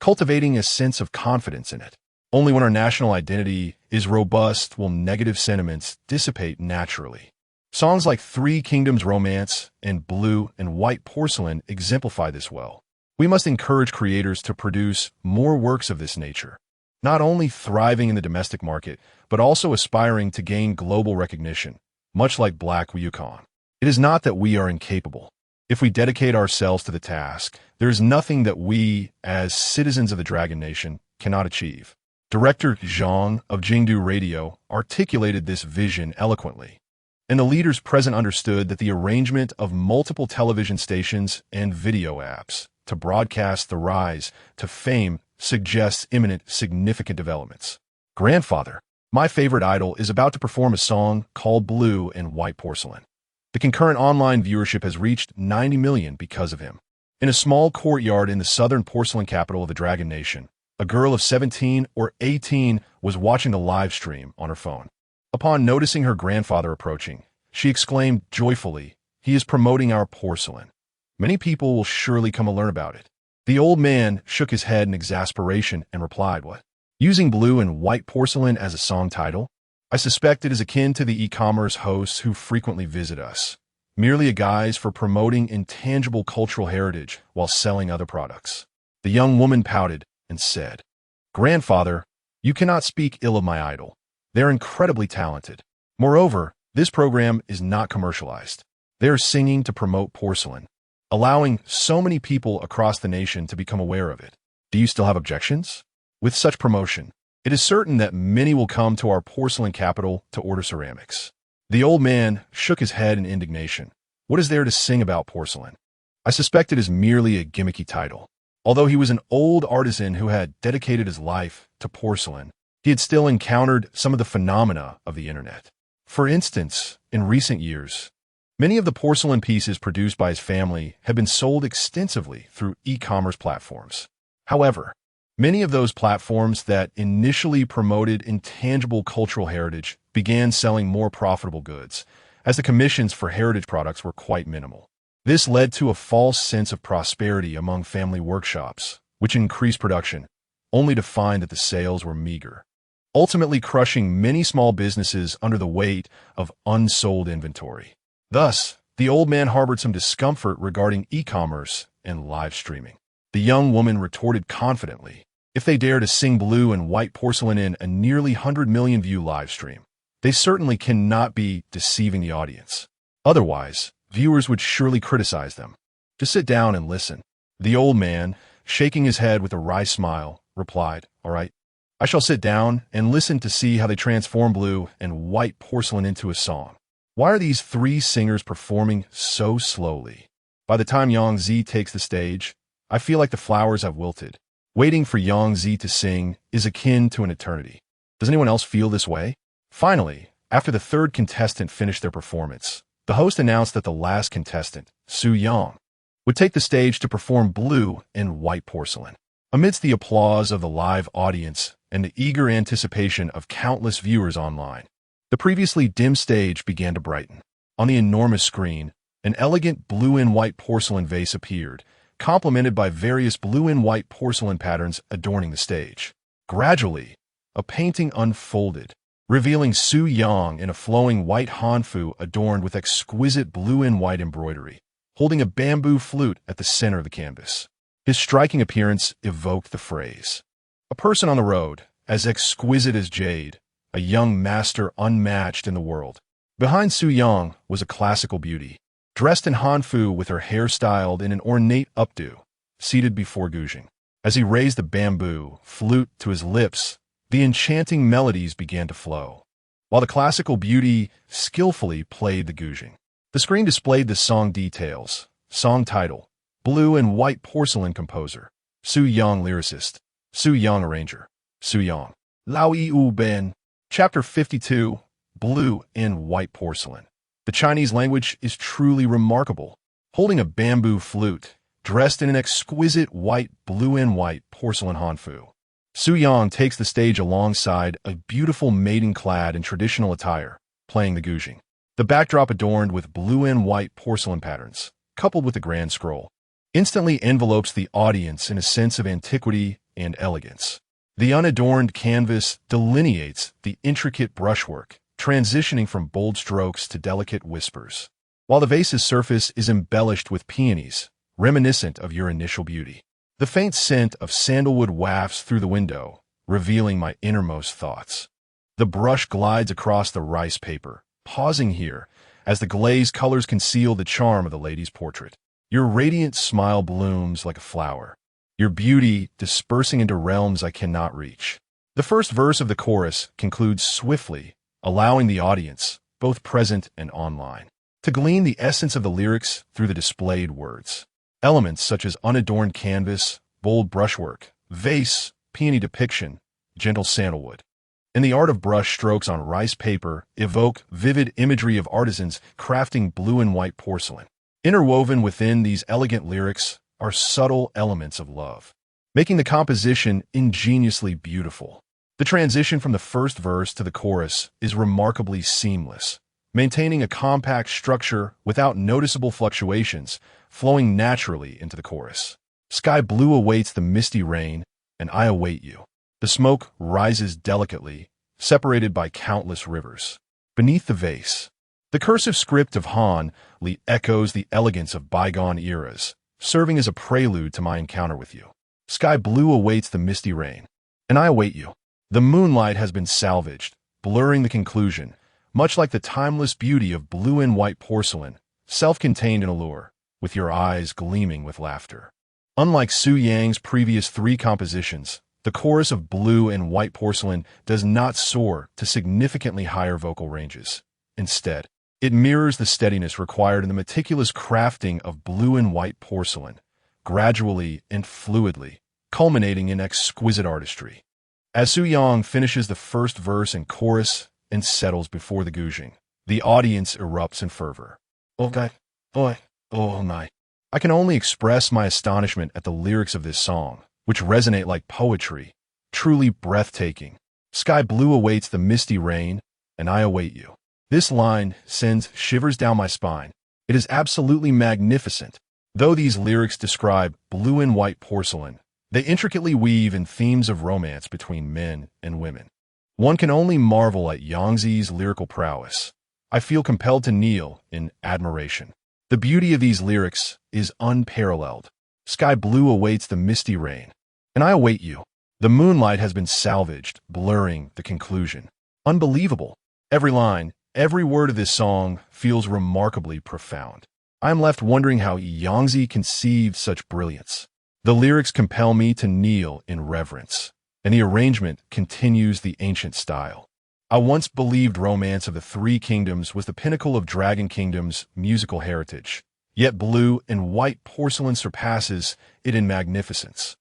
cultivating a sense of confidence in it. Only when our national identity is robust will negative sentiments dissipate naturally. Songs like Three Kingdoms Romance and Blue and White Porcelain exemplify this well. We must encourage creators to produce more works of this nature, not only thriving in the domestic market, but also aspiring to gain global recognition, much like Black Yukon. It is not that we are incapable. If we dedicate ourselves to the task, there is nothing that we, as citizens of the Dragon Nation, cannot achieve. Director Zhang of Jingdu Radio articulated this vision eloquently, and the leaders present understood that the arrangement of multiple television stations and video apps to broadcast The Rise to Fame suggests imminent, significant developments. Grandfather, my favorite idol, is about to perform a song called Blue and White Porcelain. The concurrent online viewership has reached 90 million because of him. In a small courtyard in the southern porcelain capital of the Dragon Nation, a girl of 17 or 18 was watching the live stream on her phone. Upon noticing her grandfather approaching, she exclaimed joyfully, "He is promoting our porcelain. Many people will surely come to learn about it." The old man shook his head in exasperation and replied, "What? Using Blue and White Porcelain as a song title? I suspect it is akin to the e-commerce hosts who frequently visit us, merely a guise for promoting intangible cultural heritage while selling other products. The young woman pouted and said, "Grandfather, you cannot speak ill of my idol. They're incredibly talented. Moreover, this program is not commercialized. They are singing to promote porcelain, allowing so many people across the nation to become aware of it. Do you still have objections? With such promotion, it is certain that many will come to our porcelain capital to order ceramics." The old man shook his head in indignation. What is there to sing about porcelain? I suspect it is merely a gimmicky title. Although he was an old artisan who had dedicated his life to porcelain, he had still encountered some of the phenomena of the internet. For instance, in recent years, many of the porcelain pieces produced by his family have been sold extensively through e-commerce platforms. However, many of those platforms that initially promoted intangible cultural heritage began selling more profitable goods, as the commissions for heritage products were quite minimal. This led to a false sense of prosperity among family workshops, which increased production, only to find that the sales were meager, ultimately crushing many small businesses under the weight of unsold inventory. Thus, the old man harbored some discomfort regarding e-commerce and live streaming. The young woman retorted confidently, "If they dare to sing Blue and White Porcelain in a nearly 100 million view live stream, they certainly cannot be deceiving the audience. Otherwise, viewers would surely criticize them. Just sit down and listen." The old man, shaking his head with a wry smile, replied, "All right, I shall sit down and listen to see how they transform Blue and White Porcelain into a song. Why are these three singers performing so slowly? By the time Yang Zi takes the stage, I feel like the flowers have wilted. Waiting for Yang Zi to sing is akin to an eternity. Does anyone else feel this way?" Finally, after the third contestant finished their performance, the host announced that the last contestant, Su Yang, would take the stage to perform Blue and White Porcelain. Amidst the applause of the live audience and the eager anticipation of countless viewers online, the previously dim stage began to brighten. On the enormous screen, an elegant blue and white porcelain vase appeared, complemented by various blue and white porcelain patterns adorning the stage. Gradually, a painting unfolded, revealing Su Yang in a flowing white hanfu adorned with exquisite blue and white embroidery, holding a bamboo flute at the center of the canvas. His striking appearance evoked the phrase, "A person on the road, as exquisite as jade, a young master unmatched in the world." Behind Su Yang was a classical beauty, dressed in hanfu with her hair styled in an ornate updo, seated before Guzheng. As he raised the bamboo flute to his lips, the enchanting melodies began to flow, while the classical beauty skillfully played the Guzheng. The screen displayed the song details, song title, Blue and White Porcelain composer, Su Yang lyricist, Su Yang arranger, Su Yang. Lao Yi U Ben. Chapter 52, Blue and White Porcelain. The Chinese language is truly remarkable. Holding a bamboo flute, dressed in an exquisite white, blue and white porcelain hanfu, Su Yang takes the stage alongside a beautiful maiden clad in traditional attire, playing the Guzheng. The backdrop adorned with blue and white porcelain patterns, coupled with the grand scroll, instantly envelopes the audience in a sense of antiquity and elegance. The unadorned canvas delineates the intricate brushwork, transitioning from bold strokes to delicate whispers, while the vase's surface is embellished with peonies, reminiscent of your initial beauty. The faint scent of sandalwood wafts through the window, revealing my innermost thoughts. The brush glides across the rice paper, pausing here as the glazed colors conceal the charm of the lady's portrait. Your radiant smile blooms like a flower, your beauty dispersing into realms I cannot reach. The first verse of the chorus concludes swiftly, allowing the audience, both present and online, to glean the essence of the lyrics through the displayed words. Elements such as unadorned canvas, bold brushwork, vase, peony depiction, gentle sandalwood, and the art of brush strokes on rice paper evoke vivid imagery of artisans crafting blue and white porcelain. Interwoven within these elegant lyrics are subtle elements of love, making the composition ingeniously beautiful. The transition from the first verse to the chorus is remarkably seamless, maintaining a compact structure without noticeable fluctuations, flowing naturally into the chorus. Sky blue awaits the misty rain, and I await you. The smoke rises delicately, separated by countless rivers. Beneath the vase, the cursive script of Han Li echoes the elegance of bygone eras, serving as a prelude to my encounter with you. Sky blue awaits the misty rain, and I await you. The moonlight has been salvaged, blurring the conclusion, much like the timeless beauty of blue and white porcelain, self-contained in allure, with your eyes gleaming with laughter. Unlike Su Yang's previous 3 compositions, the chorus of blue and white porcelain does not soar to significantly higher vocal ranges. Instead, it mirrors the steadiness required in the meticulous crafting of blue and white porcelain, gradually and fluidly, culminating in exquisite artistry. As Su Yang finishes the first verse and chorus and settles before the guzheng, the audience erupts in fervor. Okay, boy, oh my. I can only express my astonishment at the lyrics of this song, which resonate like poetry, truly breathtaking. Sky blue awaits the misty rain, and I await you. This line sends shivers down my spine. It is absolutely magnificent. Though these lyrics describe blue and white porcelain, they intricately weave in themes of romance between men and women. One can only marvel at Yangzi's lyrical prowess. I feel compelled to kneel in admiration. The beauty of these lyrics is unparalleled. Sky blue awaits the misty rain, and I await you. The moonlight has been salvaged, blurring the conclusion. Unbelievable. Every line, every word of this song feels remarkably profound. I am left wondering how Yangzi conceived such brilliance. The lyrics compel me to kneel in reverence, and the arrangement continues the ancient style. I once believed Romance of the Three Kingdoms was the pinnacle of Dragon Kingdom's musical heritage, yet blue and white porcelain surpasses it in magnificence.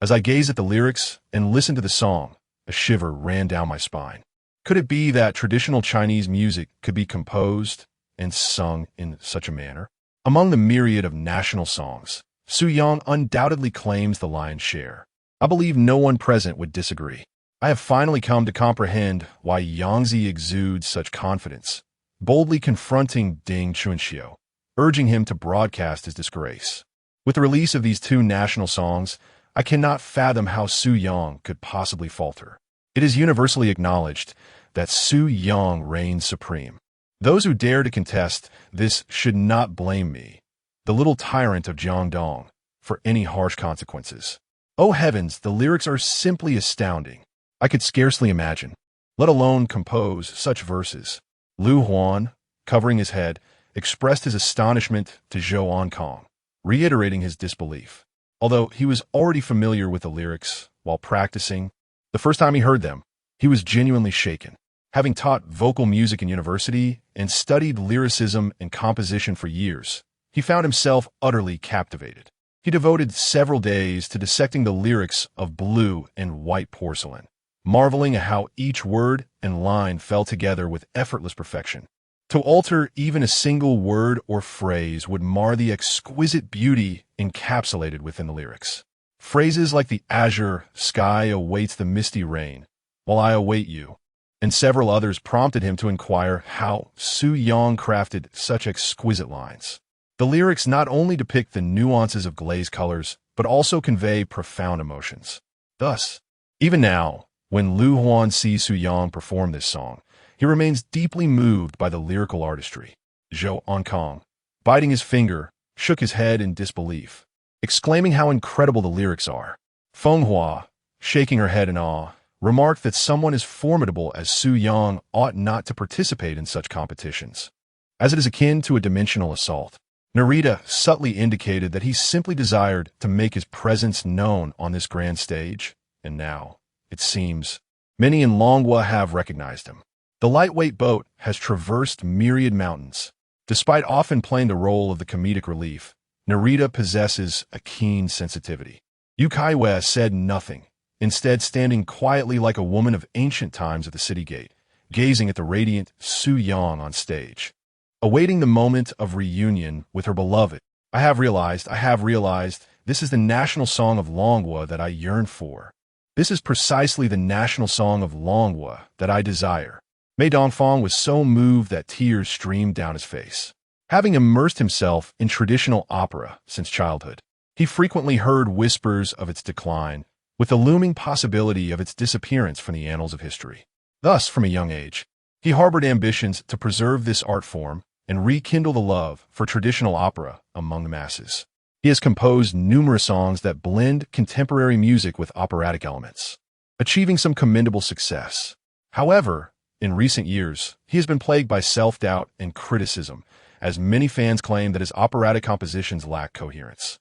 As I gaze at the lyrics and listen to the song, a shiver ran down my spine. Could it be that traditional Chinese music could be composed and sung in such a manner? Among the myriad of national songs, Su Yang undoubtedly claims the lion's share. I believe no one present would disagree. I have finally come to comprehend why Yangzi exudes such confidence, boldly confronting Ding Chunxiu, urging him to broadcast his disgrace. With the release of these 2 national songs, I cannot fathom how Su Yang could possibly falter. It is universally acknowledged that Su Yang reigns supreme. Those who dare to contest this should not blame me, the little tyrant of Jiangdong, for any harsh consequences. Oh heavens, the lyrics are simply astounding. I could scarcely imagine, let alone compose such verses. Lu Huan, covering his head, expressed his astonishment to Zhou Ankong, reiterating his disbelief. Although he was already familiar with the lyrics while practicing, the first time he heard them, he was genuinely shaken. Having taught vocal music in university and studied lyricism and composition for years, he found himself utterly captivated. He devoted several days to dissecting the lyrics of Blue and White Porcelain, marveling at how each word and line fell together with effortless perfection. To alter even a single word or phrase would mar the exquisite beauty encapsulated within the lyrics. Phrases like the azure sky awaits the misty rain, while I await you, and several others prompted him to inquire how Su Yang crafted such exquisite lines. The lyrics not only depict the nuances of glazed colors, but also convey profound emotions. Thus, even now, when Lu Huan sees Su Yang perform this song, he remains deeply moved by the lyrical artistry. Zhou Ankong, biting his finger, shook his head in disbelief, exclaiming how incredible the lyrics are. Feng Hua, shaking her head in awe, remarked that someone as formidable as Su Yang ought not to participate in such competitions, as it is akin to a dimensional assault. Narita subtly indicated that he simply desired to make his presence known on this grand stage, and now, it seems, many in Longguo have recognized him. The lightweight boat has traversed myriad mountains. Despite often playing the role of the comedic relief, Narita possesses a keen sensitivity. Yu Caiyue said nothing, instead standing quietly like a woman of ancient times at the city gate, gazing at the radiant Su Yang on stage. Awaiting the moment of reunion with her beloved, I have realized, this is the national song of Longguo that I yearn for. This is precisely the national song of Longguo that I desire. Mei Dongfang was so moved that tears streamed down his face. Having immersed himself in traditional opera since childhood, he frequently heard whispers of its decline, with the looming possibility of its disappearance from the annals of history. Thus, from a young age, he harbored ambitions to preserve this art form and rekindle the love for traditional opera among the masses. He has composed numerous songs that blend contemporary music with operatic elements, achieving some commendable success. However, in recent years, he has been plagued by self-doubt and criticism, as many fans claim that his operatic compositions lack coherence.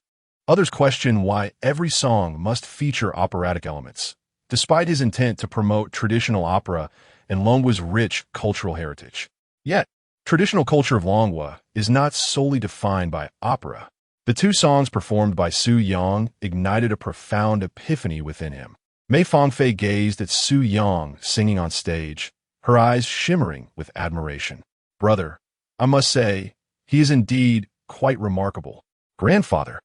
Others question why every song must feature operatic elements, despite his intent to promote traditional opera and Longguo's rich cultural heritage. Yet, traditional culture of Longguo is not solely defined by opera. The two songs performed by Su Yang ignited a profound epiphany within him. Mei Fangfei gazed at Su Yang singing on stage, her eyes shimmering with admiration. Brother, I must say, he is indeed quite remarkable. Grandfather,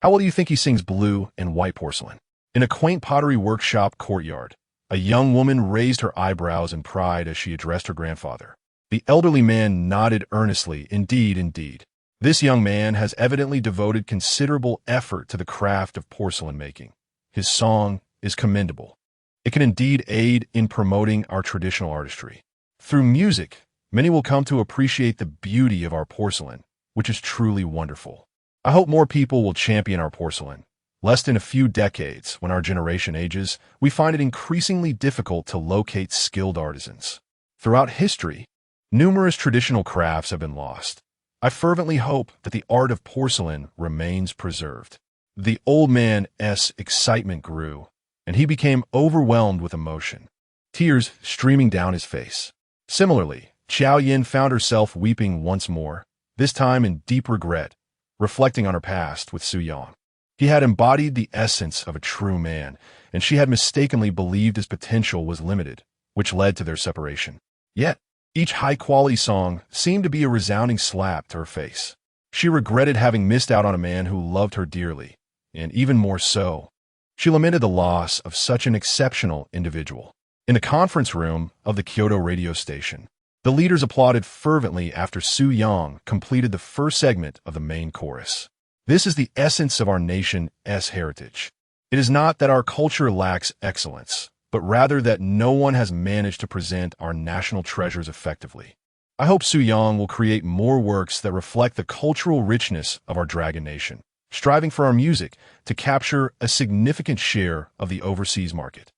how well do you think he sings Blue and White Porcelain? In a quaint pottery workshop courtyard, a young woman raised her eyebrows in pride as she addressed her grandfather. The elderly man nodded earnestly. Indeed, indeed. This young man has evidently devoted considerable effort to the craft of porcelain making. His song is commendable. It can indeed aid in promoting our traditional artistry. Through music, many will come to appreciate the beauty of our porcelain, which is truly wonderful. I hope more people will champion our porcelain. Less than a few decades, when our generation ages, we find it increasingly difficult to locate skilled artisans. Throughout history, numerous traditional crafts have been lost. I fervently hope that the art of porcelain remains preserved. The old man's excitement grew, and he became overwhelmed with emotion, tears streaming down his face. Similarly, Xiao Yin found herself weeping once more, this time in deep regret, reflecting on her past with Su Yang. He had embodied the essence of a true man, and she had mistakenly believed his potential was limited, which led to their separation. Yet, each high-quality song seemed to be a resounding slap to her face. She regretted having missed out on a man who loved her dearly, and even more so, she lamented the loss of such an exceptional individual. In the conference room of the Kyoto radio station, the leaders applauded fervently after Su Yang completed the first segment of the main chorus. This is the essence of our nation's heritage. It is not that our culture lacks excellence, but rather that no one has managed to present our national treasures effectively. I hope Su Yang will create more works that reflect the cultural richness of our dragon nation, striving for our music to capture a significant share of the overseas market.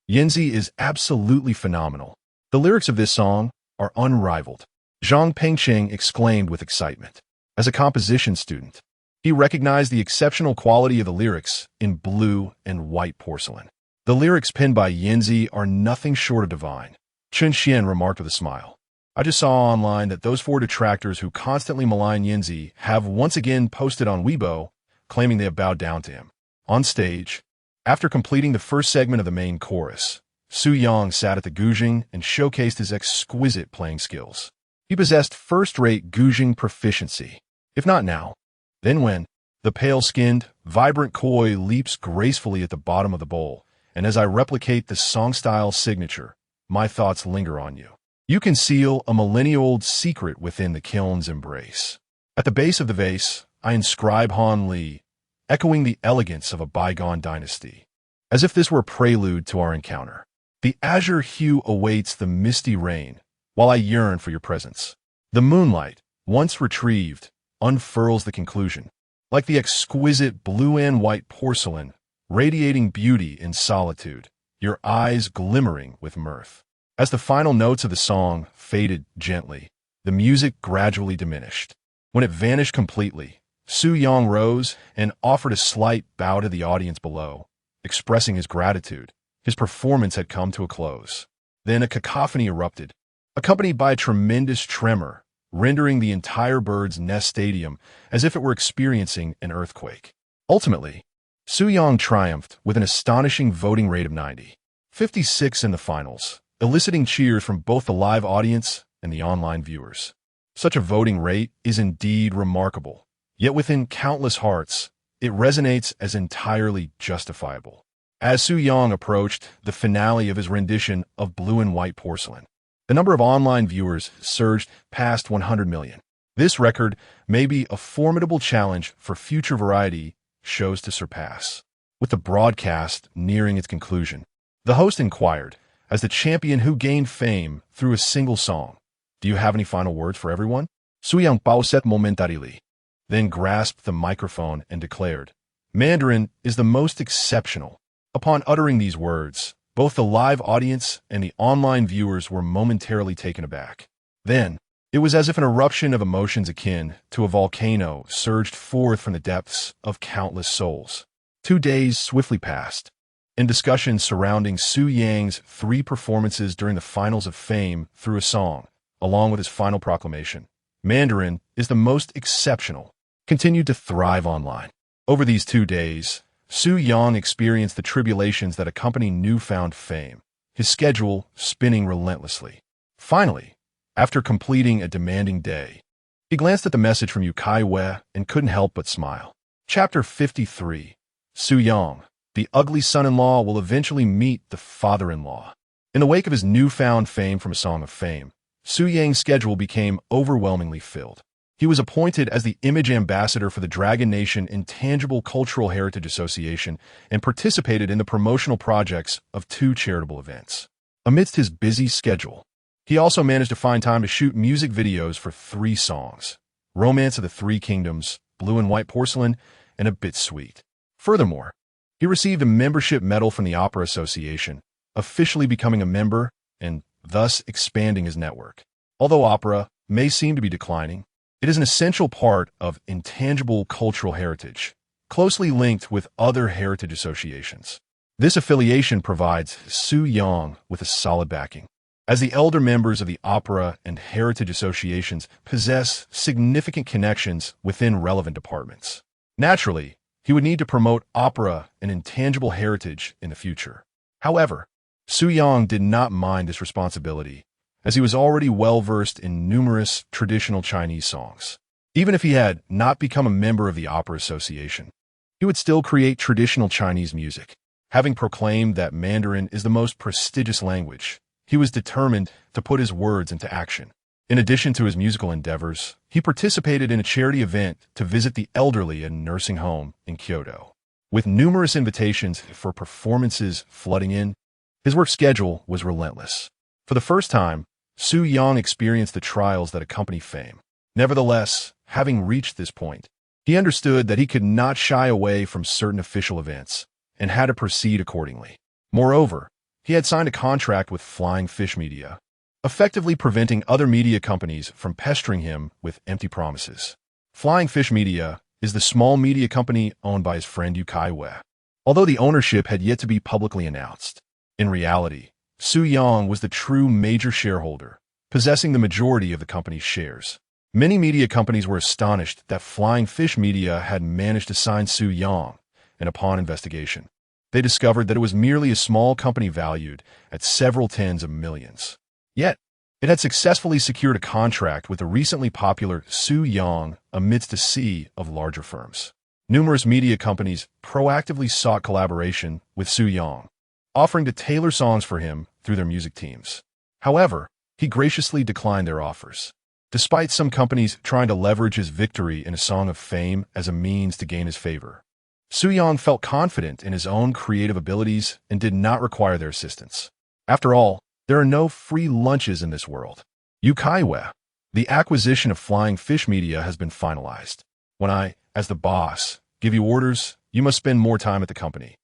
Yanzi is absolutely phenomenal. The lyrics of this song are unrivaled. Zhang Pengqing exclaimed with excitement. As a composition student, he recognized the exceptional quality of the lyrics in Blue and White Porcelain. The lyrics penned by Yanzi are nothing short of divine. Chun Xian remarked with a smile. I just saw online that those 4 detractors who constantly malign Yanzi have once again posted on Weibo, claiming they have bowed down to him. On stage, after completing the first segment of the main chorus, Su Yang sat at the guzheng and showcased his exquisite playing skills. He possessed first-rate guzheng proficiency. If not now, then when? The pale-skinned, vibrant koi leaps gracefully at the bottom of the bowl, and as I replicate the song-style signature, my thoughts linger on you. You conceal a millennia-old secret within the kiln's embrace. At the base of the vase, I inscribe Han Li, echoing the elegance of a bygone dynasty. As if this were a prelude to our encounter. The azure hue awaits the misty rain, while I yearn for your presence. The moonlight, once retrieved, unfurls the conclusion. Like the exquisite blue and white porcelain, radiating beauty in solitude, your eyes glimmering with mirth. As the final notes of the song faded gently, the music gradually diminished. When it vanished completely, Su Yang rose and offered a slight bow to the audience below, expressing his gratitude. His performance had come to a close. Then a cacophony erupted, accompanied by a tremendous tremor, rendering the entire bird's nest stadium as if it were experiencing an earthquake. Ultimately, Su Yang triumphed with an astonishing voting rate of 90.56 in the finals, eliciting cheers from both the live audience and the online viewers. Such a voting rate is indeed remarkable, yet within countless hearts, it resonates as entirely justifiable. As Su Yang approached the finale of his rendition of Blue and White Porcelain, the number of online viewers surged past 100 million. This record may be a formidable challenge for future variety shows to surpass. With the broadcast nearing its conclusion, the host inquired, as the champion who gained fame through a single song. Do you have any final words for everyone? Su Yang paused momentarily, then grasped the microphone and declared, Mandarin is the most exceptional. Upon uttering these words, both the live audience and the online viewers were momentarily taken aback. Then, it was as if an eruption of emotions akin to a volcano surged forth from the depths of countless souls. 2 days swiftly passed. In discussions surrounding Su Yang's 3 performances during the finals of fame through a song, along with his final proclamation, Mandarin is the most exceptional, continued to thrive online. Over these 2 days, Su Yang experienced the tribulations that accompany newfound fame, his schedule spinning relentlessly. Finally, after completing a demanding day, he glanced at the message from Yu Caiyue and couldn't help but smile. Chapter 53. Su Yang, the ugly son-in-law, will eventually meet the father-in-law. In the wake of his newfound fame from A Song of Fame, Su Yang's schedule became overwhelmingly filled. He was appointed as the image ambassador for the Dragon Nation Intangible Cultural Heritage Association and participated in the promotional projects of 2 charitable events. Amidst his busy schedule, he also managed to find time to shoot music videos for 3 songs: Romance of the 3 Kingdoms, Blue and White Porcelain, and A Bit Sweet. Furthermore, he received a membership medal from the Opera Association, officially becoming a member and thus expanding his network. Although opera may seem to be declining, it is an essential part of intangible cultural heritage, closely linked with other heritage associations. This affiliation provides Su Yang with a solid backing, as the elder members of the opera and heritage associations possess significant connections within relevant departments. Naturally, he would need to promote opera and intangible heritage in the future. However, Su Yang did not mind this responsibility, as he was already well-versed in numerous traditional Chinese songs. Even if he had not become a member of the Opera Association, he would still create traditional Chinese music. Having proclaimed that Mandarin is the most prestigious language, he was determined to put his words into action. In addition to his musical endeavors, he participated in a charity event to visit the elderly at a nursing home in Kyoto. With numerous invitations for performances flooding in, his work schedule was relentless. For the first time, Su Yang experienced the trials that accompany fame. Nevertheless, having reached this point, he understood that he could not shy away from certain official events and had to proceed accordingly. Moreover, he had signed a contract with Flying Fish Media, effectively preventing other media companies from pestering him with empty promises. Flying Fish Media is the small media company owned by his friend Yu Caiyue, although the ownership had yet to be publicly announced. In reality, Su Yang was the true major shareholder, possessing the majority of the company's shares. Many media companies were astonished that Flying Fish Media had managed to sign Su Yang, and upon investigation, they discovered that it was merely a small company valued at several tens of millions. Yet, it had successfully secured a contract with the recently popular Su Yang amidst a sea of larger firms. Numerous media companies proactively sought collaboration with Su Yang, offering to tailor songs for him through their music teams. However, he graciously declined their offers. Despite some companies trying to leverage his victory in A Song of Fame as a means to gain his favor, Su Yang felt confident in his own creative abilities and did not require their assistance. After all, there are no free lunches in this world. Yu Caiyue, the acquisition of Flying Fish Media has been finalized. When I, as the boss, give you orders, you must spend more time at the company.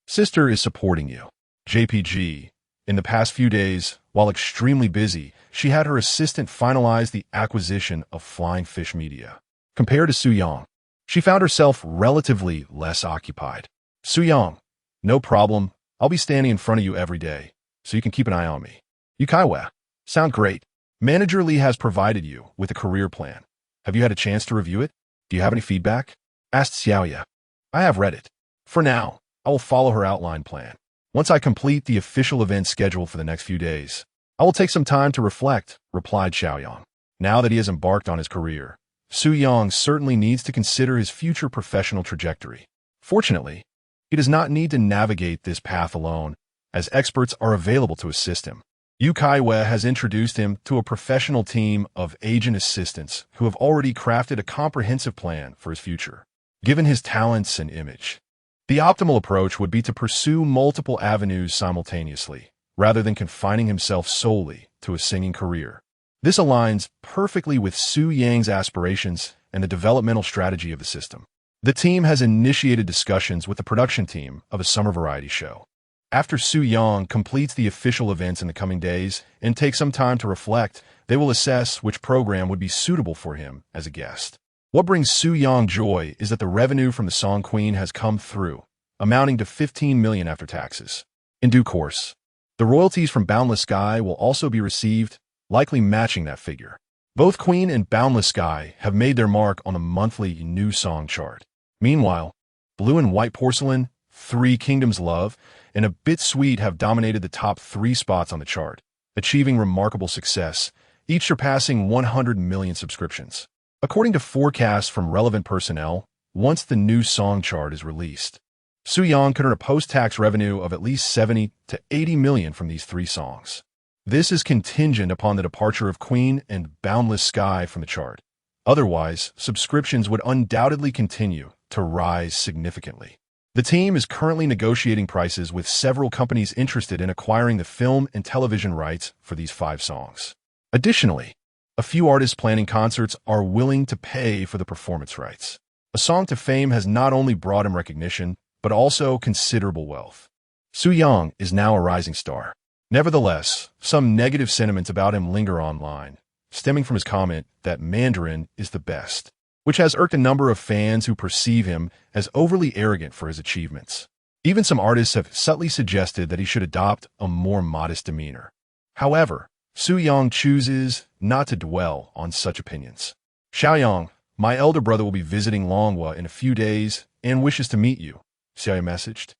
Sister is supporting you. JPG. In the past few days, while extremely busy, she had her assistant finalize the acquisition of Flying Fish Media. Compared to Su Yang, she found herself relatively less occupied. Su Yang, no problem. I'll be standing in front of you every day, so you can keep an eye on me. Yu Caiyue, sound great. Manager Lee has provided you with a career plan. Have you had a chance to review it? Do you have any feedback? Asked Xiaoya. I have read it. For now, I will follow her outline plan. Once I complete the official event schedule for the next few days, I will take some time to reflect, replied Xiaoyang. Now that he has embarked on his career, Su Yang certainly needs to consider his future professional trajectory. Fortunately, he does not need to navigate this path alone, as experts are available to assist him. Yu Caiyue has introduced him to a professional team of agent assistants who have already crafted a comprehensive plan for his future. Given his talents and image, the optimal approach would be to pursue multiple avenues simultaneously, rather than confining himself solely to a singing career. This aligns perfectly with Su Yang's aspirations and the developmental strategy of the system. The team has initiated discussions with the production team of a summer variety show. After Su Yang completes the official events in the coming days and takes some time to reflect, they will assess which program would be suitable for him as a guest. What brings Su Yang joy is that the revenue from the Song Queen has come through, amounting to 15 million after taxes. In due course, the royalties from Boundless Sky will also be received, likely matching that figure. Both Queen and Boundless Sky have made their mark on the monthly new song chart. Meanwhile, Blue and White Porcelain, Three Kingdoms Love, and A Bit Sweet have dominated the top 3 spots on the chart, achieving remarkable success, each surpassing 100 million subscriptions. According to forecasts from relevant personnel, once the new song chart is released, Su Yang could earn a post-tax revenue of at least 70 to 80 million from these 3 songs. This is contingent upon the departure of Queen and Boundless Sky from the chart. Otherwise, subscriptions would undoubtedly continue to rise significantly. The team is currently negotiating prices with several companies interested in acquiring the film and television rights for these 5 songs. Additionally, a few artists planning concerts are willing to pay for the performance rights. A Song to Fame has not only brought him recognition, but also considerable wealth. Su Yang is now a rising star. Nevertheless, some negative sentiments about him linger online, stemming from his comment that Mandarin is the best, which has irked a number of fans who perceive him as overly arrogant for his achievements. Even some artists have subtly suggested that he should adopt a more modest demeanor. However, Su Yang chooses not to dwell on such opinions. Xiaoyang, my elder brother will be visiting Longguo in a few days and wishes to meet you, Xiaoyang messaged,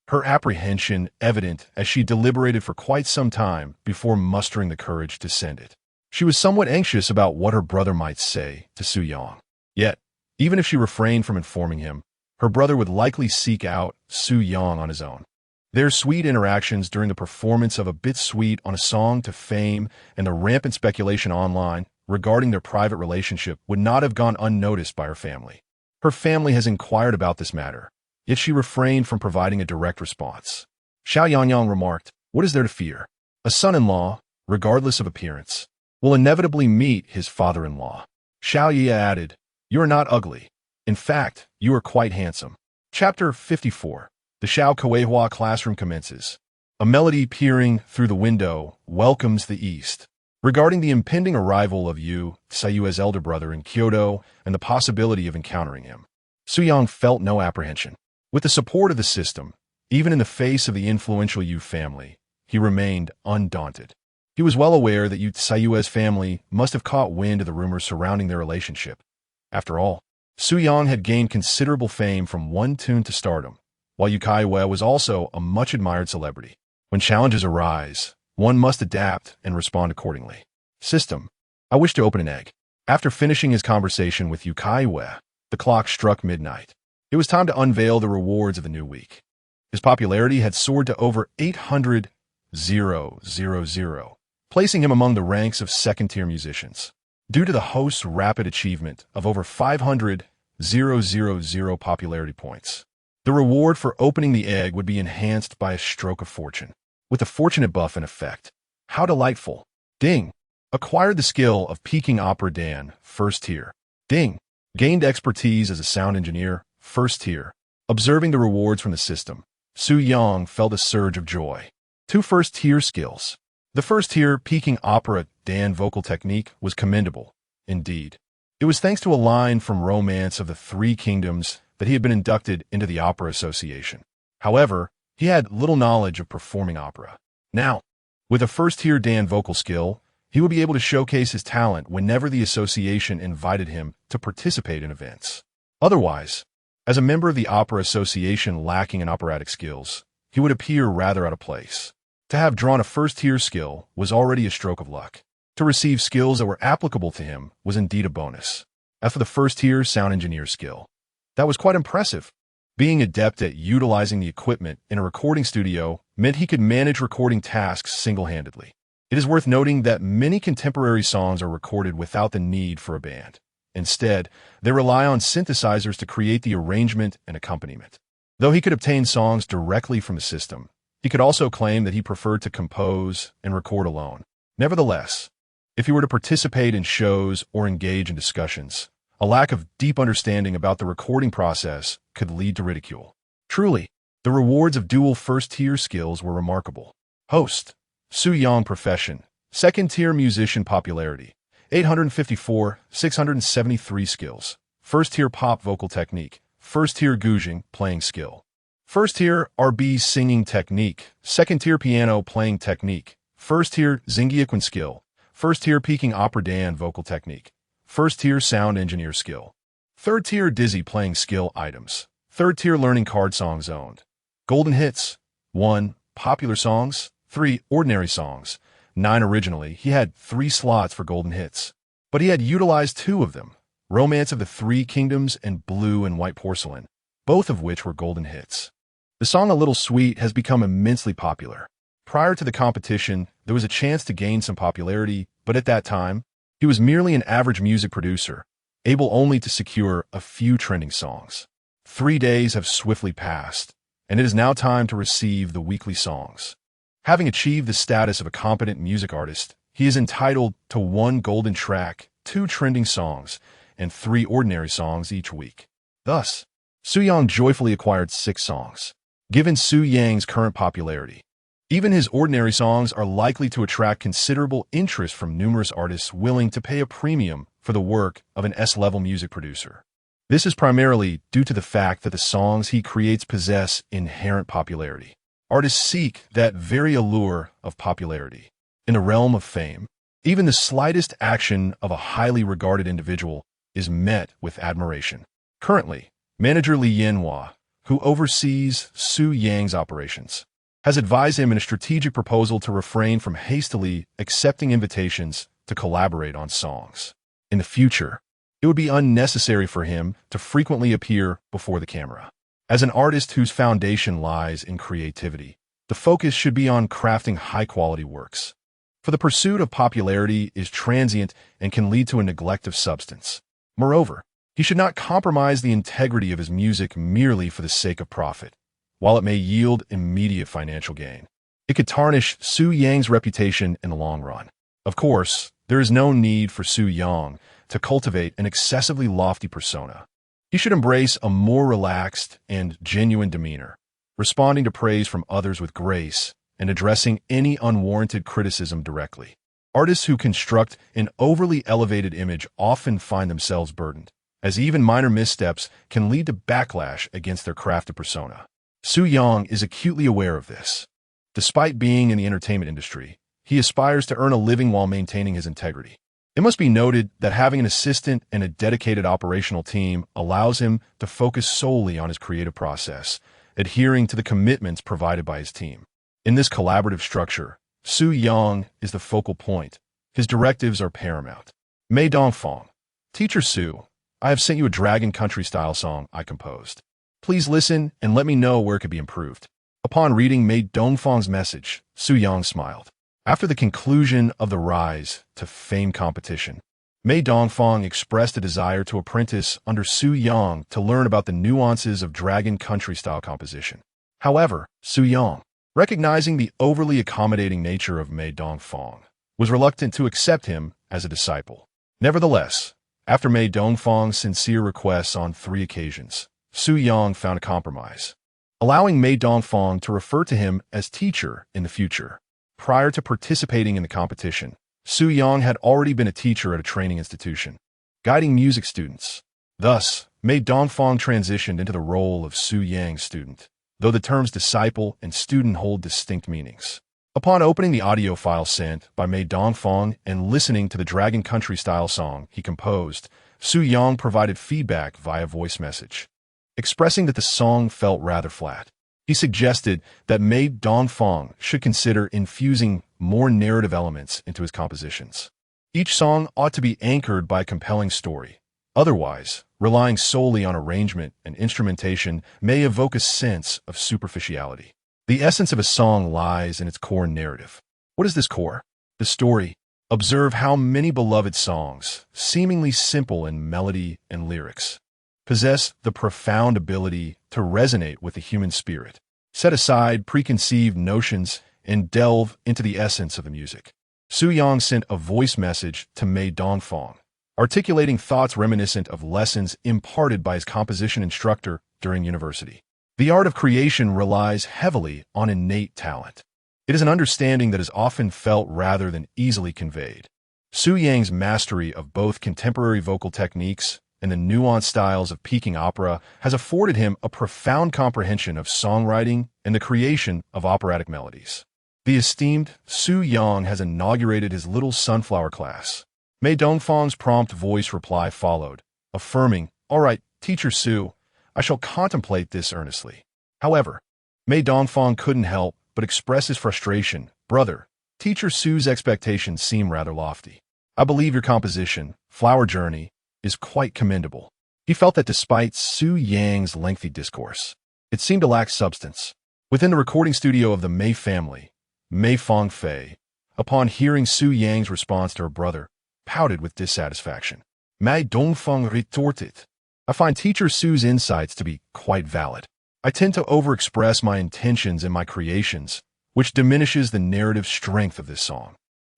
her apprehension evident as she deliberated for quite some time before mustering the courage to send it. She was somewhat anxious about what her brother might say to Su Yang. Yet, even if she refrained from informing him, her brother would likely seek out Su Yang on his own. Their sweet interactions during the performance of A Bit Sweet on A Song to Fame and the rampant speculation online regarding their private relationship would not have gone unnoticed by her family. Her family has inquired about this matter, yet she refrained from providing a direct response. Xiaoyang remarked, "What is there to fear? A son-in-law, regardless of appearance, will inevitably meet his father-in-law." Xiaoye added, "You are not ugly. In fact, you are quite handsome." Chapter 54. The Xiao Caiyue classroom commences. A melody peering through the window welcomes the east. Regarding the impending arrival of Yu Caiyue's elder brother in Kyoto and the possibility of encountering him, Su Yang felt no apprehension. With the support of the system, even in the face of the influential Yu family, he remained undaunted. He was well aware that Yu Caiyue's family must have caught wind of the rumors surrounding their relationship. After all, Su Yang had gained considerable fame from one tune to stardom, while Yu Caiyue was also a much-admired celebrity. When challenges arise, one must adapt and respond accordingly. System. I wish to open an egg. After finishing his conversation with Yu Caiyue, the clock struck midnight. It was time to unveil the rewards of the new week. His popularity had soared to over 800,000, placing him among the ranks of second-tier musicians. Due to the host's rapid achievement of over 500,000 popularity points, the reward for opening the egg would be enhanced by a stroke of fortune. With the fortunate buff in effect, how delightful. Ding. Acquired the skill of peaking opera Dan, first tier. Ding. Gained expertise as a sound engineer, first tier. Observing the rewards from the system, Su Yang felt a surge of joy. 2 first-tier skills. The first-tier peaking opera Dan vocal technique was commendable, indeed. It was thanks to a line from Romance of the Three Kingdoms that he had been inducted into the Opera Association. However, he had little knowledge of performing opera. Now, with a first-tier Dan vocal skill, he would be able to showcase his talent whenever the association invited him to participate in events. Otherwise, as a member of the Opera Association lacking in operatic skills, he would appear rather out of place. To have drawn a first-tier skill was already a stroke of luck. To receive skills that were applicable to him was indeed a bonus. As for the first-tier sound engineer skill, that was quite impressive. Being adept at utilizing the equipment in a recording studio meant he could manage recording tasks single-handedly. It is worth noting that many contemporary songs are recorded without the need for a band. Instead, they rely on synthesizers to create the arrangement and accompaniment. Though he could obtain songs directly from the system, He could also claim that he preferred to compose and record alone. Nevertheless, if he were to participate in shows or engage in discussions, a lack of deep understanding about the recording process could lead to ridicule. Truly, the rewards of dual first-tier skills were remarkable. Host, Su Yang profession, second-tier musician popularity, 854, 673 skills. First-tier pop vocal technique, first-tier guzheng playing skill. First-tier RB singing technique, second-tier piano playing technique, first-tier Xingyiquan skill, first-tier Peking opera dan vocal technique, first-tier sound engineer skill, third-tier dizzy playing skill items, third-tier learning card songs owned. Golden hits, 1. Popular songs, 3. Ordinary songs, 9. Originally, he had 3 slots for golden hits, but he had utilized 2 of them, Romance of the Three Kingdoms and Blue and White Porcelain, both of which were golden hits. The song A Little Sweet has become immensely popular. Prior to the competition, there was a chance to gain some popularity, but at that time, he was merely an average music producer, able only to secure a few trending songs. 3 days have swiftly passed, and it is now time to receive the weekly songs. Having achieved the status of a competent music artist, he is entitled to 1 golden track, 2 trending songs, and 3 ordinary songs each week. Thus, Su Yang joyfully acquired 6 songs. Given Su Yang's current popularity, even his ordinary songs are likely to attract considerable interest from numerous artists willing to pay a premium for the work of an S-level music producer. This is primarily due to the fact that the songs he creates possess inherent popularity. Artists seek that very allure of popularity. In the realm of fame, even the slightest action of a highly regarded individual is met with admiration. Currently, manager Li Yanhua, who oversees Su Yang's operations, has advised him in a strategic proposal to refrain from hastily accepting invitations to collaborate on songs. In the future, it would be unnecessary for him to frequently appear before the camera. As an artist whose foundation lies in creativity, the focus should be on crafting high-quality works. For the pursuit of popularity is transient and can lead to a neglect of substance. Moreover, he should not compromise the integrity of his music merely for the sake of profit. While it may yield immediate financial gain, it could tarnish Su Yang's reputation in the long run. Of course, there is no need for Su Yang to cultivate an excessively lofty persona. He should embrace a more relaxed and genuine demeanor, responding to praise from others with grace and addressing any unwarranted criticism directly. Artists who construct an overly elevated image often find themselves burdened, as even minor missteps can lead to backlash against their crafted persona. Su Yang is acutely aware of this. Despite being in the entertainment industry, he aspires to earn a living while maintaining his integrity. It must be noted that having an assistant and a dedicated operational team allows him to focus solely on his creative process, adhering to the commitments provided by his team. In this collaborative structure, Su Yang is the focal point. His directives are paramount. Mei Dongfang, Teacher Su, I have sent you a Dragon Country-style song I composed. Please listen and let me know where it could be improved. Upon reading Mei Dongfang's message, Su Yang smiled. After the conclusion of the Rise to Fame competition, Mei Dongfang expressed a desire to apprentice under Su Yang to learn about the nuances of Dragon Country-style composition. However, Su Yang, recognizing the overly accommodating nature of Mei Dongfang, was reluctant to accept him as a disciple. Nevertheless, after Mei Dongfang's sincere requests on 3 occasions, Su Yang found a compromise, allowing Mei Dongfang to refer to him as teacher in the future. Prior to participating in the competition, Su Yang had already been a teacher at a training institution, guiding music students. Thus, Mei Dongfang transitioned into the role of Su Yang's student, though the terms disciple and student hold distinct meanings. Upon opening the audio file sent by Mei Dongfang and listening to the Dragon Country-style song he composed, Su Yang provided feedback via voice message, expressing that the song felt rather flat. He suggested that Mei Dongfang should consider infusing more narrative elements into his compositions. Each song ought to be anchored by a compelling story. Otherwise, relying solely on arrangement and instrumentation may evoke a sense of superficiality. The essence of a song lies in its core narrative. What is this core? The story. Observe how many beloved songs, seemingly simple in melody and lyrics, possess the profound ability to resonate with the human spirit. Set aside preconceived notions and delve into the essence of the music. Su Yang sent a voice message to Mei Dongfang, articulating thoughts reminiscent of lessons imparted by his composition instructor during university. The art of creation relies heavily on innate talent. It is an understanding that is often felt rather than easily conveyed. Su Yang's mastery of both contemporary vocal techniques and the nuanced styles of Peking opera has afforded him a profound comprehension of songwriting and the creation of operatic melodies. The esteemed Su Yang has inaugurated his Little Sunflower class. Mei Dongfang's prompt voice reply followed, affirming, "All right, Teacher Su, I shall contemplate this earnestly." However, Mei Dongfang couldn't help but express his frustration. "Brother, Teacher Su's expectations seem rather lofty. I believe your composition, Flower Journey, is quite commendable." He felt that despite Su Yang's lengthy discourse, it seemed to lack substance. Within the recording studio of the Mei family, Mei Fangfei, upon hearing Su Yang's response to her brother, pouted with dissatisfaction. Mei Dongfang retorted, "I find Teacher Su's insights to be quite valid. I tend to overexpress my intentions in my creations, which diminishes the narrative strength of this song."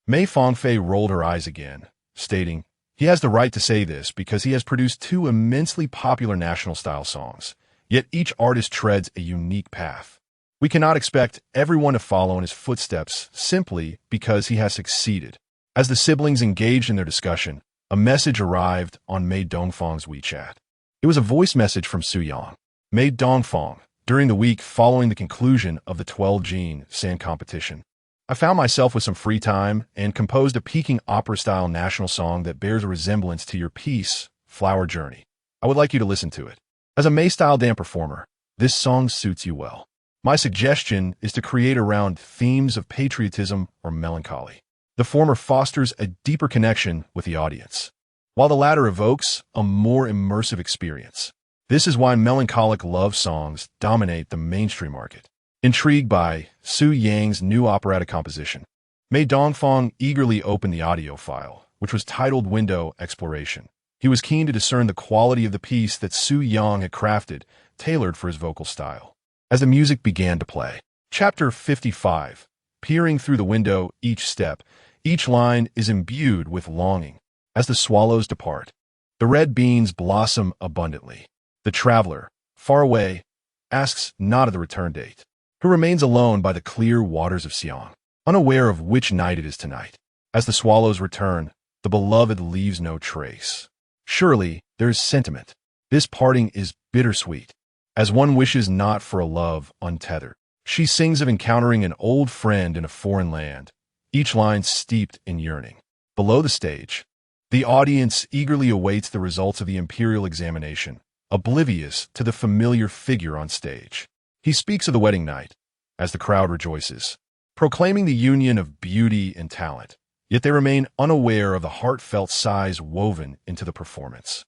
Mei Fangfei rolled her eyes again, stating, "He has the right to say this because he has produced two immensely popular national-style songs, yet each artist treads a unique path. We cannot expect everyone to follow in his footsteps simply because he has succeeded." As the siblings engaged in their discussion, a message arrived on Mei Dongfang's WeChat. It was a voice message from Su Yang. Mei Dongfang, during the week following the conclusion of the 12-gene sand competition, I found myself with some free time and composed a Peking opera-style national song that bears a resemblance to your piece, Flower Journey. I would like you to listen to it. As a Mei-style dance performer, this song suits you well. My suggestion is to create around themes of patriotism or melancholy. The former fosters a deeper connection with the audience, while the latter evokes a more immersive experience. This is why melancholic love songs dominate the mainstream market. Intrigued by Su Yang's new operatic composition, Mei Dongfang eagerly opened the audio file, which was titled Window Exploration. He was keen to discern the quality of the piece that Su Yang had crafted, tailored for his vocal style. As the music began to play, Chapter 55, peering through the window, each step, each line is imbued with longing. As the swallows depart, the red beans blossom abundantly. The traveler, far away, asks not of the return date, who remains alone by the clear waters of Xiang, unaware of which night it is tonight. As the swallows return, the beloved leaves no trace. Surely there is sentiment. This parting is bittersweet, as one wishes not for a love untethered. She sings of encountering an old friend in a foreign land, each line steeped in yearning. Below the stage, the audience eagerly awaits the results of the imperial examination, oblivious to the familiar figure on stage. He speaks of the wedding night, as the crowd rejoices, proclaiming the union of beauty and talent, yet they remain unaware of the heartfelt sighs woven into the performance.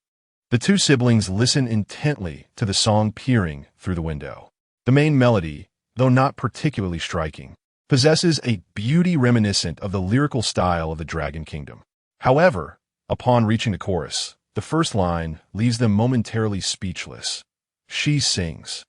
The two siblings listen intently to the song peering through the window. The main melody, though not particularly striking, possesses a beauty reminiscent of the lyrical style of the Dragon Kingdom. However, upon reaching the chorus, the first line leaves them momentarily speechless. She sings.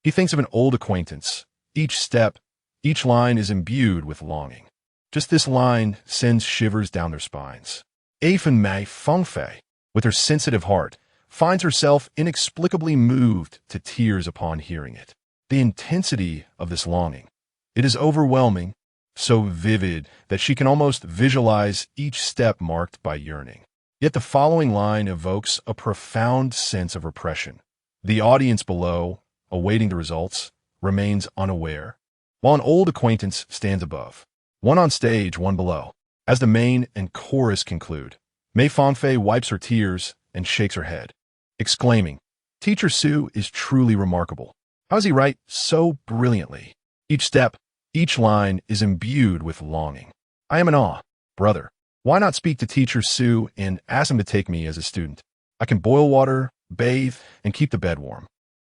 He thinks of an old acquaintance. Each step, each line is imbued with longing. Just this line sends shivers down their spines. Afen Mei Fangfei, with her sensitive heart, finds herself inexplicably moved to tears upon hearing it. The intensity of this longing, it is overwhelming, so vivid that she can almost visualize each step marked by yearning. Yet the following line evokes a profound sense of repression. The audience below, awaiting the results, remains unaware, while an old acquaintance stands above. One on stage, one below. As the main and chorus conclude, Mei Fangfei wipes her tears and shakes her head, exclaiming, "Teacher Su is truly remarkable. How does he write so brilliantly? Each step, each line is imbued with longing. I am in awe. Brother, why not speak to Teacher Su and ask him to take me as a student? I can boil water, bathe, and keep the bed warm."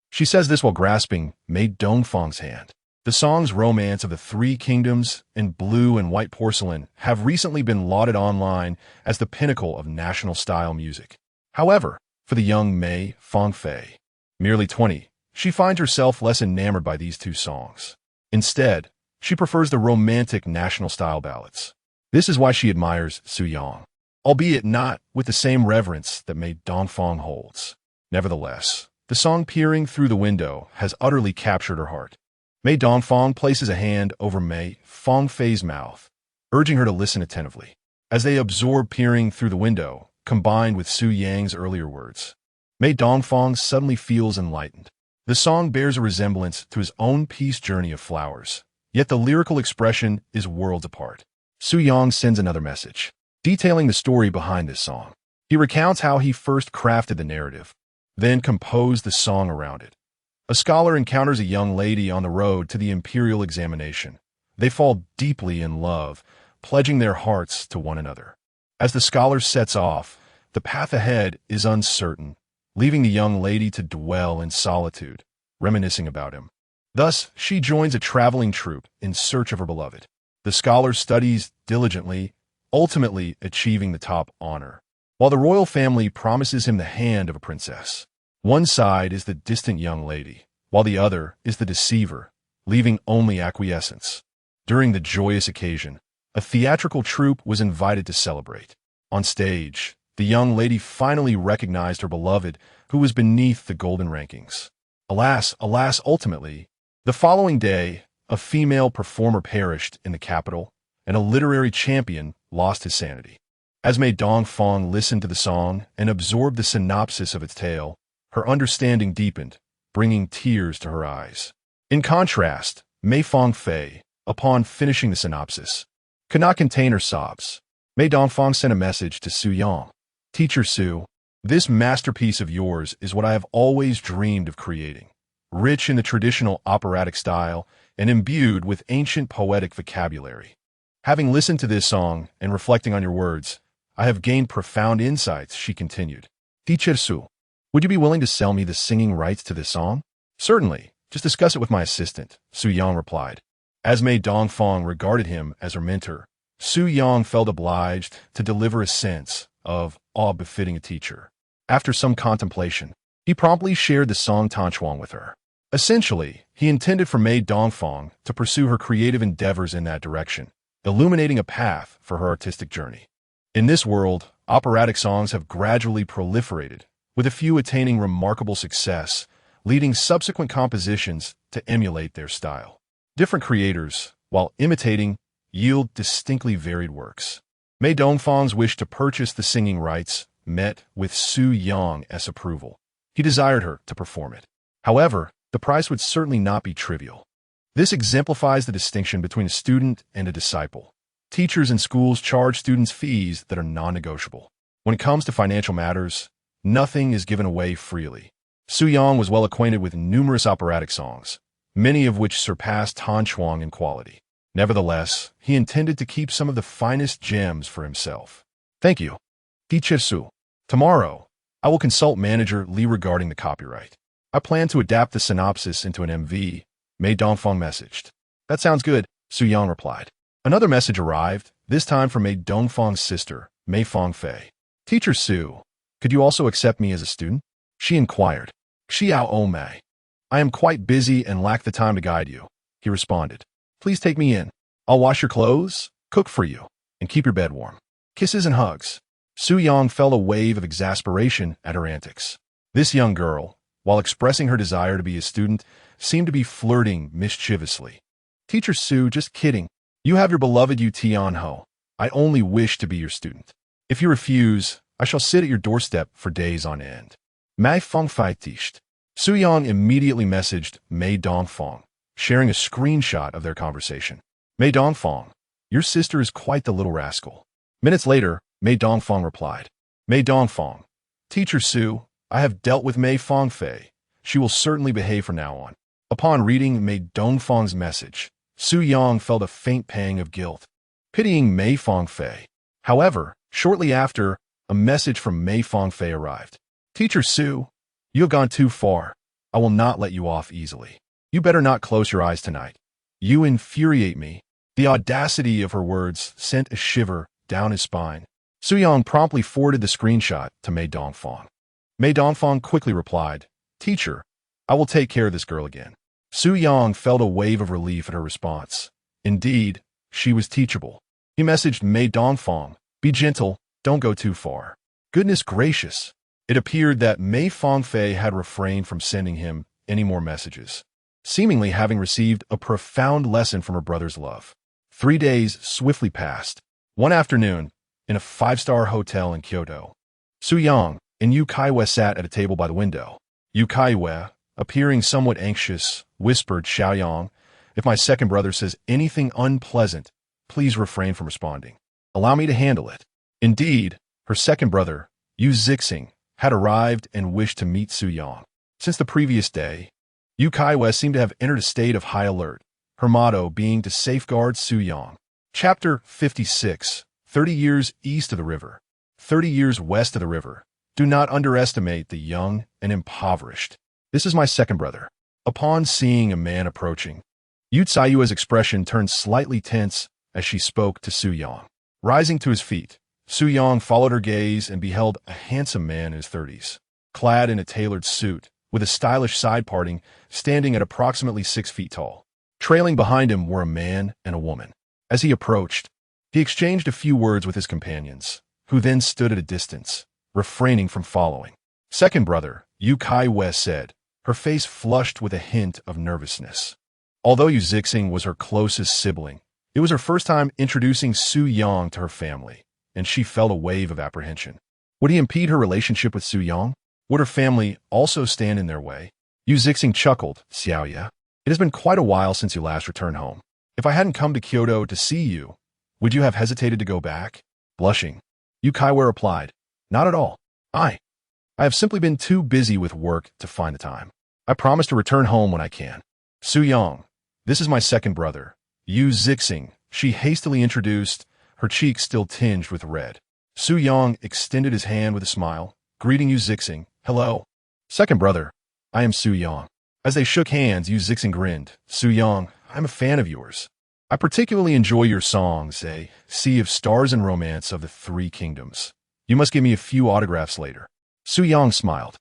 She says this while grasping Mei Dongfang's hand. The song's romance of the Three Kingdoms and Blue and White Porcelain have recently been lauded online as the pinnacle of national-style music. However, for the young Mei Fangfei, merely 20, She finds herself less enamored by these two songs. Instead, she prefers the romantic national-style ballads. This is why she admires Su Yang, albeit not with the same reverence that Mei Dongfang holds. Nevertheless, the song Peering Through the Window has utterly captured her heart. Mei Dongfang places a hand over Mei Fangfei's mouth, urging her to listen attentively. As they absorb Peering Through the Window, combined with Su Yang's earlier words, Mei Dongfang suddenly feels enlightened. The song bears a resemblance to his own peace journey of flowers, yet the lyrical expression is worlds apart. Su Yang sends another message, detailing the story behind this song. He recounts how he first crafted the narrative, then composed the song around it. A scholar encounters a young lady on the road to the imperial examination. They fall deeply in love, pledging their hearts to one another. As the scholar sets off, the path ahead is uncertain, leaving the young lady to dwell in solitude, reminiscing about him. Thus, she joins a traveling troupe in search of her beloved. The scholar studies diligently, ultimately achieving the top honor, while the royal family promises him the hand of a princess. One side is the distant young lady, while the other is the deceiver, leaving only acquiescence. During the joyous occasion, a theatrical troupe was invited to celebrate. On stage, the young lady finally recognized her beloved, who was beneath the golden rankings. Alas, ultimately, the following day, a female performer perished in the capital, and a literary champion lost his sanity. As Mei Dongfang listened to the song and absorbed the synopsis of its tale, her understanding deepened, bringing tears to her eyes. In contrast, Mei Fangfei, upon finishing the synopsis, could not contain her sobs. Mei Dongfang sent a message to Su Yang. Teacher Su, this masterpiece of yours is what I have always dreamed of creating. Rich in the traditional operatic style and imbued with ancient poetic vocabulary. Having listened to this song and reflecting on your words, I have gained profound insights, she continued. Teacher Su, would you be willing to sell me the singing rights to this song? Certainly, just discuss it with my assistant, Su Yang replied. As Mei Dongfang regarded him as her mentor, Su Yang felt obliged to deliver a sense of awe befitting a teacher. After some contemplation, he promptly shared the song Tanchuang with her. Essentially, he intended for Mei Dongfang to pursue her creative endeavors in that direction, illuminating a path for her artistic journey. In this world, operatic songs have gradually proliferated, with a few attaining remarkable success, leading subsequent compositions to emulate their style. Different creators, while imitating, yield distinctly varied works. Mei Dongfang's wish to purchase the singing rights met with Su Yang's approval. He desired her to perform it. However, the price would certainly not be trivial. This exemplifies the distinction between a student and a disciple. Teachers and schools charge students fees that are non-negotiable. When it comes to financial matters, nothing is given away freely. Su Yang was well acquainted with numerous operatic songs, many of which surpassed Tanchuang in quality. Nevertheless, he intended to keep some of the finest gems for himself. Thank you, Teacher Su. Tomorrow, I will consult Manager Li regarding the copyright. I plan to adapt the synopsis into an MV, Mei Dongfang messaged. That sounds good, Su Yang replied. Another message arrived, this time from Mei Dongfang's sister, Mei Fangfei. Teacher Su, could you also accept me as a student? She inquired. Xiao O Mei. I am quite busy and lack the time to guide you, he responded. Please take me in. I'll wash your clothes, cook for you, and keep your bed warm. Kisses and hugs. Su Yang felt a wave of exasperation at her antics. This young girl, while expressing her desire to be a student, seemed to be flirting mischievously. Teacher Su, just kidding. You have your beloved Yu Tianho. I only wish to be your student. If you refuse, I shall sit at your doorstep for days on end. Mei Fangfei tished. Su Yang immediately messaged Mei Dongfang, sharing a screenshot of their conversation. Mei Dongfang, your sister is quite the little rascal. Minutes later, Mei Dongfang replied. Mei Dongfang, Teacher Su, I have dealt with Mei Fangfei. She will certainly behave from now on. Upon reading Mei Dongfang's message, Su Yang felt a faint pang of guilt, pitying Mei Fangfei. However, shortly after, a message from Mei Fangfei arrived. Teacher Su, you have gone too far. I will not let you off easily. You better not close your eyes tonight. You infuriate me. The audacity of her words sent a shiver down his spine. Su Yang promptly forwarded the screenshot to Mei Dongfang. Mei Dongfang quickly replied, Teacher, I will take care of this girl again. Su Yang felt a wave of relief at her response. Indeed, she was teachable. He messaged Mei Dongfang, be gentle, don't go too far. Goodness gracious. It appeared that Mei Fangfei had refrained from sending him any more messages, seemingly having received a profound lesson from her brother's love. 3 days swiftly passed. One afternoon, in a 5-star hotel in Kyoto, Su Yang and Yu Caiyue sat at a table by the window. Yu Caiyue, appearing somewhat anxious, whispered Xiaoyang, if my second brother says anything unpleasant, please refrain from responding. Allow me to handle it. Indeed, her second brother, Yu Zixing, had arrived and wished to meet Su Yang. Since the previous day, Yu Caiyue seemed to have entered a state of high alert, her motto being to safeguard Su Yang. Chapter 56, 30 years east of the river, 30 years west of the river. Do not underestimate the young and impoverished. This is my second brother. Upon seeing a man approaching, Yu Caiyue's expression turned slightly tense as she spoke to Su Yang. Rising to his feet, Su Yang followed her gaze and beheld a handsome man in his 30s, clad in a tailored suit, with a stylish side parting, standing at approximately 6 feet tall. Trailing behind him were a man and a woman. As he approached, he exchanged a few words with his companions, who then stood at a distance, refraining from following. Second brother, Yu Caiyue said, her face flushed with a hint of nervousness. Although Yu Zixing was her closest sibling, it was her first time introducing Su Yang to her family, and she felt a wave of apprehension. Would he impede her relationship with Su Yang? Would her family also stand in their way? Yu Zixing chuckled, Xiaoye, it has been quite a while since you last returned home. If I hadn't come to Kyoto to see you, would you have hesitated to go back? Blushing, Yu Caiyue replied, not at all. I have simply been too busy with work to find the time. I promise to return home when I can. Su Yang, this is my second brother, Yu Zixing, she hastily introduced, her cheeks still tinged with red. Su Yang extended his hand with a smile, greeting Yu Zixing, hello. Second brother, I am Su Yang. As they shook hands, Yu Zixing grinned, Su Yang, I'm a fan of yours. I particularly enjoy your songs, A Sea of Stars and Romance of the Three Kingdoms. You must give me a few autographs later. Su Yang smiled.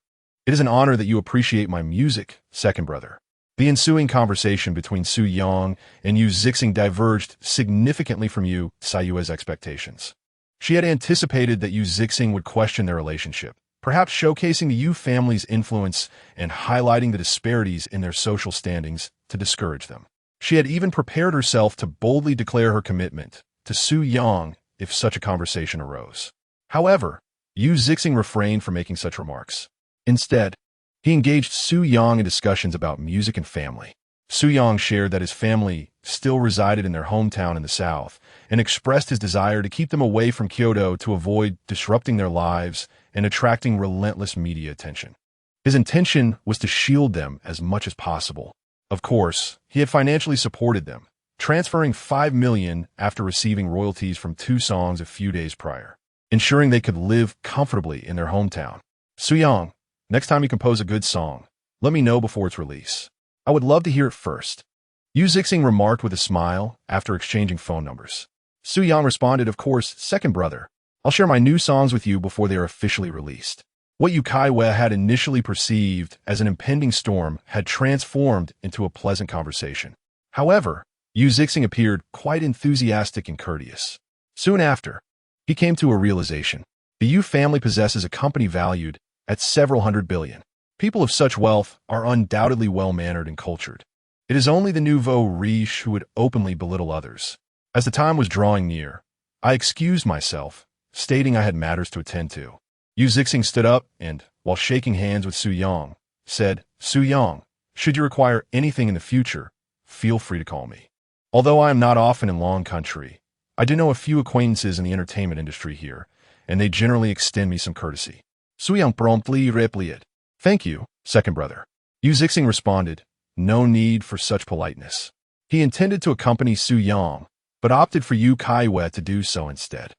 It is an honor that you appreciate my music, second brother. The ensuing conversation between Su Yang and Yu Zixing diverged significantly from Yu Caiyue's expectations. She had anticipated that Yu Zixing would question their relationship, perhaps showcasing the Yu family's influence and highlighting the disparities in their social standings to discourage them. She had even prepared herself to boldly declare her commitment to Su Yang if such a conversation arose. However, Yu Zixing refrained from making such remarks. Instead, he engaged Su Yang in discussions about music and family. Su Yang shared that his family still resided in their hometown in the south and expressed his desire to keep them away from Kyoto to avoid disrupting their lives and attracting relentless media attention. His intention was to shield them as much as possible. Of course, he had financially supported them, transferring $5 million after receiving royalties from 2 songs a few days prior, ensuring they could live comfortably in their hometown. Su Yang, next time you compose a good song, let me know before its release. I would love to hear it first. Yu Zixing remarked with a smile after exchanging phone numbers. Su Yang responded, of course, second brother. I'll share my new songs with you before they are officially released. What Yu Caiyue had initially perceived as an impending storm had transformed into a pleasant conversation. However, Yu Zixing appeared quite enthusiastic and courteous. Soon after, he came to a realization. The Yu family possesses a company valued at several hundred billion. People of such wealth are undoubtedly well-mannered and cultured. It is only the nouveau riche who would openly belittle others. As the time was drawing near, I excused myself, stating I had matters to attend to. Yu Zixing stood up and, while shaking hands with Su Yang, said, Su Yang, should you require anything in the future, feel free to call me. Although I am not often in Long Country, I do know a few acquaintances in the entertainment industry here, and they generally extend me some courtesy. Su Yang promptly replied, thank you, second brother. Yu Zixing responded, no need for such politeness. He intended to accompany Su Yang, but opted for Yu Caiyue to do so instead,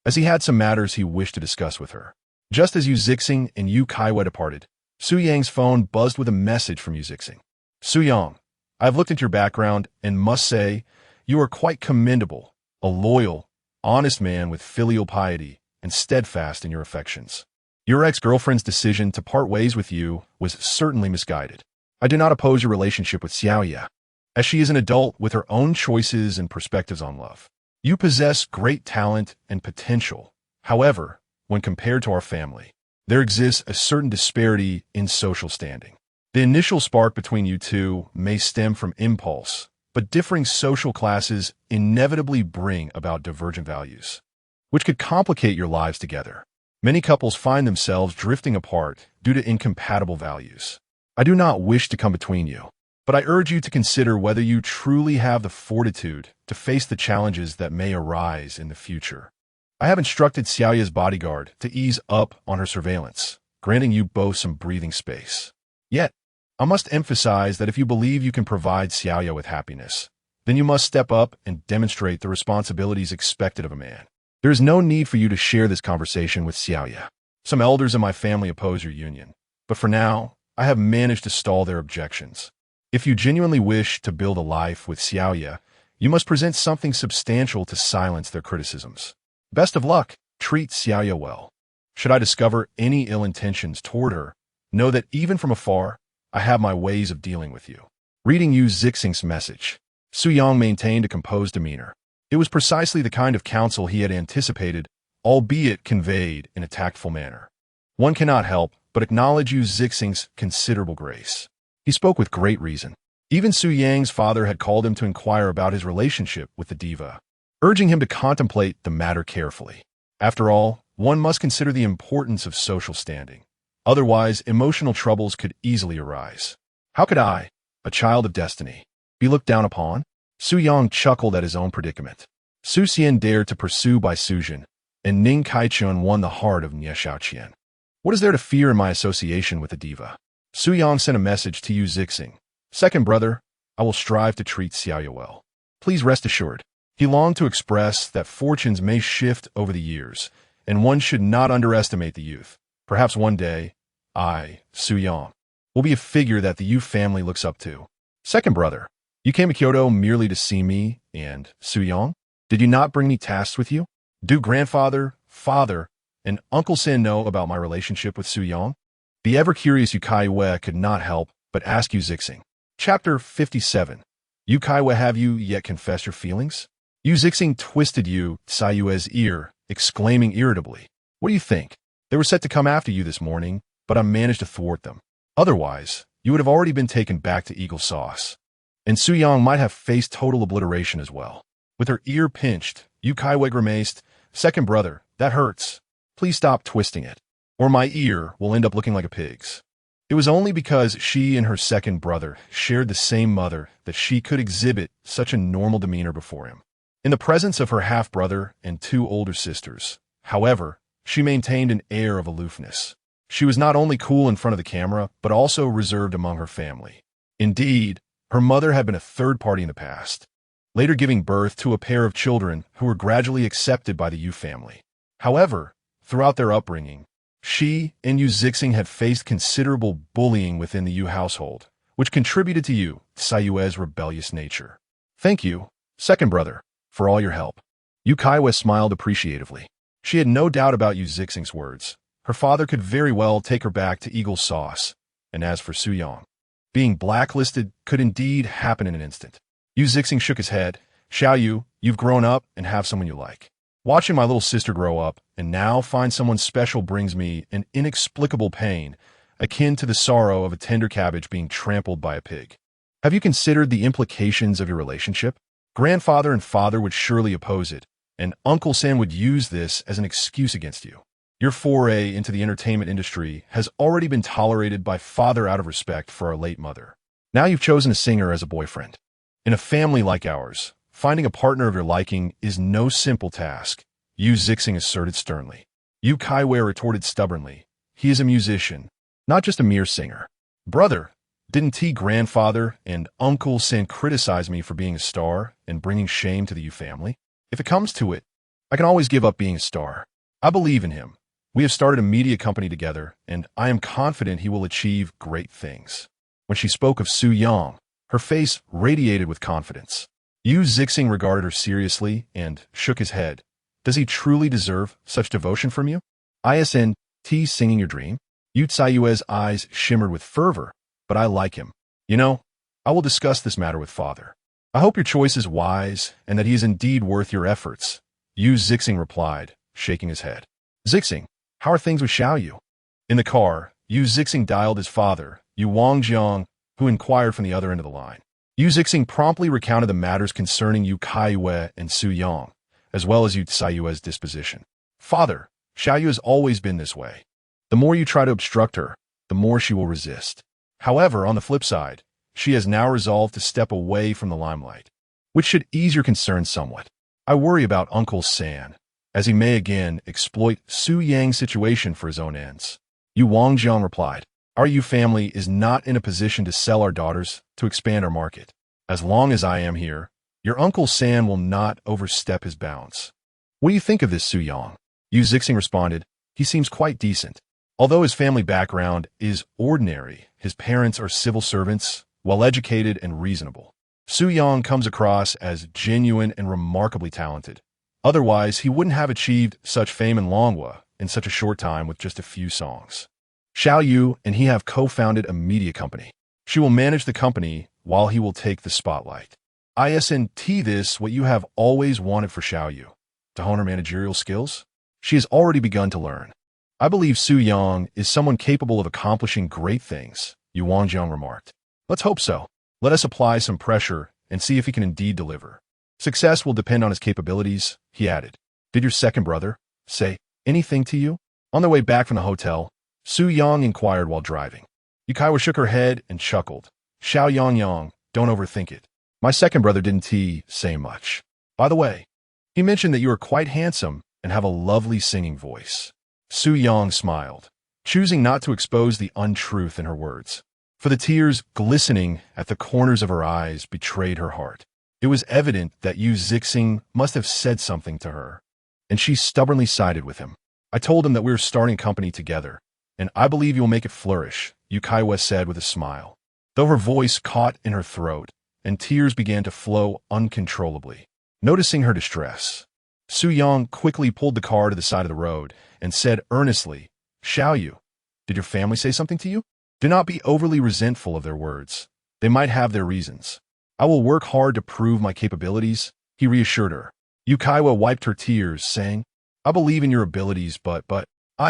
as he had some matters he wished to discuss with her. Just as Yu Zixing and Yu Caiyue departed, Su Yang's phone buzzed with a message from Yu Zixing. Su Yang, I have looked into your background and must say, you are quite commendable, a loyal, honest man with filial piety and steadfast in your affections. Your ex-girlfriend's decision to part ways with you was certainly misguided. I do not oppose your relationship with Xiaoya, as she is an adult with her own choices and perspectives on love. You possess great talent and potential. However, when compared to our family, there exists a certain disparity in social standing. The initial spark between you two may stem from impulse, but differing social classes inevitably bring about divergent values, which could complicate your lives together. Many couples find themselves drifting apart due to incompatible values. I do not wish to come between you, but I urge you to consider whether you truly have the fortitude to face the challenges that may arise in the future. I have instructed Xiaoya's bodyguard to ease up on her surveillance, granting you both some breathing space. Yet, I must emphasize that if you believe you can provide Xiaoya with happiness, then you must step up and demonstrate the responsibilities expected of a man. There is no need for you to share this conversation with Xiaoya. Some elders in my family oppose your union, but for now, I have managed to stall their objections. If you genuinely wish to build a life with Xiaoya, you must present something substantial to silence their criticisms. Best of luck. Treat Xiaoya well. Should I discover any ill intentions toward her, know that even from afar, I have my ways of dealing with you. Reading Yu Zixing's message, Su Yang maintained a composed demeanor. It was precisely the kind of counsel he had anticipated, albeit conveyed in a tactful manner. One cannot help but acknowledge Yu Zixing's considerable grace. He spoke with great reason. Even Su Yang's father had called him to inquire about his relationship with the diva, urging him to contemplate the matter carefully. After all, one must consider the importance of social standing. Otherwise, emotional troubles could easily arise. How could I, a child of destiny, be looked down upon? Su Yang chuckled at his own predicament. Su Xian dared to pursue by Sujin, and Ning Kaichun won the heart of Nie Xiaoqian. What is there to fear in my association with the diva? Su Yang sent a message to Yu Zixing. Second brother, I will strive to treat Xiaoya well. Please rest assured. He longed to express that fortunes may shift over the years, and one should not underestimate the youth. Perhaps one day, I, Su Yang, will be a figure that the Yu family looks up to. Second brother, you came to Kyoto merely to see me and Su Yang? Did you not bring me tasks with you? Do grandfather, father, and Uncle Sin know about my relationship with Su Yang? The ever-curious Yu Caiyue could not help but ask Yu Zixing. Chapter 57. Yu Caiyue, have you yet confessed your feelings? Yu Zixing twisted Yu Caiyue's ear, exclaiming irritably, What do you think? They were set to come after you this morning, but I managed to thwart them. Otherwise, you would have already been taken back to Eagle Sauce. And Su Yang might have faced total obliteration as well. With her ear pinched, Yu Caiyue grimaced, Second brother, that hurts. Please stop twisting it, or my ear will end up looking like a pig's. It was only because she and her second brother shared the same mother that she could exhibit such a normal demeanor before him. In the presence of her half-brother and two older sisters, however, she maintained an air of aloofness. She was not only cool in front of the camera, but also reserved among her family. Indeed, her mother had been a third party in the past, later giving birth to a pair of children who were gradually accepted by the Yu family. However, throughout their upbringing, she and Yu Zixing had faced considerable bullying within the Yu household, which contributed to Yu Caiyue's rebellious nature. Thank you, second brother, for all your help. Yu Caiyue smiled appreciatively. She had no doubt about Yu Zixing's words. Her father could very well take her back to Eagle Sauce, and as for Su Yang, being blacklisted could indeed happen in an instant. Yu Zixing shook his head. Xiaoyu, you've grown up and have someone you like. Watching my little sister grow up and now find someone special brings me an inexplicable pain, akin to the sorrow of a tender cabbage being trampled by a pig. Have you considered the implications of your relationship? Grandfather and father would surely oppose it, and Uncle Sam would use this as an excuse against you. Your foray into the entertainment industry has already been tolerated by father out of respect for our late mother. Now you've chosen a singer as a boyfriend. In a family like ours, finding a partner of your liking is no simple task, Yu Zixing asserted sternly. Yu Caiyue retorted stubbornly. He is a musician, not just a mere singer. Brother, didn't grandfather and Uncle Sin criticize me for being a star and bringing shame to the Yu family? If it comes to it, I can always give up being a star. I believe in him. We have started a media company together, and I am confident he will achieve great things. When she spoke of Su Yang, her face radiated with confidence. Yu Zixing regarded her seriously and shook his head. Does he truly deserve such devotion from you? Isn't singing your dream? Yu Caiyue's eyes shimmered with fervor, but I like him. You know, I will discuss this matter with father. I hope your choice is wise and that he is indeed worth your efforts, Yu Zixing replied, shaking his head. Zixing, how are things with Xiaoyu? In the car, Yu Zixing dialed his father, Yu Wangjiang, who inquired from the other end of the line. Yu Zixing promptly recounted the matters concerning Yu Caiyue and Su Yang, as well as Yu Caiyue's disposition. Father, Xiaoyu has always been this way. The more you try to obstruct her, the more she will resist. However, on the flip side, she has now resolved to step away from the limelight, which should ease your concerns somewhat. I worry about Uncle San, as he may again exploit Su Yang's situation for his own ends. Yu Wangjiang replied, Our Yu family is not in a position to sell our daughters to expand our market. As long as I am here, your Uncle San will not overstep his bounds. What do you think of this, Su Yang? Yu Zixing responded, He seems quite decent. Although his family background is ordinary, his parents are civil servants, well-educated and reasonable. Su Yang comes across as genuine and remarkably talented. Otherwise, he wouldn't have achieved such fame in Longguo in such a short time with just a few songs. Xiaoyu and he have co-founded a media company. She will manage the company while he will take the spotlight. Isn't this what you have always wanted for Xiaoyu? To hone her managerial skills? She has already begun to learn. I believe Su Yang is someone capable of accomplishing great things, Yu Wangjiang remarked. Let's hope so. Let us apply some pressure and see if he can indeed deliver. Success will depend on his capabilities, he added. Did your second brother say anything to you? On their way back from the hotel, Su Yang inquired while driving. Yu Caiyue shook her head and chuckled. Xiao Yang, don't overthink it. My second brother didn't say much. By the way, he mentioned that you are quite handsome and have a lovely singing voice. Su Yang smiled, choosing not to expose the untruth in her words. For the tears glistening at the corners of her eyes betrayed her heart. It was evident that Yu Zixing must have said something to her, and she stubbornly sided with him. I told him that we were starting a company together, and I believe you will make it flourish, Yu Caiyue said with a smile, though her voice caught in her throat, and tears began to flow uncontrollably. Noticing her distress, Su Yang quickly pulled the car to the side of the road and said earnestly, Xiaoyu, did your family say something to you? Do not be overly resentful of their words. They might have their reasons. I will work hard to prove my capabilities, he reassured her. Yu Caiyue wiped her tears, saying, I believe in your abilities, but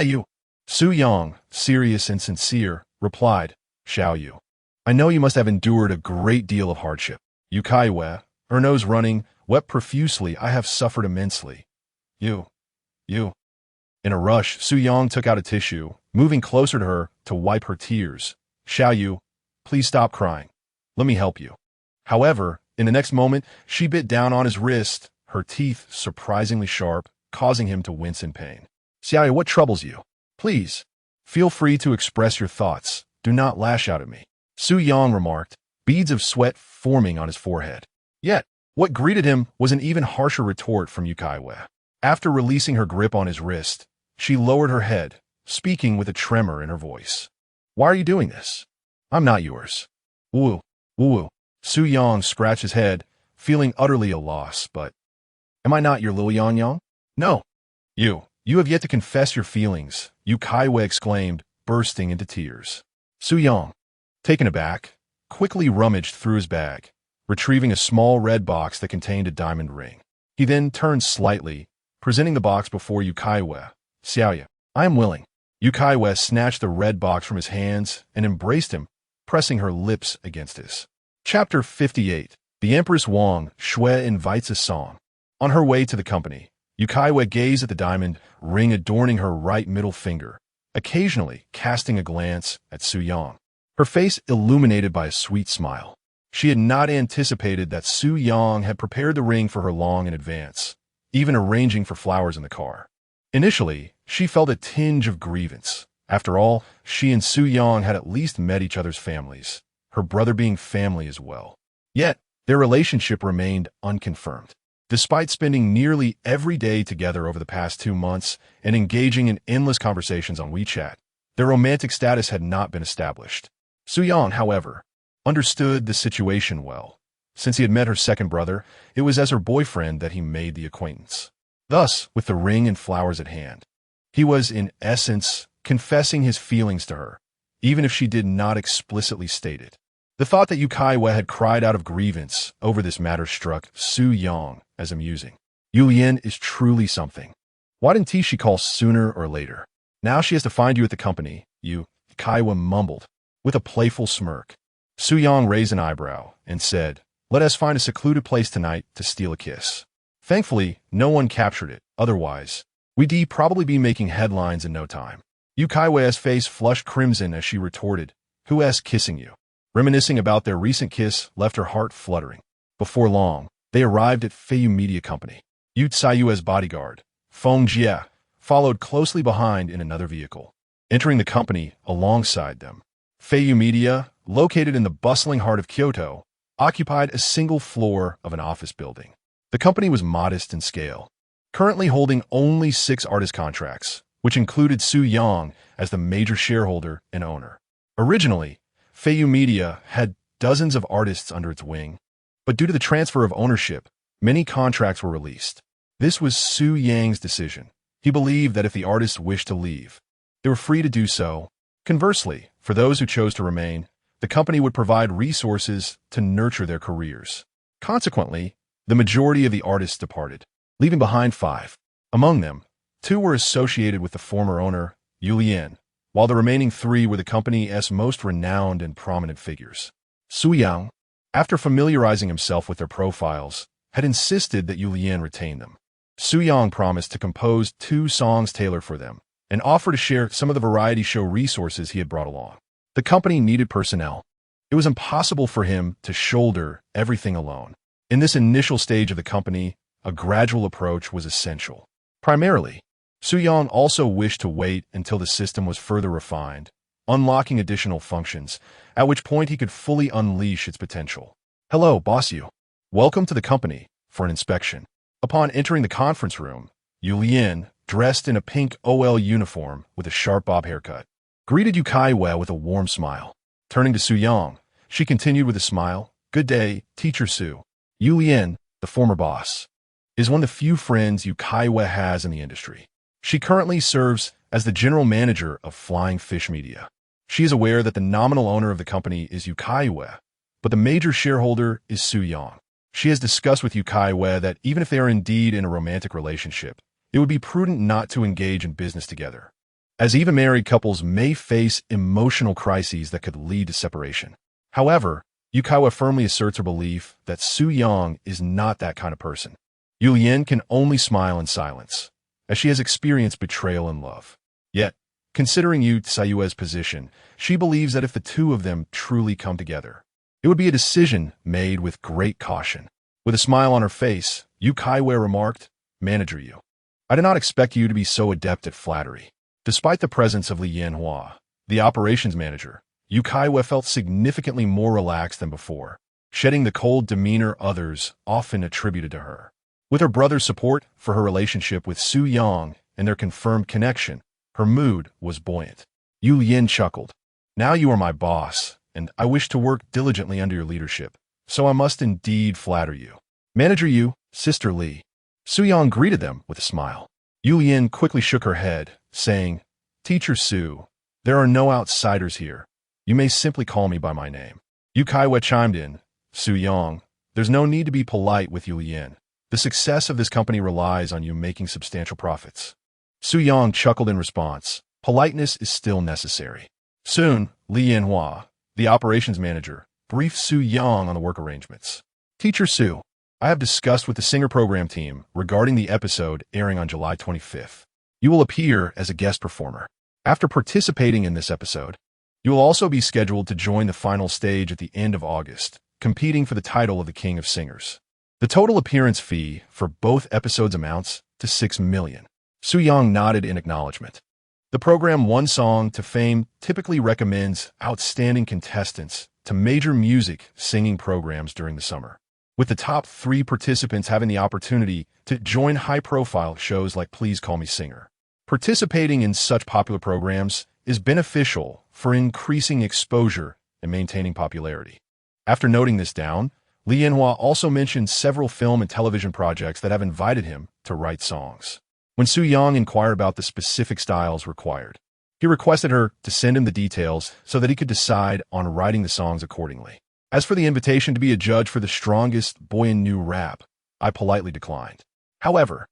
you. Su Yang, serious and sincere, replied, Xiaoyu, I know you must have endured a great deal of hardship. Yu Caiyue, her nose running, wept profusely. I have suffered immensely. You. In a rush, Su Yang took out a tissue, moving closer to her to wipe her tears. Xiaoyu, please stop crying. Let me help you. However, in the next moment, she bit down on his wrist, her teeth surprisingly sharp, causing him to wince in pain. Xiaoyu, what troubles you? Please, feel free to express your thoughts. Do not lash out at me. Su Yang remarked, beads of sweat forming on his forehead. Yet, what greeted him was an even harsher retort from Yu Caiyue. After releasing her grip on his wrist, she lowered her head, speaking with a tremor in her voice. Why are you doing this? I'm not yours. Woo. Su Yang scratched his head, feeling utterly a loss, but... Am I not your Lil Yang? No. You have yet to confess your feelings, Yu Caiyue exclaimed, bursting into tears. Su Yang, taken aback, quickly rummaged through his bag, retrieving a small red box that contained a diamond ring. He then turned slightly, presenting the box before Yu Caiyue. Xiaoyu, I am willing. Yu Caiyue snatched the red box from his hands and embraced him, pressing her lips against his. Chapter 58. The Empress Wang Shui invites a song. On her way to the company, Yu Caiyue gazed at the diamond ring adorning her right middle finger, occasionally casting a glance at Su Yang, her face illuminated by a sweet smile. She had not anticipated that Su Yang had prepared the ring for her long in advance, even arranging for flowers in the car. Initially, she felt a tinge of grievance. After all, she and Su Yang had at least met each other's families, her brother being family as well. Yet, their relationship remained unconfirmed. Despite spending nearly every day together over the past 2 months and engaging in endless conversations on WeChat, their romantic status had not been established. Su Yang, however, understood the situation well. Since he had met her second brother, it was as her boyfriend that he made the acquaintance. Thus, with the ring and flowers at hand, he was, in essence, confessing his feelings to her, even if she did not explicitly state it. The thought that Yu Caiyue had cried out of grievance over this matter struck Su Yang as amusing. Yu Lian is truly something. Why didn't she call sooner or later? Now she has to find you at the company, Yu Caiyue mumbled, with a playful smirk. Su Yang raised an eyebrow and said, "Let us find a secluded place tonight to steal a kiss." Thankfully, no one captured it. Otherwise, we'd probably be making headlines in no time. Yu Caiyue's face flushed crimson as she retorted, "Who's kissing you?" Reminiscing about their recent kiss left her heart fluttering. Before long, they arrived at Feiyu Media Company. Yu Caiyue's bodyguard, Feng Jie, followed closely behind in another vehicle, entering the company alongside them. Feiyu Media, located in the bustling heart of Kyoto, occupied a single floor of an office building. The company was modest in scale, currently holding only 6 artist contracts, which included Su Yang as the major shareholder and owner. Originally, Feiyu Media had dozens of artists under its wing, but due to the transfer of ownership, many contracts were released. This was Su Yang's decision. He believed that if the artists wished to leave, they were free to do so. Conversely, for those who chose to remain, the company would provide resources to nurture their careers. Consequently, the majority of the artists departed, leaving behind 5. Among them, 2 were associated with the former owner, Yu Lian, while the remaining 3 were the company's most renowned and prominent figures. Su Yang, after familiarizing himself with their profiles, had insisted that Yu Lian retain them. Su Yang promised to compose 2 songs tailored for them and offered to share some of the variety show resources he had brought along. The company needed personnel. It was impossible for him to shoulder everything alone. In this initial stage of the company, a gradual approach was essential. Primarily, Su Yang also wished to wait until the system was further refined, unlocking additional functions, at which point he could fully unleash its potential. "Hello, Boss Yu. Welcome to the company for an inspection." Upon entering the conference room, Yu Lian, dressed in a pink OL uniform with a sharp bob haircut, greeted Yu Caiyue with a warm smile. Turning to Su Yang, she continued with a smile, "Good day, Teacher Su." Yu Lian, the former boss, is one of the few friends Yu Caiyue has in the industry. She currently serves as the general manager of Flying Fish Media. She is aware that the nominal owner of the company is Yu Caiyue, but the major shareholder is Su Yang. She has discussed with Yu Caiyue that even if they are indeed in a romantic relationship, it would be prudent not to engage in business together, as even married couples may face emotional crises that could lead to separation. However, Yu Caiyue firmly asserts her belief that Su Yang is not that kind of person. Yu Lian can only smile in silence, as she has experienced betrayal in love. Yet, considering Yu Caiyue's position, she believes that if the 2 of them truly come together, it would be a decision made with great caution. With a smile on her face, Yu Caiyue remarked, "Manager Yu, I did not expect you to be so adept at flattery." Despite the presence of Li Yanhua, the operations manager, Yu Caiyue felt significantly more relaxed than before, shedding the cold demeanor others often attributed to her. With her brother's support for her relationship with Su Yang and their confirmed connection, her mood was buoyant. Yu Lian chuckled. "Now you are my boss, and I wish to work diligently under your leadership, so I must indeed flatter you." "Manager Yu, Sister Li." Su Yang greeted them with a smile. Yu Lian quickly shook her head, saying, "Teacher Su, there are no outsiders here. You may simply call me by my name." Yu Caiyue chimed in, "Su Yang, there's no need to be polite with Yu Lian. The success of this company relies on you making substantial profits." Su Yang chuckled in response. Politeness is still necessary. Soon, Li Yanhua, the operations manager, briefed Su Yang on the work arrangements. "Teacher Su, I have discussed with the singer program team regarding the episode airing on July 25th. You will appear as a guest performer. After participating in this episode, you will also be scheduled to join the final stage at the end of August, competing for the title of the King of Singers. The total appearance fee for both episodes amounts to 6 million. Su Yang nodded in acknowledgement. The program One Song to Fame typically recommends outstanding contestants to major music singing programs during the summer, with the top 3 participants having the opportunity to join high-profile shows like Please Call Me Singer. Participating in such popular programs is beneficial for increasing exposure and maintaining popularity. After noting this down, Li Yanhua also mentioned several film and television projects that have invited him to write songs. When Su Yang inquired about the specific styles required, he requested her to send him the details so that he could decide on writing the songs accordingly. As for the invitation to be a judge for the strongest boy in new rap, I politely declined. However,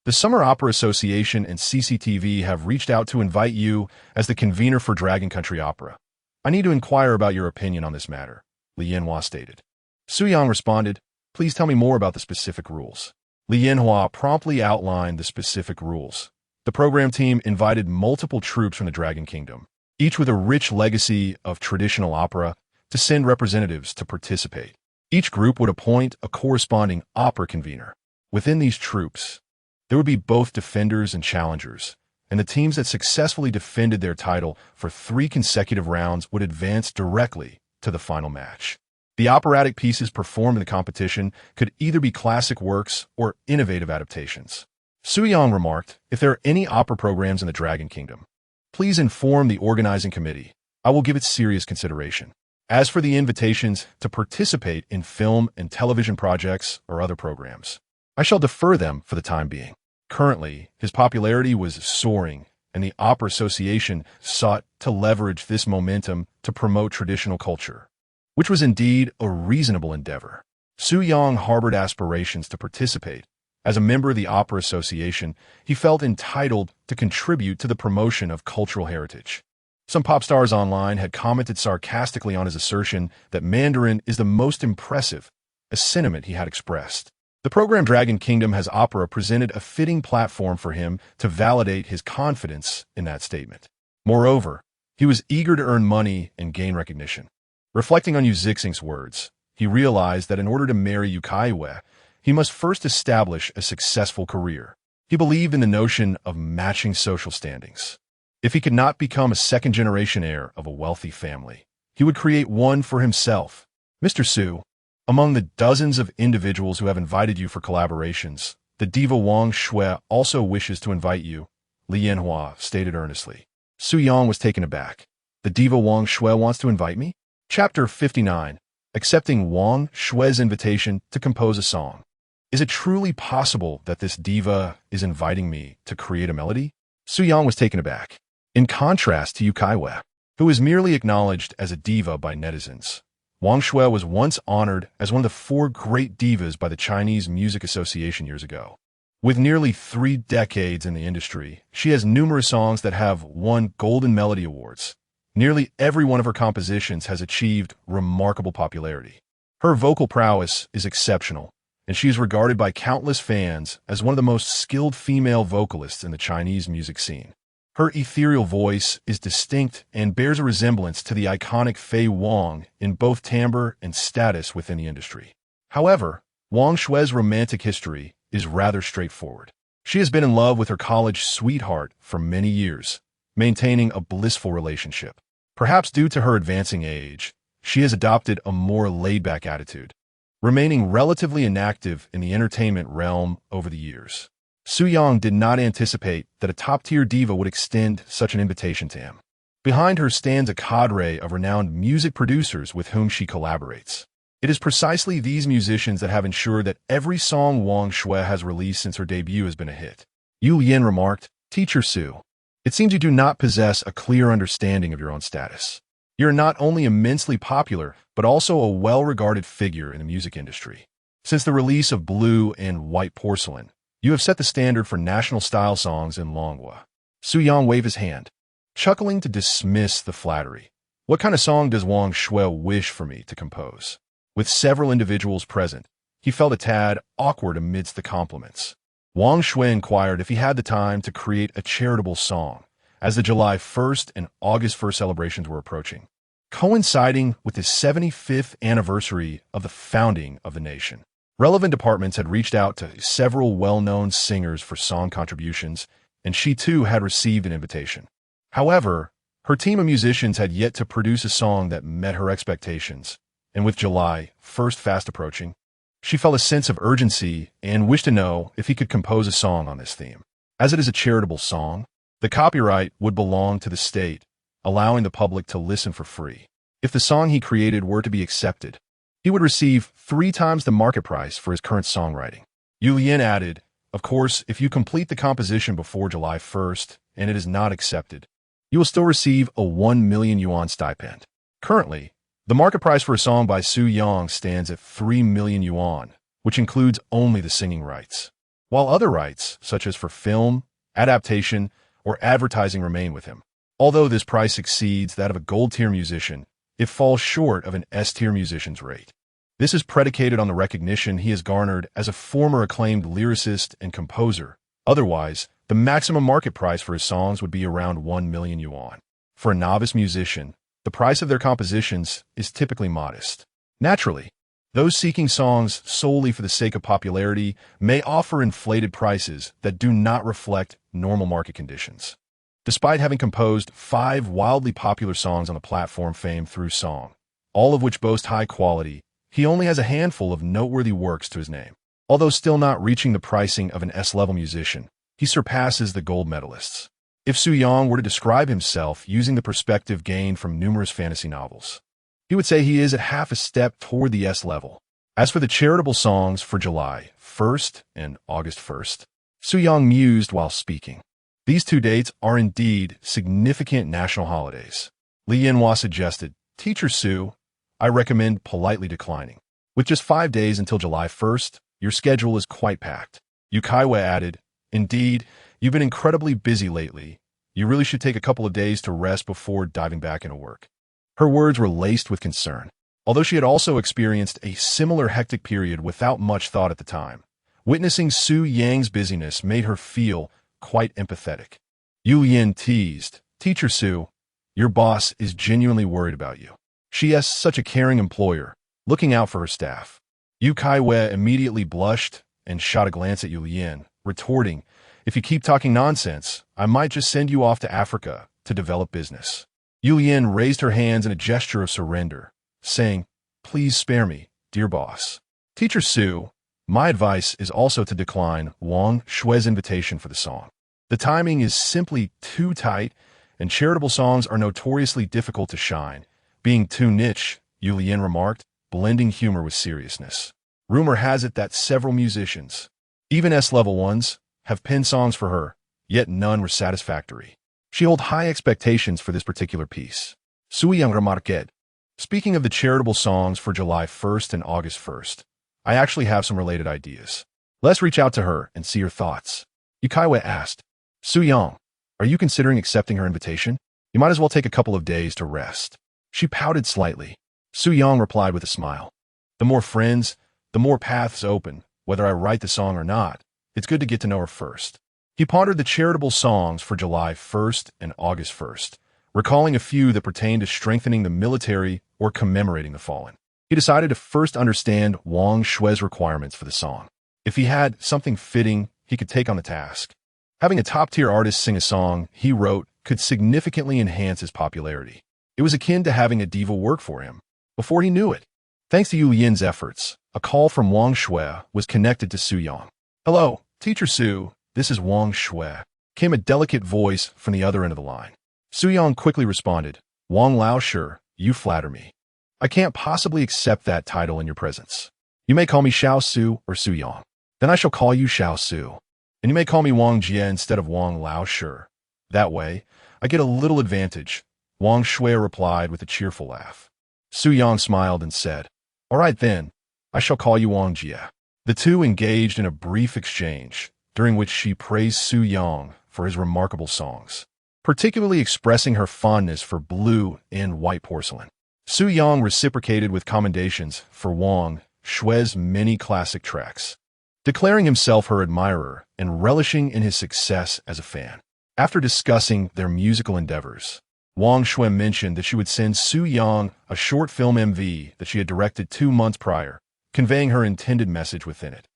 the Summer Opera Association and CCTV have reached out to invite you as the convener for Dragon Country Opera. I need to inquire about your opinion on this matter, Li Yanhua stated. Su Yang responded, please tell me more about the specific rules. Li Yanhua promptly outlined the specific rules. The program team invited multiple troops from the Dragon Kingdom, each with a rich legacy of traditional opera, to send representatives to participate. Each group would appoint a corresponding opera convener. Within these troops, there would be both defenders and challengers, and the teams that successfully defended their title for 3 consecutive rounds would advance directly to the final match. The operatic pieces performed in the competition could either be classic works or innovative adaptations. Su Yang remarked, if there are any opera programs in the Dragon Kingdom, please inform the organizing committee. I will give it serious consideration. As for the invitations to participate in film and television projects or other programs, I shall defer them for the time being. Currently, his popularity was soaring, and the Opera Association sought to leverage this momentum to promote traditional culture, which was indeed a reasonable endeavor. Su Yang harbored aspirations to participate. As a member of the Opera Association, he felt entitled to contribute to the promotion of cultural heritage. Some pop stars online had commented sarcastically on his assertion that Mandarin is the most impressive, a sentiment he had expressed. The program Dragon Kingdom Has Opera presented a fitting platform for him to validate his confidence in that statement. Moreover, he was eager to earn money and gain recognition. Reflecting on Yu Zixing's words, he realized that in order to marry Yu Caiyue, he must first establish a successful career. He believed in the notion of matching social standings. If he could not become a second-generation heir of a wealthy family, he would create one for himself. Mr. Su, among the dozens of individuals who have invited you for collaborations, the Diva Wang Shui also wishes to invite you, Li Yanhua stated earnestly. Su Yang was taken aback. The Diva Wang Shui wants to invite me? Chapter 59. Accepting Wang Shui's invitation to compose a song. Is it truly possible that this diva is inviting me to create a melody? Su Yang was taken aback. In contrast to Yu Caiyue, who is merely acknowledged as a diva by netizens, Wang Shui was once honored as one of the 4 great divas by the Chinese Music Association years ago. With nearly 3 decades in the industry, she has numerous songs that have won Golden Melody Awards. Nearly every one of her compositions has achieved remarkable popularity. Her vocal prowess is exceptional, and she is regarded by countless fans as one of the most skilled female vocalists in the Chinese music scene. Her ethereal voice is distinct and bears a resemblance to the iconic Fei Wang in both timbre and status within the industry. However, Wang Shui's romantic history is rather straightforward. She has been in love with her college sweetheart for many years, maintaining a blissful relationship. Perhaps due to her advancing age, she has adopted a more laid-back attitude, remaining relatively inactive in the entertainment realm over the years. Su Yang did not anticipate that a top-tier diva would extend such an invitation to him. Behind her stands a cadre of renowned music producers with whom she collaborates. It is precisely these musicians that have ensured that every song Wang Shui has released since her debut has been a hit. Yu Yin remarked, Teacher Su, it seems you do not possess a clear understanding of your own status. You're not only immensely popular, but also a well-regarded figure in the music industry. Since the release of Blue and White Porcelain, you have set the standard for national-style songs in Longguo. Su Yang waved his hand, chuckling to dismiss the flattery. What kind of song does Wang Shui wish for me to compose? With several individuals present, he felt a tad awkward amidst the compliments. Wang Shui inquired if he had the time to create a charitable song, as the July 1st and August 1st celebrations were approaching, coinciding with the 75th anniversary of the founding of the nation. Relevant departments had reached out to several well-known singers for song contributions, and she too had received an invitation. However, her team of musicians had yet to produce a song that met her expectations, and with July 1st fast approaching, she felt a sense of urgency and wished to know if he could compose a song on this theme. As it is a charitable song, the copyright would belong to the state, allowing the public to listen for free. If the song he created were to be accepted, he would receive 3 times the market price for his current songwriting. Yu Yin added, of course, if you complete the composition before July 1st and it is not accepted, you will still receive a 1 million yuan stipend. Currently, The market price for a song by Su Yang stands at 3 million yuan, which includes only the singing rights, while other rights, such as for film, adaptation, or advertising, remain with him. Although this price exceeds that of a gold-tier musician, it falls short of an S-tier musician's rate. This is predicated on the recognition he has garnered as a former acclaimed lyricist and composer. Otherwise, the maximum market price for his songs would be around 1 million yuan. For a novice musician, the price of their compositions is typically modest. Naturally, those seeking songs solely for the sake of popularity may offer inflated prices that do not reflect normal market conditions. Despite having composed 5 wildly popular songs on the platform famed through song, all of which boast high quality, he only has a handful of noteworthy works to his name. Although still not reaching the pricing of an S-level musician, he surpasses the gold medalists. If Su Yang were to describe himself using the perspective gained from numerous fantasy novels, he would say he is at half a step toward the S level. As for the charitable songs for July 1st and August 1st, Su Yang mused while speaking. These 2 dates are indeed significant national holidays. Li Yanhua suggested, "Teacher Su, I recommend politely declining. With just 5 days until July 1st, your schedule is quite packed." Yu Caiyue added, "Indeed, you've been incredibly busy lately. You really should take a couple of days to rest before diving back into work." Her words were laced with concern. Although she had also experienced a similar hectic period without much thought at the time, witnessing Su Yang's busyness made her feel quite empathetic. Yu Yin teased, "Teacher Su, your boss is genuinely worried about you. She is such a caring employer, looking out for her staff." Yu Caiyue immediately blushed and shot a glance at Yu Yin, retorting, "If you keep talking nonsense, I might just send you off to Africa to develop business." Yu Yin raised her hands in a gesture of surrender, saying, "Please spare me, dear boss." "Teacher Su, my advice is also to decline Wang Shue's invitation for the song. The timing is simply too tight, and charitable songs are notoriously difficult to shine, being too niche," Yu Yin remarked, blending humor with seriousness. Rumor has it that several musicians, even S-level ones, have penned songs for her, yet none were satisfactory. She held high expectations for this particular piece. Su Yang remarqued, "Speaking of the charitable songs for July 1st and August 1st, I actually have some related ideas. Let's reach out to her and see her thoughts." Yu Caiyue asked, "Su Yang, are you considering accepting her invitation? You might as well take a couple of days to rest." She pouted slightly. Su Yang replied with a smile, "The more friends, the more paths open. Whether I write the song or not, it's good to get to know her first." He pondered the charitable songs for July 1st and August 1st, recalling a few that pertained to strengthening the military or commemorating the fallen. He decided to first understand Wang Shue's requirements for the song. If he had something fitting, he could take on the task. Having a top-tier artist sing a song he wrote could significantly enhance his popularity. It was akin to having a diva work for him. Before he knew it, thanks to Yu Yin's efforts, a call from Wang Shui was connected to Su Yang. "Hello, Teacher Su, this is Wang Shui," came a delicate voice from the other end of the line. Su Yang quickly responded, "Wang Lao, sure, you flatter me. I can't possibly accept that title in your presence. You may call me Xiao Su or Su Yang. Then I shall call you Xiao Su. And you may call me Wang Jie instead of Wang Lao, sure. That way, I get a little advantage," Wang Shui replied with a cheerful laugh. Su Yang smiled and said, "All right then, I shall call you Wang Jie." The two engaged in a brief exchange, during which she praised Su Yang for his remarkable songs, particularly expressing her fondness for Blue and White Porcelain. Su Yang reciprocated with commendations for Wang Shue's many classic tracks, declaring himself her admirer and relishing in his success as a fan. After discussing their musical endeavors, Wang Shui mentioned that she would send Su Yang a short film MV that she had directed 2 months prior, conveying her intended message within it.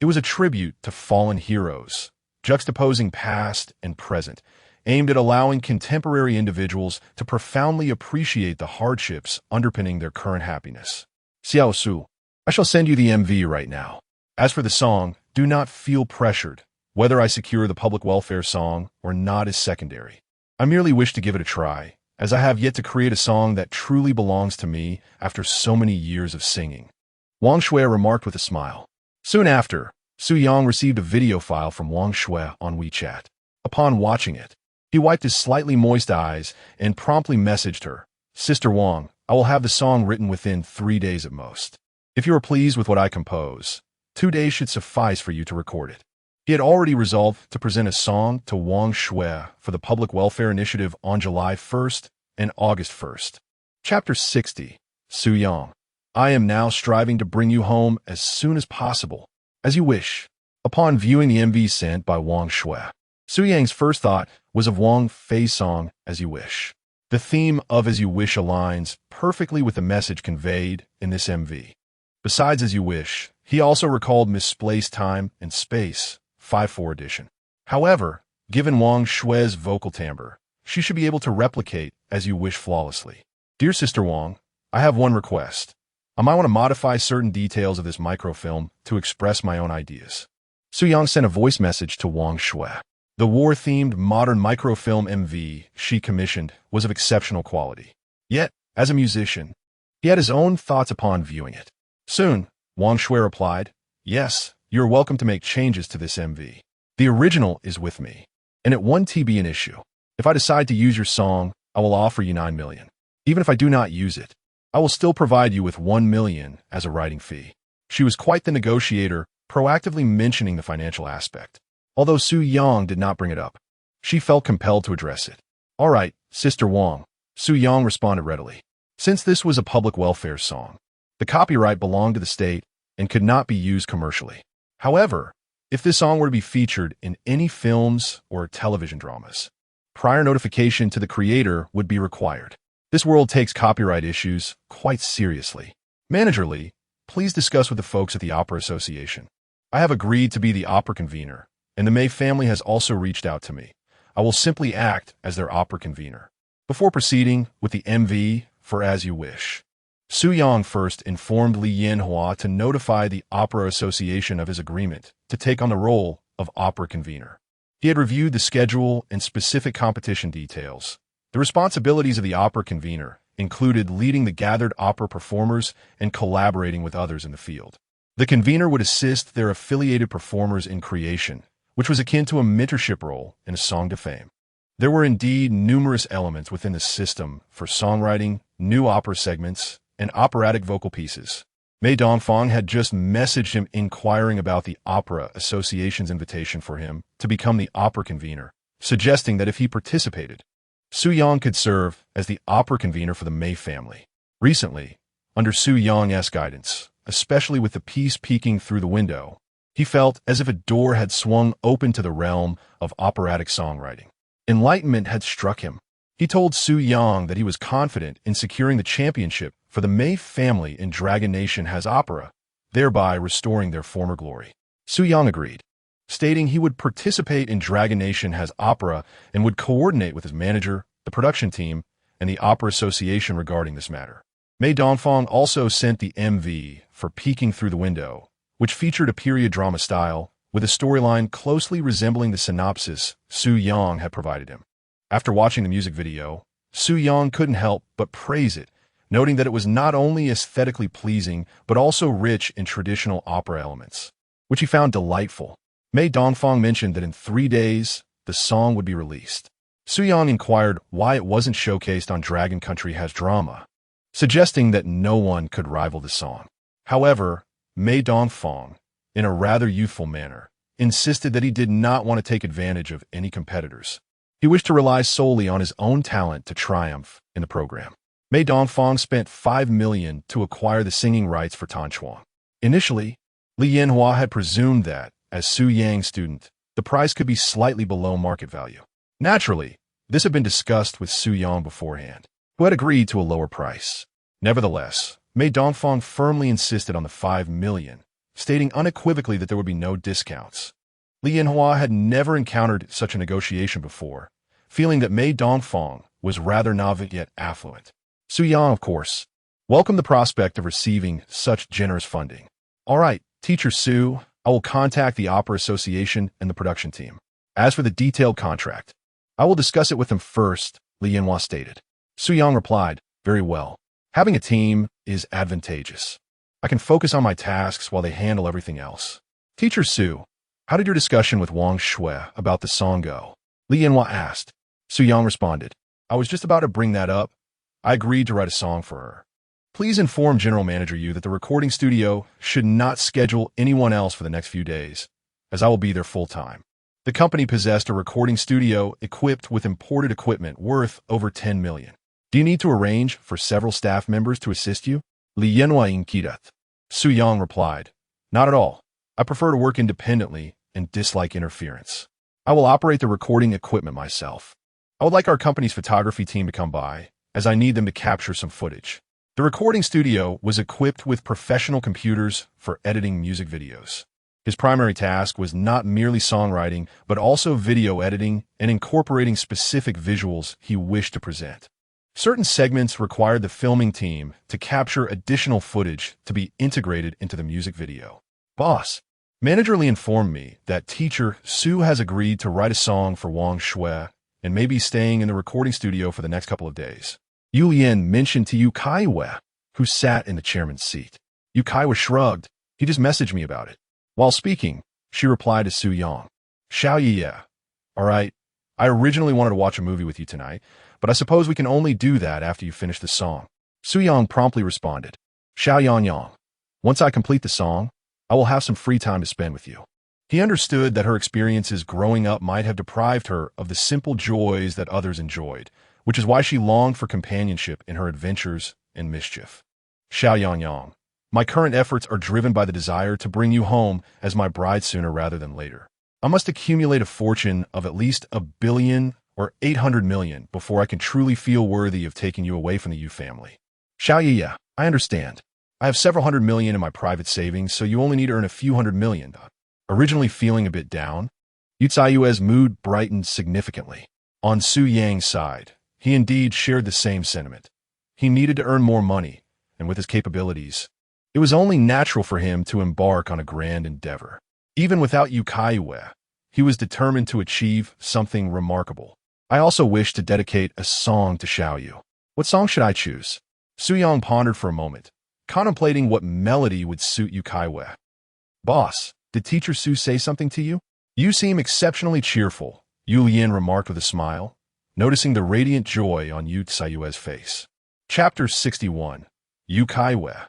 It was a tribute to fallen heroes, juxtaposing past and present, aimed at allowing contemporary individuals to profoundly appreciate the hardships underpinning their current happiness. "Xiao Su, I shall send you the MV right now. As for the song, do not feel pressured. Whether I secure the public welfare song or not is secondary. I merely wish to give it a try, as I have yet to create a song that truly belongs to me after so many years of singing," Wang Shui remarked with a smile. Soon after, Su Yang received a video file from Wang Shui on WeChat. Upon watching it, he wiped his slightly moist eyes and promptly messaged her, "Sister Wang, I will have the song written within 3 days at most. If you are pleased with what I compose, 2 days should suffice for you to record it. He had already resolved to present a song to Wang Shui for the Public Welfare Initiative on July 1st and August 1st. Chapter 60. Su Yang. I am now striving to bring you home as soon as possible, as you wish. Upon viewing the MV sent by Wang Shui, Su Yang's first thought was of Wang Fei's song, As You Wish. The theme of As You Wish aligns perfectly with the message conveyed in this MV. Besides As You Wish, he also recalled Misplaced Time and Space, 5/4 edition. However, given Wang Shui's vocal timbre, she should be able to replicate As You Wish flawlessly. Dear Sister Wang, I have one request. I might want to modify certain details of this microfilm to express my own ideas. Su Yang sent a voice message to Wang Shui. The war-themed modern microfilm MV she commissioned was of exceptional quality. Yet, as a musician, he had his own thoughts upon viewing it. Soon, Wang Shui replied, Yes, you are welcome to make changes to this MV. The original is with me, and it 1 TB an issue. If I decide to use your song, I will offer you 9 million. Even if I do not use it, I will still provide you with 1 million as a writing fee. She was quite the negotiator, proactively mentioning the financial aspect. Although Su Yang did not bring it up, she felt compelled to address it. All right, Sister Wang, Su Yang responded readily. Since this was a public welfare song, the copyright belonged to the state and could not be used commercially. However, if this song were to be featured in any films or television dramas, prior notification to the creator would be required. This world takes copyright issues quite seriously. Manager Lee, please discuss with the folks at the Opera Association. I have agreed to be the opera convener, and the May family has also reached out to me. I will simply act as their opera convener. Before proceeding with the MV for As You Wish, Su Yang first informed Li Yanhua to notify the Opera Association of his agreement to take on the role of opera convener. He had reviewed the schedule and specific competition details. The responsibilities of the opera convener included leading the gathered opera performers and collaborating with others in the field. The convener would assist their affiliated performers in creation, which was akin to a mentorship role in a song to fame. There were indeed numerous elements within the system for songwriting, new opera segments, and operatic vocal pieces. Mei Dongfang had just messaged him inquiring about the Opera Association's invitation for him to become the opera convener, suggesting that if he participated, Su Yang could serve as the opera convener for the Mei family. Recently, under Su Yang's guidance, especially with the piece peeking through the window, he felt as if a door had swung open to the realm of operatic songwriting. Enlightenment had struck him. He told Su Yang that he was confident in securing the championship for the Mei family in Dragon Nation Has Opera, thereby restoring their former glory. Su Yang agreed, stating he would participate in Dragon Nation Has Opera and would coordinate with his manager, the production team, and the Opera Association regarding this matter. Mei Dongfang also sent the MV for Peeking Through the Window, which featured a period drama style with a storyline closely resembling the synopsis Su Yang had provided him. After watching the music video, Su Yang couldn't help but praise it, noting that it was not only aesthetically pleasing but also rich in traditional opera elements, which he found delightful. Mei Dongfang mentioned that in 3 days, the song would be released. Su Yang inquired why it wasn't showcased on Dragon Country Has Drama, suggesting that no one could rival the song. However, Mei Dongfang, in a rather youthful manner, insisted that he did not want to take advantage of any competitors. He wished to rely solely on his own talent to triumph in the program. Mei Dongfang spent 5 million to acquire the singing rights for Tan Chuang. Initially, Li Yanhua had presumed that, as Su Yang's student, the price could be slightly below market value. Naturally, this had been discussed with Su Yang beforehand, who had agreed to a lower price. Nevertheless, Mei Dongfang firmly insisted on the 5 million, stating unequivocally that there would be no discounts. Li Yanhua had never encountered such a negotiation before, feeling that Mei Dongfang was rather novice yet affluent. Su Yang, of course, welcomed the prospect of receiving such generous funding. All right, Teacher Su, I will contact the Opera Association and the production team. As for the detailed contract, I will discuss it with them first, Li Yanhua stated. Su Yang replied, very well. Having a team is advantageous. I can focus on my tasks while they handle everything else. Teacher Su, how did your discussion with Wang Shui about the song go? Li Yanhua asked. Su Yang responded, I was just about to bring that up, I agreed to write a song for her. Please inform General Manager Yu that the recording studio should not schedule anyone else for the next few days, as I will be there full-time. The company possessed a recording studio equipped with imported equipment worth over 10 million. Do you need to arrange for several staff members to assist you? Li Yanhua inquirat. Su Yang replied, Not at all. I prefer to work independently and dislike interference. I will operate the recording equipment myself. I would like our company's photography team to come by, as I need them to capture some footage. The recording studio was equipped with professional computers for editing music videos. His primary task was not merely songwriting, but also video editing and incorporating specific visuals he wished to present. Certain segments required the filming team to capture additional footage to be integrated into the music video. Boss, Manager Li informed me that teacher Su has agreed to write a song for Wang Shui and may be staying in the recording studio for the next couple of days. Yu Lian mentioned to Yu Caiyue, who sat in the chairman's seat. Yu Caiyue shrugged. He just messaged me about it. While speaking, she replied to Su Yang. Xiaoye, all right, I originally wanted to watch a movie with you tonight, but I suppose we can only do that after you finish the song. Su Yang promptly responded. Xiaoyan, once I complete the song, I will have some free time to spend with you. He understood that her experiences growing up might have deprived her of the simple joys that others enjoyed, which is why she longed for companionship in her adventures and mischief. Xiaoyan, my current efforts are driven by the desire to bring you home as my bride sooner rather than later. I must accumulate a fortune of at least 1 billion or 800 million before I can truly feel worthy of taking you away from the Yu family. Xiaoye, I understand. I have several hundred million in my private savings, so you only need to earn a few hundred million. Originally feeling a bit down, Yu Caiyue's mood brightened significantly. On Su Yang's side, he indeed shared the same sentiment. He needed to earn more money, and with his capabilities, it was only natural for him to embark on a grand endeavor. Even without Yu Caiyue, he was determined to achieve something remarkable. I also wish to dedicate a song to Xiaoyu. What song should I choose? Su Yang pondered for a moment, contemplating what melody would suit Yu Caiyue. Boss, did Teacher Su say something to you? You seem exceptionally cheerful, Yu Lian remarked with a smile, noticing the radiant joy on Yu Caiyue's face. Chapter 61. Yu Caiyue.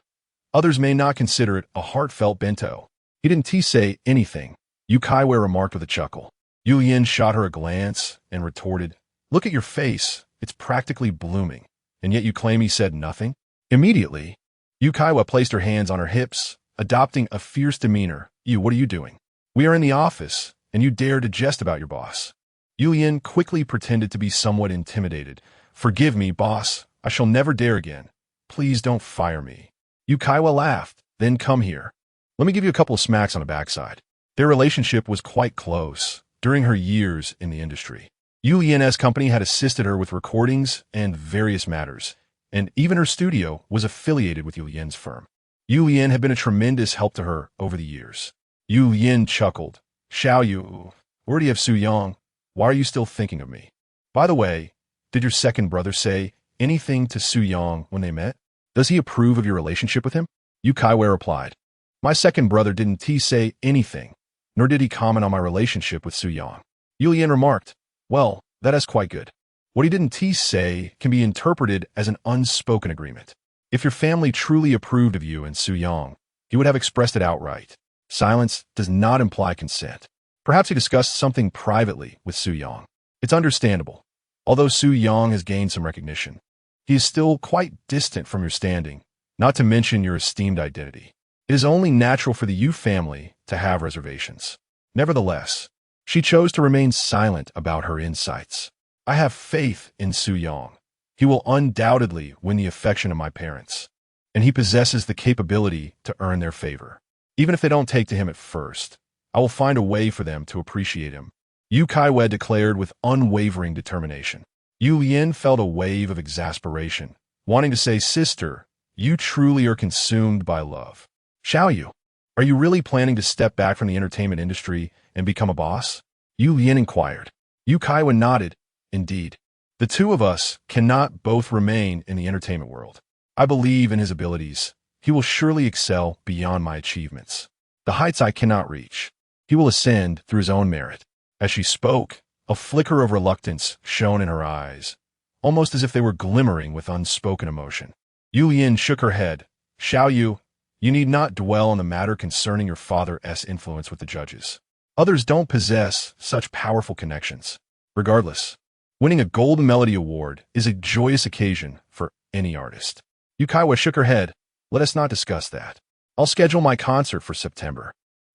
Others may not consider it a heartfelt bento. He didn't say anything, Yu Caiyue remarked with a chuckle. Yu Lian shot her a glance and retorted, Look at your face, it's practically blooming, and yet you claim he said nothing? Immediately, Yu Caiyue placed her hands on her hips, adopting a fierce demeanor. You, what are you doing? We are in the office, and you dare to jest about your boss. Yu Lian quickly pretended to be somewhat intimidated. Forgive me, boss, I shall never dare again. Please don't fire me. Yu Caiyue laughed, then come here. Let me give you a couple of smacks on the backside. Their relationship was quite close during her years in the industry. Yu Lian's company had assisted her with recordings and various matters, and even her studio was affiliated with Yu Lian's firm. Yu Lian had been a tremendous help to her over the years. Yu Lian chuckled. Xiaoyu, where do you have Su Yang? Why are you still thinking of me? By the way, did your second brother say anything to Su Yang when they met? Does he approve of your relationship with him? Yu Caiyue replied. My second brother didn't say anything, nor did he comment on my relationship with Su Yang. Yu Lian remarked, Well, that is quite good. What he didn't say can be interpreted as an unspoken agreement. If your family truly approved of you and Su Yang, he would have expressed it outright. Silence does not imply consent. Perhaps he discussed something privately with Su Yang. It's understandable. Although Su Yang has gained some recognition, he is still quite distant from your standing, not to mention your esteemed identity. It is only natural for the Yu family to have reservations. Nevertheless, she chose to remain silent about her insights. I have faith in Su Yang. He will undoubtedly win the affection of my parents, and he possesses the capability to earn their favor. Even if they don't take to him at first, I will find a way for them to appreciate him. Yu Caiyue declared with unwavering determination. Yu Lian felt a wave of exasperation, wanting to say, Sister, you truly are consumed by love. Xiaoyu, are you really planning to step back from the entertainment industry and become a boss? Yu Lian inquired. Yu Caiyue nodded. Indeed. The two of us cannot both remain in the entertainment world. I believe in his abilities. He will surely excel beyond my achievements. The heights I cannot reach. He will ascend through his own merit. As she spoke, a flicker of reluctance shone in her eyes, almost as if they were glimmering with unspoken emotion. Yu Lian shook her head. Xiaoyu, you need not dwell on the matter concerning your father's influence with the judges. Others don't possess such powerful connections. Regardless, winning a Golden Melody Award is a joyous occasion for any artist. Yu Caiyue shook her head. Let us not discuss that. I'll schedule my concert for September.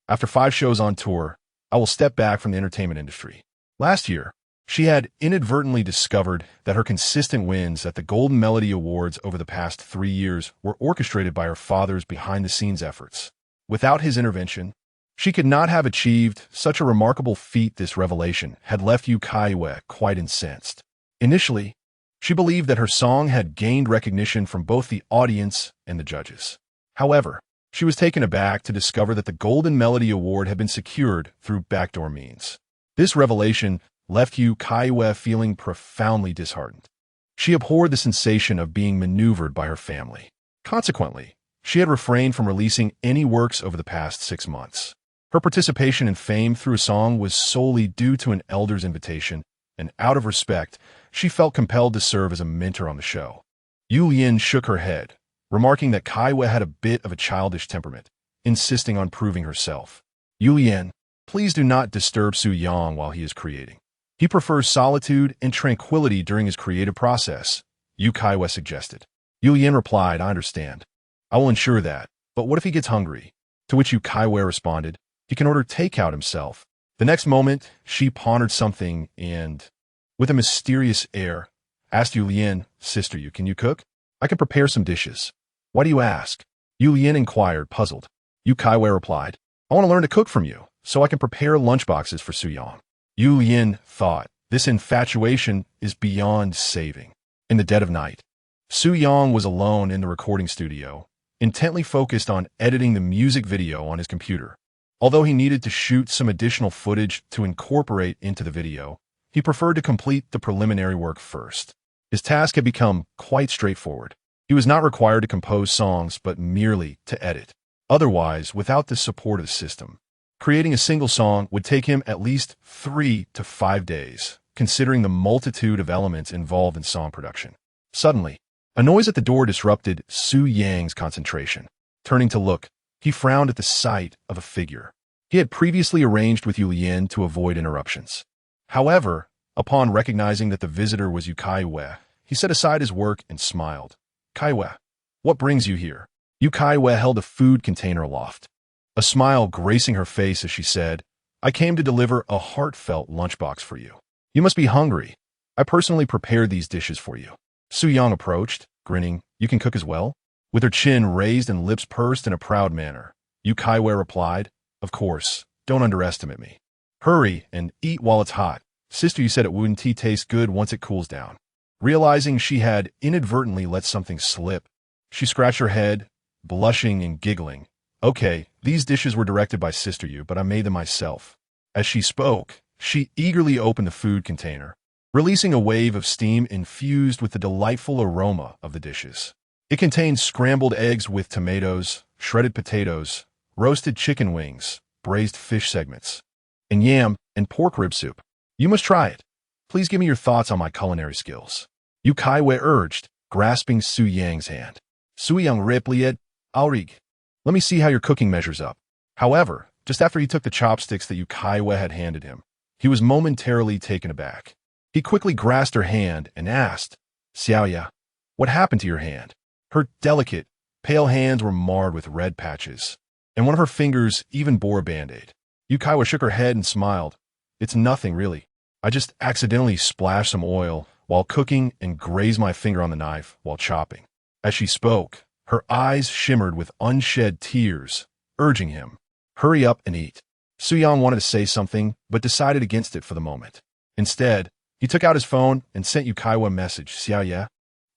After 5 shows on tour, I will step back from the entertainment industry. Last year, she had inadvertently discovered that her consistent wins at the Golden Melody Awards over the past 3 years were orchestrated by her father's behind-the-scenes efforts. Without his intervention, she could not have achieved such a remarkable feat. This revelation had left Yu Caiyue quite incensed. Initially, she believed that her song had gained recognition from both the audience and the judges. However, she was taken aback to discover that the Golden Melody Award had been secured through backdoor means. This revelation left Yu Caiyue feeling profoundly disheartened. She abhorred the sensation of being maneuvered by her family. Consequently, she had refrained from releasing any works over the past 6 months. Her participation in fame through a song was solely due to an elder's invitation, and out of respect, she felt compelled to serve as a mentor on the show. Yu Lian shook her head, remarking that Caiyue had a bit of a childish temperament, insisting on proving herself. Yu Lian, please do not disturb Su Yang while he is creating. He prefers solitude and tranquility during his creative process, Yu Caiyue suggested. Yu Lian replied, I understand. I will ensure that, but what if he gets hungry? To which Yu Caiyue responded, he can order takeout himself. The next moment, she pondered something and, with a mysterious air, asked Yu Lian, Sister Yu, can you cook? I can prepare some dishes. Why do you ask? Yu Lian inquired, puzzled. Yu Caiyue replied, I want to learn to cook from you, so I can prepare lunchboxes for Su Yang. Yu Lian thought, this infatuation is beyond saving. In the dead of night, Su Yang was alone in the recording studio, intently focused on editing the music video on his computer. Although he needed to shoot some additional footage to incorporate into the video, he preferred to complete the preliminary work first. His task had become quite straightforward. He was not required to compose songs, but merely to edit. Otherwise, without the support of the system, creating a single song would take him at least 3 to 5 days, considering the multitude of elements involved in song production. Suddenly, a noise at the door disrupted Su Yang's concentration. Turning to look, he frowned at the sight of a figure. He had previously arranged with Yu Lian to avoid interruptions. However, upon recognizing that the visitor was Yu Caiyue, he set aside his work and smiled. Caiyue, what brings you here? Yu Caiyue held a food container aloft, a smile gracing her face as she said, I came to deliver a heartfelt lunchbox for you. You must be hungry. I personally prepared these dishes for you. Su Yang approached, grinning, you can cook as well? With her chin raised and lips pursed in a proud manner, Yu Caiyue replied, of course, don't underestimate me. Hurry and eat while it's hot. Sister, you said it wouldn't taste good once it cools down. Realizing she had inadvertently let something slip, she scratched her head, blushing and giggling. Okay, these dishes were directed by Sister Yu, but I made them myself. As she spoke, she eagerly opened the food container, releasing a wave of steam infused with the delightful aroma of the dishes. It contained scrambled eggs with tomatoes, shredded potatoes, roasted chicken wings, braised fish segments, and yam and pork rib soup. You must try it. Please give me your thoughts on my culinary skills. Yu Caiyue urged, grasping Su Yang's hand. Su Yang replied, Alrig, let me see how your cooking measures up. However, just after he took the chopsticks that Yu Caiyue had handed him, he was momentarily taken aback. He quickly grasped her hand and asked, Xiaoya, what happened to your hand? Her delicate, pale hands were marred with red patches, and one of her fingers even bore a band-aid. Yu Caiyue shook her head and smiled. It's nothing, really. I just accidentally splashed some oil while cooking and grazed my finger on the knife while chopping. As she spoke, her eyes shimmered with unshed tears, urging him, hurry up and eat. Su Yang wanted to say something, but decided against it for the moment. Instead, he took out his phone and sent Yu Caiyue a message. Xiaoya,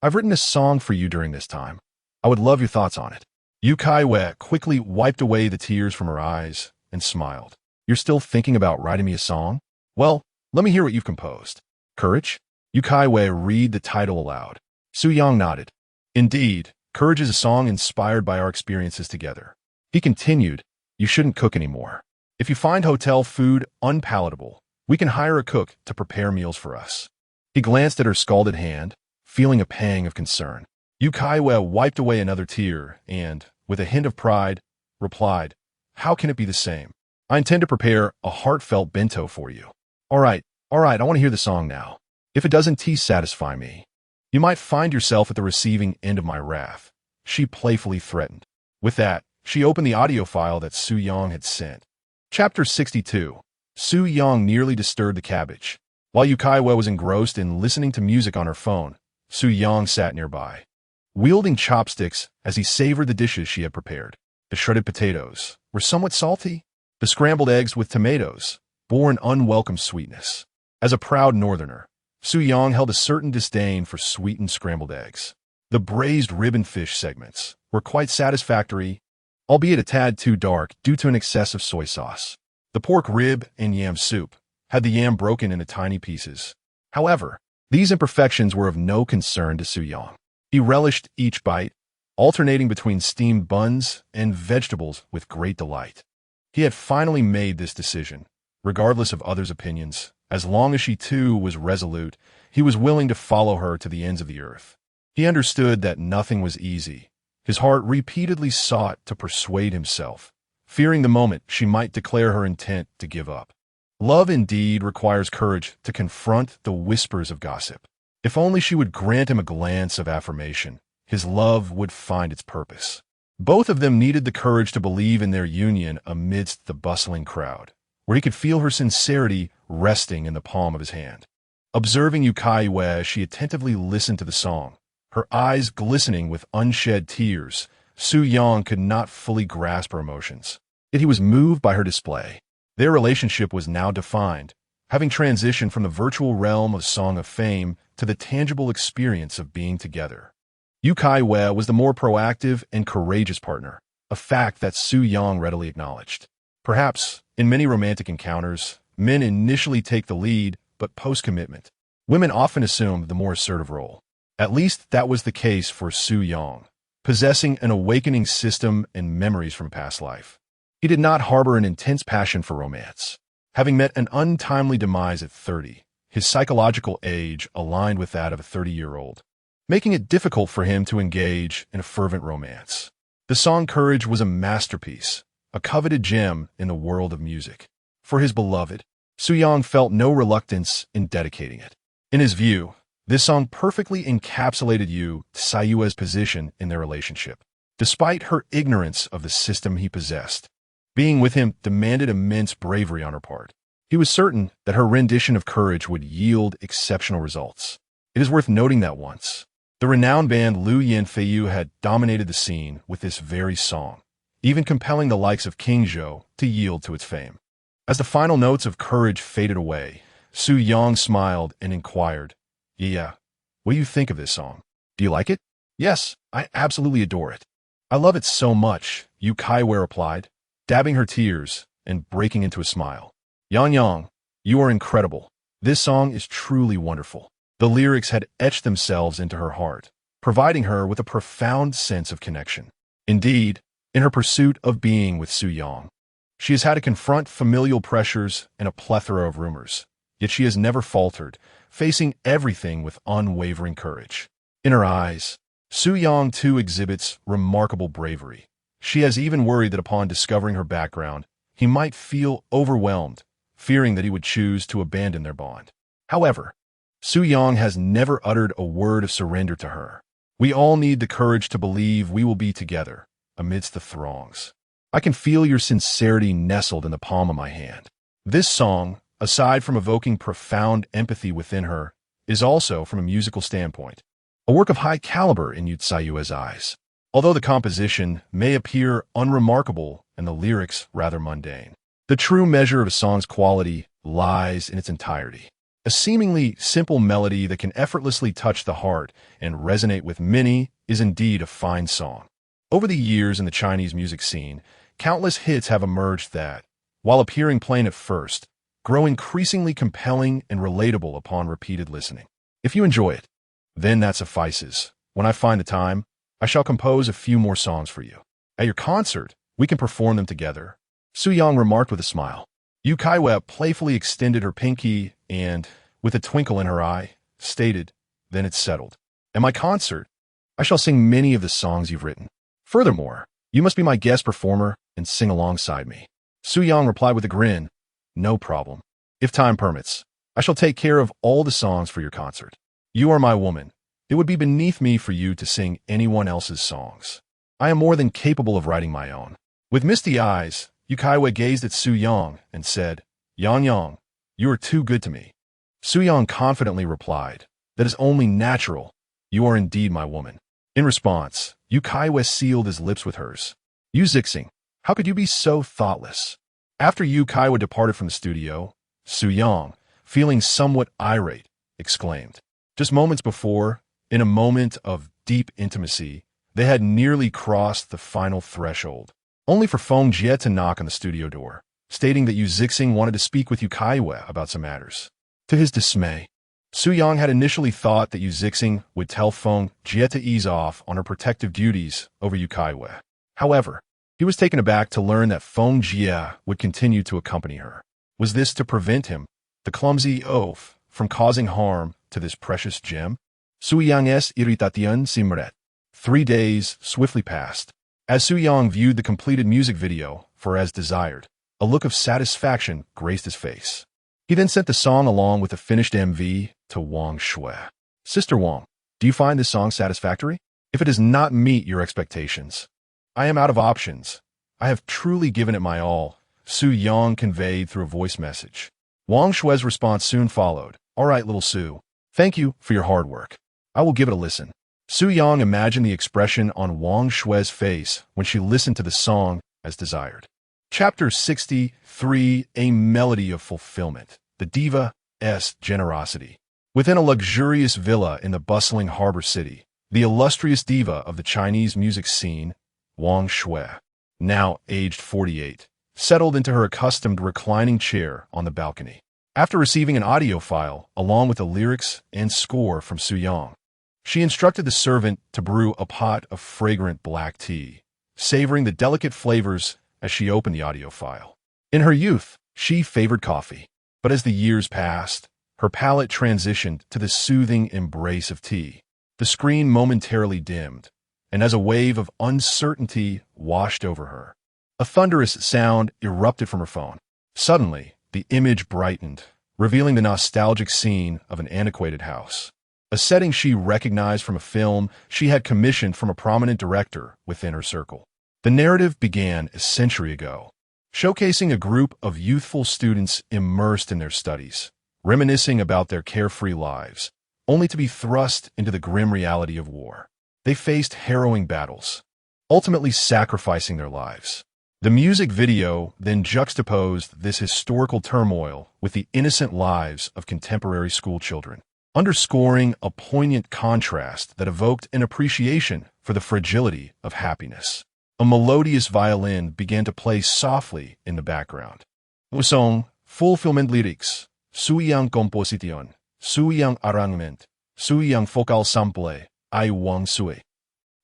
I've written a song for you during this time. I would love your thoughts on it. Yu Caiyue quickly wiped away the tears from her eyes and smiled. You're still thinking about writing me a song? Well, let me hear what you've composed. Courage? Yu Caiyue read the title aloud. Su Yang nodded. Indeed, Courage is a song inspired by our experiences together. He continued, you shouldn't cook anymore. If you find hotel food unpalatable, we can hire a cook to prepare meals for us. He glanced at her scalded hand, feeling a pang of concern. Yu Caiyue wiped away another tear and, with a hint of pride, replied, "How can it be the same? I intend to prepare a heartfelt bento for you." All right, I want to hear the song now. If it doesn't satisfy me, you might find yourself at the receiving end of my wrath," she playfully threatened. With that, she opened the audio file that Su Yang had sent. Chapter 62. Su Yang nearly disturbed the cabbage. While Yu Caiyue was engrossed in listening to music on her phone, Su Yang sat nearby, wielding chopsticks as he savored the dishes she had prepared. The shredded potatoes were somewhat salty. The scrambled eggs with tomatoes bore an unwelcome sweetness. As a proud northerner, Su Yang held a certain disdain for sweetened scrambled eggs. The braised ribbon fish segments were quite satisfactory, albeit a tad too dark due to an excess of soy sauce. The pork rib and yam soup had the yam broken into tiny pieces. However, these imperfections were of no concern to Su Yang. He relished each bite, alternating between steamed buns and vegetables with great delight. He had finally made this decision, regardless of others' opinions. As long as she too was resolute, he was willing to follow her to the ends of the earth. He understood that nothing was easy. His heart repeatedly sought to persuade himself, fearing the moment she might declare her intent to give up. Love indeed requires courage to confront the whispers of gossip. If only she would grant him a glance of affirmation, his love would find its purpose. Both of them needed the courage to believe in their union amidst the bustling crowd, where he could feel her sincerity resting in the palm of his hand. Observing Yu Caiyue as she attentively listened to the song, her eyes glistening with unshed tears, Su Yang could not fully grasp her emotions. Yet he was moved by her display. Their relationship was now defined, having transitioned from the virtual realm of Song of Fame to the tangible experience of being together. Yu Caiyue was the more proactive and courageous partner, a fact that Su Yang readily acknowledged. Perhaps, in many romantic encounters, men initially take the lead, but post-commitment, women often assume the more assertive role. At least that was the case for Su Yang, possessing an awakening system and memories from past life. He did not harbor an intense passion for romance. Having met an untimely demise at 30, his psychological age aligned with that of a 30-year-old, making it difficult for him to engage in a fervent romance. The song Courage was a masterpiece, a coveted gem in the world of music. For his beloved, Su Yang felt no reluctance in dedicating it. In his view, this song perfectly encapsulated Yu Caiyue's position in their relationship. Despite her ignorance of the system he possessed, being with him demanded immense bravery on her part. He was certain that her rendition of Courage would yield exceptional results. It is worth noting that once, the renowned band Yu Caiyue had dominated the scene with this very song, even compelling the likes of King Zhou to yield to its fame. As the final notes of Courage faded away, Su Yang smiled and inquired, "Yeah, what do you think of this song? Do you like it?" "Yes, I absolutely adore it. I love it so much," Yu Caiyue replied, dabbing her tears and breaking into a smile. Yang, you are incredible. This song is truly wonderful." The lyrics had etched themselves into her heart, providing her with a profound sense of connection. Indeed, in her pursuit of being with Su Yang, she has had to confront familial pressures and a plethora of rumors, yet she has never faltered, facing everything with unwavering courage. In her eyes, Su Yang too exhibits remarkable bravery. She has even worried that upon discovering her background, he might feel overwhelmed, fearing that he would choose to abandon their bond. However, Su Yang has never uttered a word of surrender to her. We all need the courage to believe we will be together amidst the throngs. I can feel your sincerity nestled in the palm of my hand. This song, aside from evoking profound empathy within her, is also, from a musical standpoint, a work of high caliber in Yu Caiyue's eyes. Although the composition may appear unremarkable and the lyrics rather mundane, the true measure of a song's quality lies in its entirety. A seemingly simple melody that can effortlessly touch the heart and resonate with many is indeed a fine song. Over the years in the Chinese music scene, countless hits have emerged that, while appearing plain at first, grow increasingly compelling and relatable upon repeated listening. If you enjoy it, then that suffices. When I find the time, I shall compose a few more songs for you. At your concert, we can perform them together," Su Yang remarked with a smile. Yu Caiyue playfully extended her pinky and, with a twinkle in her eye, stated, "Then it's settled." At my concert, I shall sing many of the songs you've written. Furthermore, you must be my guest performer and sing alongside me. Su Yang replied with a grin, no problem. If time permits, I shall take care of all the songs for your concert. You are my woman. It would be beneath me for you to sing anyone else's songs. I am more than capable of writing my own. With misty eyes, Yu Caiyue gazed at Su Yang and said, Yang Yang, you are too good to me. Su Yang confidently replied, that is only natural. You are indeed my woman. In response, Yu Caiyue sealed his lips with hers. Yu Zixing, how could you be so thoughtless? After Yu Caiyue departed from the studio, Su Yang, feeling somewhat irate, exclaimed. Just moments before, in a moment of deep intimacy, they had nearly crossed the final threshold, only for Feng Jie to knock on the studio door, stating that Yu Zixing wanted to speak with Yu Caiyue about some matters. To his dismay, Su Yang had initially thought that Yu Zixing would tell Feng Jie to ease off on her protective duties over Yu Caiyue. However, he was taken aback to learn that Feng Jie would continue to accompany her. Was this to prevent him, the clumsy oaf, from causing harm to this precious gem? Su Yang's irritation simret. 3 days swiftly passed. As Su Yang viewed the completed music video for As Desired, a look of satisfaction graced his face. He then sent the song along with the finished MV to Wang Shui. Sister Wang, do you find this song satisfactory? If it does not meet your expectations, I am out of options. I have truly given it my all, Su Yang conveyed through a voice message. Wang Shui's response soon followed. All right, little Su. Thank you for your hard work. I will give it a listen. Su Yang imagined the expression on Wang Shui's face when she listened to the song As Desired. Chapter 63, A Melody of Fulfillment. The Diva's Generosity. Within a luxurious villa in the bustling harbor city, the illustrious diva of the Chinese music scene, Wang Shui, now aged 48, settled into her accustomed reclining chair on the balcony. After receiving an audio file along with the lyrics and score from Su Yang, she instructed the servant to brew a pot of fragrant black tea, savoring the delicate flavors as she opened the audio file. In her youth, she favored coffee, but as the years passed, her palate transitioned to the soothing embrace of tea. The screen momentarily dimmed, and as a wave of uncertainty washed over her, a thunderous sound erupted from her phone. Suddenly, the image brightened, revealing the nostalgic scene of an antiquated house, a setting she recognized from a film she had commissioned from a prominent director within her circle. The narrative began a century ago, showcasing a group of youthful students immersed in their studies, reminiscing about their carefree lives, only to be thrust into the grim reality of war. They faced harrowing battles, ultimately sacrificing their lives. The music video then juxtaposed this historical turmoil with the innocent lives of contemporary school children, underscoring a poignant contrast that evoked an appreciation for the fragility of happiness. A melodious violin began to play softly in the background. Song, fulfillment lyrics, Suyang composition, Suyang arrangement, Suyang vocal sample, I Wang Sui.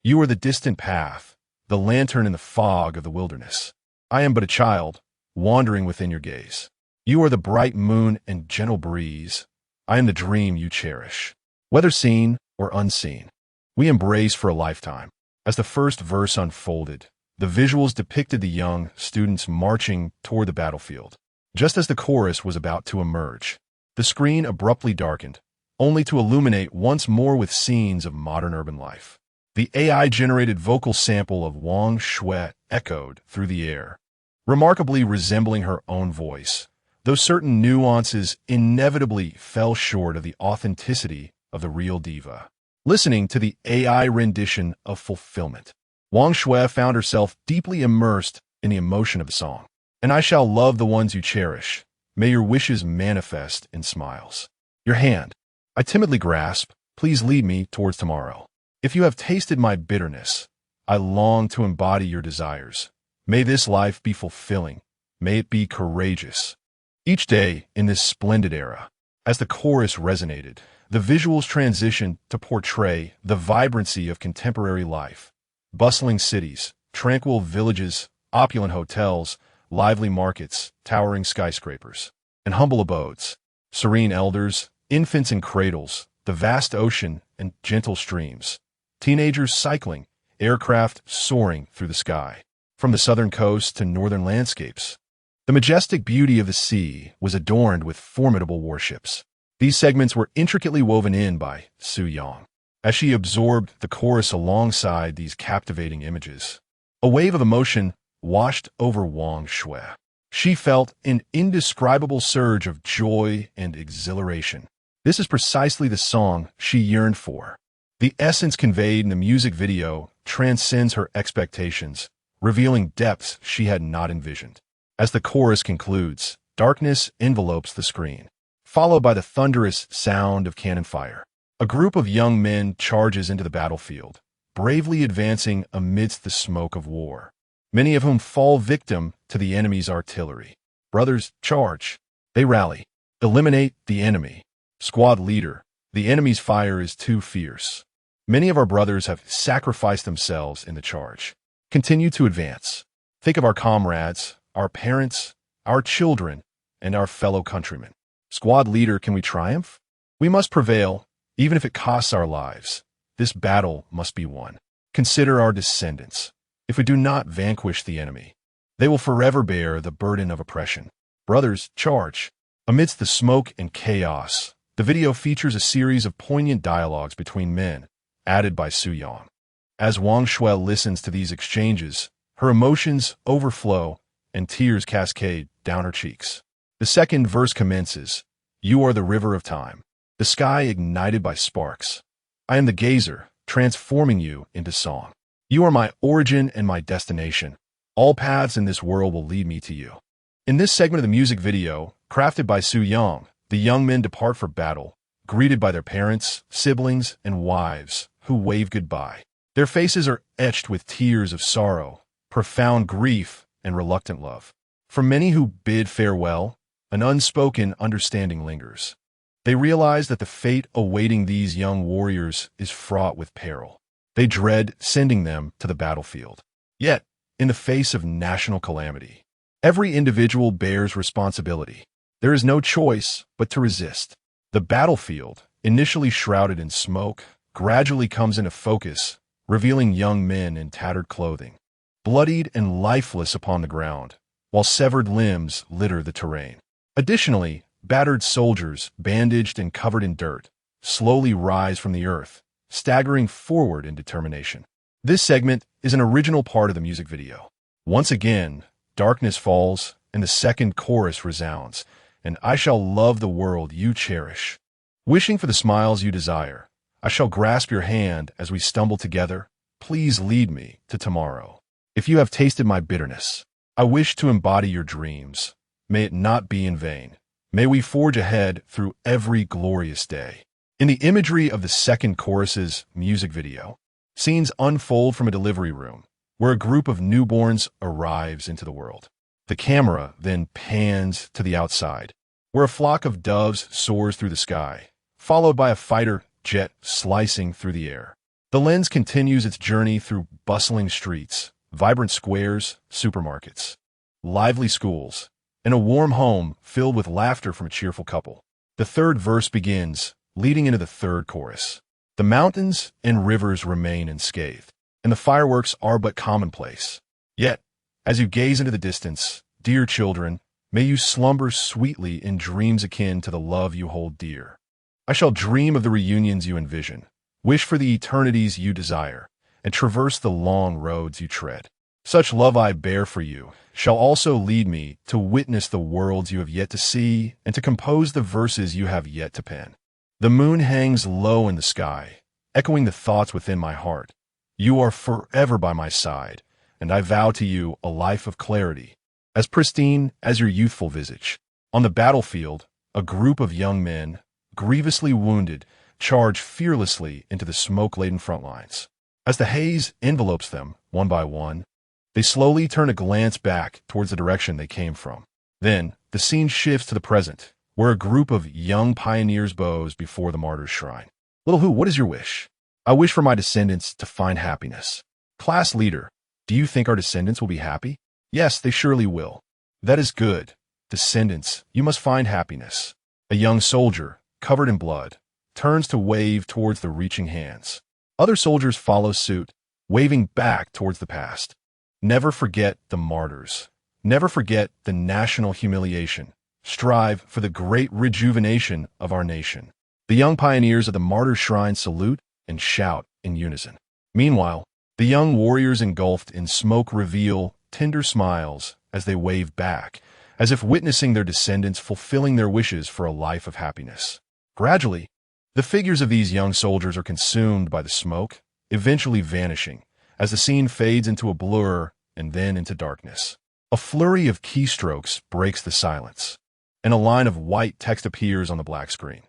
You are the distant path, the lantern in the fog of the wilderness. I am but a child, wandering within your gaze. You are the bright moon and gentle breeze. I am the dream you cherish. Whether seen or unseen, we embrace for a lifetime. As the first verse unfolded, the visuals depicted the young students marching toward the battlefield. Just as the chorus was about to emerge, the screen abruptly darkened, only to illuminate once more with scenes of modern urban life. The AI-generated vocal sample of Wang Shui echoed through the air, remarkably resembling her own voice, though certain nuances inevitably fell short of the authenticity of the real diva. Listening to the AI rendition of Fulfillment, Wang Shui found herself deeply immersed in the emotion of the song. And I shall love the ones you cherish. May your wishes manifest in smiles. Your hand, I timidly grasp, please lead me towards tomorrow. If you have tasted my bitterness, I long to embody your desires. May this life be fulfilling. May it be courageous. Each day in this splendid era, as the chorus resonated, the visuals transitioned to portray the vibrancy of contemporary life. Bustling cities, tranquil villages, opulent hotels, lively markets, towering skyscrapers, and humble abodes. Serene elders, infants in cradles, the vast ocean and gentle streams. Teenagers cycling, aircraft soaring through the sky. From the southern coast to northern landscapes. The majestic beauty of the sea was adorned with formidable warships. These segments were intricately woven in by Su Yang, as she absorbed the chorus alongside these captivating images. A wave of emotion washed over Wang Shui. She felt an indescribable surge of joy and exhilaration. This is precisely the song she yearned for. The essence conveyed in the music video transcends her expectations, revealing depths she had not envisioned. As the chorus concludes, darkness envelopes the screen, followed by the thunderous sound of cannon fire. A group of young men charges into the battlefield, bravely advancing amidst the smoke of war, many of whom fall victim to the enemy's artillery. Brothers, charge! They rally. Eliminate the enemy. Squad leader, the enemy's fire is too fierce. Many of our brothers have sacrificed themselves in the charge. Continue to advance. Think of our comrades, our parents, our children, and our fellow countrymen. Squad leader, can we triumph? We must prevail, even if it costs our lives. This battle must be won. Consider our descendants. If we do not vanquish the enemy, they will forever bear the burden of oppression. Brothers, charge. Amidst the smoke and chaos, the video features a series of poignant dialogues between men, added by Su Yang. As Wang Shui listens to these exchanges, her emotions overflow and tears cascade down her cheeks. The second verse commences, "You are the river of time, the sky ignited by sparks. I am the gazer, transforming you into song. You are my origin and my destination. All paths in this world will lead me to you." In this segment of the music video, crafted by Su Yang, the young men depart for battle, greeted by their parents, siblings, and wives, who wave goodbye. Their faces are etched with tears of sorrow, profound grief, and reluctant love. For many who bid farewell, an unspoken understanding lingers. They realize that the fate awaiting these young warriors is fraught with peril. They dread sending them to the battlefield. Yet, in the face of national calamity, every individual bears responsibility. There is no choice but to resist. The battlefield, initially shrouded in smoke, gradually comes into focus, revealing young men in tattered clothing, bloodied and lifeless upon the ground, while severed limbs litter the terrain. Additionally, battered soldiers, bandaged and covered in dirt, slowly rise from the earth, staggering forward in determination. This segment is an original part of the music video. Once again, darkness falls, and the second chorus resounds, "And I shall love the world you cherish. Wishing for the smiles you desire, I shall grasp your hand as we stumble together. Please lead me to tomorrow. If you have tasted my bitterness, I wish to embody your dreams. May it not be in vain. May we forge ahead through every glorious day." In the imagery of the second chorus's music video, scenes unfold from a delivery room, where a group of newborns arrives into the world. The camera then pans to the outside, where a flock of doves soars through the sky, followed by a fighter jet slicing through the air. The lens continues its journey through bustling streets, vibrant squares, supermarkets, lively schools, and a warm home filled with laughter from a cheerful couple. The third verse begins, leading into the third chorus. The mountains and rivers remain unscathed, and the fireworks are but commonplace. Yet, as you gaze into the distance, dear children, may you slumber sweetly in dreams akin to the love you hold dear. I shall dream of the reunions you envision, wish for the eternities you desire, and traverse the long roads you tread. Such love I bear for you shall also lead me to witness the worlds you have yet to see and to compose the verses you have yet to pen. The moon hangs low in the sky, echoing the thoughts within my heart. You are forever by my side, and I vow to you a life of clarity, as pristine as your youthful visage. On the battlefield, a group of young men, grievously wounded, charge fearlessly into the smoke-laden front lines. As the haze envelopes them, one by one, they slowly turn a glance back towards the direction they came from. Then, the scene shifts to the present, where a group of young pioneers bows before the martyr's shrine. Little Hu, what is your wish? I wish for my descendants to find happiness. Class leader, do you think our descendants will be happy? Yes, they surely will. That is good. Descendants, you must find happiness. A young soldier, covered in blood, turns to wave towards the reaching hands. Other soldiers follow suit, waving back towards the past. Never forget the martyrs. Never forget the national humiliation. Strive for the great rejuvenation of our nation. The young pioneers of the martyrs' shrine salute and shout in unison. Meanwhile, the young warriors engulfed in smoke reveal tender smiles as they wave back, as if witnessing their descendants fulfilling their wishes for a life of happiness. Gradually, the figures of these young soldiers are consumed by the smoke, eventually vanishing, as the scene fades into a blur and then into darkness. A flurry of keystrokes breaks the silence, and a line of white text appears on the black screen.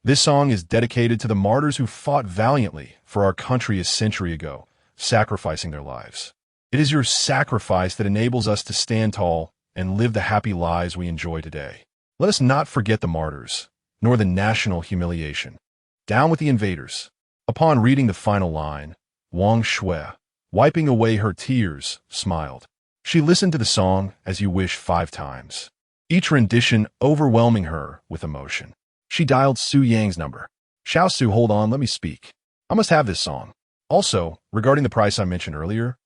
This song is dedicated to the martyrs who fought valiantly for our country a century ago, sacrificing their lives. It is your sacrifice that enables us to stand tall and live the happy lives we enjoy today. Let us not forget the martyrs, nor the national humiliation. Down with the invaders. Upon reading the final line, Wang Shui, wiping away her tears, smiled. She listened to the song As You Wish 5 times, each rendition overwhelming her with emotion. She dialed Su Yang's number. Xiao Su, hold on, let me speak. I must have this song. Also, regarding the price I mentioned earlier,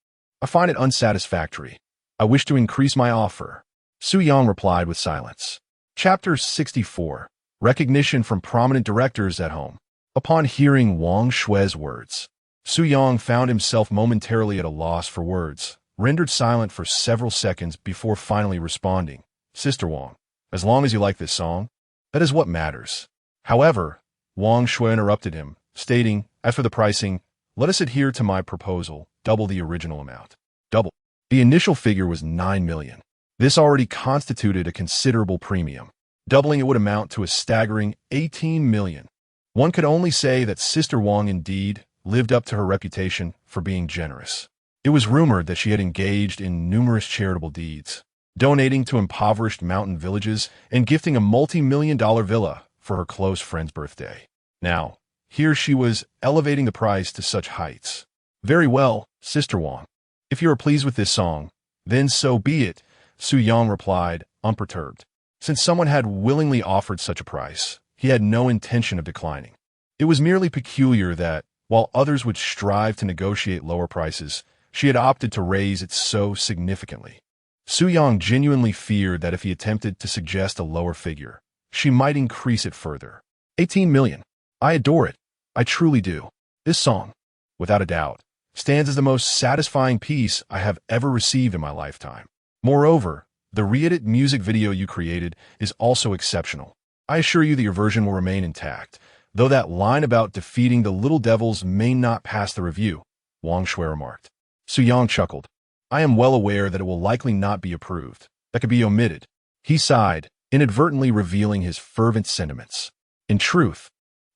I find it unsatisfactory. I wish to increase my offer. Su Yang replied with silence. Chapter 64. Recognition from prominent directors at home. Upon hearing Wang Shui's words, Su Yang found himself momentarily at a loss for words, rendered silent for several seconds before finally responding. Sister Wang, as long as you like this song, that is what matters. However, Wang Shui interrupted him, stating, as for the pricing, let us adhere to my proposal, double the original amount. Double. The initial figure was 9 million. This already constituted a considerable premium. Doubling it would amount to a staggering 18 million. One could only say that Sister Wang indeed lived up to her reputation for being generous. It was rumored that she had engaged in numerous charitable deeds, donating to impoverished mountain villages and gifting a multi-million-dollar villa for her close friend's birthday. Now, here she was elevating the price to such heights. Very well, Sister Wang. If you are pleased with this song, then so be it, Su Yang replied, unperturbed. Since someone had willingly offered such a price, he had no intention of declining. It was merely peculiar that, while others would strive to negotiate lower prices, she had opted to raise it so significantly. Su Yang genuinely feared that if he attempted to suggest a lower figure, she might increase it further. 18 million. I adore it. I truly do. This song, without a doubt, stands as the most satisfying piece I have ever received in my lifetime. Moreover, the re-edit music video you created is also exceptional. I assure you that your version will remain intact, though that line about defeating the little devils may not pass the review, Wang Shui remarked. Su Yang chuckled. I am well aware that it will likely not be approved. That could be omitted. He sighed, inadvertently revealing his fervent sentiments. In truth,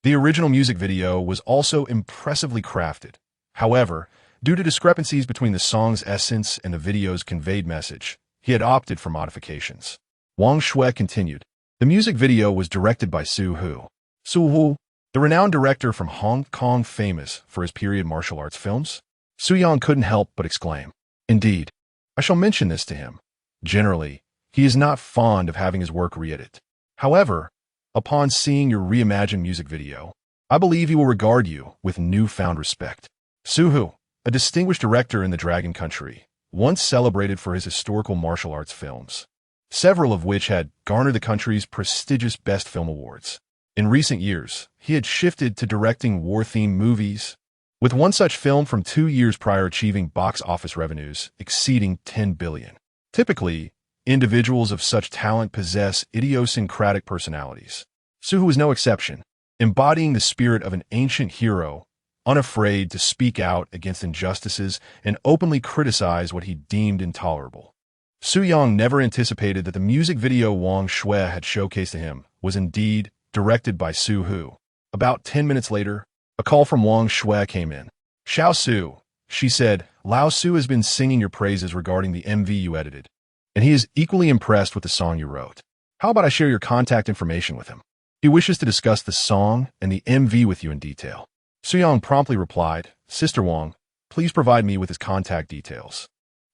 the original music video was also impressively crafted. However, due to discrepancies between the song's essence and the video's conveyed message, he had opted for modifications. Wang Shui continued. The music video was directed by Su Hu. Su Hu, the renowned director from Hong Kong, famous for his period martial arts films. Su Yang couldn't help but exclaim. Indeed, I shall mention this to him. Generally, he is not fond of having his work re-edited. However, upon seeing your reimagined music video, I believe he will regard you with newfound respect. Su Hu, a distinguished director in the Dragon Country, once celebrated for his historical martial arts films, several of which had garnered the country's prestigious Best Film Awards. In recent years, he had shifted to directing war-themed movies, with one such film from 2 years prior achieving box office revenues exceeding 10 billion. Typically, individuals of such talent possess idiosyncratic personalities. Su Hu was no exception, embodying the spirit of an ancient hero, unafraid to speak out against injustices and openly criticize what he deemed intolerable. Su Yang never anticipated that the music video Wang Shui had showcased to him was indeed directed by Su Hu. About 10 minutes later, a call from Wang Shui came in. Xiao Su, she said, Lao Su has been singing your praises regarding the MV you edited, and he is equally impressed with the song you wrote. How about I share your contact information with him? He wishes to discuss the song and the MV with you in detail. Su Yang promptly replied, Sister Wang, please provide me with his contact details,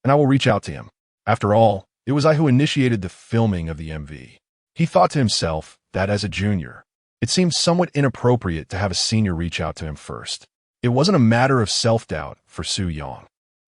and I will reach out to him. After all, it was I who initiated the filming of the MV. He thought to himself that as a junior, It seemed somewhat inappropriate to have a senior reach out to him first. It wasn't a matter of self-doubt for Su Yang.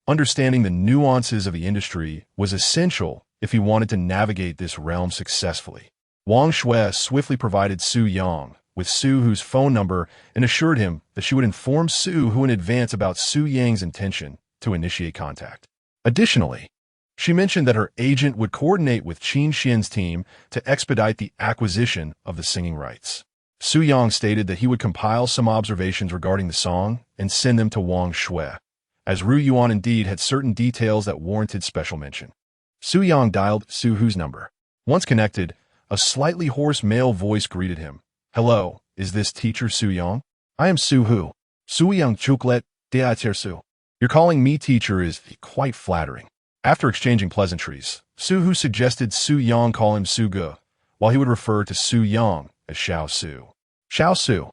Understanding the nuances of the industry was essential if he wanted to navigate this realm successfully. Wang Shui swiftly provided Su Yang with Su Hu's phone number and assured him that she would inform Su Hu in advance about Su Yang's intention to initiate contact. Additionally, she mentioned that her agent would coordinate with Qin Xian's team to expedite the acquisition of the singing rights. Su Yang stated that he would compile some observations regarding the song and send them to Wang Shui, as Ru Yuan indeed had certain details that warranted special mention. Su Yang dialed Su Hu's number. Once connected, a slightly hoarse male voice greeted him. "Hello, is this teacher Su Yang? I am Su Hu. Su Yang Chuklet de Su. Your calling me teacher is quite flattering." After exchanging pleasantries, Su Hu suggested Su Yang call him Su Ge, while he would refer to Su Yang as Xiao Su. Xiao Su.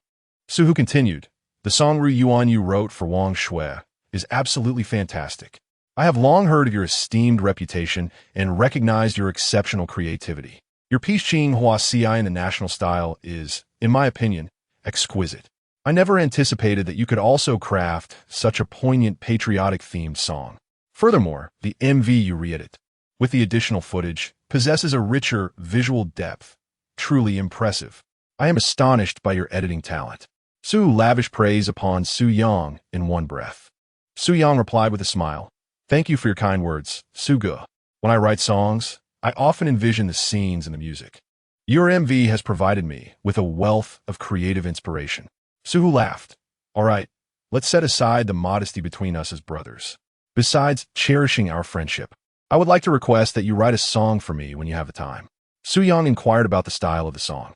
Su Hu continued, "The song Ru Yuan you wrote for Wang Shui is absolutely fantastic. I have long heard of your esteemed reputation and recognized your exceptional creativity. Your piece Qing Hua Xi in the national style is, in my opinion, exquisite. I never anticipated that you could also craft such a poignant patriotic-themed song. Furthermore, the MV you re-edit, with the additional footage, possesses a richer visual depth, truly impressive. I am astonished by your editing talent." Su lavished praise upon Su Yang in one breath. Su Yang replied with a smile, "Thank you for your kind words, Su Ge. When I write songs, I often envision the scenes in the music. Your MV has provided me with a wealth of creative inspiration." Su Hu laughed. "All right, let's set aside the modesty between us as brothers. Besides cherishing our friendship, I would like to request that you write a song for me when you have the time." Su Yang inquired about the style of the song.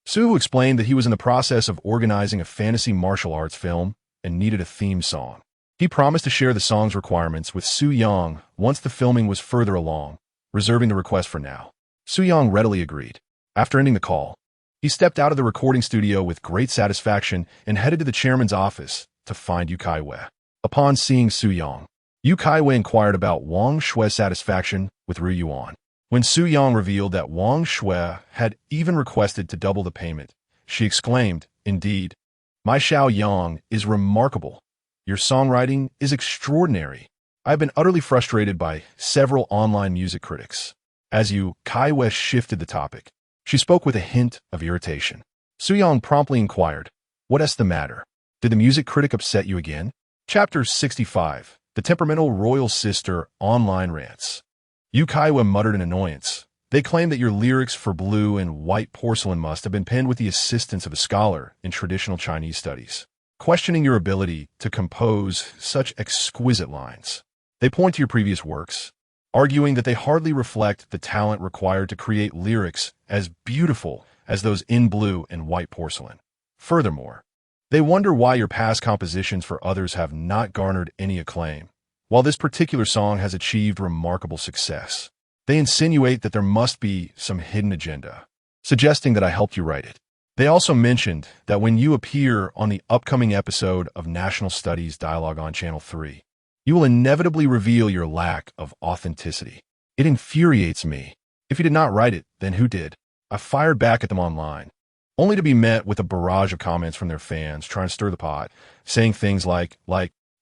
Su Hu explained that he was in the process of organizing a fantasy martial arts film and needed a theme song. He promised to share the song's requirements with Su Yang once the filming was further along, reserving the request for now. Su Yang readily agreed. After ending the call, he stepped out of the recording studio with great satisfaction and headed to the chairman's office to find Yu Caiyue. Upon seeing Su Yang, Yu Caiyue inquired about Wang Shui's satisfaction with Ru Yuan. When Su Yang revealed that Wang Shui had even requested to double the payment, she exclaimed, "Indeed, my Xiao Yang is remarkable. Your songwriting is extraordinary. I have been utterly frustrated by several online music critics." As Yu Caiyue shifted the topic, she spoke with a hint of irritation. Su Yang promptly inquired, "What's the matter? Did the music critic upset you again?" Chapter 65. The Temperamental Royal Sister Online Rants. Yu Caiyue muttered in annoyance. "They claim that your lyrics for Blue and White Porcelain must have been penned with the assistance of a scholar in traditional Chinese studies, questioning your ability to compose such exquisite lines. They point to your previous works, arguing that they hardly reflect the talent required to create lyrics as beautiful as those in Blue and White Porcelain. Furthermore, they wonder why your past compositions for others have not garnered any acclaim, while this particular song has achieved remarkable success. They insinuate that there must be some hidden agenda, suggesting that I helped you write it. They also mentioned that when you appear on the upcoming episode of National Studies Dialogue on Channel 3, you will inevitably reveal your lack of authenticity. It infuriates me. If you did not write it, then who did?" I fired back at them online, only to be met with a barrage of comments from their fans trying to stir the pot, saying things like,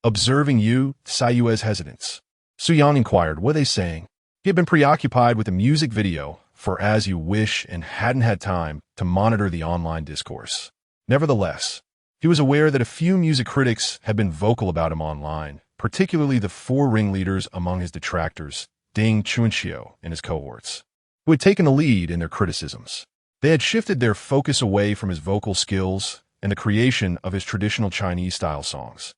"Observing Yu Caiyue's hesitance." Su Yang inquired, "What are they saying?" He had been preoccupied with the music video for As You Wish and hadn't had time to monitor the online discourse. Nevertheless, he was aware that a few music critics had been vocal about him online, particularly the four ringleaders among his detractors, Ding Chunqiu and his cohorts, who had taken the lead in their criticisms. They had shifted their focus away from his vocal skills and the creation of his traditional Chinese-style songs,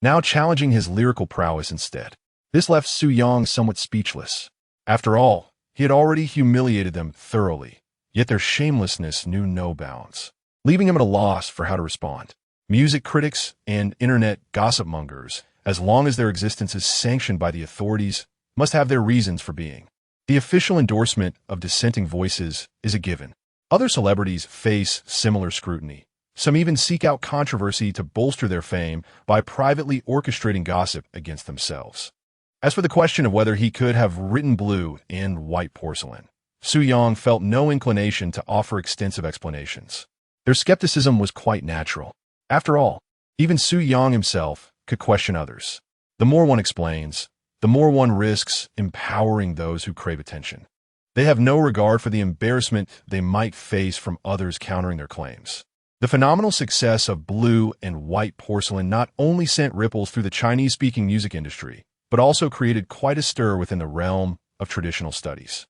now challenging his lyrical prowess instead. This left Su Yang somewhat speechless. After all, he had already humiliated them thoroughly, yet their shamelessness knew no bounds, leaving him at a loss for how to respond. Music critics and internet gossip mongers, as long as their existence is sanctioned by the authorities, must have their reasons for being. The official endorsement of dissenting voices is a given. Other celebrities face similar scrutiny. Some even seek out controversy to bolster their fame by privately orchestrating gossip against themselves. As for the question of whether he could have written Blue and White Porcelain, Su Yang felt no inclination to offer extensive explanations. Their skepticism was quite natural. After all, even Su Yang himself could question others. The more one explains, the more one risks empowering those who crave attention. They have no regard for the embarrassment they might face from others countering their claims. The phenomenal success of Blue and White Porcelain not only sent ripples through the Chinese-speaking music industry, but also created quite a stir within the realm of traditional studies.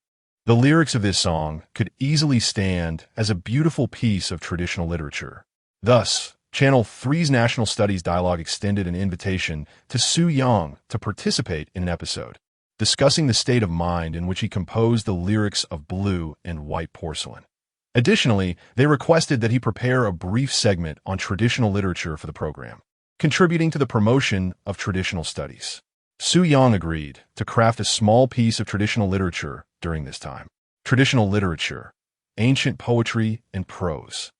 The lyrics of this song could easily stand as a beautiful piece of traditional literature. Thus, Channel 3's National Studies Dialogue extended an invitation to Su Yang to participate in an episode, discussing the state of mind in which he composed the lyrics of Blue and White Porcelain. Additionally, they requested that he prepare a brief segment on traditional literature for the program, contributing to the promotion of traditional studies. Su Yang agreed to craft a small piece of traditional literature during this time. Traditional literature, ancient poetry, and prose.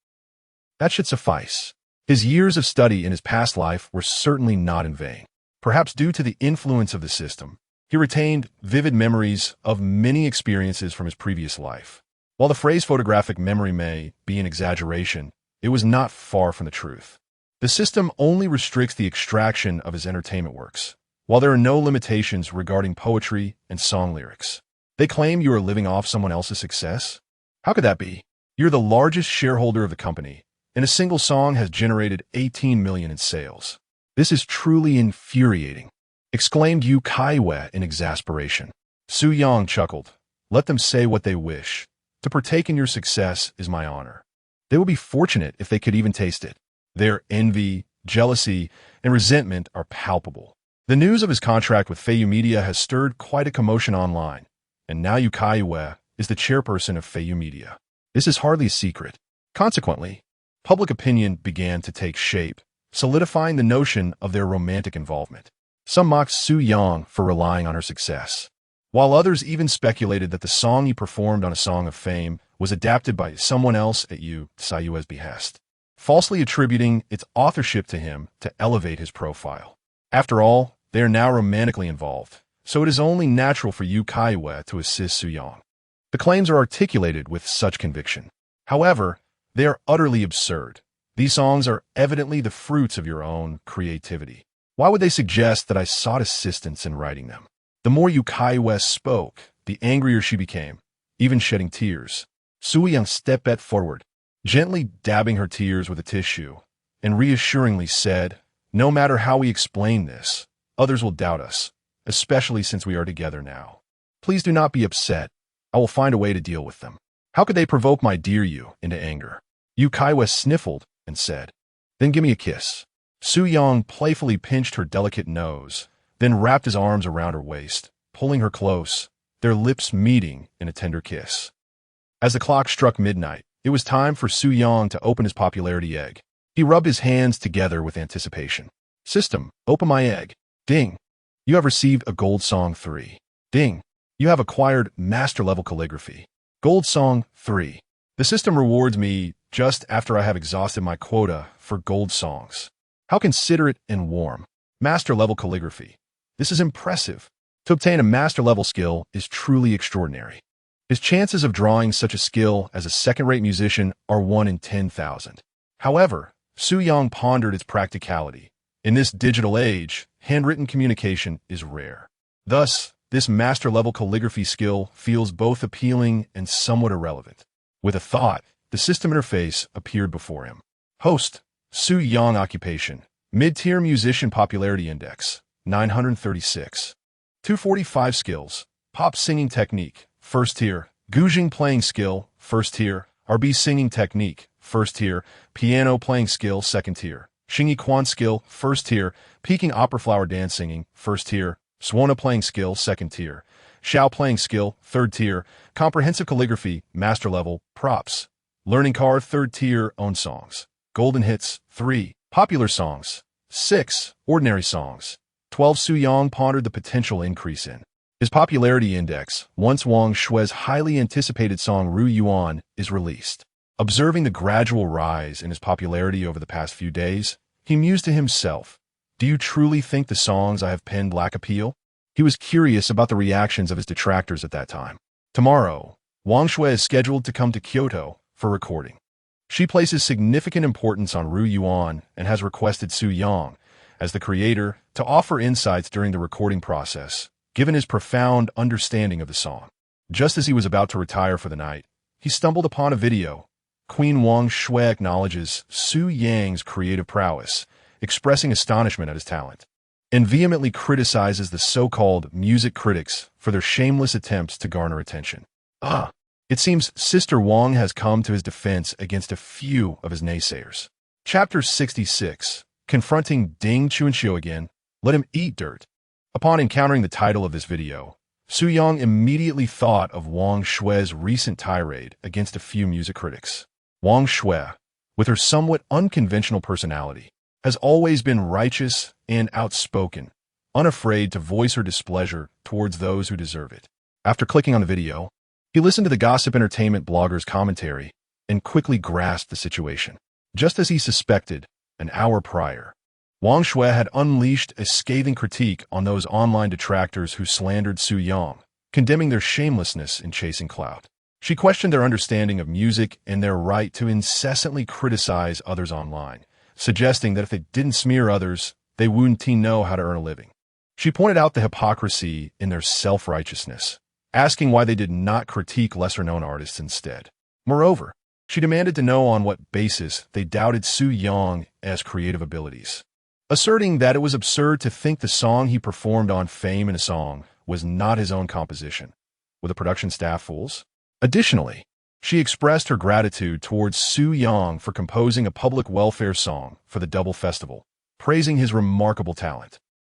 That should suffice. His years of study in his past life were certainly not in vain. Perhaps due to the influence of the system, he retained vivid memories of many experiences from his previous life. While the phrase photographic memory may be an exaggeration, it was not far from the truth. The system only restricts the extraction of his entertainment works, while there are no limitations regarding poetry and song lyrics. They claim you are living off someone else's success? How could that be? You're the largest shareholder of the company, and a single song has generated 18 million in sales. This is truly infuriating, exclaimed Yu Caiyue in exasperation. Su Yang chuckled. Let them say what they wish. To partake in your success is my honor. They will be fortunate if they could even taste it. Their envy, jealousy, and resentment are palpable. The news of his contract with Feiyu Media has stirred quite a commotion online, and now Yu Caiyue is the chairperson of Feiyu Media. This is hardly a secret. Consequently, public opinion began to take shape, solidifying the notion of their romantic involvement. Some mocked Su Yang for relying on her success, while others even speculated that the song he performed on A Song of Fame was adapted by someone else at Yu Caiyue's behest, falsely attributing its authorship to him to elevate his profile. After all, they are now romantically involved, so it is only natural for Yu Caiyue to assist Su Yang. The claims are articulated with such conviction. However, they are utterly absurd. These songs are evidently the fruits of your own creativity. Why would they suggest that I sought assistance in writing them? The more Yu Caiyue spoke, the angrier she became, even shedding tears. Su Yang stepped forward, gently dabbing her tears with a tissue, and reassuringly said, "No matter how we explain this, others will doubt us, especially since we are together now. Please do not be upset. I will find a way to deal with them. How could they provoke my dear Yu into anger?" Yu Caiyue sniffled and said, "Then give me a kiss." Su Yang playfully pinched her delicate nose, then wrapped his arms around her waist, pulling her close, their lips meeting in a tender kiss. As the clock struck midnight, it was time for Su Yang to open his popularity egg. He rubbed his hands together with anticipation. "System, open my egg." Ding. You have received a Gold Song 3. Ding. You have acquired Master-level calligraphy. Gold Song 3. The system rewards me just after I have exhausted my quota for gold songs. How considerate and warm. Master-level calligraphy. This is impressive. To obtain a master-level skill is truly extraordinary. His chances of drawing such a skill as a second-rate musician are 1 in 10,000. However, Su Yang pondered its practicality. In this digital age, handwritten communication is rare. Thus, this master-level calligraphy skill feels both appealing and somewhat irrelevant. With a thought, the system interface appeared before him. Host, Su Yang occupation, mid-tier musician popularity index, 936. 245 skills, pop singing technique, first tier, Guzheng playing skill, first tier, RB singing technique, first tier, piano playing skill, second tier, Xingyi Quan skill, first tier, Peking opera flower dance singing, first tier, Swana playing skill, second tier, Xiao playing skill, third tier, comprehensive calligraphy, master level, props, learning car, third tier, own songs, golden hits, 3, popular songs, 6, ordinary songs, 12. Su Yang pondered the potential increase in his popularity index once Wang Shui's highly anticipated song Ru Yuan is released. Observing the gradual rise in his popularity over the past few days, he mused to himself, "Do you truly think the songs I have penned lack appeal?" He was curious about the reactions of his detractors at that time. Tomorrow, Wang Shui is scheduled to come to Kyoto for recording. She places significant importance on Ru Yuan and has requested Su Yang, as the creator, to offer insights during the recording process, given his profound understanding of the song. Just as he was about to retire for the night, he stumbled upon a video. Queen Wang Shui acknowledges Su Yang's creative prowess, expressing astonishment at his talent, and vehemently criticizes the so-called music critics for their shameless attempts to garner attention. It seems Sister Wang has come to his defense against a few of his naysayers. Chapter 66. Confronting Ding Caiyue again, let him eat dirt. Upon encountering the title of this video, Su Yang immediately thought of Wang Shui's recent tirade against a few music critics. Wang Shui, with her somewhat unconventional personality, has always been righteous and outspoken, unafraid to voice her displeasure towards those who deserve it. After clicking on the video, he listened to the gossip entertainment blogger's commentary and quickly grasped the situation. Just as he suspected an hour prior, Wang Shui had unleashed a scathing critique on those online detractors who slandered Su Yang, condemning their shamelessness in chasing clout. She questioned their understanding of music and their right to incessantly criticize others online, suggesting that if they didn't smear others, they wouldn't know how to earn a living. She pointed out the hypocrisy in their self-righteousness, asking why they did not critique lesser-known artists instead. Moreover, she demanded to know on what basis they doubted Su Yang as creative abilities, asserting that it was absurd to think the song he performed on Fame in a Song was not his own composition. Were the production staff fools? Additionally, she expressed her gratitude towards Su Yang for composing a public welfare song for the Double Festival, praising his remarkable talent,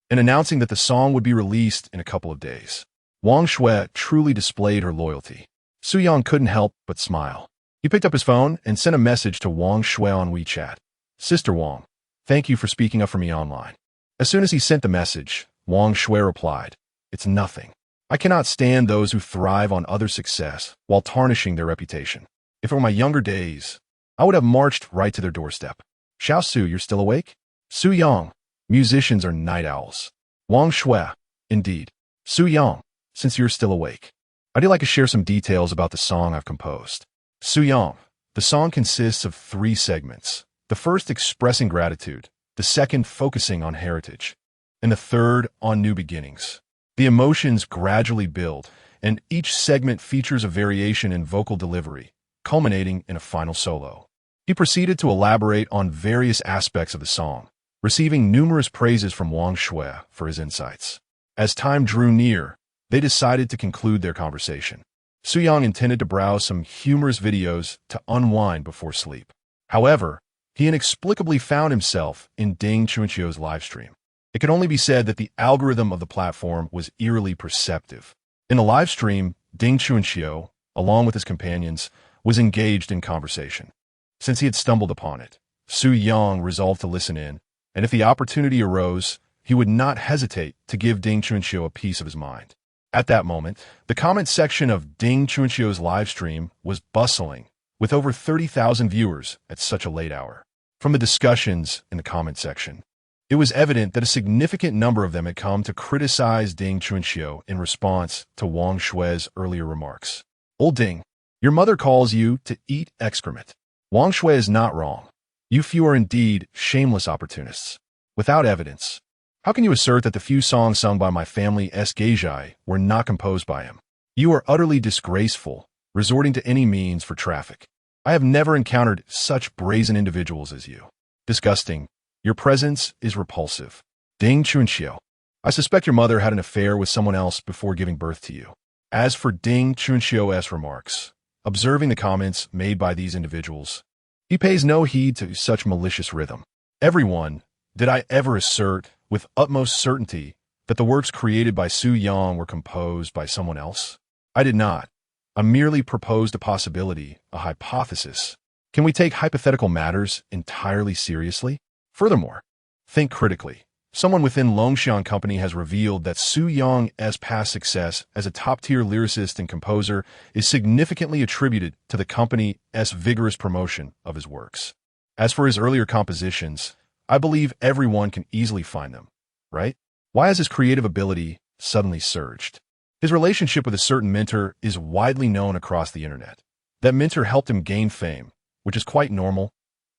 and announcing that the song would be released in a couple of days. Wang Shui truly displayed her loyalty. Su Yang couldn't help but smile. He picked up his phone and sent a message to Wang Shui on WeChat. Sister Wang, thank you for speaking up for me online. As soon as he sent the message, Wang Shui replied, It's nothing. I cannot stand those who thrive on other success while tarnishing their reputation. If it were my younger days, I would have marched right to their doorstep. Xiao Su, you're still awake? Su Yang, musicians are night owls. Wang Shui, indeed. Su Yang, since you're still awake, I'd like to share some details about the song I've composed. Su Yang, the song consists of 3 segments. The first expressing gratitude, the second focusing on heritage, and the third on new beginnings. The emotions gradually build, and each segment features a variation in vocal delivery, culminating in a final solo. He proceeded to elaborate on various aspects of the song, receiving numerous praises from Wang Shui for his insights. As time drew near, they decided to conclude their conversation. Su Yang intended to browse some humorous videos to unwind before sleep. However, he inexplicably found himself in Ding Caiyue's livestream. It could only be said that the algorithm of the platform was eerily perceptive. In the livestream, Ding Caiyue, along with his companions, was engaged in conversation. Since he had stumbled upon it, Su Yang resolved to listen in, and if the opportunity arose, he would not hesitate to give Ding Caiyue a piece of his mind. At that moment, the comment section of Ding Caiyue's livestream was bustling, with over 30,000 viewers at such a late hour. From the discussions in the comment section, it was evident that a significant number of them had come to criticize Ding Caiyue in response to Wang Shui's earlier remarks. Old Ding, your mother calls you to eat excrement. Wang Shui is not wrong. You few are indeed shameless opportunists. Without evidence, how can you assert that the few songs sung by my family Gaijai were not composed by him? You are utterly disgraceful, resorting to any means for traffic. I have never encountered such brazen individuals as you. Disgusting. Your presence is repulsive. Ding Caiyue, I suspect your mother had an affair with someone else before giving birth to you. As for Ding Caiyue's remarks, observing the comments made by these individuals, he pays no heed to such malicious rhythm. Everyone, did I ever assert with utmost certainty that the works created by Su Yang were composed by someone else? I did not. I merely proposed a possibility, a hypothesis. Can we take hypothetical matters entirely seriously? Furthermore, think critically. Someone within Longxian Company has revealed that Su Yang's past success as a top-tier lyricist and composer is significantly attributed to the company's vigorous promotion of his works. As for his earlier compositions, I believe everyone can easily find them, right? Why has his creative ability suddenly surged? His relationship with a certain mentor is widely known across the internet. That mentor helped him gain fame, which is quite normal.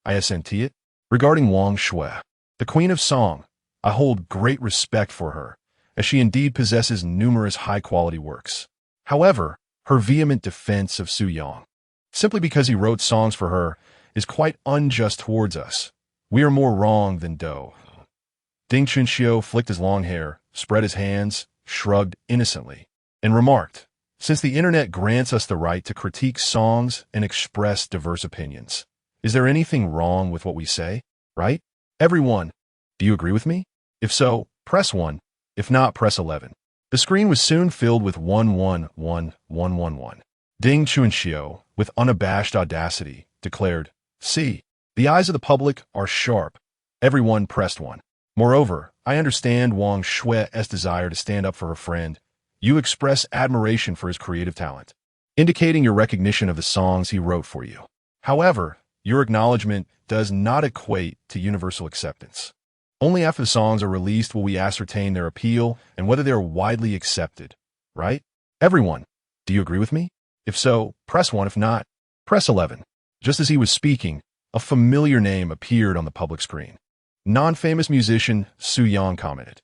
I assent it. Regarding Wang Shui, the queen of song, I hold great respect for her, as she indeed possesses numerous high-quality works. However, her vehement defense of Su Yang, simply because he wrote songs for her, is quite unjust towards us. We are more wrong than Do. Ding Chunxiu flicked his long hair, spread his hands, shrugged innocently, and remarked, "Since the internet grants us the right to critique songs and express diverse opinions, is there anything wrong with what we say, right? Everyone, do you agree with me? If so, press 1. If not, press 11. The screen was soon filled with 111111. Ding Chunxiu, with unabashed audacity, declared, "See, the eyes of the public are sharp." Everyone pressed 1. Moreover, I understand Wang Shui's desire to stand up for her friend. You express admiration for his creative talent, indicating your recognition of the songs he wrote for you. However, your acknowledgement does not equate to universal acceptance. Only after the songs are released will we ascertain their appeal and whether they are widely accepted, right? Everyone, do you agree with me? If so, press 1. If not, press 11. Just as he was speaking, a familiar name appeared on the public screen. Non-famous musician Su Yang commented,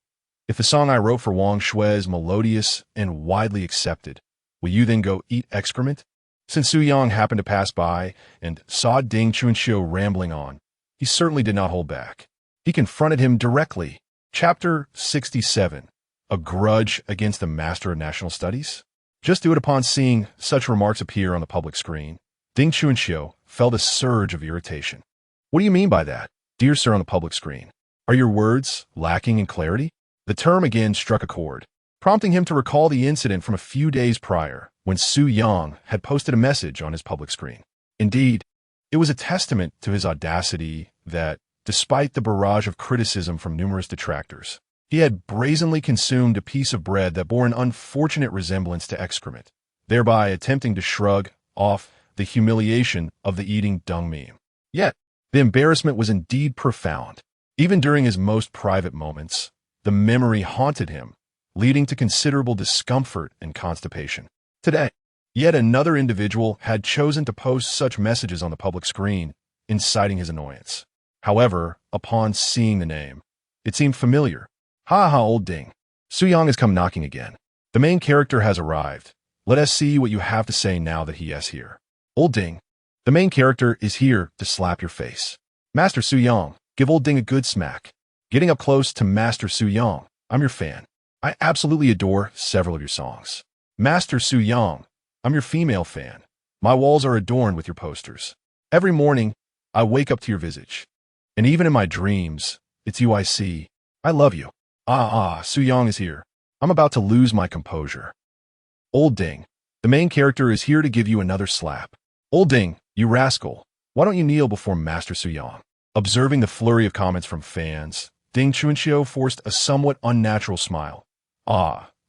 "If the song I wrote for Wang Shui is melodious and widely accepted, will you then go eat excrement?" Since Su Yang happened to pass by and saw Ding Chunxiu rambling on, he certainly did not hold back. He confronted him directly. Chapter 67. A grudge against the Master of National Studies? Just do it upon seeing such remarks appear on the public screen. Ding Chunxiu felt a surge of irritation. "What do you mean by that, dear sir, on the public screen? Are your words lacking in clarity?" The term again struck a chord, prompting him to recall the incident from a few days prior, when Su Yang had posted a message on his public screen. Indeed, it was a testament to his audacity that, despite the barrage of criticism from numerous detractors, he had brazenly consumed a piece of bread that bore an unfortunate resemblance to excrement, thereby attempting to shrug off the humiliation of the eating dung meme. Yet, the embarrassment was indeed profound. Even during his most private moments, the memory haunted him, leading to considerable discomfort and constipation. Today, yet another individual had chosen to post such messages on the public screen, inciting his annoyance. However, upon seeing the name, it seemed familiar. "Ha ha, old Ding. Su Yang has come knocking again. The main character has arrived. Let us see what you have to say now that he is here." "Old Ding, the main character is here to slap your face. Master Su Yang, give old Ding a good smack." Getting up close to Master Su Yang, "I'm your fan. I absolutely adore several of your songs." "Master Su Yang, I'm your female fan. My walls are adorned with your posters. Every morning, I wake up to your visage. And even in my dreams, it's you I see. I love you." Su Yang is here. I'm about to lose my composure." "Old Ding, the main character is here to give you another slap." "Old Ding, you rascal, why don't you kneel before Master Su Yang?" Observing the flurry of comments from fans, Ding Chunxiu forced a somewhat unnatural smile.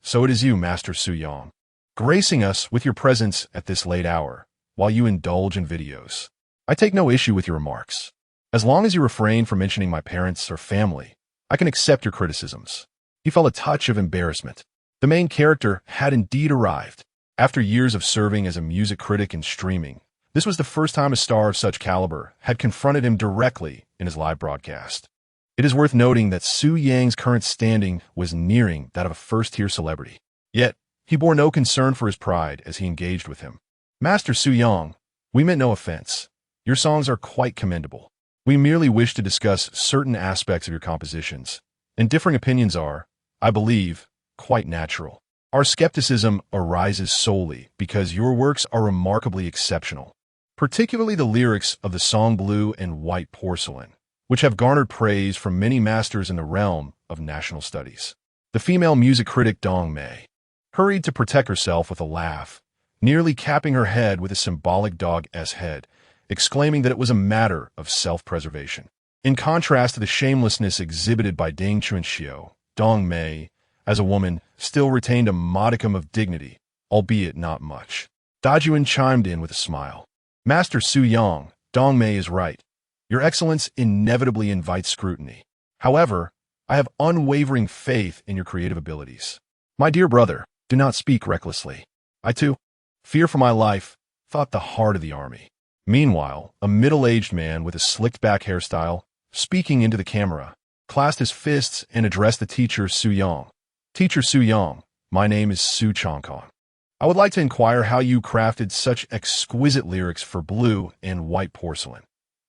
So it is you, Master Su Yang, gracing us with your presence at this late hour, while you indulge in videos. I take no issue with your remarks. As long as you refrain from mentioning my parents or family, I can accept your criticisms." He felt a touch of embarrassment. The main character had indeed arrived. After years of serving as a music critic and streaming, this was the first time a star of such caliber had confronted him directly in his live broadcast. It is worth noting that Su Yang's current standing was nearing that of a first-tier celebrity. Yet, he bore no concern for his pride as he engaged with him. "Master Su Yang, we meant no offense. Your songs are quite commendable. We merely wish to discuss certain aspects of your compositions, and differing opinions are, I believe, quite natural. Our skepticism arises solely because your works are remarkably exceptional, particularly the lyrics of the song Blue and White Porcelain, which have garnered praise from many masters in the realm of national studies." The female music critic Dong Mei hurried to protect herself with a laugh, nearly capping her head with a symbolic dog's head, exclaiming that it was a matter of self-preservation. In contrast to the shamelessness exhibited by Ding Chunxiu, Dong Mei, as a woman, still retained a modicum of dignity, albeit not much. Dajuan chimed in with a smile. "Master Su Yang, Dong Mei is right. Your excellence inevitably invites scrutiny. However, I have unwavering faith in your creative abilities. My dear brother, do not speak recklessly. I too fear for my life," thought the heart of the army. Meanwhile, a middle-aged man with a slicked-back hairstyle, speaking into the camera, clasped his fists and addressed the teacher Su Yang. Teacher Su Yang, my name is Su Changkong. I would like to inquire how you crafted such exquisite lyrics for Blue and White Porcelain.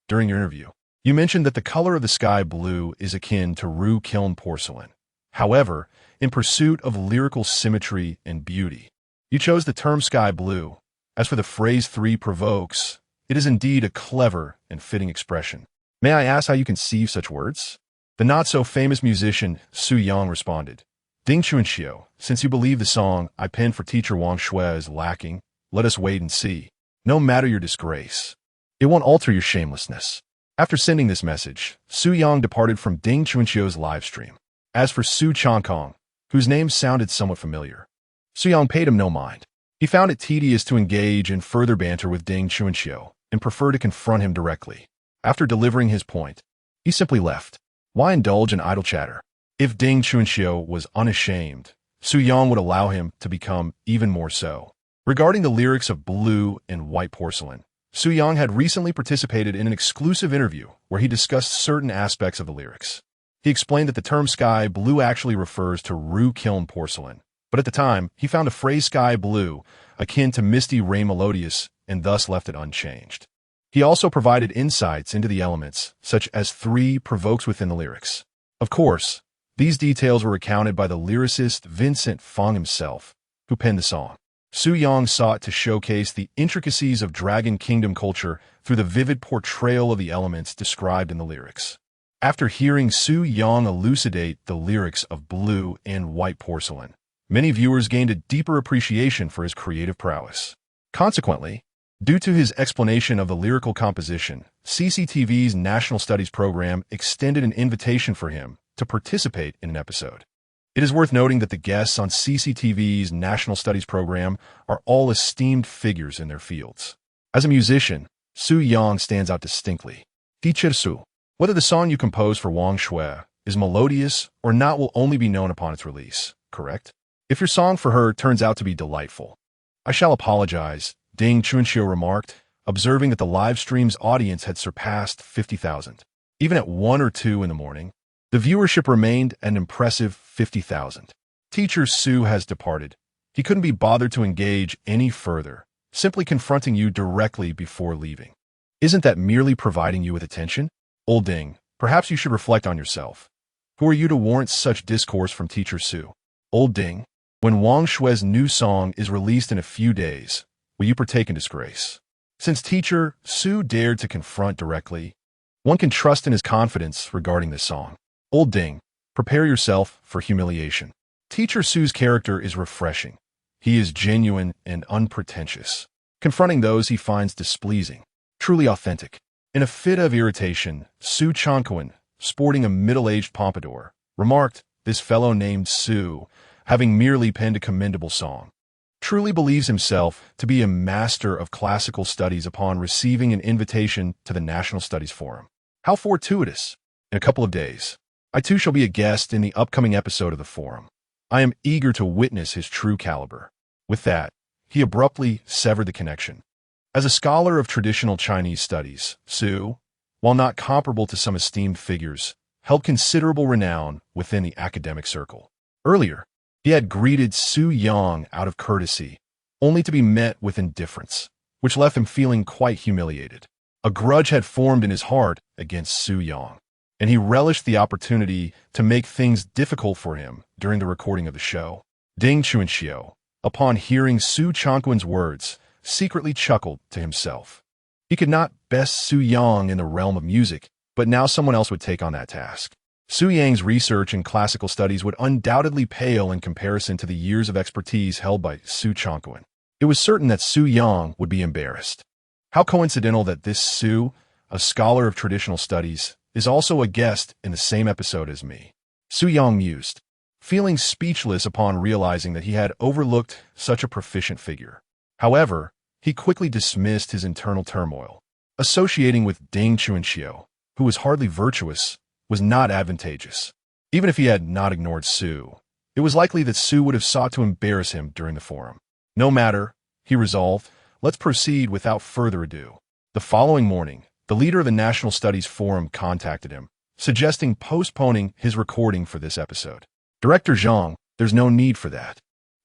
During your interview, you mentioned that the color of the sky blue is akin to roux kiln porcelain. However, in pursuit of lyrical symmetry and beauty, you chose the term sky blue. As for the phrase three provokes, it is indeed a clever and fitting expression. May I ask how you conceive such words? The not-so-famous musician Su Yang responded, Ding Chuanxiu, since you believe the song I penned for teacher Wang Shui is lacking, let us wait and see. No matter your disgrace, it won't alter your shamelessness. After sending this message, Su Yang departed from Ding Chuanxiu's live stream. As for Su Changkong, whose name sounded somewhat familiar, Su Yang paid him no mind. He found it tedious to engage in further banter with Ding Chuanxiu and preferred to confront him directly. After delivering his point, he simply left. Why indulge in idle chatter? If Ding Chuanxiu was unashamed, Su Yang would allow him to become even more so. Regarding the lyrics of Blue and White Porcelain, Su Yang had recently participated in an exclusive interview where he discussed certain aspects of the lyrics. He explained that the term sky blue actually refers to roux kiln porcelain, but at the time, he found the phrase sky blue akin to misty rain melodious and thus left it unchanged. He also provided insights into the elements, such as three provokes within the lyrics. Of course, these details were recounted by the lyricist Vincent Fong himself, who penned the song. Su Yang sought to showcase the intricacies of Dragon Kingdom culture through the vivid portrayal of the elements described in the lyrics. After hearing Su Yang elucidate the lyrics of Blue and White Porcelain, many viewers gained a deeper appreciation for his creative prowess. Consequently, due to his explanation of the lyrical composition, CCTV's National Studies program extended an invitation for him to participate in an episode. It is worth noting that the guests on CCTV's National Studies program are all esteemed figures in their fields. As a musician, Su Yang stands out distinctly. Teacher Su, whether the song you composed for Wang Shui is melodious or not will only be known upon its release, correct? If your song for her turns out to be delightful, I shall apologize, Ding Chuanxiu remarked, observing that the live stream's audience had surpassed 50,000. Even at 1 or 2 in the morning, the viewership remained an impressive 50,000. Teacher Su has departed. He couldn't be bothered to engage any further, simply confronting you directly before leaving. Isn't that merely providing you with attention? Old Ding, perhaps you should reflect on yourself. Who are you to warrant such discourse from Teacher Su? Old Ding, when Wang Shui's new song is released in a few days, will you partake in disgrace? Since Teacher Su dared to confront directly, one can trust in his confidence regarding this song. Old Ding, prepare yourself for humiliation. Teacher Su's character is refreshing. He is genuine and unpretentious, confronting those he finds displeasing, truly authentic. In a fit of irritation, Su Changkong, sporting a middle-aged pompadour, remarked, this fellow named Su, having merely penned a commendable song, truly believes himself to be a master of classical studies upon receiving an invitation to the National Studies Forum. How fortuitous! In a couple of days, I too shall be a guest in the upcoming episode of the forum. I am eager to witness his true caliber. With that, he abruptly severed the connection. As a scholar of traditional Chinese studies, Su, while not comparable to some esteemed figures, held considerable renown within the academic circle. Earlier, he had greeted Su Yang out of courtesy, only to be met with indifference, which left him feeling quite humiliated. A grudge had formed in his heart against Su Yang, and he relished the opportunity to make things difficult for him during the recording of the show. Ding Chuanxiu, upon hearing Su Changkong's words, secretly chuckled to himself. He could not best Su Yang in the realm of music, but now someone else would take on that task. Su Yang's research in classical studies would undoubtedly pale in comparison to the years of expertise held by Su Changkong. It was certain that Su Yang would be embarrassed. How coincidental that this Su, a scholar of traditional studies, is also a guest in the same episode as me. Su Yang mused, feeling speechless upon realizing that he had overlooked such a proficient figure. However, he quickly dismissed his internal turmoil. Associating with Ding Chuanxiu, who was hardly virtuous, was not advantageous. Even if he had not ignored Su, it was likely that Su would have sought to embarrass him during the forum. No matter, he resolved, let's proceed without further ado. The following morning, the leader of the National Studies Forum contacted him, suggesting postponing his recording for this episode. Director Zhang, there's no need for that.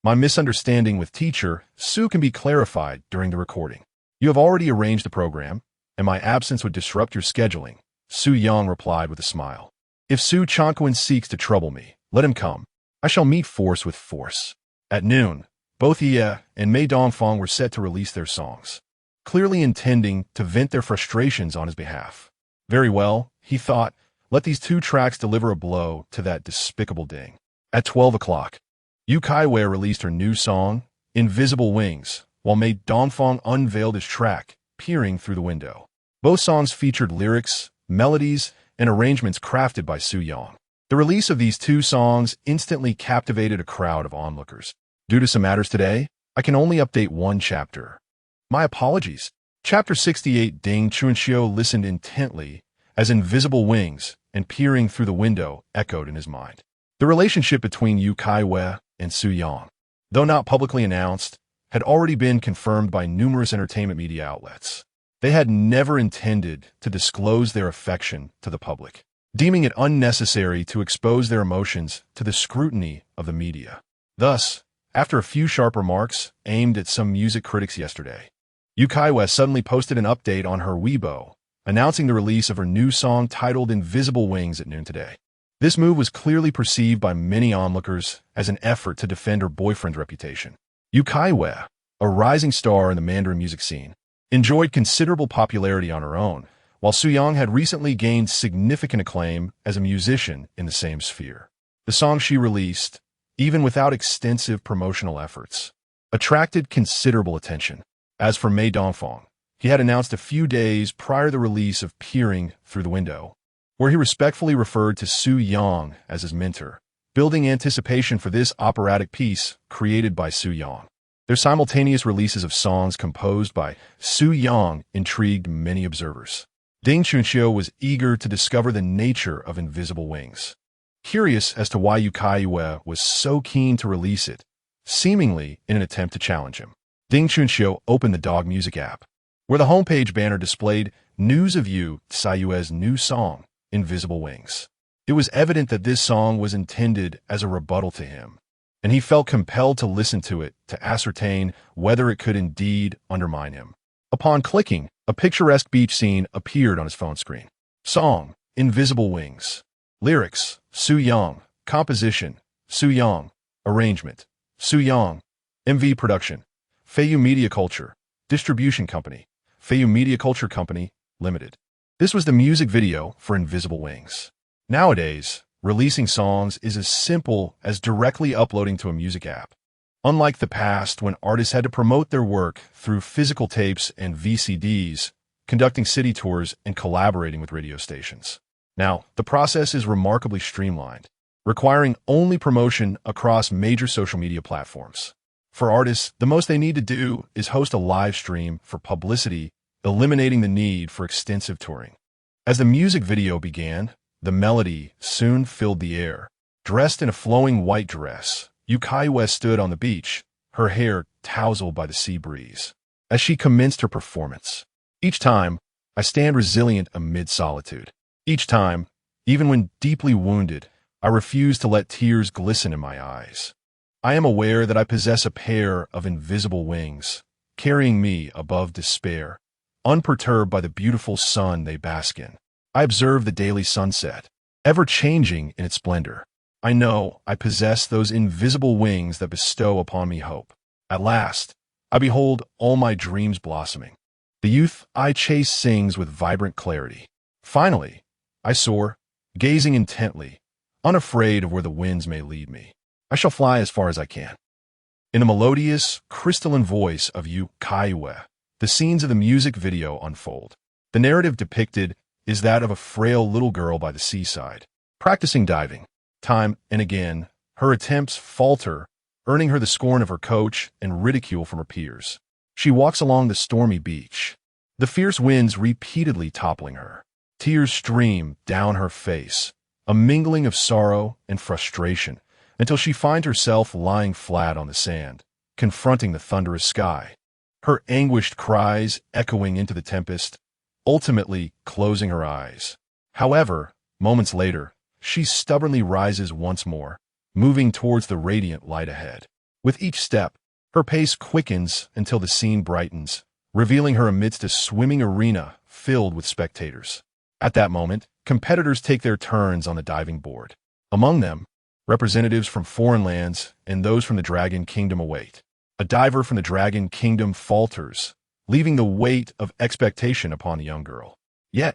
My misunderstanding with teacher Su can be clarified during the recording. You have already arranged the program, and my absence would disrupt your scheduling, Su Yang replied with a smile. If Su Changquan seeks to trouble me, let him come. I shall meet force with force. At noon, both Ye and Mei Dongfang were set to release their songs, clearly intending to vent their frustrations on his behalf. Very well, he thought, let these two tracks deliver a blow to that despicable Ding. At 12 o'clock, Yu Caiyue released her new song, Invisible Wings, while Mei Dongfang unveiled his track, Peering Through the Window. Both songs featured lyrics, melodies, and arrangements crafted by Su Yang. The release of these two songs instantly captivated a crowd of onlookers. Due to some matters today, I can only update one chapter. My apologies. Chapter 68. Ding Chunxiu listened intently as Invisible Wings and Peering Through the Window echoed in his mind. The relationship between Yu Caiyue and Su Yang, though not publicly announced, had already been confirmed by numerous entertainment media outlets. They had never intended to disclose their affection to the public, deeming it unnecessary to expose their emotions to the scrutiny of the media. Thus, after a few sharp remarks aimed at some music critics yesterday, Yu Caiyue suddenly posted an update on her Weibo, announcing the release of her new song titled Invisible Wings at noon today. This move was clearly perceived by many onlookers as an effort to defend her boyfriend's reputation. Yu Caiyue, a rising star in the Mandarin music scene, enjoyed considerable popularity on her own, while Su Yang had recently gained significant acclaim as a musician in the same sphere. The song she released, even without extensive promotional efforts, attracted considerable attention. As for Mei Dongfang, he had announced a few days prior to the release of Peering Through the Window, where he respectfully referred to Su Yang as his mentor, building anticipation for this operatic piece created by Su Yang. Their simultaneous releases of songs composed by Su Yang intrigued many observers. Ding Chunxiu was eager to discover the nature of Invisible Wings, curious as to why Yu Caiyue was so keen to release it, seemingly in an attempt to challenge him. Ding Chunxiu opened the Dog Music app, where the homepage banner displayed news of Yu Caiyue's new song, Invisible Wings. It was evident that this song was intended as a rebuttal to him, and he felt compelled to listen to it to ascertain whether it could indeed undermine him. Upon clicking, a picturesque beach scene appeared on his phone screen. Song, Invisible Wings. Lyrics, Su Yang. Composition, Su Yang. Arrangement, Su Yang. MV Production, Feiyu Media Culture. Distribution Company, Feiyu Media Culture Company, Limited. This was the music video for Invisible Wings. Nowadays, releasing songs is as simple as directly uploading to a music app. Unlike the past when artists had to promote their work through physical tapes and VCDs, conducting city tours and collaborating with radio stations. Now, the process is remarkably streamlined, requiring only promotion across major social media platforms. For artists, the most they need to do is host a live stream for publicity, eliminating the need for extensive touring. As the music video began, the melody soon filled the air. Dressed in a flowing white dress, Yu Caiyue stood on the beach, her hair tousled by the sea breeze. As she commenced her performance, each time, I stand resilient amid solitude. Each time, even when deeply wounded, I refuse to let tears glisten in my eyes. I am aware that I possess a pair of invisible wings, carrying me above despair, unperturbed by the beautiful sun they bask in. I observe the daily sunset, ever-changing in its splendor. I know I possess those invisible wings that bestow upon me hope. At last, I behold all my dreams blossoming. The youth I chase sings with vibrant clarity. Finally, I soar, gazing intently, unafraid of where the winds may lead me. I shall fly as far as I can. In the melodious, crystalline voice of Yu Caiyue, the scenes of the music video unfold. The narrative depicted is that of a frail little girl by the seaside, practicing diving. Time and again, her attempts falter, earning her the scorn of her coach and ridicule from her peers. She walks along the stormy beach, the fierce winds repeatedly toppling her. Tears stream down her face, a mingling of sorrow and frustration, until she finds herself lying flat on the sand, confronting the thunderous sky. her anguished cries echoing into the tempest, ultimately closing her eyes. However, moments later, she stubbornly rises once more, moving towards the radiant light ahead. With each step, her pace quickens until the scene brightens, revealing her amidst a swimming arena filled with spectators. At that moment, competitors take their turns on the diving board. Among them, representatives from foreign lands and those from the Dragon Kingdom await. A diver from the Dragon Kingdom falters, leaving the weight of expectation upon the young girl. Yet,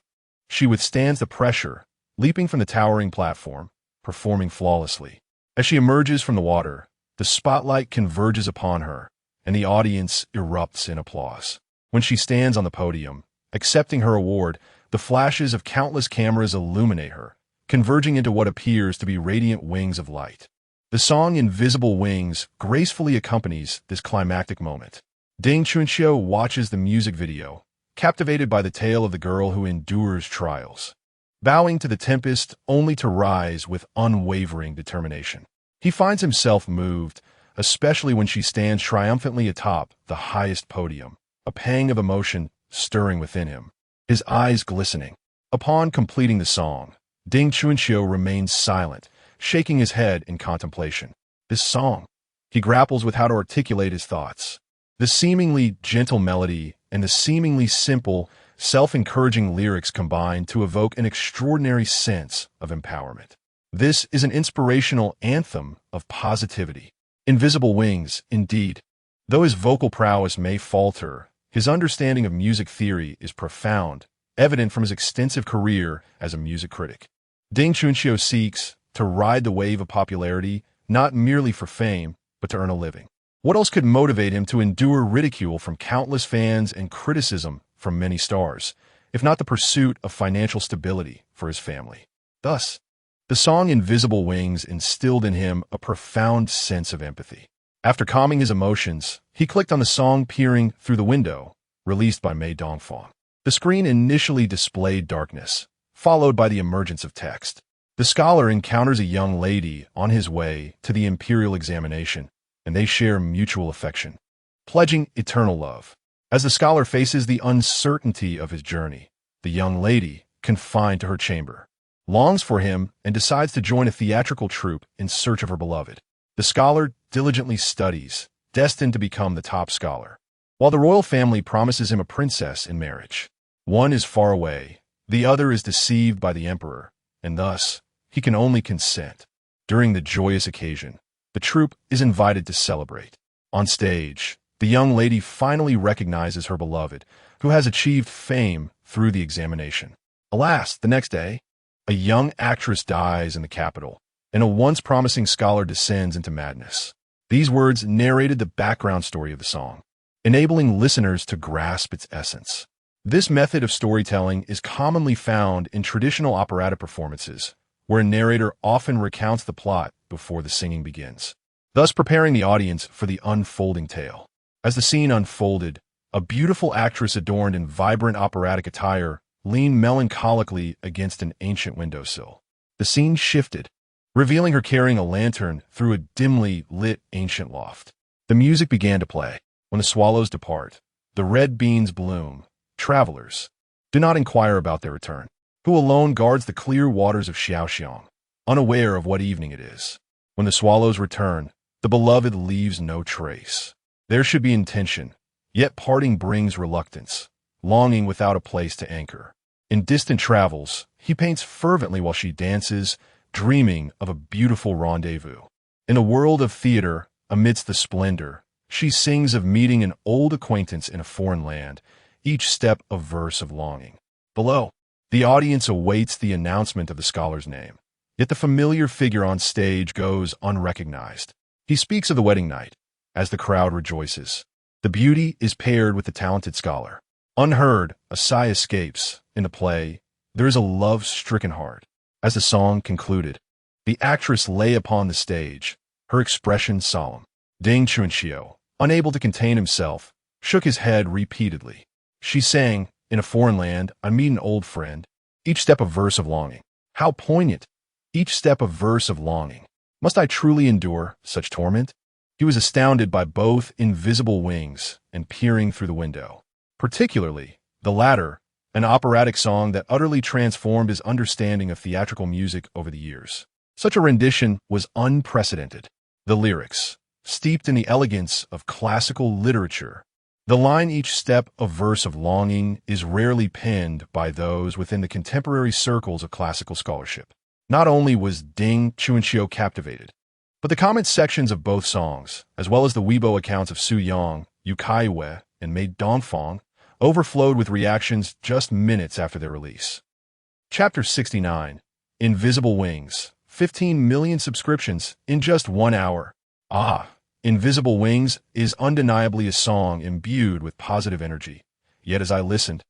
she withstands the pressure, leaping from the towering platform, performing flawlessly. As she emerges from the water, the spotlight converges upon her, and the audience erupts in applause. When she stands on the podium, accepting her award, the flashes of countless cameras illuminate her, converging into what appears to be radiant wings of light. The song Invisible Wings gracefully accompanies this climactic moment. Ding Chunxiu watches the music video, captivated by the tale of the girl who endures trials, bowing to the tempest only to rise with unwavering determination. He finds himself moved, especially when she stands triumphantly atop the highest podium, a pang of emotion stirring within him, his eyes glistening. Upon completing the song, Ding Chunxiu remains silent, shaking his head in contemplation. This song, he grapples with how to articulate his thoughts. The seemingly gentle melody and the seemingly simple, self-encouraging lyrics combine to evoke an extraordinary sense of empowerment. This is an inspirational anthem of positivity. Invisible Wings, indeed. Though his vocal prowess may falter, his understanding of music theory is profound, evident from his extensive career as a music critic. Ding Chunxiu seeks to ride the wave of popularity, not merely for fame, but to earn a living. What else could motivate him to endure ridicule from countless fans and criticism from many stars, if not the pursuit of financial stability for his family? Thus, the song Invisible Wings instilled in him a profound sense of empathy. After calming his emotions, he clicked on the song Peering Through the Window, released by Mei Dongfang. The screen initially displayed darkness, followed by the emergence of text. The scholar encounters a young lady on his way to the imperial examination, and they share mutual affection, pledging eternal love. As the scholar faces the uncertainty of his journey, the young lady, confined to her chamber, longs for him and decides to join a theatrical troupe in search of her beloved. The scholar diligently studies, destined to become the top scholar, while the royal family promises him a princess in marriage. One is far away, the other is deceived by the emperor, and thus he can only consent. During the joyous occasion, the troupe is invited to celebrate. On stage, the young lady finally recognizes her beloved, who has achieved fame through the examination. Alas, the next day, a young actress dies in the capital, and a once promising scholar descends into madness. These words narrated the background story of the song, enabling listeners to grasp its essence. This method of storytelling is commonly found in traditional operatic performances, where a narrator often recounts the plot before the singing begins, thus preparing the audience for the unfolding tale. As the scene unfolded, a beautiful actress adorned in vibrant operatic attire leaned melancholically against an ancient windowsill. The scene shifted, revealing her carrying a lantern through a dimly lit ancient loft. The music began to play. When the swallows depart, the red beans bloom. Travelers, do not inquire about their return. Who alone guards the clear waters of Xiaoxiang, unaware of what evening it is. When the swallows return, the beloved leaves no trace. There should be intention, yet parting brings reluctance, longing without a place to anchor. In distant travels, he paints fervently while she dances, dreaming of a beautiful rendezvous. In the world of theater, amidst the splendor, she sings of meeting an old acquaintance in a foreign land, each step a verse of longing. Below, the audience awaits the announcement of the scholar's name, yet the familiar figure on stage goes unrecognized. He speaks of the wedding night, as the crowd rejoices. The beauty is paired with the talented scholar. Unheard, a sigh escapes. In the play, there is a love-stricken heart. As the song concluded, the actress lay upon the stage, her expression solemn. Ding Chunxiu, unable to contain himself, shook his head repeatedly. She sang, "In a foreign land, I meet an old friend." Each step a verse of longing. How poignant! Each step a verse of longing. Must I truly endure such torment? He was astounded by both invisible wings and peering through the window. Particularly, the latter, an operatic song that utterly transformed his understanding of theatrical music over the years. Such a rendition was unprecedented. The lyrics, steeped in the elegance of classical literature. The line each step a verse of longing is rarely penned by those within the contemporary circles of classical scholarship. Not only was Yu Caiyue captivated, but the comment sections of both songs, as well as the Weibo accounts of Su Yang, Yu Caiyue, and Mei Dongfang, overflowed with reactions just minutes after their release. Chapter 69. Invisible Wings. 15 million subscriptions in just 1 hour. Invisible Wings is undeniably a song imbued with positive energy. Yet as I listened,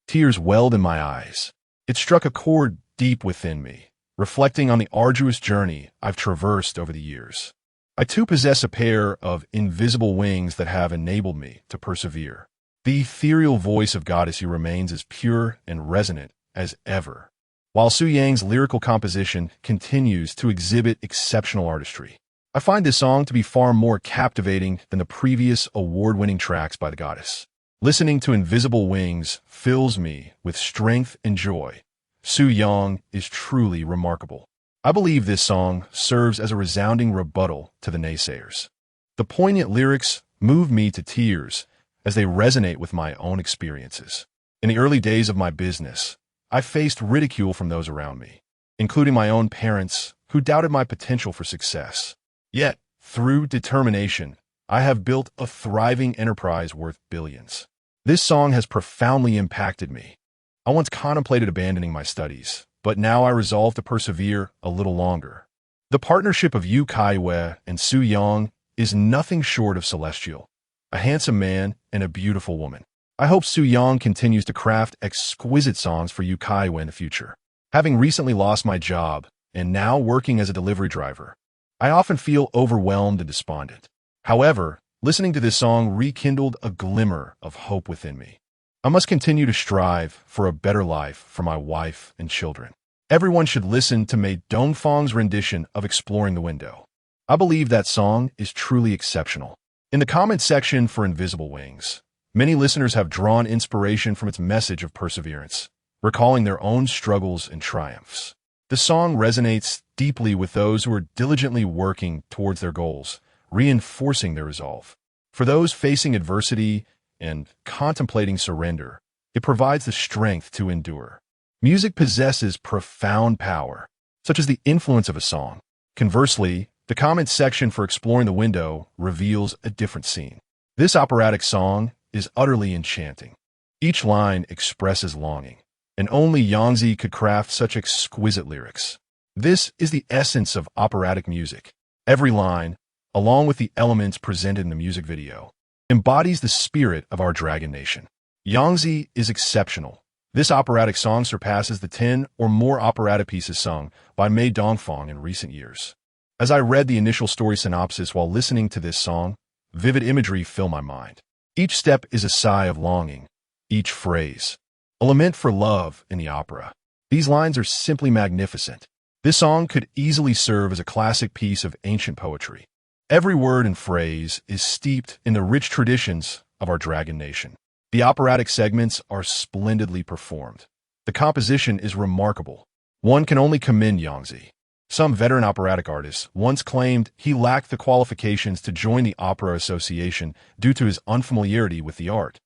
tears welled in my eyes. It struck a chord deep within me, reflecting on the arduous journey I've traversed over the years. I too possess a pair of invisible wings that have enabled me to persevere. The ethereal voice of Goddess Yu remains as pure and resonant as ever, while Su Yang's lyrical composition continues to exhibit exceptional artistry. I find this song to be far more captivating than the previous award-winning tracks by the goddess. Listening to Invisible Wings fills me with strength and joy. Su Yang is truly remarkable. I believe this song serves as a resounding rebuttal to the naysayers. The poignant lyrics move me to tears as they resonate with my own experiences. In the early days of my business, I faced ridicule from those around me, including my own parents who doubted my potential for success. Yet, through determination, I have built a thriving enterprise worth billions. This song has profoundly impacted me. I once contemplated abandoning my studies, but now I resolve to persevere a little longer. The partnership of Yu Caiyue and Su Yang is nothing short of celestial. A handsome man and a beautiful woman. I hope Su Yang continues to craft exquisite songs for Yu Caiyue in the future. Having recently lost my job and now working as a delivery driver, I often feel overwhelmed and despondent. However, listening to this song rekindled a glimmer of hope within me. I must continue to strive for a better life for my wife and children. Everyone should listen to Mei Dongfang's rendition of Exploring the Window. I believe that song is truly exceptional. In the comment section for Invisible Wings, many listeners have drawn inspiration from its message of perseverance, recalling their own struggles and triumphs. The song resonates deeply with those who are diligently working towards their goals, reinforcing their resolve. For those facing adversity and contemplating surrender, it provides the strength to endure. Music possesses profound power, such as the influence of a song. Conversely, the comment section for Exploring the Window reveals a different scene. This operatic song is utterly enchanting. Each line expresses longing, and only Yangzi could craft such exquisite lyrics. This is the essence of operatic music. Every line, along with the elements presented in the music video, embodies the spirit of our dragon nation. Yangzi is exceptional. This operatic song surpasses the 10 or more operatic pieces sung by Mei Dongfang in recent years. As I read the initial story synopsis while listening to this song, vivid imagery filled my mind. Each step is a sigh of longing, each phrase a lament for love in the opera. These lines are simply magnificent. This song could easily serve as a classic piece of ancient poetry. Every word and phrase is steeped in the rich traditions of our dragon nation. The operatic segments are splendidly performed. The composition is remarkable. One can only commend Yangzi. Some veteran operatic artists once claimed he lacked the qualifications to join the Opera Association due to his unfamiliarity with the art.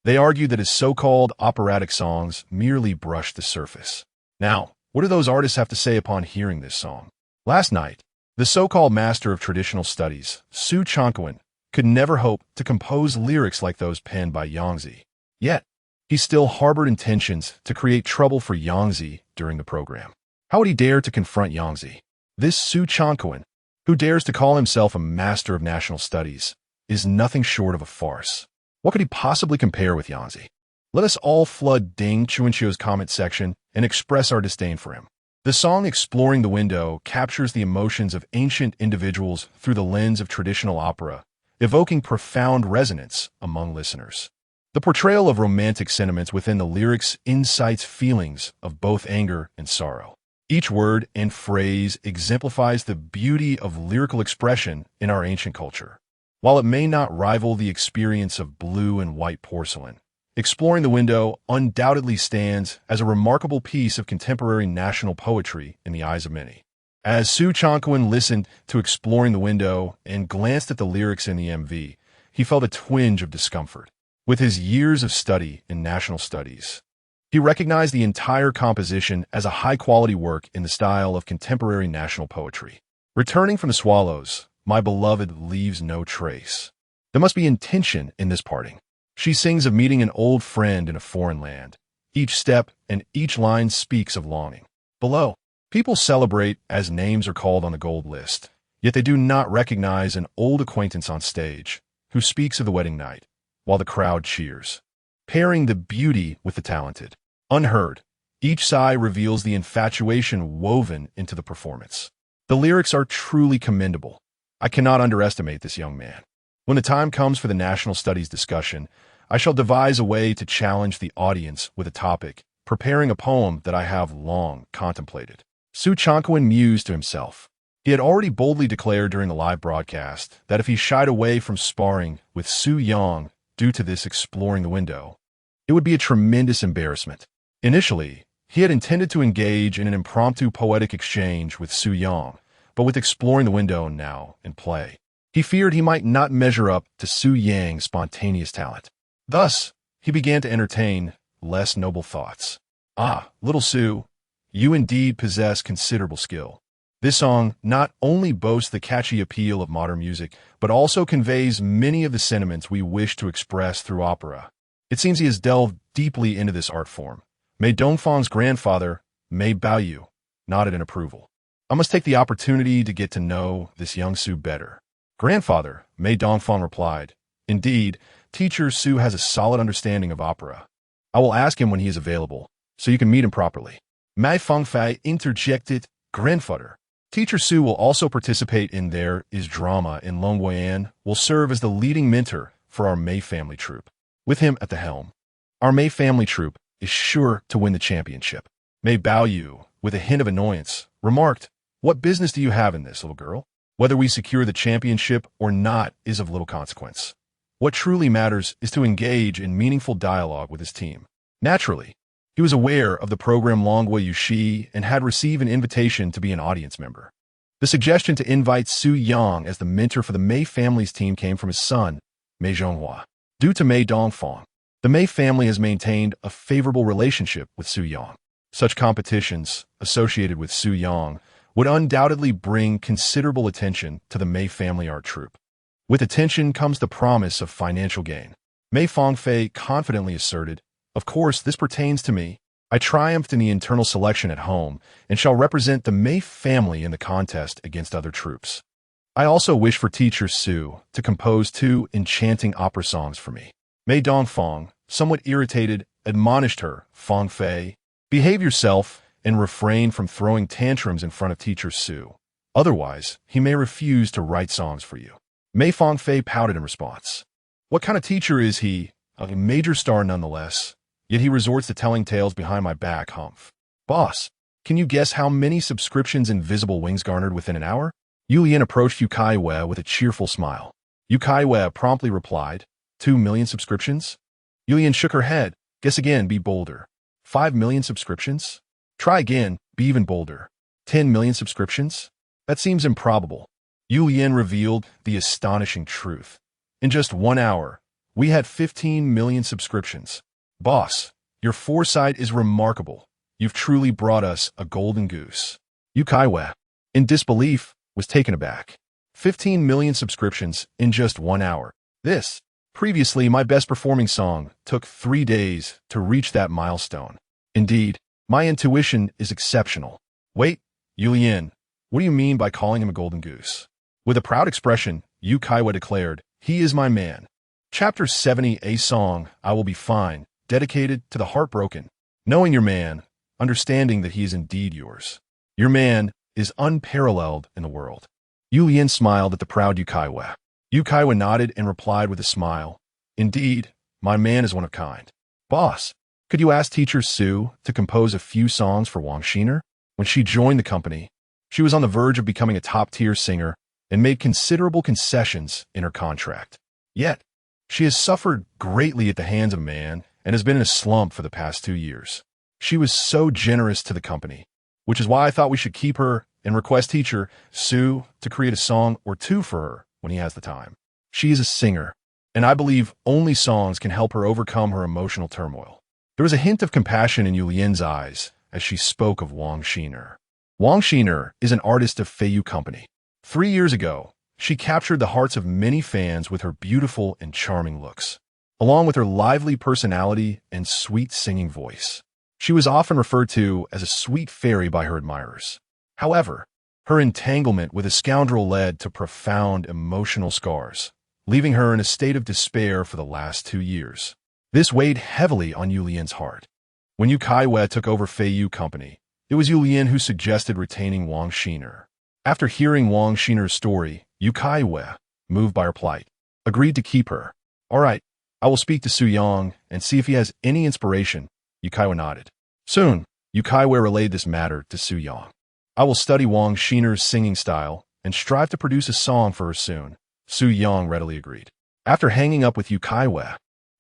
They argued that his so-called operatic songs merely brushed the surface. Now, what do those artists have to say upon hearing this song? Last night, the so-called master of traditional studies, Su Caiyue, could never hope to compose lyrics like those penned by Yangzi. Yet, he still harbored intentions to create trouble for Yangzi during the program. How would he dare to confront Yangzi? This Su Caiyue, who dares to call himself a master of national studies, is nothing short of a farce. What could he possibly compare with Yangzi? Let us all flood Yu Caiyue's comment section and express our disdain for him. The song Exploring the Window captures the emotions of ancient individuals through the lens of traditional opera, evoking profound resonance among listeners. The portrayal of romantic sentiments within the lyrics incites feelings of both anger and sorrow. Each word and phrase exemplifies the beauty of lyrical expression in our ancient culture. While it may not rival the experience of blue and white porcelain, Exploring the Window undoubtedly stands as a remarkable piece of contemporary national poetry in the eyes of many. As Su Changquan listened to Exploring the Window and glanced at the lyrics in the MV, he felt a twinge of discomfort. With his years of study in national studies, he recognized the entire composition as a high-quality work in the style of contemporary national poetry. Returning from the swallows, my beloved leaves no trace. There must be intention in this parting. She sings of meeting an old friend in a foreign land. Each step and each line speaks of longing. Below, people celebrate as names are called on the gold list, yet they do not recognize an old acquaintance on stage who speaks of the wedding night, while the crowd cheers. Pairing the beauty with the talented. Unheard, each sigh reveals the infatuation woven into the performance. The lyrics are truly commendable. I cannot underestimate this young man. When the time comes for the national studies discussion, I shall devise a way to challenge the audience with a topic, preparing a poem that I have long contemplated. Su Changquan mused to himself. He had already boldly declared during the live broadcast that if he shied away from sparring with Su Yang due to this Exploring the Window, it would be a tremendous embarrassment. Initially, he had intended to engage in an impromptu poetic exchange with Su Yang, but with Exploring the Window now in play, he feared he might not measure up to Su Yang's spontaneous talent. Thus, he began to entertain less noble thoughts. Ah, little Su, you indeed possess considerable skill. This song not only boasts the catchy appeal of modern music, but also conveys many of the sentiments we wish to express through opera. It seems he has delved deeply into this art form. Mei Dongfang's grandfather, Mei Baoyu, nodded in approval. I must take the opportunity to get to know this young Su better. Grandfather, Mei Dongfang replied. Indeed, teacher Su has a solid understanding of opera. I will ask him when he is available, so you can meet him properly. Mei Fangfei interjected, Grandfather. Teacher Su will also participate in There Is Drama in Longguo, will serve as the leading mentor for our Mei family troupe. With him at the helm, our Mei family troupe is sure to win the championship. Mei Baoyu, with a hint of annoyance, remarked, What business do you have in this, little girl? Whether we secure the championship or not is of little consequence. What truly matters is to engage in meaningful dialogue with his team. Naturally, he was aware of the program Longguo Yuxi and had received an invitation to be an audience member. The suggestion to invite Su Yang as the mentor for the Mei family's team came from his son, Mei Zhonghua. Due to Mei Dongfang, the Mei family has maintained a favorable relationship with Su Yang. Such competitions associated with Su Yang would undoubtedly bring considerable attention to the Mei family art troupe. With attention comes the promise of financial gain. Mei Fangfei confidently asserted, Of course, this pertains to me. I triumphed in the internal selection at home and shall represent the Mei family in the contest against other troops. I also wish for teacher Su to compose 2 enchanting opera songs for me. Mei Dongfang, somewhat irritated, admonished her, Fangfei, behave yourself and refrain from throwing tantrums in front of teacher Su. Otherwise, he may refuse to write songs for you. Mei Fangfei pouted in response. What kind of teacher is he? A major star nonetheless. Yet he resorts to telling tales behind my back, humph. Boss, can you guess how many subscriptions Invisible Wings garnered within an hour? Yu Lian approached Yu Caiyue with a cheerful smile. Yu Caiyue promptly replied, 2 million subscriptions? Yu Lian shook her head. Guess again, be bolder. 5 million subscriptions? Try again, be even bolder. 10 million subscriptions? That seems improbable. Yu Lian revealed the astonishing truth. In just 1 hour, we had 15 million subscriptions. Boss, your foresight is remarkable. You've truly brought us a golden goose. Yu Caiyue, in disbelief, was taken aback. 15 million subscriptions in just 1 hour. This, previously my best performing song, took 3 days to reach that milestone. Indeed, my intuition is exceptional. Wait, Yu Lian, what do you mean by calling him a golden goose? With a proud expression, Yu Caiyue declared, He is my man. Chapter 70, A Song, I Will Be Fine, dedicated to the heartbroken. Knowing your man, understanding that he is indeed yours. Your man is unparalleled in the world. Yu Lian smiled at the proud Yu Caiyue. Yu Caiyue nodded and replied with a smile, Indeed, my man is one of kind. Boss, could you ask teacher Su to compose a few songs for Wang Xiner? When she joined the company, she was on the verge of becoming a top-tier singer, and made considerable concessions in her contract. Yet, she has suffered greatly at the hands of man and has been in a slump for the past 2 years. She was so generous to the company, which is why I thought we should keep her and request teacher Sue to create a song or two for her when he has the time. She is a singer, and I believe only songs can help her overcome her emotional turmoil. There was a hint of compassion in Yu Lian's eyes as she spoke of Wang Xiner. Wang Xiner is an artist of Feiyu Company. 3 years ago, she captured the hearts of many fans with her beautiful and charming looks, along with her lively personality and sweet singing voice. She was often referred to as a sweet fairy by her admirers. However, her entanglement with a scoundrel led to profound emotional scars, leaving her in a state of despair for the last 2 years. This weighed heavily on Yu Lian's heart. When Yu Caiyue took over Feiyu Company, it was Yu Lian who suggested retaining Wang Xiner. After hearing Wang Xiner's story, Yu Caiyue, moved by her plight, agreed to keep her. "All right, I will speak to Su Yang and see if he has any inspiration." Yu Caiyue nodded. Soon, Yu Caiyue relayed this matter to Su Yang. "I will study Wang Xiner's singing style and strive to produce a song for her soon." Su Yang readily agreed. After hanging up with Yu Caiyue,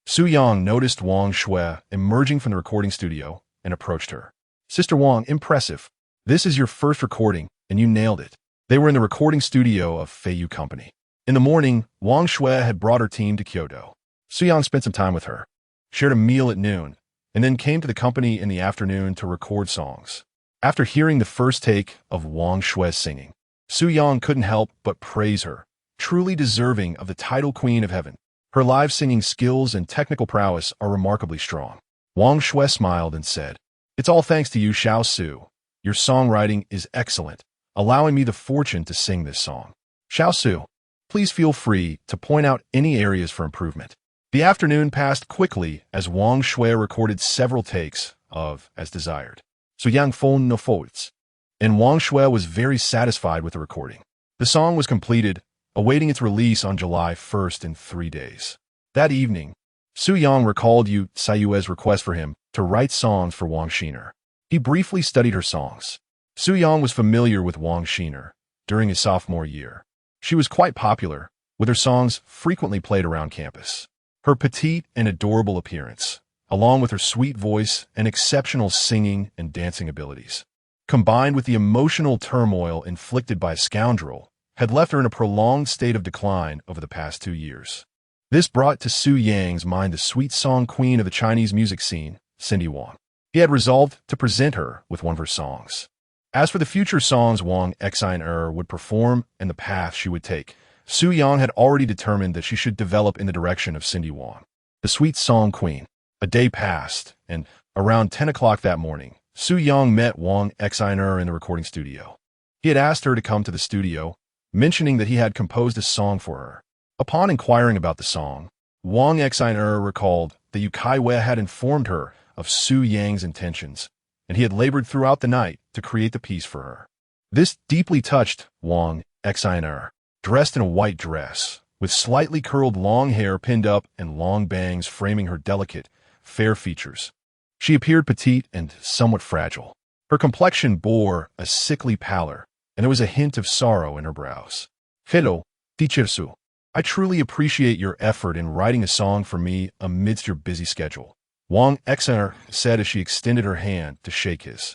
Su Yang noticed Wang Shui emerging from the recording studio and approached her. "Sister Wang, impressive. This is your first recording, and you nailed it." They were in the recording studio of Feiyu Company. In the morning, Wang Shui had brought her team to Kyoto. Su Yang spent some time with her, shared a meal at noon, and then came to the company in the afternoon to record songs. After hearing the first take of Wang Shui's singing, Su Yang couldn't help but praise her, truly deserving of the title Queen of Heaven. Her live singing skills and technical prowess are remarkably strong. Wang Shui smiled and said, "It's all thanks to you, Xiao Su. Your songwriting is excellent, allowing me the fortune to sing this song. Xiao Su, please feel free to point out any areas for improvement." The afternoon passed quickly as Wang Shui recorded several takes of As Desired, "So Yang Feng no Faults," and Wang Shui was very satisfied with the recording. The song was completed, awaiting its release on July 1st in 3 days. That evening, Su Yang recalled Yu Caiyue's request for him to write songs for Wang Xiner. He briefly studied her songs. Su Yang was familiar with Wang Xiner during his sophomore year. She was quite popular, with her songs frequently played around campus. Her petite and adorable appearance, along with her sweet voice and exceptional singing and dancing abilities, combined with the emotional turmoil inflicted by a scoundrel, had left her in a prolonged state of decline over the past 2 years. This brought to Su Yang's mind the sweet song queen of the Chinese music scene, Cindy Wang. He had resolved to present her with one of her songs. As for the future songs Wang Xiner would perform and the path she would take, Su Yang had already determined that she should develop in the direction of Cindy Wang, the sweet song queen. A day passed, and around 10 o'clock that morning, Su Yang met Wang Xiner in the recording studio. He had asked her to come to the studio, mentioning that he had composed a song for her. Upon inquiring about the song, Wang Xiner recalled that Yu Caiyue had informed her of Su Yang's intentions, and he had labored throughout the night to create the piece for her. This deeply touched Wang Xiner, dressed in a white dress, with slightly curled long hair pinned up and long bangs framing her delicate, fair features. She appeared petite and somewhat fragile. Her complexion bore a sickly pallor, and there was a hint of sorrow in her brows. "Hello, teacher Su. I truly appreciate your effort in writing a song for me amidst your busy schedule," Wang Xiner said as she extended her hand to shake his.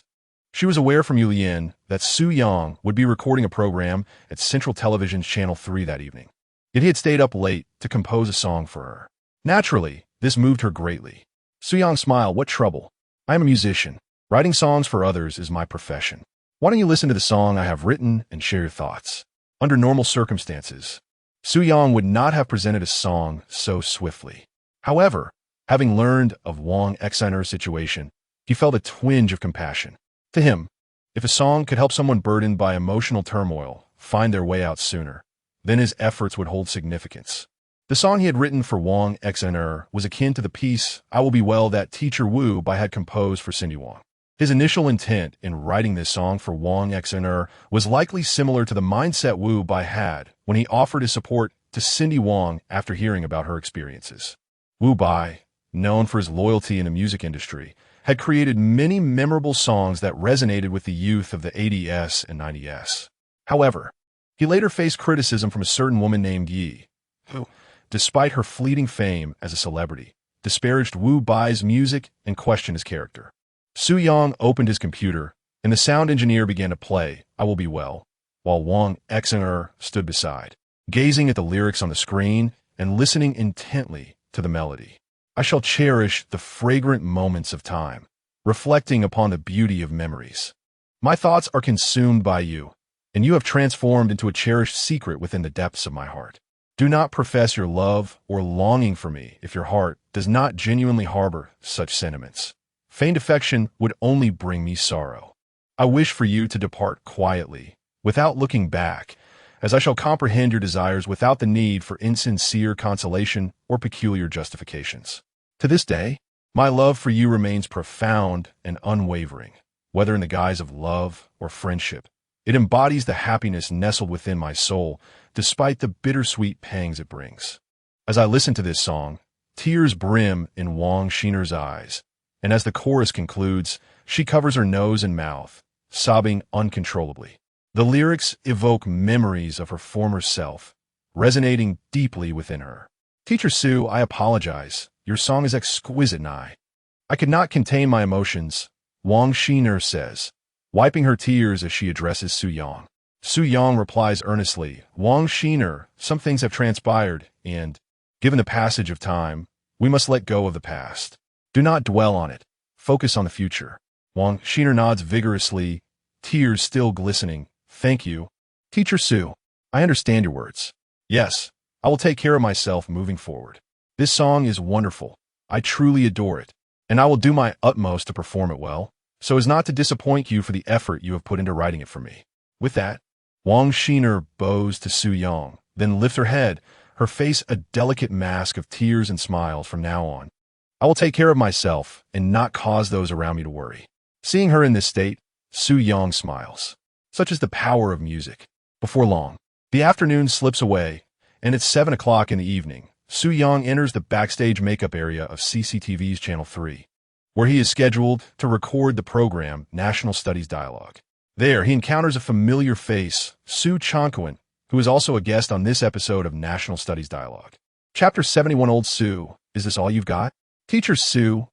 She was aware from Yu Lian that Su Yang would be recording a program at Central Television's Channel 3 that evening. Yet he had stayed up late to compose a song for her. Naturally, this moved her greatly. Su Yang smiled. "What trouble? I am a musician. Writing songs for others is my profession. Why don't you listen to the song I have written and share your thoughts?" Under normal circumstances, Su Yang would not have presented a song so swiftly. However, having learned of Wang Xiner's situation, he felt a twinge of compassion. To him, if a song could help someone burdened by emotional turmoil find their way out sooner, then his efforts would hold significance. The song he had written for Wang Xiner was akin to the piece "I Will Be Well" that Teacher Wu Bai had composed for Cindy Wang. His initial intent in writing this song for Wang Xiner was likely similar to the mindset Wu Bai had when he offered his support to Cindy Wang after hearing about her experiences. Wu Bai, known for his loyalty in the music industry, had created many memorable songs that resonated with the youth of the 80s and 90s. However, He later faced criticism from a certain woman named Yi, who, despite her fleeting fame as a celebrity, disparaged Wu Bai's music and questioned his character. Su Yang opened his computer, and the sound engineer began to play I Will Be Well, while Wang Xing'er stood beside, gazing at the lyrics on the screen and listening intently to the melody. I shall cherish the fragrant moments of time, reflecting upon the beauty of memories. My thoughts are consumed by you, and you have transformed into a cherished secret within the depths of my heart. Do not profess your love or longing for me if your heart does not genuinely harbor such sentiments. Feigned affection would only bring me sorrow. I wish for you to depart quietly, without looking back, as I shall comprehend your desires without the need for insincere consolation or peculiar justifications. To this day, my love for you remains profound and unwavering, whether in the guise of love or friendship. It embodies the happiness nestled within my soul, despite the bittersweet pangs it brings. As I listen to this song, tears brim in Wang Xing'er's eyes, and as the chorus concludes, she covers her nose and mouth, sobbing uncontrollably. The lyrics evoke memories of her former self, resonating deeply within her. Teacher Su, I apologize. Your song is exquisite and I could not contain my emotions, Wang Xing'er says, wiping her tears as she addresses Su Yang. Su Yang replies earnestly, Wang Xing'er, some things have transpired, and, given the passage of time, we must let go of the past. Do not dwell on it. Focus on the future. Wang Xing'er nods vigorously, tears still glistening. Thank you. Teacher Su, I understand your words. Yes, I will take care of myself moving forward. This song is wonderful. I truly adore it, and I will do my utmost to perform it well, so as not to disappoint you for the effort you have put into writing it for me. With that, Wang Xing'er bows to Su Yang, then lifts her head, her face a delicate mask of tears and smiles from now on. I will take care of myself and not cause those around me to worry. Seeing her in this state, Su Yang smiles. Such is the power of music. Before long, the afternoon slips away, and it's 7 o'clock in the evening. Su Yang enters the backstage makeup area of CCTV's Channel 3, where he is scheduled to record the program National Studies Dialogue. There, he encounters a familiar face, Su Caiyue, who is also a guest on this episode of National Studies Dialogue. Chapter 71. Old Su, is this all you've got? Teacher Su,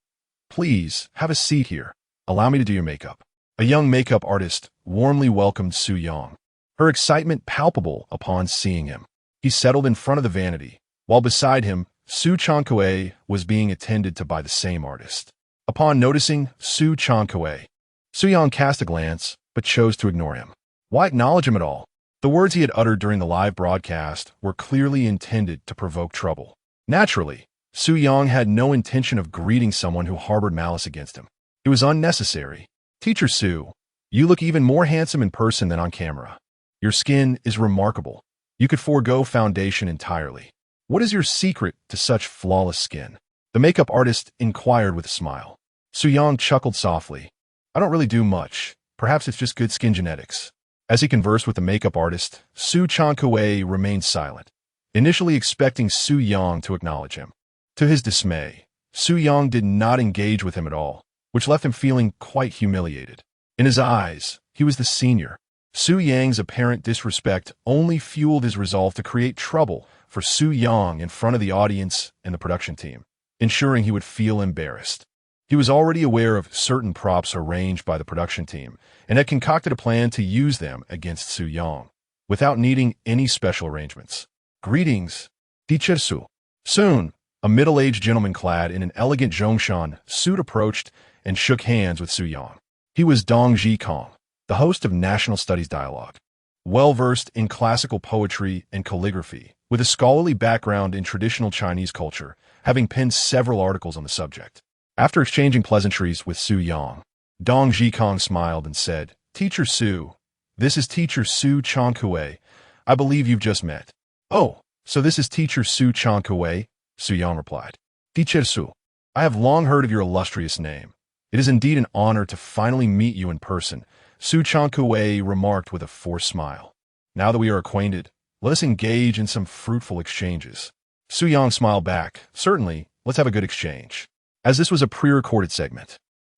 please, have a seat here. Allow me to do your makeup. A young makeup artist warmly welcomed Su Yang, her excitement palpable upon seeing him. He settled in front of the vanity, while beside him, Su Caiyue was being attended to by the same artist. Upon noticing Su Caiyue, Su Yang cast a glance, but chose to ignore him. Why acknowledge him at all? The words he had uttered during the live broadcast were clearly intended to provoke trouble. Naturally, Su Yang had no intention of greeting someone who harbored malice against him. It was unnecessary. Teacher Su, you look even more handsome in person than on camera. Your skin is remarkable. You could forego foundation entirely. What is your secret to such flawless skin? The makeup artist inquired with a smile. Su Yang chuckled softly. I don't really do much. Perhaps it's just good skin genetics. As he conversed with the makeup artist, Su Caiyue remained silent, initially expecting Su Yang to acknowledge him. To his dismay, Su Yang did not engage with him at all, which left him feeling quite humiliated. In his eyes, he was the senior. Su Yang's apparent disrespect only fueled his resolve to create trouble for Su Yang in front of the audience and the production team, ensuring he would feel embarrassed. He was already aware of certain props arranged by the production team and had concocted a plan to use them against Su Yang, without needing any special arrangements. Greetings, Teacher Su. Soon, a middle-aged gentleman clad in an elegant Zhongshan suit approached and shook hands with Su Yang. He was Dong Zhikong, the host of National Studies Dialogue. Well-versed in classical poetry and calligraphy, with a scholarly background in traditional Chinese culture, having penned several articles on the subject. After exchanging pleasantries with Su Yang, Dong Zhikong smiled and said, Teacher Su, this is Teacher Su Caiyue. I believe you've just met. Oh, so this is Teacher Su Caiyue, Su Yang replied. Teacher Su, I have long heard of your illustrious name. It is indeed an honor to finally meet you in person, Su Caiyue remarked with a forced smile. Now that we are acquainted, let us engage in some fruitful exchanges. Su Yang smiled back. Certainly, let's have a good exchange. As this was a pre-recorded segment,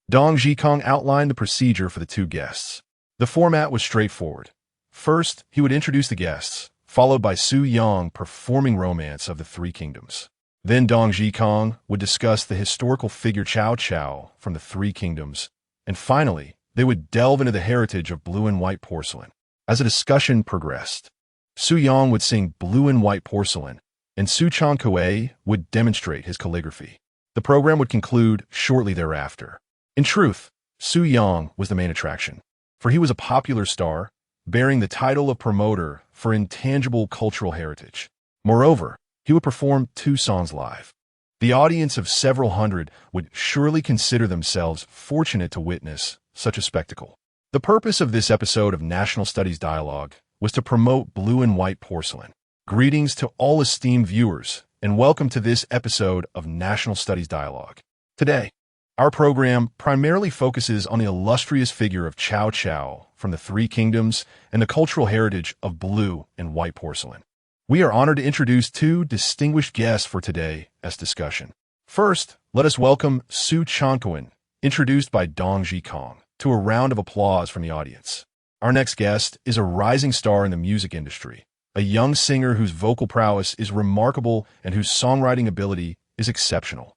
Dong Zhikong outlined the procedure for the two guests. The format was straightforward. First, he would introduce the guests, followed by Su Yang performing Romance of the Three Kingdoms. Then Dong Zhikong would discuss the historical figure Cao Cao from the Three Kingdoms, and finally, they would delve into the heritage of blue and white porcelain. As the discussion progressed, Su Yang would sing Blue and White Porcelain, and Su Caiyue would demonstrate his calligraphy. The program would conclude shortly thereafter. In truth, Su Yang was the main attraction, for he was a popular star, bearing the title of promoter for intangible cultural heritage. Moreover, he would perform 2 songs live. The audience of several hundred would surely consider themselves fortunate to witness such a spectacle. The purpose of this episode of National Studies Dialogue was to promote blue and white porcelain. Greetings to all esteemed viewers, and welcome to this episode of National Studies Dialogue. Today, our program primarily focuses on the illustrious figure of Cao Cao from the Three Kingdoms and the cultural heritage of blue and white porcelain. We are honored to introduce 2 distinguished guests for today as discussion. First, let us welcome Su Caiyue, introduced by Dong Zhikong, to a round of applause from the audience. Our next guest is a rising star in the music industry, a young singer whose vocal prowess is remarkable and whose songwriting ability is exceptional.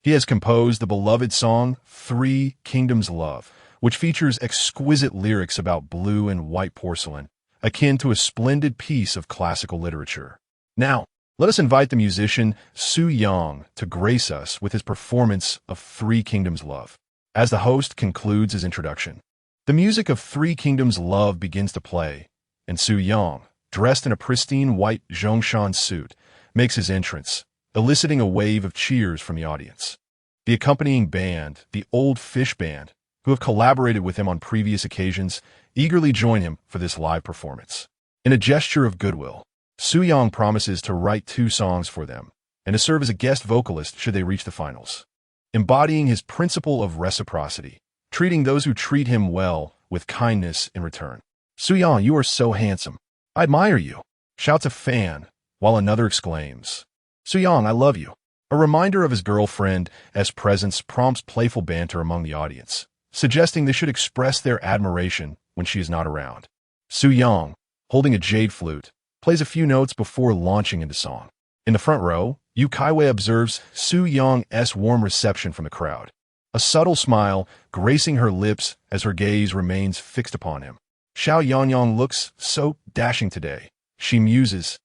He has composed the beloved song Three Kingdoms Love, which features exquisite lyrics about blue and white porcelain, akin to a splendid piece of classical literature. Now, let us invite the musician Su Yang to grace us with his performance of Three Kingdoms Love. As the host concludes his introduction, the music of Three Kingdoms Love begins to play, and Su Yang, dressed in a pristine white Zhongshan suit, makes his entrance, eliciting a wave of cheers from the audience. The accompanying band, the Old Fish Band, who have collaborated with him on previous occasions, eagerly join him for this live performance. In a gesture of goodwill, Su Yang promises to write 2 songs for them and to serve as a guest vocalist should they reach the finals, embodying his principle of reciprocity, treating those who treat him well with kindness in return. Su Yang, you are so handsome. I admire you, shouts a fan, while another exclaims, Su Yang, I love you. A reminder of his girlfriend as presence prompts playful banter among the audience, suggesting they should express their admiration when she is not around. Su Yang, holding a jade flute, plays a few notes before launching into song. In the front row, Yu Caiyue observes Su Yang's warm reception from the crowd, a subtle smile gracing her lips as her gaze remains fixed upon him. Xiao Yangyang looks so dashing today, she muses,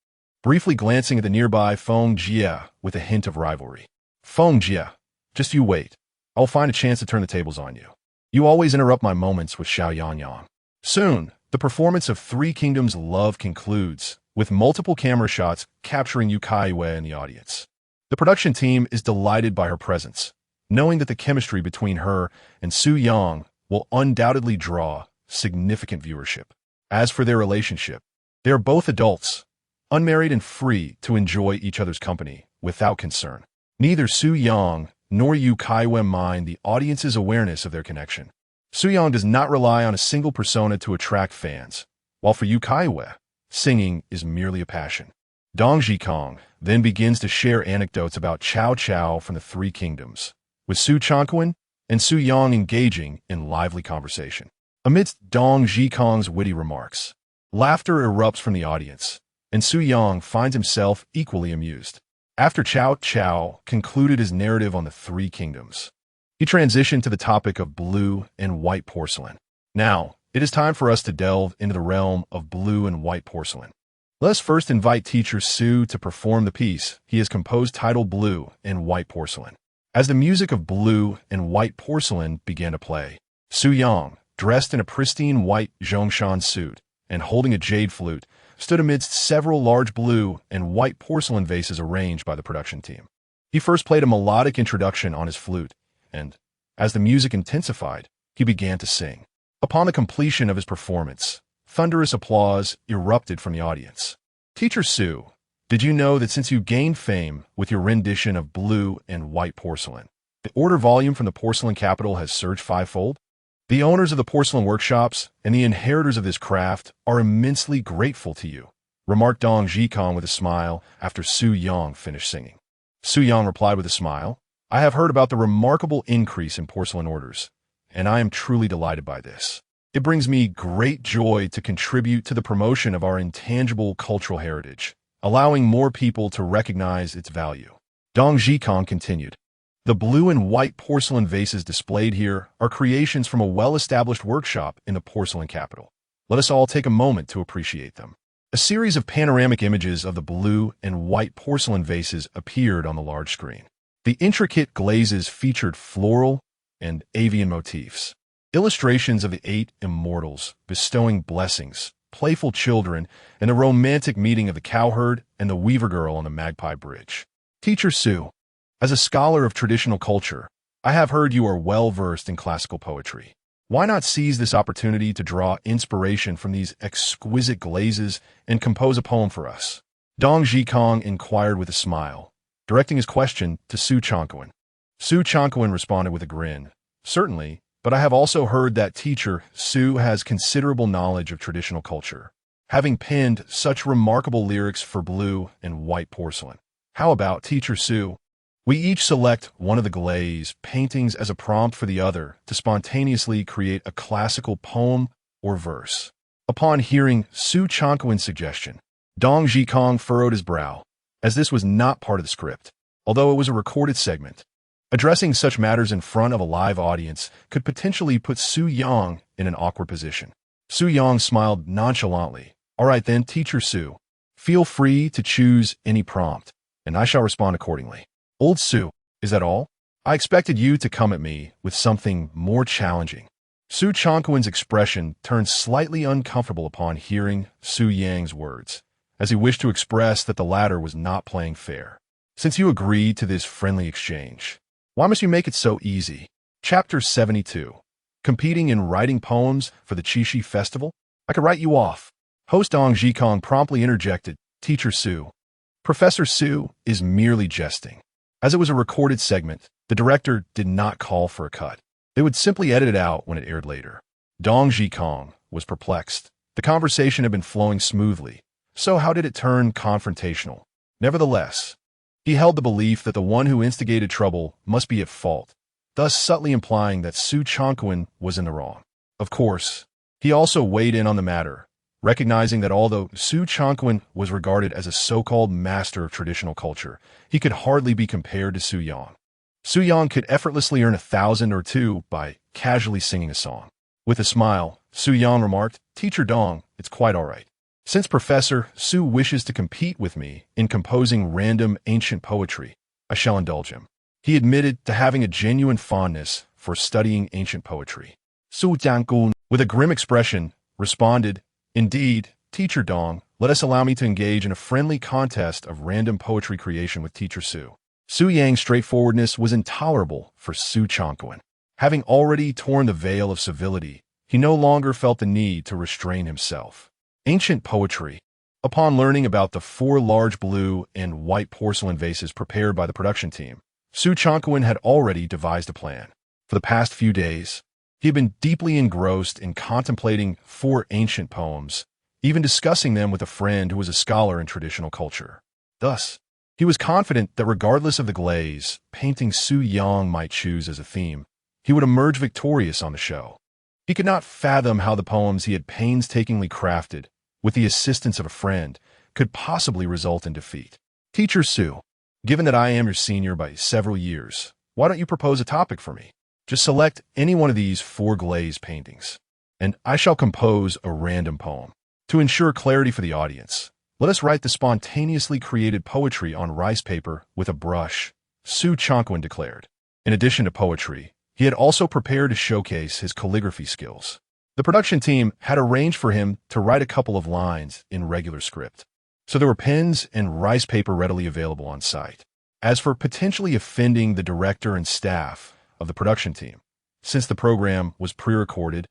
briefly glancing at the nearby Feng Jie with a hint of rivalry. Feng Jie, just you wait. I'll find a chance to turn the tables on you. You always interrupt my moments with Xiao Yangyang. Soon, the performance of Three Kingdoms Love concludes, with multiple camera shots capturing Yu Caiyue in the audience. The production team is delighted by her presence, knowing that the chemistry between her and Su Yang will undoubtedly draw significant viewership. As for their relationship, they are both adults, unmarried and free to enjoy each other's company without concern. Neither Su Yang nor Yu Caiyue mind the audience's awareness of their connection. Su Yang does not rely on a single persona to attract fans, while for Yu Caiyue, singing is merely a passion. Dong Zhikong then begins to share anecdotes about Cao Cao from the Three Kingdoms, with Su Caiyue and Su Yang engaging in lively conversation. Amidst Dong Zhikong's witty remarks, laughter erupts from the audience, and Su Yang finds himself equally amused. After Cao Cao concluded his narrative on the Three Kingdoms, he transitioned to the topic of blue and white porcelain. Now, it is time for us to delve into the realm of blue and white porcelain. Let us first invite teacher Su to perform the piece he has composed titled Blue and White Porcelain. As the music of blue and white porcelain began to play, Su Yang, dressed in a pristine white Zhongshan suit and holding a jade flute, stood amidst several large blue and white porcelain vases arranged by the production team. He first played a melodic introduction on his flute, and, as the music intensified, he began to sing. Upon the completion of his performance, thunderous applause erupted from the audience. Teacher Su, did you know that since you gained fame with your rendition of blue and white porcelain, the order volume from the porcelain capital has surged 5-fold? The owners of the porcelain workshops and the inheritors of this craft are immensely grateful to you, remarked Dong Zhikong with a smile after Su Yang finished singing. Su Yang replied with a smile, I have heard about the remarkable increase in porcelain orders, and I am truly delighted by this. It brings me great joy to contribute to the promotion of our intangible cultural heritage, allowing more people to recognize its value. Dong Zhikong continued. The blue and white porcelain vases displayed here are creations from a well-established workshop in the porcelain capital. Let us all take a moment to appreciate them. A series of panoramic images of the blue and white porcelain vases appeared on the large screen. The intricate glazes featured floral and avian motifs. Illustrations of the 8 immortals bestowing blessings, playful children, and the romantic meeting of the cowherd and the weaver girl on the Magpie Bridge. Teacher Su, as a scholar of traditional culture, I have heard you are well-versed in classical poetry. Why not seize this opportunity to draw inspiration from these exquisite glazes and compose a poem for us? Dong Zhikong inquired with a smile, directing his question to Su Chongquan. Su Chongquan responded with a grin. Certainly, but I have also heard that teacher Su has considerable knowledge of traditional culture, having penned such remarkable lyrics for blue and white porcelain. How about teacher Su? We each select one of the glaze paintings as a prompt for the other to spontaneously create a classical poem or verse. Upon hearing Su Chongquan's suggestion, Dong Zhikong furrowed his brow, as this was not part of the script, although it was a recorded segment. Addressing such matters in front of a live audience could potentially put Su Yang in an awkward position. Su Yang smiled nonchalantly. All right then, teacher Su. Feel free to choose any prompt, and I shall respond accordingly. Old Su, is that all? I expected you to come at me with something more challenging. Su Chongquan's expression turned slightly uncomfortable upon hearing Su Yang's words, as he wished to express that the latter was not playing fair. Since you agreed to this friendly exchange, why must you make it so easy? Chapter 72. Competing in writing poems for the Qixi Festival? I could write you off. Host Dong Zhikong promptly interjected, Teacher Su. Professor Su is merely jesting. As it was a recorded segment, the director did not call for a cut. They would simply edit it out when it aired later. Dong Zhikong was perplexed. The conversation had been flowing smoothly, so how did it turn confrontational? Nevertheless, he held the belief that the one who instigated trouble must be at fault, thus subtly implying that Su Chongquan was in the wrong. Of course, he also weighed in on the matter, recognizing that although Su Chongquan was regarded as a so-called master of traditional culture, he could hardly be compared to Su Yang. Su Yang could effortlessly earn 1,000 or 2 by casually singing a song. With a smile, Su Yang remarked, Teacher Dong, it's quite all right. Since Professor Su wishes to compete with me in composing random ancient poetry, I shall indulge him. He admitted to having a genuine fondness for studying ancient poetry. Su Jianggun, with a grim expression, responded, Indeed, Teacher Dong, let us allow me to engage in a friendly contest of random poetry creation with Teacher Su. Su Yang's straightforwardness was intolerable for Su Chongquan. Having already torn the veil of civility, he no longer felt the need to restrain himself. Ancient poetry. Upon learning about the 4 large blue and white porcelain vases prepared by the production team, Su Chongquan had already devised a plan. For the past few days, he had been deeply engrossed in contemplating 4 ancient poems, even discussing them with a friend who was a scholar in traditional culture. Thus, he was confident that regardless of the glaze painting Su Yang might choose as a theme, he would emerge victorious on the show. He could not fathom how the poems he had painstakingly crafted, with the assistance of a friend, could possibly result in defeat. Teacher Su, given that I am your senior by several years, why don't you propose a topic for me? Just select any one of these 4 glaze paintings, and I shall compose a random poem. To ensure clarity for the audience, let us write the spontaneously created poetry on rice paper with a brush, Su Chongquan declared. In addition to poetry, he had also prepared to showcase his calligraphy skills. The production team had arranged for him to write a couple of lines in regular script, so there were pens and rice paper readily available on site. As for potentially offending the director and staff of the production team, since the program was pre-recorded,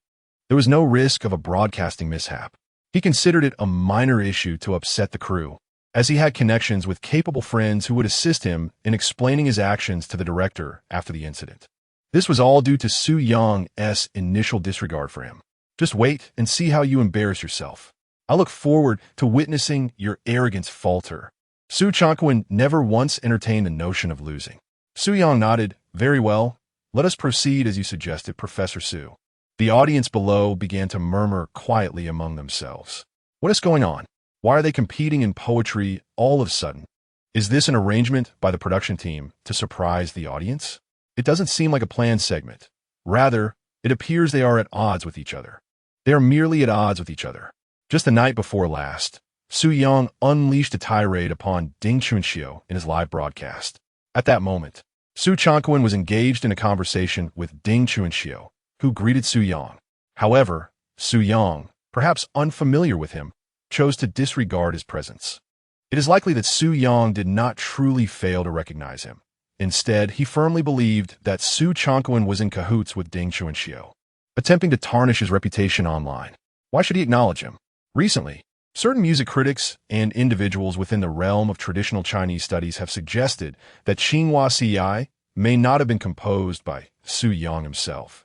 there was no risk of a broadcasting mishap. He considered it a minor issue to upset the crew, as he had connections with capable friends who would assist him in explaining his actions to the director after the incident. This was all due to Su Yang's initial disregard for him. Just wait and see how you embarrass yourself. I look forward to witnessing your arrogance falter. Su Chongquan never once entertained the notion of losing. Su Yang nodded. Very well. Let us proceed as you suggested, Professor Su. The audience below began to murmur quietly among themselves. What is going on? Why are they competing in poetry all of a sudden? Is this an arrangement by the production team to surprise the audience? It doesn't seem like a planned segment. Rather, it appears they are at odds with each other. They are merely at odds with each other. Just the night before last, Su Yang unleashed a tirade upon Ding Chunxiu in his live broadcast. At that moment, Su Changquan was engaged in a conversation with Ding Chunxiu, who greeted Su Yang. However, Su Yang, perhaps unfamiliar with him, chose to disregard his presence. It is likely that Su Yang did not truly fail to recognize him. Instead, he firmly believed that Su Changquan was in cahoots with Ding Chunxiu, attempting to tarnish his reputation online. Why should he acknowledge him? Recently, certain music critics and individuals within the realm of traditional Chinese studies have suggested that Xinhua Ci may not have been composed by Su Yang himself,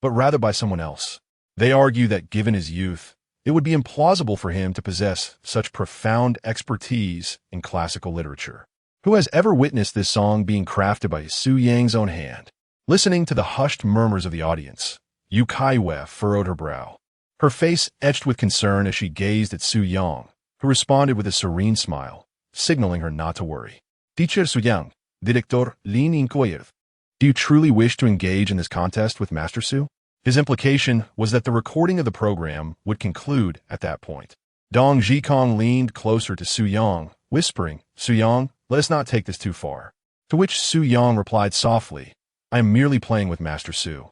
but rather by someone else. They argue that given his youth, it would be implausible for him to possess such profound expertise in classical literature. Who has ever witnessed this song being crafted by Su Yang's own hand? Listening to the hushed murmurs of the audience, Yu Caiyue furrowed her brow, her face etched with concern as she gazed at Su Yang, who responded with a serene smile, signaling her not to worry. Teacher Su Yang, Director Lin Inquired. Do you truly wish to engage in this contest with Master Su? His implication was that the recording of the program would conclude at that point. Dong Zhikong leaned closer to Su Yang, whispering, Su Yang, let us not take this too far. To which Su Yang replied softly, I am merely playing with Master Su.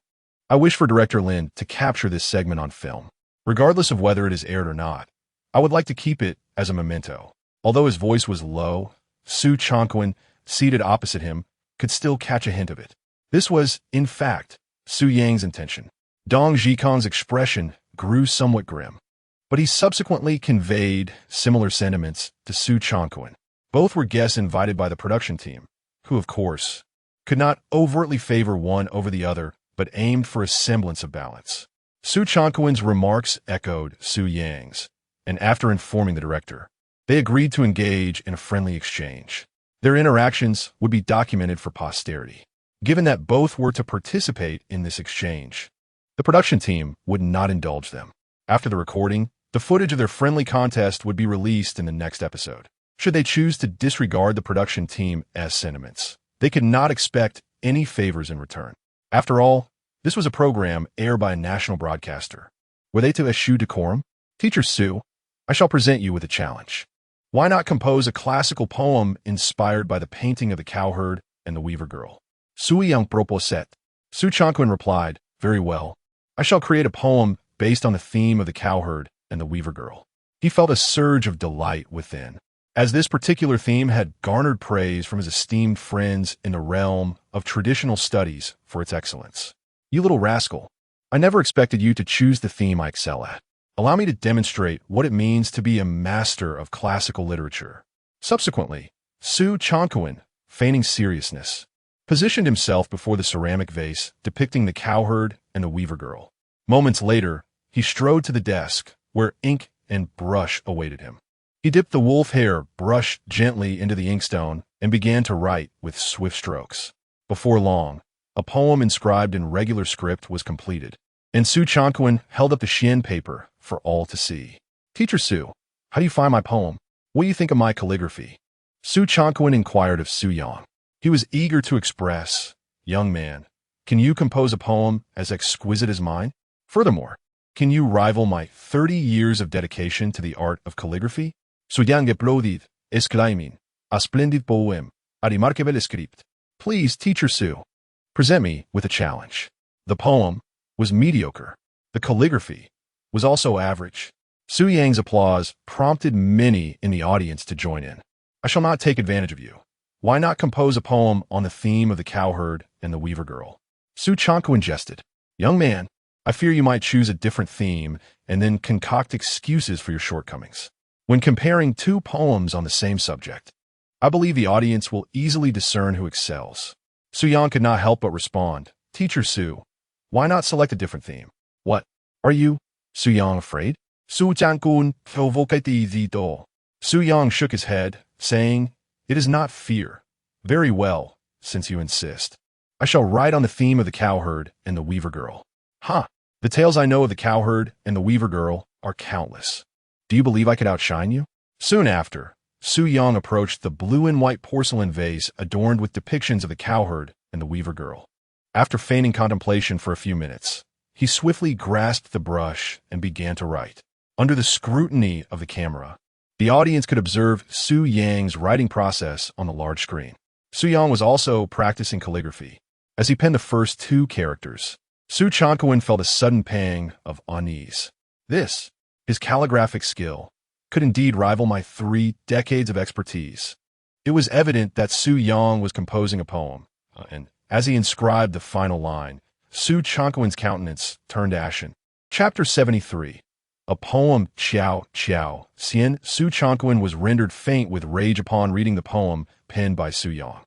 I wish for Director Lin to capture this segment on film. Regardless of whether it is aired or not, I would like to keep it as a memento. Although his voice was low, Su Changquan, seated opposite him, could still catch a hint of it. This was, in fact, Su Yang's intention. Dong Zhikong's expression grew somewhat grim, but he subsequently conveyed similar sentiments to Su Changquan. Both were guests invited by the production team, who, of course, could not overtly favor one over the other, but aimed for a semblance of balance. Su Changquan's remarks echoed Su Yang's, and after informing the director, they agreed to engage in a friendly exchange. Their interactions would be documented for posterity. Given that both were to participate in this exchange, the production team would not indulge them. After the recording, the footage of their friendly contest would be released in the next episode. Should they choose to disregard the production team's sentiments, they could not expect any favors in return. After all, this was a program aired by a national broadcaster. Were they to eschew decorum? Teacher Su, I shall present you with a challenge. Why not compose a classical poem inspired by the painting of the cowherd and the weaver girl? Su Yang proposed. Su Changquan replied, very well. I shall create a poem based on the theme of the cowherd and the weaver girl. He felt a surge of delight within, as this particular theme had garnered praise from his esteemed friends in the realm of traditional studies for its excellence. You little rascal, I never expected you to choose the theme I excel at. Allow me to demonstrate what it means to be a master of classical literature. Subsequently, Su Changquan, feigning seriousness, positioned himself before the ceramic vase depicting the cowherd and the weaver girl. Moments later, he strode to the desk, where ink and brush awaited him. He dipped the wolf hair brush gently into the inkstone and began to write with swift strokes. Before long, a poem inscribed in regular script was completed, and Su Changquan held up the Xian paper for all to see. Teacher Su, how do you find my poem? What do you think of my calligraphy? Su Changquan inquired of Su Yang. He was eager to express, young man, can you compose a poem as exquisite as mine? Furthermore, can you rival my 30 years of dedication to the art of calligraphy? Su Yang aplaudid, exclaiming, a splendid poem, a remarkable script. Please, Teacher Su, present me with a challenge. The poem was mediocre. The calligraphy was also average. Su Yang's applause prompted many in the audience to join in. I shall not take advantage of you. Why not compose a poem on the theme of the cowherd and the weaver girl? Su Changquan jested. Young man, I fear you might choose a different theme and then concoct excuses for your shortcomings. When comparing two poems on the same subject, I believe the audience will easily discern who excels. Su Yang could not help but respond, Teacher Su, why not select a different theme? What? Are you, Su Yang, afraid? Su Changquan provocatezito. Su Yang shook his head, saying, it is not fear. Very well, since you insist. I shall write on the theme of the cowherd and the weaver girl. Ha! The tales I know of the cowherd and the weaver girl are countless. Do you believe I could outshine you? Soon after, Su Yang approached the blue and white porcelain vase adorned with depictions of the cowherd and the weaver girl. After feigning contemplation for a few minutes, he swiftly grasped the brush and began to write. Under the scrutiny of the camera, the audience could observe Su Yang's writing process on the large screen. Su Yang was also practicing calligraphy. As he penned the first two characters, Su Caiyue felt a sudden pang of unease. This, his calligraphic skill, could indeed rival my 3 decades of expertise. It was evident that Su Yang was composing a poem, and as he inscribed the final line, Su Caiyue's countenance turned ashen. Chapter 73. A poem, Qiao Qiao. Xian. Su Caiyue was rendered faint with rage upon reading the poem penned by Su Yang.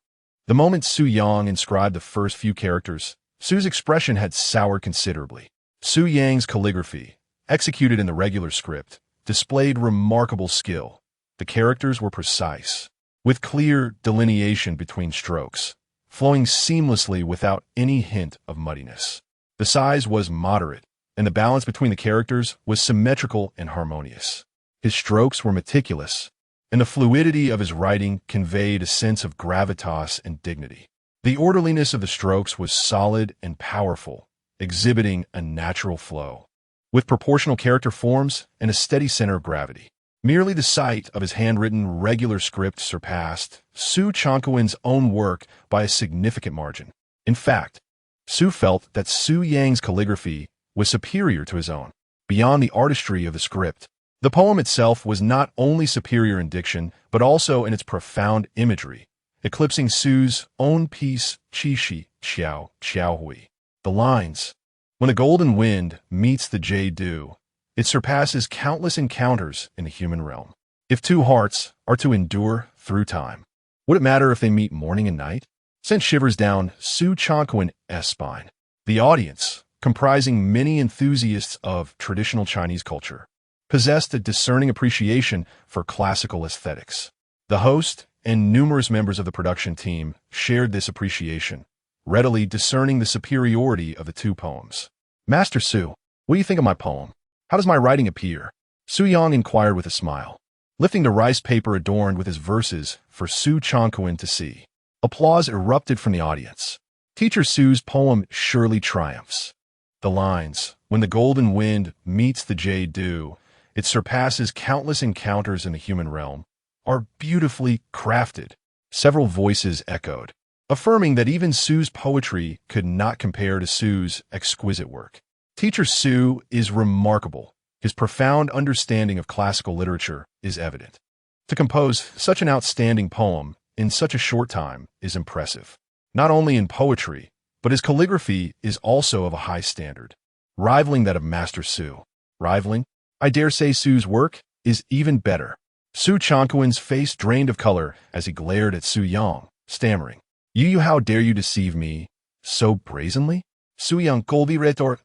The moment Su Yang inscribed the first few characters, Su's expression had soured considerably. Su Yang's calligraphy, executed in the regular script, displayed remarkable skill. The characters were precise, with clear delineation between strokes, flowing seamlessly without any hint of muddiness. The size was moderate, and the balance between the characters was symmetrical and harmonious. His strokes were meticulous, and the fluidity of his writing conveyed a sense of gravitas and dignity. The orderliness of the strokes was solid and powerful, exhibiting a natural flow, with proportional character forms and a steady center of gravity. Merely the sight of his handwritten regular script surpassed Su Caiyue's own work by a significant margin. In fact, Su felt that Su Yang's calligraphy was superior to his own. Beyond the artistry of the script, the poem itself was not only superior in diction, but also in its profound imagery, eclipsing Su's own piece, Qixi Qiao Qiaohui. The lines, "When the golden wind meets the jade dew, it surpasses countless encounters in the human realm. If two hearts are to endure through time, would it matter if they meet morning and night?" sent shivers down Su Caiyue's spine. The audience, comprising many enthusiasts of traditional Chinese culture, possessed a discerning appreciation for classical aesthetics. The host and numerous members of the production team shared this appreciation, readily discerning the superiority of the two poems. "Master Su, what do you think of my poem? How does my writing appear?" Su Yang inquired with a smile, lifting the rice paper adorned with his verses for Su Caiyue to see. Applause erupted from the audience. Teacher Su's poem surely triumphs. The lines, "When the golden wind meets the jade dew, it surpasses countless encounters in the human realm," are beautifully crafted. Several voices echoed, affirming that even Su's poetry could not compare to Su's exquisite work. Teacher Su is remarkable. His profound understanding of classical literature is evident. To compose such an outstanding poem in such a short time is impressive. Not only in poetry, but his calligraphy is also of a high standard, rivaling that of Master Su. Rivaling? I dare say Su's work is even better. Su Caiyue's face drained of color as he glared at Su Yang, stammering, "You, how dare you deceive me so brazenly?" Su Yang Golbi retort,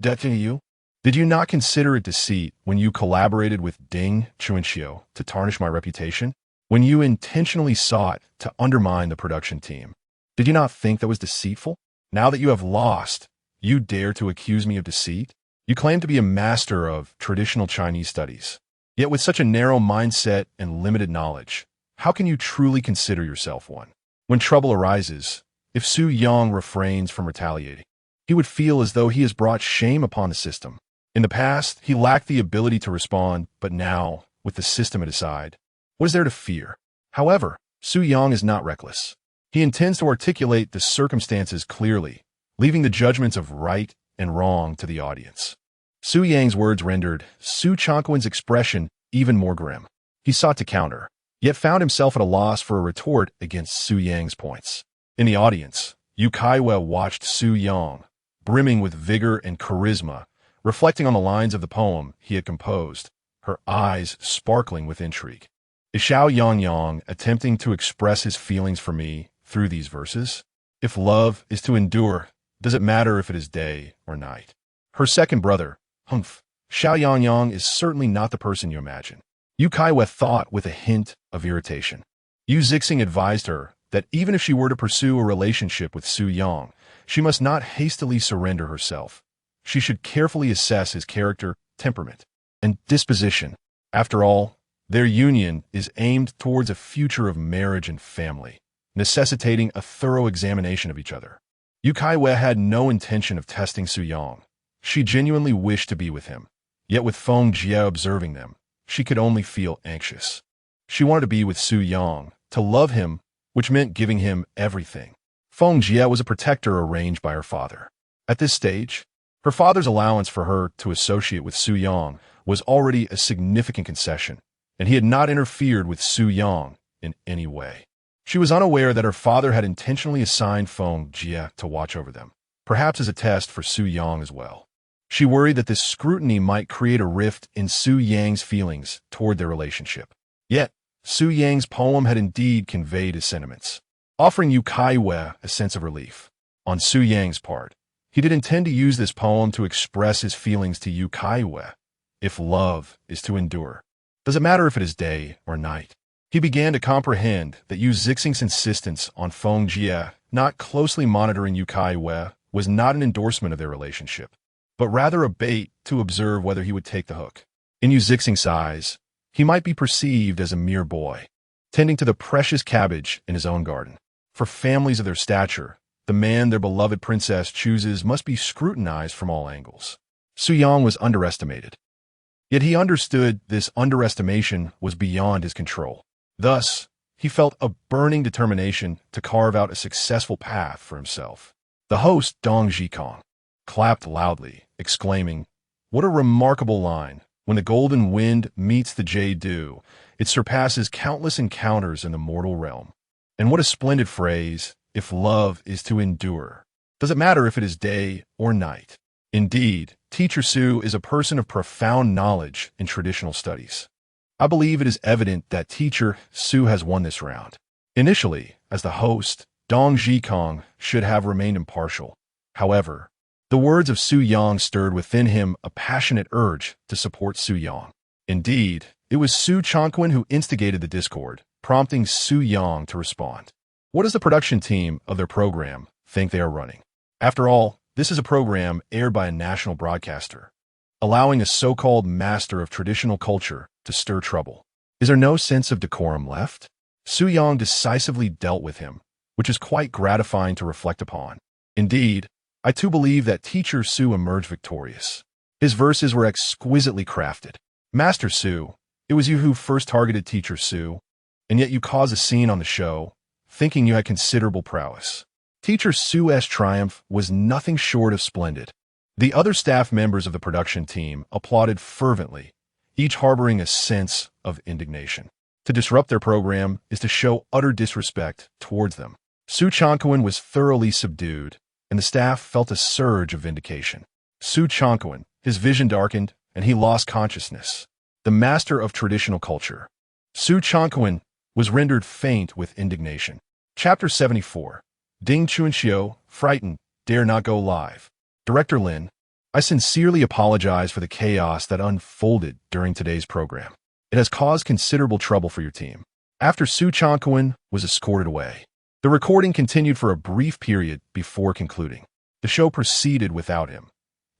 "You? Did you not consider it deceit when you collaborated with Ding Chuanxiu to tarnish my reputation? When you intentionally sought to undermine the production team? Did you not think that was deceitful? Now that you have lost, you dare to accuse me of deceit? You claim to be a master of traditional Chinese studies. Yet with such a narrow mindset and limited knowledge, how can you truly consider yourself one?" When trouble arises, if Su Yang refrains from retaliating, he would feel as though he has brought shame upon the system. In the past, he lacked the ability to respond, but now, with the system at his side, what is there to fear? However, Su Yang is not reckless. He intends to articulate the circumstances clearly, leaving the judgments of right and wrong to the audience. Su Yang's words rendered Su Caiyue's expression even more grim. He sought to counter, yet found himself at a loss for a retort against Su Yang's points. In the audience, Yu Caiyue watched Su Yang, brimming with vigor and charisma, reflecting on the lines of the poem he had composed, her eyes sparkling with intrigue. Is Xiao Yang attempting to express his feelings for me through these verses? If love is to endure, does it matter if it is day or night? Her second brother, Humph, Xiao Yang is certainly not the person you imagine. Yu Caiyue thought with a hint of irritation. Yu Zixing advised her that even if she were to pursue a relationship with Su Yang, she must not hastily surrender herself. she should carefully assess his character, temperament, and disposition. After all, their union is aimed towards a future of marriage and family, necessitating a thorough examination of each other. Yu Caiyue had no intention of testing Su Yang. She genuinely wished to be with him. Yet with Feng Jie observing them, she could only feel anxious. She wanted to be with Su Yang, to love him, which meant giving him everything. Feng Jie was a protector arranged by her father. At this stage, her father's allowance for her to associate with Su Yang was already a significant concession, and he had not interfered with Su Yang in any way. She was unaware that her father had intentionally assigned Feng Jie to watch over them, perhaps as a test for Su Yang as well. She worried that this scrutiny might create a rift in Su Yang's feelings toward their relationship. Yet, Su Yang's poem had indeed conveyed his sentiments, offering Yu Caiyue a sense of relief. On Su Yang's part, he did intend to use this poem to express his feelings to Yu Caiyue. If love is to endure, does it matter if it is day or night? He began to comprehend that Yu Zixing's insistence on Feng Jie not closely monitoring Yu Caiyue was not an endorsement of their relationship, but rather a bait to observe whether he would take the hook. In Yu Zixing's eyes, he might be perceived as a mere boy, tending to the precious cabbage in his own garden. For families of their stature, the man their beloved princess chooses must be scrutinized from all angles. Su Yang was underestimated. Yet he understood this underestimation was beyond his control. Thus, he felt a burning determination to carve out a successful path for himself. The host, Dong Zhikong, clapped loudly, exclaiming, "What a remarkable line! When the golden wind meets the jade dew, it surpasses countless encounters in the mortal realm. And what a splendid phrase, if love is to endure. Does it matter if it is day or night?" Indeed, Teacher Su is a person of profound knowledge in traditional studies. I believe it is evident that Teacher Su has won this round. Initially, as the host, Dong Zhikong should have remained impartial. However, the words of Su Yang stirred within him a passionate urge to support Su Yang. Indeed, it was Su Chongquan who instigated the discord, prompting Su Yang to respond. What does the production team of their program think they are running? After all, this is a program aired by a national broadcaster, allowing a so-called master of traditional culture to stir trouble. Is there no sense of decorum left? Su Yang decisively dealt with him, which is quite gratifying to reflect upon. Indeed, I too believe that Teacher Su emerged victorious. His verses were exquisitely crafted. Master Su, it was you who first targeted Teacher Su, and yet you caused a scene on the show, thinking you had considerable prowess. Teacher Su's triumph was nothing short of splendid. The other staff members of the production team applauded fervently, each harboring a sense of indignation. To disrupt their program is to show utter disrespect towards them. Su Chongquan was thoroughly subdued, and the staff felt a surge of vindication. Su Chongquan, his vision darkened, and he lost consciousness. The master of traditional culture, Su Chongquan, was rendered faint with indignation. Chapter 74. Ding Chuanxiu, frightened, dare not go live. Director Lin, I sincerely apologize for the chaos that unfolded during today's program. It has caused considerable trouble for your team. After Su Chongquan was escorted away, the recording continued for a brief period before concluding. The show proceeded without him.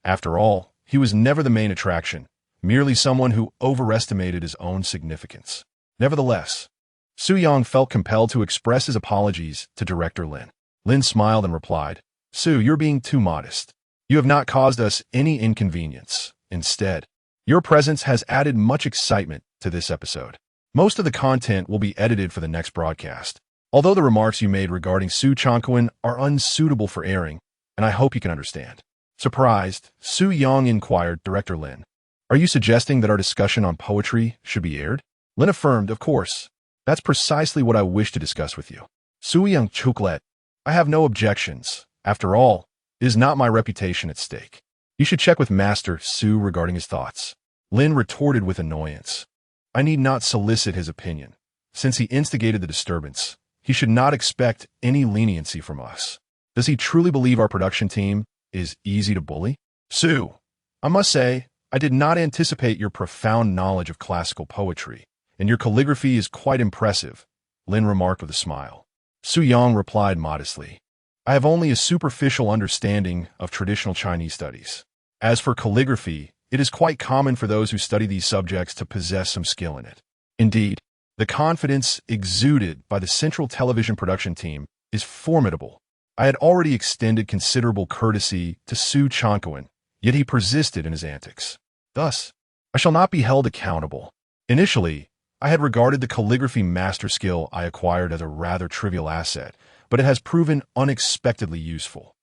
After all, he was never the main attraction, merely someone who overestimated his own significance. Nevertheless, Su Yang felt compelled to express his apologies to Director Lin. Lin smiled and replied, "Su, you're being too modest. You have not caused us any inconvenience. Instead, your presence has added much excitement to this episode. Most of the content will be edited for the next broadcast, although the remarks you made regarding Su Chongquan are unsuitable for airing, and I hope you can understand." Surprised, Su Yang inquired Director Lin, "Are you suggesting that our discussion on poetry should be aired?" Lin affirmed, "Of course. That's precisely what I wish to discuss with you." Su Yang chucklet, "I have no objections. After all, it is not my reputation at stake. You should check with Master Su regarding his thoughts." Lin retorted with annoyance, "I need not solicit his opinion. Since he instigated the disturbance, he should not expect any leniency from us. Does he truly believe our production team is easy to bully?" "Su, I must say, I did not anticipate your profound knowledge of classical poetry, and your calligraphy is quite impressive," Lin remarked with a smile. Su Yang replied modestly, "I have only a superficial understanding of traditional Chinese studies. As for calligraphy, it is quite common for those who study these subjects to possess some skill in it. Indeed, the confidence exuded by the central television production team is formidable. I had already extended considerable courtesy to Su Caiyue, yet he persisted in his antics. Thus, I shall not be held accountable. Initially, I had regarded the calligraphy master skill I acquired as a rather trivial asset, but it has proven unexpectedly useful.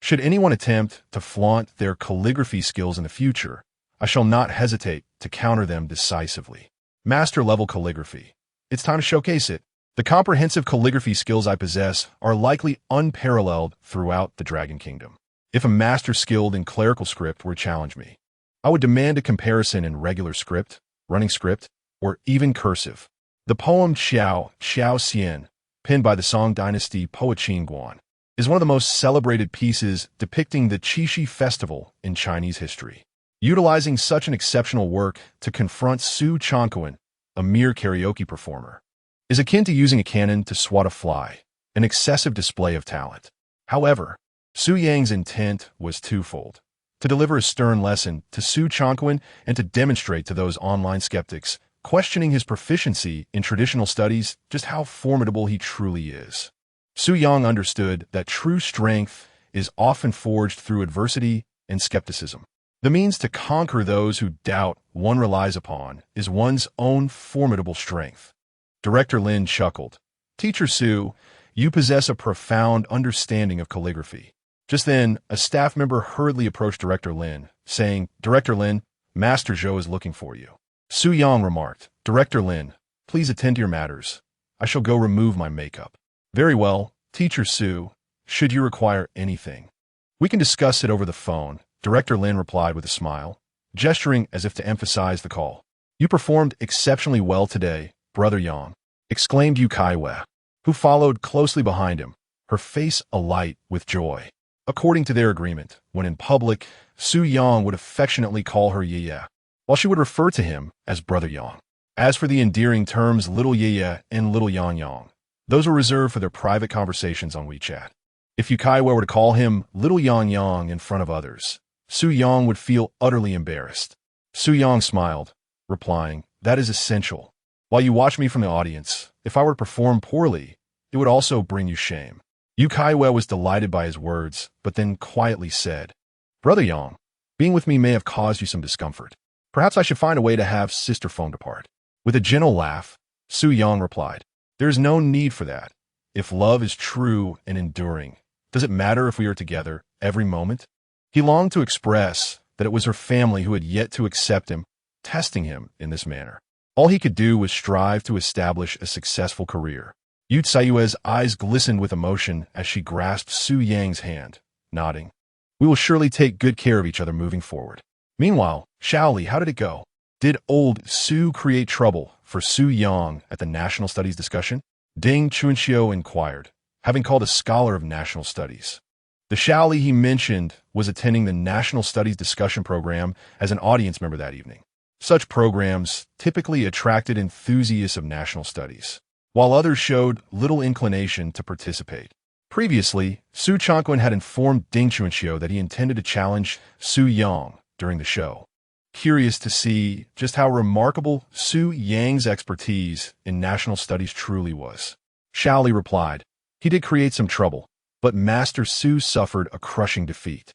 Should anyone attempt to flaunt their calligraphy skills in the future, I shall not hesitate to counter them decisively. Master-level calligraphy. It's time to showcase it. The comprehensive calligraphy skills I possess are likely unparalleled throughout the Dragon Kingdom. If a master skilled in clerical script were to challenge me, I would demand a comparison in regular script, running script, or even cursive. The poem Xiao Xian, penned by the Song Dynasty poet Qin Guan, is one of the most celebrated pieces depicting the Qixi festival in Chinese history. Utilizing such an exceptional work to confront Su Caiyue, a mere karaoke performer, is akin to using a cannon to swat a fly, an excessive display of talent. However, Su Yang's intent was twofold: to deliver a stern lesson to Su Caiyue and to demonstrate to those online skeptics questioning his proficiency in traditional studies just how formidable he truly is. Su Yang understood that true strength is often forged through adversity and skepticism. The means to conquer those who doubt one relies upon is one's own formidable strength. Director Lin chuckled. Teacher Su, you possess a profound understanding of calligraphy. Just then, a staff member hurriedly approached Director Lin, saying, Director Lin, Master Zhou is looking for you. Su Yang remarked, Director Lin, please attend to your matters. I shall go remove my makeup. Very well, Teacher Su, should you require anything. We can discuss it over the phone, Director Lin replied with a smile, gesturing as if to emphasize the call. You performed exceptionally well today, Brother Yang, exclaimed Yu Caiyue, who followed closely behind him, her face alight with joy. According to their agreement, when in public, Su Yang would affectionately call her Ye, while she would refer to him as Brother Yang. As for the endearing terms Little Ye and Little Yang, those were reserved for their private conversations on WeChat. If Yu Caiyue were to call him Little Yang in front of others, Su Yang would feel utterly embarrassed. Su Yang smiled, replying, That is essential. While you watch me from the audience, if I were to perform poorly, it would also bring you shame. Yu Caiyue was delighted by his words, but then quietly said, Brother Yang, being with me may have caused you some discomfort. Perhaps I should find a way to have sister phoned apart. With a gentle laugh, Su Yang replied, There is no need for that. If love is true and enduring, does it matter if we are together every moment? He longed to express that it was her family who had yet to accept him, testing him in this manner. All he could do was strive to establish a successful career. Yu Caiyue's eyes glistened with emotion as she grasped Su Yang's hand, nodding. We will surely take good care of each other moving forward. Meanwhile, Shaoli, how did it go? Did old Su create trouble for Su Yang at the National Studies discussion? Ding Chunxiu inquired, having called a scholar of National Studies. The Shaoli he mentioned was attending the National Studies discussion program as an audience member that evening. Such programs typically attracted enthusiasts of national studies, while others showed little inclination to participate. Previously, Su Caiyue had informed Ding Chunxiu that he intended to challenge Su Yang during the show. Curious to see just how remarkable Su Yang's expertise in national studies truly was, Shaoli replied, He did create some trouble, but Master Su suffered a crushing defeat.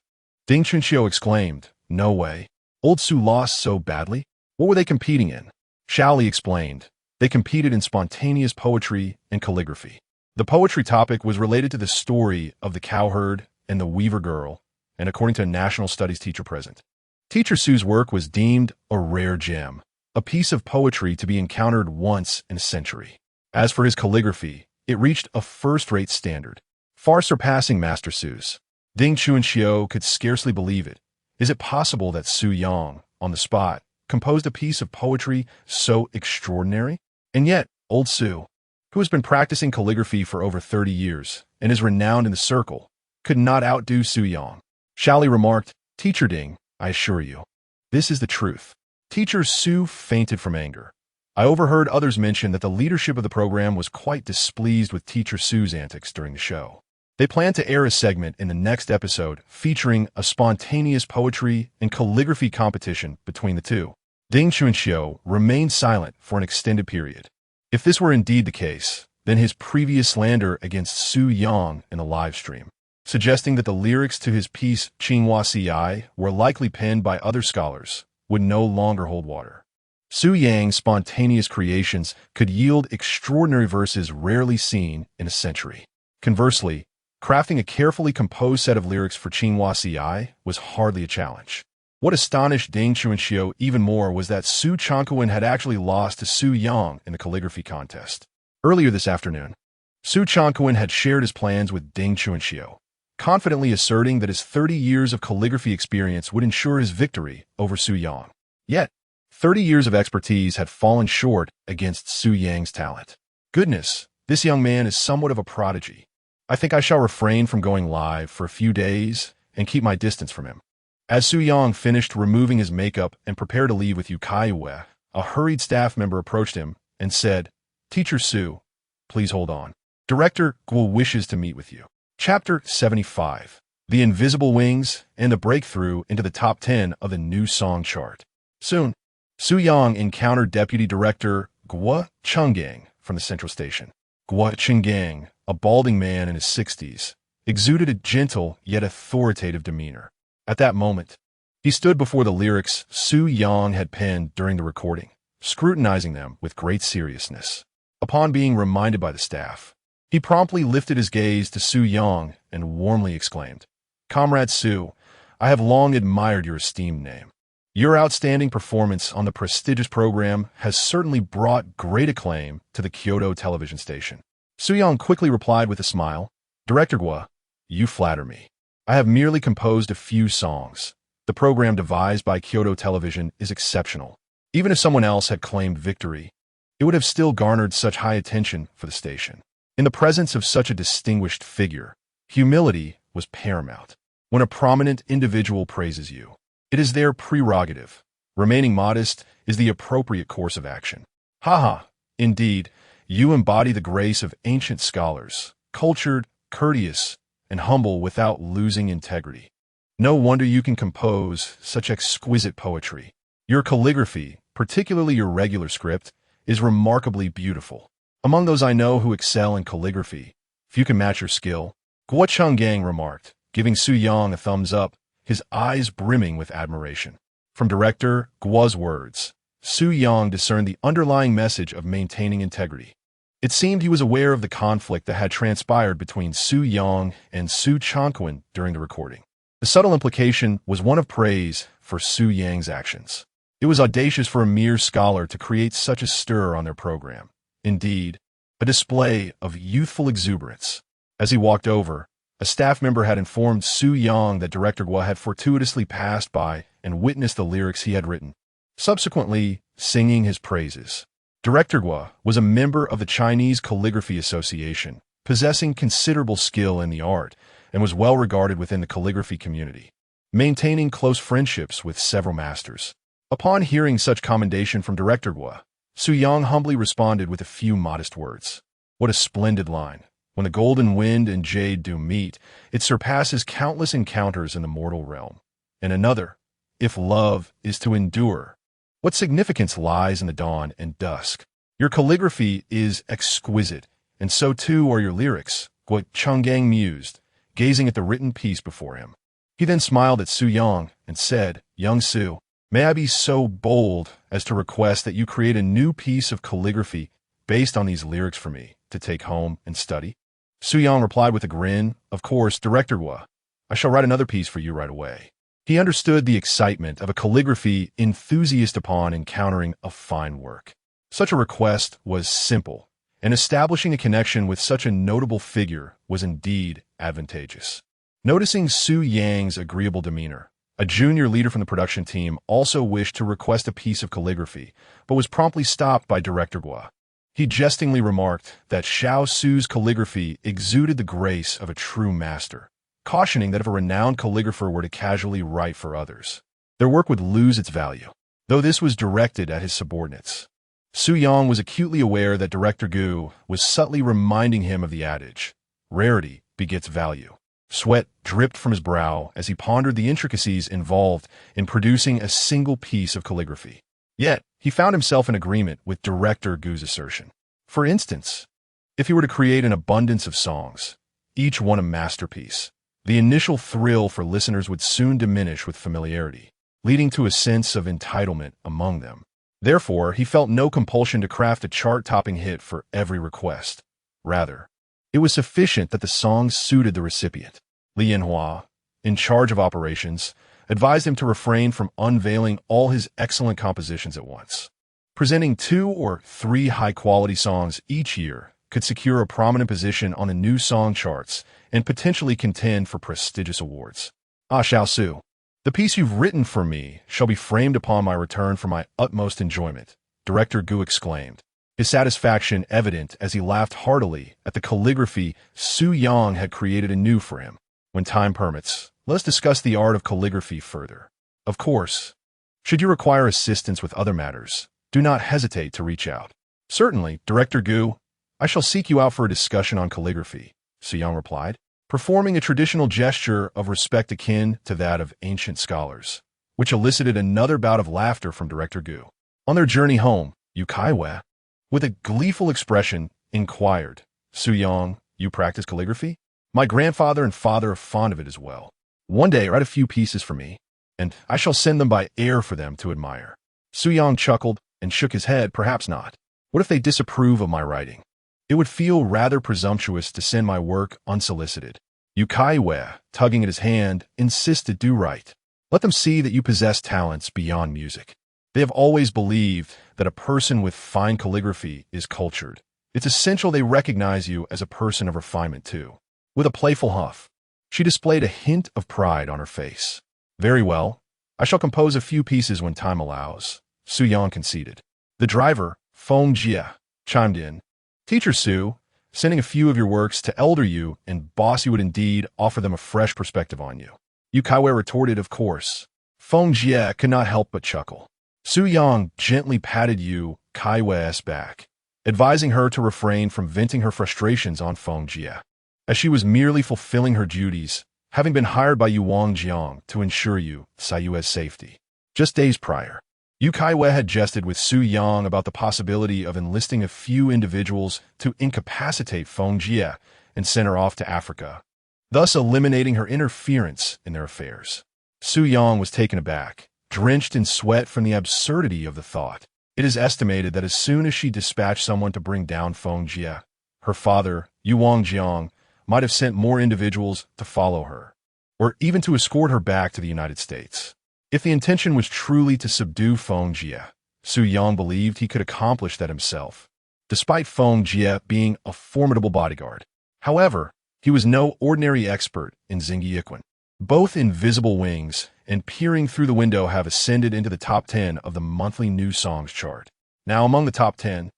Ding Chunxiu exclaimed, No way. Old Su lost so badly? What were they competing in? Shaoli explained, They competed in spontaneous poetry and calligraphy. The poetry topic was related to the story of the cowherd and the weaver girl, and according to a national studies teacher present. Teacher Su's work was deemed a rare gem, a piece of poetry to be encountered once in a century. As for his calligraphy, it reached a first-rate standard, far surpassing Master Su's. Ding Chunxiu could scarcely believe it. Is it possible that Su Yang, on the spot, composed a piece of poetry so extraordinary? And yet, old Su, who has been practicing calligraphy for over 30 years and is renowned in the circle, could not outdo Su Yang. Shaoli remarked, Teacher Ding, I assure you, this is the truth. Teacher Su fainted from anger. I overheard others mention that the leadership of the program was quite displeased with Teacher Su's antics during the show. They plan to air a segment in the next episode featuring a spontaneous poetry and calligraphy competition between the two. Ding Chunxiu remained silent for an extended period. If this were indeed the case, then his previous slander against Su Yang in the live stream, suggesting that the lyrics to his piece Qinghua Ci were likely penned by other scholars, would no longer hold water. Su Yang's spontaneous creations could yield extraordinary verses rarely seen in a century. Conversely, crafting a carefully composed set of lyrics for Qinghua Ci was hardly a challenge. What astonished Ding Chunxiu even more was that Su Changquan had actually lost to Su Yang in the calligraphy contest. Earlier this afternoon, Su Changquan had shared his plans with Ding Chunxiu, confidently asserting that his 30 years of calligraphy experience would ensure his victory over Su Yang. Yet, 30 years of expertise had fallen short against Su Yang's talent. Goodness, this young man is somewhat of a prodigy. I think I shall refrain from going live for a few days and keep my distance from him. As Su Yang finished removing his makeup and prepared to leave with Yu Caiyue, a hurried staff member approached him and said, "Teacher Su, please hold on. Director Guo wishes to meet with you." Chapter 75. The Invisible Wings and the Breakthrough into the Top 10 of the New Song Chart. Soon, Su Yang encountered Deputy Director Guo Chenggang from the Central Station. Guo Chenggang, a balding man in his 60s, exuded a gentle yet authoritative demeanor. At that moment, he stood before the lyrics Su Yang had penned during the recording, scrutinizing them with great seriousness. Upon being reminded by the staff, he promptly lifted his gaze to Su Yang and warmly exclaimed, "Comrade Su, I have long admired your esteemed name. Your outstanding performance on the prestigious program has certainly brought great acclaim to the Kyoto television station." Su Yang quickly replied with a smile, "Director Guo, you flatter me. I have merely composed a few songs. The program devised by Kyoto Television is exceptional. Even if someone else had claimed victory, it would have still garnered such high attention for the station. In the presence of such a distinguished figure, humility was paramount. When a prominent individual praises you, it is their prerogative. Remaining modest is the appropriate course of action. Haha, indeed, you embody the grace of ancient scholars, cultured, courteous, and humble without losing integrity. No wonder you can compose such exquisite poetry. Your calligraphy, particularly your regular script, is remarkably beautiful. Among those I know who excel in calligraphy, few can match your skill," Guo Chenggang remarked, giving Su Yang a thumbs up, his eyes brimming with admiration. From Director Guo's words, Su Yang discerned the underlying message of maintaining integrity. It seemed he was aware of the conflict that had transpired between Su Yang and Su Changquan during the recording. The subtle implication was one of praise for Su Yang's actions. It was audacious for a mere scholar to create such a stir on their program. Indeed, a display of youthful exuberance. As he walked over, a staff member had informed Su Yang that Director Guo had fortuitously passed by and witnessed the lyrics he had written, subsequently singing his praises. Director Guo was a member of the Chinese Calligraphy Association, possessing considerable skill in the art, and was well regarded within the calligraphy community, maintaining close friendships with several masters. Upon hearing such commendation from Director Guo, Su Yang humbly responded with a few modest words. What a splendid line. When the golden wind and jade do meet, it surpasses countless encounters in the mortal realm. And another, if love is to endure, what significance lies in the dawn and dusk? Your calligraphy is exquisite, and so too are your lyrics, Guo Chenggang mused, gazing at the written piece before him. He then smiled at Su Yang and said, "Young Su, may I be so bold as to request that you create a new piece of calligraphy based on these lyrics for me to take home and study?" Su Yang replied with a grin, "Of course, Director Guo. I shall write another piece for you right away." He understood the excitement of a calligraphy enthusiast upon encountering a fine work. Such a request was simple, and establishing a connection with such a notable figure was indeed advantageous. Noticing Su Yang's agreeable demeanor, a junior leader from the production team also wished to request a piece of calligraphy, but was promptly stopped by Director Guo. He jestingly remarked that Xiao Su's calligraphy exuded the grace of a true master, cautioning that if a renowned calligrapher were to casually write for others, their work would lose its value, though this was directed at his subordinates. Su Yang was acutely aware that Director Gu was subtly reminding him of the adage, "Rarity begets value. Sweat dripped from his brow as he pondered the intricacies involved in producing a single piece of calligraphy. Yet, he found himself in agreement with Director Gu's assertion. For instance, if he were to create an abundance of songs, each one a masterpiece, the initial thrill for listeners would soon diminish with familiarity, leading to a sense of entitlement among them. Therefore, he felt no compulsion to craft a chart-topping hit for every request. Rather, it was sufficient that the songs suited the recipient. Li Yanhua, in charge of operations, advised him to refrain from unveiling all his excellent compositions at once. Presenting 2 or 3 high-quality songs each year could secure a prominent position on the new song charts and potentially contend for prestigious awards. Ah, Xiao Su, the piece you've written for me shall be framed upon my return for my utmost enjoyment, Director Gu exclaimed, his satisfaction evident as he laughed heartily at the calligraphy Su Yang had created anew for him. When time permits, let's discuss the art of calligraphy further. Of course, should you require assistance with other matters, do not hesitate to reach out. Certainly, Director Gu, I shall seek you out for a discussion on calligraphy, Su Yang replied, performing a traditional gesture of respect akin to that of ancient scholars, which elicited another bout of laughter from Director Gu. On their journey home, Yu Caiyue, with a gleeful expression, inquired, Su Yang, you practice calligraphy? My grandfather and father are fond of it as well. One day write a few pieces for me, and I shall send them by air for them to admire. Su Yang chuckled and shook his head, perhaps not. What if they disapprove of my writing? It would feel rather presumptuous to send my work unsolicited. Yu Caiyue, tugging at his hand, insisted, do write. Let them see that you possess talents beyond music. They have always believed that a person with fine calligraphy is cultured. It's essential they recognize you as a person of refinement, too. With a playful huff, she displayed a hint of pride on her face. Very well. I shall compose a few pieces when time allows, Su Yang conceded. The driver, Feng Jie, chimed in. Teacher Su, sending a few of your works to Elder Yu and Boss Yu would indeed offer them a fresh perspective on you. Yu Caiyue retorted, of course. Feng Jie could not help but chuckle. Su Yang gently patted Yu Caiyue's back, advising her to refrain from venting her frustrations on Feng Jie, as she was merely fulfilling her duties, having been hired by Yu Wangjiang to ensure Yu Caiyue's safety. Just days prior, Yu Caiyue had jested with Su Yang about the possibility of enlisting a few individuals to incapacitate Feng Jie and send her off to Africa, thus eliminating her interference in their affairs. Su Yang was taken aback, drenched in sweat from the absurdity of the thought. It is estimated that as soon as she dispatched someone to bring down Feng Jie, her father, Yu Wangjiang, might have sent more individuals to follow her, or even to escort her back to the United States. If the intention was truly to subdue Feng Jie, Su Yang believed he could accomplish that himself, despite Feng Jie being a formidable bodyguard. However, he was no ordinary expert in Xingyiquan. Both Invisible Wings and Peering Through the Window have ascended into the top 10 of the monthly new songs chart. Now, among the top 10,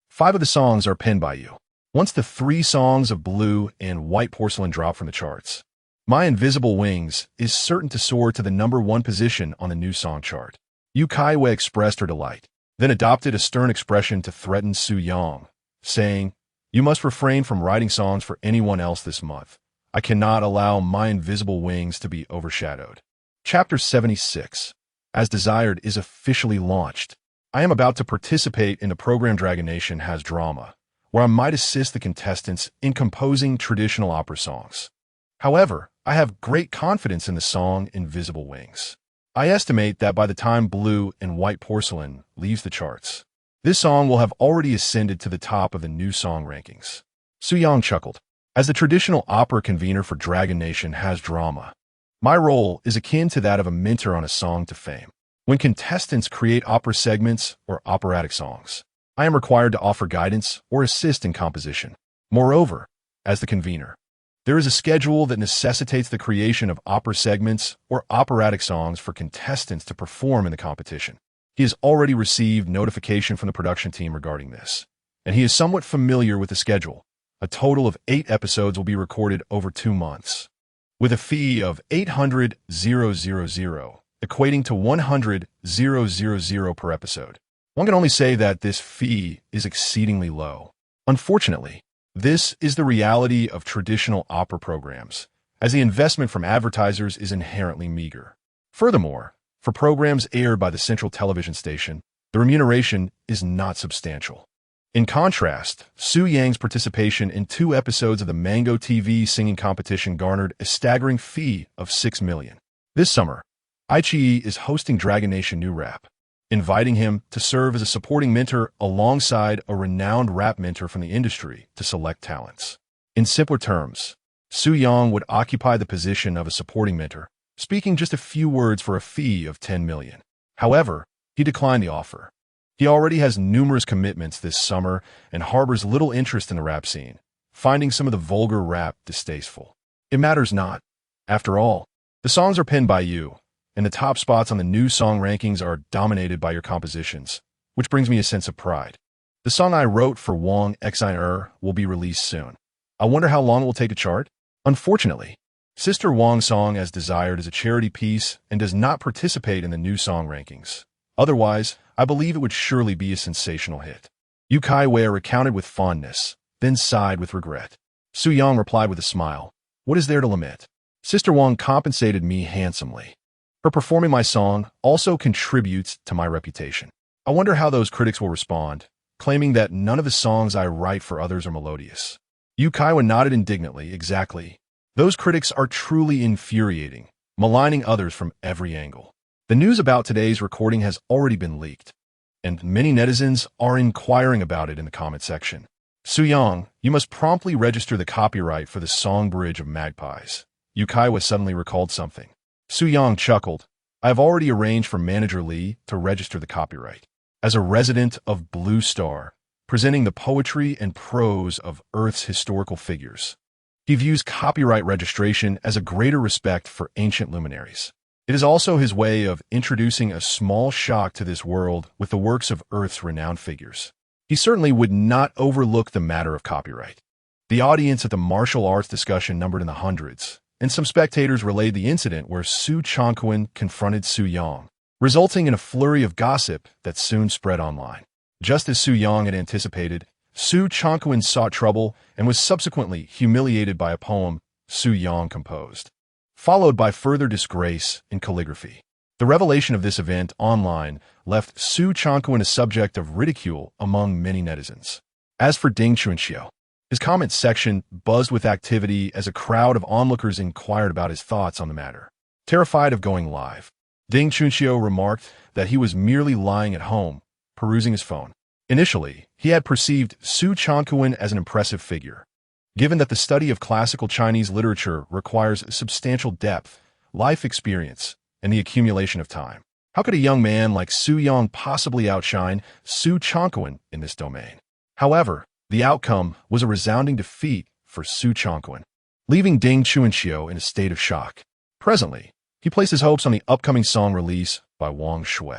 5 of the songs are penned by you. Once the 3 songs of Blue and White Porcelain drop from the charts, My Invisible Wings is certain to soar to the #1 position on the new song chart. Yu Caiyue expressed her delight, then adopted a stern expression to threaten Su Yang, saying, You must refrain from writing songs for anyone else this month. I cannot allow My Invisible Wings to be overshadowed. Chapter 76, As Desired, is officially launched. I am about to participate in the program Dragon Nation Has Drama, where I might assist the contestants in composing traditional opera songs. However, I have great confidence in the song Invisible Wings. I estimate that by the time Blue and White Porcelain leaves the charts, this song will have already ascended to the top of the new song rankings. Su Yang chuckled. As the traditional opera convener for Dragon Nation Has Drama, my role is akin to that of a mentor on a song to fame. When contestants create opera segments or operatic songs, I am required to offer guidance or assist in composition. Moreover, as the convener, there is a schedule that necessitates the creation of opera segments or operatic songs for contestants to perform in the competition. He has already received notification from the production team regarding this, and he is somewhat familiar with the schedule. A total of 8 episodes will be recorded over 2 months, with a fee of 800,000, equating to 100,000 per episode. One can only say that this fee is exceedingly low. Unfortunately, This is the reality of traditional opera programs, as the investment from advertisers is inherently meager. Furthermore, for programs aired by the central television station, the remuneration is not substantial. In contrast, Su Yang's participation in 2 episodes of the Mango TV singing competition garnered a staggering fee of $6 million. This summer, Yu Caiyue is hosting Dragon Nation New Rap, inviting him to serve as a supporting mentor alongside a renowned rap mentor from the industry to select talents. In simpler terms, Su Yang would occupy the position of a supporting mentor, speaking just a few words for a fee of $10 million. However, he declined the offer. He already has numerous commitments this summer and harbors little interest in the rap scene, finding some of the vulgar rap distasteful. It matters not. After all, the songs are penned by you, and the top spots on the new song rankings are dominated by your compositions, which brings me a sense of pride. The song I wrote for Wang Xin will be released soon. I wonder how long it will take to chart? Unfortunately, Sister Wang's song As Desired is a charity piece and does not participate in the new song rankings. Otherwise, I believe it would surely be a sensational hit. Yu Caiyue recounted with fondness, then sighed with regret. Su Yang replied with a smile, "What is there to lament? Sister Wang compensated me handsomely. Her performing my song also contributes to my reputation. I wonder how those critics will respond, claiming that none of the songs I write for others are melodious." Yu Caiyue nodded indignantly. Exactly. Those critics are truly infuriating, maligning others from every angle. The news about today's recording has already been leaked, and many netizens are inquiring about it in the comment section. Su Yang, you must promptly register the copyright for the song Bridge of Magpies. Yu Caiyue suddenly recalled something. Su Yang chuckled. I have already arranged for Manager Lee to register the copyright. As a resident of Blue Star, presenting the poetry and prose of Earth's historical figures, he views copyright registration as a greater respect for ancient luminaries. It is also his way of introducing a small shock to this world with the works of Earth's renowned figures. He certainly would not overlook the matter of copyright. The audience at the martial arts discussion numbered in the hundreds, and some spectators relayed the incident where Su Caiyue confronted Su Yang, resulting in a flurry of gossip that soon spread online. Just as Su Yang had anticipated, Su Caiyue sought trouble and was subsequently humiliated by a poem Su Yang composed, followed by further disgrace in calligraphy. The revelation of this event online left Su Caiyue a subject of ridicule among many netizens. As for Ding Chunxiu, his comment section buzzed with activity as a crowd of onlookers inquired about his thoughts on the matter. Terrified of going live, Ding Chunxiu remarked that he was merely lying at home, perusing his phone. Initially, he had perceived Su Caiyue as an impressive figure. Given that the study of classical Chinese literature requires substantial depth, life experience, and the accumulation of time, how could a young man like Su Yang possibly outshine Su Caiyue in this domain? However, the outcome was a resounding defeat for Su Caiyue, leaving Ding Chunxiu in a state of shock. Presently, he placed his hopes on the upcoming song release by Wang Shui.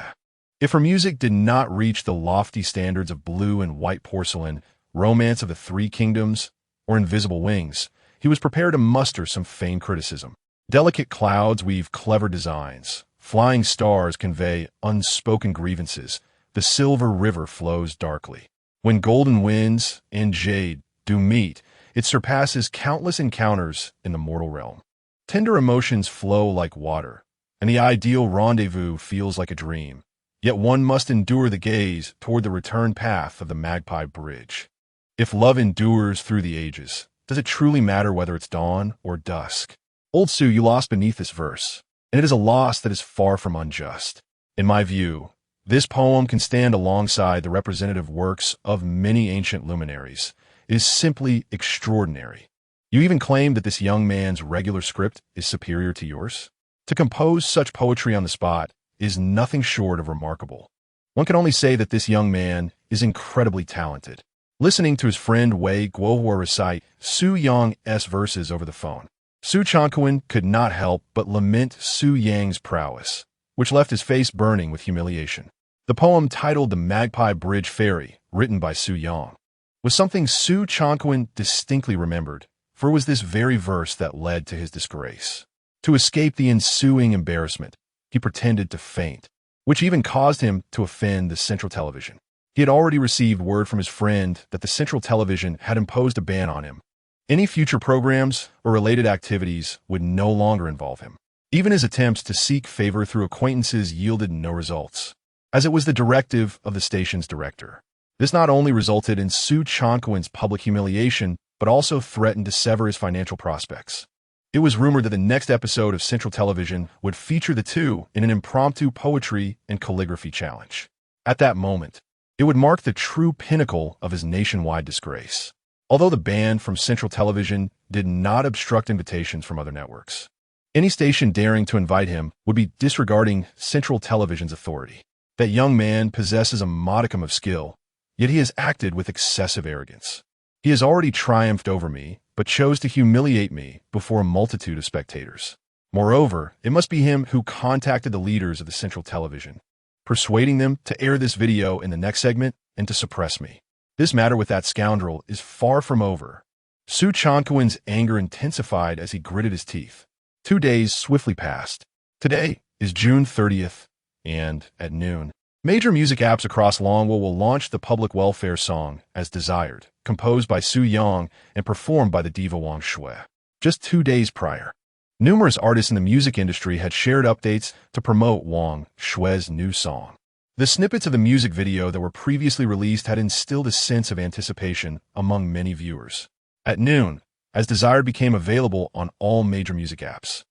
If her music did not reach the lofty standards of Blue and White Porcelain, Romance of the Three Kingdoms, or Invisible Wings, he was prepared to muster some feigned criticism. Delicate clouds weave clever designs. Flying stars convey unspoken grievances. The silver river flows darkly. When golden winds and jade do meet, it surpasses countless encounters in the mortal realm. Tender emotions flow like water, and the ideal rendezvous feels like a dream. Yet one must endure the gaze toward the return path of the Magpie Bridge. If love endures through the ages, does it truly matter whether it's dawn or dusk? Old Su, you lost beneath this verse, and it is a loss that is far from unjust. In my view, this poem can stand alongside the representative works of many ancient luminaries. It is simply extraordinary. You even claim that this young man's regular script is superior to yours? To compose such poetry on the spot is nothing short of remarkable. One can only say that this young man is incredibly talented. Listening to his friend Wei Guohua recite Su Yang's verses over the phone, Su Caiyue could not help but lament Su Yang's prowess, which left his face burning with humiliation. The poem titled The Magpie Bridge Ferry, written by Su Yang, was something Su Caiyue distinctly remembered, for it was this very verse that led to his disgrace. To escape the ensuing embarrassment, he pretended to faint, which even caused him to offend the central television. He had already received word from his friend that the Central Television had imposed a ban on him. Any future programs or related activities would no longer involve him. Even his attempts to seek favor through acquaintances yielded no results, as it was the directive of the station's director. This not only resulted in Su Caiyue's public humiliation, but also threatened to sever his financial prospects. It was rumored that the next episode of Central Television would feature the two in an impromptu poetry and calligraphy challenge. At that moment, it would mark the true pinnacle of his nationwide disgrace. Although the ban from Central Television did not obstruct invitations from other networks, any station daring to invite him would be disregarding Central Television's authority. That young man possesses a modicum of skill, yet he has acted with excessive arrogance. He has already triumphed over me, but chose to humiliate me before a multitude of spectators. Moreover, it must be him who contacted the leaders of the Central Television, persuading them to air this video in the next segment and to suppress me. This matter with that scoundrel is far from over. Su Caiyue's anger intensified as he gritted his teeth. 2 days swiftly passed. Today is June 30th, and at noon, major music apps across Longguo will launch the public welfare song As Desired, composed by Su Yang and performed by the Diva Wang Shui. Just 2 days prior, numerous artists in the music industry had shared updates to promote Wang Shui's new song. The snippets of the music video that were previously released had instilled a sense of anticipation among many viewers. At noon, As Desired became available on all major music apps.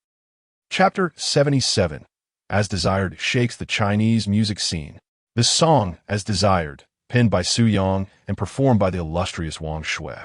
Chapter 77. As Desired shakes the Chinese music scene. The song, As Desired, penned by Su Yang and performed by the illustrious Wang Shui,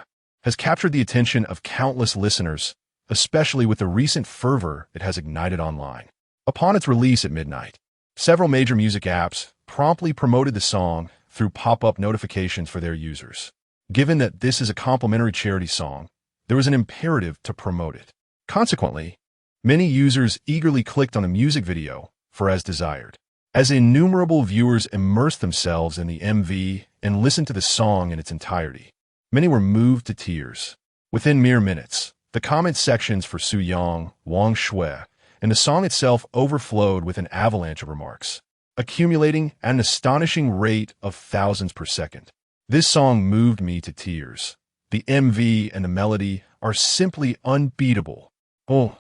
has captured the attention of countless listeners, especially with the recent fervor it has ignited online. Upon its release at midnight, several major music apps promptly promoted the song through pop-up notifications for their users. Given that this is a complimentary charity song, there was an imperative to promote it. Consequently, many users eagerly clicked on the music video for As Desired. As innumerable viewers immersed themselves in the MV and listened to the song in its entirety, many were moved to tears. Within mere minutes, the comment sections for Su Yang, Wang Shui, and the song itself overflowed with an avalanche of remarks, accumulating at an astonishing rate of thousands per second. This song moved me to tears. The MV and the melody are simply unbeatable. Oh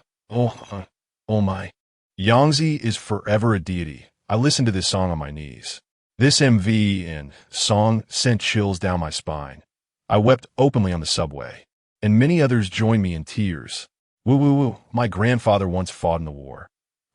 my. Yangtze is forever a deity. I listened to this song on my knees. This MV and song sent chills down my spine. I wept openly on the subway, and many others joined me in tears. Woo. My grandfather once fought in the war.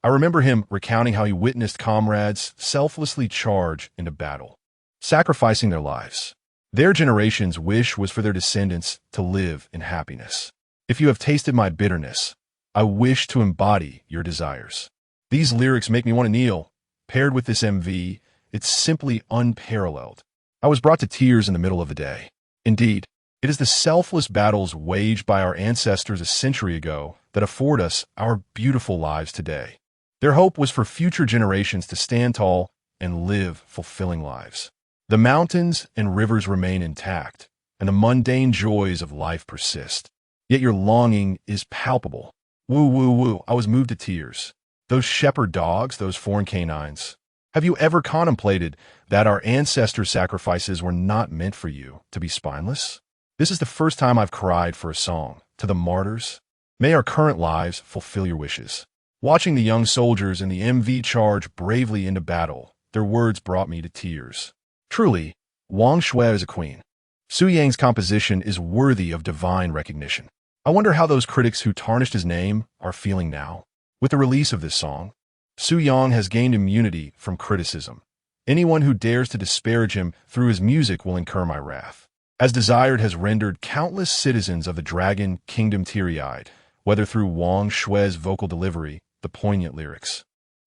I remember him recounting how he witnessed comrades selflessly charge into battle, sacrificing their lives. Their generation's wish was for their descendants to live in happiness. If you have tasted my bitterness, I wish to embody your desires. These lyrics make me want to kneel. Paired with this MV, it's simply unparalleled. I was brought to tears in the middle of the day. Indeed, it is the selfless battles waged by our ancestors a century ago that afford us our beautiful lives today. Their hope was for future generations to stand tall and live fulfilling lives. The mountains and rivers remain intact, and the mundane joys of life persist. Yet your longing is palpable. Woo. I was moved to tears. Those shepherd dogs, those foreign canines. Have you ever contemplated that our ancestors' sacrifices were not meant for you to be spineless? This is the first time I've cried for a song. To the martyrs, may our current lives fulfill your wishes. Watching the young soldiers in the MV charge bravely into battle, their words brought me to tears. Truly, Wang Shui is a queen. Su Yang's composition is worthy of divine recognition. I wonder how those critics who tarnished his name are feeling now. With the release of this song, Su Yang has gained immunity from criticism. Anyone who dares to disparage him through his music will incur my wrath. As Desired has rendered countless citizens of the Dragon Kingdom teary-eyed, whether through Wang Shui's vocal delivery, the poignant lyrics,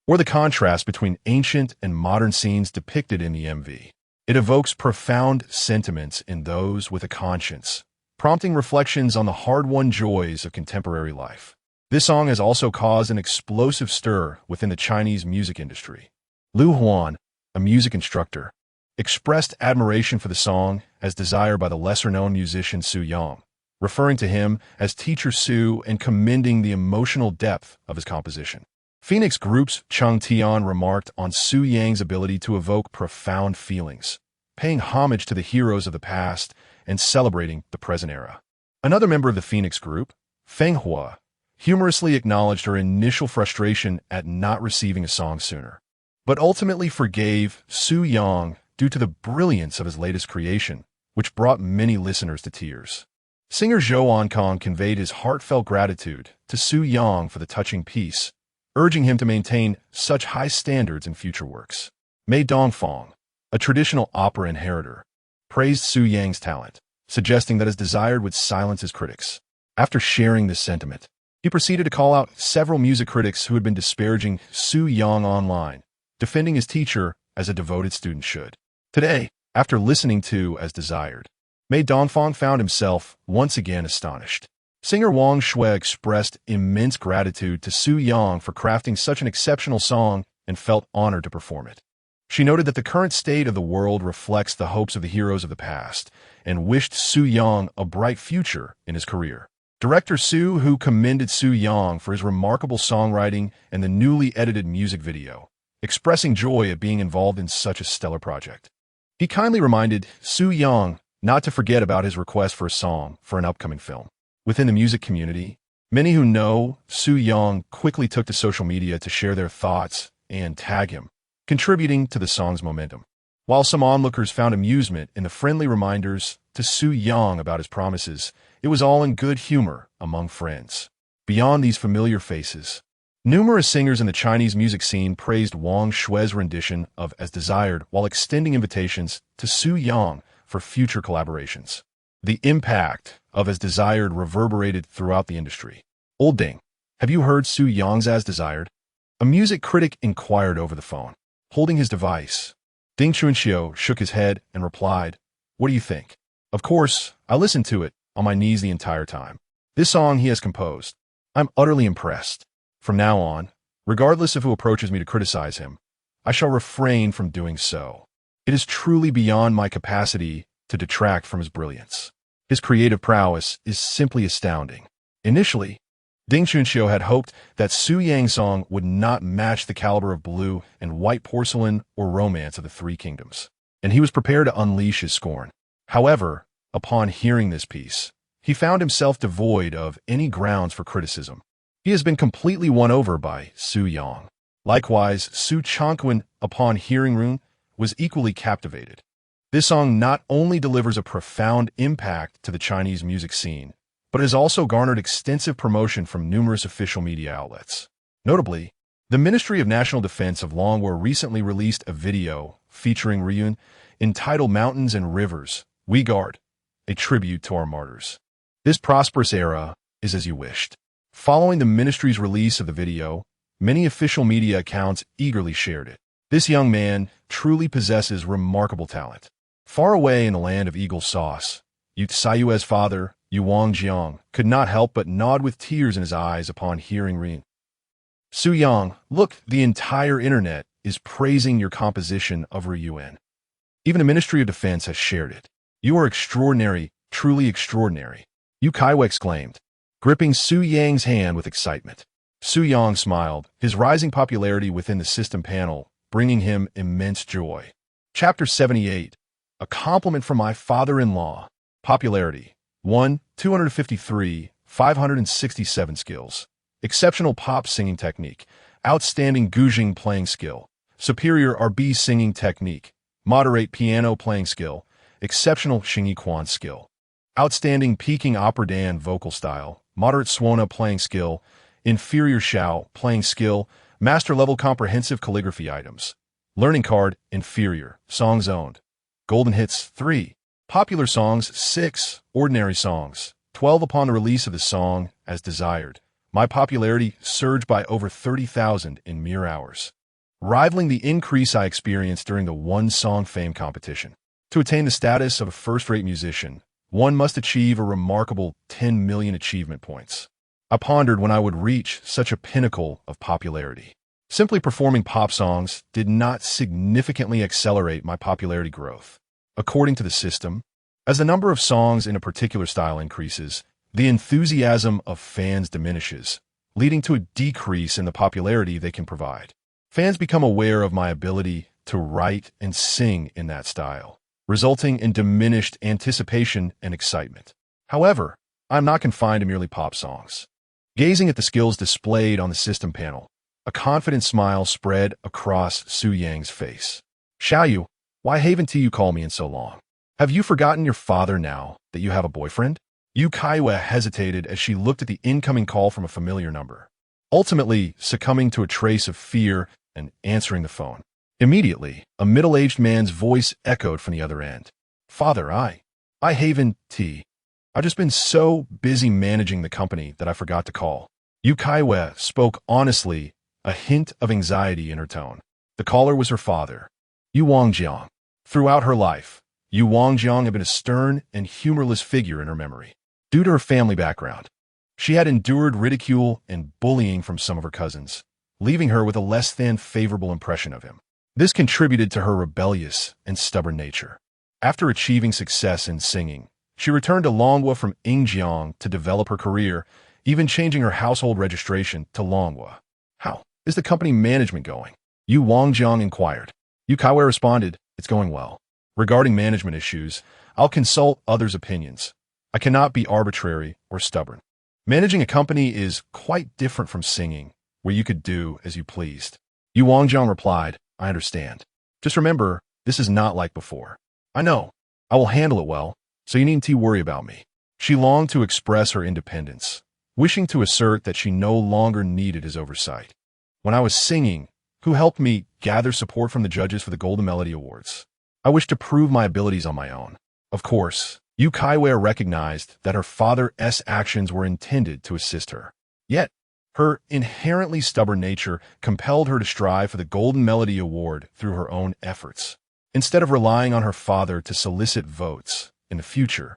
or the contrast between ancient and modern scenes depicted in the MV. It evokes profound sentiments in those with a conscience, prompting reflections on the hard-won joys of contemporary life. This song has also caused an explosive stir within the Chinese music industry. Lu Huan, a music instructor, expressed admiration for the song As Desired by the lesser-known musician Su Yang, referring to him as Teacher Su and commending the emotional depth of his composition. Phoenix Group's Chung Tian remarked on Su Yang's ability to evoke profound feelings, paying homage to the heroes of the past and celebrating the present era. Another member of the Phoenix group, Feng Hua, humorously acknowledged her initial frustration at not receiving a song sooner, but ultimately forgave Su Yang due to the brilliance of his latest creation, which brought many listeners to tears. Singer Zhou Ankong conveyed his heartfelt gratitude to Su Yang for the touching piece, urging him to maintain such high standards in future works. Mei Dongfang, a traditional opera inheritor, praised Su Yang's talent, suggesting that As Desired would silence his critics. After sharing this sentiment, he proceeded to call out several music critics who had been disparaging Su Yang online, defending his teacher as a devoted student should. Today, after listening to As Desired, Mei Dongfang found himself once again astonished. Singer Wang Shui expressed immense gratitude to Su Yang for crafting such an exceptional song and felt honored to perform it. She noted that the current state of the world reflects the hopes of the heroes of the past and wished Su Yang a bright future in his career. Director Su, who commended Su Yang for his remarkable songwriting and the newly edited music video, expressing joy at being involved in such a stellar project. He kindly reminded Su Yang not to forget about his request for a song for an upcoming film. Within the music community, many who know Su Yang quickly took to social media to share their thoughts and tag him, contributing to the song's momentum. While some onlookers found amusement in the friendly reminders to Su Yang about his promises, it was all in good humor among friends. Beyond these familiar faces, numerous singers in the Chinese music scene praised Wang Shui's rendition of As Desired while extending invitations to Su Yang for future collaborations. The impact of As Desired reverberated throughout the industry. Old Ding, have you heard Su Yang's As Desired? A music critic inquired over the phone, holding his device. Ding Chunxiu shook his head and replied, "What do you think?" "Of course, I listened to it on my knees the entire time. This song he has composed. I'm utterly impressed. From now on, regardless of who approaches me to criticize him, I shall refrain from doing so. It is truly beyond my capacity to detract from his brilliance. His creative prowess is simply astounding." Initially, Ding Chunxiu had hoped that Su Yang's song would not match the caliber of Blue and White Porcelain or Romance of the Three Kingdoms, and he was prepared to unleash his scorn. However, upon hearing this piece, he found himself devoid of any grounds for criticism. He has been completely won over by Su Yang. Likewise, Su Chongqing, upon hearing Rune, was equally captivated. This song not only delivers a profound impact to the Chinese music scene, but has also garnered extensive promotion from numerous official media outlets. Notably, the Ministry of National Defense of Longguo recently released a video featuring Ryun entitled Mountains and Rivers, We Guard, a tribute to our martyrs. This prosperous era is as you wished. Following the ministry's release of the video, many official media accounts eagerly shared it. This young man truly possesses remarkable talent. Far away in the land of eagle sauce, Yu Caiyue's father, Yu Wangjiang, could not help but nod with tears in his eyes upon hearing Rin. "Su Yang, look, the entire internet is praising your composition of Ryuan. Even the Ministry of Defense has shared it. You are extraordinary, truly extraordinary," Yu Caiyue exclaimed, gripping Su Yang's hand with excitement. Su Yang smiled, his rising popularity within the system panel bringing him immense joy. Chapter 78. A Compliment from My Father-in-Law. Popularity. 1. 253, 567 skills. Exceptional pop singing technique. Outstanding guzheng playing skill. Superior RB singing technique. Moderate piano playing skill. Exceptional Xingyi Quan skill. Outstanding Peking opera dan vocal style. Moderate Suona playing skill. Inferior Shao playing skill. Master level comprehensive calligraphy items. Learning card, inferior. Songs owned. Golden hits, 3. Popular songs, 6. Ordinary songs, 12. Upon the release of the song, As Desired, my popularity surged by over 30,000 in mere hours, rivaling the increase I experienced during the One Song Fame competition. To attain the status of a first-rate musician, one must achieve a remarkable 10 million achievement points. I pondered when I would reach such a pinnacle of popularity. Simply performing pop songs did not significantly accelerate my popularity growth. According to the system, as the number of songs in a particular style increases, the enthusiasm of fans diminishes, leading to a decrease in the popularity they can provide. Fans become aware of my ability to write and sing in that style, resulting in diminished anticipation and excitement. However, I'm not confined to merely pop songs. Gazing at the skills displayed on the system panel, a confident smile spread across Su Yang's face. Xiaoyu, why haven't you called me in so long? Have you forgotten your father now that you have a boyfriend? Yu Caiyue hesitated as she looked at the incoming call from a familiar number, ultimately succumbing to a trace of fear and answering the phone. Immediately, a middle-aged man's voice echoed from the other end. Father, I haven't. I've just been so busy managing the company that I forgot to call. Yu Caiyue spoke honestly, a hint of anxiety in her tone. The caller was her father, Yu Wangjiang. Throughout her life, Yu Wangjiang had been a stern and humorless figure in her memory. Due to her family background, she had endured ridicule and bullying from some of her cousins, leaving her with a less than favorable impression of him. This contributed to her rebellious and stubborn nature. After achieving success in singing, she returned to Longguo from Yingjiang to develop her career, even changing her household registration to Longguo. How is the company management going? Yu Wangjiang inquired. Yu Caiyue responded, it's going well. Regarding management issues, I'll consult others' opinions. I cannot be arbitrary or stubborn. Managing a company is quite different from singing, where you could do as you pleased. Yu Wangjiang replied, I understand. Just remember, this is not like before. I know. I will handle it well, so you needn't worry about me. She longed to express her independence, wishing to assert that she no longer needed his oversight. When I was singing, who helped me gather support from the judges for the Golden Melody Awards? I wished to prove my abilities on my own. Of course, Yu Caiyue recognized that her father's actions were intended to assist her. Yet, her inherently stubborn nature compelled her to strive for the Golden Melody Award through her own efforts, instead of relying on her father to solicit votes in the future.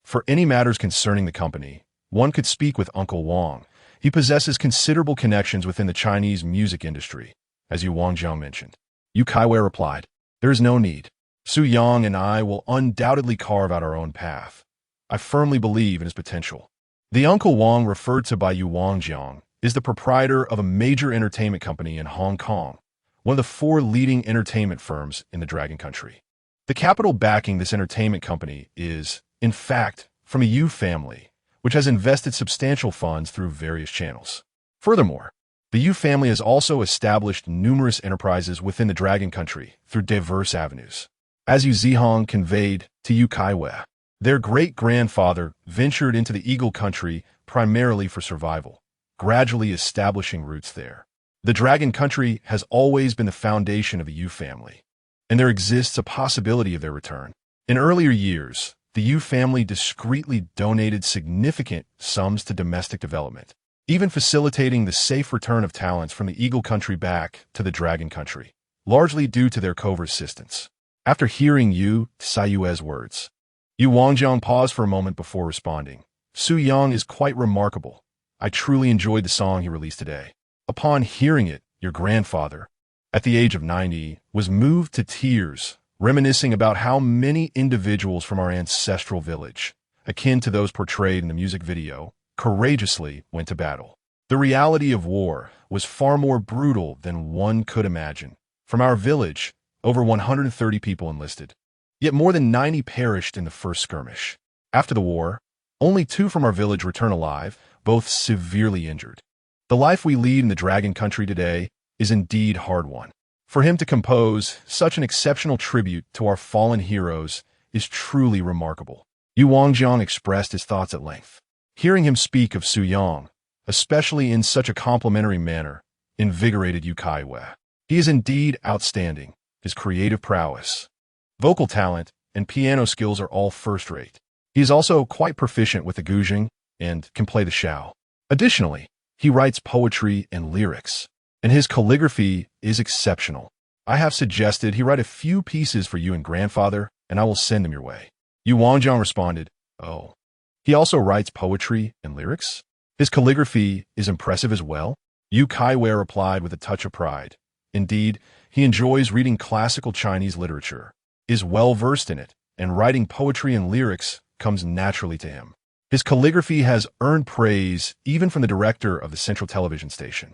For any matters concerning the company, one could speak with Uncle Wang. He possesses considerable connections within the Chinese music industry, as Yu Wangjiang mentioned. Yu Caiyue replied, there is no need. Su Yang and I will undoubtedly carve out our own path. I firmly believe in his potential. The Uncle Wang referred to by Yu Wangjiang is the proprietor of a major entertainment company in Hong Kong, one of the 4 leading entertainment firms in the Dragon Country. The capital backing this entertainment company is, in fact, from a Yu family, which has invested substantial funds through various channels. Furthermore, the Yu family has also established numerous enterprises within the Dragon Country through diverse avenues. As Yu Zihong conveyed to Yu Caiyue, their great-grandfather ventured into the Eagle Country primarily for survival, gradually establishing roots there. The Dragon Country has always been the foundation of the Yu family, and there exists a possibility of their return. In earlier years, the Yu family discreetly donated significant sums to domestic development, even facilitating the safe return of talents from the Eagle Country back to the Dragon Country, largely due to their covert assistance. After hearing Yu Caiyue's words, Yu Wangjiang paused for a moment before responding. Su Yang is quite remarkable. I truly enjoyed the song he released today. Upon hearing it, your grandfather, at the age of 90, was moved to tears, reminiscing about how many individuals from our ancestral village, akin to those portrayed in the music video, courageously went to battle. The reality of war was far more brutal than one could imagine. From our village, over 130 people enlisted, yet more than 90 perished in the first skirmish. After the war, only 2 from our village returned alive, both severely injured. The life we lead in the Dragon Country today is indeed hard one. For him to compose such an exceptional tribute to our fallen heroes is truly remarkable. Yu Wangjiang expressed his thoughts at length. Hearing him speak of Su Yang, especially in such a complimentary manner, invigorated Yu Caiyue. He is indeed outstanding. His creative prowess, vocal talent, and piano skills are all first-rate. He is also quite proficient with the guzheng and can play the xiao. Additionally, he writes poetry and lyrics, and his calligraphy is exceptional. I have suggested he write a few pieces for you and grandfather, and I will send them your way. Yu Wangjiang responded, oh, he also writes poetry and lyrics? His calligraphy is impressive as well? Yu Caiyue replied with a touch of pride. Indeed, he enjoys reading classical Chinese literature, is well-versed in it, and writing poetry and lyrics comes naturally to him. His calligraphy has earned praise even from the director of the central television station,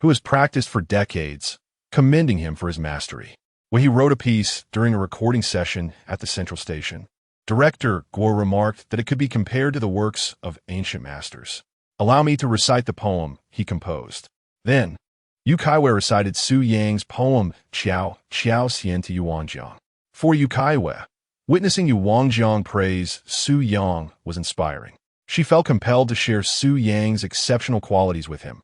who has practiced for decades, commending him for his mastery. where he wrote a piece during a recording session at the Central Station. Director Guo remarked that it could be compared to the works of ancient masters. Allow me to recite the poem he composed. Then, Yu Caiyue recited Su Yang's poem Qiao Xian to Yu Wangjiang. For Yu Caiyue, witnessing Yu Wangjiang praise Su Yang was inspiring. She felt compelled to share Su Yang's exceptional qualities with him,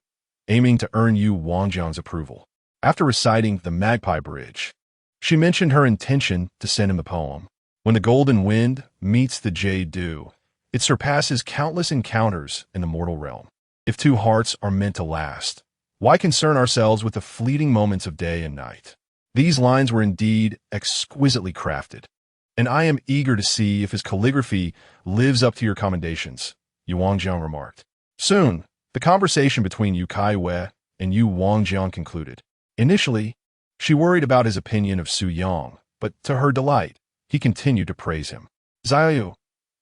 aiming to earn Yu Wangjiang's approval. After reciting the Magpie Bridge, she mentioned her intention to send him the poem. When the golden wind meets the jade dew, it surpasses countless encounters in the mortal realm. If two hearts are meant to last, why concern ourselves with the fleeting moments of day and night? These lines were indeed exquisitely crafted, and I am eager to see if his calligraphy lives up to your commendations, Yu Wangjiang remarked. Soon, the conversation between Yu Caiyue and Yu Wangjiang concluded. Initially, she worried about his opinion of Su Yang, but to her delight, he continued to praise him. Zhao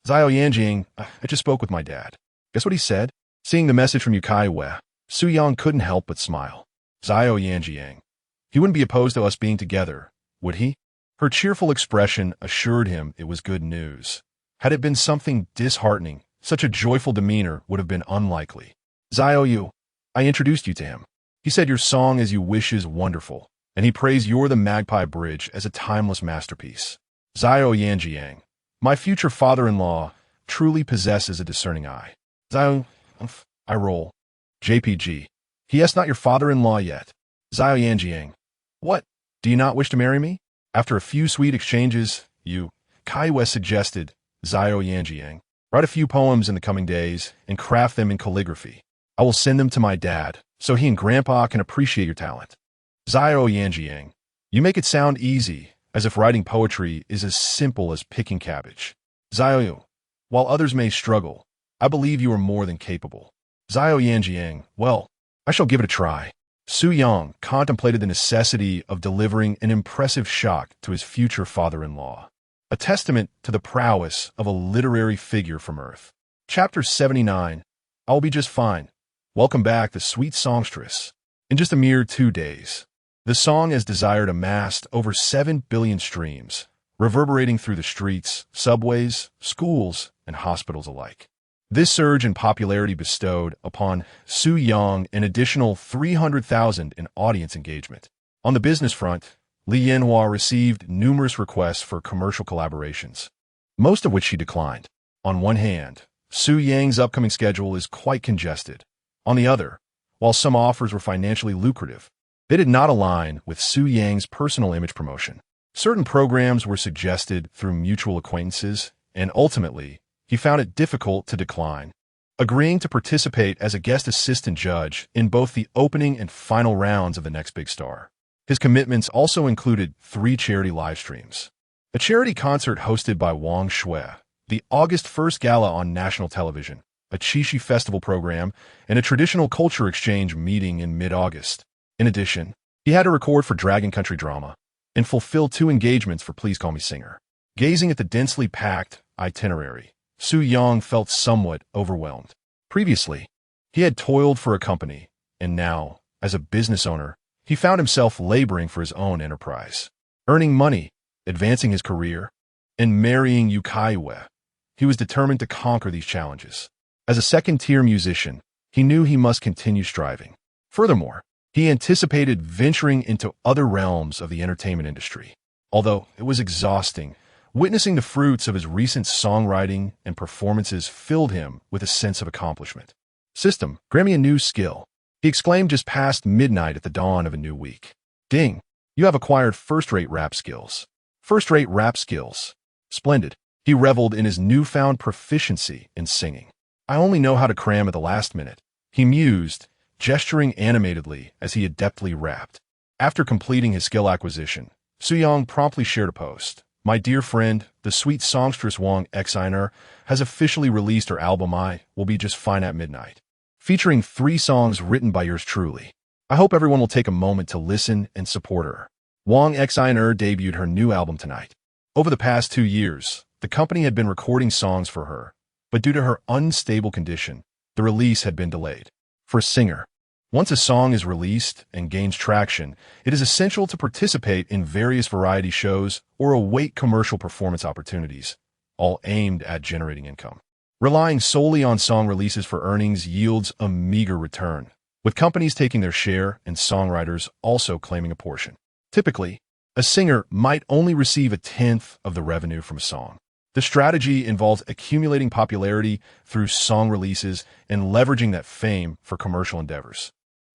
Yanjing, I just spoke with my dad. Guess what he said? Seeing the message from Yu Caiyue, Su Yang couldn't help but smile. Zhao Yanjing. He wouldn't be opposed to us being together, would he? Her cheerful expression assured him it was good news. Had it been something disheartening, such a joyful demeanor would have been unlikely. Zhao Yu, I introduced you to him. He said your song As You Wish is wonderful, and he praised You're the Magpie Bridge as a timeless masterpiece. Zhao Yanjiang, my future father-in-law, truly possesses a discerning eye. Zhao, I roll. JPG, he is not your father-in-law yet. Zhao Yanjiang, what, do you not wish to marry me? After a few sweet exchanges, Yu Caiyue suggested, Zhao Yanjiang, write a few poems in the coming days and craft them in calligraphy. I will send them to my dad, so he and Grandpa can appreciate your talent. Zhao Yanjiang, you make it sound easy, as if writing poetry is as simple as picking cabbage. Zhao Yu, while others may struggle, I believe you are more than capable. Zhao Yanjiang, well, I shall give it a try. Su Yang contemplated the necessity of delivering an impressive shock to his future father-in-law, a testament to the prowess of a literary figure from Earth. Chapter 79, I'll be just fine. Welcome back, the sweet songstress. In just a mere 2 days, the song As Desired amassed over 7 billion streams, reverberating through the streets, subways, schools, and hospitals alike. This surge in popularity bestowed upon Su Yang an additional 300,000 in audience engagement. On the business front, Li Yanhua received numerous requests for commercial collaborations, most of which she declined. On one hand, Su Yang's upcoming schedule is quite congested. On the other, while some offers were financially lucrative, they did not align with Su Yang's personal image promotion. Certain programs were suggested through mutual acquaintances, and ultimately, he found it difficult to decline, agreeing to participate as a guest assistant judge in both the opening and final rounds of The Next Big Star. His commitments also included 3 charity live streams, a charity concert hosted by Wang Shui, the August 1st gala on national television, a Qixi festival program, and a traditional culture exchange meeting in mid-August. In addition, he had to record for Dragon Country Drama and fulfill 2 engagements for Please Call Me Singer. Gazing at the densely packed itinerary, Su Yang felt somewhat overwhelmed. Previously, he had toiled for a company, and now, as a business owner, he found himself laboring for his own enterprise, earning money, advancing his career, and marrying Yu Caiyue. He was determined to conquer these challenges. As a second-tier musician, he knew he must continue striving. Furthermore, he anticipated venturing into other realms of the entertainment industry. Although it was exhausting, witnessing the fruits of his recent songwriting and performances filled him with a sense of accomplishment. System, grant me a new skill, he exclaimed just past midnight at the dawn of a new week. Ding, you have acquired first-rate rap skills. First-rate rap skills. Splendid. He reveled in his newfound proficiency in singing. I only know how to cram at the last minute, he mused, gesturing animatedly as he adeptly rapped. After completing his skill acquisition, Su Yang promptly shared a post. My dear friend, the sweet songstress Wang Xiner has officially released her album I Will Be Just Fine at Midnight, featuring 3 songs written by yours truly. I hope everyone will take a moment to listen and support her. Wang Xiner debuted her new album tonight. Over the past 2 years, the company had been recording songs for her, but due to her unstable condition, the release had been delayed. For a singer, Once a song is released and gains traction, it is essential to participate in various variety shows or await commercial performance opportunities, all aimed at generating income. Relying solely on song releases for earnings yields a meager return, with companies taking their share and songwriters also claiming a portion. Typically, a singer might only receive a tenth of the revenue from a song. The strategy involves accumulating popularity through song releases and leveraging that fame for commercial endeavors.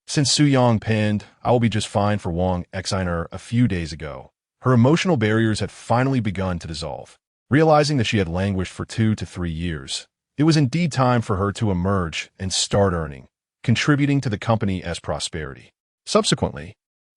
Since Su Yang penned "I Will Be Just Fine" for Wong Xiner a few days ago, her emotional barriers had finally begun to dissolve. Realizing that she had languished for 2 to 3 years, it was indeed time for her to emerge and start earning, contributing to the company as prosperity. Subsequently,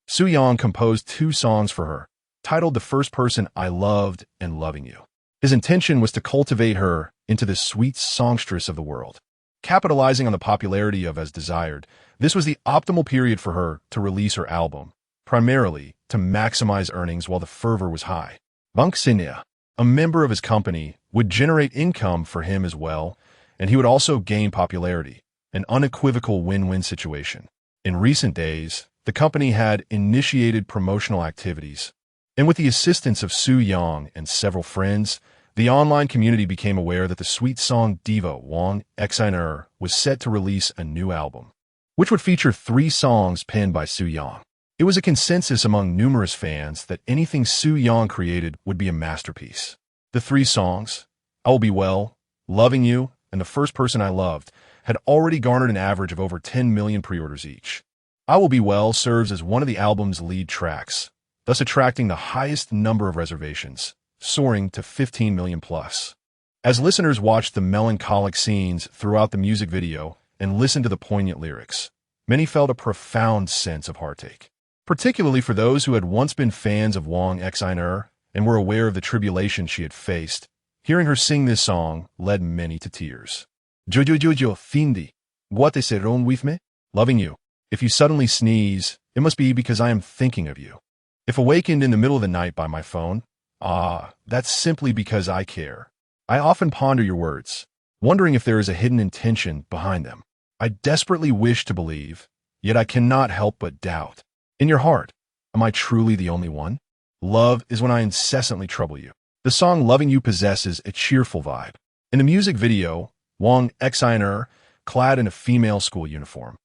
Su Yang composed 2 songs for her, titled "The First Person I Loved" and "Loving You." His intention was to cultivate her into the sweet songstress of the world. Capitalizing on the popularity of As Desired, this was the optimal period for her to release her album, primarily to maximize earnings while the fervor was high. Bang Sinia, a member of his company, would generate income for him as well, and he would also gain popularity, an unequivocal win-win situation. In recent days, the company had initiated promotional activities, and with the assistance of Su Yang and several friends, the online community became aware that the sweet song diva Wong Xiner was set to release a new album, which would feature 3 songs penned by Su Yang. It was a consensus among numerous fans that anything Su Yang created would be a masterpiece. The 3 songs, "I Will Be Well," "Loving You," and "The First Person I Loved," had already garnered an average of over 10 million pre-orders each. "I Will Be Well" serves as one of the album's lead tracks, thus attracting the highest number of reservations, soaring to 15 million plus. As listeners watched the melancholic scenes throughout the music video and listened to the poignant lyrics, many felt a profound sense of heartache. Particularly for those who had once been fans of Wong Xiner and were aware of the tribulation she had faced, hearing her sing this song led many to tears. "Jojo Jojo Findi, what serão with me? Loving you. If you suddenly sneeze, it must be because I am thinking of you. If awakened in the middle of the night by my phone, that's simply because I care. I often ponder your words, wondering if there is a hidden intention behind them. I desperately wish to believe, yet I cannot help but doubt. In your heart, am I truly the only one? Love is when I incessantly trouble you." The song "Loving You" possesses a cheerful vibe. In the music video, Wong Xiner, clad in a female school uniform,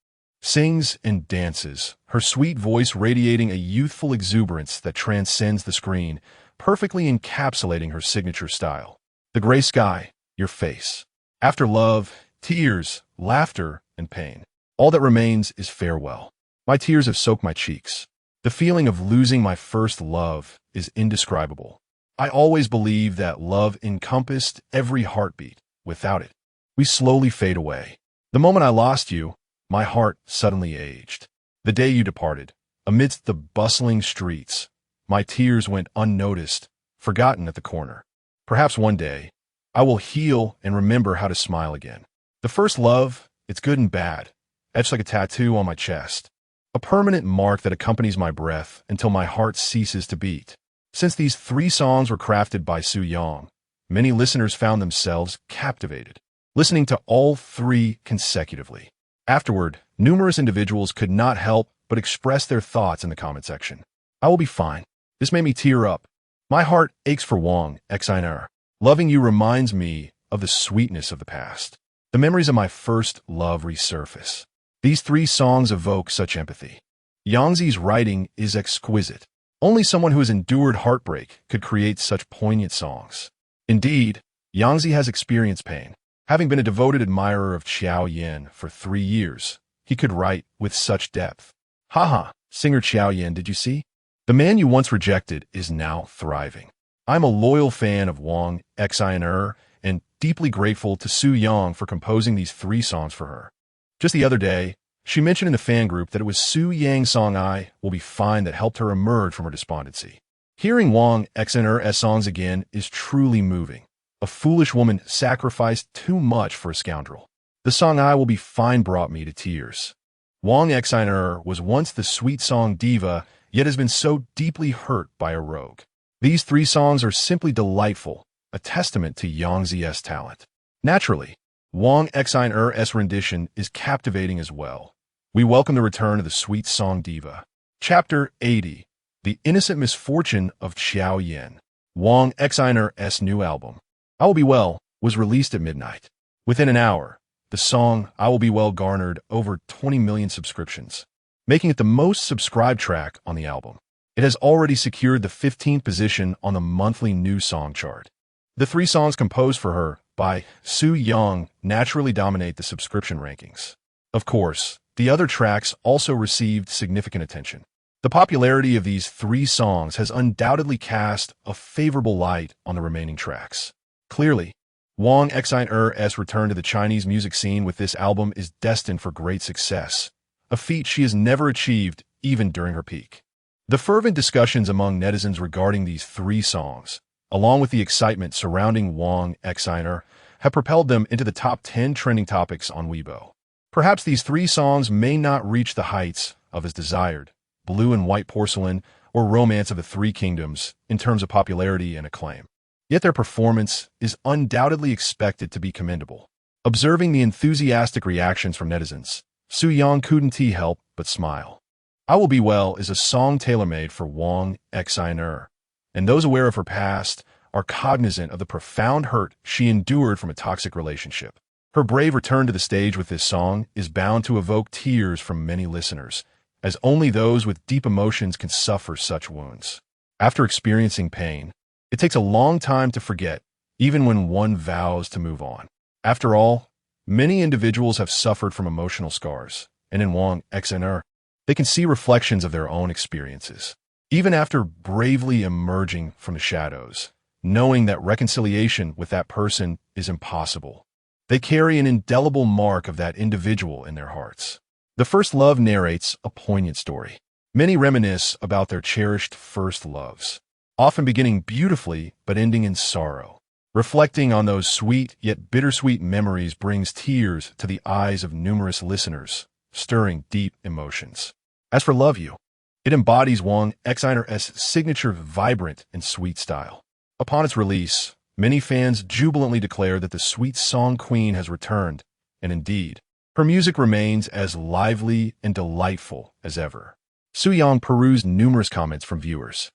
sings and dances, her sweet voice radiating a youthful exuberance that transcends the screen, perfectly encapsulating her signature style. The gray sky, your face. After love, tears, laughter, and pain, all that remains is farewell. My tears have soaked my cheeks. The feeling of losing my first love is indescribable. I always believed that love encompassed every heartbeat. Without it, we slowly fade away. The moment I lost you, my heart suddenly aged. The day you departed, amidst the bustling streets, my tears went unnoticed, forgotten at the corner. Perhaps one day, I will heal and remember how to smile again. The first love, it's good and bad, etched like a tattoo on my chest. A permanent mark that accompanies my breath until my heart ceases to beat. Since these 3 songs were crafted by Su Yang, many listeners found themselves captivated, listening to all 3 consecutively. Afterward, numerous individuals could not help but express their thoughts in the comment section. "I will be fine. This made me tear up. My heart aches for Wong Xiner. Loving you reminds me of the sweetness of the past. The memories of my first love resurface." These 3 songs evoke such empathy. Yangzi's writing is exquisite. Only someone who has endured heartbreak could create such poignant songs. Indeed, Yangzi has experienced pain. Having been a devoted admirer of Caiyue for 3 years, he could write with such depth. "Haha, singer Caiyue, did you see? The man you once rejected is now thriving. I'm a loyal fan of Wong Xiner and deeply grateful to Su Yang for composing these 3 songs for her. Just the other day, she mentioned in the fan group that it was Su Yang's song "I Will Be Fine" that helped her emerge from her despondency. Hearing Wong Xiner's songs again is truly moving. A foolish woman sacrificed too much for a scoundrel. The song "I Will Be Fine" brought me to tears. Wong Xiner was once the sweet song diva, yet has been so deeply hurt by a rogue. These 3 songs are simply delightful, a testament to Yangzi's talent. Naturally, Wong Xiner's rendition is captivating as well, we welcome the return of the sweet song Diva. Chapter 80. The Innocent Misfortune of Qiao. Wang Xiner's new album, I Will Be Well, was released at midnight. Within an hour, the song I Will Be Well garnered over 20 million subscriptions, making it the most subscribed track on the album. It has already secured the 15th position on the monthly new song chart. The 3 songs composed for her by Su Yang naturally dominate the subscription rankings. Of course, the other tracks also received significant attention. The popularity of these 3 songs has undoubtedly cast a favorable light on the remaining tracks. Clearly, Wang Xiner's return to the Chinese music scene with this album is destined for great success, a feat she has never achieved even during her peak. The fervent discussions among netizens regarding these 3 songs, along with the excitement surrounding Wang Xiner, have propelled them into the top 10 trending topics on Weibo. Perhaps these 3 songs may not reach the heights of as desired Blue and White Porcelain, or Romance of the Three Kingdoms in terms of popularity and acclaim. Yet their performance is undoubtedly expected to be commendable. Observing the enthusiastic reactions from netizens, Su Yang couldn't help but smile. I Will Be Well is a song tailor-made for Wang Xiner, and those aware of her past are cognizant of the profound hurt she endured from a toxic relationship. Her brave return to the stage with this song is bound to evoke tears from many listeners, as only those with deep emotions can suffer such wounds. After experiencing pain, it takes a long time to forget, even when one vows to move on. After all, many individuals have suffered from emotional scars, and in Wang Xiner, they can see reflections of their own experiences. Even after bravely emerging from the shadows, knowing that reconciliation with that person is impossible, they carry an indelible mark of that individual in their hearts. The First Love narrates a poignant story. Many reminisce about their cherished first loves, often beginning beautifully but ending in sorrow. Reflecting on those sweet yet bittersweet memories brings tears to the eyes of numerous listeners, stirring deep emotions. As for Love You, it embodies Wang Xiner's signature vibrant and sweet style. Upon its release, many fans jubilantly declare that the sweet song queen has returned, and indeed, her music remains as lively and delightful as ever. Su Yang perused numerous comments from viewers,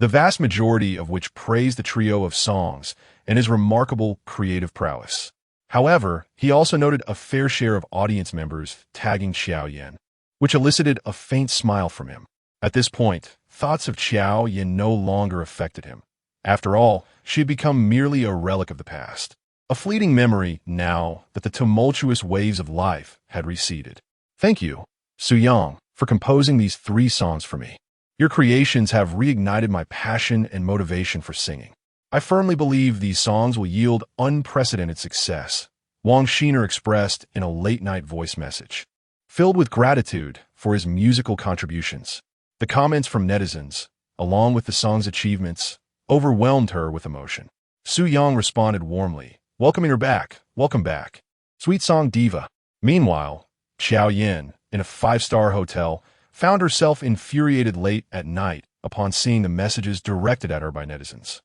the vast majority of which praised the trio of songs and his remarkable creative prowess. However, he also noted a fair share of audience members tagging Qiao, which elicited a faint smile from him. At this point, thoughts of Qiao no longer affected him. After all, she had become merely a relic of the past, a fleeting memory now that the tumultuous waves of life had receded. Thank you, Su Yang, for composing these 3 songs for me. Your creations have reignited my passion and motivation for singing. I firmly believe these songs will yield unprecedented success, Wang Xiner expressed in a late-night voice message. Filled with gratitude for his musical contributions, the comments from netizens, along with the song's achievements, overwhelmed her with emotion. Su Yang responded warmly, welcoming her back. Welcome back. Sweet song Diva. Meanwhile, Qiao, in a 5-star hotel, found herself infuriated late at night upon seeing the messages directed at her by netizens.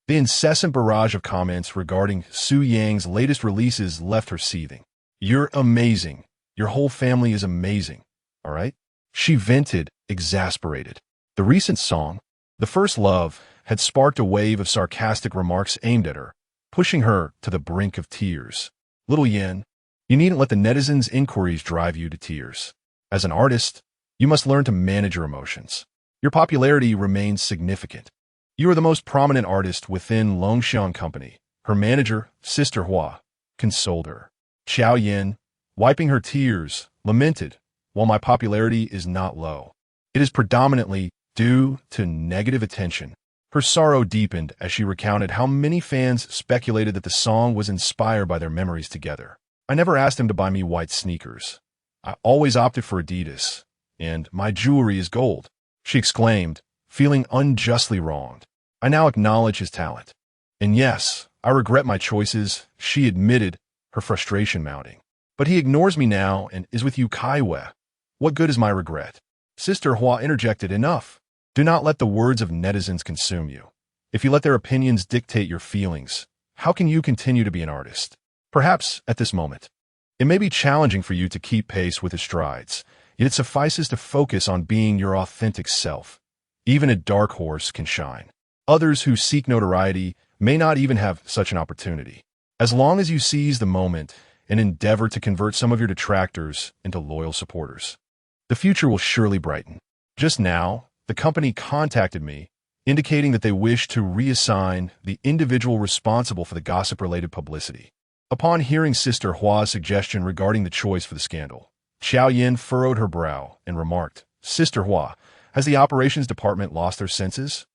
The incessant barrage of comments regarding Su Yang's latest releases left her seething. You're amazing. Your whole family is amazing. All right? She vented, exasperated. The recent song, The First Love, had sparked a wave of sarcastic remarks aimed at her, pushing her to the brink of tears. Little Yen, you needn't let the netizens' inquiries drive you to tears. As an artist, you must learn to manage your emotions. Your popularity remains significant. You are the most prominent artist within Longguo Company. Her manager, Sister Hua, consoled her. Qiao, wiping her tears, lamented, while my popularity is not low, it is predominantly due to negative attention. Her sorrow deepened as she recounted how many fans speculated that the song was inspired by their memories together. I never asked him to buy me white sneakers. I always opted for Adidas, and my jewelry is gold, she exclaimed, feeling unjustly wronged. I now acknowledge his talent. And yes, I regret my choices, she admitted, her frustration mounting. But he ignores me now and is with Yu Caiyue. What good is my regret? Sister Hua interjected, enough. Do not let the words of netizens consume you. If you let their opinions dictate your feelings, how can you continue to be an artist? Perhaps, at this moment, it may be challenging for you to keep pace with his strides, yet it suffices to focus on being your authentic self. Even a dark horse can shine. Others who seek notoriety may not even have such an opportunity. As long as you seize the moment and endeavor to convert some of your detractors into loyal supporters, the future will surely brighten. Just now, the company contacted me, indicating that they wish to reassign the individual responsible for the gossip-related publicity. Upon hearing Sister Hua's suggestion regarding the choice for the scandal, Xiao Yin furrowed her brow and remarked, "Sister Hua, has the operations department lost their senses?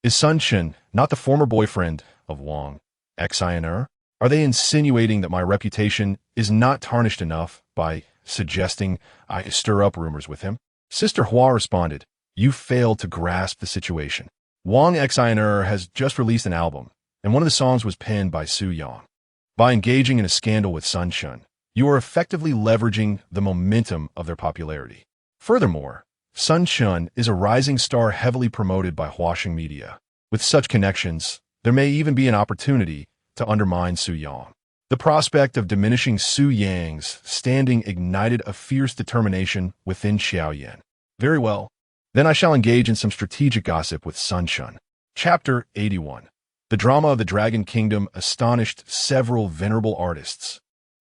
Is Sun Chen not the former boyfriend of Wang Xian'er? Are they insinuating that my reputation is not tarnished enough by suggesting I stir up rumors with him?" Sister Hua responded, "You failed to grasp the situation. Wang Xian'er has just released an album, and one of the songs was penned by Su Yang. By engaging in a scandal with Sun Chen, you are effectively leveraging the momentum of their popularity. Furthermore, Sun Chen is a rising star heavily promoted by Huaxing media. With such connections, there may even be an opportunity to undermine Su Yang." The prospect of diminishing Su Yang's standing ignited a fierce determination within Xiao Yan. "Very well. Then I shall engage in some strategic gossip with Sun Chen." Chapter 81. The drama of the Dragon Kingdom astonished several venerable artists.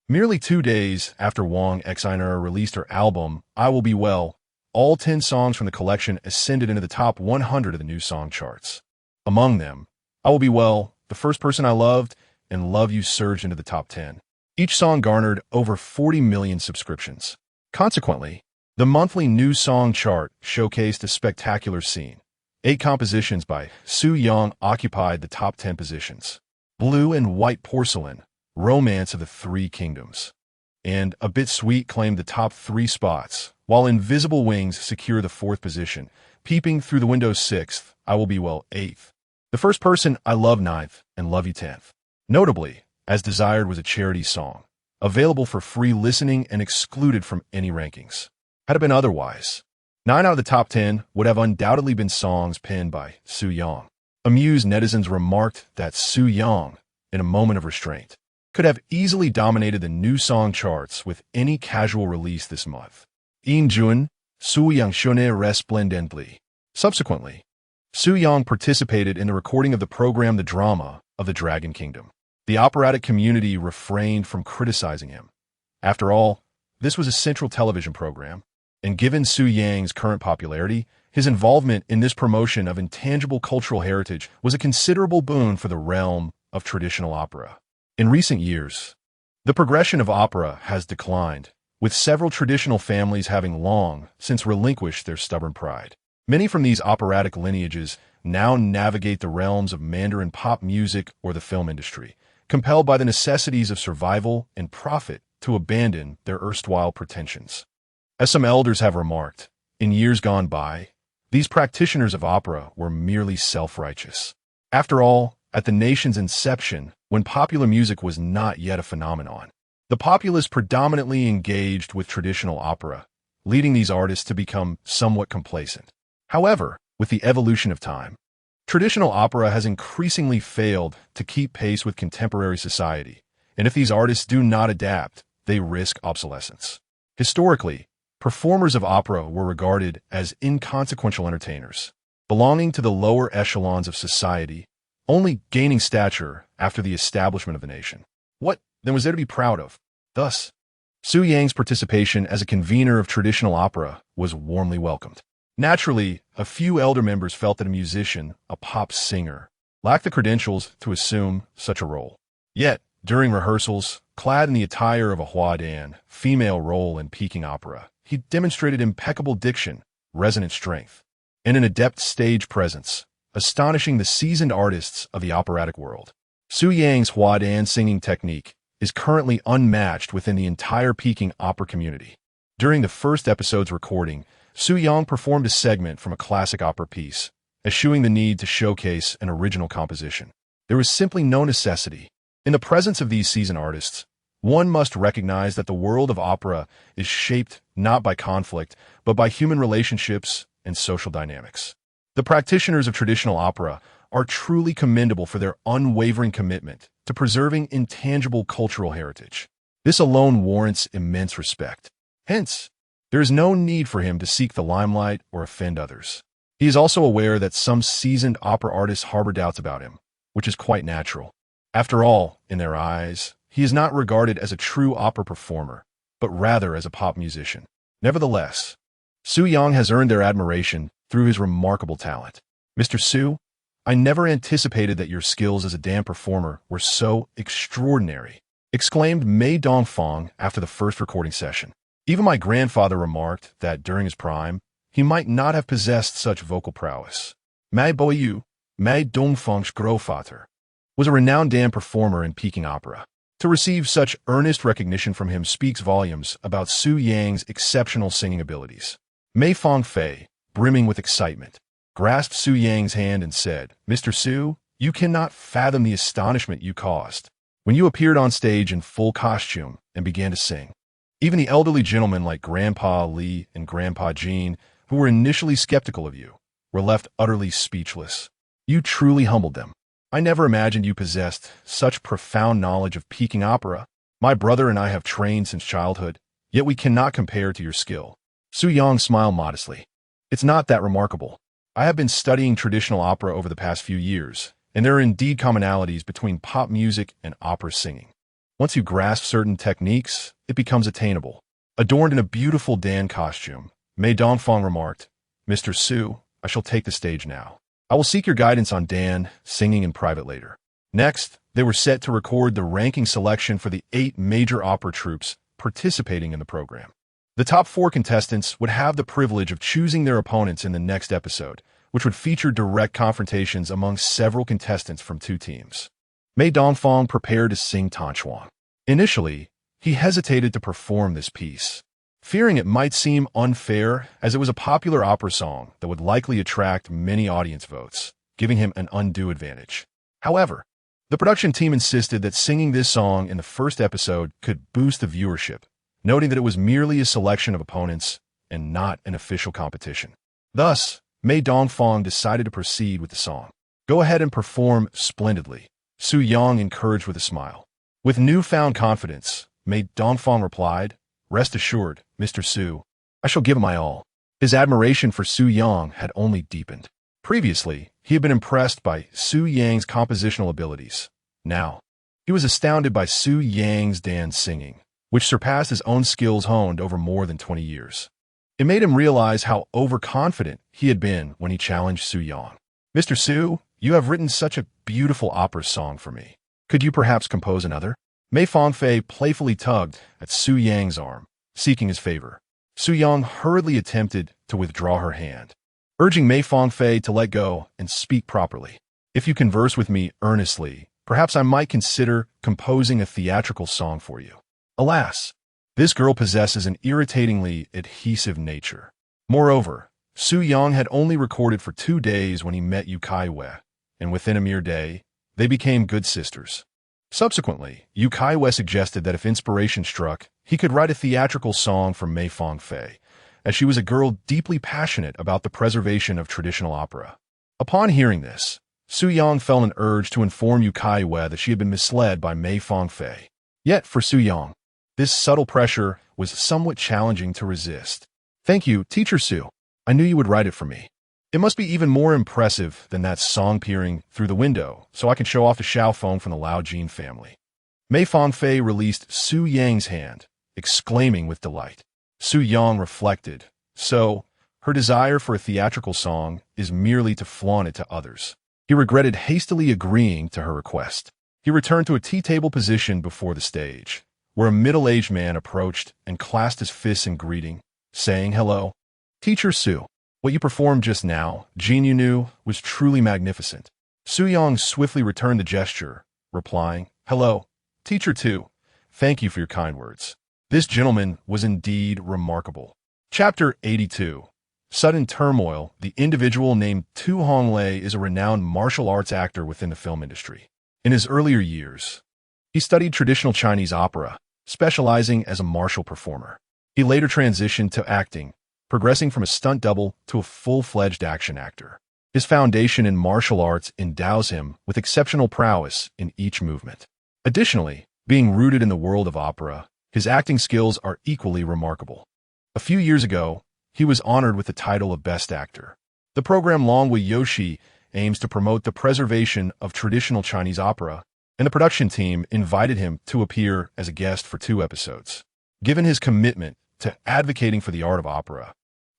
Merely 2 days after Wang Xian'er released her album, I Will Be Well, all 10 songs from the collection ascended into the top 100 of the new song charts. Among them, I Will Be Well, The First Person I Loved, and Love You surged into the top 10. Each song garnered over 40 million subscriptions. Consequently, the monthly new song chart showcased a spectacular scene. 8 compositions by Su Yang occupied the top 10 positions. Blue and White Porcelain, Romance of the Three Kingdoms, and A Bit Sweet claimed the top 3 spots, while Invisible Wings secured the 4th position. Peeping Through the Window 6th, I Will Be Well 8th. The First Person I Love 9th, and Love You 10th. Notably, As Desired was a charity song, available for free listening and excluded from any rankings. Had it been otherwise, 9 out of the top 10 would have undoubtedly been songs penned by Su Yang. Amused netizens remarked that Su Yang, in a moment of restraint, could have easily dominated the new song charts with any casual release this month. In June, Su Yang shone resplendently. Subsequently, Su Yang participated in the recording of the program The Drama of the Dragon Kingdom. The operatic community refrained from criticizing him. After all, this was a central television program, and given Su Yang's current popularity, his involvement in this promotion of intangible cultural heritage was a considerable boon for the realm of traditional opera. In recent years, the progression of opera has declined, with several traditional families having long since relinquished their stubborn pride. Many from these operatic lineages now navigate the realms of Mandarin pop music or the film industry, compelled by the necessities of survival and profit to abandon their erstwhile pretensions. As some elders have remarked, in years gone by, these practitioners of opera were merely self-righteous. After all, at the nation's inception, when popular music was not yet a phenomenon, the populace predominantly engaged with traditional opera, leading these artists to become somewhat complacent. However, with the evolution of time, traditional opera has increasingly failed to keep pace with contemporary society, and if these artists do not adapt, they risk obsolescence. Historically, performers of opera were regarded as inconsequential entertainers, belonging to the lower echelons of society, only gaining stature after the establishment of the nation. What, then, was there to be proud of? Thus, Su Yang's participation as a convener of traditional opera was warmly welcomed. Naturally, a few elder members felt that a musician, a pop singer, lacked the credentials to assume such a role. Yet, during rehearsals, clad in the attire of a huadan, female role in Peking opera, he demonstrated impeccable diction, resonant strength, and an adept stage presence, astonishing the seasoned artists of the operatic world. Su Yang's huadan singing technique is currently unmatched within the entire Peking opera community. During the first episode's recording, Su Yang performed a segment from a classic opera piece, eschewing the need to showcase an original composition. There was simply no necessity. In the presence of these seasoned artists, one must recognize that the world of opera is shaped not by conflict, but by human relationships and social dynamics. The practitioners of traditional opera are truly commendable for their unwavering commitment to preserving intangible cultural heritage. This alone warrants immense respect. Hence, There is no need for him to seek the limelight or offend others. He is also aware that some seasoned opera artists harbor doubts about him, which is quite natural. After all, in their eyes, he is not regarded as a true opera performer, but rather as a pop musician. Nevertheless, Su Yang has earned their admiration through his remarkable talent. Mr. Su, I never anticipated that your skills as a dance performer were so extraordinary, exclaimed Mei Dongfang after the first recording session. Even my grandfather remarked that during his prime, he might not have possessed such vocal prowess. Mei Boyu, Mei Dongfang's Großvater, was a renowned dance performer in Peking opera. To receive such earnest recognition from him speaks volumes about Su Yang's exceptional singing abilities. Mei Fangfei, brimming with excitement, grasped Su Yang's hand and said, Mr. Su, you cannot fathom the astonishment you caused when you appeared on stage in full costume and began to sing. Even the elderly gentlemen like Grandpa Li and Grandpa Jean, who were initially skeptical of you, were left utterly speechless. You truly humbled them. I never imagined you possessed such profound knowledge of Peking opera. My brother and I have trained since childhood, yet we cannot compare to your skill. Su Yang smiled modestly. It's not that remarkable. I have been studying traditional opera over the past few years, and there are indeed commonalities between pop music and opera singing. Once you grasp certain techniques, it becomes attainable. Adorned in a beautiful Dan costume, Mei Dongfang remarked, Mr. Su, I shall take the stage now. I will seek your guidance on Dan singing in private later. Next, they were set to record the ranking selection for the 8 major opera troupes participating in the program. The top 4 contestants would have the privilege of choosing their opponents in the next episode, which would feature direct confrontations among several contestants from 2 teams. Mei Dongfang prepared to sing Tanchuan. Initially, he hesitated to perform this piece, fearing it might seem unfair as it was a popular opera song that would likely attract many audience votes, giving him an undue advantage. However, the production team insisted that singing this song in the first episode could boost the viewership, noting that it was merely a selection of opponents and not an official competition. Thus, Mei Dongfang decided to proceed with the song. Go ahead and perform splendidly, Su Yang encouraged with a smile. With newfound confidence, Mei Dongfang replied, Rest assured, Mr. Su, I shall give it my all. His admiration for Su Yang had only deepened. Previously, he had been impressed by Su Yang's compositional abilities. Now, he was astounded by Su Yang's dance singing, which surpassed his own skills honed over more than 20 years. It made him realize how overconfident he had been when he challenged Su Yang. Mr. Su, you have written such a beautiful opera song for me. Could you perhaps compose another? Mei Fangfei playfully tugged at Su Yang's arm, seeking his favor. Su Yang hurriedly attempted to withdraw her hand, urging Mei Fangfei to let go and speak properly. If you converse with me earnestly, perhaps I might consider composing a theatrical song for you. Alas, this girl possesses an irritatingly adhesive nature. Moreover, Su Yang had only recorded for 2 days when he met Yu Caiyue, and within a mere day, they became good sisters. Subsequently, Yu Caiyue suggested that if inspiration struck, he could write a theatrical song for Mei Fangfei, as she was a girl deeply passionate about the preservation of traditional opera. Upon hearing this, Su Yang felt an urge to inform Yu Caiyue that she had been misled by Mei Fangfei. Yet, for Su Yang, this subtle pressure was somewhat challenging to resist. Thank you, Teacher Su. I knew you would write it for me. It must be even more impressive than that song peering through the window, so I can show off the Xiao phone from the Lao Jin family. Mei Fangfei released Su Yang's hand, exclaiming with delight. Su Yang reflected, so, her desire for a theatrical song is merely to flaunt it to others. He regretted hastily agreeing to her request. He returned to a tea-table position before the stage, where a middle-aged man approached and clasped his fists in greeting, saying, Hello, Teacher Su. What you performed just now, Jin you knew, was truly magnificent. Su Yang swiftly returned the gesture, replying, Hello, Teacher Tu. Thank you for your kind words. This gentleman was indeed remarkable. Chapter 82. Sudden Turmoil. The individual named Tu Honglei is a renowned martial arts actor within the film industry. In his earlier years, he studied traditional Chinese opera, specializing as a martial performer. He later transitioned to acting, progressing from a stunt double to a full-fledged action actor. His foundation in martial arts endows him with exceptional prowess in each movement. Additionally, being rooted in the world of opera, his acting skills are equally remarkable. A few years ago, he was honored with the title of Best Actor. The program Longguo aims to promote the preservation of traditional Chinese opera, and the production team invited him to appear as a guest for 2 episodes. Given his commitment to advocating for the art of opera,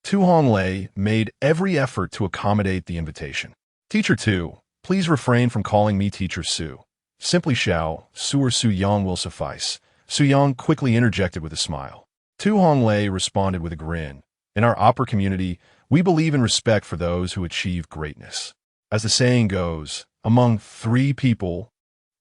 Tu Honglei made every effort to accommodate the invitation. Teacher Tu, please refrain from calling me Teacher Su. Simply Xiao, Su or Su Yang will suffice. Su Yang quickly interjected with a smile. Tu Honglei responded with a grin. In our opera community, we believe in respect for those who achieve greatness. As the saying goes, among 3 people,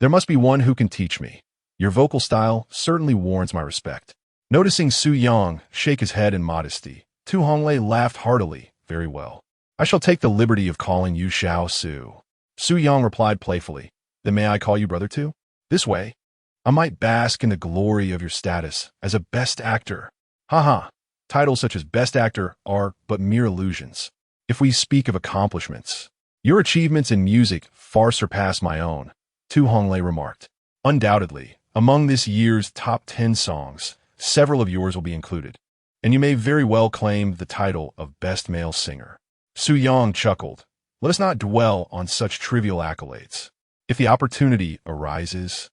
there must be one who can teach me. Your vocal style certainly warrants my respect. Noticing Su Yang shake his head in modesty, Tu Honglei laughed heartily. Very well. I shall take the liberty of calling you Xiao Su. Su Yang replied playfully. Then may I call you brother too? This way, I might bask in the glory of your status as a best actor. Haha. Titles such as best actor are but mere illusions. If we speak of accomplishments, your achievements in music far surpass my own, Tu Honglei remarked. Undoubtedly, among this year's top 10 songs, several of yours will be included, and you may very well claim the title of Best Male Singer. Su Yang chuckled. Let us not dwell on such trivial accolades. If the opportunity arises,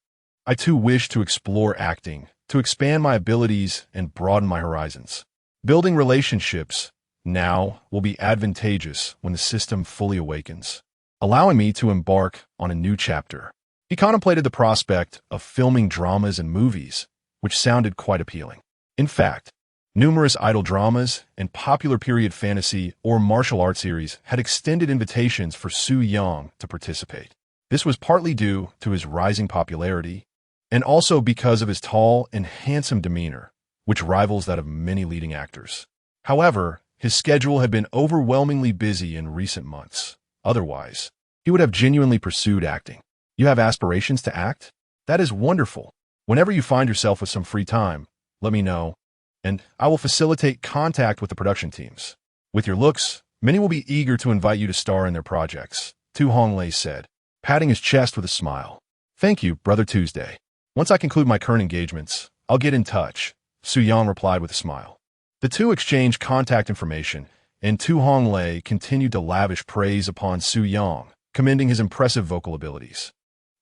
I too wish to explore acting, to expand my abilities and broaden my horizons. Building relationships now will be advantageous when the system fully awakens, allowing me to embark on a new chapter. He contemplated the prospect of filming dramas and movies, which sounded quite appealing. In fact, numerous idol dramas and popular period fantasy or martial arts series had extended invitations for Su Yang to participate. This was partly due to his rising popularity, and also because of his tall and handsome demeanor, which rivals that of many leading actors. However, his schedule had been overwhelmingly busy in recent months. Otherwise, he would have genuinely pursued acting. You have aspirations to act? That is wonderful. Whenever you find yourself with some free time, let me know, and I will facilitate contact with the production teams. With your looks, many will be eager to invite you to star in their projects, Tu Honglei said, patting his chest with a smile. Thank you, Brother Tuesday. Once I conclude my current engagements, I'll get in touch, Su Yang replied with a smile. The two exchanged contact information, and Tu Honglei continued to lavish praise upon Su Yang, commending his impressive vocal abilities.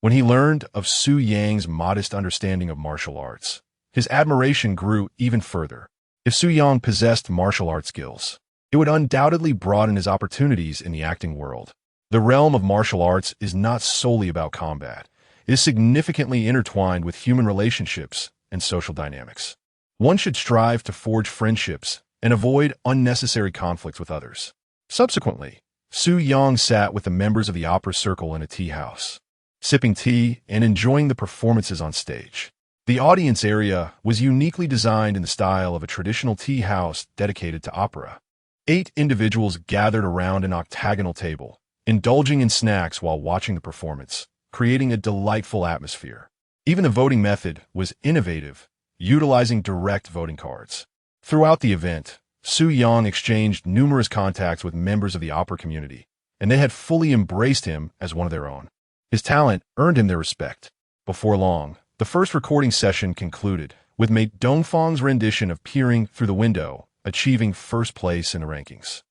When he learned of Su Yang's modest understanding of martial arts, his admiration grew even further. If Su Yang possessed martial arts skills, it would undoubtedly broaden his opportunities in the acting world. The realm of martial arts is not solely about combat. It is significantly intertwined with human relationships and social dynamics. One should strive to forge friendships and avoid unnecessary conflicts with others. Subsequently, Su Yang sat with the members of the opera circle in a tea house, sipping tea and enjoying the performances on stage. The audience area was uniquely designed in the style of a traditional tea house dedicated to opera. 8 individuals gathered around an octagonal table, indulging in snacks while watching the performance, creating a delightful atmosphere. Even the voting method was innovative, utilizing direct voting cards. Throughout the event, Su Yang exchanged numerous contacts with members of the opera community, and they had fully embraced him as one of their own. His talent earned him their respect. Before long, the first recording session concluded, with Mei Dongfang's rendition of Peering Through the Window achieving first place in the rankings.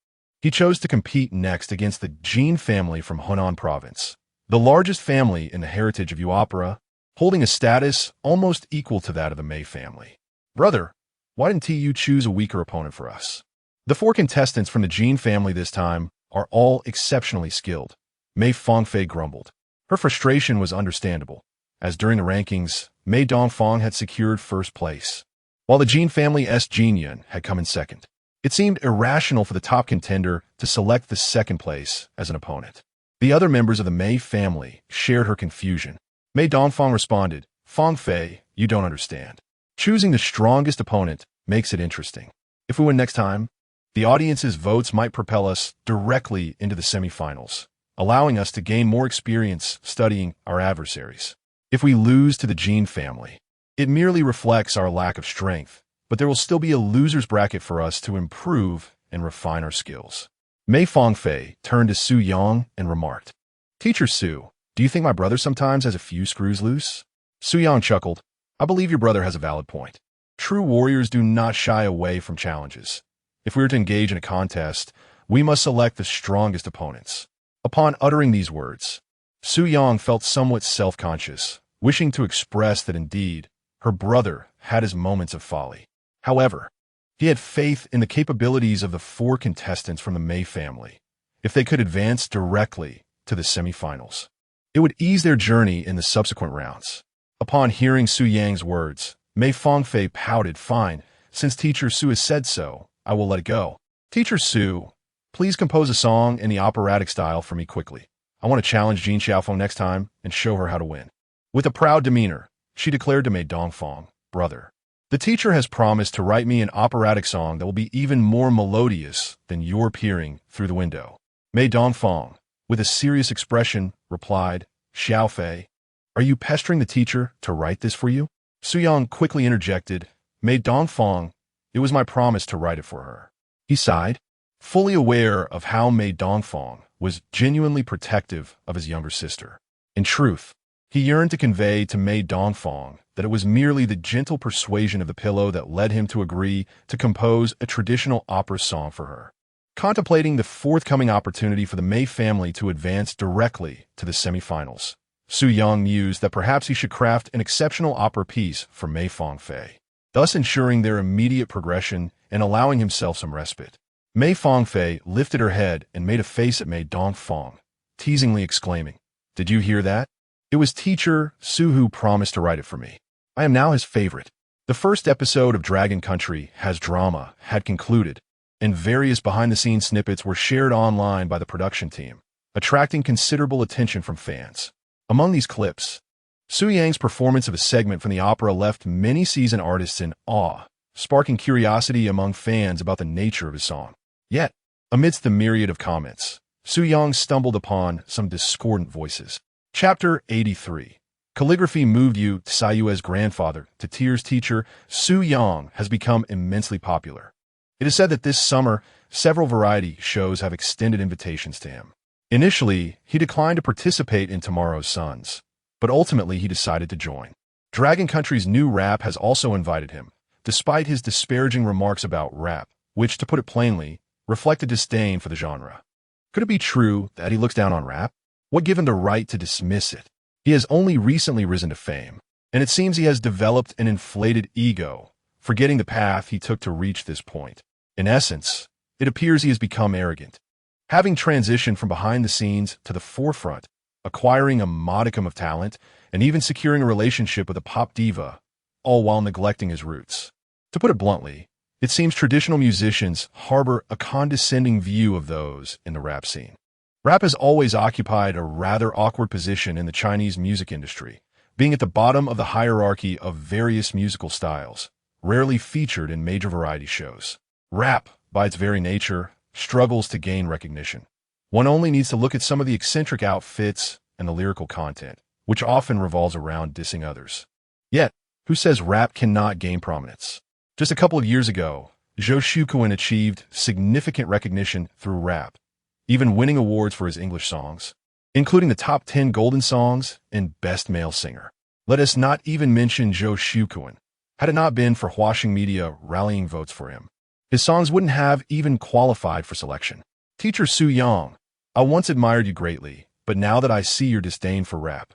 He chose to compete next against the Jin family from Hunan province, the largest family in the heritage of Yu opera, holding a status almost equal to that of the Mei family. Brother, why didn't you choose a weaker opponent for us? The 4 contestants from the Jin family this time are all exceptionally skilled, Mei Fangfei grumbled. Her frustration was understandable, as during the rankings, Mei Dongfang had secured first place, while the Jin family's Jin Yun had come in second. It seemed irrational for the top contender to select the second place as an opponent. The other members of the Mei family shared her confusion. Mei Dongfang responded, Fangfei, you don't understand. Choosing the strongest opponent makes it interesting. If we win next time, the audience's votes might propel us directly into the semifinals, allowing us to gain more experience studying our adversaries. If we lose to the Jin family, it merely reflects our lack of strength, but there will still be a loser's bracket for us to improve and refine our skills. Mei Fangfei turned to Su Yang and remarked, Teacher Su, do you think my brother sometimes has a few screws loose? Su Yang chuckled. I believe your brother has a valid point. True warriors do not shy away from challenges. If we are to engage in a contest, we must select the strongest opponents. Upon uttering these words, Su Yang felt somewhat self-conscious, wishing to express that indeed, her brother had his moments of folly. However, he had faith in the capabilities of the 4 contestants from the Mei family. If they could advance directly to the semifinals, it would ease their journey in the subsequent rounds. Upon hearing Su Yang's words, Mei Fangfei pouted. Fine, since Teacher Su has said so, I will let it go. Teacher Su, please compose a song in the operatic style for me quickly. I want to challenge Jin Xiaofeng next time and show her how to win. With a proud demeanor, she declared to Mei Dongfang, brother, the teacher has promised to write me an operatic song that will be even more melodious than your peering through the window. Mei Dongfang, with a serious expression, replied, Xiaofei, are you pestering the teacher to write this for you? Su Yang quickly interjected, Mei Dongfang, it was my promise to write it for her. He sighed, fully aware of how Mei Dongfang was genuinely protective of his younger sister. In truth, he yearned to convey to Mei Dongfang that it was merely the gentle persuasion of the pillow that led him to agree to compose a traditional opera song for her. Contemplating the forthcoming opportunity for the Mei family to advance directly to the semifinals, Su Yang mused that perhaps he should craft an exceptional opera piece for Mei Fangfei, thus ensuring their immediate progression and allowing himself some respite. Mei Fangfei lifted her head and made a face at Mei Dongfang, teasingly exclaiming, Did you hear that? It was Teacher Su who promised to write it for me. I am now his favorite. The first episode of Dragon Country Has Drama had concluded, and various behind-the-scenes snippets were shared online by the production team, attracting considerable attention from fans. Among these clips, Su Yang's performance of a segment from the opera left many seasoned artists in awe, sparking curiosity among fans about the nature of his song. Yet, amidst the myriad of comments, Su Yang stumbled upon some discordant voices. Chapter 83. Calligraphy moved Yu Caiyue's grandfather to tears. Teacher Su Yang has become immensely popular. It is said that this summer, several variety shows have extended invitations to him. Initially, he declined to participate in Tomorrow's Sons, but ultimately he decided to join. Dragon Country's new rap has also invited him, despite his disparaging remarks about rap, which, to put it plainly, reflected disdain for the genre. Could it be true that he looks down on rap? What gave him the right to dismiss it? He has only recently risen to fame, and it seems he has developed an inflated ego, forgetting the path he took to reach this point. In essence, it appears he has become arrogant. Having transitioned from behind the scenes to the forefront, acquiring a modicum of talent, and even securing a relationship with a pop diva, all while neglecting his roots. To put it bluntly, it seems traditional musicians harbor a condescending view of those in the rap scene. Rap has always occupied a rather awkward position in the Chinese music industry, being at the bottom of the hierarchy of various musical styles, rarely featured in major variety shows. Rap, by its very nature, struggles to gain recognition. One only needs to look at some of the eccentric outfits and the lyrical content, which often revolves around dissing others. Yet, who says rap cannot gain prominence? Just a couple of years ago, Zhou Shuquan achieved significant recognition through rap, even winning awards for his English songs, including the top 10 Golden Songs and Best Male Singer. Let us not even mention Zhou Shuquan. Had it not been for Huaxing Media rallying votes for him, his songs wouldn't have even qualified for selection. Teacher Su Yang, I once admired you greatly, but now that I see your disdain for rap,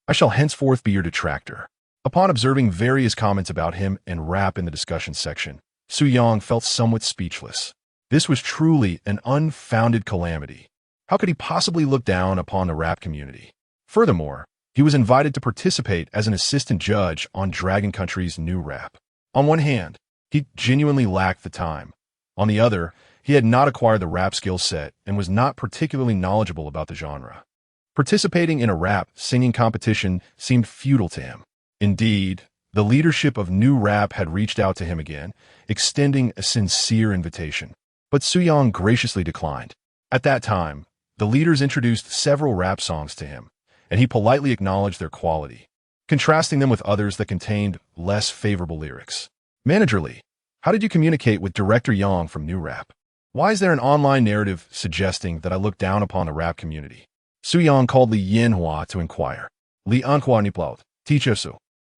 I shall henceforth be your detractor. Upon observing various comments about him and rap in the discussion section, Su Yang felt somewhat speechless. This was truly an unfounded calamity. How could he possibly look down upon the rap community? Furthermore, he was invited to participate as an assistant judge on Dragon Country's new rap. On one hand, he genuinely lacked the time. On the other, he had not acquired the rap skill set and was not particularly knowledgeable about the genre. Participating in a rap singing competition seemed futile to him. Indeed, the leadership of New Rap had reached out to him again, extending a sincere invitation. But Su Yang graciously declined. At that time, the leaders introduced several rap songs to him, and he politely acknowledged their quality, contrasting them with others that contained less favorable lyrics. Managerly, how did you communicate with Director Yang from New Rap? Why is there an online narrative suggesting that I look down upon the rap community? Su Yang called Li Yanhua to inquire. Li Anhua Niplaut, Teacher Su.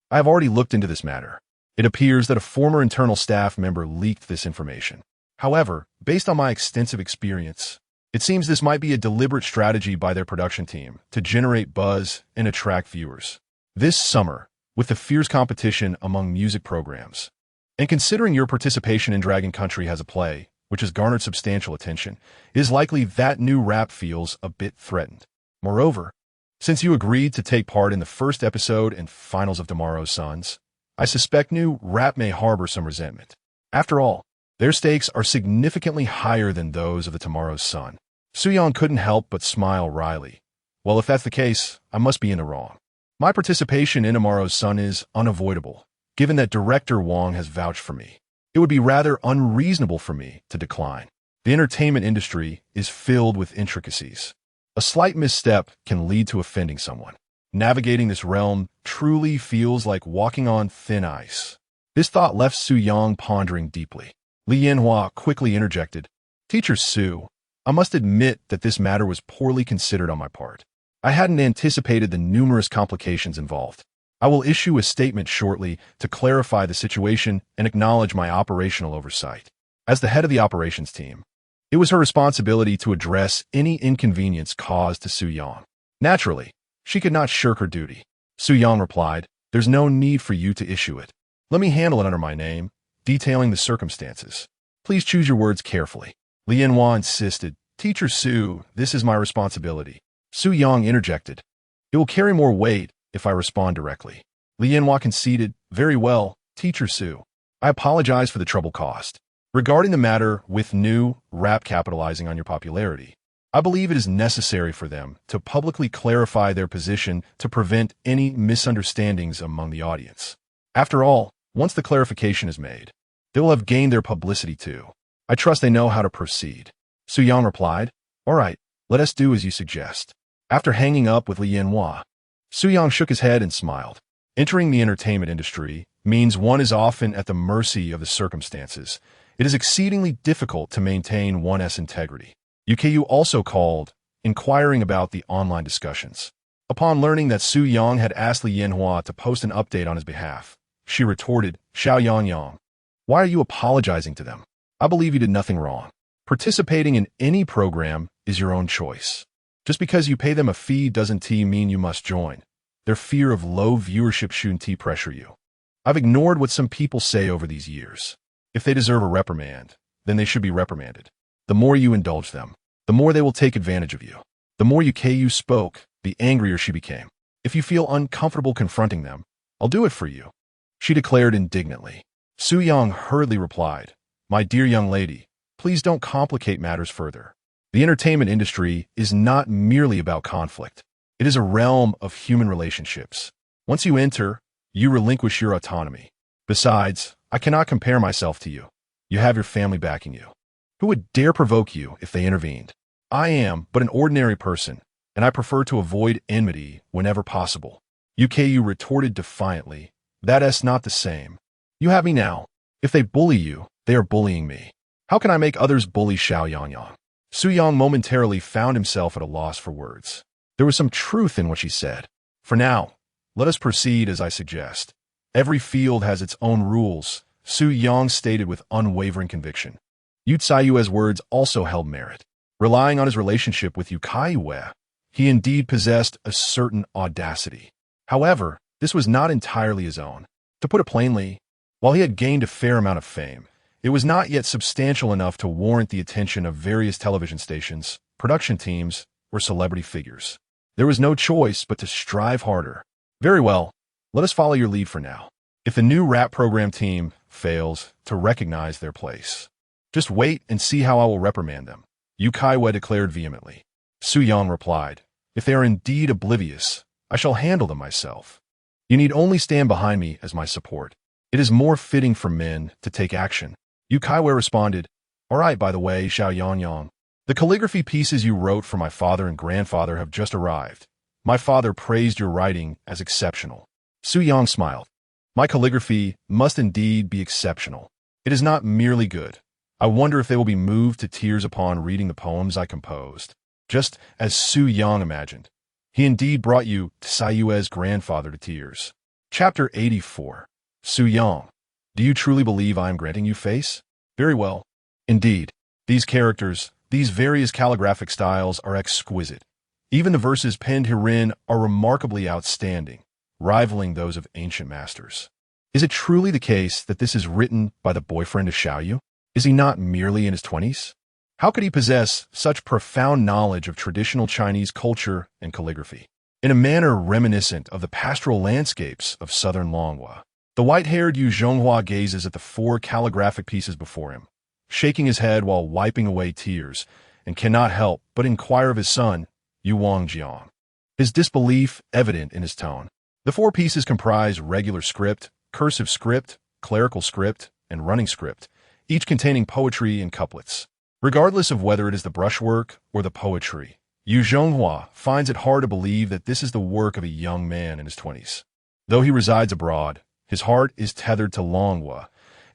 I have already looked into this matter. It appears that a former internal staff member leaked this information. However, based on my extensive experience, it seems this might be a deliberate strategy by their production team to generate buzz and attract viewers. This summer, with the fierce competition among music programs, and considering your participation in Dragon Country has a play, which has garnered substantial attention, it is likely that new rap feels a bit threatened. Moreover, since you agreed to take part in the first episode and finals of Tomorrow's Sons, I suspect new rap may harbor some resentment. After all, their stakes are significantly higher than those of the Tomorrow's Sun. Soo-young couldn't help but smile wryly. Well, if that's the case, I must be in the wrong. My participation in Tomorrow's Sun is unavoidable, given that Director Wong has vouched for me. It would be rather unreasonable for me to decline. The entertainment industry is filled with intricacies. A slight misstep can lead to offending someone. Navigating this realm truly feels like walking on thin ice. This thought left Soo-young pondering deeply. Li Yanhua quickly interjected, "Teacher Su, I must admit that this matter was poorly considered on my part. I hadn't anticipated the numerous complications involved. I will issue a statement shortly to clarify the situation and acknowledge my operational oversight." As the head of the operations team, it was her responsibility to address any inconvenience caused to Soo-young. Naturally, she could not shirk her duty. Soo-young replied, "There's no need for you to issue it. Let me handle it under my name, detailing the circumstances. Please choose your words carefully." Li Yanhua insisted, "Teacher Su, this is my responsibility." Soo-young interjected, "It will carry more weight if I respond directly." Li Yanhua conceded, "Very well, Teacher Su. I apologize for the trouble caused. Regarding the matter with new rap capitalizing on your popularity, I believe it is necessary for them to publicly clarify their position to prevent any misunderstandings among the audience. After all, once the clarification is made, they will have gained their publicity too. I trust they know how to proceed." Soo-young replied, "All right, let us do as you suggest." After hanging up with Li Yanhua, Soo-young shook his head and smiled. Entering the entertainment industry means one is often at the mercy of the circumstances. It is exceedingly difficult to maintain one's integrity. Yu Caiyue also called, inquiring about the online discussions. Upon learning that Soo-young had asked Li Yanhua to post an update on his behalf, she retorted, "Xiao Yang, why are you apologizing to them? I believe you did nothing wrong. Participating in any program is your own choice. Just because you pay them a fee doesn't mean you must join. Their fear of low viewership shouldn't pressure you. I've ignored what some people say over these years. If they deserve a reprimand, then they should be reprimanded. The more you indulge them, the more they will take advantage of you." The more Yu Caiyue spoke, the angrier she became. "If you feel uncomfortable confronting them, I'll do it for you," she declared indignantly. Soo-young hurriedly replied, "My dear young lady, please don't complicate matters further. The entertainment industry is not merely about conflict. It is a realm of human relationships. Once you enter, you relinquish your autonomy. Besides, I cannot compare myself to you. You have your family backing you. Who would dare provoke you if they intervened? I am but an ordinary person, and I prefer to avoid enmity whenever possible." Yu Caiyue retorted defiantly, "That's not the same. You have me now. If they bully you, they are bullying me. How can I make others bully Xiao Yang?" Soo-young momentarily found himself at a loss for words. There was some truth in what she said. "For now, let us proceed as I suggest. Every field has its own rules," Soo-young stated with unwavering conviction. Yu Caiyue's words also held merit. Relying on his relationship with Yu Caiyue, he indeed possessed a certain audacity. However, this was not entirely his own. To put it plainly, while he had gained a fair amount of fame, it was not yet substantial enough to warrant the attention of various television stations, production teams, or celebrity figures. There was no choice but to strive harder. "Very well, let us follow your lead for now. If the new rap program team fails to recognize their place, just wait and see how I will reprimand them," Yu Caiyue declared vehemently. Soo-young replied, "If they are indeed oblivious, I shall handle them myself. You need only stand behind me as my support. It is more fitting for men to take action." Yu Caiyue responded, "All right, by the way, Xiao Yang, the calligraphy pieces you wrote for my father and grandfather have just arrived. My father praised your writing as exceptional." Soo-young smiled. "My calligraphy must indeed be exceptional. It is not merely good. I wonder if they will be moved to tears upon reading the poems I composed." Just as Soo-young imagined, he indeed brought Yu Caiyue's grandfather to tears. Chapter 84. Soo-young, Do you truly believe I am granting you face? Very well. Indeed, these characters, these various calligraphic styles are exquisite. Even the verses penned herein are remarkably outstanding, rivaling those of ancient masters. Is it truly the case that this is written by the boyfriend of Xiaoyu? Is he not merely in his 20s? How could he possess such profound knowledge of traditional Chinese culture and calligraphy? In a manner reminiscent of the pastoral landscapes of southern Longguo, the white-haired Yu Zhonghua gazes at the 4 calligraphic pieces before him, shaking his head while wiping away tears, and cannot help but inquire of his son, Yu Wangjiang, his disbelief evident in his tone. The 4 pieces comprise regular script, cursive script, clerical script, and running script, each containing poetry and couplets. Regardless of whether it is the brushwork or the poetry, Yu Zhonghua finds it hard to believe that this is the work of a young man in his 20s. Though he resides abroad, his heart is tethered to Longguo,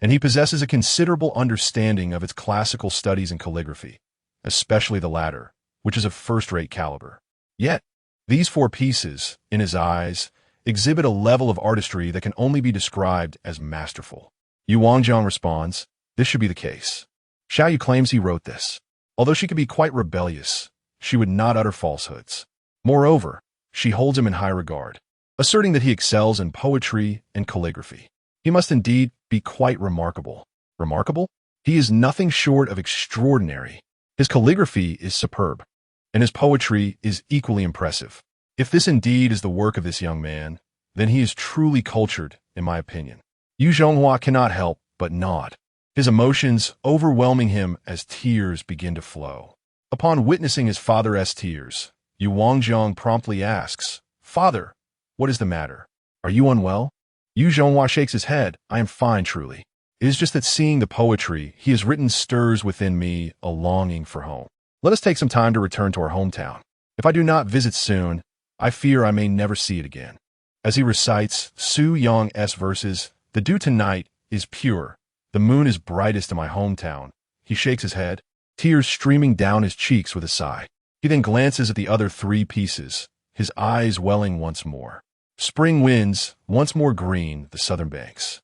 and he possesses a considerable understanding of its classical studies in calligraphy, especially the latter, which is of first-rate caliber. Yet, these 4 pieces, in his eyes, exhibit a level of artistry that can only be described as masterful. Yu Wangjiang responds, "This should be the case. Xiaoyu claims he wrote this. Although she could be quite rebellious, she would not utter falsehoods. Moreover, she holds him in high regard, asserting that he excels in poetry and calligraphy. He must indeed be quite remarkable." Remarkable? He is nothing short of extraordinary. His calligraphy is superb, and his poetry is equally impressive. If this indeed is the work of this young man, then he is truly cultured, in my opinion. Yu Zhonghua cannot help but nod, his emotions overwhelming him as tears begin to flow. Upon witnessing his father's tears, Yu Wangjiang promptly asks, "Father, what is the matter? Are you unwell?" Yu Zhonghua shakes his head. "I am fine, truly. It is just that seeing the poetry he has written stirs within me a longing for home. Let us take some time to return to our hometown. If I do not visit soon, I fear I may never see it again." As he recites Su Yong's verses, "The dew tonight is pure. The moon is brightest in my hometown," he shakes his head, tears streaming down his cheeks with a sigh. He then glances at the other 3 pieces, his eyes welling once more. "Spring winds, once more green, the southern banks.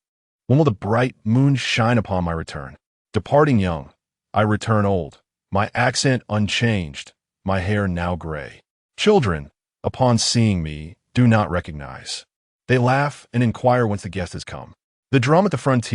When will the bright moon shine upon my return? Departing young, I return old, my accent unchanged, my hair now gray. Children, upon seeing me, do not recognize. They laugh and inquire whence the guest has come. The drum at the frontier